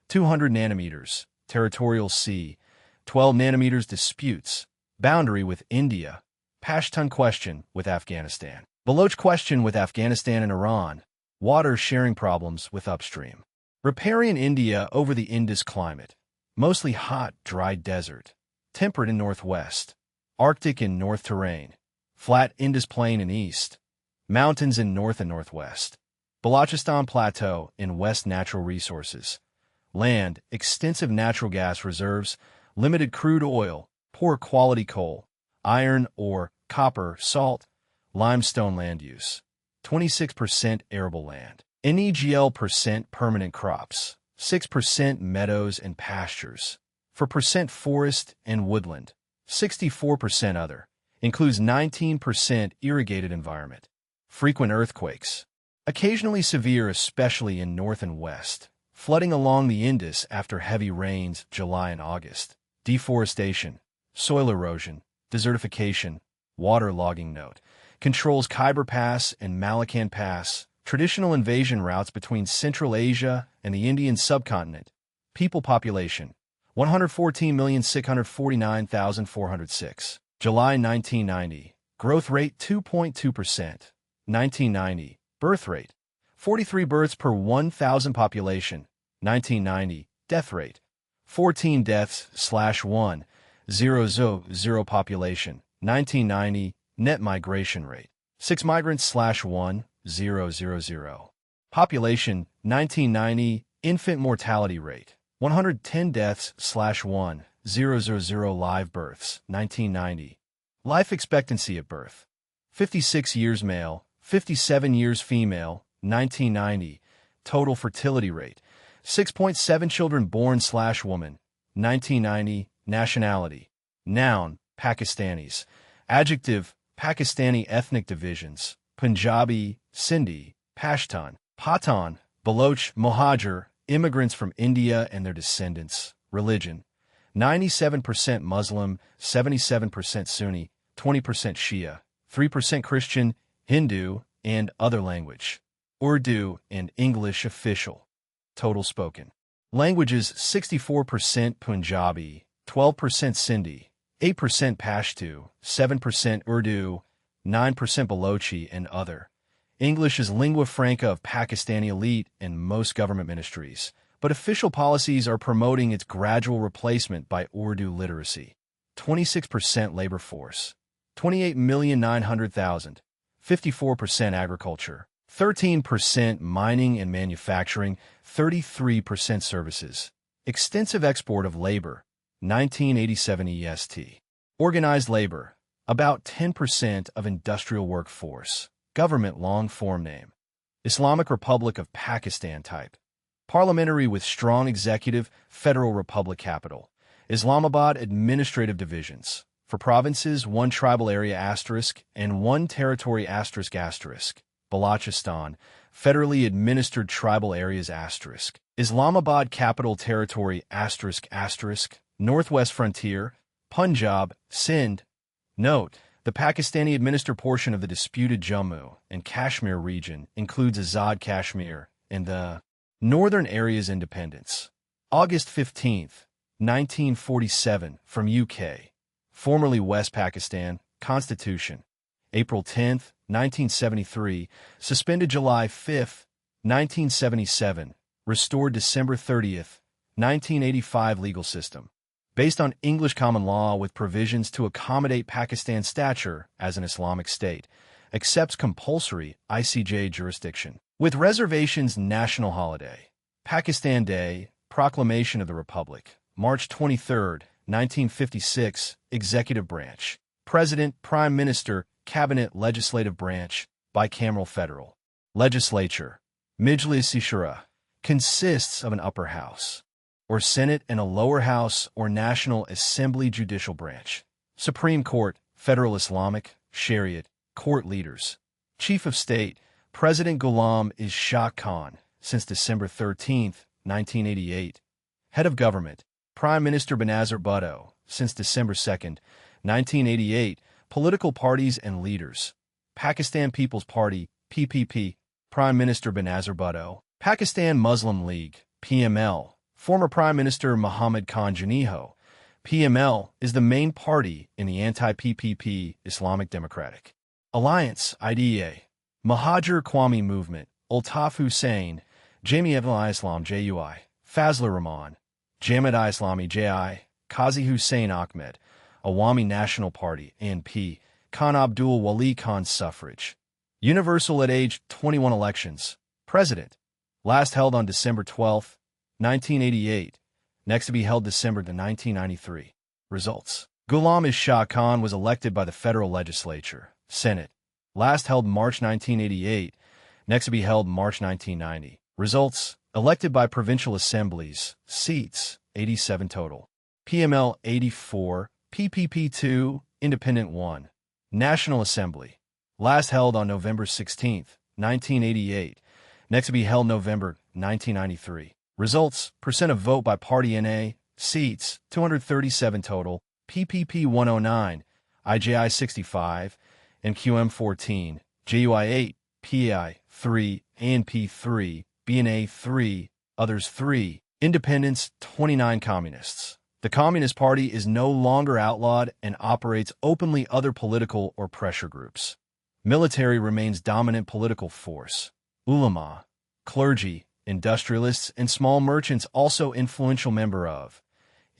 200 nanometers. Territorial sea 12 nanometers. Disputes. Boundary with India. Pashtun question with Afghanistan. Baloch question with Afghanistan and Iran. Water sharing problems with upstream. Riparian India over the Indus climate. Mostly hot, dry desert. Temperate in northwest. Arctic in north terrain. Flat Indus plain in east. Mountains in north and northwest. Balochistan Plateau in west. Natural resources. Land: extensive natural gas reserves, limited crude oil, poor quality coal, iron ore, copper, salt, limestone. Land use: 26% arable land. NEGL % permanent crops, 6% meadows and pastures, 4% forest and woodland, 64% other, includes 19% irrigated environment. Frequent earthquakes, occasionally severe especially in north and west, flooding along the Indus after heavy rains July and August, deforestation, soil erosion, desertification, water logging. Note: controls Khyber Pass and Malakand Pass, traditional invasion routes between Central Asia and the Indian subcontinent. People population: 114,649,406. July 1990. Growth rate 2.2%. 1990. Birth rate, 43 births per 1,000 population. 1990. Death rate, 14 deaths/1,000 population. 1990. Net migration rate, 6 migrants/1,000. Population, 1990. Infant mortality rate, 110 deaths/1,000 live births. 1990. Life expectancy at birth, 56 years male, 57 years female. 1990. Total fertility rate, 6.7 children born/woman. 1990. Nationality, noun, Pakistanis. Adjective, Pakistani ethnic divisions, Punjabi, Sindhi, Pashtun, Pathan, Baloch, Mohajir, immigrants from India and their descendants. Religion, 97% Muslim, 77% Sunni, 20% Shia, 3% Christian, Hindu, and other language. Urdu and English official. Total spoken languages, 64% Punjabi, 12% Sindhi, 8% Pashto, 7% Urdu, 9% Balochi, and other. English is lingua franca of Pakistani elite and most government ministries, but official policies are promoting its gradual replacement by Urdu literacy. 26% labor force, 28,900,000, 54% agriculture, 13% mining and manufacturing, 33% services. Extensive export of labor, 1987 EST. Organized labor, about 10% of industrial workforce. Government long-form name, Islamic Republic of Pakistan type. Parliamentary with strong executive, Federal Republic capital. Islamabad administrative divisions. For provinces, 1 tribal area * and 1 territory ***. Balochistan, federally administered tribal areas ***. Islamabad capital territory ***. Northwest frontier, Punjab, Sindh. Note, the Pakistani-administered portion of the disputed Jammu and Kashmir region includes Azad Kashmir and the Northern Areas Independence. August 15, 1947, from UK. Formerly West Pakistan, Constitution. April 10, 1973, suspended July 5, 1977, restored December 30, 1985 legal system. Based on English common law with provisions to accommodate Pakistan's stature as an Islamic state, accepts compulsory ICJ jurisdiction. With reservations, national holiday. Pakistan Day, Proclamation of the Republic, March 23, 1956, Executive Branch. President, Prime Minister, Cabinet, Legislative Branch, bicameral federal. Legislature, Majlis-e-Shura, consists of an upper house, or Senate, and a lower house or National Assembly judicial branch. Supreme Court, Federal Islamic, Shariat, court leaders. Chief of State, President Ghulam is Shah Khan, since December 13, 1988. Head of Government, Prime Minister Benazir Bhutto, since December 2, 1988. Political parties and leaders. Pakistan People's Party, PPP, Prime Minister Benazir Bhutto. Pakistan Muslim League, PML, former Prime Minister Muhammad Khan Janiho. PML is the main party in the anti-PPP Islamic Democratic Alliance, IDEA. Muhajir Qawmi Movement, Altaf Hussain, Jamiat-ul-Islam JUI, Fazlur Rahman, Jamiat-i-Islami JI, Qazi Hussain Ahmed, Awami National Party, ANP, Khan Abdul Wali Khan suffrage. Universal at age 21 elections. President. Last held on December 12, 1988. Next to be held December 1993. Results. Ghulam is Shah Khan was elected by the federal legislature, Senate. Last held March 1988. Next to be held March 1990. Results. Elected by provincial assemblies. Seats, 87 total. PML 84, PPP 2, Independent 1. National Assembly. Last held on November 16, 1988. Next to be held November 1993. Results. Percent of vote by party NA. Seats, 237 total. PPP 109, IJI 65, and QM 14. JUI 8, PAI 3, ANP 3, BNA 3, Others 3. Independents 29 Communists. The Communist Party is no longer outlawed and operates openly other political or pressure groups. Military remains dominant political force. Ulama, clergy, industrialists, and small merchants also influential member of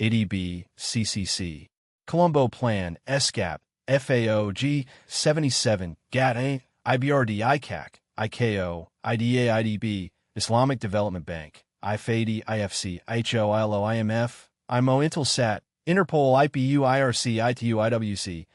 ADB, CCC, Colombo Plan, ESCAP, FAO, G77, GATT, IBRD, ICAC, IKO, IDA, IDB, Islamic Development Bank, IFAD, IFC, IHO, ILO, IMF, IMO, Intelsat, Interpol, IPU, IRC, ITU, IWC,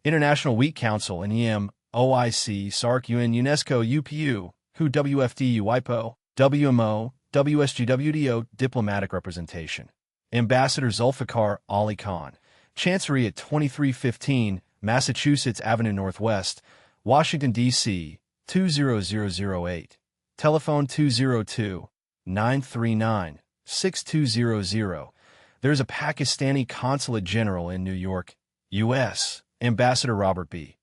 International Wheat Council, NEM, OIC, SARC, UN, UNESCO, UPU, WHO, WFDU, WIPO, WMO, WSG, WDO, Diplomatic Representation. Ambassador Zulfikar Ali Khan, Chancery at 2315 Massachusetts Avenue Northwest, Washington, D.C., 20008. Telephone 202-939-6200. There's a Pakistani Consulate General in New York, U.S., Ambassador Robert B.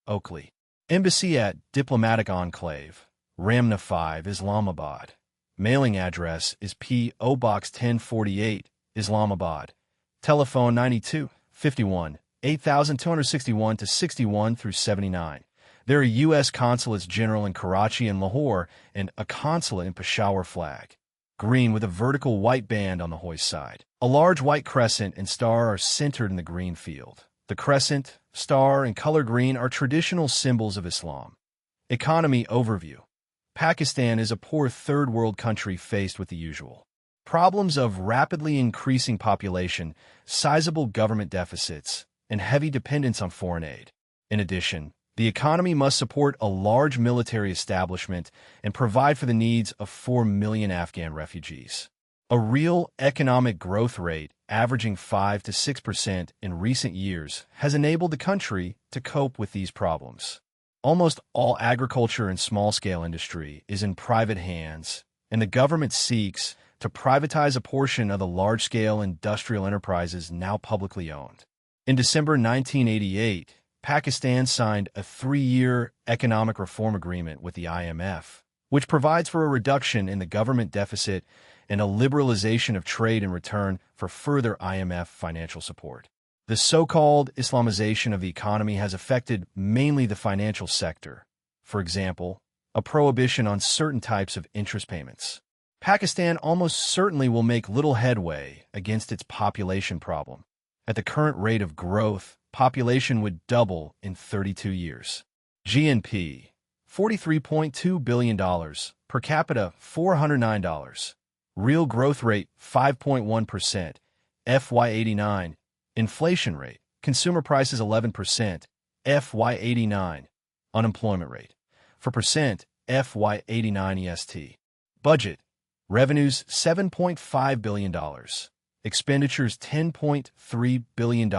Oakley. Embassy at Diplomatic Enclave, Ramna 5, Islamabad. Mailing address is P.O. Box 1048, Islamabad. Telephone 92-51-8261-61 through 79. There are U.S. consulates general in Karachi and Lahore and a consulate in Peshawar. Flag green with a vertical white band on the hoist side. A large white crescent and star are centered in the green field. The crescent, star, and color green are traditional symbols of Islam. Economy overview. Pakistan is a poor third-world country faced with the usual problems of rapidly increasing population, sizable government deficits, and heavy dependence on foreign aid. In addition, the economy must support a large military establishment and provide for the needs of 4 million Afghan refugees. A real economic growth rate, averaging 5 to 6% in recent years, has enabled the country to cope with these problems. Almost all agriculture and small-scale industry is in private hands, and the government seeks to privatize a portion of the large-scale industrial enterprises now publicly owned. In December 1988, Pakistan signed a 3-year economic reform agreement with the IMF, which provides for a reduction in the government deficit and a liberalization of trade in return for further IMF financial support. The so-called Islamization of the economy has affected mainly the financial sector. For example, a prohibition on certain types of interest payments. Pakistan almost certainly will make little headway against its population problem. At the current rate of growth, population would double in 32 years. GNP, $43.2 billion, per capita $409. Real growth rate 5.1%, FY89. Inflation rate, consumer prices 11%, FY89. Unemployment rate, for percent, FY89 EST. Budget, revenues $7.5 billion, expenditures $10.3 billion,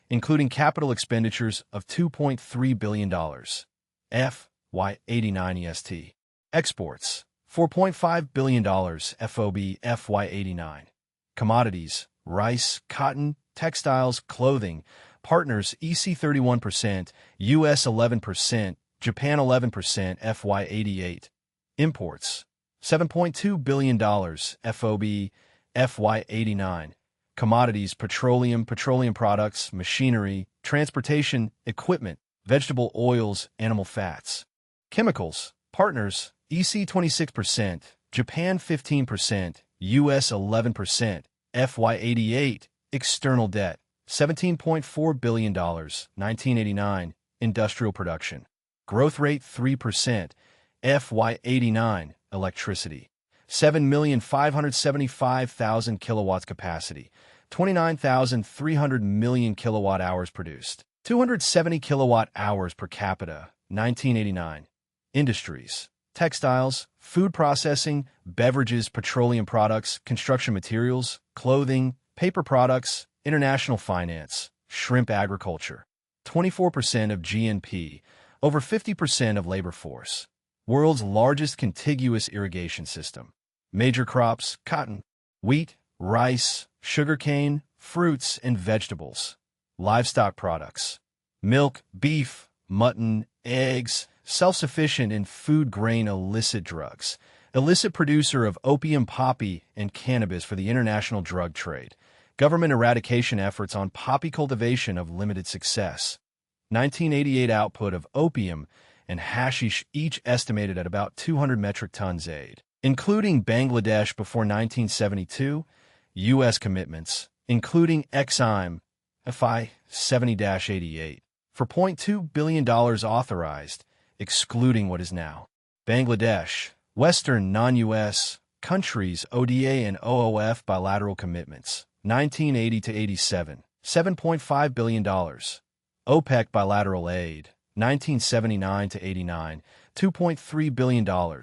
including capital expenditures of $2.3 billion, FY89 EST. Exports, $4.5 billion, FOB FY89. Commodities, rice, cotton, textiles, clothing. Partners, EC 31%, US 11%, Japan 11%, FY88. Imports, $7.2 billion, FOB FY89. Commodities, petroleum products, machinery, transportation, equipment, vegetable oils, animal fats. Chemicals, partners, EC 26%, Japan 15%, US 11%, FY88. External debt, $17.4 billion, 1989. Industrial production, growth rate 3%, FY89. Electricity, 7,575,000 kilowatts capacity, 29,300 million kilowatt hours produced, 270 kilowatt hours per capita, 1989. Industries, textiles, food processing, beverages, petroleum products, construction materials, clothing, paper products, international finance, shrimp agriculture. 24% of GNP, over 50% of labor force. World's largest contiguous irrigation system. Major crops, cotton, wheat, rice, sugarcane, fruits, and vegetables. Livestock products, milk, beef, mutton, eggs, self-sufficient in food grain. Illicit drugs, illicit producer of opium, poppy, and cannabis for the international drug trade. Government eradication efforts on poppy cultivation of limited success. 1988 output of opium and hashish, each estimated at about 200 metric tons aid. Including Bangladesh before 1972, U.S. commitments, including Exim FI 70-88, for $0.2 billion authorized, excluding what is now Bangladesh, Western non-U.S. countries ODA and OOF bilateral commitments, 1980-87, $7.5 billion. OPEC bilateral aid, 1979-89, $2.3 billion.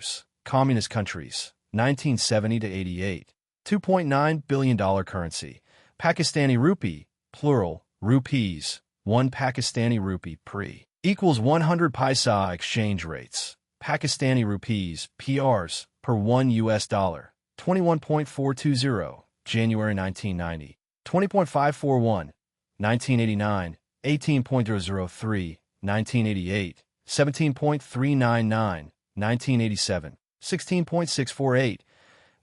Communist countries, 1970-88, $2.9 billion currency. Pakistani rupee, plural, rupees, 1 Pakistani rupee pre equals 100 paisa exchange rates. Pakistani rupees, PRs, per 1 US dollar, 21.420, January 1990, 20.541, 1989, 18.003, 1988, 17.399, 1987, 16.648,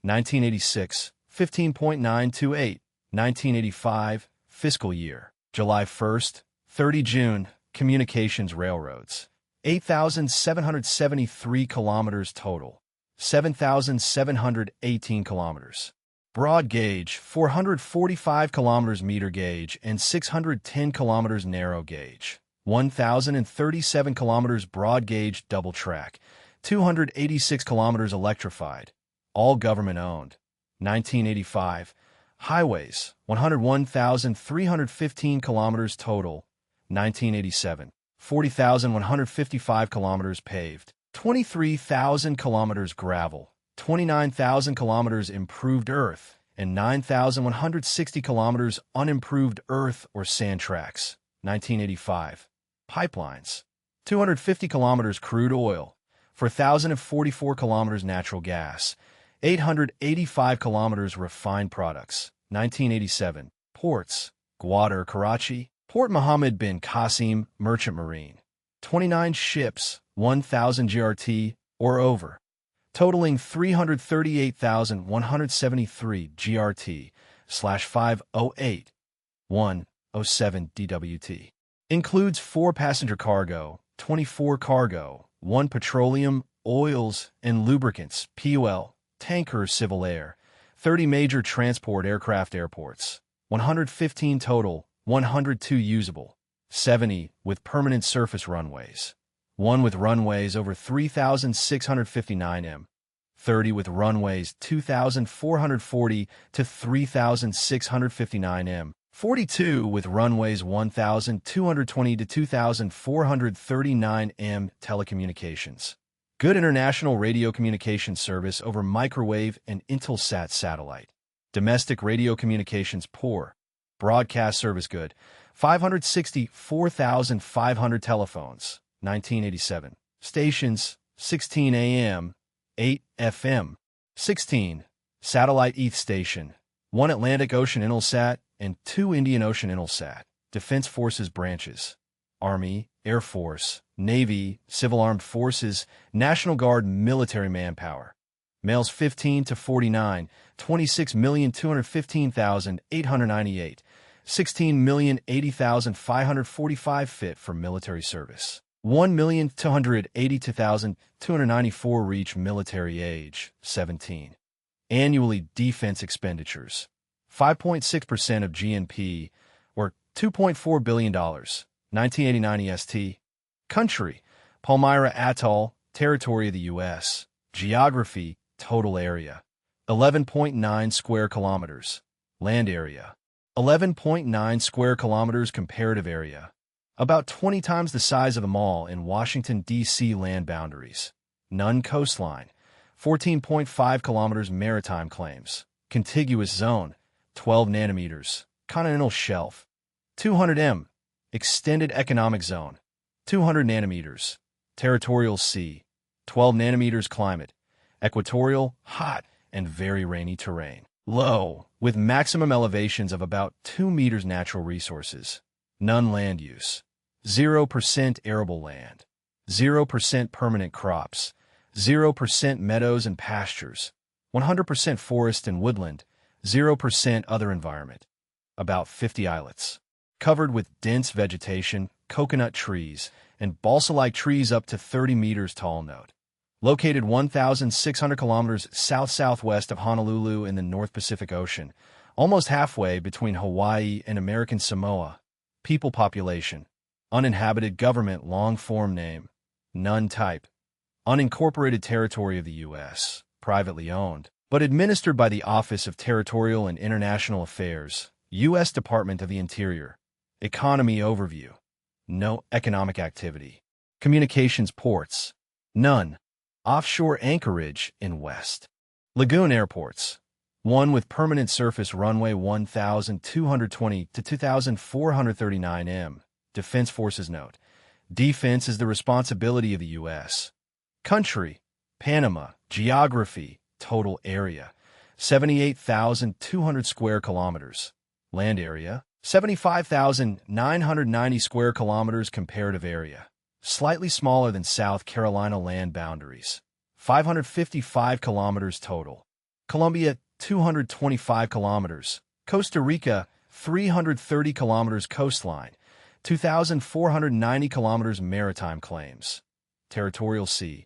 1986, 15.928, 1985, fiscal year, July 1st, 30 June, communications railroads, 8,773 kilometers total, 7,718 kilometers. Broad gauge, 445 kilometers meter gauge and 610 kilometers narrow gauge, 1,037 kilometers broad gauge double track, 286 kilometers electrified, all government-owned. 1985, highways, 101,315 kilometers total. 1987, 40,155 kilometers paved, 23,000 kilometers gravel, 29,000 kilometers improved earth, and 9,160 kilometers unimproved earth or sand tracks. 1985, pipelines, 250 kilometers crude oil, 4,044 kilometers natural gas, 885 kilometers refined products. 1987, ports, Gwadar, Karachi, Port Mohammed bin Qasim, Merchant Marine, 29 ships, 1,000 GRT or over, totaling 338,173 GRT/508 107 DWT. Includes 4 passenger cargo, 24 cargo, 1 petroleum, oils, and lubricants, PUL, tanker, civil air, 30 major transport aircraft airports, 115 total, 102 usable, 70 with permanent surface runways, 1 with runways over 3,659 m, 30 with runways 2,440 to 3,659 m, 42 with runways 1,220 to 2,439 m. Telecommunications. Good international radio communication service over microwave and Intelsat satellite. Domestic radio communications poor. Broadcast service good. 564,500 telephones. 1987. Stations, 16 AM, 8 FM. 16. Satellite ETH station. 1 Atlantic Ocean Intelsat and 2 Indian Ocean Intelsat. Defense Forces branches. Army, Air Force, Navy, Civil Armed Forces, National Guard military manpower. Males 15 to 49, 26,215,898, 16,080,545 fit for military service. 1,282,294 reach military age, 17. Annually defense expenditures. 5.6% of GNP, or $2.4 billion. 1989 EST. Country, Palmyra Atoll, territory of the U.S. Geography, total area, 11.9 square kilometers. Land area, 11.9 square kilometers. Comparative area, about 20 times the size of a mall in Washington, D.C. Land boundaries. None coastline, 14.5 kilometers. Maritime claims. Contiguous zone, 12 nanometers. Continental shelf, 200 m. Extended economic zone, 200 nanometers. Territorial sea, 12 nanometers. Climate, equatorial, hot, and very rainy terrain. Low, with maximum elevations of about 2 meters. Natural resources. None land use. 0% arable land. 0% permanent crops. 0% meadows and pastures. 100% forest and woodland. 0% other environment. About 50 islets. Covered with dense vegetation, coconut trees, and balsa-like trees up to 30 meters tall. Note. Located 1,600 kilometers south-southwest of Honolulu in the North Pacific Ocean, almost halfway between Hawaii and American Samoa. People population. Uninhabited government long-form name. None type. Unincorporated territory of the U.S. Privately owned, but administered by the Office of Territorial and International Affairs, U.S. Department of the Interior. Economy overview. No economic activity. Communications ports. None. Offshore anchorage in west. Lagoon airports. One with permanent surface runway 1,220 to 2,439 m. Defense Forces note. Defense is the responsibility of the U.S. Country. Panama. Geography. Total area. 78,200 square kilometers. Land area. 75,990 square kilometers. Comparative area. Slightly smaller than South Carolina land boundaries. 555 kilometers total. Colombia, 225 kilometers. Costa Rica, 330 kilometers coastline. 2,490 kilometers maritime claims. Territorial sea.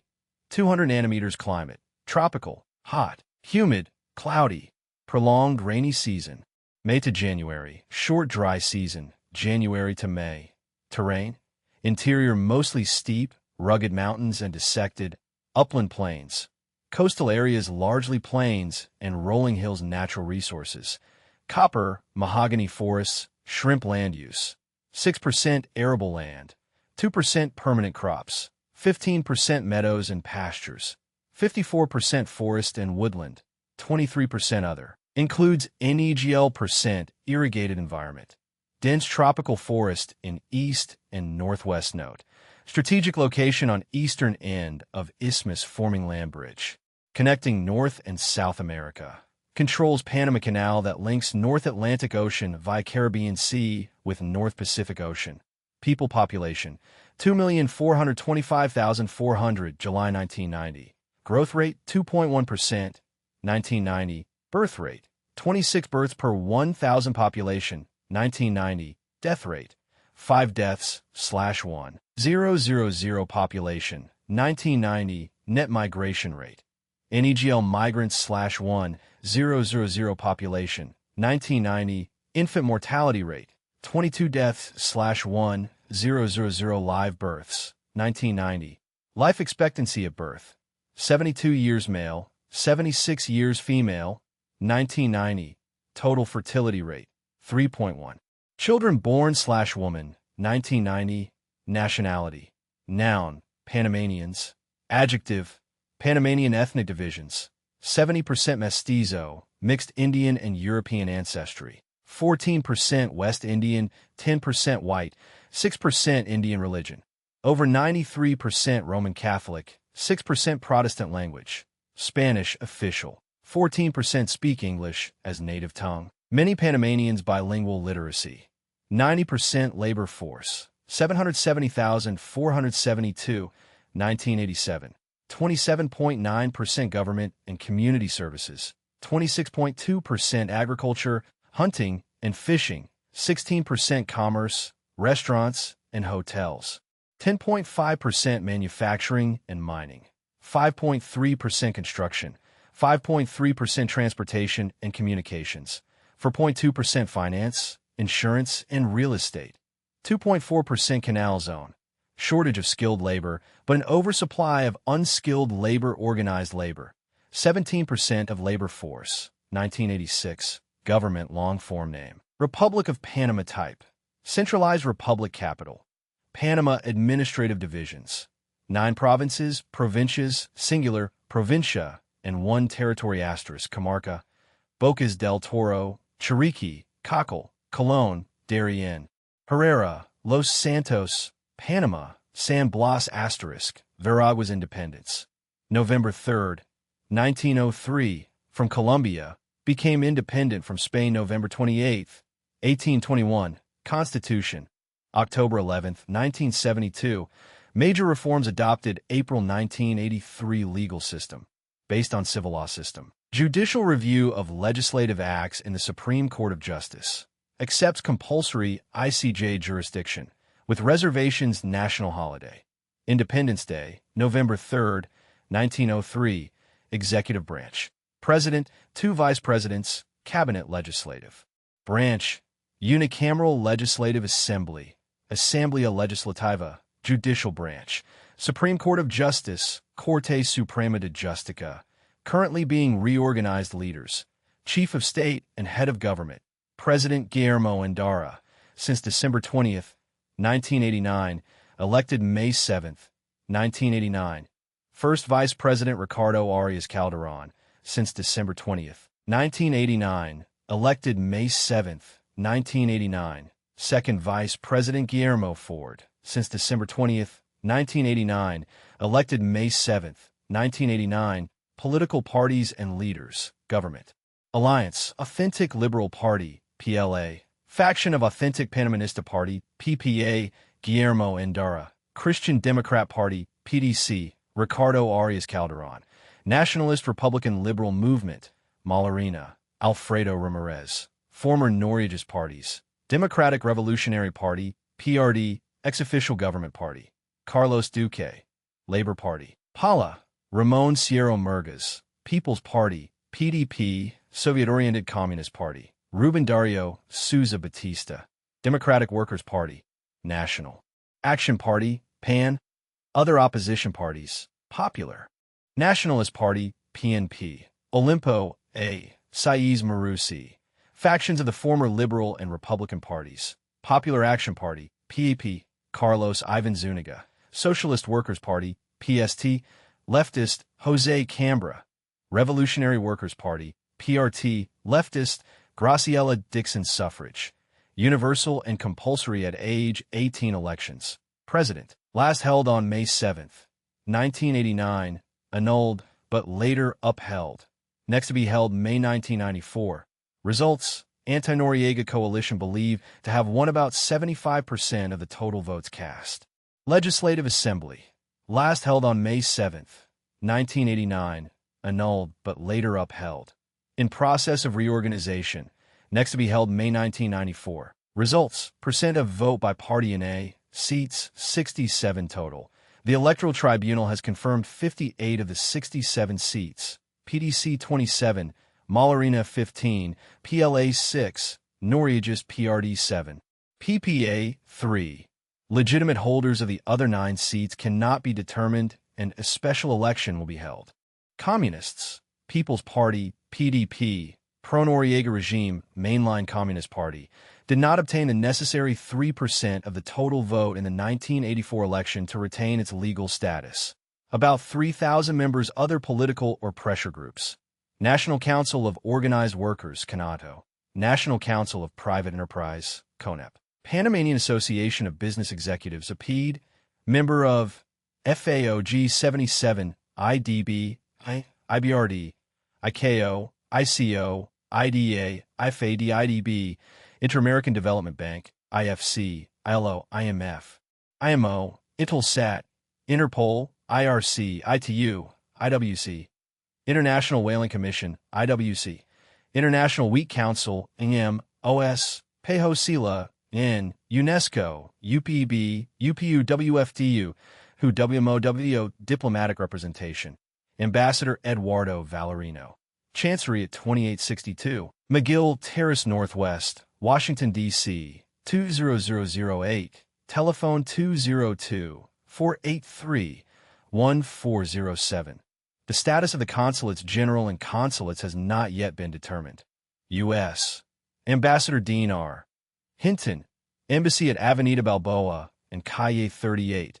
200 nanometers climate. Tropical, hot, humid, cloudy. Prolonged rainy season. May to January. Short dry season. January to May. Terrain. Interior mostly steep, rugged mountains and dissected, upland plains. Coastal areas largely plains and rolling hills. Natural resources. Copper, mahogany forests, shrimp land use. 6% arable land. 2% permanent crops. 15% meadows and pastures. 54% forest and woodland. 23% other. Includes NEGL% irrigated environment. Dense tropical forest in east and northwest. Note. Strategic location on eastern end of isthmus forming land bridge. Connecting North and South America. Controls Panama Canal that links North Atlantic Ocean via Caribbean Sea with North Pacific Ocean. People population. 2,425,400 July 1990. Growth rate 2.1%. 1990. Birth rate. 26 births per 1,000 population. 1990. Death rate. 5 deaths/1. 000 population. 1990. Net migration rate. NEGL migrants/1. 000 population. 1990. Infant mortality rate. 22 deaths/1. 000 live births. 1990. Life expectancy at birth. 72 years male. 76 years female. 1990. Total fertility rate. 3.1. Children born/woman, 1990. Nationality. Noun, Panamanians. Adjective, Panamanian ethnic divisions. 70% Mestizo, mixed Indian and European ancestry. 14% West Indian, 10% white, 6% Indian religion. Over 93% Roman Catholic, 6% Protestant language. Spanish official. 14% speak English as native tongue. Many Panamanians bilingual literacy. 90% labor force. 770,472, 1987. 27.9% government and community services. 26.2% agriculture, hunting, and fishing. 16% commerce, restaurants, and hotels. 10.5% manufacturing and mining. 5.3% construction. 5.3% transportation and communications. 4.2% finance, insurance, and real estate. 2.4% canal zone. Shortage of skilled labor, but an oversupply of unskilled labor. Organized labor. 17% of labor force. 1986. Government long form name. Republic of Panama type. Centralized republic capital. Panama administrative divisions. 9 provinces, provincias, singular, provincia, and 1 territory asterisk, comarca. Bocas del Toro, Chiriquí, Cockle, Colón, Darien, Herrera, Los Santos, Panama, San Blas asterisk, Veraguas independence. November 3, 1903, from Colombia, became independent from Spain. November 28, 1821, Constitution. October 11, 1972, major reforms adopted. April 1983, legal system, based on civil law system. Judicial review of legislative acts in the Supreme Court of Justice. Accepts compulsory ICJ jurisdiction. with reservations national holiday. Independence Day, November 3rd, 1903, executive branch. President, 2 vice presidents, cabinet legislative. Branch, unicameral legislative assembly, Assemblea Legislativa, judicial branch. Supreme Court of Justice, Corte Suprema de Justicia, currently being reorganized leaders. Chief of State and Head of Government, President Guillermo Endara, since December 20th, 1989, elected May 7th, 1989. First Vice President Ricardo Arias Calderon, since December 20th, 1989, elected May 7th, 1989. Second Vice President Guillermo Ford, since December 20th, 1989, elected May 7th, 1989. Political parties and leaders, government. Alliance, Authentic Liberal Party, PLA. Faction of Authentic Panamanista Party, PPA, Guillermo Endara. Christian Democrat Party, PDC, Ricardo Arias Calderon. Nationalist Republican Liberal Movement, Malarina, Alfredo Ramirez. Former Noriegas parties, Democratic Revolutionary Party, PRD, Ex-Official Government Party. Carlos Duque, Labor Party. Pala, Ramon Sierra Murgas, People's Party, PDP, Soviet-Oriented Communist Party. Ruben Dario Souza Batista, Democratic Workers' Party. National Action Party, PAN. Other opposition parties, Popular Nationalist Party, PNP. Olimpo, A. Saiz Marusi. Factions of the former Liberal and Republican parties. Popular Action Party, PAP. Carlos Ivan Zuniga. Socialist Workers' Party, PST. Leftist, Jose Cambra. Revolutionary Workers' Party, PRT. Leftist, Graciela Dixon. Suffrage. Universal and compulsory at age 18 elections. President. Last held on May 7th, 1989. Annulled, but later upheld. Next to be held May 1994. Results. Anti-Noriega coalition believed to have won about 75% of the total votes cast. Legislative Assembly. Last held on May 7th, 1989. Annulled, but later upheld. In process of reorganization. Next to be held May 1994. Results. Percent of vote by party in A. Seats, 67 total. The Electoral Tribunal has confirmed 58 of the 67 seats. PDC 27, Malarina 15, PLA 6, Noriegas PRD 7. PPA 3. Legitimate holders of the other 9 seats cannot be determined and a special election will be held. Communists, People's Party, PDP, pro-Noriega regime, mainline Communist Party, did not obtain the necessary 3% of the total vote in the 1984 election to retain its legal status. About 3,000 members other political or pressure groups. National Council of Organized Workers, CONATO. National Council of Private Enterprise, CONEP. Panamanian Association of Business Executives, APED. Member of FAOG 77, IDB, IBRD, ICAO, ICO, IDA, IFAD, IDB, Inter-American Development Bank, IFC, ILO, IMF, IMO, Intelsat, Interpol, IRC, ITU, IWC, International Whaling Commission, IWC, International Wheat Council, IM, OS, PEHO-SILA, IN, UNESCO, UPB, UPU, WFDU, WHO, WMO, Diplomatic Representation, Ambassador Eduardo Valerino, Chancery at 2862, McGill Terrace Northwest, Washington, D.C., 20008, telephone 202-483-1407. The status of the consulates general and consulates has not yet been determined. U.S. Ambassador Dean R. Hinton, Embassy at Avenida Balboa and Calle 38,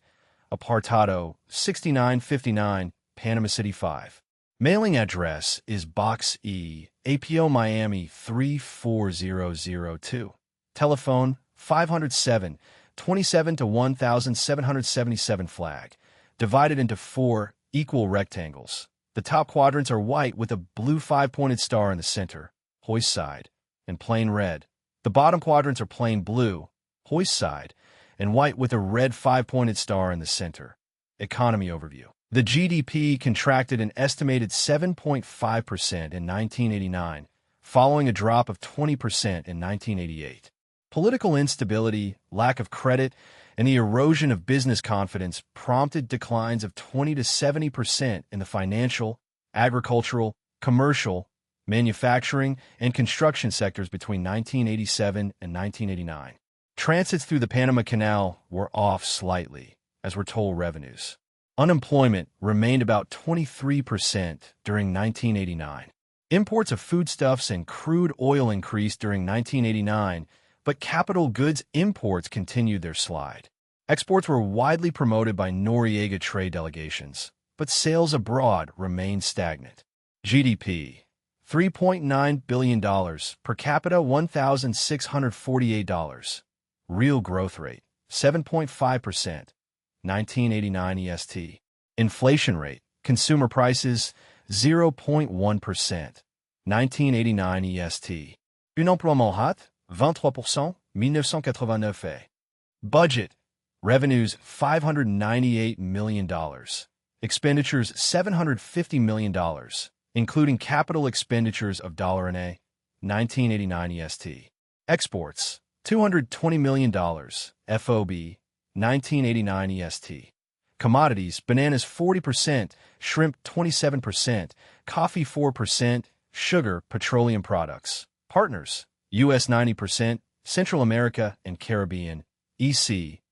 Apartado 6959, Panama City 5. Mailing address is Box E, APO Miami 34002. Telephone 507 27 to 1777 flag. Divided into 4 equal rectangles. The top quadrants are white with a blue 5-pointed star in the center, hoist side, and plain red. The bottom quadrants are plain blue, hoist side, and white with a red 5-pointed star in the center. Economy overview. The GDP contracted an estimated 7.5% in 1989, following a drop of 20% in 1988. Political instability, lack of credit, and the erosion of business confidence prompted declines of 20 to 70% in the financial, agricultural, commercial, manufacturing, and construction sectors between 1987 and 1989. Transits through the Panama Canal were off slightly, as were toll revenues. Unemployment remained about 23% during 1989. Imports of foodstuffs and crude oil increased during 1989, but capital goods imports continued their slide. Exports were widely promoted by Noriega trade delegations, but sales abroad remained stagnant. GDP, $3.9 billion, per capita $1,648. Real growth rate, 7.5%, 1989 EST. Inflation rate, consumer prices, 0.1%, 1989 EST. Unemploiement rate, 23%, 1989. Budget, revenues $598 million. Expenditures $750 million, including capital expenditures of $1 1989 EST. Exports $220 million, FOB, 1989 EST. Commodities, bananas 40%, shrimp 27%, coffee 4%, sugar, petroleum products. Partners, U.S. 90%, Central America and Caribbean, EC,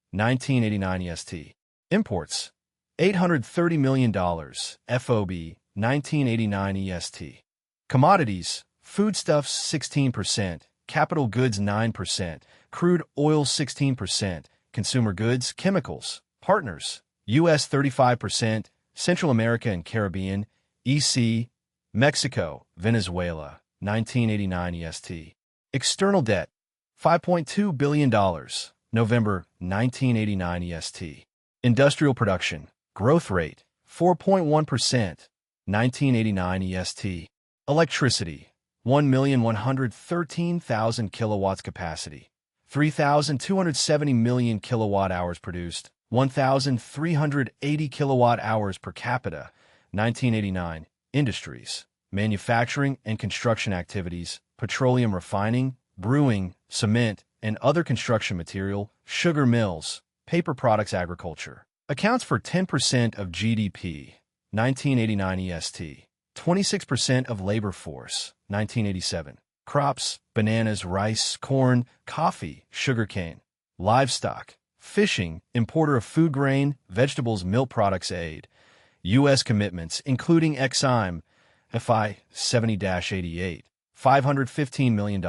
1989 EST. Imports, $830 million, FOB, 1989 EST. Commodities, foodstuffs 16%, capital goods 9%, crude oil 16%, consumer goods, chemicals. Partners, U.S. 35%, Central America and Caribbean, EC, Mexico, Venezuela, 1989 EST. External debt, $5.2 billion, November 1989 EST. Industrial production, growth rate, 4.1%, 1989 EST. Electricity, 1,113,000 kilowatts capacity, 3,270 million kilowatt hours produced, 1,380 kilowatt hours per capita, 1989. Industries, manufacturing and construction activities, petroleum refining, brewing, cement, and other construction material, sugar mills, paper products agriculture. Accounts for 10% of GDP, 1989 EST. 26% of labor force, 1987. Crops, bananas, rice, corn, coffee, sugarcane. Livestock, fishing, importer of food grain, vegetables, milk products aid. U.S. commitments, including Exim, FI 70-88, $515 million.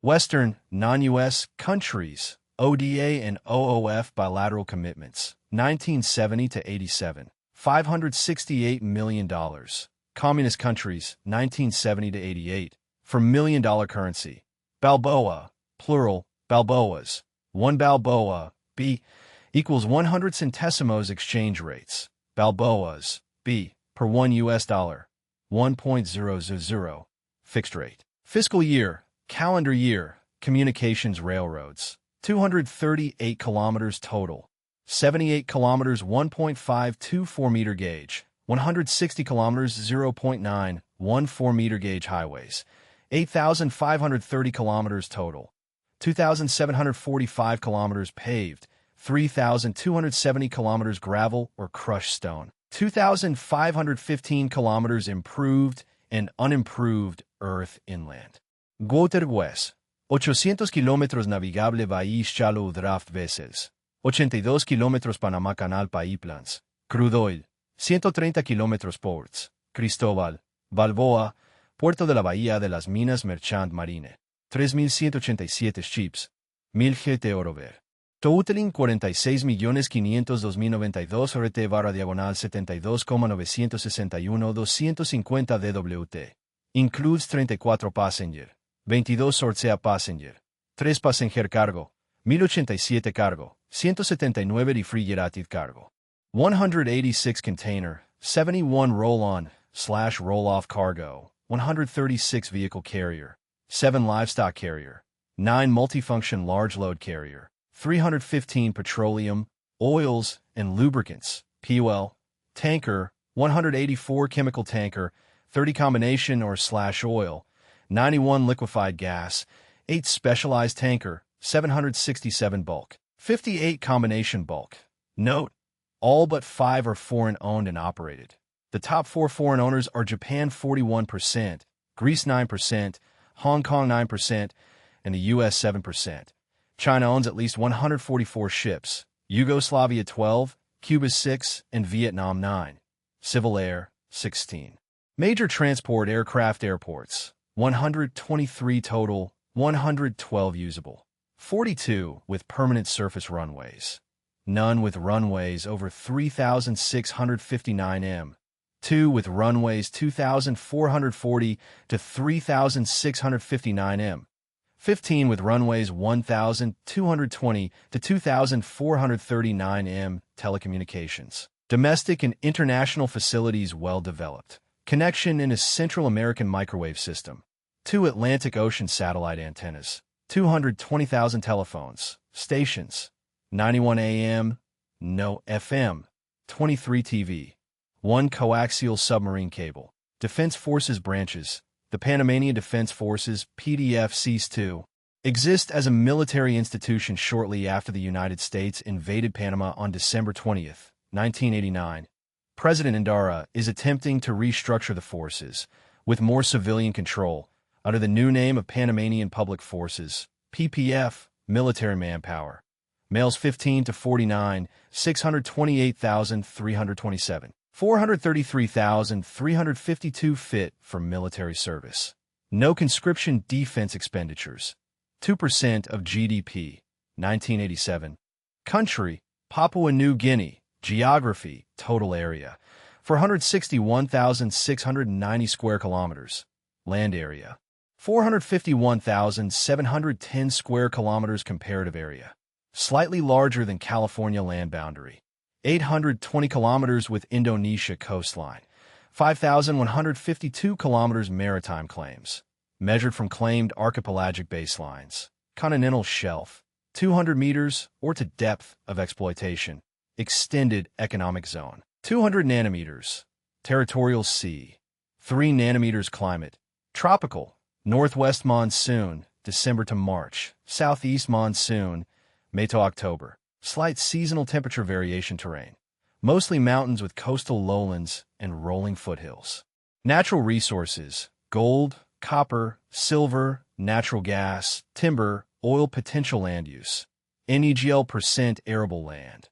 Western, non-U.S. countries, ODA and OOF bilateral commitments, 1970 to 87, $568 million. Communist countries, 1970 to 88, for million-dollar currency. Balboa, plural, Balboas. 1 Balboa, B, equals 100 centésimos exchange rates. Balboas, B, per 1 U.S. dollar. 1.000, fixed rate. Fiscal year, calendar year, communications railroads. 238 kilometers total. 78 kilometers 1.524 meter gauge. 160 kilometers 0.914 meter gauge highways, 8,530 kilometers total, 2,745 kilometers paved, 3,270 kilometers gravel or crushed stone, 2,515 kilometers improved and unimproved earth inland. Waterways, 800 kilómetros navigable país shallow draft vessels, 82 kilómetros Panama Canal pipelines, crude oil, 130 kilómetros ports, Cristóbal, Balboa, Puerto de la Bahía de las Minas Merchant Marine, 3,187 ships, 1,000 GT Orover. Totaling 46.502.092 RT/diagonal 72,961 DWT. Includes 34 passenger, 22 sortsea passenger, 3 passenger cargo, 1,087 cargo, 179 refrigerated cargo. 186 container, 71 roll-on/roll-off cargo, 136 vehicle carrier, 7 livestock carrier, 9 multifunction large load carrier, 315 petroleum, oils, and lubricants, POL, tanker, 184 chemical tanker, 30 combination or/oil, 91 liquefied gas, 8 specialized tanker, 767 bulk, 58 combination bulk. Note: all but 5 are foreign-owned and operated. The top 4 foreign owners are Japan 41%, Greece 9%, Hong Kong 9%, and the US 7%. China owns at least 144 ships, Yugoslavia 12, Cuba 6, and Vietnam 9. Civil Air, 16. Major transport aircraft airports, 123 total, 112 usable. 42 with permanent surface runways. None with runways over 3,659 m. 2 with runways 2,440 to 3,659 m. 15 with runways 1,220 to 2,439 m. Telecommunications. Domestic and international facilities well developed. Connection in a Central American microwave system. 2 Atlantic Ocean satellite antennas. 220,000 telephones. Stations. 91 AM, no FM. 23 TV. 1 coaxial submarine cable. Defense Forces branches. The Panamanian Defense Forces, PDF ceased to exist as a military institution shortly after the United States invaded Panama on December 20, 1989. President Indara is attempting to restructure the forces, with more civilian control, under the new name of Panamanian Public Forces, PPF, military manpower. Males 15 to 49, 628,327. 433,352 fit for military service. No conscription defense expenditures. 2% of GDP, 1987. Country, Papua New Guinea. Geography, total area, 461,690 square kilometers. Land area, 451,710 square kilometers. Comparative area, slightly larger than California land boundary. 820 kilometers with Indonesia coastline. 5,152 kilometers maritime claims, measured from claimed archipelagic baselines. Continental shelf, 200 meters or to depth of exploitation. Extended economic zone, 200 nanometers. Territorial sea, 3 nanometers. Climate, tropical. Northwest monsoon, December to March. Southeast monsoon, May to October. Slight seasonal temperature variation. Terrain, mostly mountains with coastal lowlands and rolling foothills. Natural resources, gold, copper, silver, natural gas, timber, oil. Potential land use, NEGL % arable land.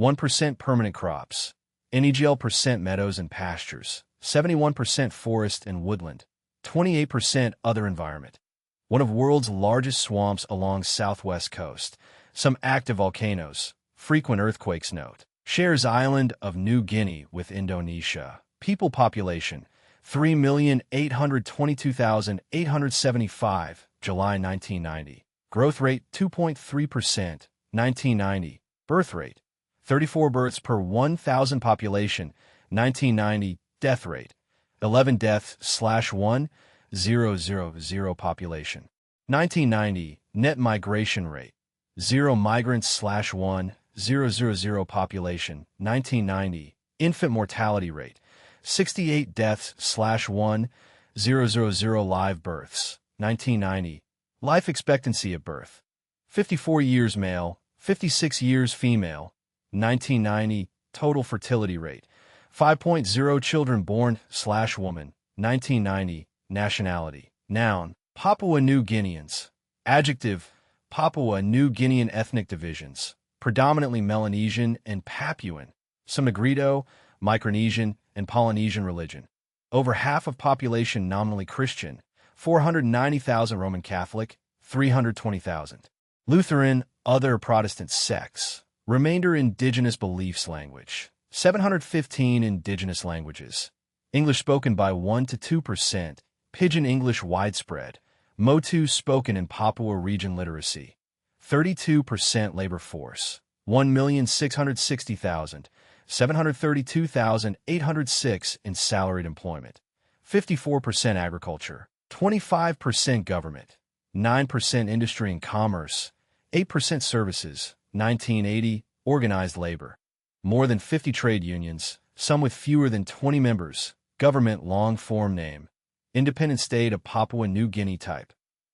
1% permanent crops. NEGL % meadows and pastures. 71% forest and woodland. 28% other environment. One of world's largest swamps along southwest coast. Some active volcanoes. Frequent earthquakes. Note: shares island of New Guinea with Indonesia. People population, 3,822,875, July 1990. Growth rate, 2.3%, 1990. Birth rate, 34 births per 1,000 population, 1990. Death rate, 11 deaths/1,000 population. 1990. Net migration rate, 0 migrants/1,000 population, 1990. Infant mortality rate, 68 deaths/1,000 live births, 1990. Life expectancy at birth, 54 years male, 56 years female, 1990. Total fertility rate, 5.0 children born/woman, 1990. Nationality, noun, Papua New Guineans. Adjective, Papua New Guinean ethnic divisions, predominantly Melanesian and Papuan, some Negrito, Micronesian, and Polynesian religion. Over half of population nominally Christian, 490,000 Roman Catholic, 320,000. Lutheran, other Protestant sects. Remainder indigenous beliefs. Language, 715 indigenous languages. English spoken by 1 to 2%. Pidgin English widespread. Motu spoken in Papua region. Literacy, 32% labor force, 1,660,000, 732,806 in salaried employment, 54% agriculture, 25% government, 9% industry and commerce, 8% services. 1980. Organized labor, more than 50 trade unions, some with fewer than 20 members. Government long form name, independent state of Papua New Guinea type.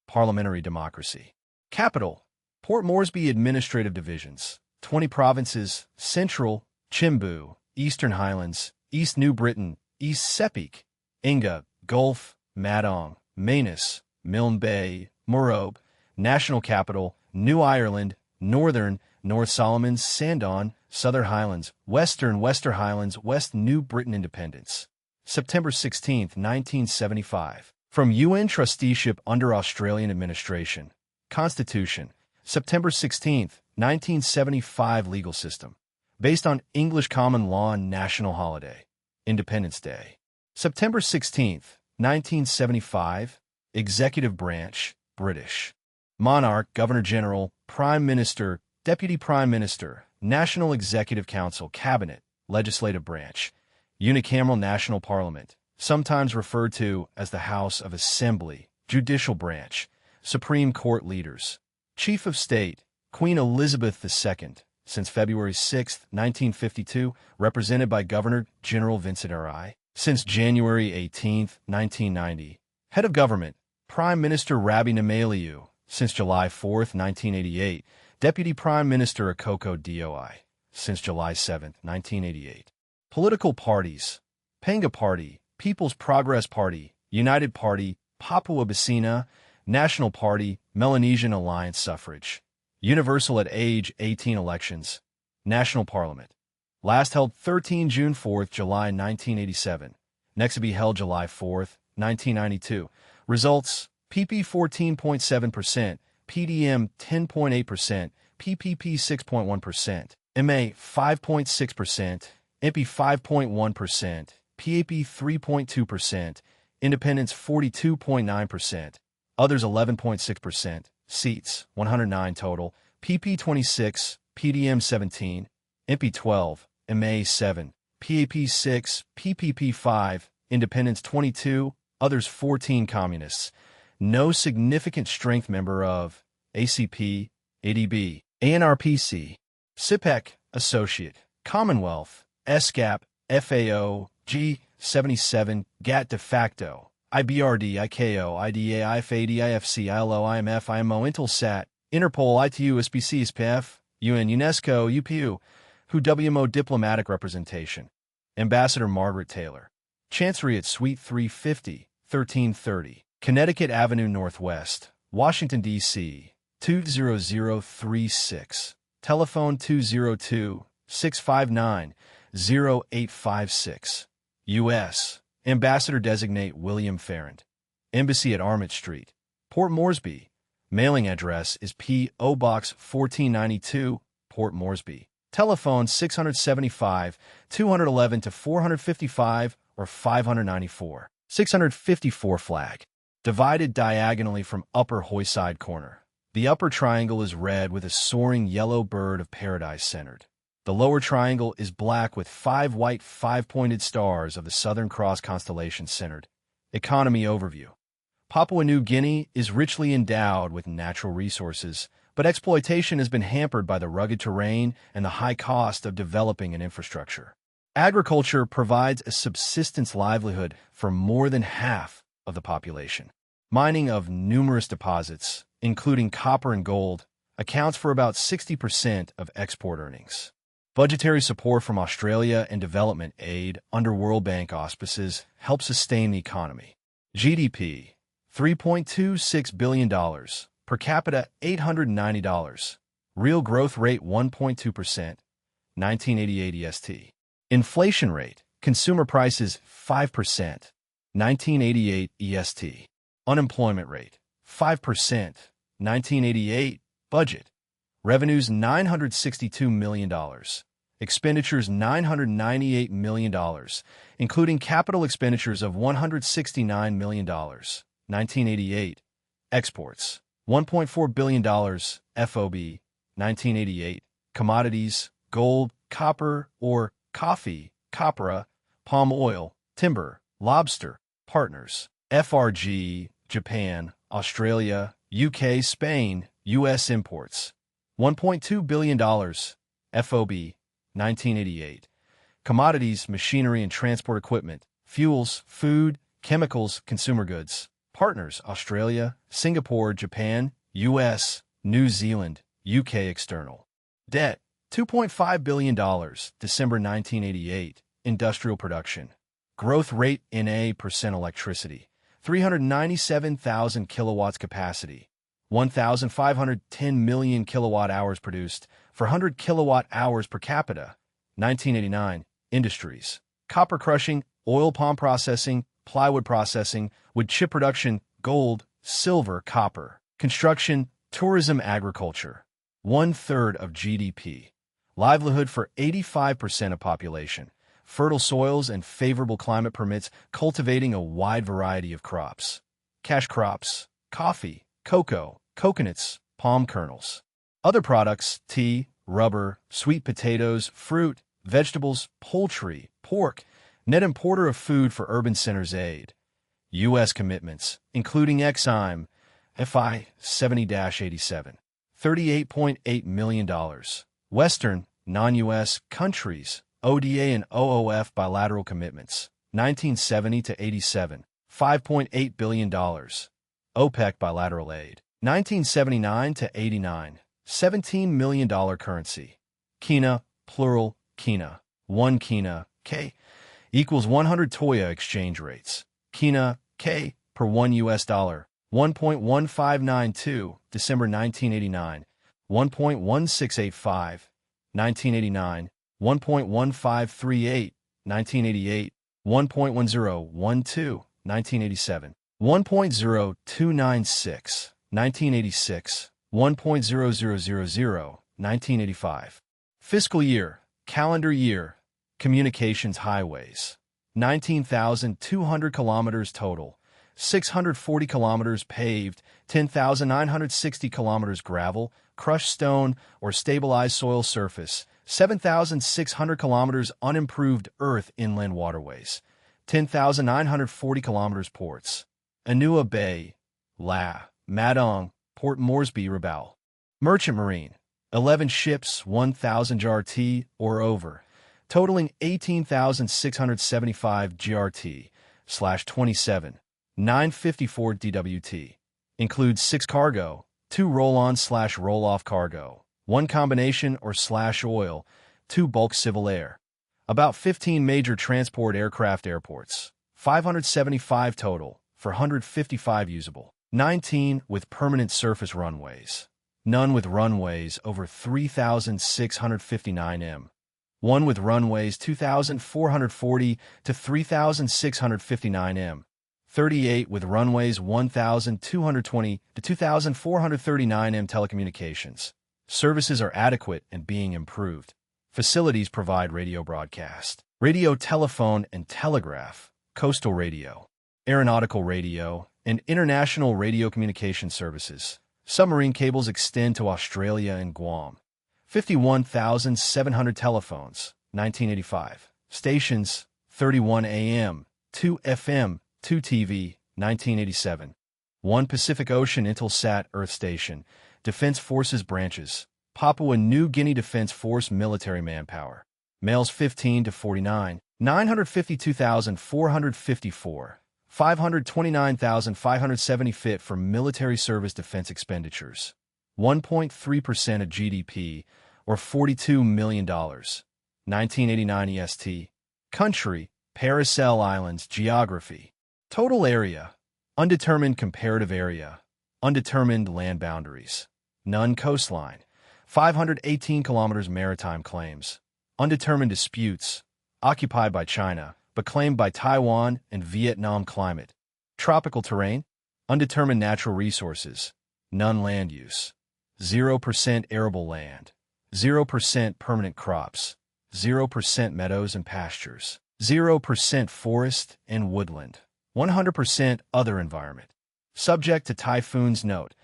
parliamentary democracy. Capital: Port Moresby Administrative Divisions, 20 provinces, Central, Chimbu, Eastern Highlands, East New Britain, East Sepik, Inga, Gulf, Madong, Manus, Milne Bay, Morobe. National capital: New Ireland, Northern, North Solomons, Sandown, Southern Highlands, Western, Wester Highlands, West New Britain. Independence. September 16, 1975. From UN Trusteeship under Australian administration. Constitution. September 16, 1975. Legal system. Based on English common law and national holiday. Independence Day. September 16, 1975. Executive branch, British. Monarch, Governor-General, Prime Minister, Deputy Prime Minister, National Executive Council, Cabinet, Legislative Branch. Unicameral National Parliament, sometimes referred to as the House of Assembly. Judicial Branch. Supreme Court leaders. Chief of State, Queen Elizabeth II, since February 6, 1952, represented by Governor-General Vincent R.I. Since January 18, 1990. Head of Government, Prime Minister Rabi Namaliu, since July 4, 1988. Deputy Prime Minister Akoko Doi, since July 7, 1988. Political parties: Panga Party, People's Progress Party, United Party, Papua Basina, National Party, Melanesian Alliance. Suffrage. Universal at age 18 elections. National Parliament. Last held 13 June 4, July 1987. Next to be held July 4, 1992. Results: PP 14.7%, PDM 10.8%, PPP 6.1%, MA 5.6%, MP 5.1%, PAP 3.2%, Independents 42.9%, Others 11.6%, Seats 109 total, PP 26, PDM 17, MP 12, MA 7, PAP 6, PPP 5, Independents 22, Others 14. Communists. No significant strength member of ACP, ADB, ANRPC, CIPEC, Associate, Commonwealth, ESCAP, FAO, G77, GATT de facto, IBRD, ICAO, IDA, IFAD, IFC, ILO, IMF, IMO, Intelsat, Interpol, ITU, SPC, SPF, UN, UNESCO, UPU, WHO, WMO Diplomatic Representation, Ambassador Margaret Taylor, Chancery at Suite 350, 1330, Connecticut Avenue Northwest, Washington, D.C., 20036, telephone 202-659-0856, U.S., Ambassador-designate William Farrand, Embassy at Armit Street, Port Moresby, mailing address is P.O. Box 1492, Port Moresby, telephone 675-211-455 or 594, 654 flag, divided diagonally from upper Hoyside corner. The upper triangle is red with a soaring yellow bird of paradise centered. The lower triangle is black with 5 white 5-pointed stars of the Southern Cross constellation centered. Economy overview. Papua New Guinea is richly endowed with natural resources, but exploitation has been hampered by the rugged terrain and the high cost of developing an infrastructure. Agriculture provides a subsistence livelihood for more than half of the population. Mining of numerous deposits, including copper and gold, accounts for about 60% of export earnings. Budgetary support from Australia and development aid under World Bank auspices help sustain the economy. GDP, $3.26 billion, per capita $890, real growth rate 1.2%, 1988 EST. Inflation rate, consumer prices 5%, 1988 EST. Unemployment rate, 5%, 1988. Budget. Revenues $962 million. Expenditures $998 million, including capital expenditures of $169 million. 1988. Exports. $1.4 billion. FOB. 1988. Commodities. Gold, copper, or coffee, copra, palm oil, timber, lobster. Partners. FRG, Japan, Australia, UK, Spain, U.S. imports. $1.2 billion. FOB. 1988. Commodities, machinery and transport equipment, fuels, food, chemicals, consumer goods. Partners: Australia, Singapore, Japan, US, New Zealand, UK. External debt: $2.5 billion, December 1988. Industrial production. Growth rate in %. Electricity: 397,000 kilowatts. Capacity: 1,510 million kilowatt hours. Produced for 100 kilowatt hours per capita. 1989. Industries: copper crushing, oil palm processing, plywood processing, wood chip production, gold, silver, copper, construction, tourism, agriculture. 1/3 of GDP. Livelihood for 85% of population. Fertile soils and favorable climate permits cultivating a wide variety of crops. Cash crops: coffee, cocoa, coconuts, palm kernels. Other products: tea, rubber, sweet potatoes, fruit, vegetables, poultry, pork. Net importer of food for urban centers. Aid. U.S. commitments, including Exim, FI 70-87, $38.8 million. Western, non-U.S. countries, ODA and OOF bilateral commitments, 1970-87, $5.8 billion. OPEC bilateral aid, 1979-89, $17 million. Currency: Kina, plural, Kina. 1 Kina, K, equals 100 Toya. Exchange rates: Kina, K, per 1 U.S. dollar, 1.1592, December 1989, 1.1685, 1989, 1.1538, 1988, 1.1012, 1987, 1.0296, 1986, 1.0000, 1985. Fiscal year, calendar year. Communications highways: 19,200 kilometers total, 640 kilometers paved, 10,960 kilometers gravel, crushed stone, or stabilized soil surface, 7,600 kilometers unimproved earth inland waterways, 10,940 kilometers ports: Anua Bay, La, Madong, Port Moresby, Rabaul. Merchant marine: 11 ships, 1,000 GRT or over, totaling 18,675 GRT/27, 954 DWT. Includes 6 cargo, 2 roll-on/roll-off cargo, 1 combination or /oil, 2 bulk civil air. About 15 major transport aircraft. Airports: 575 total, for 155 usable. 19 with permanent surface runways. None with runways over 3,659 m. 1 with runways 2,440 to 3,659 m. 38 with runways 1,220 to 2,439 m. Telecommunications services are adequate and being improved. Facilities provide radio broadcast, radio, telephone, and telegraph, coastal radio, aeronautical radio, and international radio communication services. Submarine cables extend to Australia and Guam. 51,700 telephones, 1985. Stations: 31 AM, 2 FM, 2 TV, 1987. 1 Pacific Ocean Intelsat Earth Station, Defense Forces branches, Papua New Guinea Defense Force military manpower. Males 15 to 49, 952,454. 529,570 fit for military service. Defense expenditures: 1.3% of GDP, or $42 million. 1989 EST. Country: Paracel Islands. Geography: total area, undetermined comparative area, undetermined land boundaries. None coastline. 518 kilometers. Maritime claims: undetermined disputes, occupied by China, but claimed by Taiwan and Vietnam. Climate: tropical terrain, undetermined natural resources, none land use. 0% arable land, 0% permanent crops, 0% meadows and pastures, 0% forest and woodland, 100% other environment. Subject to typhoons. Note: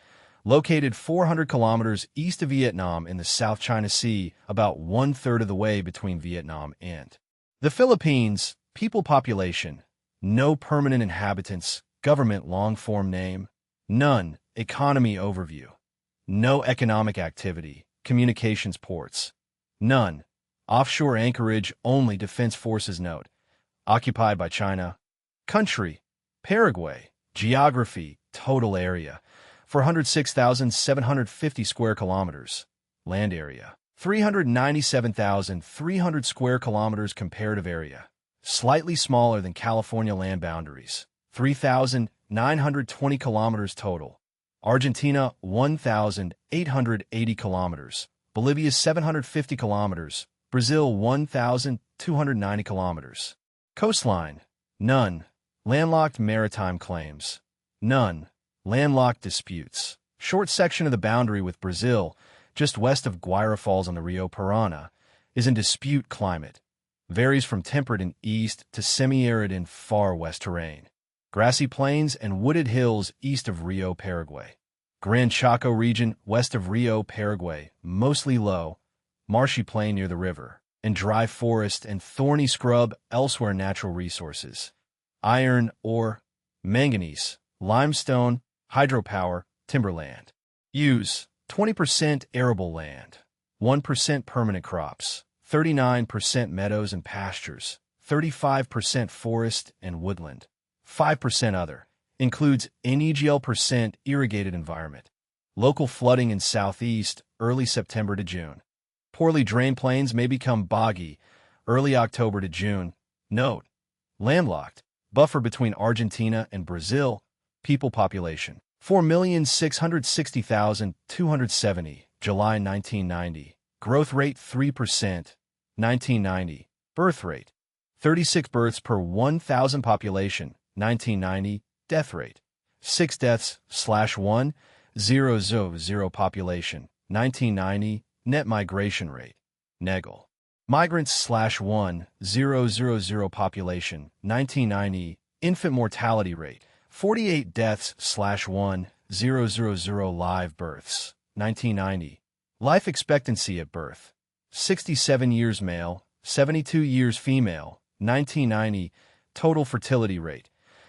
located 400 kilometers east of Vietnam in the South China Sea, about 1/3 of the way between Vietnam and the Philippines. People population: no permanent inhabitants. Government long-form name: none. Economy overview: no economic activity. Communications ports: none. Offshore anchorage only. Defense forces. Note: occupied by China. Country: Paraguay. Geography, total area, 406,750 square kilometers. Land area, 397,300 square kilometers. Comparative area, slightly smaller than California land boundaries, 3,920 kilometers total. Argentina, 1,880 kilometers. Bolivia, 750 kilometers. Brazil, 1,290 kilometers. Coastline, none. Landlocked maritime claims, none. Landlocked disputes. Short section of the boundary with Brazil, just west of Guaira Falls on the Rio Parana, is in dispute. Climate varies from temperate in east to semi-arid in far west terrain. Grassy plains and wooded hills east of Rio, Paraguay. Gran Chaco region west of Rio, Paraguay, mostly low, marshy plain near the river, and dry forest and thorny scrub elsewhere. Natural resources: iron ore, manganese, limestone, hydropower, timberland. Use: 20% arable land, 1% permanent crops, 39% meadows and pastures, 35% forest and woodland, 5% other, includes NEGL% irrigated environment. Local flooding in southeast, early September to June. Poorly drained plains may become boggy, early October to June. Note: landlocked, buffer between Argentina and Brazil. People population, 4,660,270, July 1990. Growth rate 3%, 1990. Birth rate, 36 births per 1,000 population, 1990. Death rate, 6 deaths/1,000 population, 1990. Net migration rate, NEGL. Migrants/1,000 population, 1990. Infant mortality rate, 48 deaths/1,000 live births, 1990. Life expectancy at birth, 67 years male, 72 years female, 1990. Total fertility rate,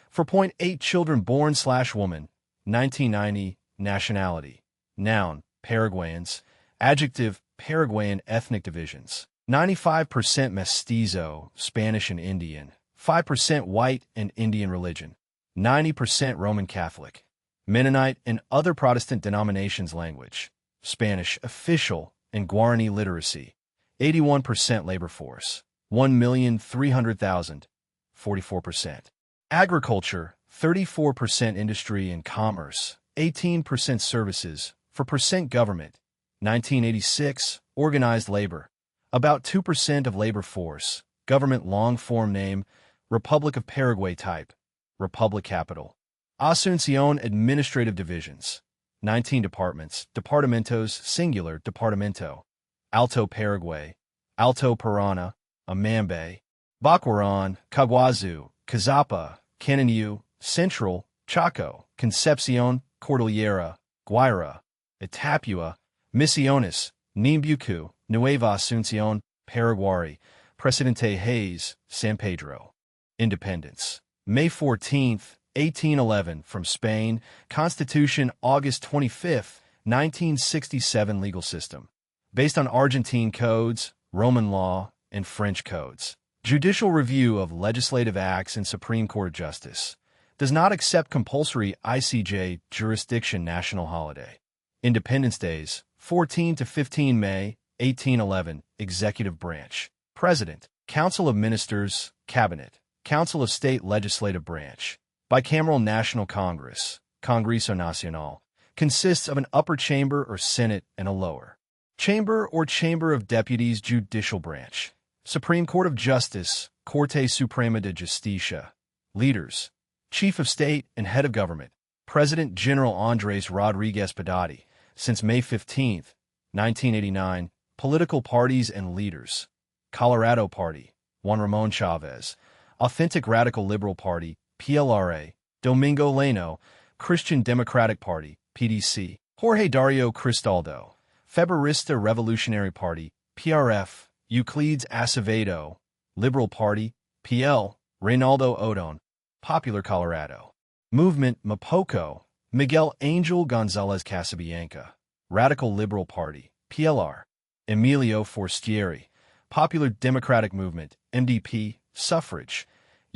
4.8 children born/woman, 1990. Nationality, noun, Paraguayans. Adjective, Paraguayan ethnic divisions, 95% Mestizo, Spanish and Indian, 5% white and Indian religion, 90% Roman Catholic, Mennonite and other Protestant denominations. Language, Spanish official and Guarani literacy, 81% labor force, 1,300,000, 44%. Agriculture, 34% industry and commerce, 18% services, 4% government. 1986, organized labor, about 2% of labor force. Government long-form name, Republic of Paraguay. Type, Republic. Capital, Asunción. Administrative divisions, 19 departments. Departamentos, singular, departamento. Alto Paraguay, Alto Parana, Amambe, Baqueran, Caguazu, Cazapa, Cananyu, Central, Chaco, Concepcion, Cordillera, Guaira, Itapua, Misiones, Nimbuku, Nueva Asunción, Paraguay, Presidente Hayes, San Pedro. Independence, May 14, 1811, from Spain. Constitution, August 25, 1967. Legal system, based on Argentine codes, Roman law, and French codes. Judicial review of legislative acts and Supreme Court justice. Does not accept compulsory ICJ jurisdiction. National holiday. Independence Days, 14 to 15 May, 1811. Executive branch, President, Council of Ministers, Cabinet, Council of State Legislative Branch. Bicameral National Congress, Congreso Nacional, consists of an upper chamber or Senate and a lower chamber or Chamber of Deputies. Judicial branch, Supreme Court of Justice, Corte Suprema de Justicia. Leaders, Chief of State and Head of Government, President General Andrés Rodríguez Pedati. Since May 15, 1989, political parties and leaders. Colorado Party, Juan Ramón Chávez. Authentic Radical Liberal Party, PLRA. Domingo Leno, Christian Democratic Party, PDC. Jorge Dario Cristaldo, Febrerista Revolutionary Party, PRF. Euclides Acevedo, Liberal Party, PL. Reynaldo Odon, Popular Colorado. Movement, Mapoco. Miguel Angel González Casabianca, Radical Liberal Party, PLR. Emilio Forestieri, Popular Democratic Movement, MDP. Suffrage,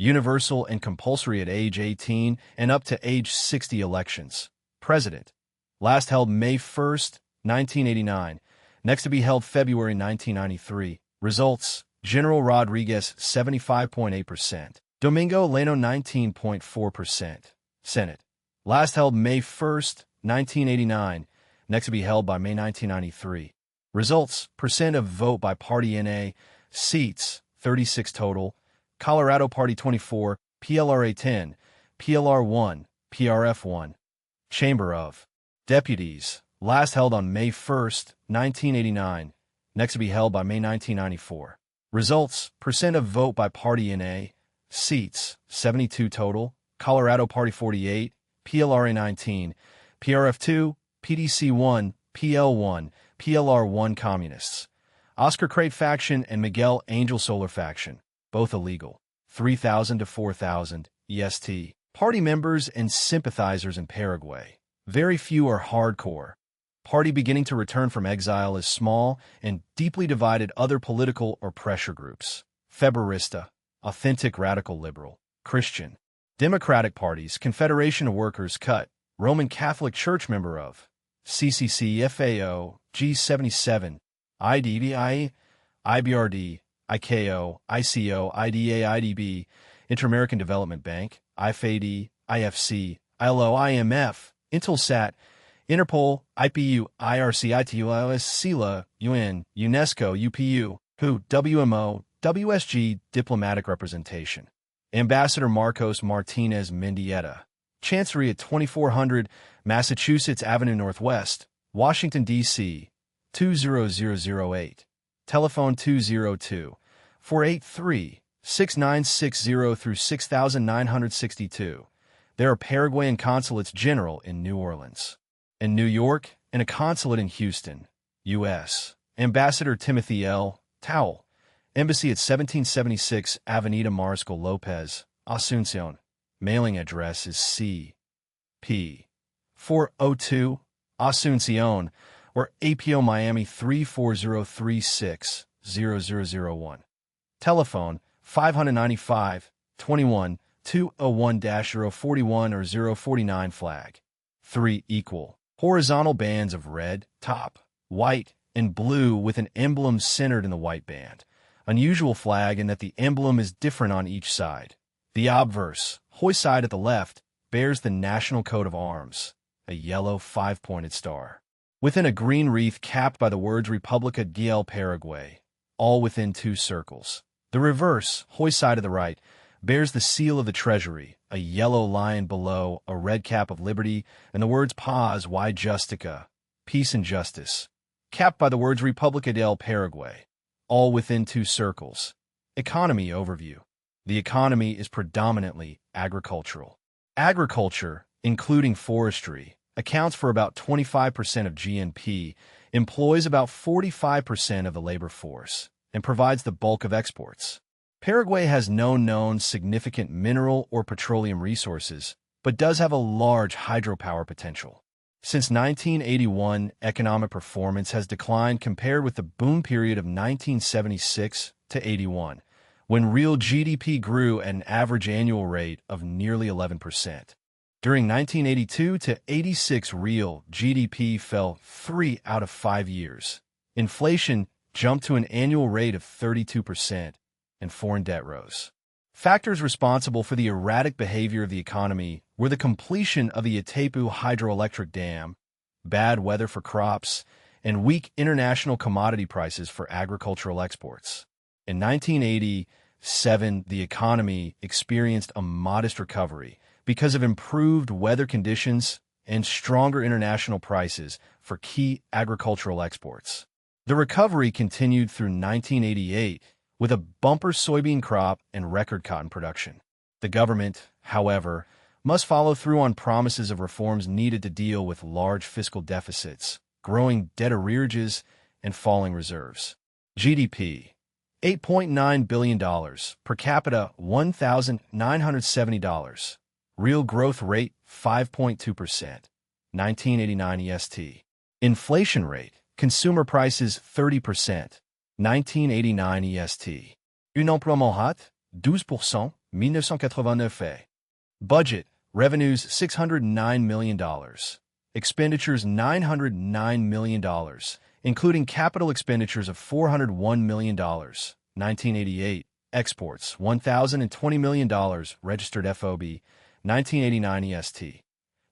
Universal and compulsory at age 18 and up to age 60 elections. President. Last held May 1st, 1989. Next to be held February 1993. Results. General Rodriguez 75.8%. Domingo Leno 19.4%. Senate. Last held May 1st, 1989. Next to be held by May 1993. Results. Percent of vote by party NA. Seats. 36 total. Colorado Party 24. PLRA 10. PLR 1. PRF 1. Chamber of Deputies. Last held on May 1st, 1989. Next to be held by May 1994. Results. Percent of vote by party NA. Seats. 72 total. Colorado Party 48. PLRA 19. PRF 2. PDC 1. PL 1. PLR 1 Communists. Oscar Crate Faction and Miguel Angel Solar Faction. Both illegal. 3,000 to 4,000. EST. Party members and sympathizers in Paraguay. Very few are hardcore. Party beginning to return from exile is small and deeply divided other political or pressure groups. Febrerista. Authentic radical liberal. Christian. Democratic parties. Confederation of Workers Cut. Roman Catholic Church member of. CCC FAO. G77. IDBI. IBRD. IKO, ICO, IDA, IDB, Inter-American Development Bank, IFAD, IFC, ILO, IMF, Intelsat, Interpol, IPU, IRC, ITUIOS, SILA, UN, UNESCO, UPU, WHO, WMO, WSG, Diplomatic Representation. Ambassador Marcos Martinez Mendieta. Chancery at 2400 Massachusetts Avenue Northwest, Washington, D.C., 20008. Telephone 202-483-6960 through 6962. There are Paraguayan consulates general in New Orleans, in New York, and a consulate in Houston, U.S. Ambassador Timothy L. Towle. Embassy at 1776 Avenida Mariscal Lopez, Asuncion. Mailing address is C.P. 402, Asuncion, or APO Miami 34036-0001. Telephone 595-21-201-041 or 049 flag. 3 equal. Horizontal bands of red, top, white, and blue with an emblem centered in the white band. Unusual flag in that the emblem is different on each side. The obverse, Hoy side at the left, bears the national coat of arms, a yellow 5-pointed star, within a green wreath capped by the words República del Paraguay, all within 2 circles. The reverse, Hoy side of the right, bears the seal of the Treasury, a yellow lion below, a red cap of liberty, and the words Paz y Justica, peace and justice, capped by the words República del Paraguay, all within 2 circles. Economy overview. The economy is predominantly agricultural. Agriculture, including forestry, accounts for about 25% of GNP, employs about 45% of the labor force, and provides the bulk of exports. Paraguay has no known significant mineral or petroleum resources, but does have a large hydropower potential. Since 1981, economic performance has declined compared with the boom period of 1976 to 81, when real GDP grew at an average annual rate of nearly 11%. During 1982 to 86, real GDP fell 3 out of 5 years. Inflation jumped to an annual rate of 32%, and foreign debt rose. Factors responsible for the erratic behavior of the economy were the completion of the Itaipu hydroelectric dam, bad weather for crops, and weak international commodity prices for agricultural exports. In 1987, the economy experienced a modest recovery because of improved weather conditions and stronger international prices for key agricultural exports. The recovery continued through 1988 with a bumper soybean crop and record cotton production. The government, however, must follow through on promises of reforms needed to deal with large fiscal deficits, growing debt arrearages, and falling reserves. GDP, $8.9 billion, per capita $1,970. Real growth rate 5.2%, 1989 EST. Inflation rate, consumer prices 30%, 1989 EST. Une promo hot, 12%, 1989. Budget, revenues $609 million. Expenditures $909 million, including capital expenditures of $401 million. 1988. Exports, $1,020 million, registered FOB. 1989 EST.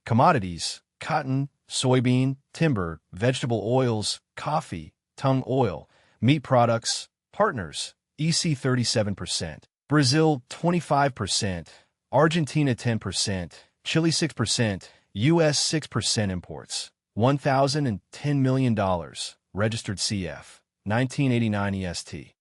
Commodities, cotton, soybean, timber, vegetable oils, coffee, tung oil, meat products. Partners, EC 37%, Brazil 25%, Argentina 10%, Chile 6%, US 6% imports. $1,010 million, registered CF. 1989 EST.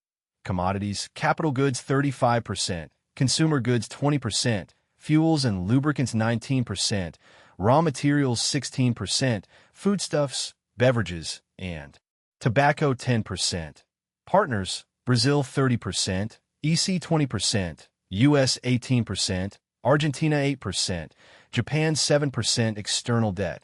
Commodities, capital goods 35%, consumer goods 20%, fuels and lubricants 19%, raw materials 16%, foodstuffs, beverages, and tobacco 10%. Partners, Brazil 30%, EC 20%, US 18%, Argentina 8%, Japan 7%. External debt,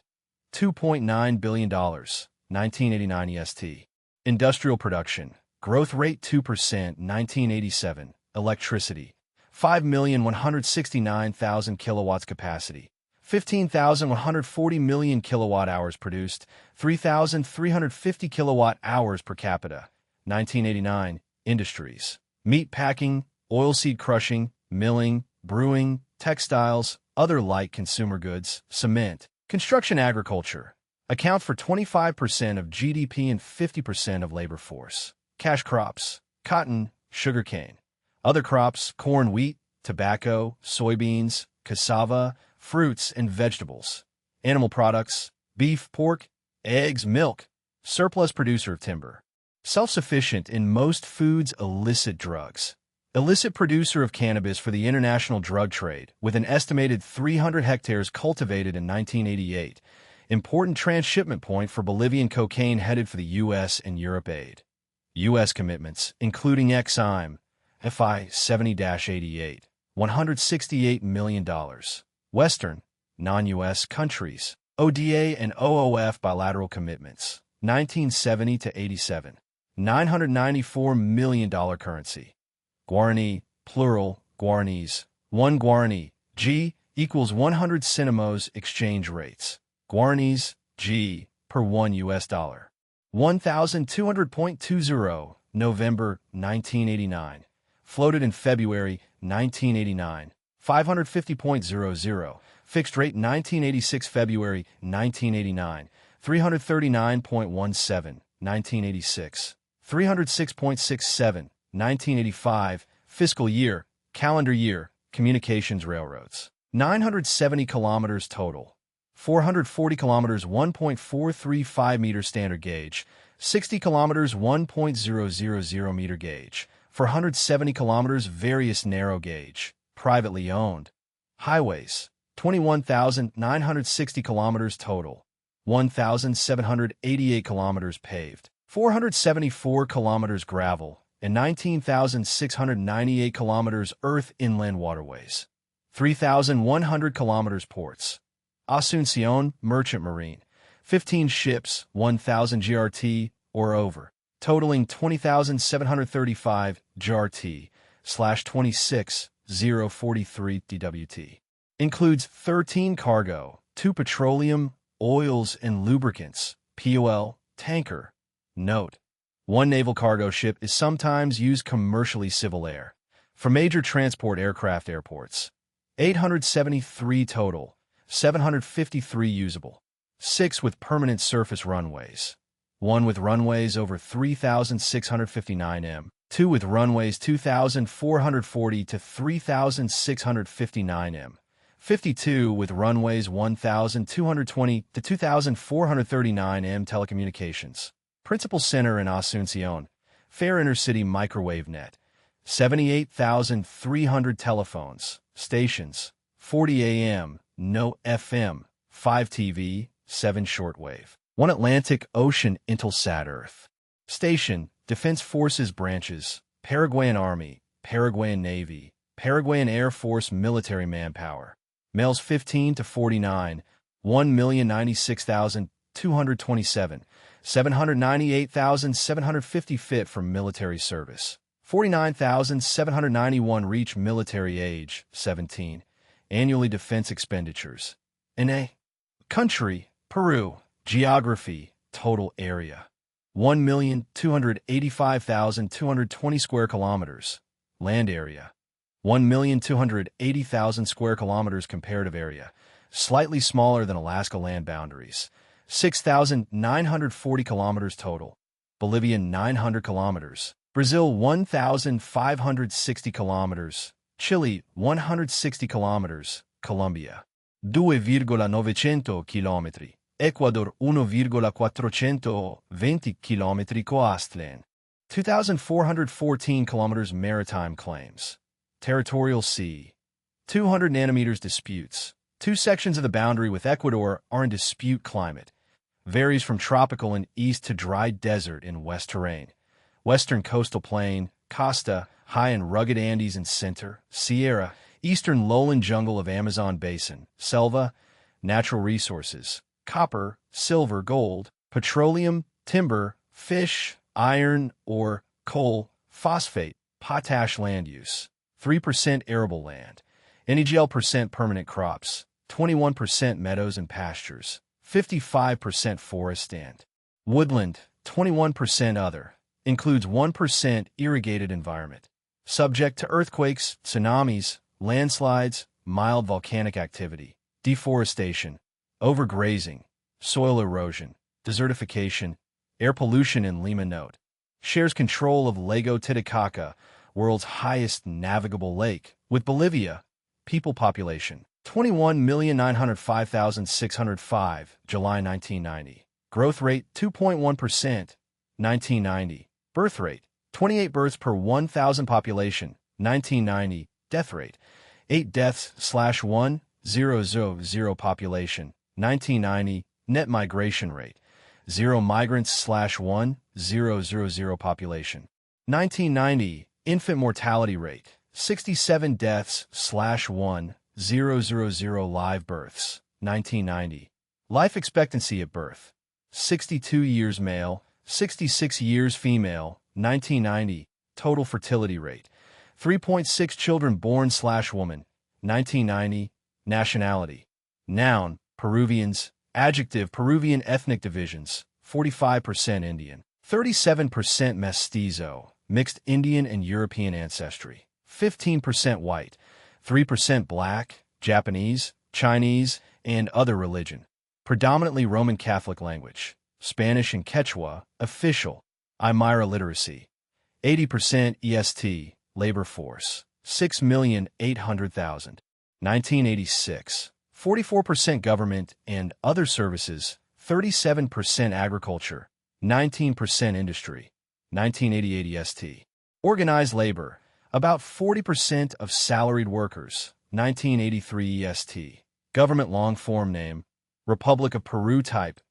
$2.9 billion, 1989 EST. Industrial production, growth rate 2%, 1987. Electricity, 5,169,000 kilowatts capacity, 15,140 million kilowatt hours produced, 3,350 kilowatt hours per capita. 1989. Industries, meat packing, oilseed crushing, milling, brewing, textiles, other light consumer goods, cement, construction. Agriculture, account for 25% of GDP and 50% of labor force. Cash crops, cotton, sugarcane. Other crops, corn, wheat, tobacco, soybeans, cassava, fruits and vegetables. Animal products, beef, pork, eggs, milk. Surplus producer of timber. Self-sufficient in most foods. Illicit drugs. Illicit producer of cannabis for the international drug trade, with an estimated 300 hectares cultivated in 1988. Important transshipment point for Bolivian cocaine headed for the U.S. and Europe aid. U.S. commitments, including Exim, FI 70-88, $168 million. Western, non-U.S. countries, ODA and OOF bilateral commitments, 1970 to 87. $994 million currency. Guarani, plural, Guaranis. 1 Guarani, G, equals 100 centimos. Exchange rates. Guaranis, G, per 1 U.S. dollar. 1,200.20, November 1989. Floated in February 1989. 550.00, fixed rate 1986, February 1989. 339.17, 1986. 306.67, 1985, fiscal year, calendar year, communications railroads. 970 kilometers total. 440 kilometers 1.435 meter standard gauge, 60 kilometers 1.000 meter gauge, 470 kilometers various narrow gauge, privately owned. Highways, 21,960 kilometers total. 1,788 kilometers paved. 474 kilometers gravel, and 19,698 kilometers earth inland waterways. 3,100 kilometers ports. Asuncion, merchant marine. 15 ships, 1,000 GRT or over, totaling 20,735 GRT/26,043 DWT. Includes 13 cargo, 2 petroleum, oils and lubricants, POL, tanker. Note: 1 naval cargo ship is sometimes used commercially. Civil air. For major transport aircraft. Airports. 873 total, 753 usable. 6 with permanent surface runways. 1 with runways over 3,659 m. 2 with runways 2,440 to 3,659 m. 52 with runways 1,220 to 2,439 m. Telecommunications. Principal center in Asuncion. Fair intercity microwave net. 78,300 telephones. Stations. 40 AM, no FM. 5 TV, 7 shortwave. 1 Atlantic Ocean Intelsat Earth. Station, Defense Forces branches, Paraguayan Army, Paraguayan Navy, Paraguayan Air Force military manpower. Males 15 to 49, 1,096,227, 798,750 fit for military service. 49,791 reach military age, 17. Annually defense expenditures. In a country, Peru. Geography, total area. 1,285,220 square kilometers. Land area. 1,280,000 square kilometers comparative area. Slightly smaller than Alaska land boundaries. 6,940 kilometers total. Bolivia 900 kilometers. Brazil 1,560 kilometers. Chile 160 kilometers. Colombia 2,900 chilometri. Ecuador 1,420 chilometri coastline. 2,414 kilometers maritime claims. Territorial sea. 200 nanometers disputes. Two sections of the boundary with Ecuador are in dispute climate. Varies from tropical in east to dry desert in west terrain. Western coastal plain, costa, high and rugged Andes in center, Sierra, eastern lowland jungle of Amazon basin, selva, natural resources, copper, silver, gold, petroleum, timber, fish, iron, ore, coal, phosphate, potash land use, 3% arable land, NEGL% permanent crops, 21% meadows and pastures, 55% forest and woodland, 21% other, includes 1% irrigated environment, subject to earthquakes, tsunamis, landslides, mild volcanic activity, deforestation, overgrazing, soil erosion, desertification, air pollution in Lima Note. Shares control of Lago Titicaca, world's highest navigable lake, with Bolivia. People population, 21,905,605, July 1990. Growth rate, 2.1%, 1990. Birth rate, 28 births per 1,000 population, 1990. Death rate, 8 deaths/1,000 population, 1990. Net migration rate, 0 migrants/1,000 population, 1990. Infant mortality rate, 67 deaths/1,000 live births, 1990. Life expectancy at birth, 62 years male, 66 years female, 1990. Total fertility rate, 3.6 children born/woman, 1990. Nationality. Noun, Peruvians. Adjective, Peruvian ethnic divisions, 45% Indian, 37% Mestizo, mixed Indian and European ancestry, 15% white, 3% black, Japanese, Chinese, and other religion. Predominantly Roman Catholic language, Spanish and Quechua, official, Aymara literacy, 80% EST, labor force, 6,800,000, 1986. 44% government and other services, 37% agriculture, 19% industry, 1988 EST. Organized labor, about 40% of salaried workers, 1983 EST. Government long-form name, Republic of Peru type,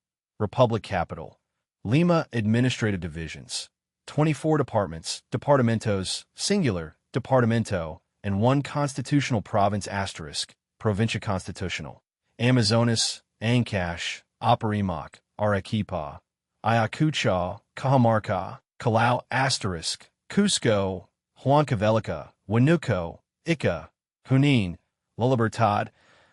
Republic capital. Lima administrative divisions, 24 departments, departamentos, singular, departamento, and 1 constitutional province asterisk, Provincia Constitutional. Amazonas, Ancash, Apurimac, Arequipa, Ayacucho, Cajamarca, Callao asterisk, Cusco, Huancavelica, Huánuco, Ica, Junín, La Libertad,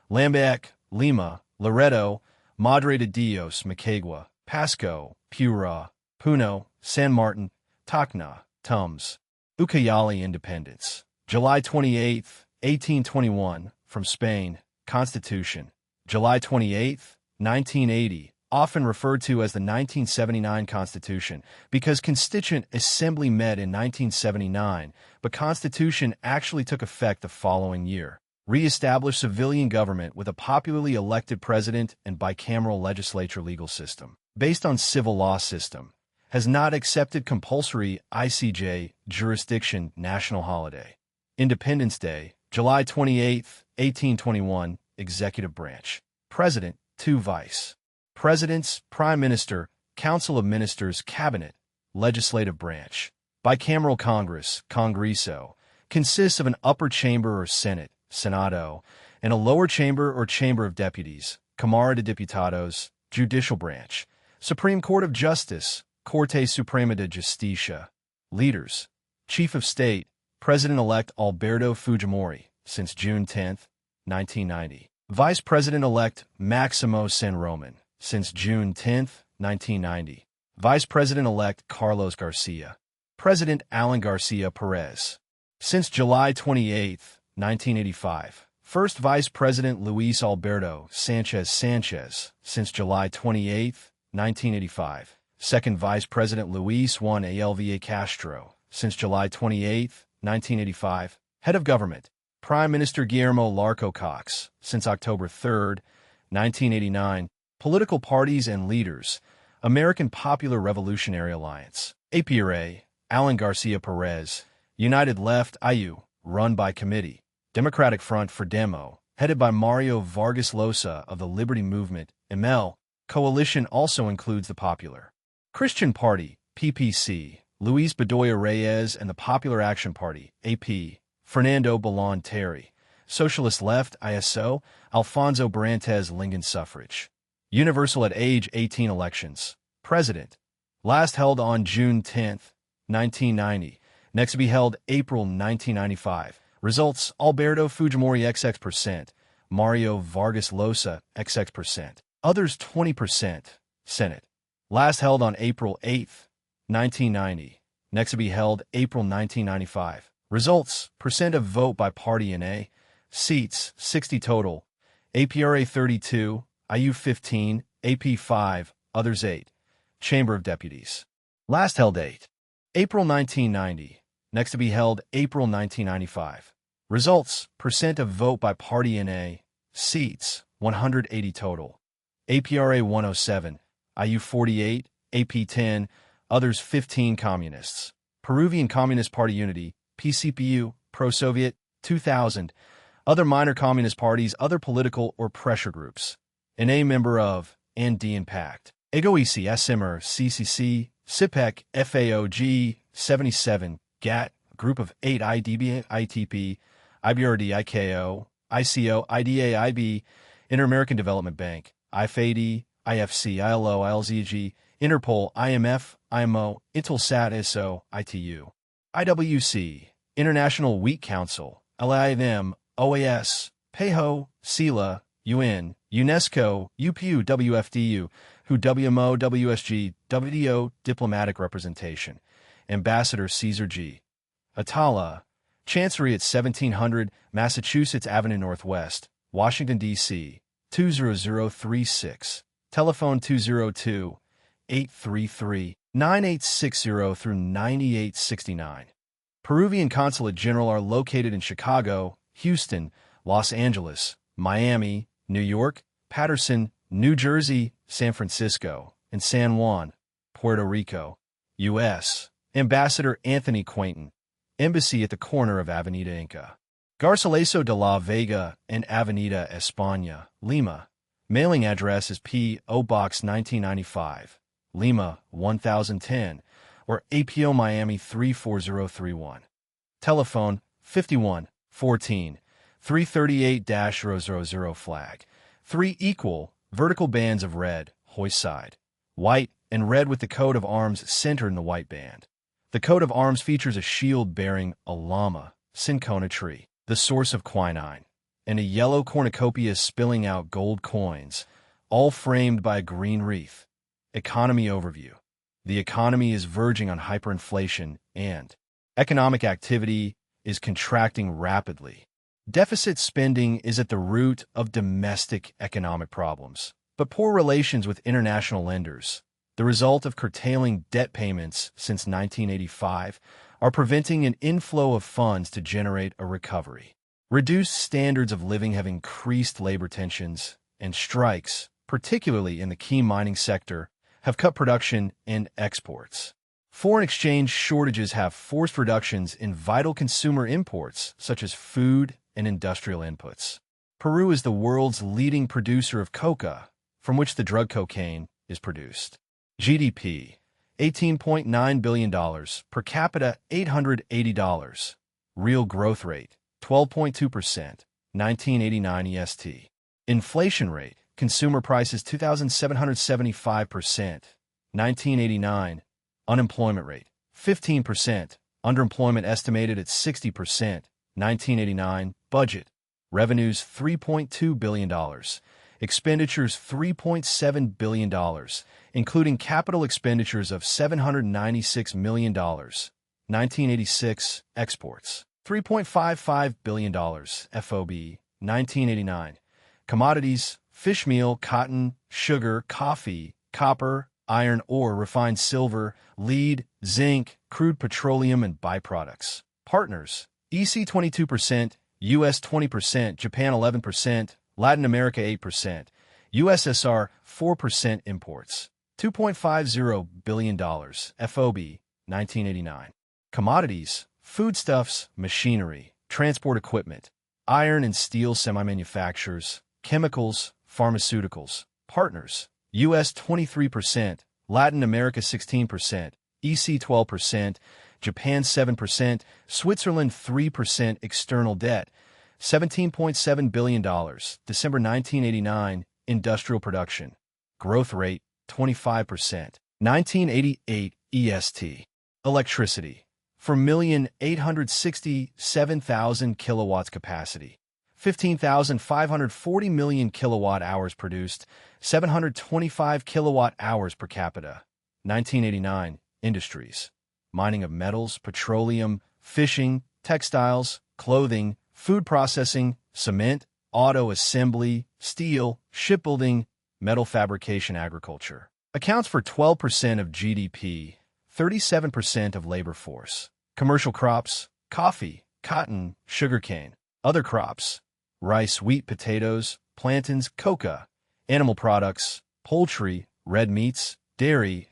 Lambayeque, Lima, Loreto, Madre de Dios, Moquegua, Pasco, Piura, Puno, San Martin, Tacna, Tums. Ucayali Independence. July 28, 1821, from Spain, Constitution. July 28, 1980, often referred to as the 1979 Constitution because Constituent Assembly met in 1979, but Constitution actually took effect the following year. Re-established civilian government with a popularly elected president and bicameral legislature legal system. Based on civil law system. Has not accepted compulsory ICJ jurisdiction national holiday. Independence Day, July 28, 1821, Executive Branch. President, 2 Vice. Presidents, Prime Minister, Council of Ministers, Cabinet, Legislative Branch. Bicameral Congress, Congreso, consists of an upper chamber or Senate, Senado, and a lower chamber or Chamber of Deputies, Cámara de Diputados, Judicial Branch. Supreme Court of Justice, Corte Suprema de Justicia. Leaders, Chief of State, President-elect Alberto Fujimori, since June 10, 1990. Vice President-elect Maximo San Roman, since June 10, 1990. Vice President-elect Carlos Garcia. President Alan Garcia Perez, since July 28, 1985. First Vice President Luis Alberto Sanchez Sanchez, since July 28, 1985. Second Vice President Luis Juan Alva Castro, since July 28, 1985. Head of Government, Prime Minister Guillermo Larco Cox, since October 3, 1989. Political parties and leaders, American Popular Revolutionary Alliance, APRA, Alan Garcia Perez. United Left, IU, run by committee. Democratic Front for Demo, headed by Mario Vargas Llosa of the Liberty Movement, ML. Coalition also includes the Popular Christian Party, PPC, Luis Bedoya Reyes, and the Popular Action Party, AP, Fernando Belaún Terry. Socialist Left, ISO, Alfonso Barrantes Lincoln Suffrage. Universal at age 18 elections. President. Last held on June 10, 1990. Next to be held April 1995. Results: Alberto Fujimori XX%, Mario Vargas Llosa XX%. Others 20%. Senate. Last held on April 8, 1990. Next to be held April 1995. Results: percent of vote by party in A. Seats 60 total. APRA 32, IU 15, AP 5, others 8. Chamber of Deputies. Last held 8. April 1990. Next to be held April 1995. Results: percent of vote by party in A. Seats 180 total. APRA 107, IU 48, AP 10, others 15 communists. Peruvian Communist Party Unity, PCPU, Pro-Soviet, 2000. Other minor communist parties, other political or pressure groups. An A member of, and D Impact. Egoisi SMR, CCC, CIPEC, FAOG, 77, GATT, group of 8 IDB, ITP, IBRD, IKO, ICO, IDA, IB, Inter-American Development Bank, IFAD, IFC, ILO, ILZG, Interpol, IMF, IMO, Intelsat, ISO, ITU, IWC, International Wheat Council, LIM, OAS, PEHO, SILA, UN, UNESCO, UPU, WFDU, WHO, WMO, WSG, WDO, Diplomatic Representation, Ambassador Caesar G. Atala, Chancery at 1700 Massachusetts Avenue Northwest, Washington, D.C., 20036, telephone 202-833-9860 through 9869. Peruvian Consulate General are located in Chicago, Houston, Los Angeles, Miami, New York, Paterson, New Jersey, San Francisco, and San Juan, Puerto Rico, U.S. Ambassador Anthony Quainton. Embassy at the corner of Avenida Inca, Garcilaso de la Vega and Avenida España, Lima. Mailing address is P.O. Box 1995, Lima 1010, or APO Miami 34031. Telephone 51 14 338-000 flag. 3 equal, vertical bands of red, hoist side, white, and red with the coat of arms centered in the white band. The coat of arms features a shield bearing a llama, cinchona tree, the source of quinine, and a yellow cornucopia spilling out gold coins, all framed by a green wreath. Economy overview. The economy is verging on hyperinflation and economic activity is contracting rapidly. Deficit spending is at the root of domestic economic problems, but poor relations with international lenders, the result of curtailing debt payments since 1985, are preventing an inflow of funds to generate a recovery. Reduced standards of living have increased labor tensions, and strikes, particularly in the key mining sector, have cut production and exports. Foreign exchange shortages have forced reductions in vital consumer imports, such as food and industrial inputs. Peru is the world's leading producer of coca, from which the drug cocaine is produced. GDP, $18.9 billion, per capita $880. Real growth rate, 12.2%, 1989 EST. Inflation rate, consumer prices 2,775%, 1989. Unemployment rate, 15%, Underemployment estimated at 60%. 1989 budget. Revenues $3.2 billion. Expenditures $3.7 billion, including capital expenditures of $796 million. 1986 exports $3.55 billion. FOB 1989 commodities: fish meal, cotton, sugar, coffee, copper, iron ore, refined silver, lead, zinc, crude petroleum, and byproducts. Partners: EC 22%, US 20%, Japan 11%, Latin America 8%, USSR 4% imports. $2.50 billion. FOB 1989 commodities: foodstuffs, machinery, transport equipment, iron and steel semi-manufacturers, chemicals, pharmaceuticals. Partners: US 23%, Latin America 16%, EC 12%, Japan 7%, Switzerland 3%. External debt $17.7 billion. December 1989 industrial production growth rate 25%. 1988 EST electricity 4,867,000 kilowatts capacity, 15,540 million kilowatt hours produced, 725 kilowatt hours per capita. 1989 industries: mining of metals, petroleum, fishing, textiles, clothing, food processing, cement, auto assembly, steel, shipbuilding, metal fabrication. Agriculture accounts for 12% of GDP, 37% of labor force. Commercial crops: coffee, cotton, sugarcane. Other crops: rice, wheat, potatoes, plantains, coca. Animal products: poultry, red meats, dairy,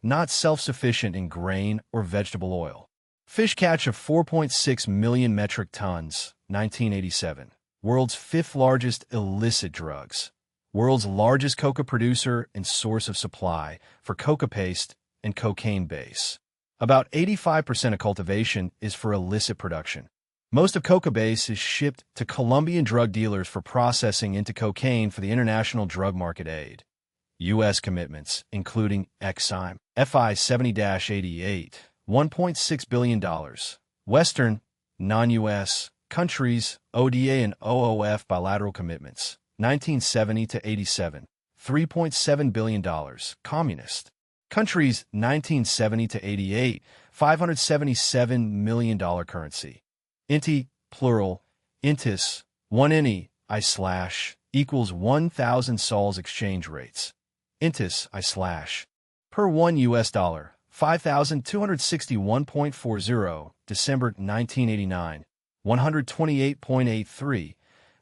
not self-sufficient in grain or vegetable oil. Fish catch of 4.6 million metric tons. 1987 world's fifth largest illicit drugs. World's largest coca producer and source of supply for coca paste and cocaine base. About 85% of cultivation is for illicit production. Most of coca base is shipped to Colombian drug dealers for processing into cocaine for the international drug market aid. U.S. commitments, including Exim, FI 70-88, $1.6 billion. Western, non-U.S. countries, ODA and OOF bilateral commitments, 1970-87, $3.7 billion. Communist countries, 1970-88, $577 million currency. Inti, plural, intis, 1 inti, I slash, equals 1,000 sols exchange rates. Intis, I slash, per 1 US dollar, 5,261.40, December 1989, 128.83,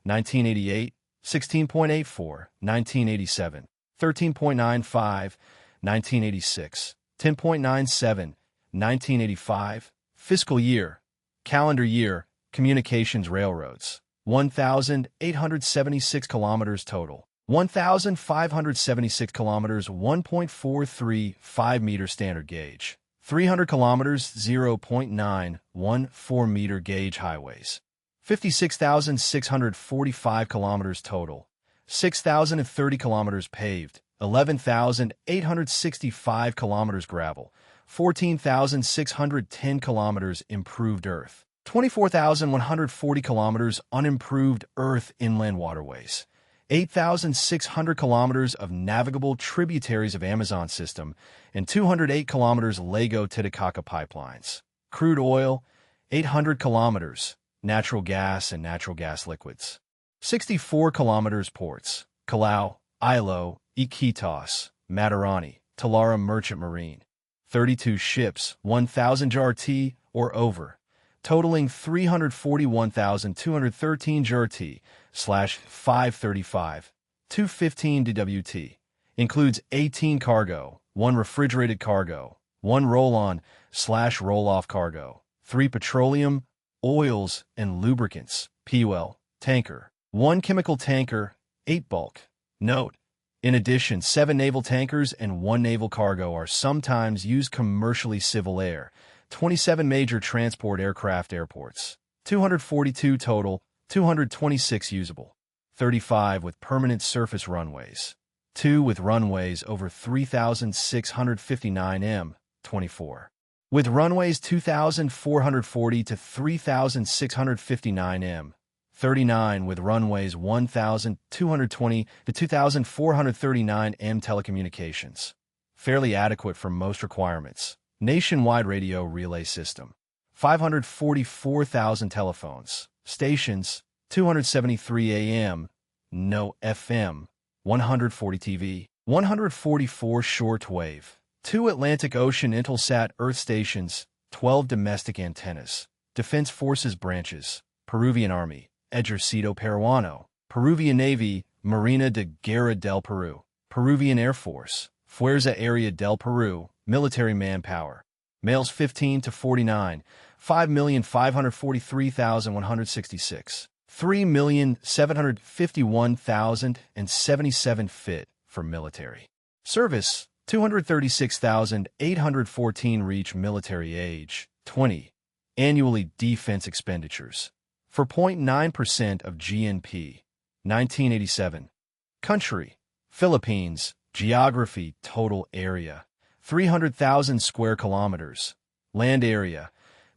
1988, 16.84, 1987, 13.95, 1986, 10.97, 1985, fiscal year, calendar year, communications railroads, 1,876 kilometers total, 1,576 kilometers, 1.435 meter standard gauge, 300 kilometers, 0.914 meter gauge highways, 56,645 kilometers total, 6,030 kilometers paved, 11,865 kilometers gravel, 14,610 kilometers improved earth, 24,140 kilometers unimproved earth inland waterways, 8,600 kilometers of navigable tributaries of Amazon system, and 208 kilometers Lago Titicaca pipelines. Crude oil, 800 kilometers, natural gas and natural gas liquids. 64 kilometers ports: Callao, Ilo, Iquitos, Matarani, Talara Merchant Marine. 32 ships, 1,000 JRT or over, totaling 341,213 JRT/535, 215 DWT. Includes 18 cargo, 1 refrigerated cargo, 1 roll-on/roll-off cargo, 3 petroleum, oils, and lubricants (PWL) tanker, 1 chemical tanker, 8 bulk. Note: in addition, 7 naval tankers and 1 naval cargo are sometimes used commercially. Civil air, 27 major transport aircraft airports, 242 total, 226 usable, 35 with permanent surface runways, 2 with runways over 3,659 m, 24. with runways 2,440 to 3,659 m, 39 with runways 1,220 to 2,439 m. Telecommunications, fairly adequate for most requirements. Nationwide radio relay system, 544,000 telephones, stations, 273 AM, no FM, 140 TV, 144 shortwave, 2 Atlantic Ocean Intelsat Earth stations, 12 domestic antennas, Defense Forces branches, Peruvian Army, Ejército Peruano, Peruvian Navy, Marina de Guerra del Peru, Peruvian Air Force, Fuerza Aérea del Peru, military manpower. Males 15 to 49, 5,543,166. 3,751,077 fit for military service. 236,814 reach military age. 20. Annually defense expenditures for 0.9% of GNP. 1987. Country: Philippines. Geography: total area 300,000 square kilometers. Land area: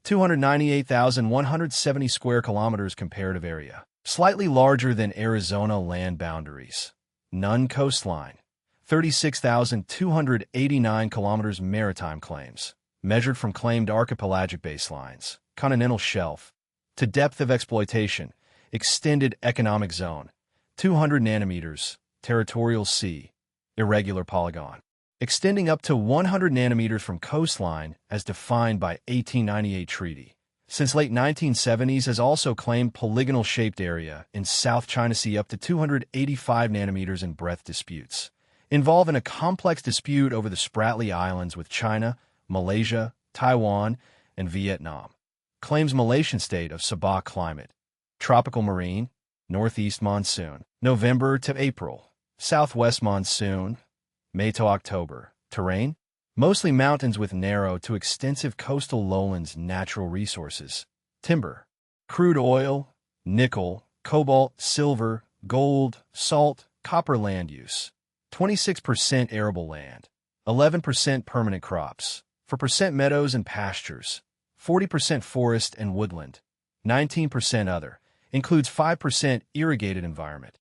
298,170 square kilometers. Comparative area: slightly larger than Arizona. Land boundaries: none. Coastline: 36,289 kilometers. Maritime claims, measured from claimed archipelagic baselines, continental shelf, to depth of exploitation, extended economic zone, 200 nanometers, territorial sea, irregular polygon, extending up to 100 nanometers from coastline as defined by 1898 treaty. Since late 1970s has also claimed polygonal-shaped area in South China Sea up to 285 nanometers in breadth. Disputes involve in a complex dispute over the Spratly Islands with China, Malaysia, Taiwan, and Vietnam. Claims Malaysian state of Sabah climate: tropical marine, northeast monsoon, November to April, southwest monsoon, May to October. Terrain: mostly mountains with narrow to extensive coastal lowlands. Natural resources: timber, crude oil, nickel, cobalt, silver, gold, salt, copper. Land use: 26% arable land, 11% permanent crops, 4% meadows and pastures, 40% forest and woodland, 19% other, includes 5% irrigated environment.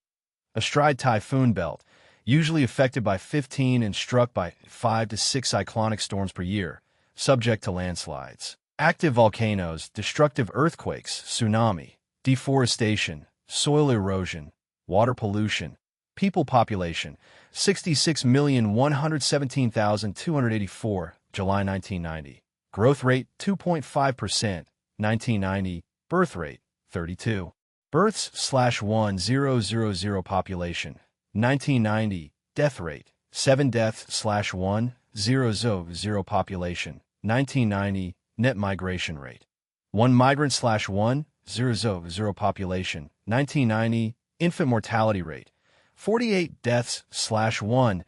Astride typhoon belt, usually affected by 15 and struck by 5 to 6 cyclonic storms per year, subject to landslides. Active volcanoes, destructive earthquakes, tsunami, deforestation, soil erosion, water pollution. People population: 66,117,284, July 1990. Growth rate: 2.5%, 1990. Birth rate: 32. Births/1000 population: 1990. Death rate: 7 deaths/1000 population: 1990. Net migration rate: 1 migrant/1000 population: 1990. Infant mortality rate: 48 deaths/1000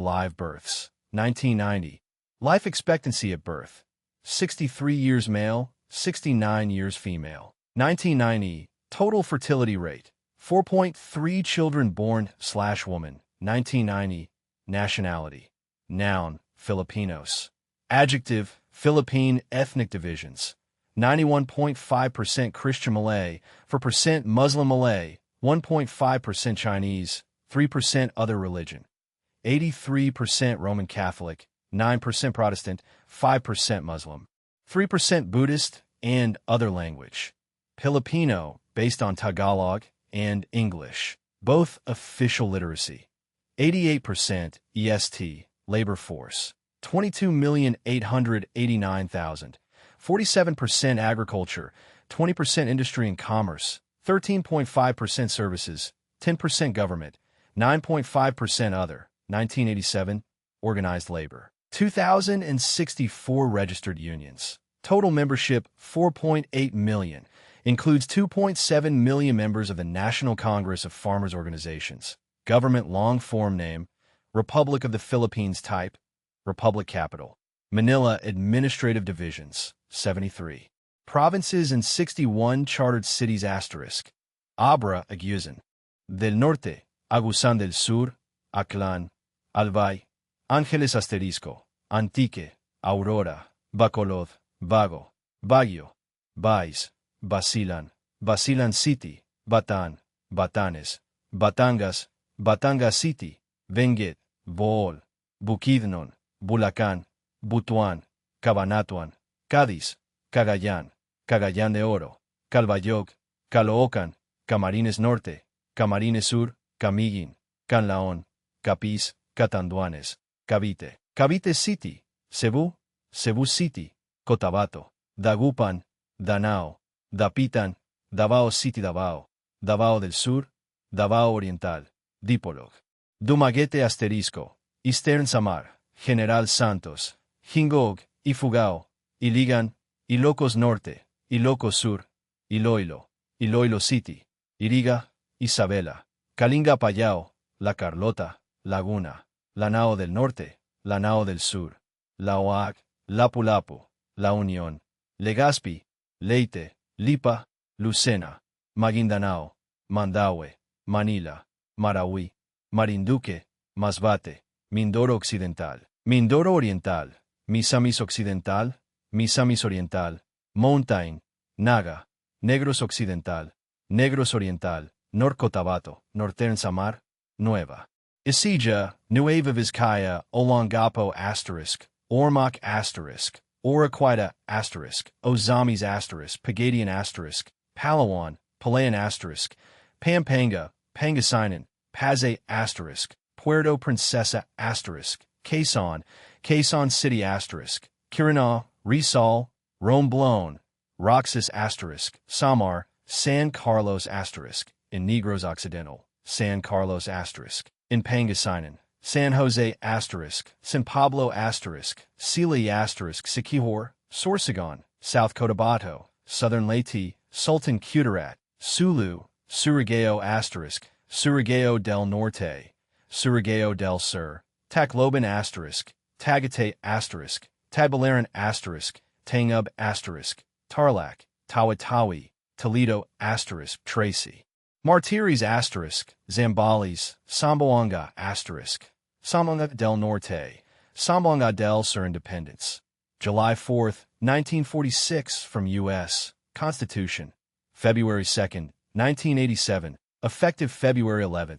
live births: 1990. Life expectancy at birth: 63 years male, 69 years female. 1990. Total fertility rate: 4.3 children born/woman. 1990. Nationality: noun, Filipinos. Adjective, Philippine ethnic divisions: 91.5% Christian Malay, 4% Muslim Malay, 1.5% Chinese, 3% other religion, 83% Roman Catholic, 9% Protestant, 5% Muslim, 3% Buddhist, and other language. Filipino, based on Tagalog and English, both official literacy. 88% EST, labor force, 22,889,000, 47% agriculture, 20% industry and commerce, 13.5% services, 10% government, 9.5% other. 1987. Organized labor: 2,064 registered unions. Total membership: 4.8 million. Includes 2.7 million members of the National Congress of Farmers Organizations. Government long form name: Republic of the Philippines. Type: Republic. Capital: Manila. Administrative divisions: 73. Provinces and 61 chartered cities. Asterisk. Abra, Agusan. Del Norte: Agusan del Sur, Aklan, Albay, Angeles. Asterisco. Antique, Aurora, Bacolod, Bago, Baguio, Bais, Basilan, Basilan City, Batan, Batanes, Batangas, Batangas City, Benguet, Bohol, Bukidnon, Bulacan, Butuan, Cabanatuan, Cádiz, Cagayán, Cagayán de Oro, Calbayog, Caloocan, Camarines Norte, Camarines Sur, Camiguin, Canlaon, Capiz, Catanduanes, Cavite, Cavite City, Cebu, Cebu City, Cotabato, Dagupan, Danao, Dapitan, Davao City Davao, Davao del Sur, Davao Oriental, Dipolog, Dumaguete Asterisco, Eastern Samar, General Santos, Hingog, Ifugao, Iligan, Ilocos Norte, Ilocos Sur, Iloilo, Iloilo City, Iriga, Isabela, Kalinga Payao, La Carlota, Laguna, Lanao del Norte, Lanao del Sur, Laoac, Lapu-Lapu, La Unión, Legazpi, Leyte, Lipa, Lucena, Maguindanao, Mandaue, Manila, Marawi, Marinduque, Masbate, Mindoro Occidental, Mindoro Oriental, Misamis Occidental, Misamis Oriental, Mountain, Naga, Negros Occidental, Negros Oriental, Norcotabato, Northern Samar, Nueva Ecija, Nueva Vizcaya, Olongapo asterisk, Ormoc asterisk, Oroquida asterisk, Ozamis asterisk, Pagadian asterisk, Palawan, Palayan asterisk, Pampanga, Pangasinan, Paze asterisk, Puerto Princesa asterisk, Quezon, Quezon City asterisk, Quirino, Rizal, Romblon, Roxas asterisk, Samar, San Carlos asterisk, in Negros Occidental, San Carlos asterisk, in Pangasinan, San Jose asterisk, San Pablo asterisk, Sili asterisk, Siquijor, Sorsogon, South Cotabato, Southern Leyte, Sultan Kudarat, Sulu, Surigao asterisk, Surigao del Norte, Surigao del Sur, Tacloban asterisk, Tagate asterisk, Tabalaran asterisk, Tangub asterisk, Tarlac, Tawatawi, Toledo asterisk, Tracy, Martires asterisk, Zambales, Samboanga asterisk, Samboanga del Norte, Samboanga del Sur Independence, July 4, 1946 from U.S. Constitution, February 2, 1987, effective February 11,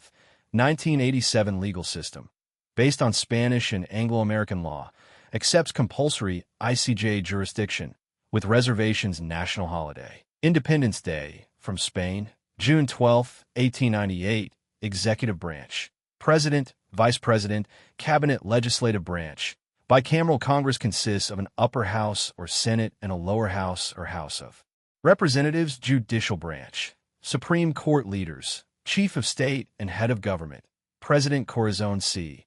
1987 legal system, based on Spanish and Anglo-American law, accepts compulsory ICJ jurisdiction, with reservations national holiday. Independence Day, from Spain, June 12, 1898, Executive Branch, President, Vice President, Cabinet Legislative Branch. Bicameral Congress consists of an upper house or Senate and a lower house or House of Representatives. Judicial Branch, Supreme Court leaders, Chief of State and Head of Government, President Corazon C.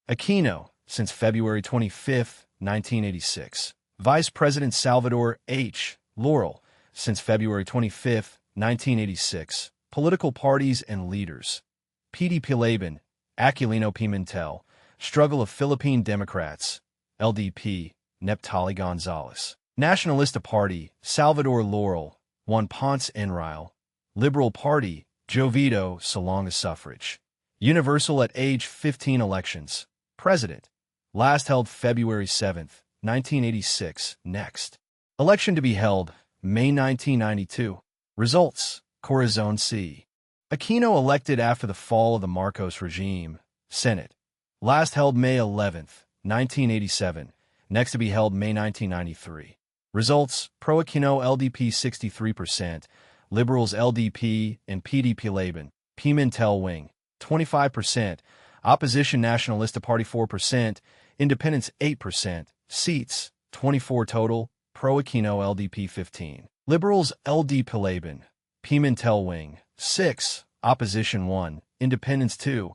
Aquino, since February 25, 1986. Vice President Salvador H. Laurel, since February 25, 1986. Political parties and leaders. PDP Laban, Aquilino Pimentel, Struggle of Philippine Democrats, LDP, Neptali Gonzalez. Nationalista Party, Salvador Laurel, Juan Ponce Enrile. Liberal Party, Jovito Salonga Suffrage. Universal at age 15 elections. President. Last held February 7, 1986. Next. Election to be held, May 1992. Results. Corazon C. Aquino elected after the fall of the Marcos regime. Senate. Last held May 11, 1987. Next to be held May 1993. Results. Pro-Aquino LDP 63%. Liberals LDP and PDP Laban, Pimentel Wing, 25%. Opposition Nationalista Party 4%. Independents 8%. Seats, 24 total. Pro-Aquino LDP 15. Liberals LDP Laban, Pimentel Wing, 6. Opposition 1. Independents 2.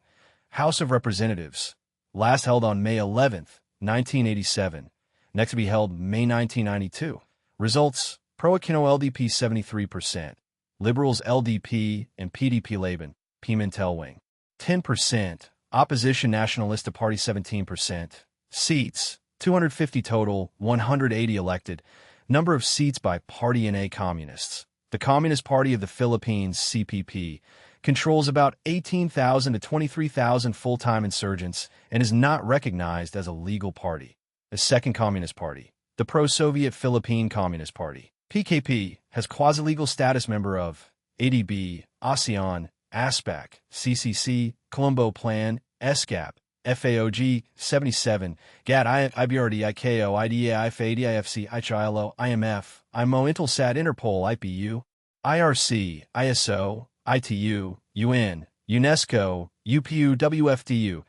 House of Representatives. Last held on May 11, 1987. Next to be held May 1992. Results. Pro-Aquino LDP 73%. Liberals LDP and PDP Laban, Pimentel Wing, 10%. Opposition Nationalista Party 17%. Seats, 250 total, 180 elected. Number of seats by Party NA Communists. The Communist Party of the Philippines, CPP, controls about 18,000 to 23,000 full-time insurgents and is not recognized as a legal party. a second communist party. The pro-Soviet Philippine Communist Party, PKP, has quasi-legal status member of ADB, ASEAN, ASPAC, CCC, Colombo Plan, ESCAP, FAOG, 77, GATT, IBRD, ICAO, IDA, IFA, DIFC, ICHILO, IMF, IMO, Intelsat, Interpol, IPU, IRC, ISO, ITU, UN, UNESCO, UPU, WFDU,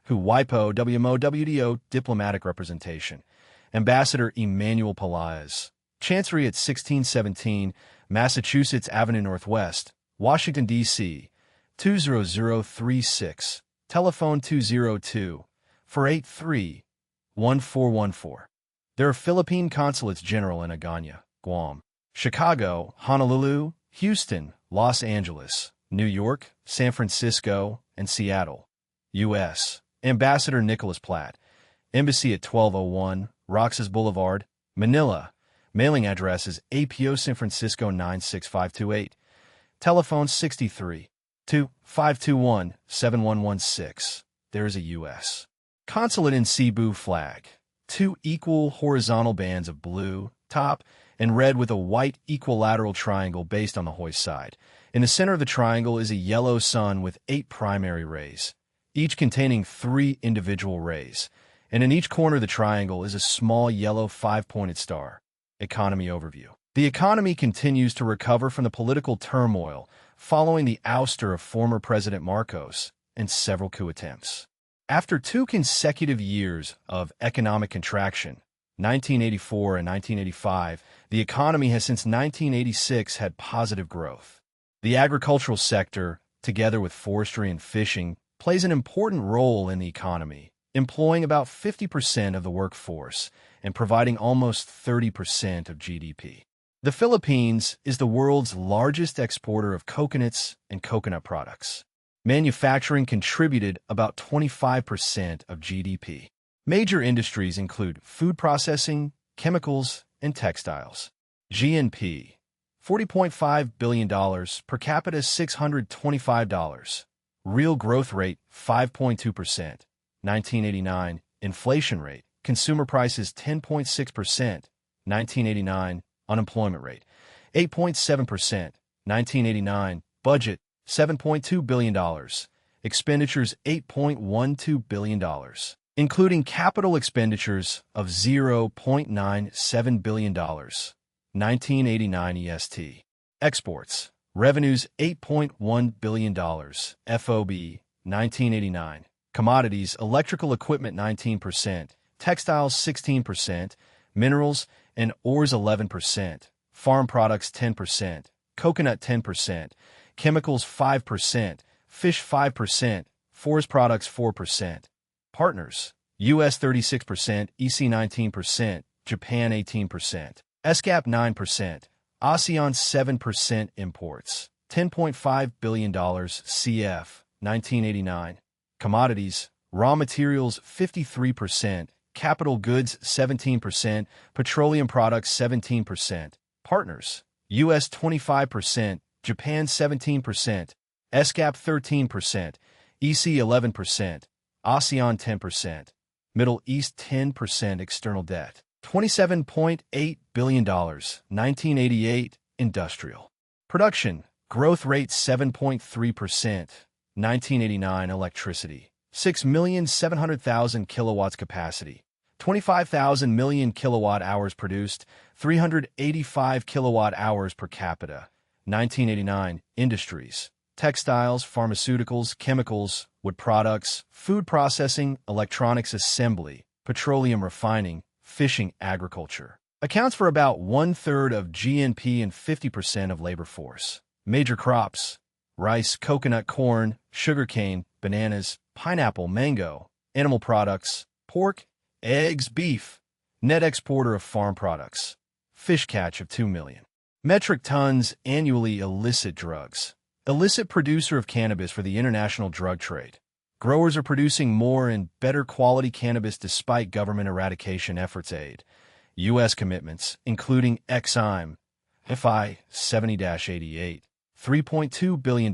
WHO, WIPO, WMO, WDO, diplomatic representation. Ambassador Emmanuel Pelaez. Chancery at 1617, Massachusetts Avenue Northwest, Washington, D.C., 20036. Telephone 202-483-1414. There are Philippine consulates general in Agana, Guam, Chicago, Honolulu, Houston, Los Angeles, New York, San Francisco, and Seattle. U.S. Ambassador Nicholas Platt. Embassy at 1201 Roxas Boulevard, Manila. Mailing address is APO San Francisco 96528. Telephone 63-521-7116. There is a U.S. consulate in Cebu. Flag. 2 equal horizontal bands of blue, top, and red with a white equilateral triangle based on the hoist side. In the center of the triangle is a yellow sun with 8 primary rays, each containing 3 individual rays, and in each corner of the triangle is a small yellow 5-pointed star. Economy overview. The economy continues to recover from the political turmoil following the ouster of former President Marcos and several coup attempts. After 2 consecutive years of economic contraction, 1984 and 1985, the economy has since 1986 had positive growth. The agricultural sector, together with forestry and fishing, plays an important role in the economy, employing about 50% of the workforce and providing almost 30% of GDP. The Philippines is the world's largest exporter of coconuts and coconut products. Manufacturing contributed about 25% of GDP. Major industries include food processing, chemicals, and textiles. GNP, $40.5 billion, per capita $625. Real growth rate, 5.2%. 1989, inflation rate, consumer prices 10.6%. 1989, unemployment rate, 8.7%. 1989, budget, $7.2 billion. Expenditures, $8.12 billion, including capital expenditures of $0.97 billion. 1989 EST. Exports. Revenues, $8.1 billion. FOB, 1989. Commodities, electrical equipment, 19%. Textiles, 16%. Minerals and ores, 11%. Farm products, 10%. Coconut, 10%. Chemicals, 5%. Fish, 5%. Forest products, 4%. Partners. U.S. 36%, EC 19%, Japan 18%, ESCAP 9%, ASEAN 7%. Imports. $10.5 billion. CF, 1989. Commodities. Raw materials, 53%. Capital goods, 17%. Petroleum products, 17%. Partners. U.S. 25%, Japan 17%, ESCAP 13%, EC 11%, ASEAN 10%, Middle East 10%. External debt, $27.8 billion. 1988, industrial. Production, growth rate 7.3%. 1989, electricity, 6,700,000 kilowatts capacity, 25,000 million kilowatt hours produced, 385 kilowatt hours per capita. 1989, industries, textiles, pharmaceuticals, chemicals, wood products, food processing, electronics assembly, petroleum refining, fishing, agriculture. Accounts for about 1/3 of GNP and 50% of labor force. Major crops: rice, coconut, corn, sugarcane, bananas, pineapple, mango. Animal products: pork, eggs, beef. Net exporter of farm products. Fish catch of 2 million metric tons annually. Illicit drugs. Illicit producer of cannabis for the international drug trade. Growers are producing more and better quality cannabis despite government eradication efforts. Aid. U.S. commitments, including Exim, FI 70-88, $3.2 billion.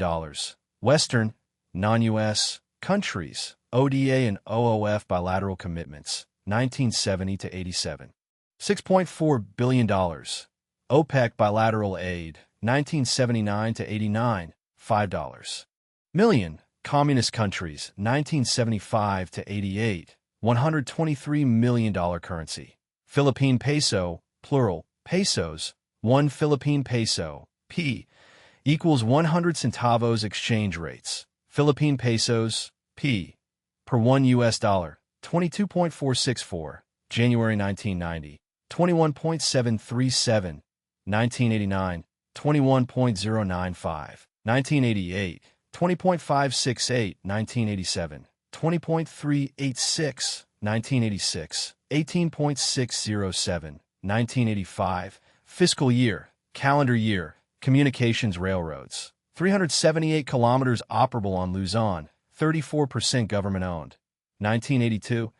Western, non-U.S. countries, ODA and OOF bilateral commitments, 1970 to 87. $6.4 billion. OPEC bilateral aid, 1979 to 89, $5 million. Communist countries, 1975 to 88, $123 million currency. Philippine peso, plural, pesos, 1 Philippine peso, P, equals 100 centavos exchange rates. Philippine pesos, P, per 1 US dollar, 22.464, January 1990, 21.737, 1989, 21.095, 1988, 20.568, 1987, 20.386, 1986, 18.607, 1985, fiscal year, calendar year, communications railroads, 378 kilometers operable on Luzon, 34% government-owned. 1982,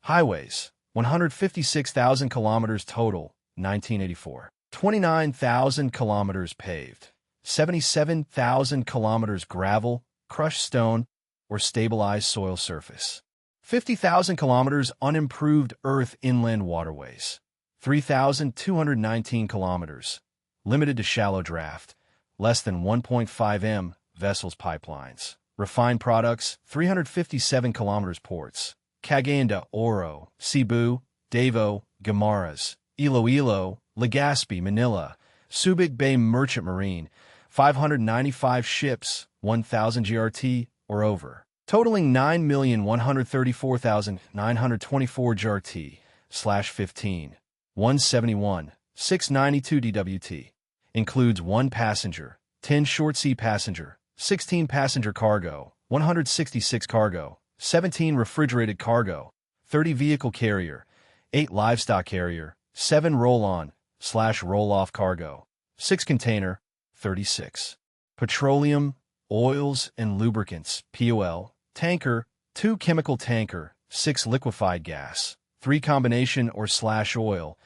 highways, 156,000 kilometers total, 1984. 29,000 kilometers paved, 77,000 kilometers gravel, crushed stone, or stabilized soil surface. 50,000 kilometers unimproved earth inland waterways. 3,219 kilometers, limited to shallow draft, less than 1.5 m, vessels pipelines. Refined products, 357 kilometers ports. Cagayan de Oro, Cebu, Davao, Guimaras, Iloilo, Legazpi, Manila, Subic Bay Merchant Marine, 595 ships, 1,000 GRT or over, totaling 9,134,924 GRT/15, 171, 692 DWT, includes 1 passenger, 10 short sea passenger, 16 passenger cargo, 166 cargo, 17 refrigerated cargo, 30 vehicle carrier, 8 livestock carrier, 7 roll-on/roll-off cargo, 6 container, 36. Petroleum, oils, and lubricants, POL, tanker, 2 chemical tanker, 6 liquefied gas, 3 combination or /oil,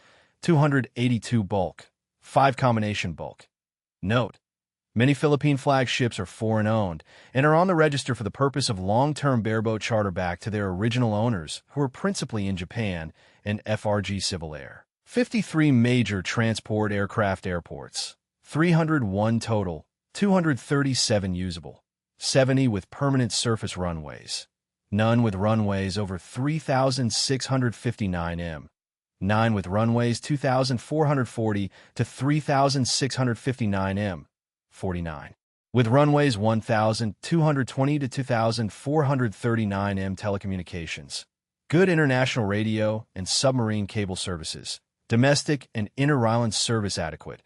282 bulk, 5 combination bulk. Note: many Philippine flag ships are foreign-owned and are on the register for the purpose of long-term bareboat charter back to their original owners, who are principally in Japan and FRG Civil Air. 53 major transport aircraft airports, 301 total, 237 usable, 70 with permanent surface runways, none with runways over 3,659 m, 9 with runways 2,440 to 3,659 m, 49. With runways 1,220 to 2,439 m. Telecommunications. Good international radio and submarine cable services. Domestic and inter-island service adequate.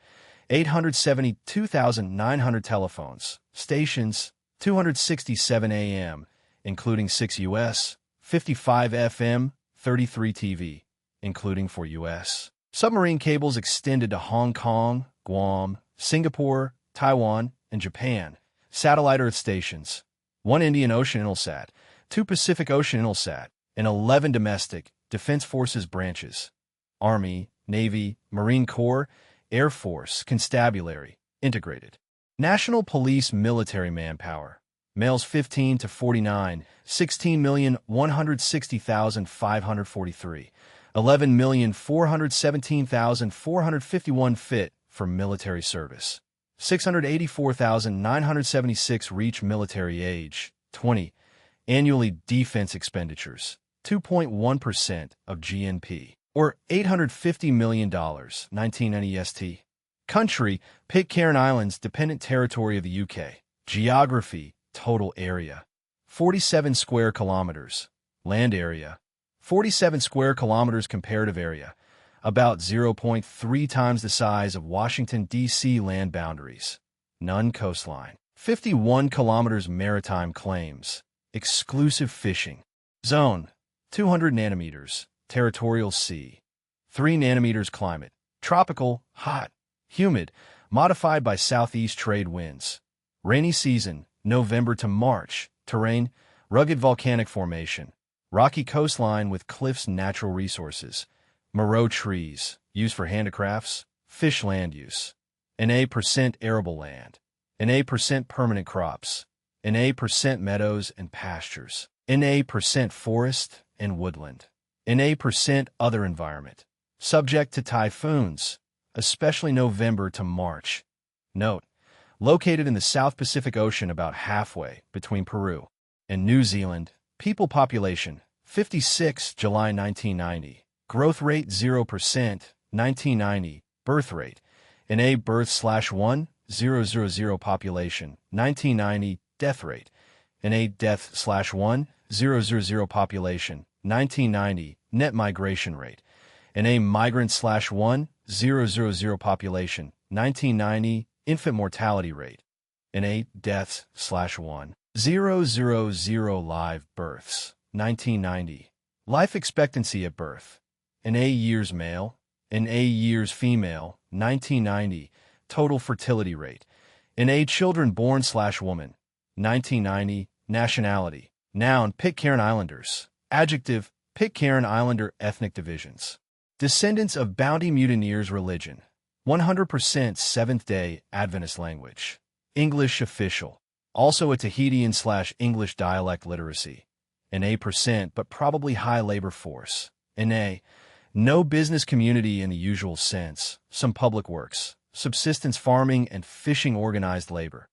872,900 telephones. Stations, 267 AM, including 6 US, 55 FM, 33 TV, including 4 US. Submarine cables extended to Hong Kong, Guam, Singapore, Taiwan, and Japan. Satellite Earth stations, 1 Indian Ocean Intelsat, 2 Pacific Ocean Intelsat, and 11 domestic Defense Forces branches. Army, Navy, Marine Corps, Air Force, Constabulary, integrated. National Police military manpower. Males 15 to 49, 16,160,543. 11,417,451 fit for military service. 684,976 reach military age. 20. Annually defense expenditures, 2.1% of GNP, or $850 million, 1990 EST. Country, Pitcairn Islands, dependent territory of the UK. Geography, total area, 47 square kilometers. Land area, 47 square kilometers. Comparative area, about 0.3 times the size of Washington, D.C. Land boundaries. None coastline. 51 kilometers. Maritime claims. Exclusive fishing. Zone, 200 nanometers. Territorial sea. 3 nanometers. Climate, tropical, hot, humid, modified by southeast trade winds. Rainy season, November to March. Terrain, rugged volcanic formation. Rocky coastline with cliffs. Natural resources. Moreau trees, used for handicrafts. Fish. Land use. NA% arable land. NA% permanent crops. NA% meadows and pastures. NA% forest and woodland. NA% other environment. Subject to typhoons, especially November to March. Note: located in the South Pacific Ocean about halfway between Peru and New Zealand. People population 56 July 1990. Growth rate 0%, 1990. Birth rate NA birth/1 000 population 1990. Death rate NA death/1 000 population 1990. Net migration rate NA migrant/1 000 population 1990. Infant mortality rate NA deaths/1 000 live births 1990. Life expectancy at birth NA years male, NA years female 1990. Total fertility rate NA children born/woman 1990. Nationality noun Pitcairn Islanders. Adjective Pitcairn Islander ethnic divisions. Descendants of bounty mutineers. Religion 100% Seventh-day Adventist language. English official. Also a Tahitian/English dialect literacy. NA% but probably high labor force. NA. No business community in the usual sense. Some public works, subsistence farming and fishing organized labor.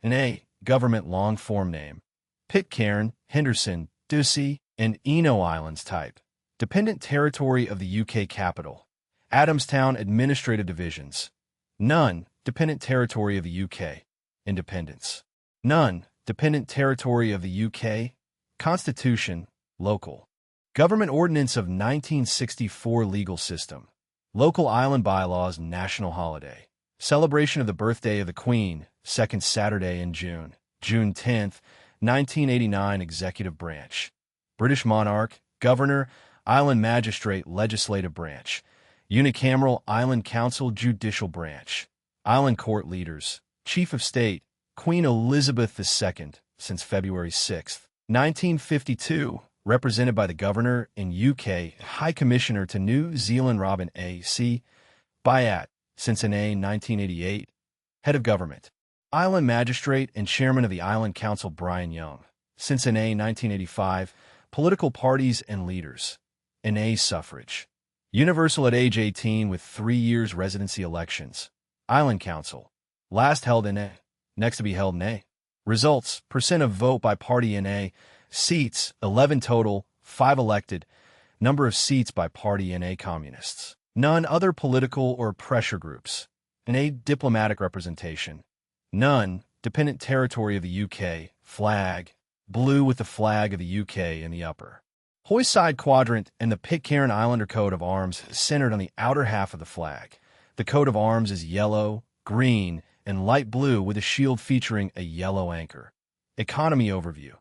NA. Government long form name. Pitcairn, Henderson, Ducie, and Eno Islands type. Dependent territory of the UK capital. Adamstown administrative divisions. None. Dependent territory of the UK. Independence. None. Dependent territory of the UK. Constitution. Local. Government Ordinance of 1964 legal system. Local island bylaws. National holiday. Celebration of the birthday of the Queen. Second Saturday in June. June 10th, 1989. Executive branch. British monarch. Governor. Island magistrate. Legislative branch. Unicameral Island Council Judicial Branch. Island Court Leaders. Chief of State, Queen Elizabeth II, since February 6, 1952, represented by the Governor in UK, High Commissioner to New Zealand Robin A.C. Byatt, since NA 1988. Head of Government. Island Magistrate and Chairman of the Island Council Brian Young, since NA 1985. Political parties and leaders. NA suffrage. Universal at age 18 with 3 years residency elections. Island Council. Last held in A. Next to be held in A. Results. Percent of vote by party in A. Seats. 11 total. 5 elected. Number of seats by party in A. Communists. None other political or pressure groups. In A. Diplomatic representation. None. Dependent territory of the UK. Flag. Blue with the flag of the UK in the upper. Hoist side quadrant and the Pitcairn Islander coat of arms centered on the outer half of the flag. The coat of arms is yellow, green, and light blue with a shield featuring a yellow anchor. Economy overview.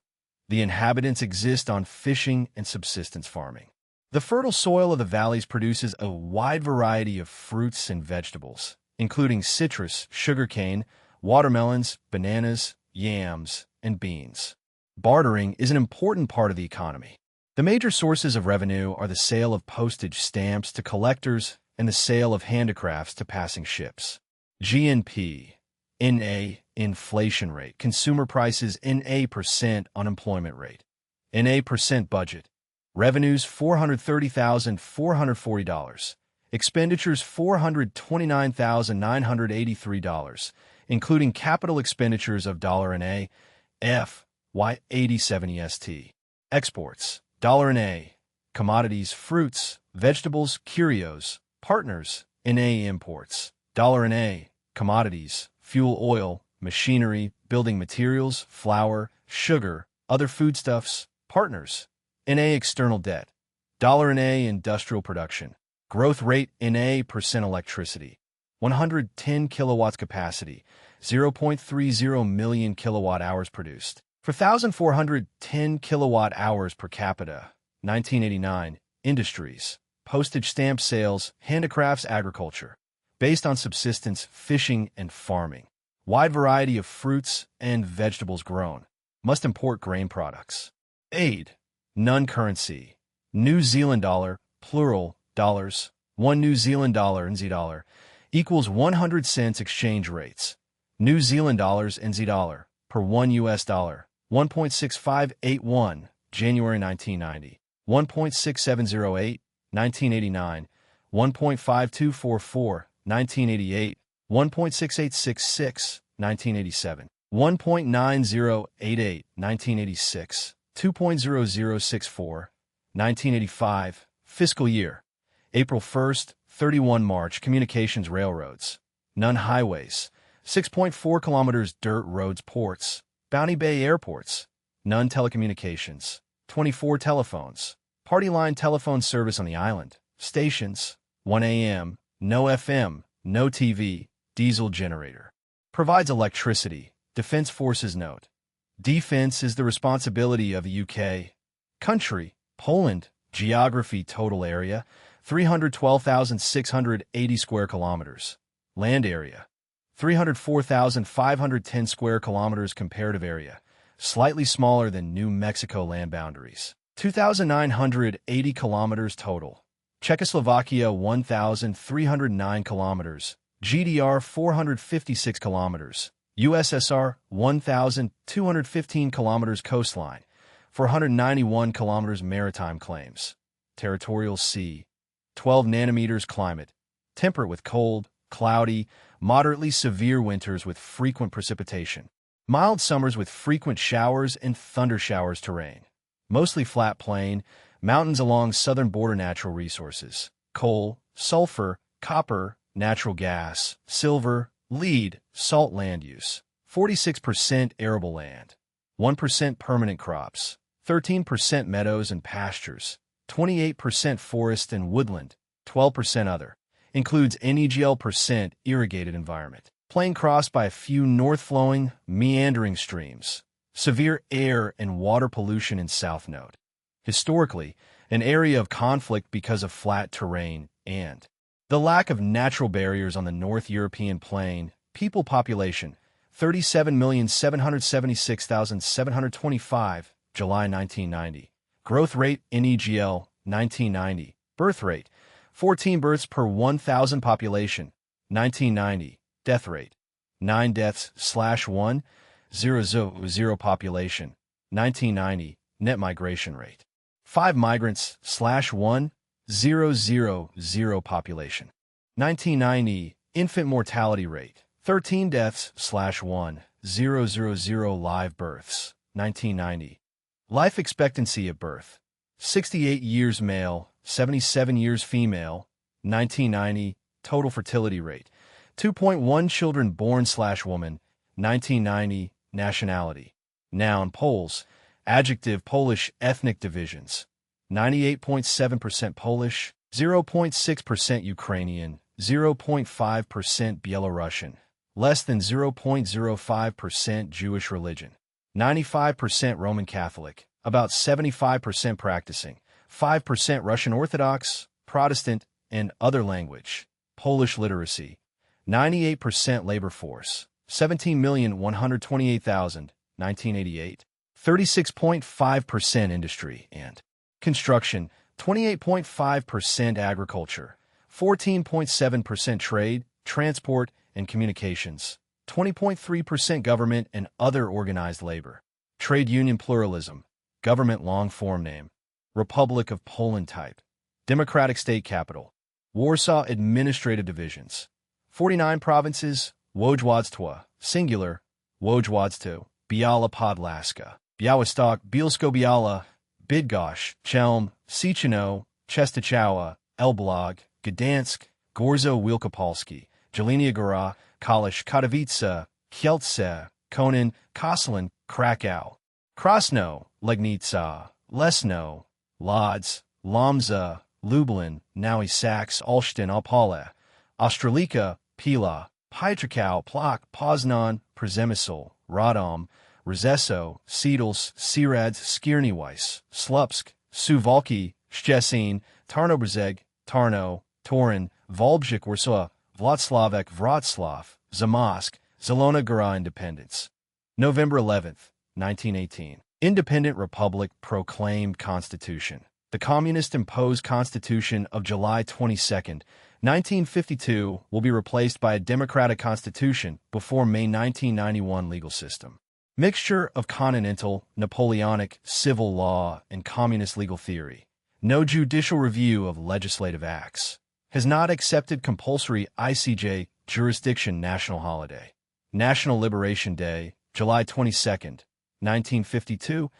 The inhabitants exist on fishing and subsistence farming. The fertile soil of the valleys produces a wide variety of fruits and vegetables, including citrus, sugarcane, watermelons, bananas, yams, and beans. Bartering is an important part of the economy. The major sources of revenue are the sale of postage stamps to collectors and the sale of handicrafts to passing ships. GNP, NA, inflation rate, consumer prices, NA% unemployment rate, NA% budget, revenues $430,440, expenditures $429,983, including capital expenditures of $NA, F, Y 87 EST, exports. $NA, commodities, fruits, vegetables, curios, partners, NA imports, $NA, commodities, fuel oil, machinery, building materials, flour, sugar, other foodstuffs, partners, NA external debt, $NA industrial production, growth rate NA% electricity, 110 kilowatts capacity, 0.30 million kilowatt hours produced. For 1,410 kilowatt-hours per capita, 1989, industries, postage stamp sales, handicrafts, agriculture, based on subsistence, fishing, and farming. Wide variety of fruits and vegetables grown. Must import grain products. Aid. None currency. New Zealand dollar, plural, dollars. 1 New Zealand dollar NZ dollar equals 100 cents exchange rates. New Zealand dollars NZ dollar per 1 US dollar. 1.6581, January 1990. 1.6708, 1989, 1.5244, 1988, 1.6866, 1987, 1.9088, 1986, 2.0064, 1985, fiscal year, April 1st, 31 March, communications railroads, none highways, 6.4 kilometers dirt roads ports, Bounty Bay airports, none telecommunications, 24 telephones, party line telephone service on the island, stations, 1 AM, no FM, no TV, diesel generator. Provides electricity, Defense Forces note. Defense is the responsibility of the UK. Country, Poland, geography total area, 312,680 square kilometers. Land area, 304,510 square kilometers. Comparative area, slightly smaller than New Mexico land boundaries. 2,980 kilometers total. Czechoslovakia 1,309 kilometers. GDR 456 kilometers. USSR 1,215 kilometers coastline. 491 kilometers maritime claims. Territorial sea. 12 nanometers climate. Temperate with cold, cloudy, moderately severe winters with frequent precipitation. Mild summers with frequent showers and thunder showers. Terrain, mostly flat plain, mountains along southern border. Natural resources, coal, sulfur, copper, natural gas, silver, lead, salt. Land use, 46% arable land, 1% permanent crops, 13% meadows and pastures, 28% forest and woodland, 12% other, includes NEGL% irrigated environment. Plain crossed by a few north-flowing, meandering streams. Severe air and water pollution in South Note. Historically, an area of conflict because of flat terrain and the lack of natural barriers on the North European plain. People population, 37,776,725, July 1990. Growth rate, NEGL, 1990. Birth rate, 14 births per 1,000 population, 1990. Death rate, 9 deaths/1, 000 population, 1990. Net migration rate, 5 migrants/1, 000 population, 1990. Infant mortality rate, 13 deaths/1, 000 live births, 1990. Life expectancy at birth, 68 years male, 77 years female, 1990. Total fertility rate, 2.1 children born/woman, 1990. Nationality, noun Poles, adjective Polish ethnic divisions, 98.7% Polish, 0.6% Ukrainian, 0.5% Belarusian, less than 0.05% Jewish religion, 95% Roman Catholic, about 75% practicing, 5% Russian Orthodox, Protestant, and other language. Polish literacy, 98% labor force, 17,128,000, 1988. 36.5% industry and construction, 28.5% agriculture, 14.7% trade, transport, and communications, 20.3% government and other organized labor. Trade union pluralism, government long-form name, Republic of Poland type, democratic state capital, Warsaw administrative divisions, 49 provinces, Województwa, singular, Województwo, Biała Podlaska, Białystok, Bielsko-Biała, Bydgoszcz, Chelm, Ciechanów, Częstochowa, Elbląg, Gdansk, Gorzo Wielkopolski, Jelenia Góra, Kalisz, Katowice, Kielce, Konin, Koszalin, Krakow, Krosno, Legnica, Leszno, Lodz, Łomża, Lublin, Nowy Sącz, Olsztyn, Opole, Ostroleka, Pila, Piotrkow, Plock, Poznan, Przemysl, Radom, Rzeszów, Siedlce, Sieradz, Skierniewice, Słupsk, Suwałki, Szczecin, Tarnobrzeg, Tarnow, Toruń, Wałbrzych, Warsaw, Włocławek, Wrocław, Zamość, Zielona Góra. Independence. November 11th, 1918. Independent Republic proclaimed Constitution. The Communist-imposed Constitution of July 22, 1952 will be replaced by a democratic constitution before May 1991 legal system. Mixture of continental, Napoleonic, civil law, and communist legal theory. No judicial review of legislative acts. Has not accepted compulsory ICJ jurisdiction national holiday. National Liberation Day, July 22nd, 1952,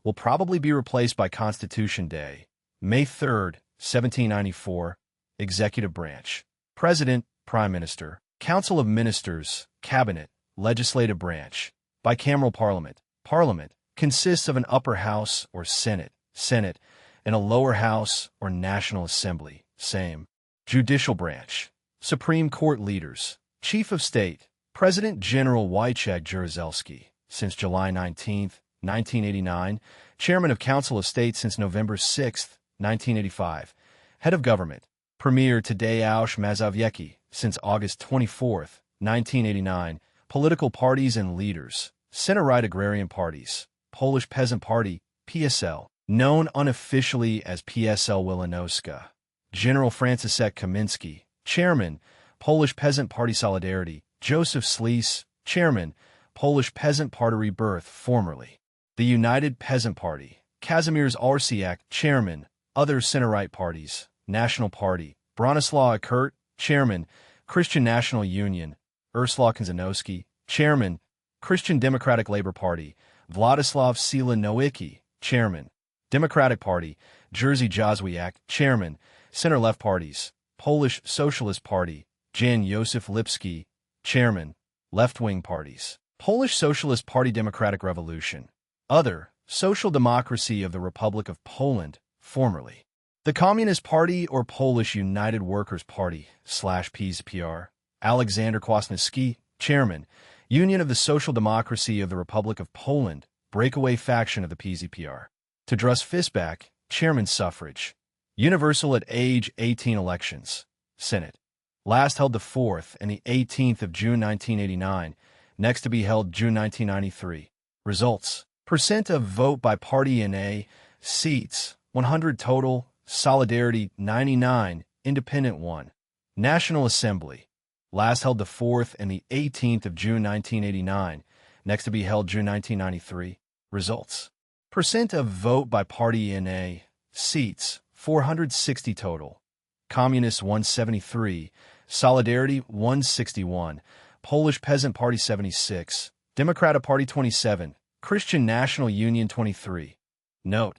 will probably be replaced by Constitution Day, May 3rd, 1794, Executive Branch. President, Prime Minister, Council of Ministers, Cabinet, Legislative Branch. Bicameral Parliament. Parliament consists of an upper house or Senate, and a lower house or National Assembly, same. Judicial Branch. Supreme Court leaders. Chief of State, President General Wojciech Jaruzelski, since July 19, 1989, Chairman of Council of State since November 6, 1985, Head of Government, Premier Tadeusz Mazowiecki, since August 24, 1989, Political parties and leaders, center-right agrarian parties, Polish Peasant Party, PSL, known unofficially as PSL Wilanowska, General Franciszek Kamiński, Chairman, Polish Peasant Party Solidarity, Joseph Slis, Chairman, Polish Peasant Party Rebirth, formerly the United Peasant Party, Kazimierz Olsiak, Chairman, other center-right parties, National Party, Bronislaw Akert, Chairman, Christian National Union, Ursula Konzanowski, Chairman, Christian Democratic Labor Party, Władysław Sila-Nowicki, Chairman, Democratic Party, Jerzy Jozwiak, Chairman, Center-Left Parties, Polish Socialist Party, Jan Józef Lipski, Chairman, Left-Wing Parties, Polish Socialist Party Democratic Revolution, Other, Social Democracy of the Republic of Poland, formerly the Communist Party or Polish United Workers' Party /PZPR, Alexander Kwasniewski, Chairman, Union of the Social Democracy of the Republic of Poland, breakaway faction of the PZPR. Tadeusz Fisbak, Chairman Suffrage. Universal at age 18 elections. Senate. Last held the 4th and the 18th of June 1989, next to be held June 1993. Results. Percent of vote by party in A. Seats, 100 total. Solidarity, 99. Independent, 1. National Assembly. Last held the 4th and the 18th of June 1989, next to be held June 1993. Results. Percent of vote by party in A. Seats, 460 total. Communists, 173. Solidarity, 161. Polish Peasant Party, 76. Democratic Party, 27. Christian National Union, 23. Note: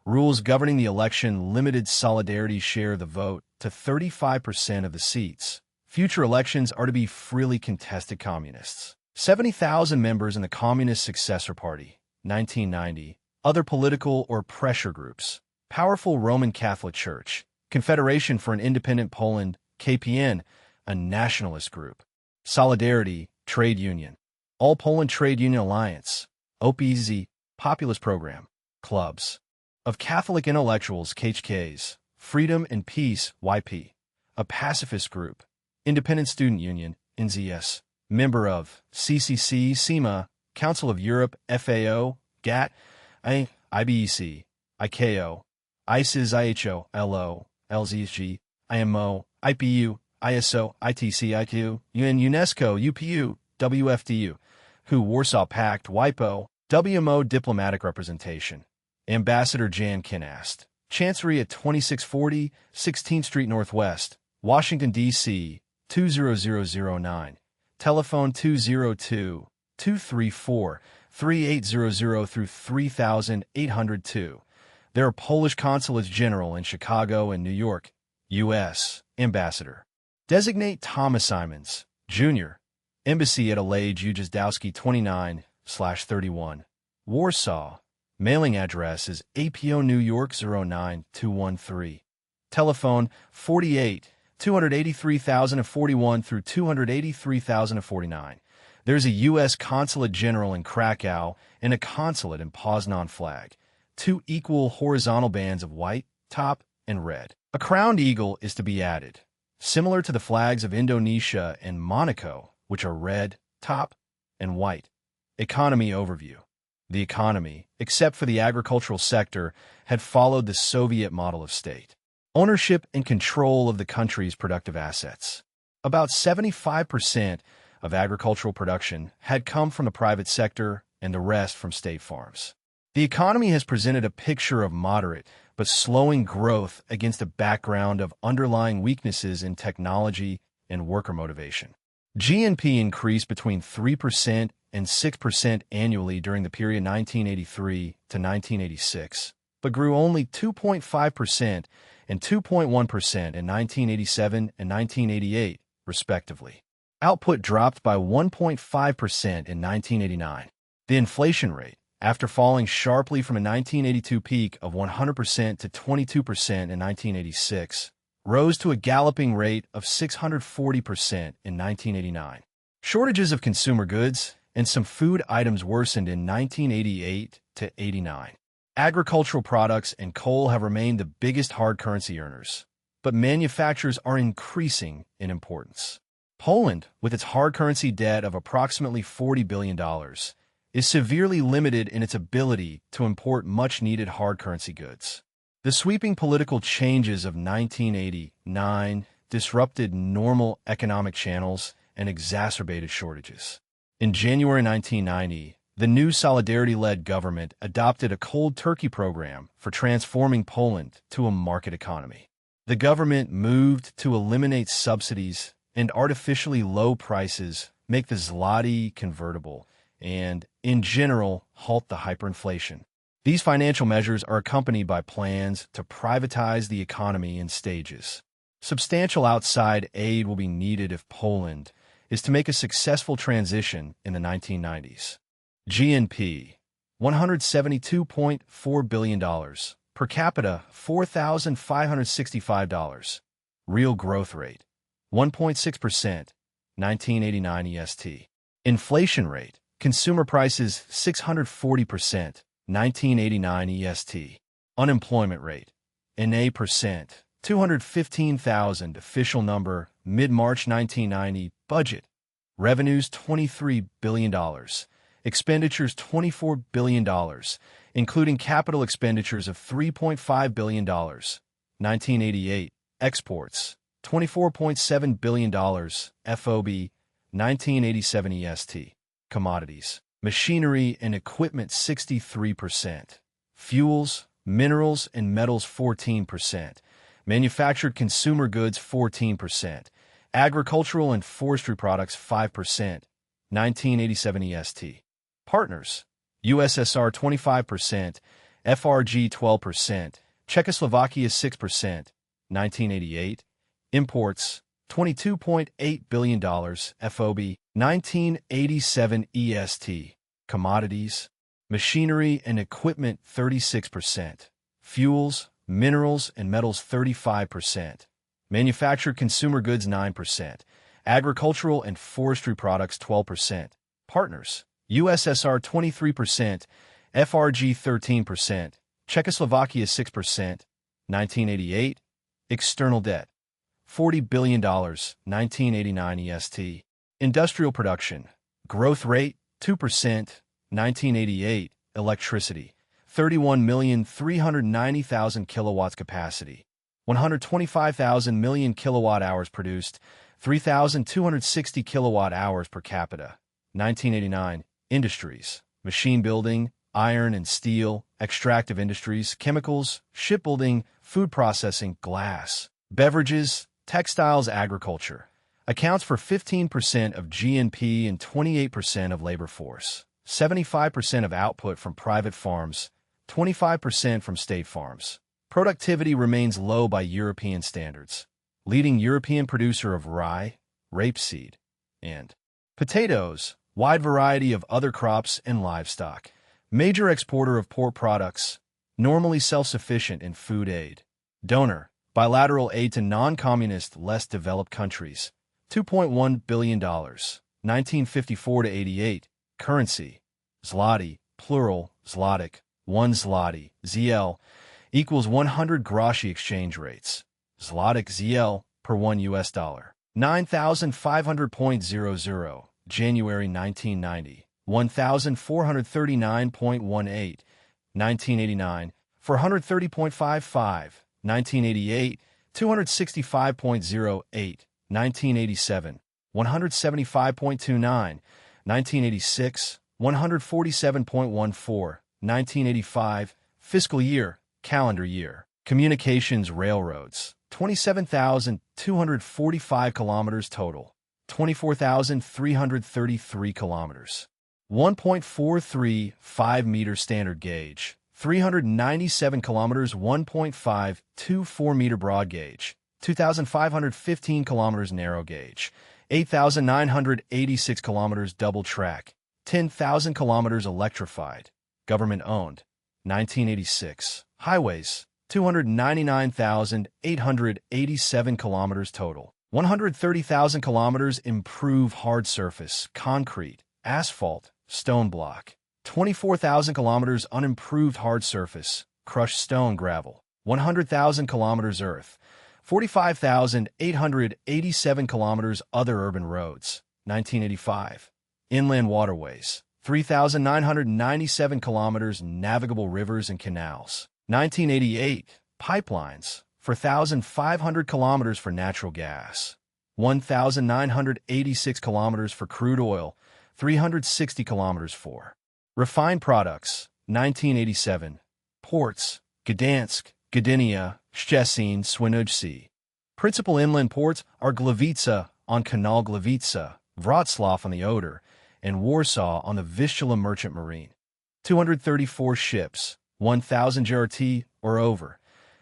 rules governing the election limited Solidarity's share of the vote to 35% of the seats. Future elections are to be freely contested. Communists. 70,000 members in the Communist Successor Party, 1990. Other political or pressure groups. Powerful Roman Catholic Church. Confederation for an Independent Poland, KPN, a nationalist group. Solidarity, Trade Union. All Poland Trade Union Alliance, OPZ, Populist Program. Clubs of Catholic Intellectuals, KHKs. Freedom and Peace, YP. A pacifist group. Independent Student Union, NZS. Member of CCC, CIMA, Council of Europe, FAO, GATT, IBEC, ICAO, ISIS, IHO, LO, LZG, IMO, IPU, ISO, ITC, IQ, UN, UNESCO, UPU, WFDU, WHO, Warsaw Pact, WIPO, WMO Diplomatic Representation. Ambassador Jan Kinast. Chancery at 2640 16th Street Northwest, Washington, D.C., 20009. Telephone 202-234-3800 through 3802. There are Polish consulates general in Chicago and New York, U.S. Ambassador. Designate Thomas Simons, Jr. Embassy at Alage Ujazdowski 29/31. Warsaw. Mailing address is APO New York 09213. Telephone 48-283,041 through 283,049. There's a U.S. Consulate General in Krakow and a consulate in Poznan. Flag. 2 equal horizontal bands of white, top, and red. A crowned eagle is to be added, similar to the flags of Indonesia and Monaco, which are red, top, and white. Economy overview. The economy, except for the agricultural sector, had followed the Soviet model of state ownership and control of the country's productive assets. About 75% of agricultural production had come from the private sector and the rest from state farms. The economy has presented a picture of moderate but slowing growth against a background of underlying weaknesses in technology and worker motivation. GNP increased between 3% and 6% annually during the period 1983 to 1986, but grew only 2.5% and 2.1% in 1987 and 1988, respectively. Output dropped by 1.5% in 1989. The inflation rate, after falling sharply from a 1982 peak of 100% to 22% in 1986, rose to a galloping rate of 640% in 1989. Shortages of consumer goods and some food items worsened in 1988 to 89. Agricultural products and coal have remained the biggest hard currency earners, but manufacturers are increasing in importance. Poland, with its hard currency debt of approximately $40 billion, is severely limited in its ability to import much-needed hard currency goods. The sweeping political changes of 1989 disrupted normal economic channels and exacerbated shortages. In January 1990, the new Solidarity-led government adopted a cold turkey program for transforming Poland to a market economy. The government moved to eliminate subsidies and artificially low prices, make the zloty convertible, and, in general, halt the hyperinflation. These financial measures are accompanied by plans to privatize the economy in stages. Substantial outside aid will be needed if Poland is to make a successful transition in the 1990s. GNP, $172.4 billion. Per capita, $4,565. Real growth rate, 1.6%, 1989 EST. Inflation rate, consumer prices, 640%, 1989 EST. Unemployment rate, NA percent, 215,000 official number, mid-March 1990. Budget, revenues $23 billion. Expenditures $24 billion, including capital expenditures of $3.5 billion. 1988. Exports, $24.7 billion. FOB, 1987 EST. Commodities, machinery and equipment 63%. Fuels, minerals and metals 14%. Manufactured consumer goods 14%. Agricultural and forestry products 5%. 1987 EST. Partners, USSR 25%, FRG 12%, Czechoslovakia 6%, 1988. Imports, $22.8 billion, FOB, 1987 EST. Commodities, machinery and equipment 36%. Fuels, minerals and metals 35%. Manufactured consumer goods 9%. Agricultural and forestry products 12%. Partners, USSR 23%, FRG 13%, Czechoslovakia 6%, 1988. External debt, $40 billion, 1989 EST. Industrial production, growth rate 2%, 1988. Electricity, 31,390,000 kilowatts capacity, 125,000 million kilowatt hours produced, 3,260 kilowatt hours per capita. 1989. Industries, machine building, iron and steel, extractive industries, chemicals, shipbuilding, food processing, glass, beverages, textiles, agriculture. Accounts for 15% of GNP and 28% of labor force. 75% of output from private farms, 25% from state farms. Productivity remains low by European standards. Leading European producer of rye, rapeseed, and potatoes. Wide variety of other crops and livestock. Major exporter of pork products. Normally self-sufficient in food aid. Donor, bilateral aid to non-communist, less developed countries. $2.1 billion. 1954 to 88. Currency, zloty, plural, zlotic, 1 zloty, ZL, equals 100 groszy exchange rates. Zlotic ZL per 1 US dollar. 9,500.00, January 1990. 1,439.18, 1989. 430.55, 1988. 265.08, 1987. 175.29, 1986. 147.14, 1985, fiscal year, calendar year. Communications railroads, 27,245 kilometers total, 24,333 kilometers. 1.435 meter standard gauge, 397 kilometers, 1.524 meter broad gauge, 2,515 kilometers narrow gauge, 8,986 kilometers double track, 10,000 kilometers electrified, government owned. 1986, highways, 299,887 kilometers total, 130,000 kilometers improve hard surface, concrete, asphalt, stone block, 24,000 kilometers unimproved hard surface, crushed stone gravel, 100,000 kilometers earth, 45,887 kilometers other urban roads. 1985, inland waterways, 3,997 kilometers navigable rivers and canals. 1988, pipelines, 4,500 kilometers for natural gas, 1,986 kilometers for crude oil, 360 kilometers for refined products. 1987, ports, Gdansk, Gdynia, Szczecin, Swinoujście. Principal inland ports are Gliwice on Canal Gliwice, Wrocław on the Oder, and Warsaw on the Vistula Merchant Marine. 234 ships, 1,000 JRT or over,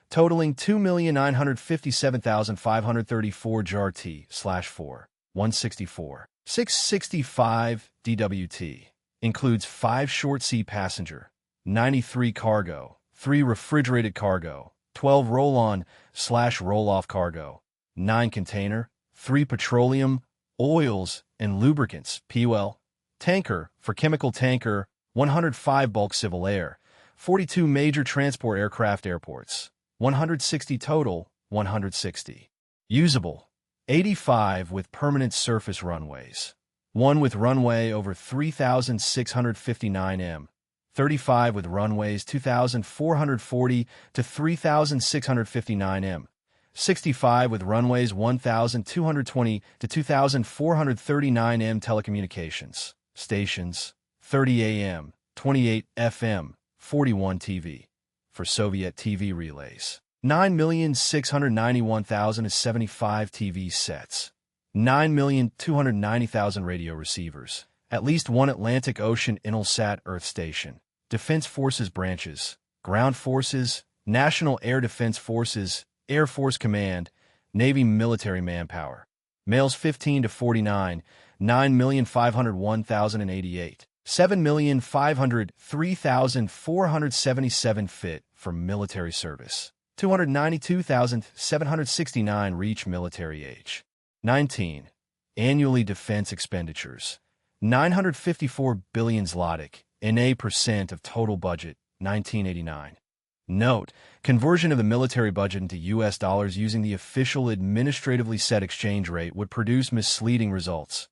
totaling 2,957,534 JRT/4, 164. 665 DWT. Includes 5 short sea passenger, 93 cargo, 3 refrigerated cargo, 12 roll-on/roll-off cargo, 9 container, 3 petroleum, oils, and lubricants (PUL), tanker for chemical tanker, 105 bulk civil air, 42 major transport aircraft airports, 160 total, 160. Usable, 85 with permanent surface runways, 1 with runway over 3,659 m, 35 with runways 2,440 to 3,659 m, 65 with runways 1,220 to 2,439 m. Telecommunications, stations, 30 AM, 28 FM, 41 TV. For Soviet TV relays, 9,691,075 TV sets, 9,290,000 radio receivers, at least 1 Atlantic Ocean Intelsat Earth Station, Defense Forces branches, Ground Forces, National Air Defense Forces, Air Force Command, Navy military manpower. Males 15 to 49, 9,501,088. 7,503,477 fit for military service. 292,769 reach military age. 19. Annually defense expenditures. 954 billion zloty, in percent of total budget, 1989. Note, conversion of the military budget into U.S. dollars using the official administratively set exchange rate would produce misleading results.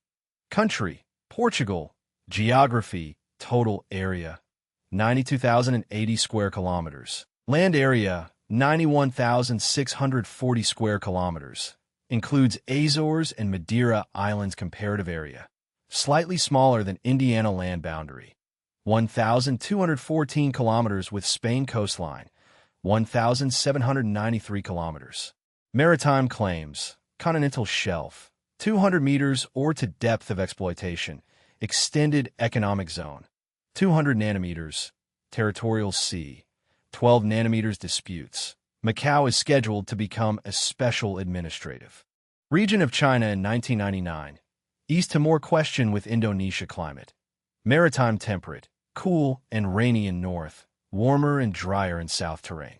Country, Portugal. Geography, total area, 92,080 square kilometers. Land area, 91,640 square kilometers. Includes Azores and Madeira Islands comparative area. Slightly smaller than Indiana land boundary. 1,214 kilometers with Spain coastline. 1,793 kilometers. Maritime claims, continental shelf, 200 meters or to depth of exploitation. Extended economic zone, 200 nanometers, territorial sea, 12 nanometers disputes. Macau is scheduled to become a special administrative region of China in 1999. East Timor question with Indonesia climate. Maritime temperate, cool and rainy in north, warmer and drier in south terrain.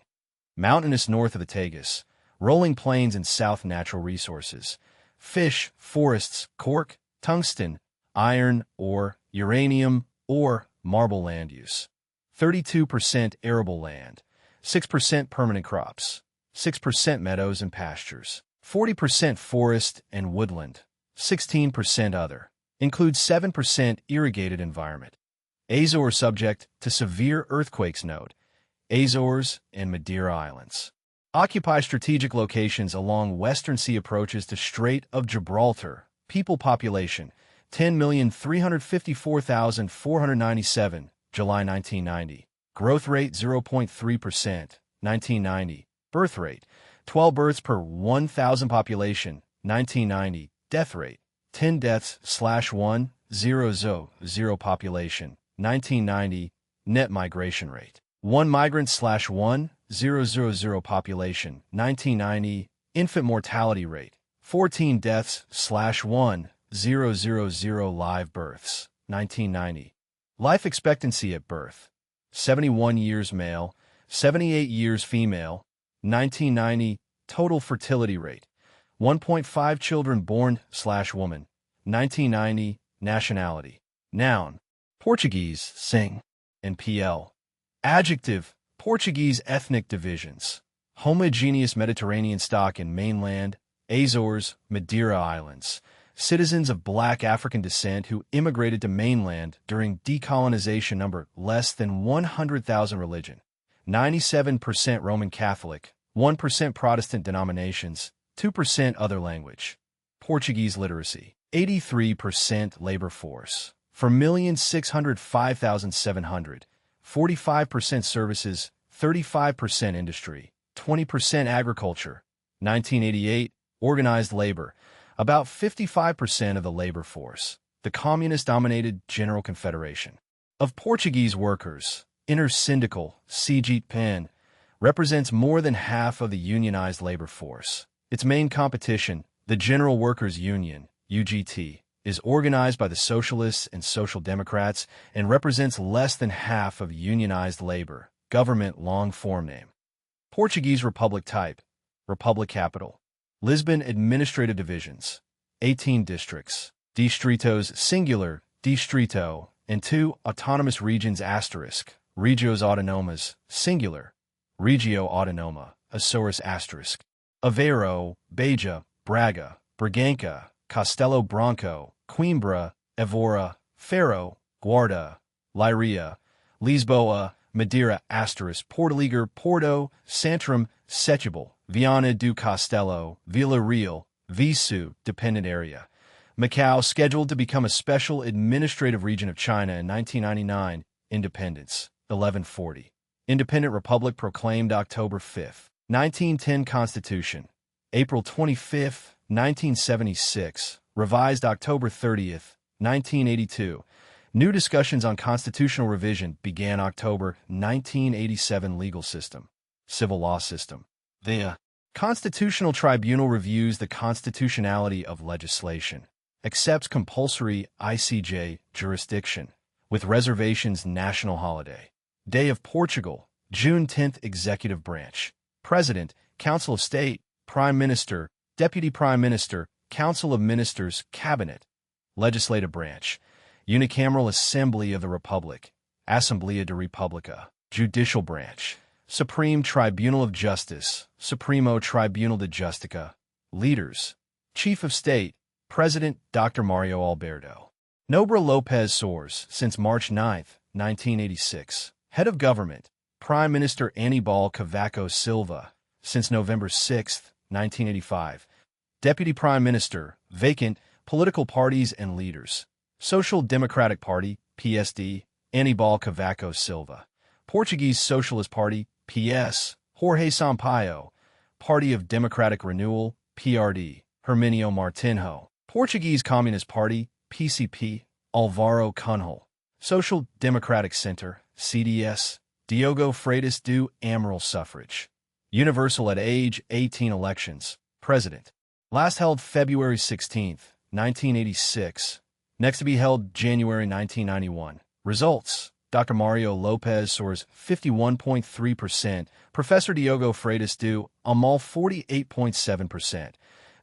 Mountainous north of the Tagus, rolling plains in south natural resources. Fish, forests, cork, tungsten, iron, ore, uranium, or marble land use. 32% arable land, 6% permanent crops, 6% meadows and pastures, 40% forest and woodland, 16% other, includes 7% irrigated environment. Azores subject to severe earthquakes note, Azores and Madeira Islands. Occupy strategic locations along Western Sea approaches to Strait of Gibraltar. People population, 10,354,497, July 1990. Growth rate 0.3%, 1990. Birth rate 12 births per 1,000 population, 1990. Death rate 10 deaths/1,000 population, 1990. Net migration rate 1 migrant/1,000 population, 1990. Infant mortality rate 14 deaths/1,000 live births, 1990. Life expectancy at birth 71 years male, 78 years female, 1990. Total fertility rate 1.5 children born/woman, 1990. Nationality noun Portuguese, sing, and PL. Adjective Portuguese ethnic divisions: homogeneous Mediterranean stock in mainland, Azores, Madeira Islands, citizens of black African descent who immigrated to mainland during decolonization, number less than 100,000. Religion 97% Roman Catholic, 1% Protestant denominations, 2% other language. Portuguese literacy 83% labor force, 4,605,700, 45% services, 35% industry, 20% agriculture. 1988 organized labor, about 55% of the labor force. The communist-dominated General Confederation of Portuguese Workers, intersyndical CGPEN, represents more than half of the unionized labor force. Its main competition, the General Workers' Union, UGT, is organized by the Socialists and Social Democrats and represents less than half of unionized labor. Government long-form name. Portuguese Republic type. Republic capital. Lisbon administrative divisions. 18 districts. Distritos singular, distrito, and 2 autonomous regions asterisk. Regiões autónomas, singular. Regio autonoma, Açores asterisk. Aveiro, Beja, Braga, Bragança, Castelo Branco, Coimbra, Évora, Faro, Guarda, Leiria, Lisboa, Madeira asterisk. Portalegre, Porto, Santarém, Setúbal, Viana do Castelo, Vila Real, Viçu, dependent area. Macau scheduled to become a special administrative region of China in 1999. Independence, 1140. Independent Republic proclaimed October 5, 1910. Constitution, April 25, 1976. Revised October 30, 1982. New discussions on constitutional revision began October 1987. Legal system. Civil law system. The Constitutional Tribunal reviews the constitutionality of legislation, accepts compulsory ICJ jurisdiction, with reservations. National holiday. Day of Portugal, June 10th. Executive branch. President, Council of State, Prime Minister, Deputy Prime Minister, Council of Ministers, Cabinet. Legislative branch. Unicameral Assembly of the Republic, Assembleia da República. Judicial branch. Supreme Tribunal of Justice, Supremo Tribunal de Justiça. Leaders. Chief of State, President Dr. Mario Alberto Nobre Lopez Soares, since March 9, 1986. Head of Government, Prime Minister Aníbal Cavaco Silva, since November 6, 1985. Deputy Prime Minister, vacant, political parties and leaders. Social Democratic Party, PSD, Aníbal Cavaco Silva. Portuguese Socialist Party, PS, Jorge Sampaio. Party of Democratic Renewal, PRD, Hermínio Martinho. Portuguese Communist Party, PCP, Álvaro Cunhal. Social Democratic Center, CDS, Diogo Freitas do Amaral. Suffrage. Universal at age 18 elections. President. Last held February 16, 1986. Next to be held January 1991. Results. Dr. Mario Lopez Soares 51.3%, Professor Diogo Freitas do Amaral 48.7%.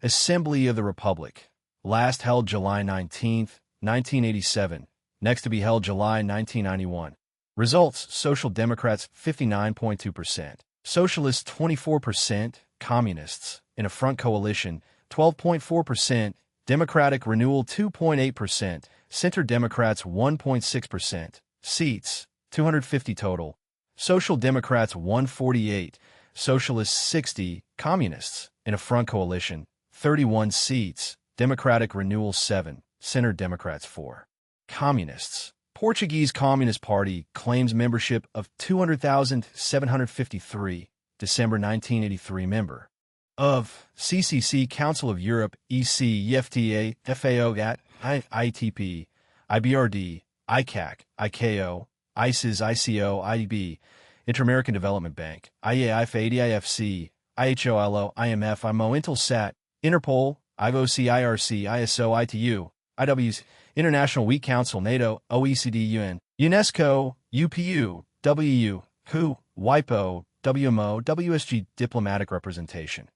Assembly of the Republic. Last held July 19, 1987. Next to be held July 1991. Results. Social Democrats 59.2%, Socialists 24%, Communists, in a front coalition 12.4%, Democratic Renewal 2.8%, Center Democrats 1.6%. Seats, 250 total. Social Democrats 148, Socialists 60, Communists, in a front coalition, 31 seats, Democratic Renewal 7, Center Democrats 4. Communists, Portuguese Communist Party claims membership of 200,753, December 1983 member. Of CCC, Council of Europe, EC, EFTA, FAO, ITP, IBRD, ICAC, ICAO, ICES, ICO, IDB, Inter-American Development Bank, IAIFA, ADIFC, IHOLO, IMF, IMO, Intelsat, Interpol, IVOC, IRC, ISO, ITU, IWS, International Wheat Council, NATO, OECD, UN, UNESCO, UPU, WU, WHO, WIPO, WMO, WSG Diplomatic Representation.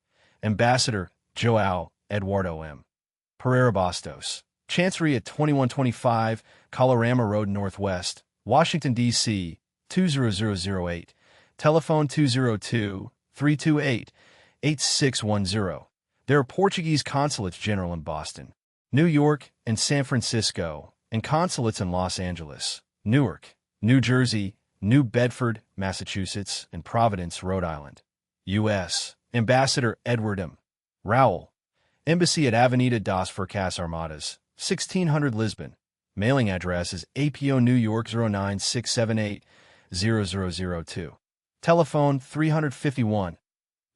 Ambassador, João Eduardo M. Pereira Bastos. Chancery at 2125 Colorama Road Northwest, Washington, D.C., 20008. Telephone 202-328-8610. There are Portuguese consulates general in Boston, New York, and San Francisco, and consulates in Los Angeles, Newark, New Jersey, New Bedford, Massachusetts, and Providence, Rhode Island. U.S. Ambassador Edward M. Rowell. Embassy at Avenida das Forcas Armadas, 1600 Lisbon. Mailing address is APO New York 09678 0002. Telephone 351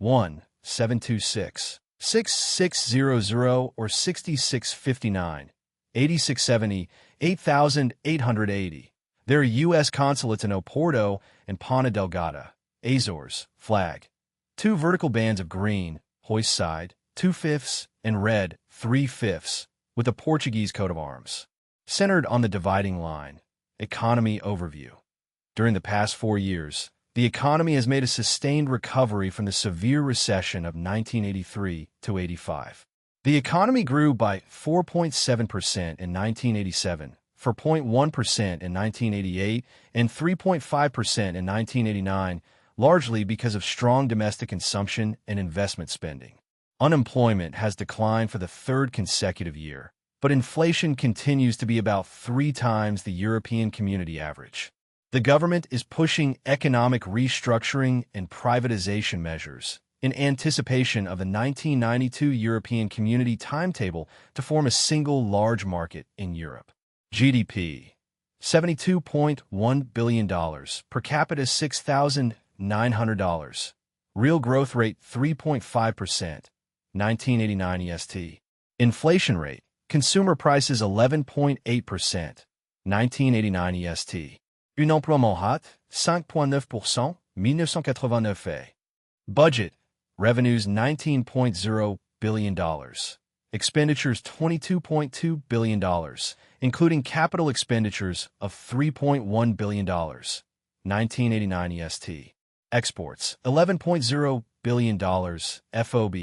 1-726 6600 or 6659 8670 8880. There are U.S. consulates in Oporto and Ponta Delgada, Azores, flag. 2 vertical bands of green, hoist side, 2/5, and red, 3/5, with a Portuguese coat of arms. Centered on the dividing line. Economy overview. During the past 4 years, the economy has made a sustained recovery from the severe recession of 1983 to 85. The economy grew by 4.7% in 1987, 4.1% in 1988, and 3.5% in 1989, largely because of strong domestic consumption and investment spending. Unemployment has declined for the 3rd consecutive year, but inflation continues to be about 3 times the European Community average. The government is pushing economic restructuring and privatization measures in anticipation of the 1992 European Community timetable to form a single large market in Europe. GDP, $72.1 billion, per capita $6,900. Real growth rate 3.5%, 1989 EST. Inflation rate, consumer prices 11.8%, 1989 EST. Une emploi mohat, 5.9%, 1989. Budget, revenues $19.0 billion. Expenditures $22.2 billion, including capital expenditures of $3.1 billion, 1989 EST. Exports, $11.0 billion, FOB,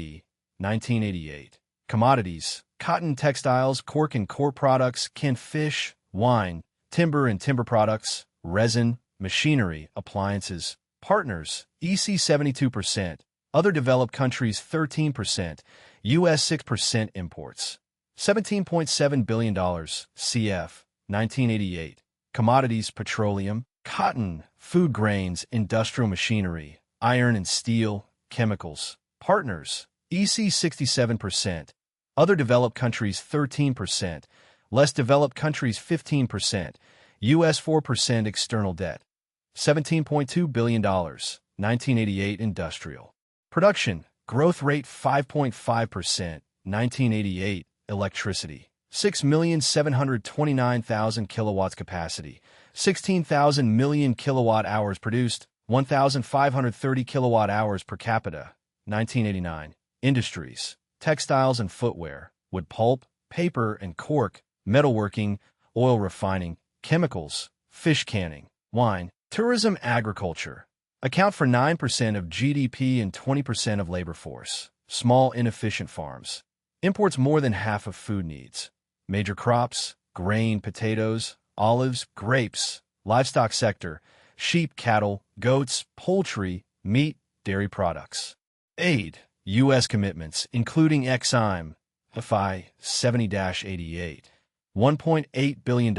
1988. Commodities, cotton, textiles, cork and cork products, canned fish, wine, timber and timber products, resin, machinery, appliances. Partners, EC 72%, other developed countries 13%, U.S. 6% imports. $17.7 billion, CF, 1988. Commodities, petroleum, cotton, food grains, industrial machinery, iron and steel, chemicals. Partners, EC 67%, other developed countries 13%, less developed countries 15%, U.S. 4% external debt. $17.2 billion, 1988 industrial. Production, growth rate 5.5%, 1988 electricity. 6,729,000 kilowatts capacity, 16,000 million kilowatt hours produced, 1,530 kilowatt hours per capita, 1989. Industries, textiles and footwear, wood pulp, paper and cork, metalworking, oil refining, chemicals, fish canning, wine, tourism, agriculture. Account for 9% of GDP and 20% of labor force. Small, inefficient farms. Imports more than half of food needs. Major crops, grain, potatoes, olives, grapes. Livestock sector, sheep, cattle, goats, poultry, meat, dairy products. Aid, U.S. commitments, including FI 70-88. $1.8 billion.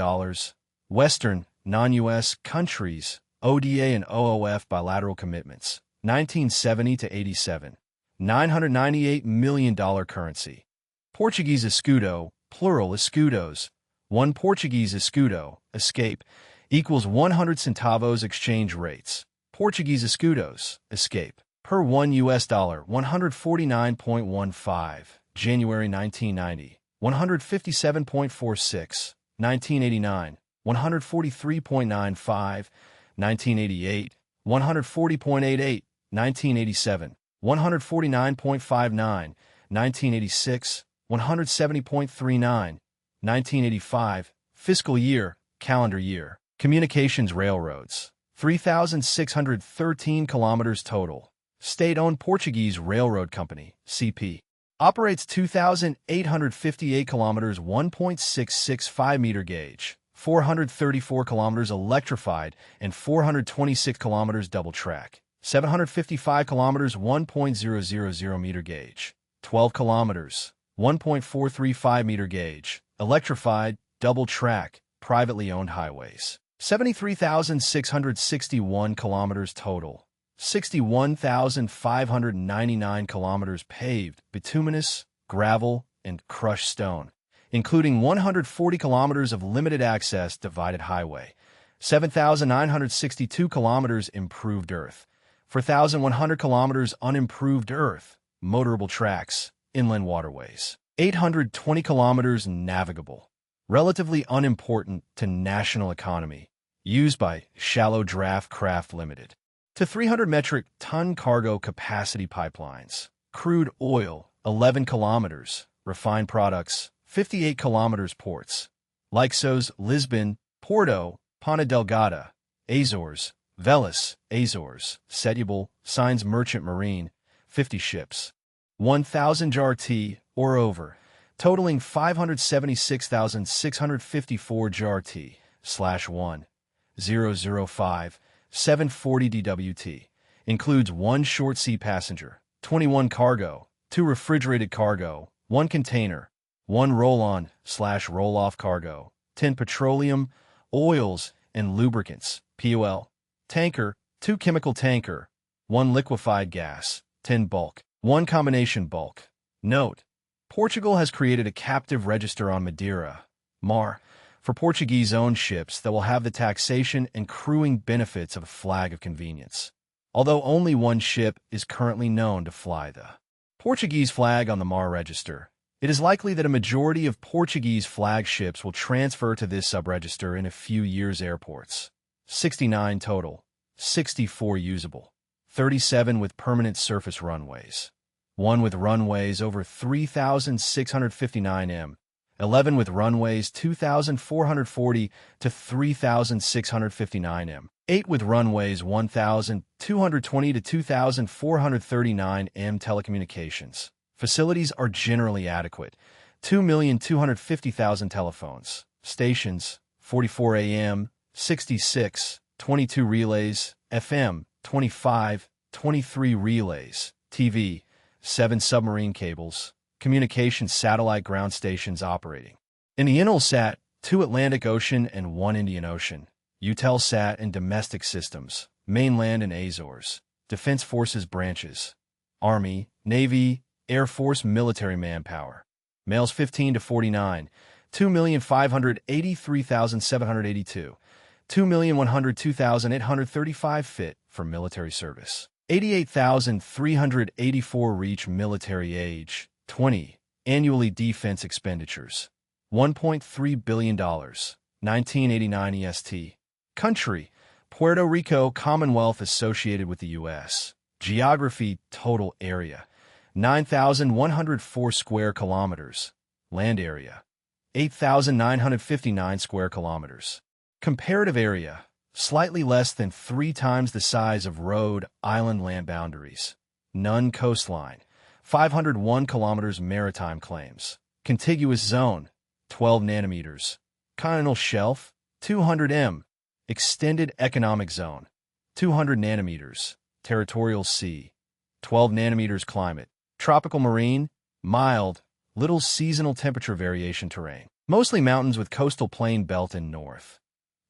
Western, non-U.S. countries, ODA and OOF bilateral commitments, 1970 to 87. $998 million currency. Portuguese escudo, plural escudos, 1 Portuguese escudo, escape, equals 100 centavos exchange rates. Portuguese escudos, escape, per $1, 149.15, January 1990, 157.46, 1989, 143.95, 1988, 140.88, 1987, 149.59, 1986, 170.39, 1985, fiscal year, calendar year. Communications railroads, 3,613 kilometers total. State-owned Portuguese Railroad Company, CP, operates 2,858 kilometers 1.665 meter gauge, 434 kilometers electrified, and 426 kilometers double track, 755 kilometers 1.000 meter gauge, 12 kilometers, 1.435 meter gauge, electrified, double track, privately owned highways, 73,661 kilometers total, 61,599 kilometers paved, bituminous, gravel, and crushed stone, including 140 kilometers of limited access divided highway, 7,962 kilometers improved earth, 4,100 kilometers unimproved earth, motorable tracks, inland waterways, 820 kilometers navigable, relatively unimportant to national economy, used by Shallow Draft Craft Limited, to 300 metric ton cargo capacity pipelines, crude oil, 11 kilometers, refined products, 58 kilometers ports, Lixos, Lisbon, Porto, Ponta Delgada, Azores, Velas, Azores, Setúbal, Signs Merchant Marine, 50 ships, 1,000 JRT or over, totaling 576,654 JRT/1,005, 740 DWT, includes 1 short sea passenger, 21 cargo, 2 refrigerated cargo, 1 container, 1 roll-on/roll-off cargo, 10 petroleum, oils, and lubricants, POL, tanker, 2 chemical tanker, 1 liquefied gas, 10 bulk, 1 combination bulk. Note: Portugal has created a captive register on Madeira, MAR, for Portuguese-owned ships that will have the taxation and crewing benefits of a flag of convenience, although only 1 ship is currently known to fly the Portuguese flag on the MAR register. It is likely that a majority of Portuguese flagships will transfer to this subregister in a few years. Airports, 69 total, 64 usable, 37 with permanent surface runways, 1 with runways over 3,659 m, 11 with runways 2,440 to 3,659 m, 8 with runways 1,220 to 2,439 m. Telecommunications facilities are generally adequate. 2,250,000 telephones, stations, 44 AM, 66, 22 relays, FM, 25, 23 relays, TV, 7 submarine cables, communication satellite ground stations operating in the Intelsat, 2 Atlantic Ocean and 1 Indian Ocean, Eutelsat and domestic systems, mainland and Azores, Defense Forces branches, Army, Navy, Air Force military manpower, males 15 to 49, 2,583,782, 2,102,835 fit for military service, 88,384 reach military age, 20, annually defense expenditures, $1.3 billion, 1989 EST. Country, Puerto Rico, Commonwealth associated with the U.S. Geography, total area, 9,104 square kilometers. Land area, 8,959 square kilometers. Comparative area, slightly less than 3 times the size of Rhode Island land boundaries. None coastline, 501 kilometers. Maritime claims. Contiguous zone, 12 nanometers. Continental shelf, 200 m. Extended economic zone, 200 nanometers. Territorial sea, 12 nanometers. Climate, tropical marine, mild, little seasonal temperature variation. Terrain, mostly mountains with coastal plain belt in north.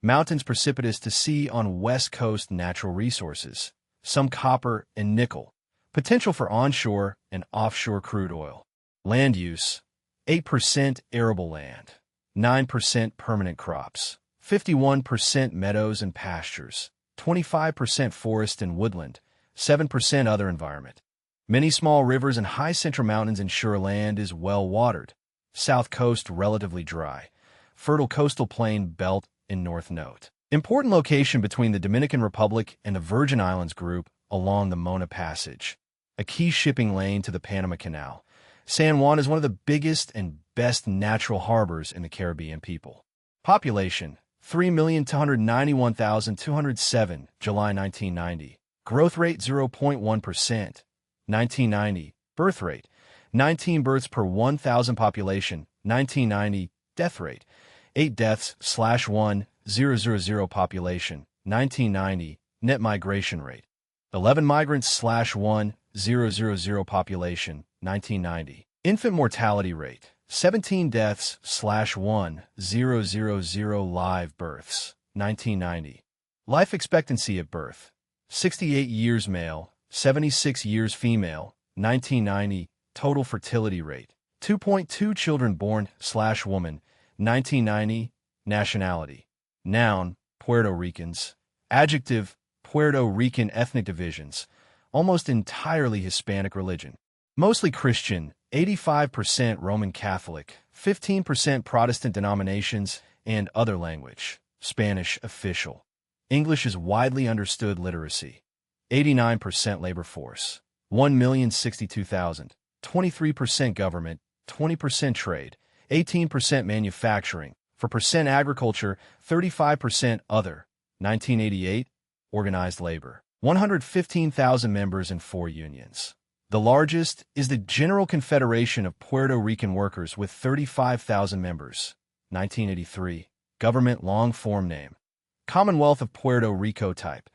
Mountains precipitous to sea on west coast. Natural resources, some copper and nickel. Potential for onshore and offshore crude oil. Land use, 8% arable land. 9% permanent crops, 51% meadows and pastures, 25% forest and woodland, 7% other environment. Many small rivers and high central mountains ensure land is well watered. South coast relatively dry. Fertile coastal plain belt in North Note. Important location between the Dominican Republic and the Virgin Islands group along the Mona Passage. A key shipping lane to the Panama Canal. San Juan is one of the biggest and best natural harbors in the Caribbean people. Population, 3,291,207, July 1990. Growth rate, 0.1%. 1990. Birth rate, 19 births per 1,000 population. 1990. Death rate, 8 deaths/1,000 population. 1990. Net migration rate, 11 migrants/1,000 population. 1990. Infant mortality rate, 17 deaths/1,000 live births. 1990. Life expectancy at birth, 68 years male, 76 years female. 1990. Total fertility rate, 2.2 children born/woman. 1990. Nationality. Noun, Puerto Ricans. Adjective, Puerto Rican ethnic divisions, almost entirely Hispanic religion. Mostly Christian, 85% Roman Catholic, 15% Protestant denominations, and other language. Spanish official. English is widely understood literacy. 89% labor force. 1,062,000. 23% government, 20% trade, 18% manufacturing, 4% agriculture, 35% other. 1988. Organized labor. 115,000 members and 4 unions. The largest is the General Confederation of Puerto Rican Workers with 35,000 members. 1983. Government long-form name. Commonwealth of Puerto Rico type.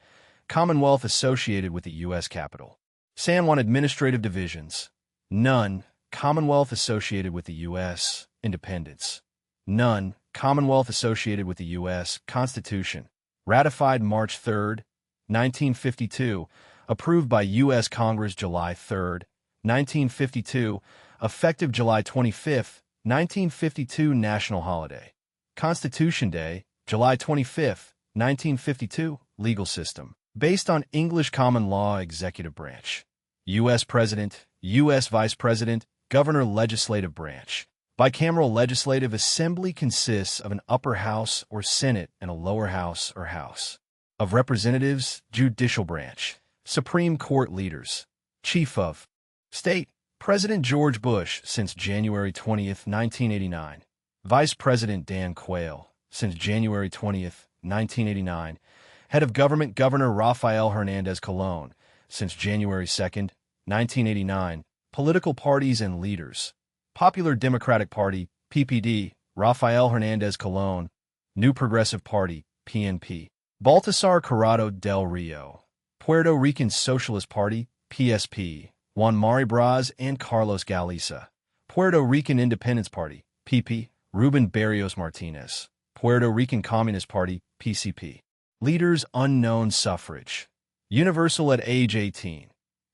Commonwealth associated with the U.S. Capitol. San Juan administrative divisions. None. Commonwealth associated with the U.S. Independence. None. Commonwealth associated with the U.S. Constitution. Ratified March 3, 1952. Approved by U.S. Congress July 3, 1952. Effective July 25, 1952. National holiday. Constitution Day, July 25, 1952. Legal system. Based on English common law. Executive branch. U.S. President, U.S. Vice President, Governor. Legislative branch. Bicameral legislative assembly consists of an upper house or Senate and a lower house or House of Representatives. Judicial branch. Supreme Court leaders. Chief of State. President George Bush since January 20, 1989. Vice President Dan Quayle since January 20, 1989. Head of Government Governor Rafael Hernandez Colon since January 2, 1989. Political parties and leaders. Popular Democratic Party, PPD, Rafael Hernandez Colon. New Progressive Party, PNP. Baltasar Corrado del Rio. Puerto Rican Socialist Party, PSP. Juan Mari Braz and Carlos Galiza. Puerto Rican Independence Party, PP. Ruben Barrios Martinez. Puerto Rican Communist Party, PCP. Leaders unknown. Suffrage. Universal at age 18.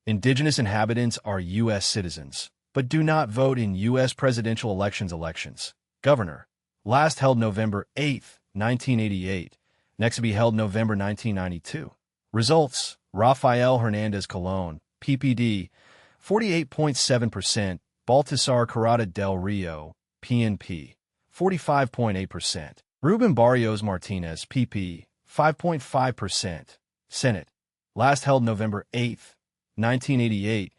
Indigenous inhabitants are U.S. citizens, but do not vote in U.S. presidential elections. Governor. Last held November 8, 1988. Next to be held November 1992. Results. Rafael Hernandez Colon, PPD, 48.7%. Baltasar Corrado del Rio, PNP, 45.8%. Ruben Barrios Martinez, PP, 5.5%. Senate. Last held November 8, 1988.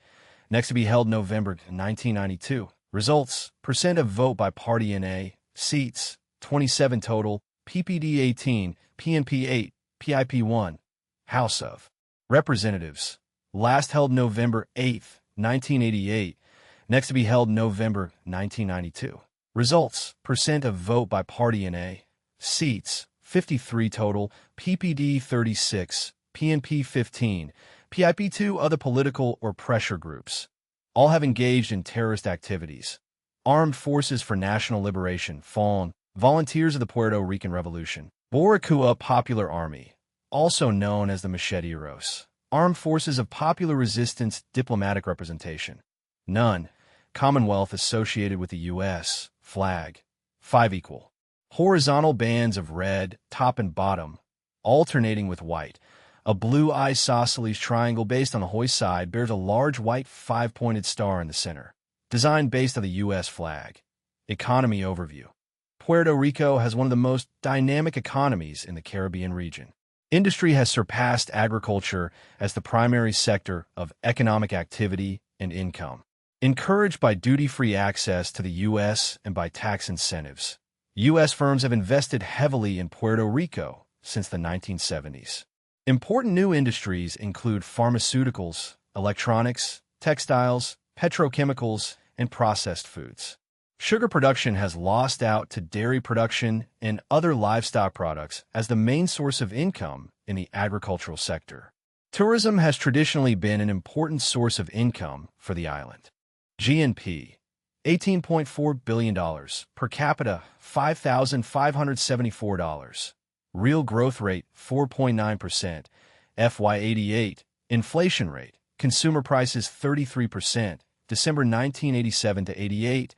Next to be held November 1992. Results. Percent of vote by party NA. Seats. 27 total. PPD 18. PNP 8. PIP 1. House of Representatives. Last held November 8, 1988. Next to be held November 1992. Results. Percent of vote by party NA. Seats. 53 total. PPD 36. PNP 15. PIP 2. Other political or pressure groups. All have engaged in terrorist activities. Armed Forces for National Liberation, FALN. Volunteers of the Puerto Rican Revolution. Boricua Popular Army, also known as the Macheteros. Armed Forces of Popular Resistance. Diplomatic representation. None. Commonwealth associated with the U.S. Flag. 5 equal. Horizontal bands of red, top and bottom, alternating with white. A blue isosceles triangle based on the hoist side bears a large white five-pointed star in the center. Design based on the U.S. flag. Economy overview. Puerto Rico has one of the most dynamic economies in the Caribbean region. Industry has surpassed agriculture as the primary sector of economic activity and income. Encouraged by duty-free access to the U.S. and by tax incentives, U.S. firms have invested heavily in Puerto Rico since the 1970s. Important new industries include pharmaceuticals, electronics, textiles, petrochemicals, and processed foods. Sugar production has lost out to dairy production and other livestock products as the main source of income in the agricultural sector. Tourism has traditionally been an important source of income for the island. GNP, $18.4 billion, per capita, $5,574. Real growth rate, 4.9%. FY88, inflation rate, consumer prices 33%, December 1987 to 88.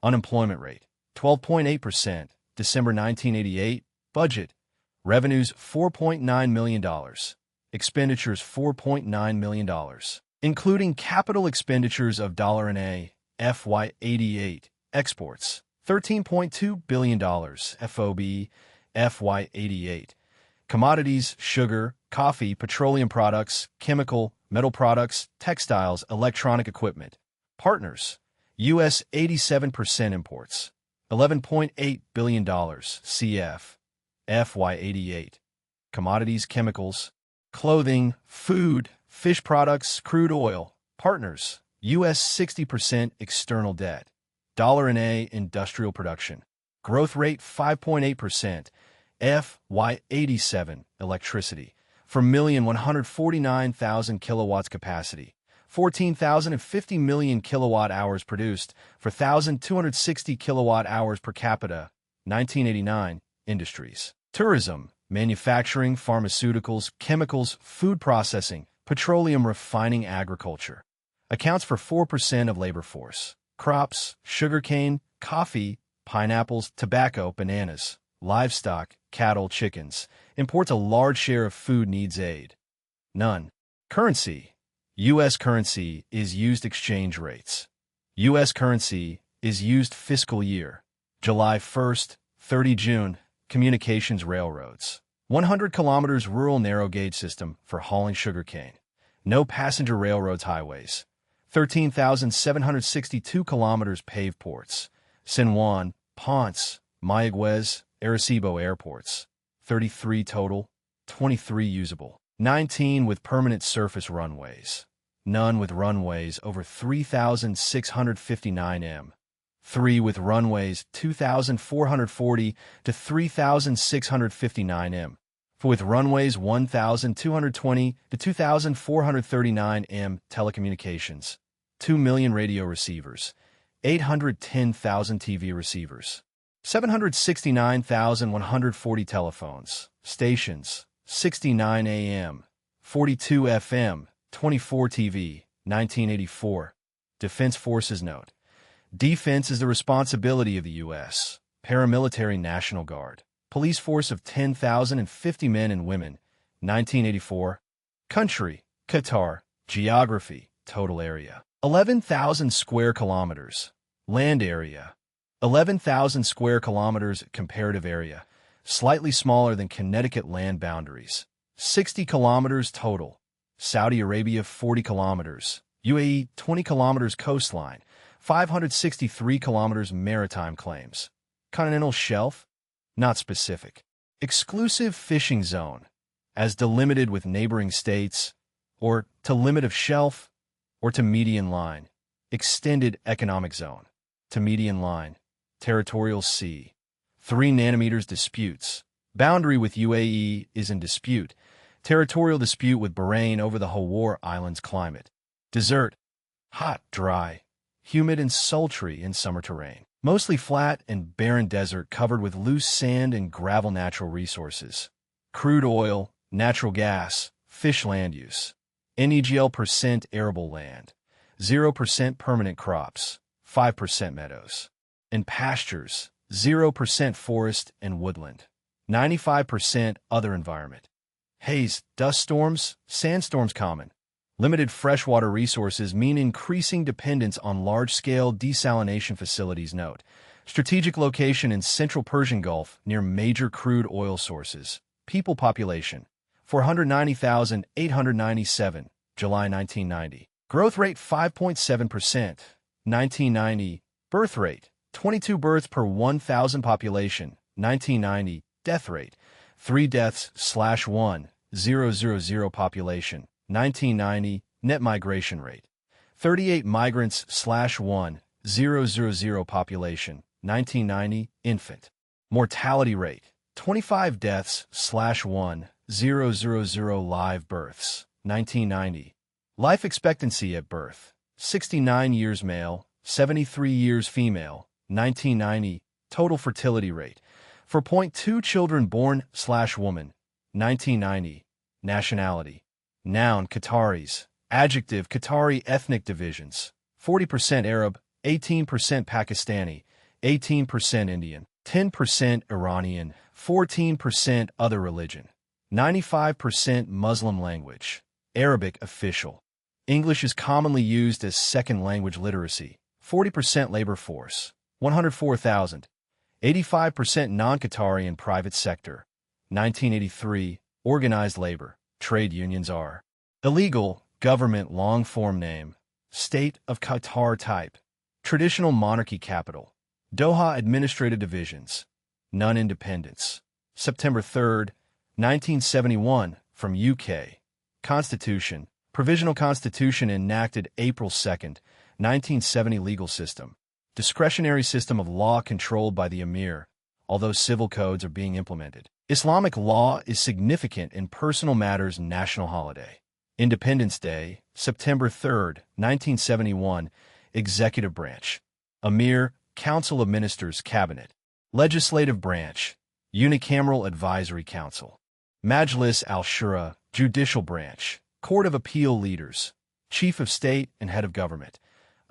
Unemployment rate, 12.8%, December 1988. Budget, revenues $4.9 million, expenditures $4.9 million, including capital expenditures of $1 FY88, exports, $13.2 billion, FOB, FY88, commodities, sugar, coffee, petroleum products, chemical, metal products, textiles, electronic equipment, partners, U.S. 87% imports, $11.8 billion, CF, FY88, commodities, chemicals, clothing, food, fish products, crude oil, partners, U.S. 60% external debt, $A industrial production, growth rate 5.8%, FY87 electricity, for 1,149,000 kilowatts capacity, 14,050 million kilowatt-hours produced for 1,260 kilowatt-hours per capita, 1989, industries. Tourism, manufacturing, pharmaceuticals, chemicals, food processing, petroleum refining, agriculture. Accounts for 4% of labor force. Crops, sugarcane, coffee, pineapples, tobacco, bananas, livestock, cattle, chickens. Imports a large share of food needs aid. None. Currency. U.S. currency is used exchange rates. U.S. currency is used fiscal year. July 1st, 30 June, communications railroads. 100 kilometers rural narrow gauge system for hauling sugarcane. No passenger railroads, highways. 13,762 kilometers paved ports. San Juan, Ponce, Mayagüez, Arecibo airports. 33 total, 23 usable. 19 with permanent surface runways. None with runways over 3,659 m. 3 with runways 2,440 to 3,659 m. 4 with runways 1,220 to 2,439 m. Telecommunications. 2 million radio receivers. 810,000 TV receivers. 769,140 telephones. Stations. 69 AM, 42 FM, 24 TV, 1984. Defense Forces note. Defense is the responsibility of the U.S. Paramilitary National Guard. Police force of 10,050 men and women, 1984. Country, Qatar. Geography, total area. 11,000 square kilometers. Land area. 11,000 square kilometers comparative area. Slightly smaller than Connecticut land boundaries. 60 kilometers total. Saudi Arabia 40 kilometers. UAE 20 kilometers coastline. 563 kilometers maritime claims. Continental shelf? Not specific. Exclusive fishing zone, as delimited with neighboring states, or to limit of shelf, or to median line. Extended economic zone. To median line. Territorial sea. 3 nanometers disputes. Boundary with UAE is in dispute. Territorial dispute with Bahrain over the Hawar Islands climate. Desert. Hot, dry, humid and sultry in summer terrain. Mostly flat and barren desert covered with loose sand and gravel natural resources. Crude oil, natural gas, fish land use. NEGL% arable land. 0% permanent crops. 5% meadows. And pastures. 0% forest and woodland, 95% other environment. Haze, dust storms, sandstorms common. Limited freshwater resources mean increasing dependence on large-scale desalination facilities. Note, strategic location in Central Persian Gulf near major crude oil sources. People population, 490,897, July 1990. Growth rate 5.7%, 1990. Birth rate, 22 births per 1,000 population, 1990. Death rate, 3 deaths/1,000 population, 1990. Net migration rate, 38 migrants/1,000 population, 1990. Infant mortality rate, 25 deaths/1,000 live births, 1990. Life expectancy at birth, 69 years male, 73 years female, 1990. Total fertility rate, 4.2 children born/woman, 1990. Nationality, noun Qataris, adjective Qatari ethnic divisions, 40% Arab, 18% Pakistani, 18% Indian, 10% Iranian, 14% other religion, 95% Muslim language, Arabic official. English is commonly used as second language. Literacy, 40% labor force, 104,000, 85% non-Qatari and private sector, 1983. Organized labor, trade unions are illegal. Government long form name, State of Qatar type, traditional monarchy capital, Doha administrative divisions, none independence. September 3rd, 1971, from UK. Constitution, provisional constitution enacted April 2nd, 1970. Legal system, discretionary system of law controlled by the emir, although civil codes are being implemented. Islamic law is significant in personal matters. National holiday, Independence Day, September 3rd, 1971. Executive branch, Emir, Council of Ministers, Cabinet. Legislative branch, Unicameral Advisory Council. Majlis al-Shura, Judicial branch, Court of Appeal leaders, Chief of State and Head of Government.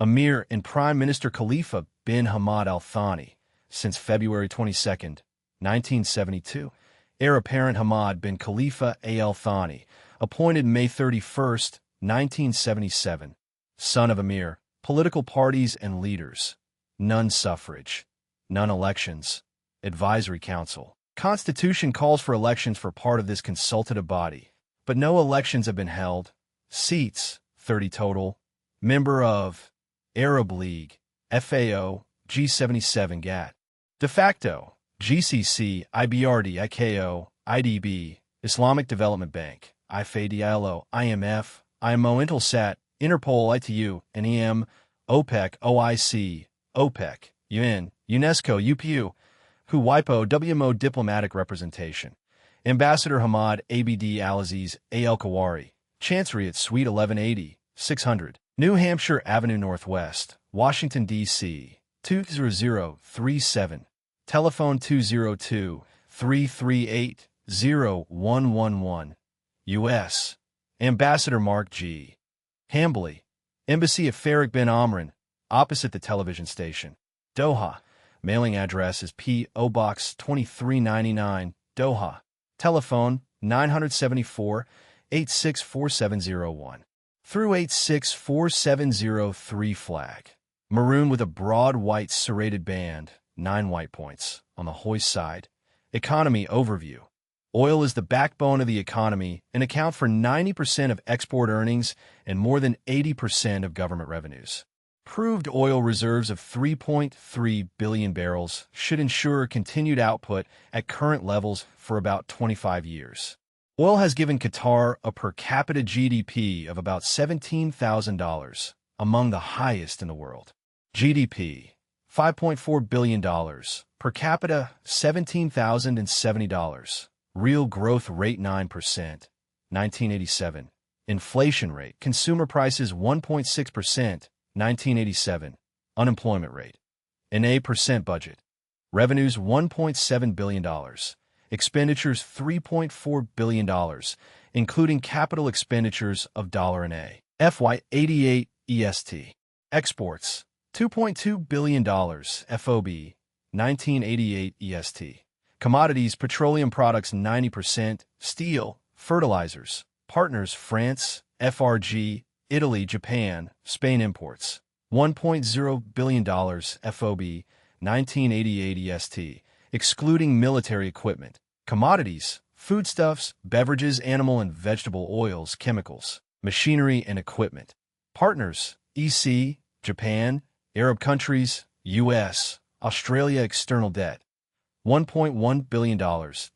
Emir and Prime Minister Khalifa bin Hamad Al Thani, since February 22nd, 1972. Heir apparent Hamad bin Khalifa Al Thani, appointed May 31st, 1977. Son of Emir. Political parties and leaders. None suffrage. None elections. Advisory Council. Constitution calls for elections for part of this consultative body, but no elections have been held. Seats, 30 total. Member of Arab League, FAO, G77 GATT. De facto, GCC, IBRD, IKO, IDB, Islamic Development Bank, IFADILO, IMF, IMO, Intelsat, Interpol, ITU, NEM, OPEC, OIC, OPEC, UN, UNESCO, UPU, WIPO, WMO Diplomatic Representation. Ambassador Hamad Abd Al-Aziz Al-Kawari, Chancery at Suite 1180, 600, New Hampshire Avenue Northwest, Washington, D.C., 20037. Telephone 202-338-0111. U.S. Ambassador Mark G. Hambly, Embassy of Farik bin Amran, opposite the television station. Doha. Mailing address is P.O. Box 2399, Doha. Telephone 974-864701 through 864703. Flag. Maroon with a broad white serrated band, 9 white points, on the hoist side. Economy overview. Oil is the backbone of the economy and account for 90% of export earnings and more than 80% of government revenues. Proved oil reserves of 3.3 billion barrels should ensure continued output at current levels for about 25 years. Oil has given Qatar a per capita GDP of about $17,000, among the highest in the world. GDP, $5.4 billion, per capita $17,070. Real growth rate 9%, 1987. Inflation rate, consumer prices 1.6%, 1987. Unemployment rate, an 8% budget. Revenues $1.7 billion. Expenditures $3.4 billion, including capital expenditures of $1 FY 88 EST. Exports $2.2 billion FOB, 1988 EST. Commodities, petroleum products 90%, steel, fertilizers. Partners, France, FRG, Italy, Japan, Spain. Imports, $1.0 billion, FOB, 1988 EST, excluding military equipment. Commodities, foodstuffs, beverages, animal and vegetable oils, chemicals, machinery and equipment. Partners, EC, Japan, Arab countries, US, Australia. External debt, $1.1 billion,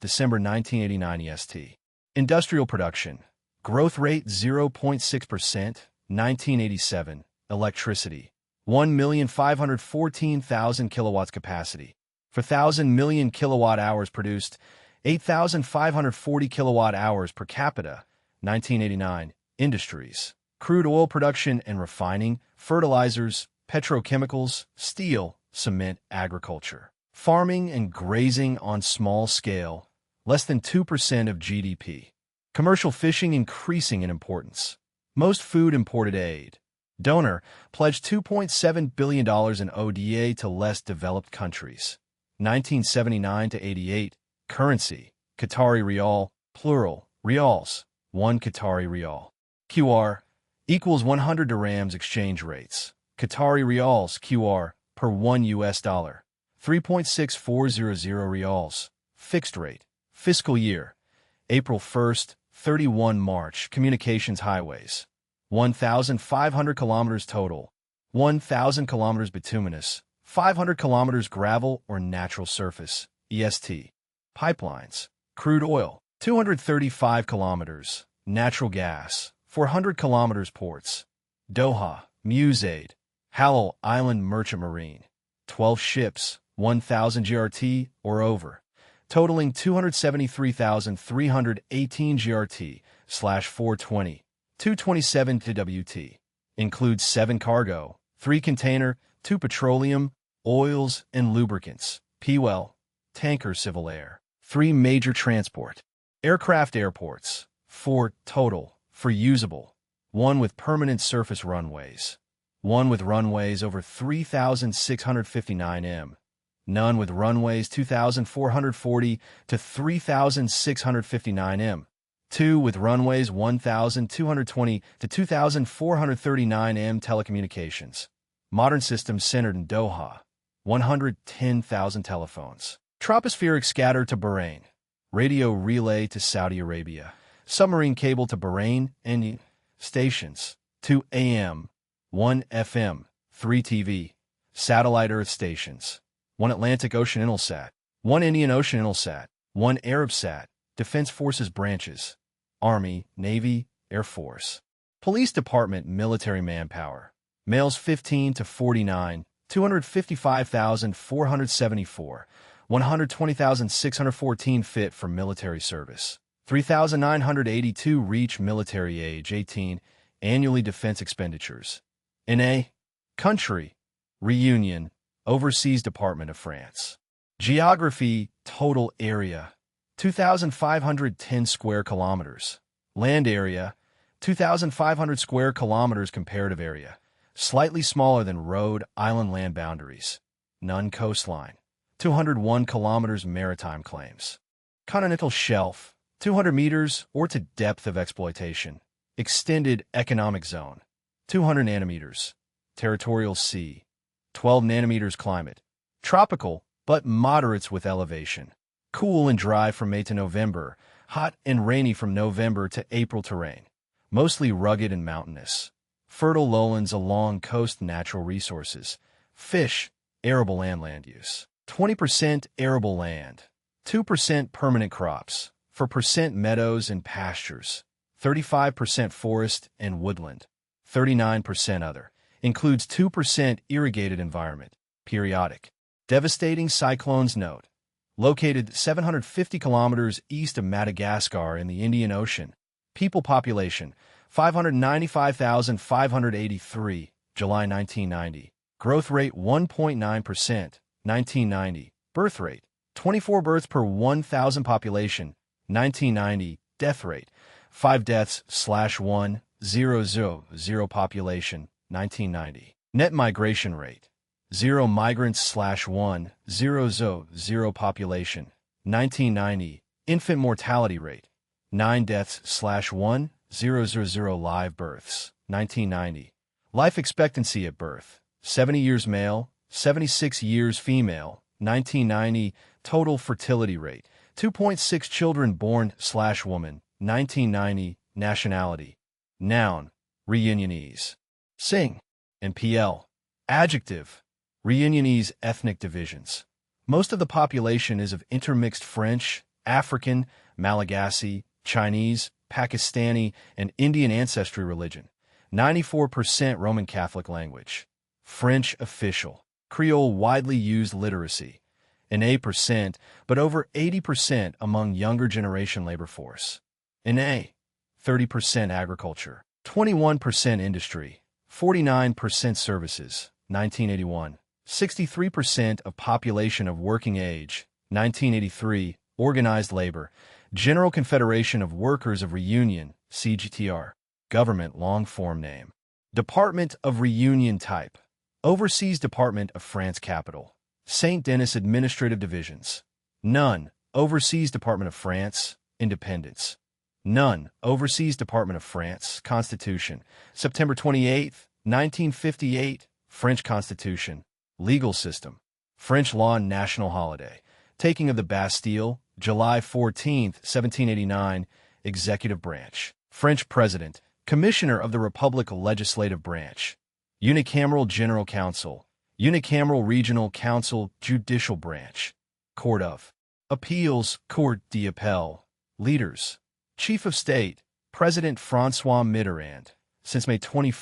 December 1989 EST. Industrial production, growth rate 0.6%, 1987. Electricity, 1,514,000 kilowatts capacity. For 1,000 million kilowatt hours produced, 8,540 kilowatt hours per capita, 1989. Industries, crude oil production and refining, fertilizers, petrochemicals, steel, cement, agriculture. Farming and grazing on small scale, less than 2% of GDP. Commercial fishing increasing in importance. Most food imported aid. Donor pledged $2.7 billion in ODA to less developed countries. 1979 to 88. Currency, Qatari rial, plural, rials, 1 Qatari rial. QR equals 100 dirhams. Exchange rates. Qatari rials, QR, per 1 US dollar. 3.6400 rials. Fixed rate. Fiscal year, April 1st, 31 March. Communications highways, 1,500 kilometers total. 1,000 kilometers bituminous, 500 kilometers gravel or natural surface, EST. Pipelines, crude oil, 235 kilometers. Natural gas, 400 kilometers. Ports, Doha, Musaid, Halal Island Merchant Marine, 12 ships, 1,000 GRT or over, totaling 273,318 GRT/420, 227 TWT. Includes 7 cargo, 3 container, 2 petroleum, oils and lubricants, P-well, tanker, civil air. 3 major transport. Aircraft. Airports, 4 total, for usable. 1 with permanent surface runways. 1 with runways over 3,659 m. None with runways 2,440 to 3,659 m. 2 with runways 1,220 to 2,439 m. Telecommunications. Modern systems centered in Doha. 110,000 telephones. Tropospheric scatter to Bahrain. Radio relay to Saudi Arabia. Submarine cable to Bahrain and stations. 2 AM, 1 FM, 3 TV. Satellite Earth stations. 1 Atlantic Ocean Intelsat. 1 Indian Ocean Intelsat. 1 Arabsat. Defense Forces branches. Army, Navy, Air Force. Police Department military manpower. Males 15 to 49, 255,474, 120,614 fit for military service. 3,982 reach military age 18, annually defense expenditures. NA. Country. Reunion. Overseas Department of France. Geography. Total area, 2,510 square kilometers. Land area, 2,500 square kilometers. Comparative area, slightly smaller than Rhode Island land boundaries. None coastline, 201 kilometers. Maritime claims. Continental shelf, 200 meters or to depth of exploitation. Extended economic zone, 200 nanometers. Territorial sea, 12 nanometers. Climate, tropical, but moderates with elevation. Cool and dry from May to November, hot and rainy from November to April. Terrain, mostly rugged and mountainous. Fertile lowlands along coast. Natural resources, fish, arable land use. 20% arable land, 2% permanent crops, 4% meadows and pastures, 35% forest and woodland, 39% other, includes 2% irrigated environment, periodic. Devastating cyclones. Note, located 750 kilometers east of Madagascar in the Indian Ocean. People population, 595,583, July 1990. Growth rate 1.9%, 1990. Birth rate, 24 births per 1,000 population, 1990. Death rate, 5 deaths/1,000 population, 1990. Net migration rate, 0 migrants slash 1, 0 population. 1990, infant mortality rate. 9 deaths slash 1, 0 live births. 1990, life expectancy at birth. 70 years male, 76 years female. 1990, total fertility rate. 2.6 children born slash woman. 1990, nationality. Noun, Reunionese. Sing. And PL. Adjective, Reunionese ethnic divisions. Most of the population is of intermixed French, African, Malagasy, Chinese, Pakistani, and Indian ancestry religion. 94% Roman Catholic language. French official. Creole widely used literacy. An 8%, but over 80% among younger generation labor force. In 30% agriculture. 21% industry. 49% services. 1981. 63% of population of working age. 1983. Organized labor. General Confederation of Workers of Reunion, CGTR. Government long-form name. Department of Reunion type. Overseas Department of France Capital. Saint Denis Administrative Divisions. None. Overseas Department of France. Independence. None. Overseas Department of France. Constitution. September 28, 1958. French Constitution. Legal system. French law national holiday. Taking of the Bastille. July 14, 1789. Executive branch. French President. Commissioner of the Republic Legislative Branch. Unicameral General Council. Unicameral Regional Council. Judicial Branch. Court of Appeals. Court d'Appel. Leaders. Chief of State. President François Mitterrand. Since May 21,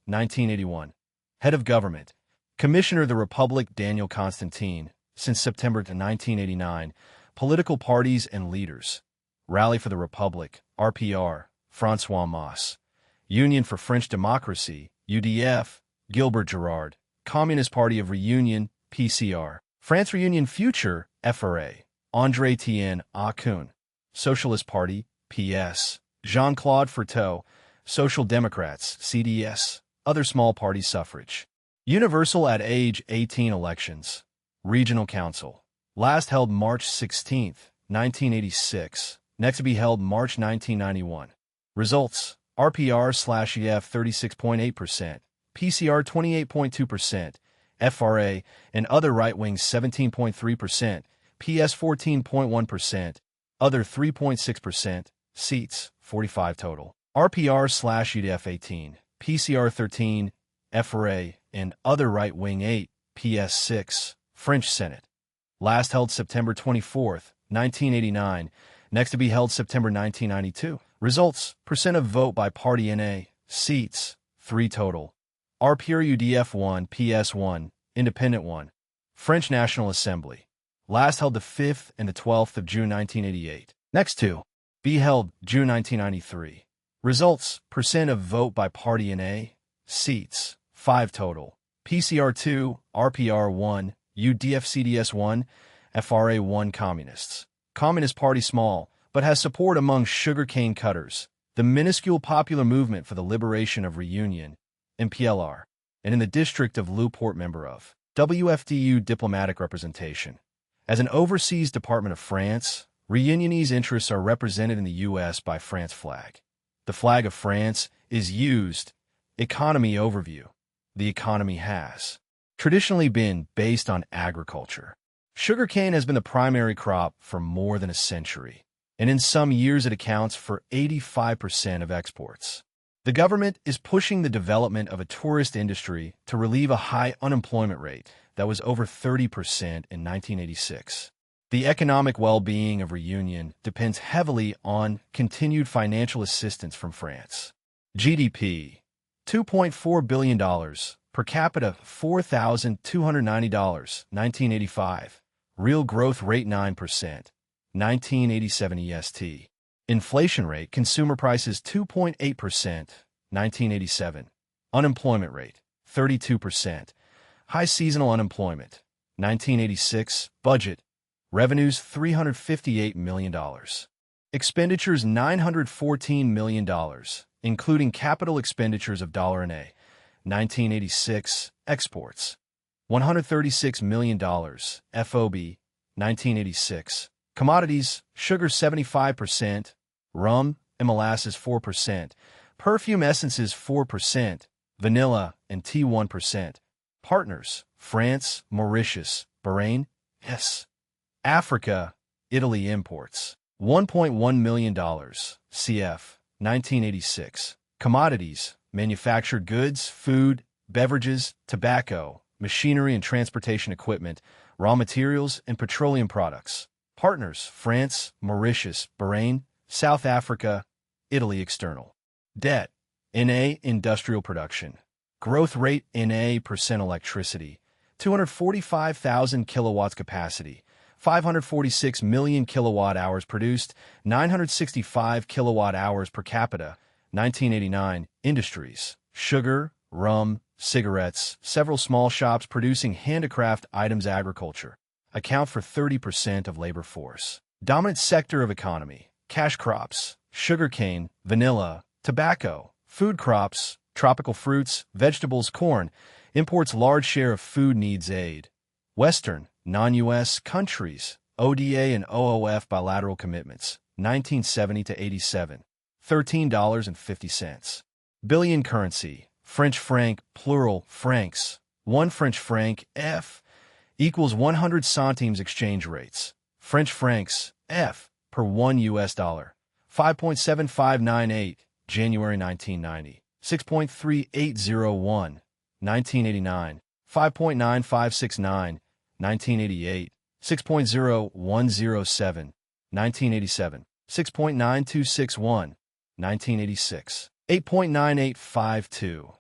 1981. Head of Government. Commissioner of the Republic Daniel Constantine. Since September 1989. Political parties and leaders. Rally for the Republic. RPR. François Moss. Union for French Democracy. UDF. Gilbert Girard. Communist Party of Reunion. PCR. France Reunion Future. FRA. André Tien Acun. Socialist Party. PS. Jean-Claude Fertot. Social Democrats. CDS. Other small party suffrage. Universal at age 18 elections. Regional Council. Last held March 16, 1986. Next to be held March 1991. Results. RPR/EF 36.8%. PCR 28.2%. FRA and other right-wing 17.3%. PS 14.1%. Other 3.6%. Seats 45 total. RPR/UDF 18. PCR 13. FRA and other right-wing 8. PS 6. French Senate. Last held September 24, 1989. Next to be held September 1992. Results. Percent of vote by party NA. Seats. 3 total. RPR/UDF 1. PS 1. Independent 1. French National Assembly. Last held the 5th and the 12th of June 1988. Next to be held June 1993. Results. Percent of vote by party NA. Seats. 5 total. PCR 2. RPR 1. UDF CDS 1. FRA 1. Communists. Communist Party small, but has support among sugarcane cutters, the minuscule popular movement for the liberation of Reunion, MPLR, and in the district of Newport member of WFDU diplomatic representation. As an overseas department of France, Reunionese interests are represented in the U.S. by France flag. The flag of France is used. Economy overview. The economy has traditionally been based on agriculture. Sugarcane has been the primary crop for more than a century, and in some years it accounts for 85% of exports. The government is pushing the development of a tourist industry to relieve a high unemployment rate that was over 30% in 1986. The economic well-being of Reunion depends heavily on continued financial assistance from France. GDP, $2.4 billion, per capita $4,290, 1985. Real growth rate 9%, 1987 EST. Inflation rate, consumer prices 2.8%, 1987. Unemployment rate, 32%. High seasonal unemployment, 1986. Budget, revenues $358 million. Expenditures $914 million, including capital expenditures of $1. 1986. Exports, $136 million, FOB, 1986. Commodities, sugar 75%, rum and molasses 4%, perfume essences 4%, vanilla and tea 1%. Partners, France, Mauritius, Bahrain, yes. Africa, Italy imports, $1.1 million, CF, 1986. Commodities, manufactured goods, food, beverages, tobacco, machinery and transportation equipment, raw materials, and petroleum products. Partners, France, Mauritius, Bahrain, South Africa, Italy external. Debt, NA industrial production. Growth rate NA percent electricity, 245,000 kilowatts capacity, 546 million kilowatt hours produced, 965 kilowatt hours per capita, 1989. Industries, sugar, rum, cigarettes, several small shops producing handicraft items. Agriculture, account for 30% of labor force. Dominant sector of economy, cash crops, sugarcane, vanilla, tobacco, food crops, tropical fruits, vegetables, corn. Imports large share of food needs aid. Western, non-U.S. countries, ODA and OOF bilateral commitments, 1970 to 87, $13.50. Billion currency, French franc, plural, francs, 1 French franc, F, equals 100 centimes exchange rates. French francs, F, per 1 U.S. dollar, 5.7598, January 1990. 6.3801, 1989, 5.9569, 1988, 6.0107, 1987, 6.9261, 1986, 8.9852,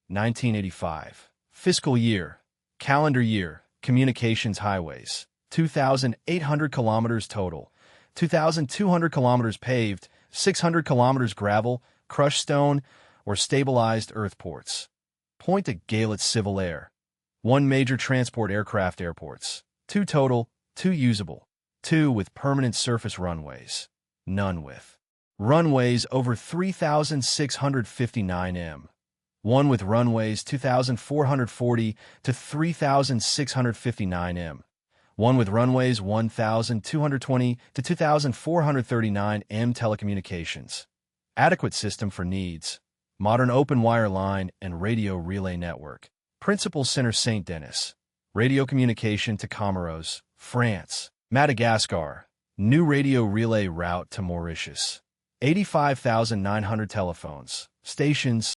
1985. Fiscal year, calendar year, communications highways, 2,800 kilometers total, 2,200 kilometers paved, 600 kilometers gravel, crushed stone, or stabilized earth ports. Point at Galet Civil Air. 1 major transport aircraft airports. 2 total, 2 usable. 2 with permanent surface runways. None with runways over 3,659 m. 1 with runways 2,440 to 3,659 m. 1 with runways 1,220 to 2,439 m. Telecommunications. Adequate system for needs. Modern open wire line and radio relay network. Principal Center St. Denis. Radio communication to Comoros, France. Madagascar. New radio relay route to Mauritius. 85,900 telephones, stations,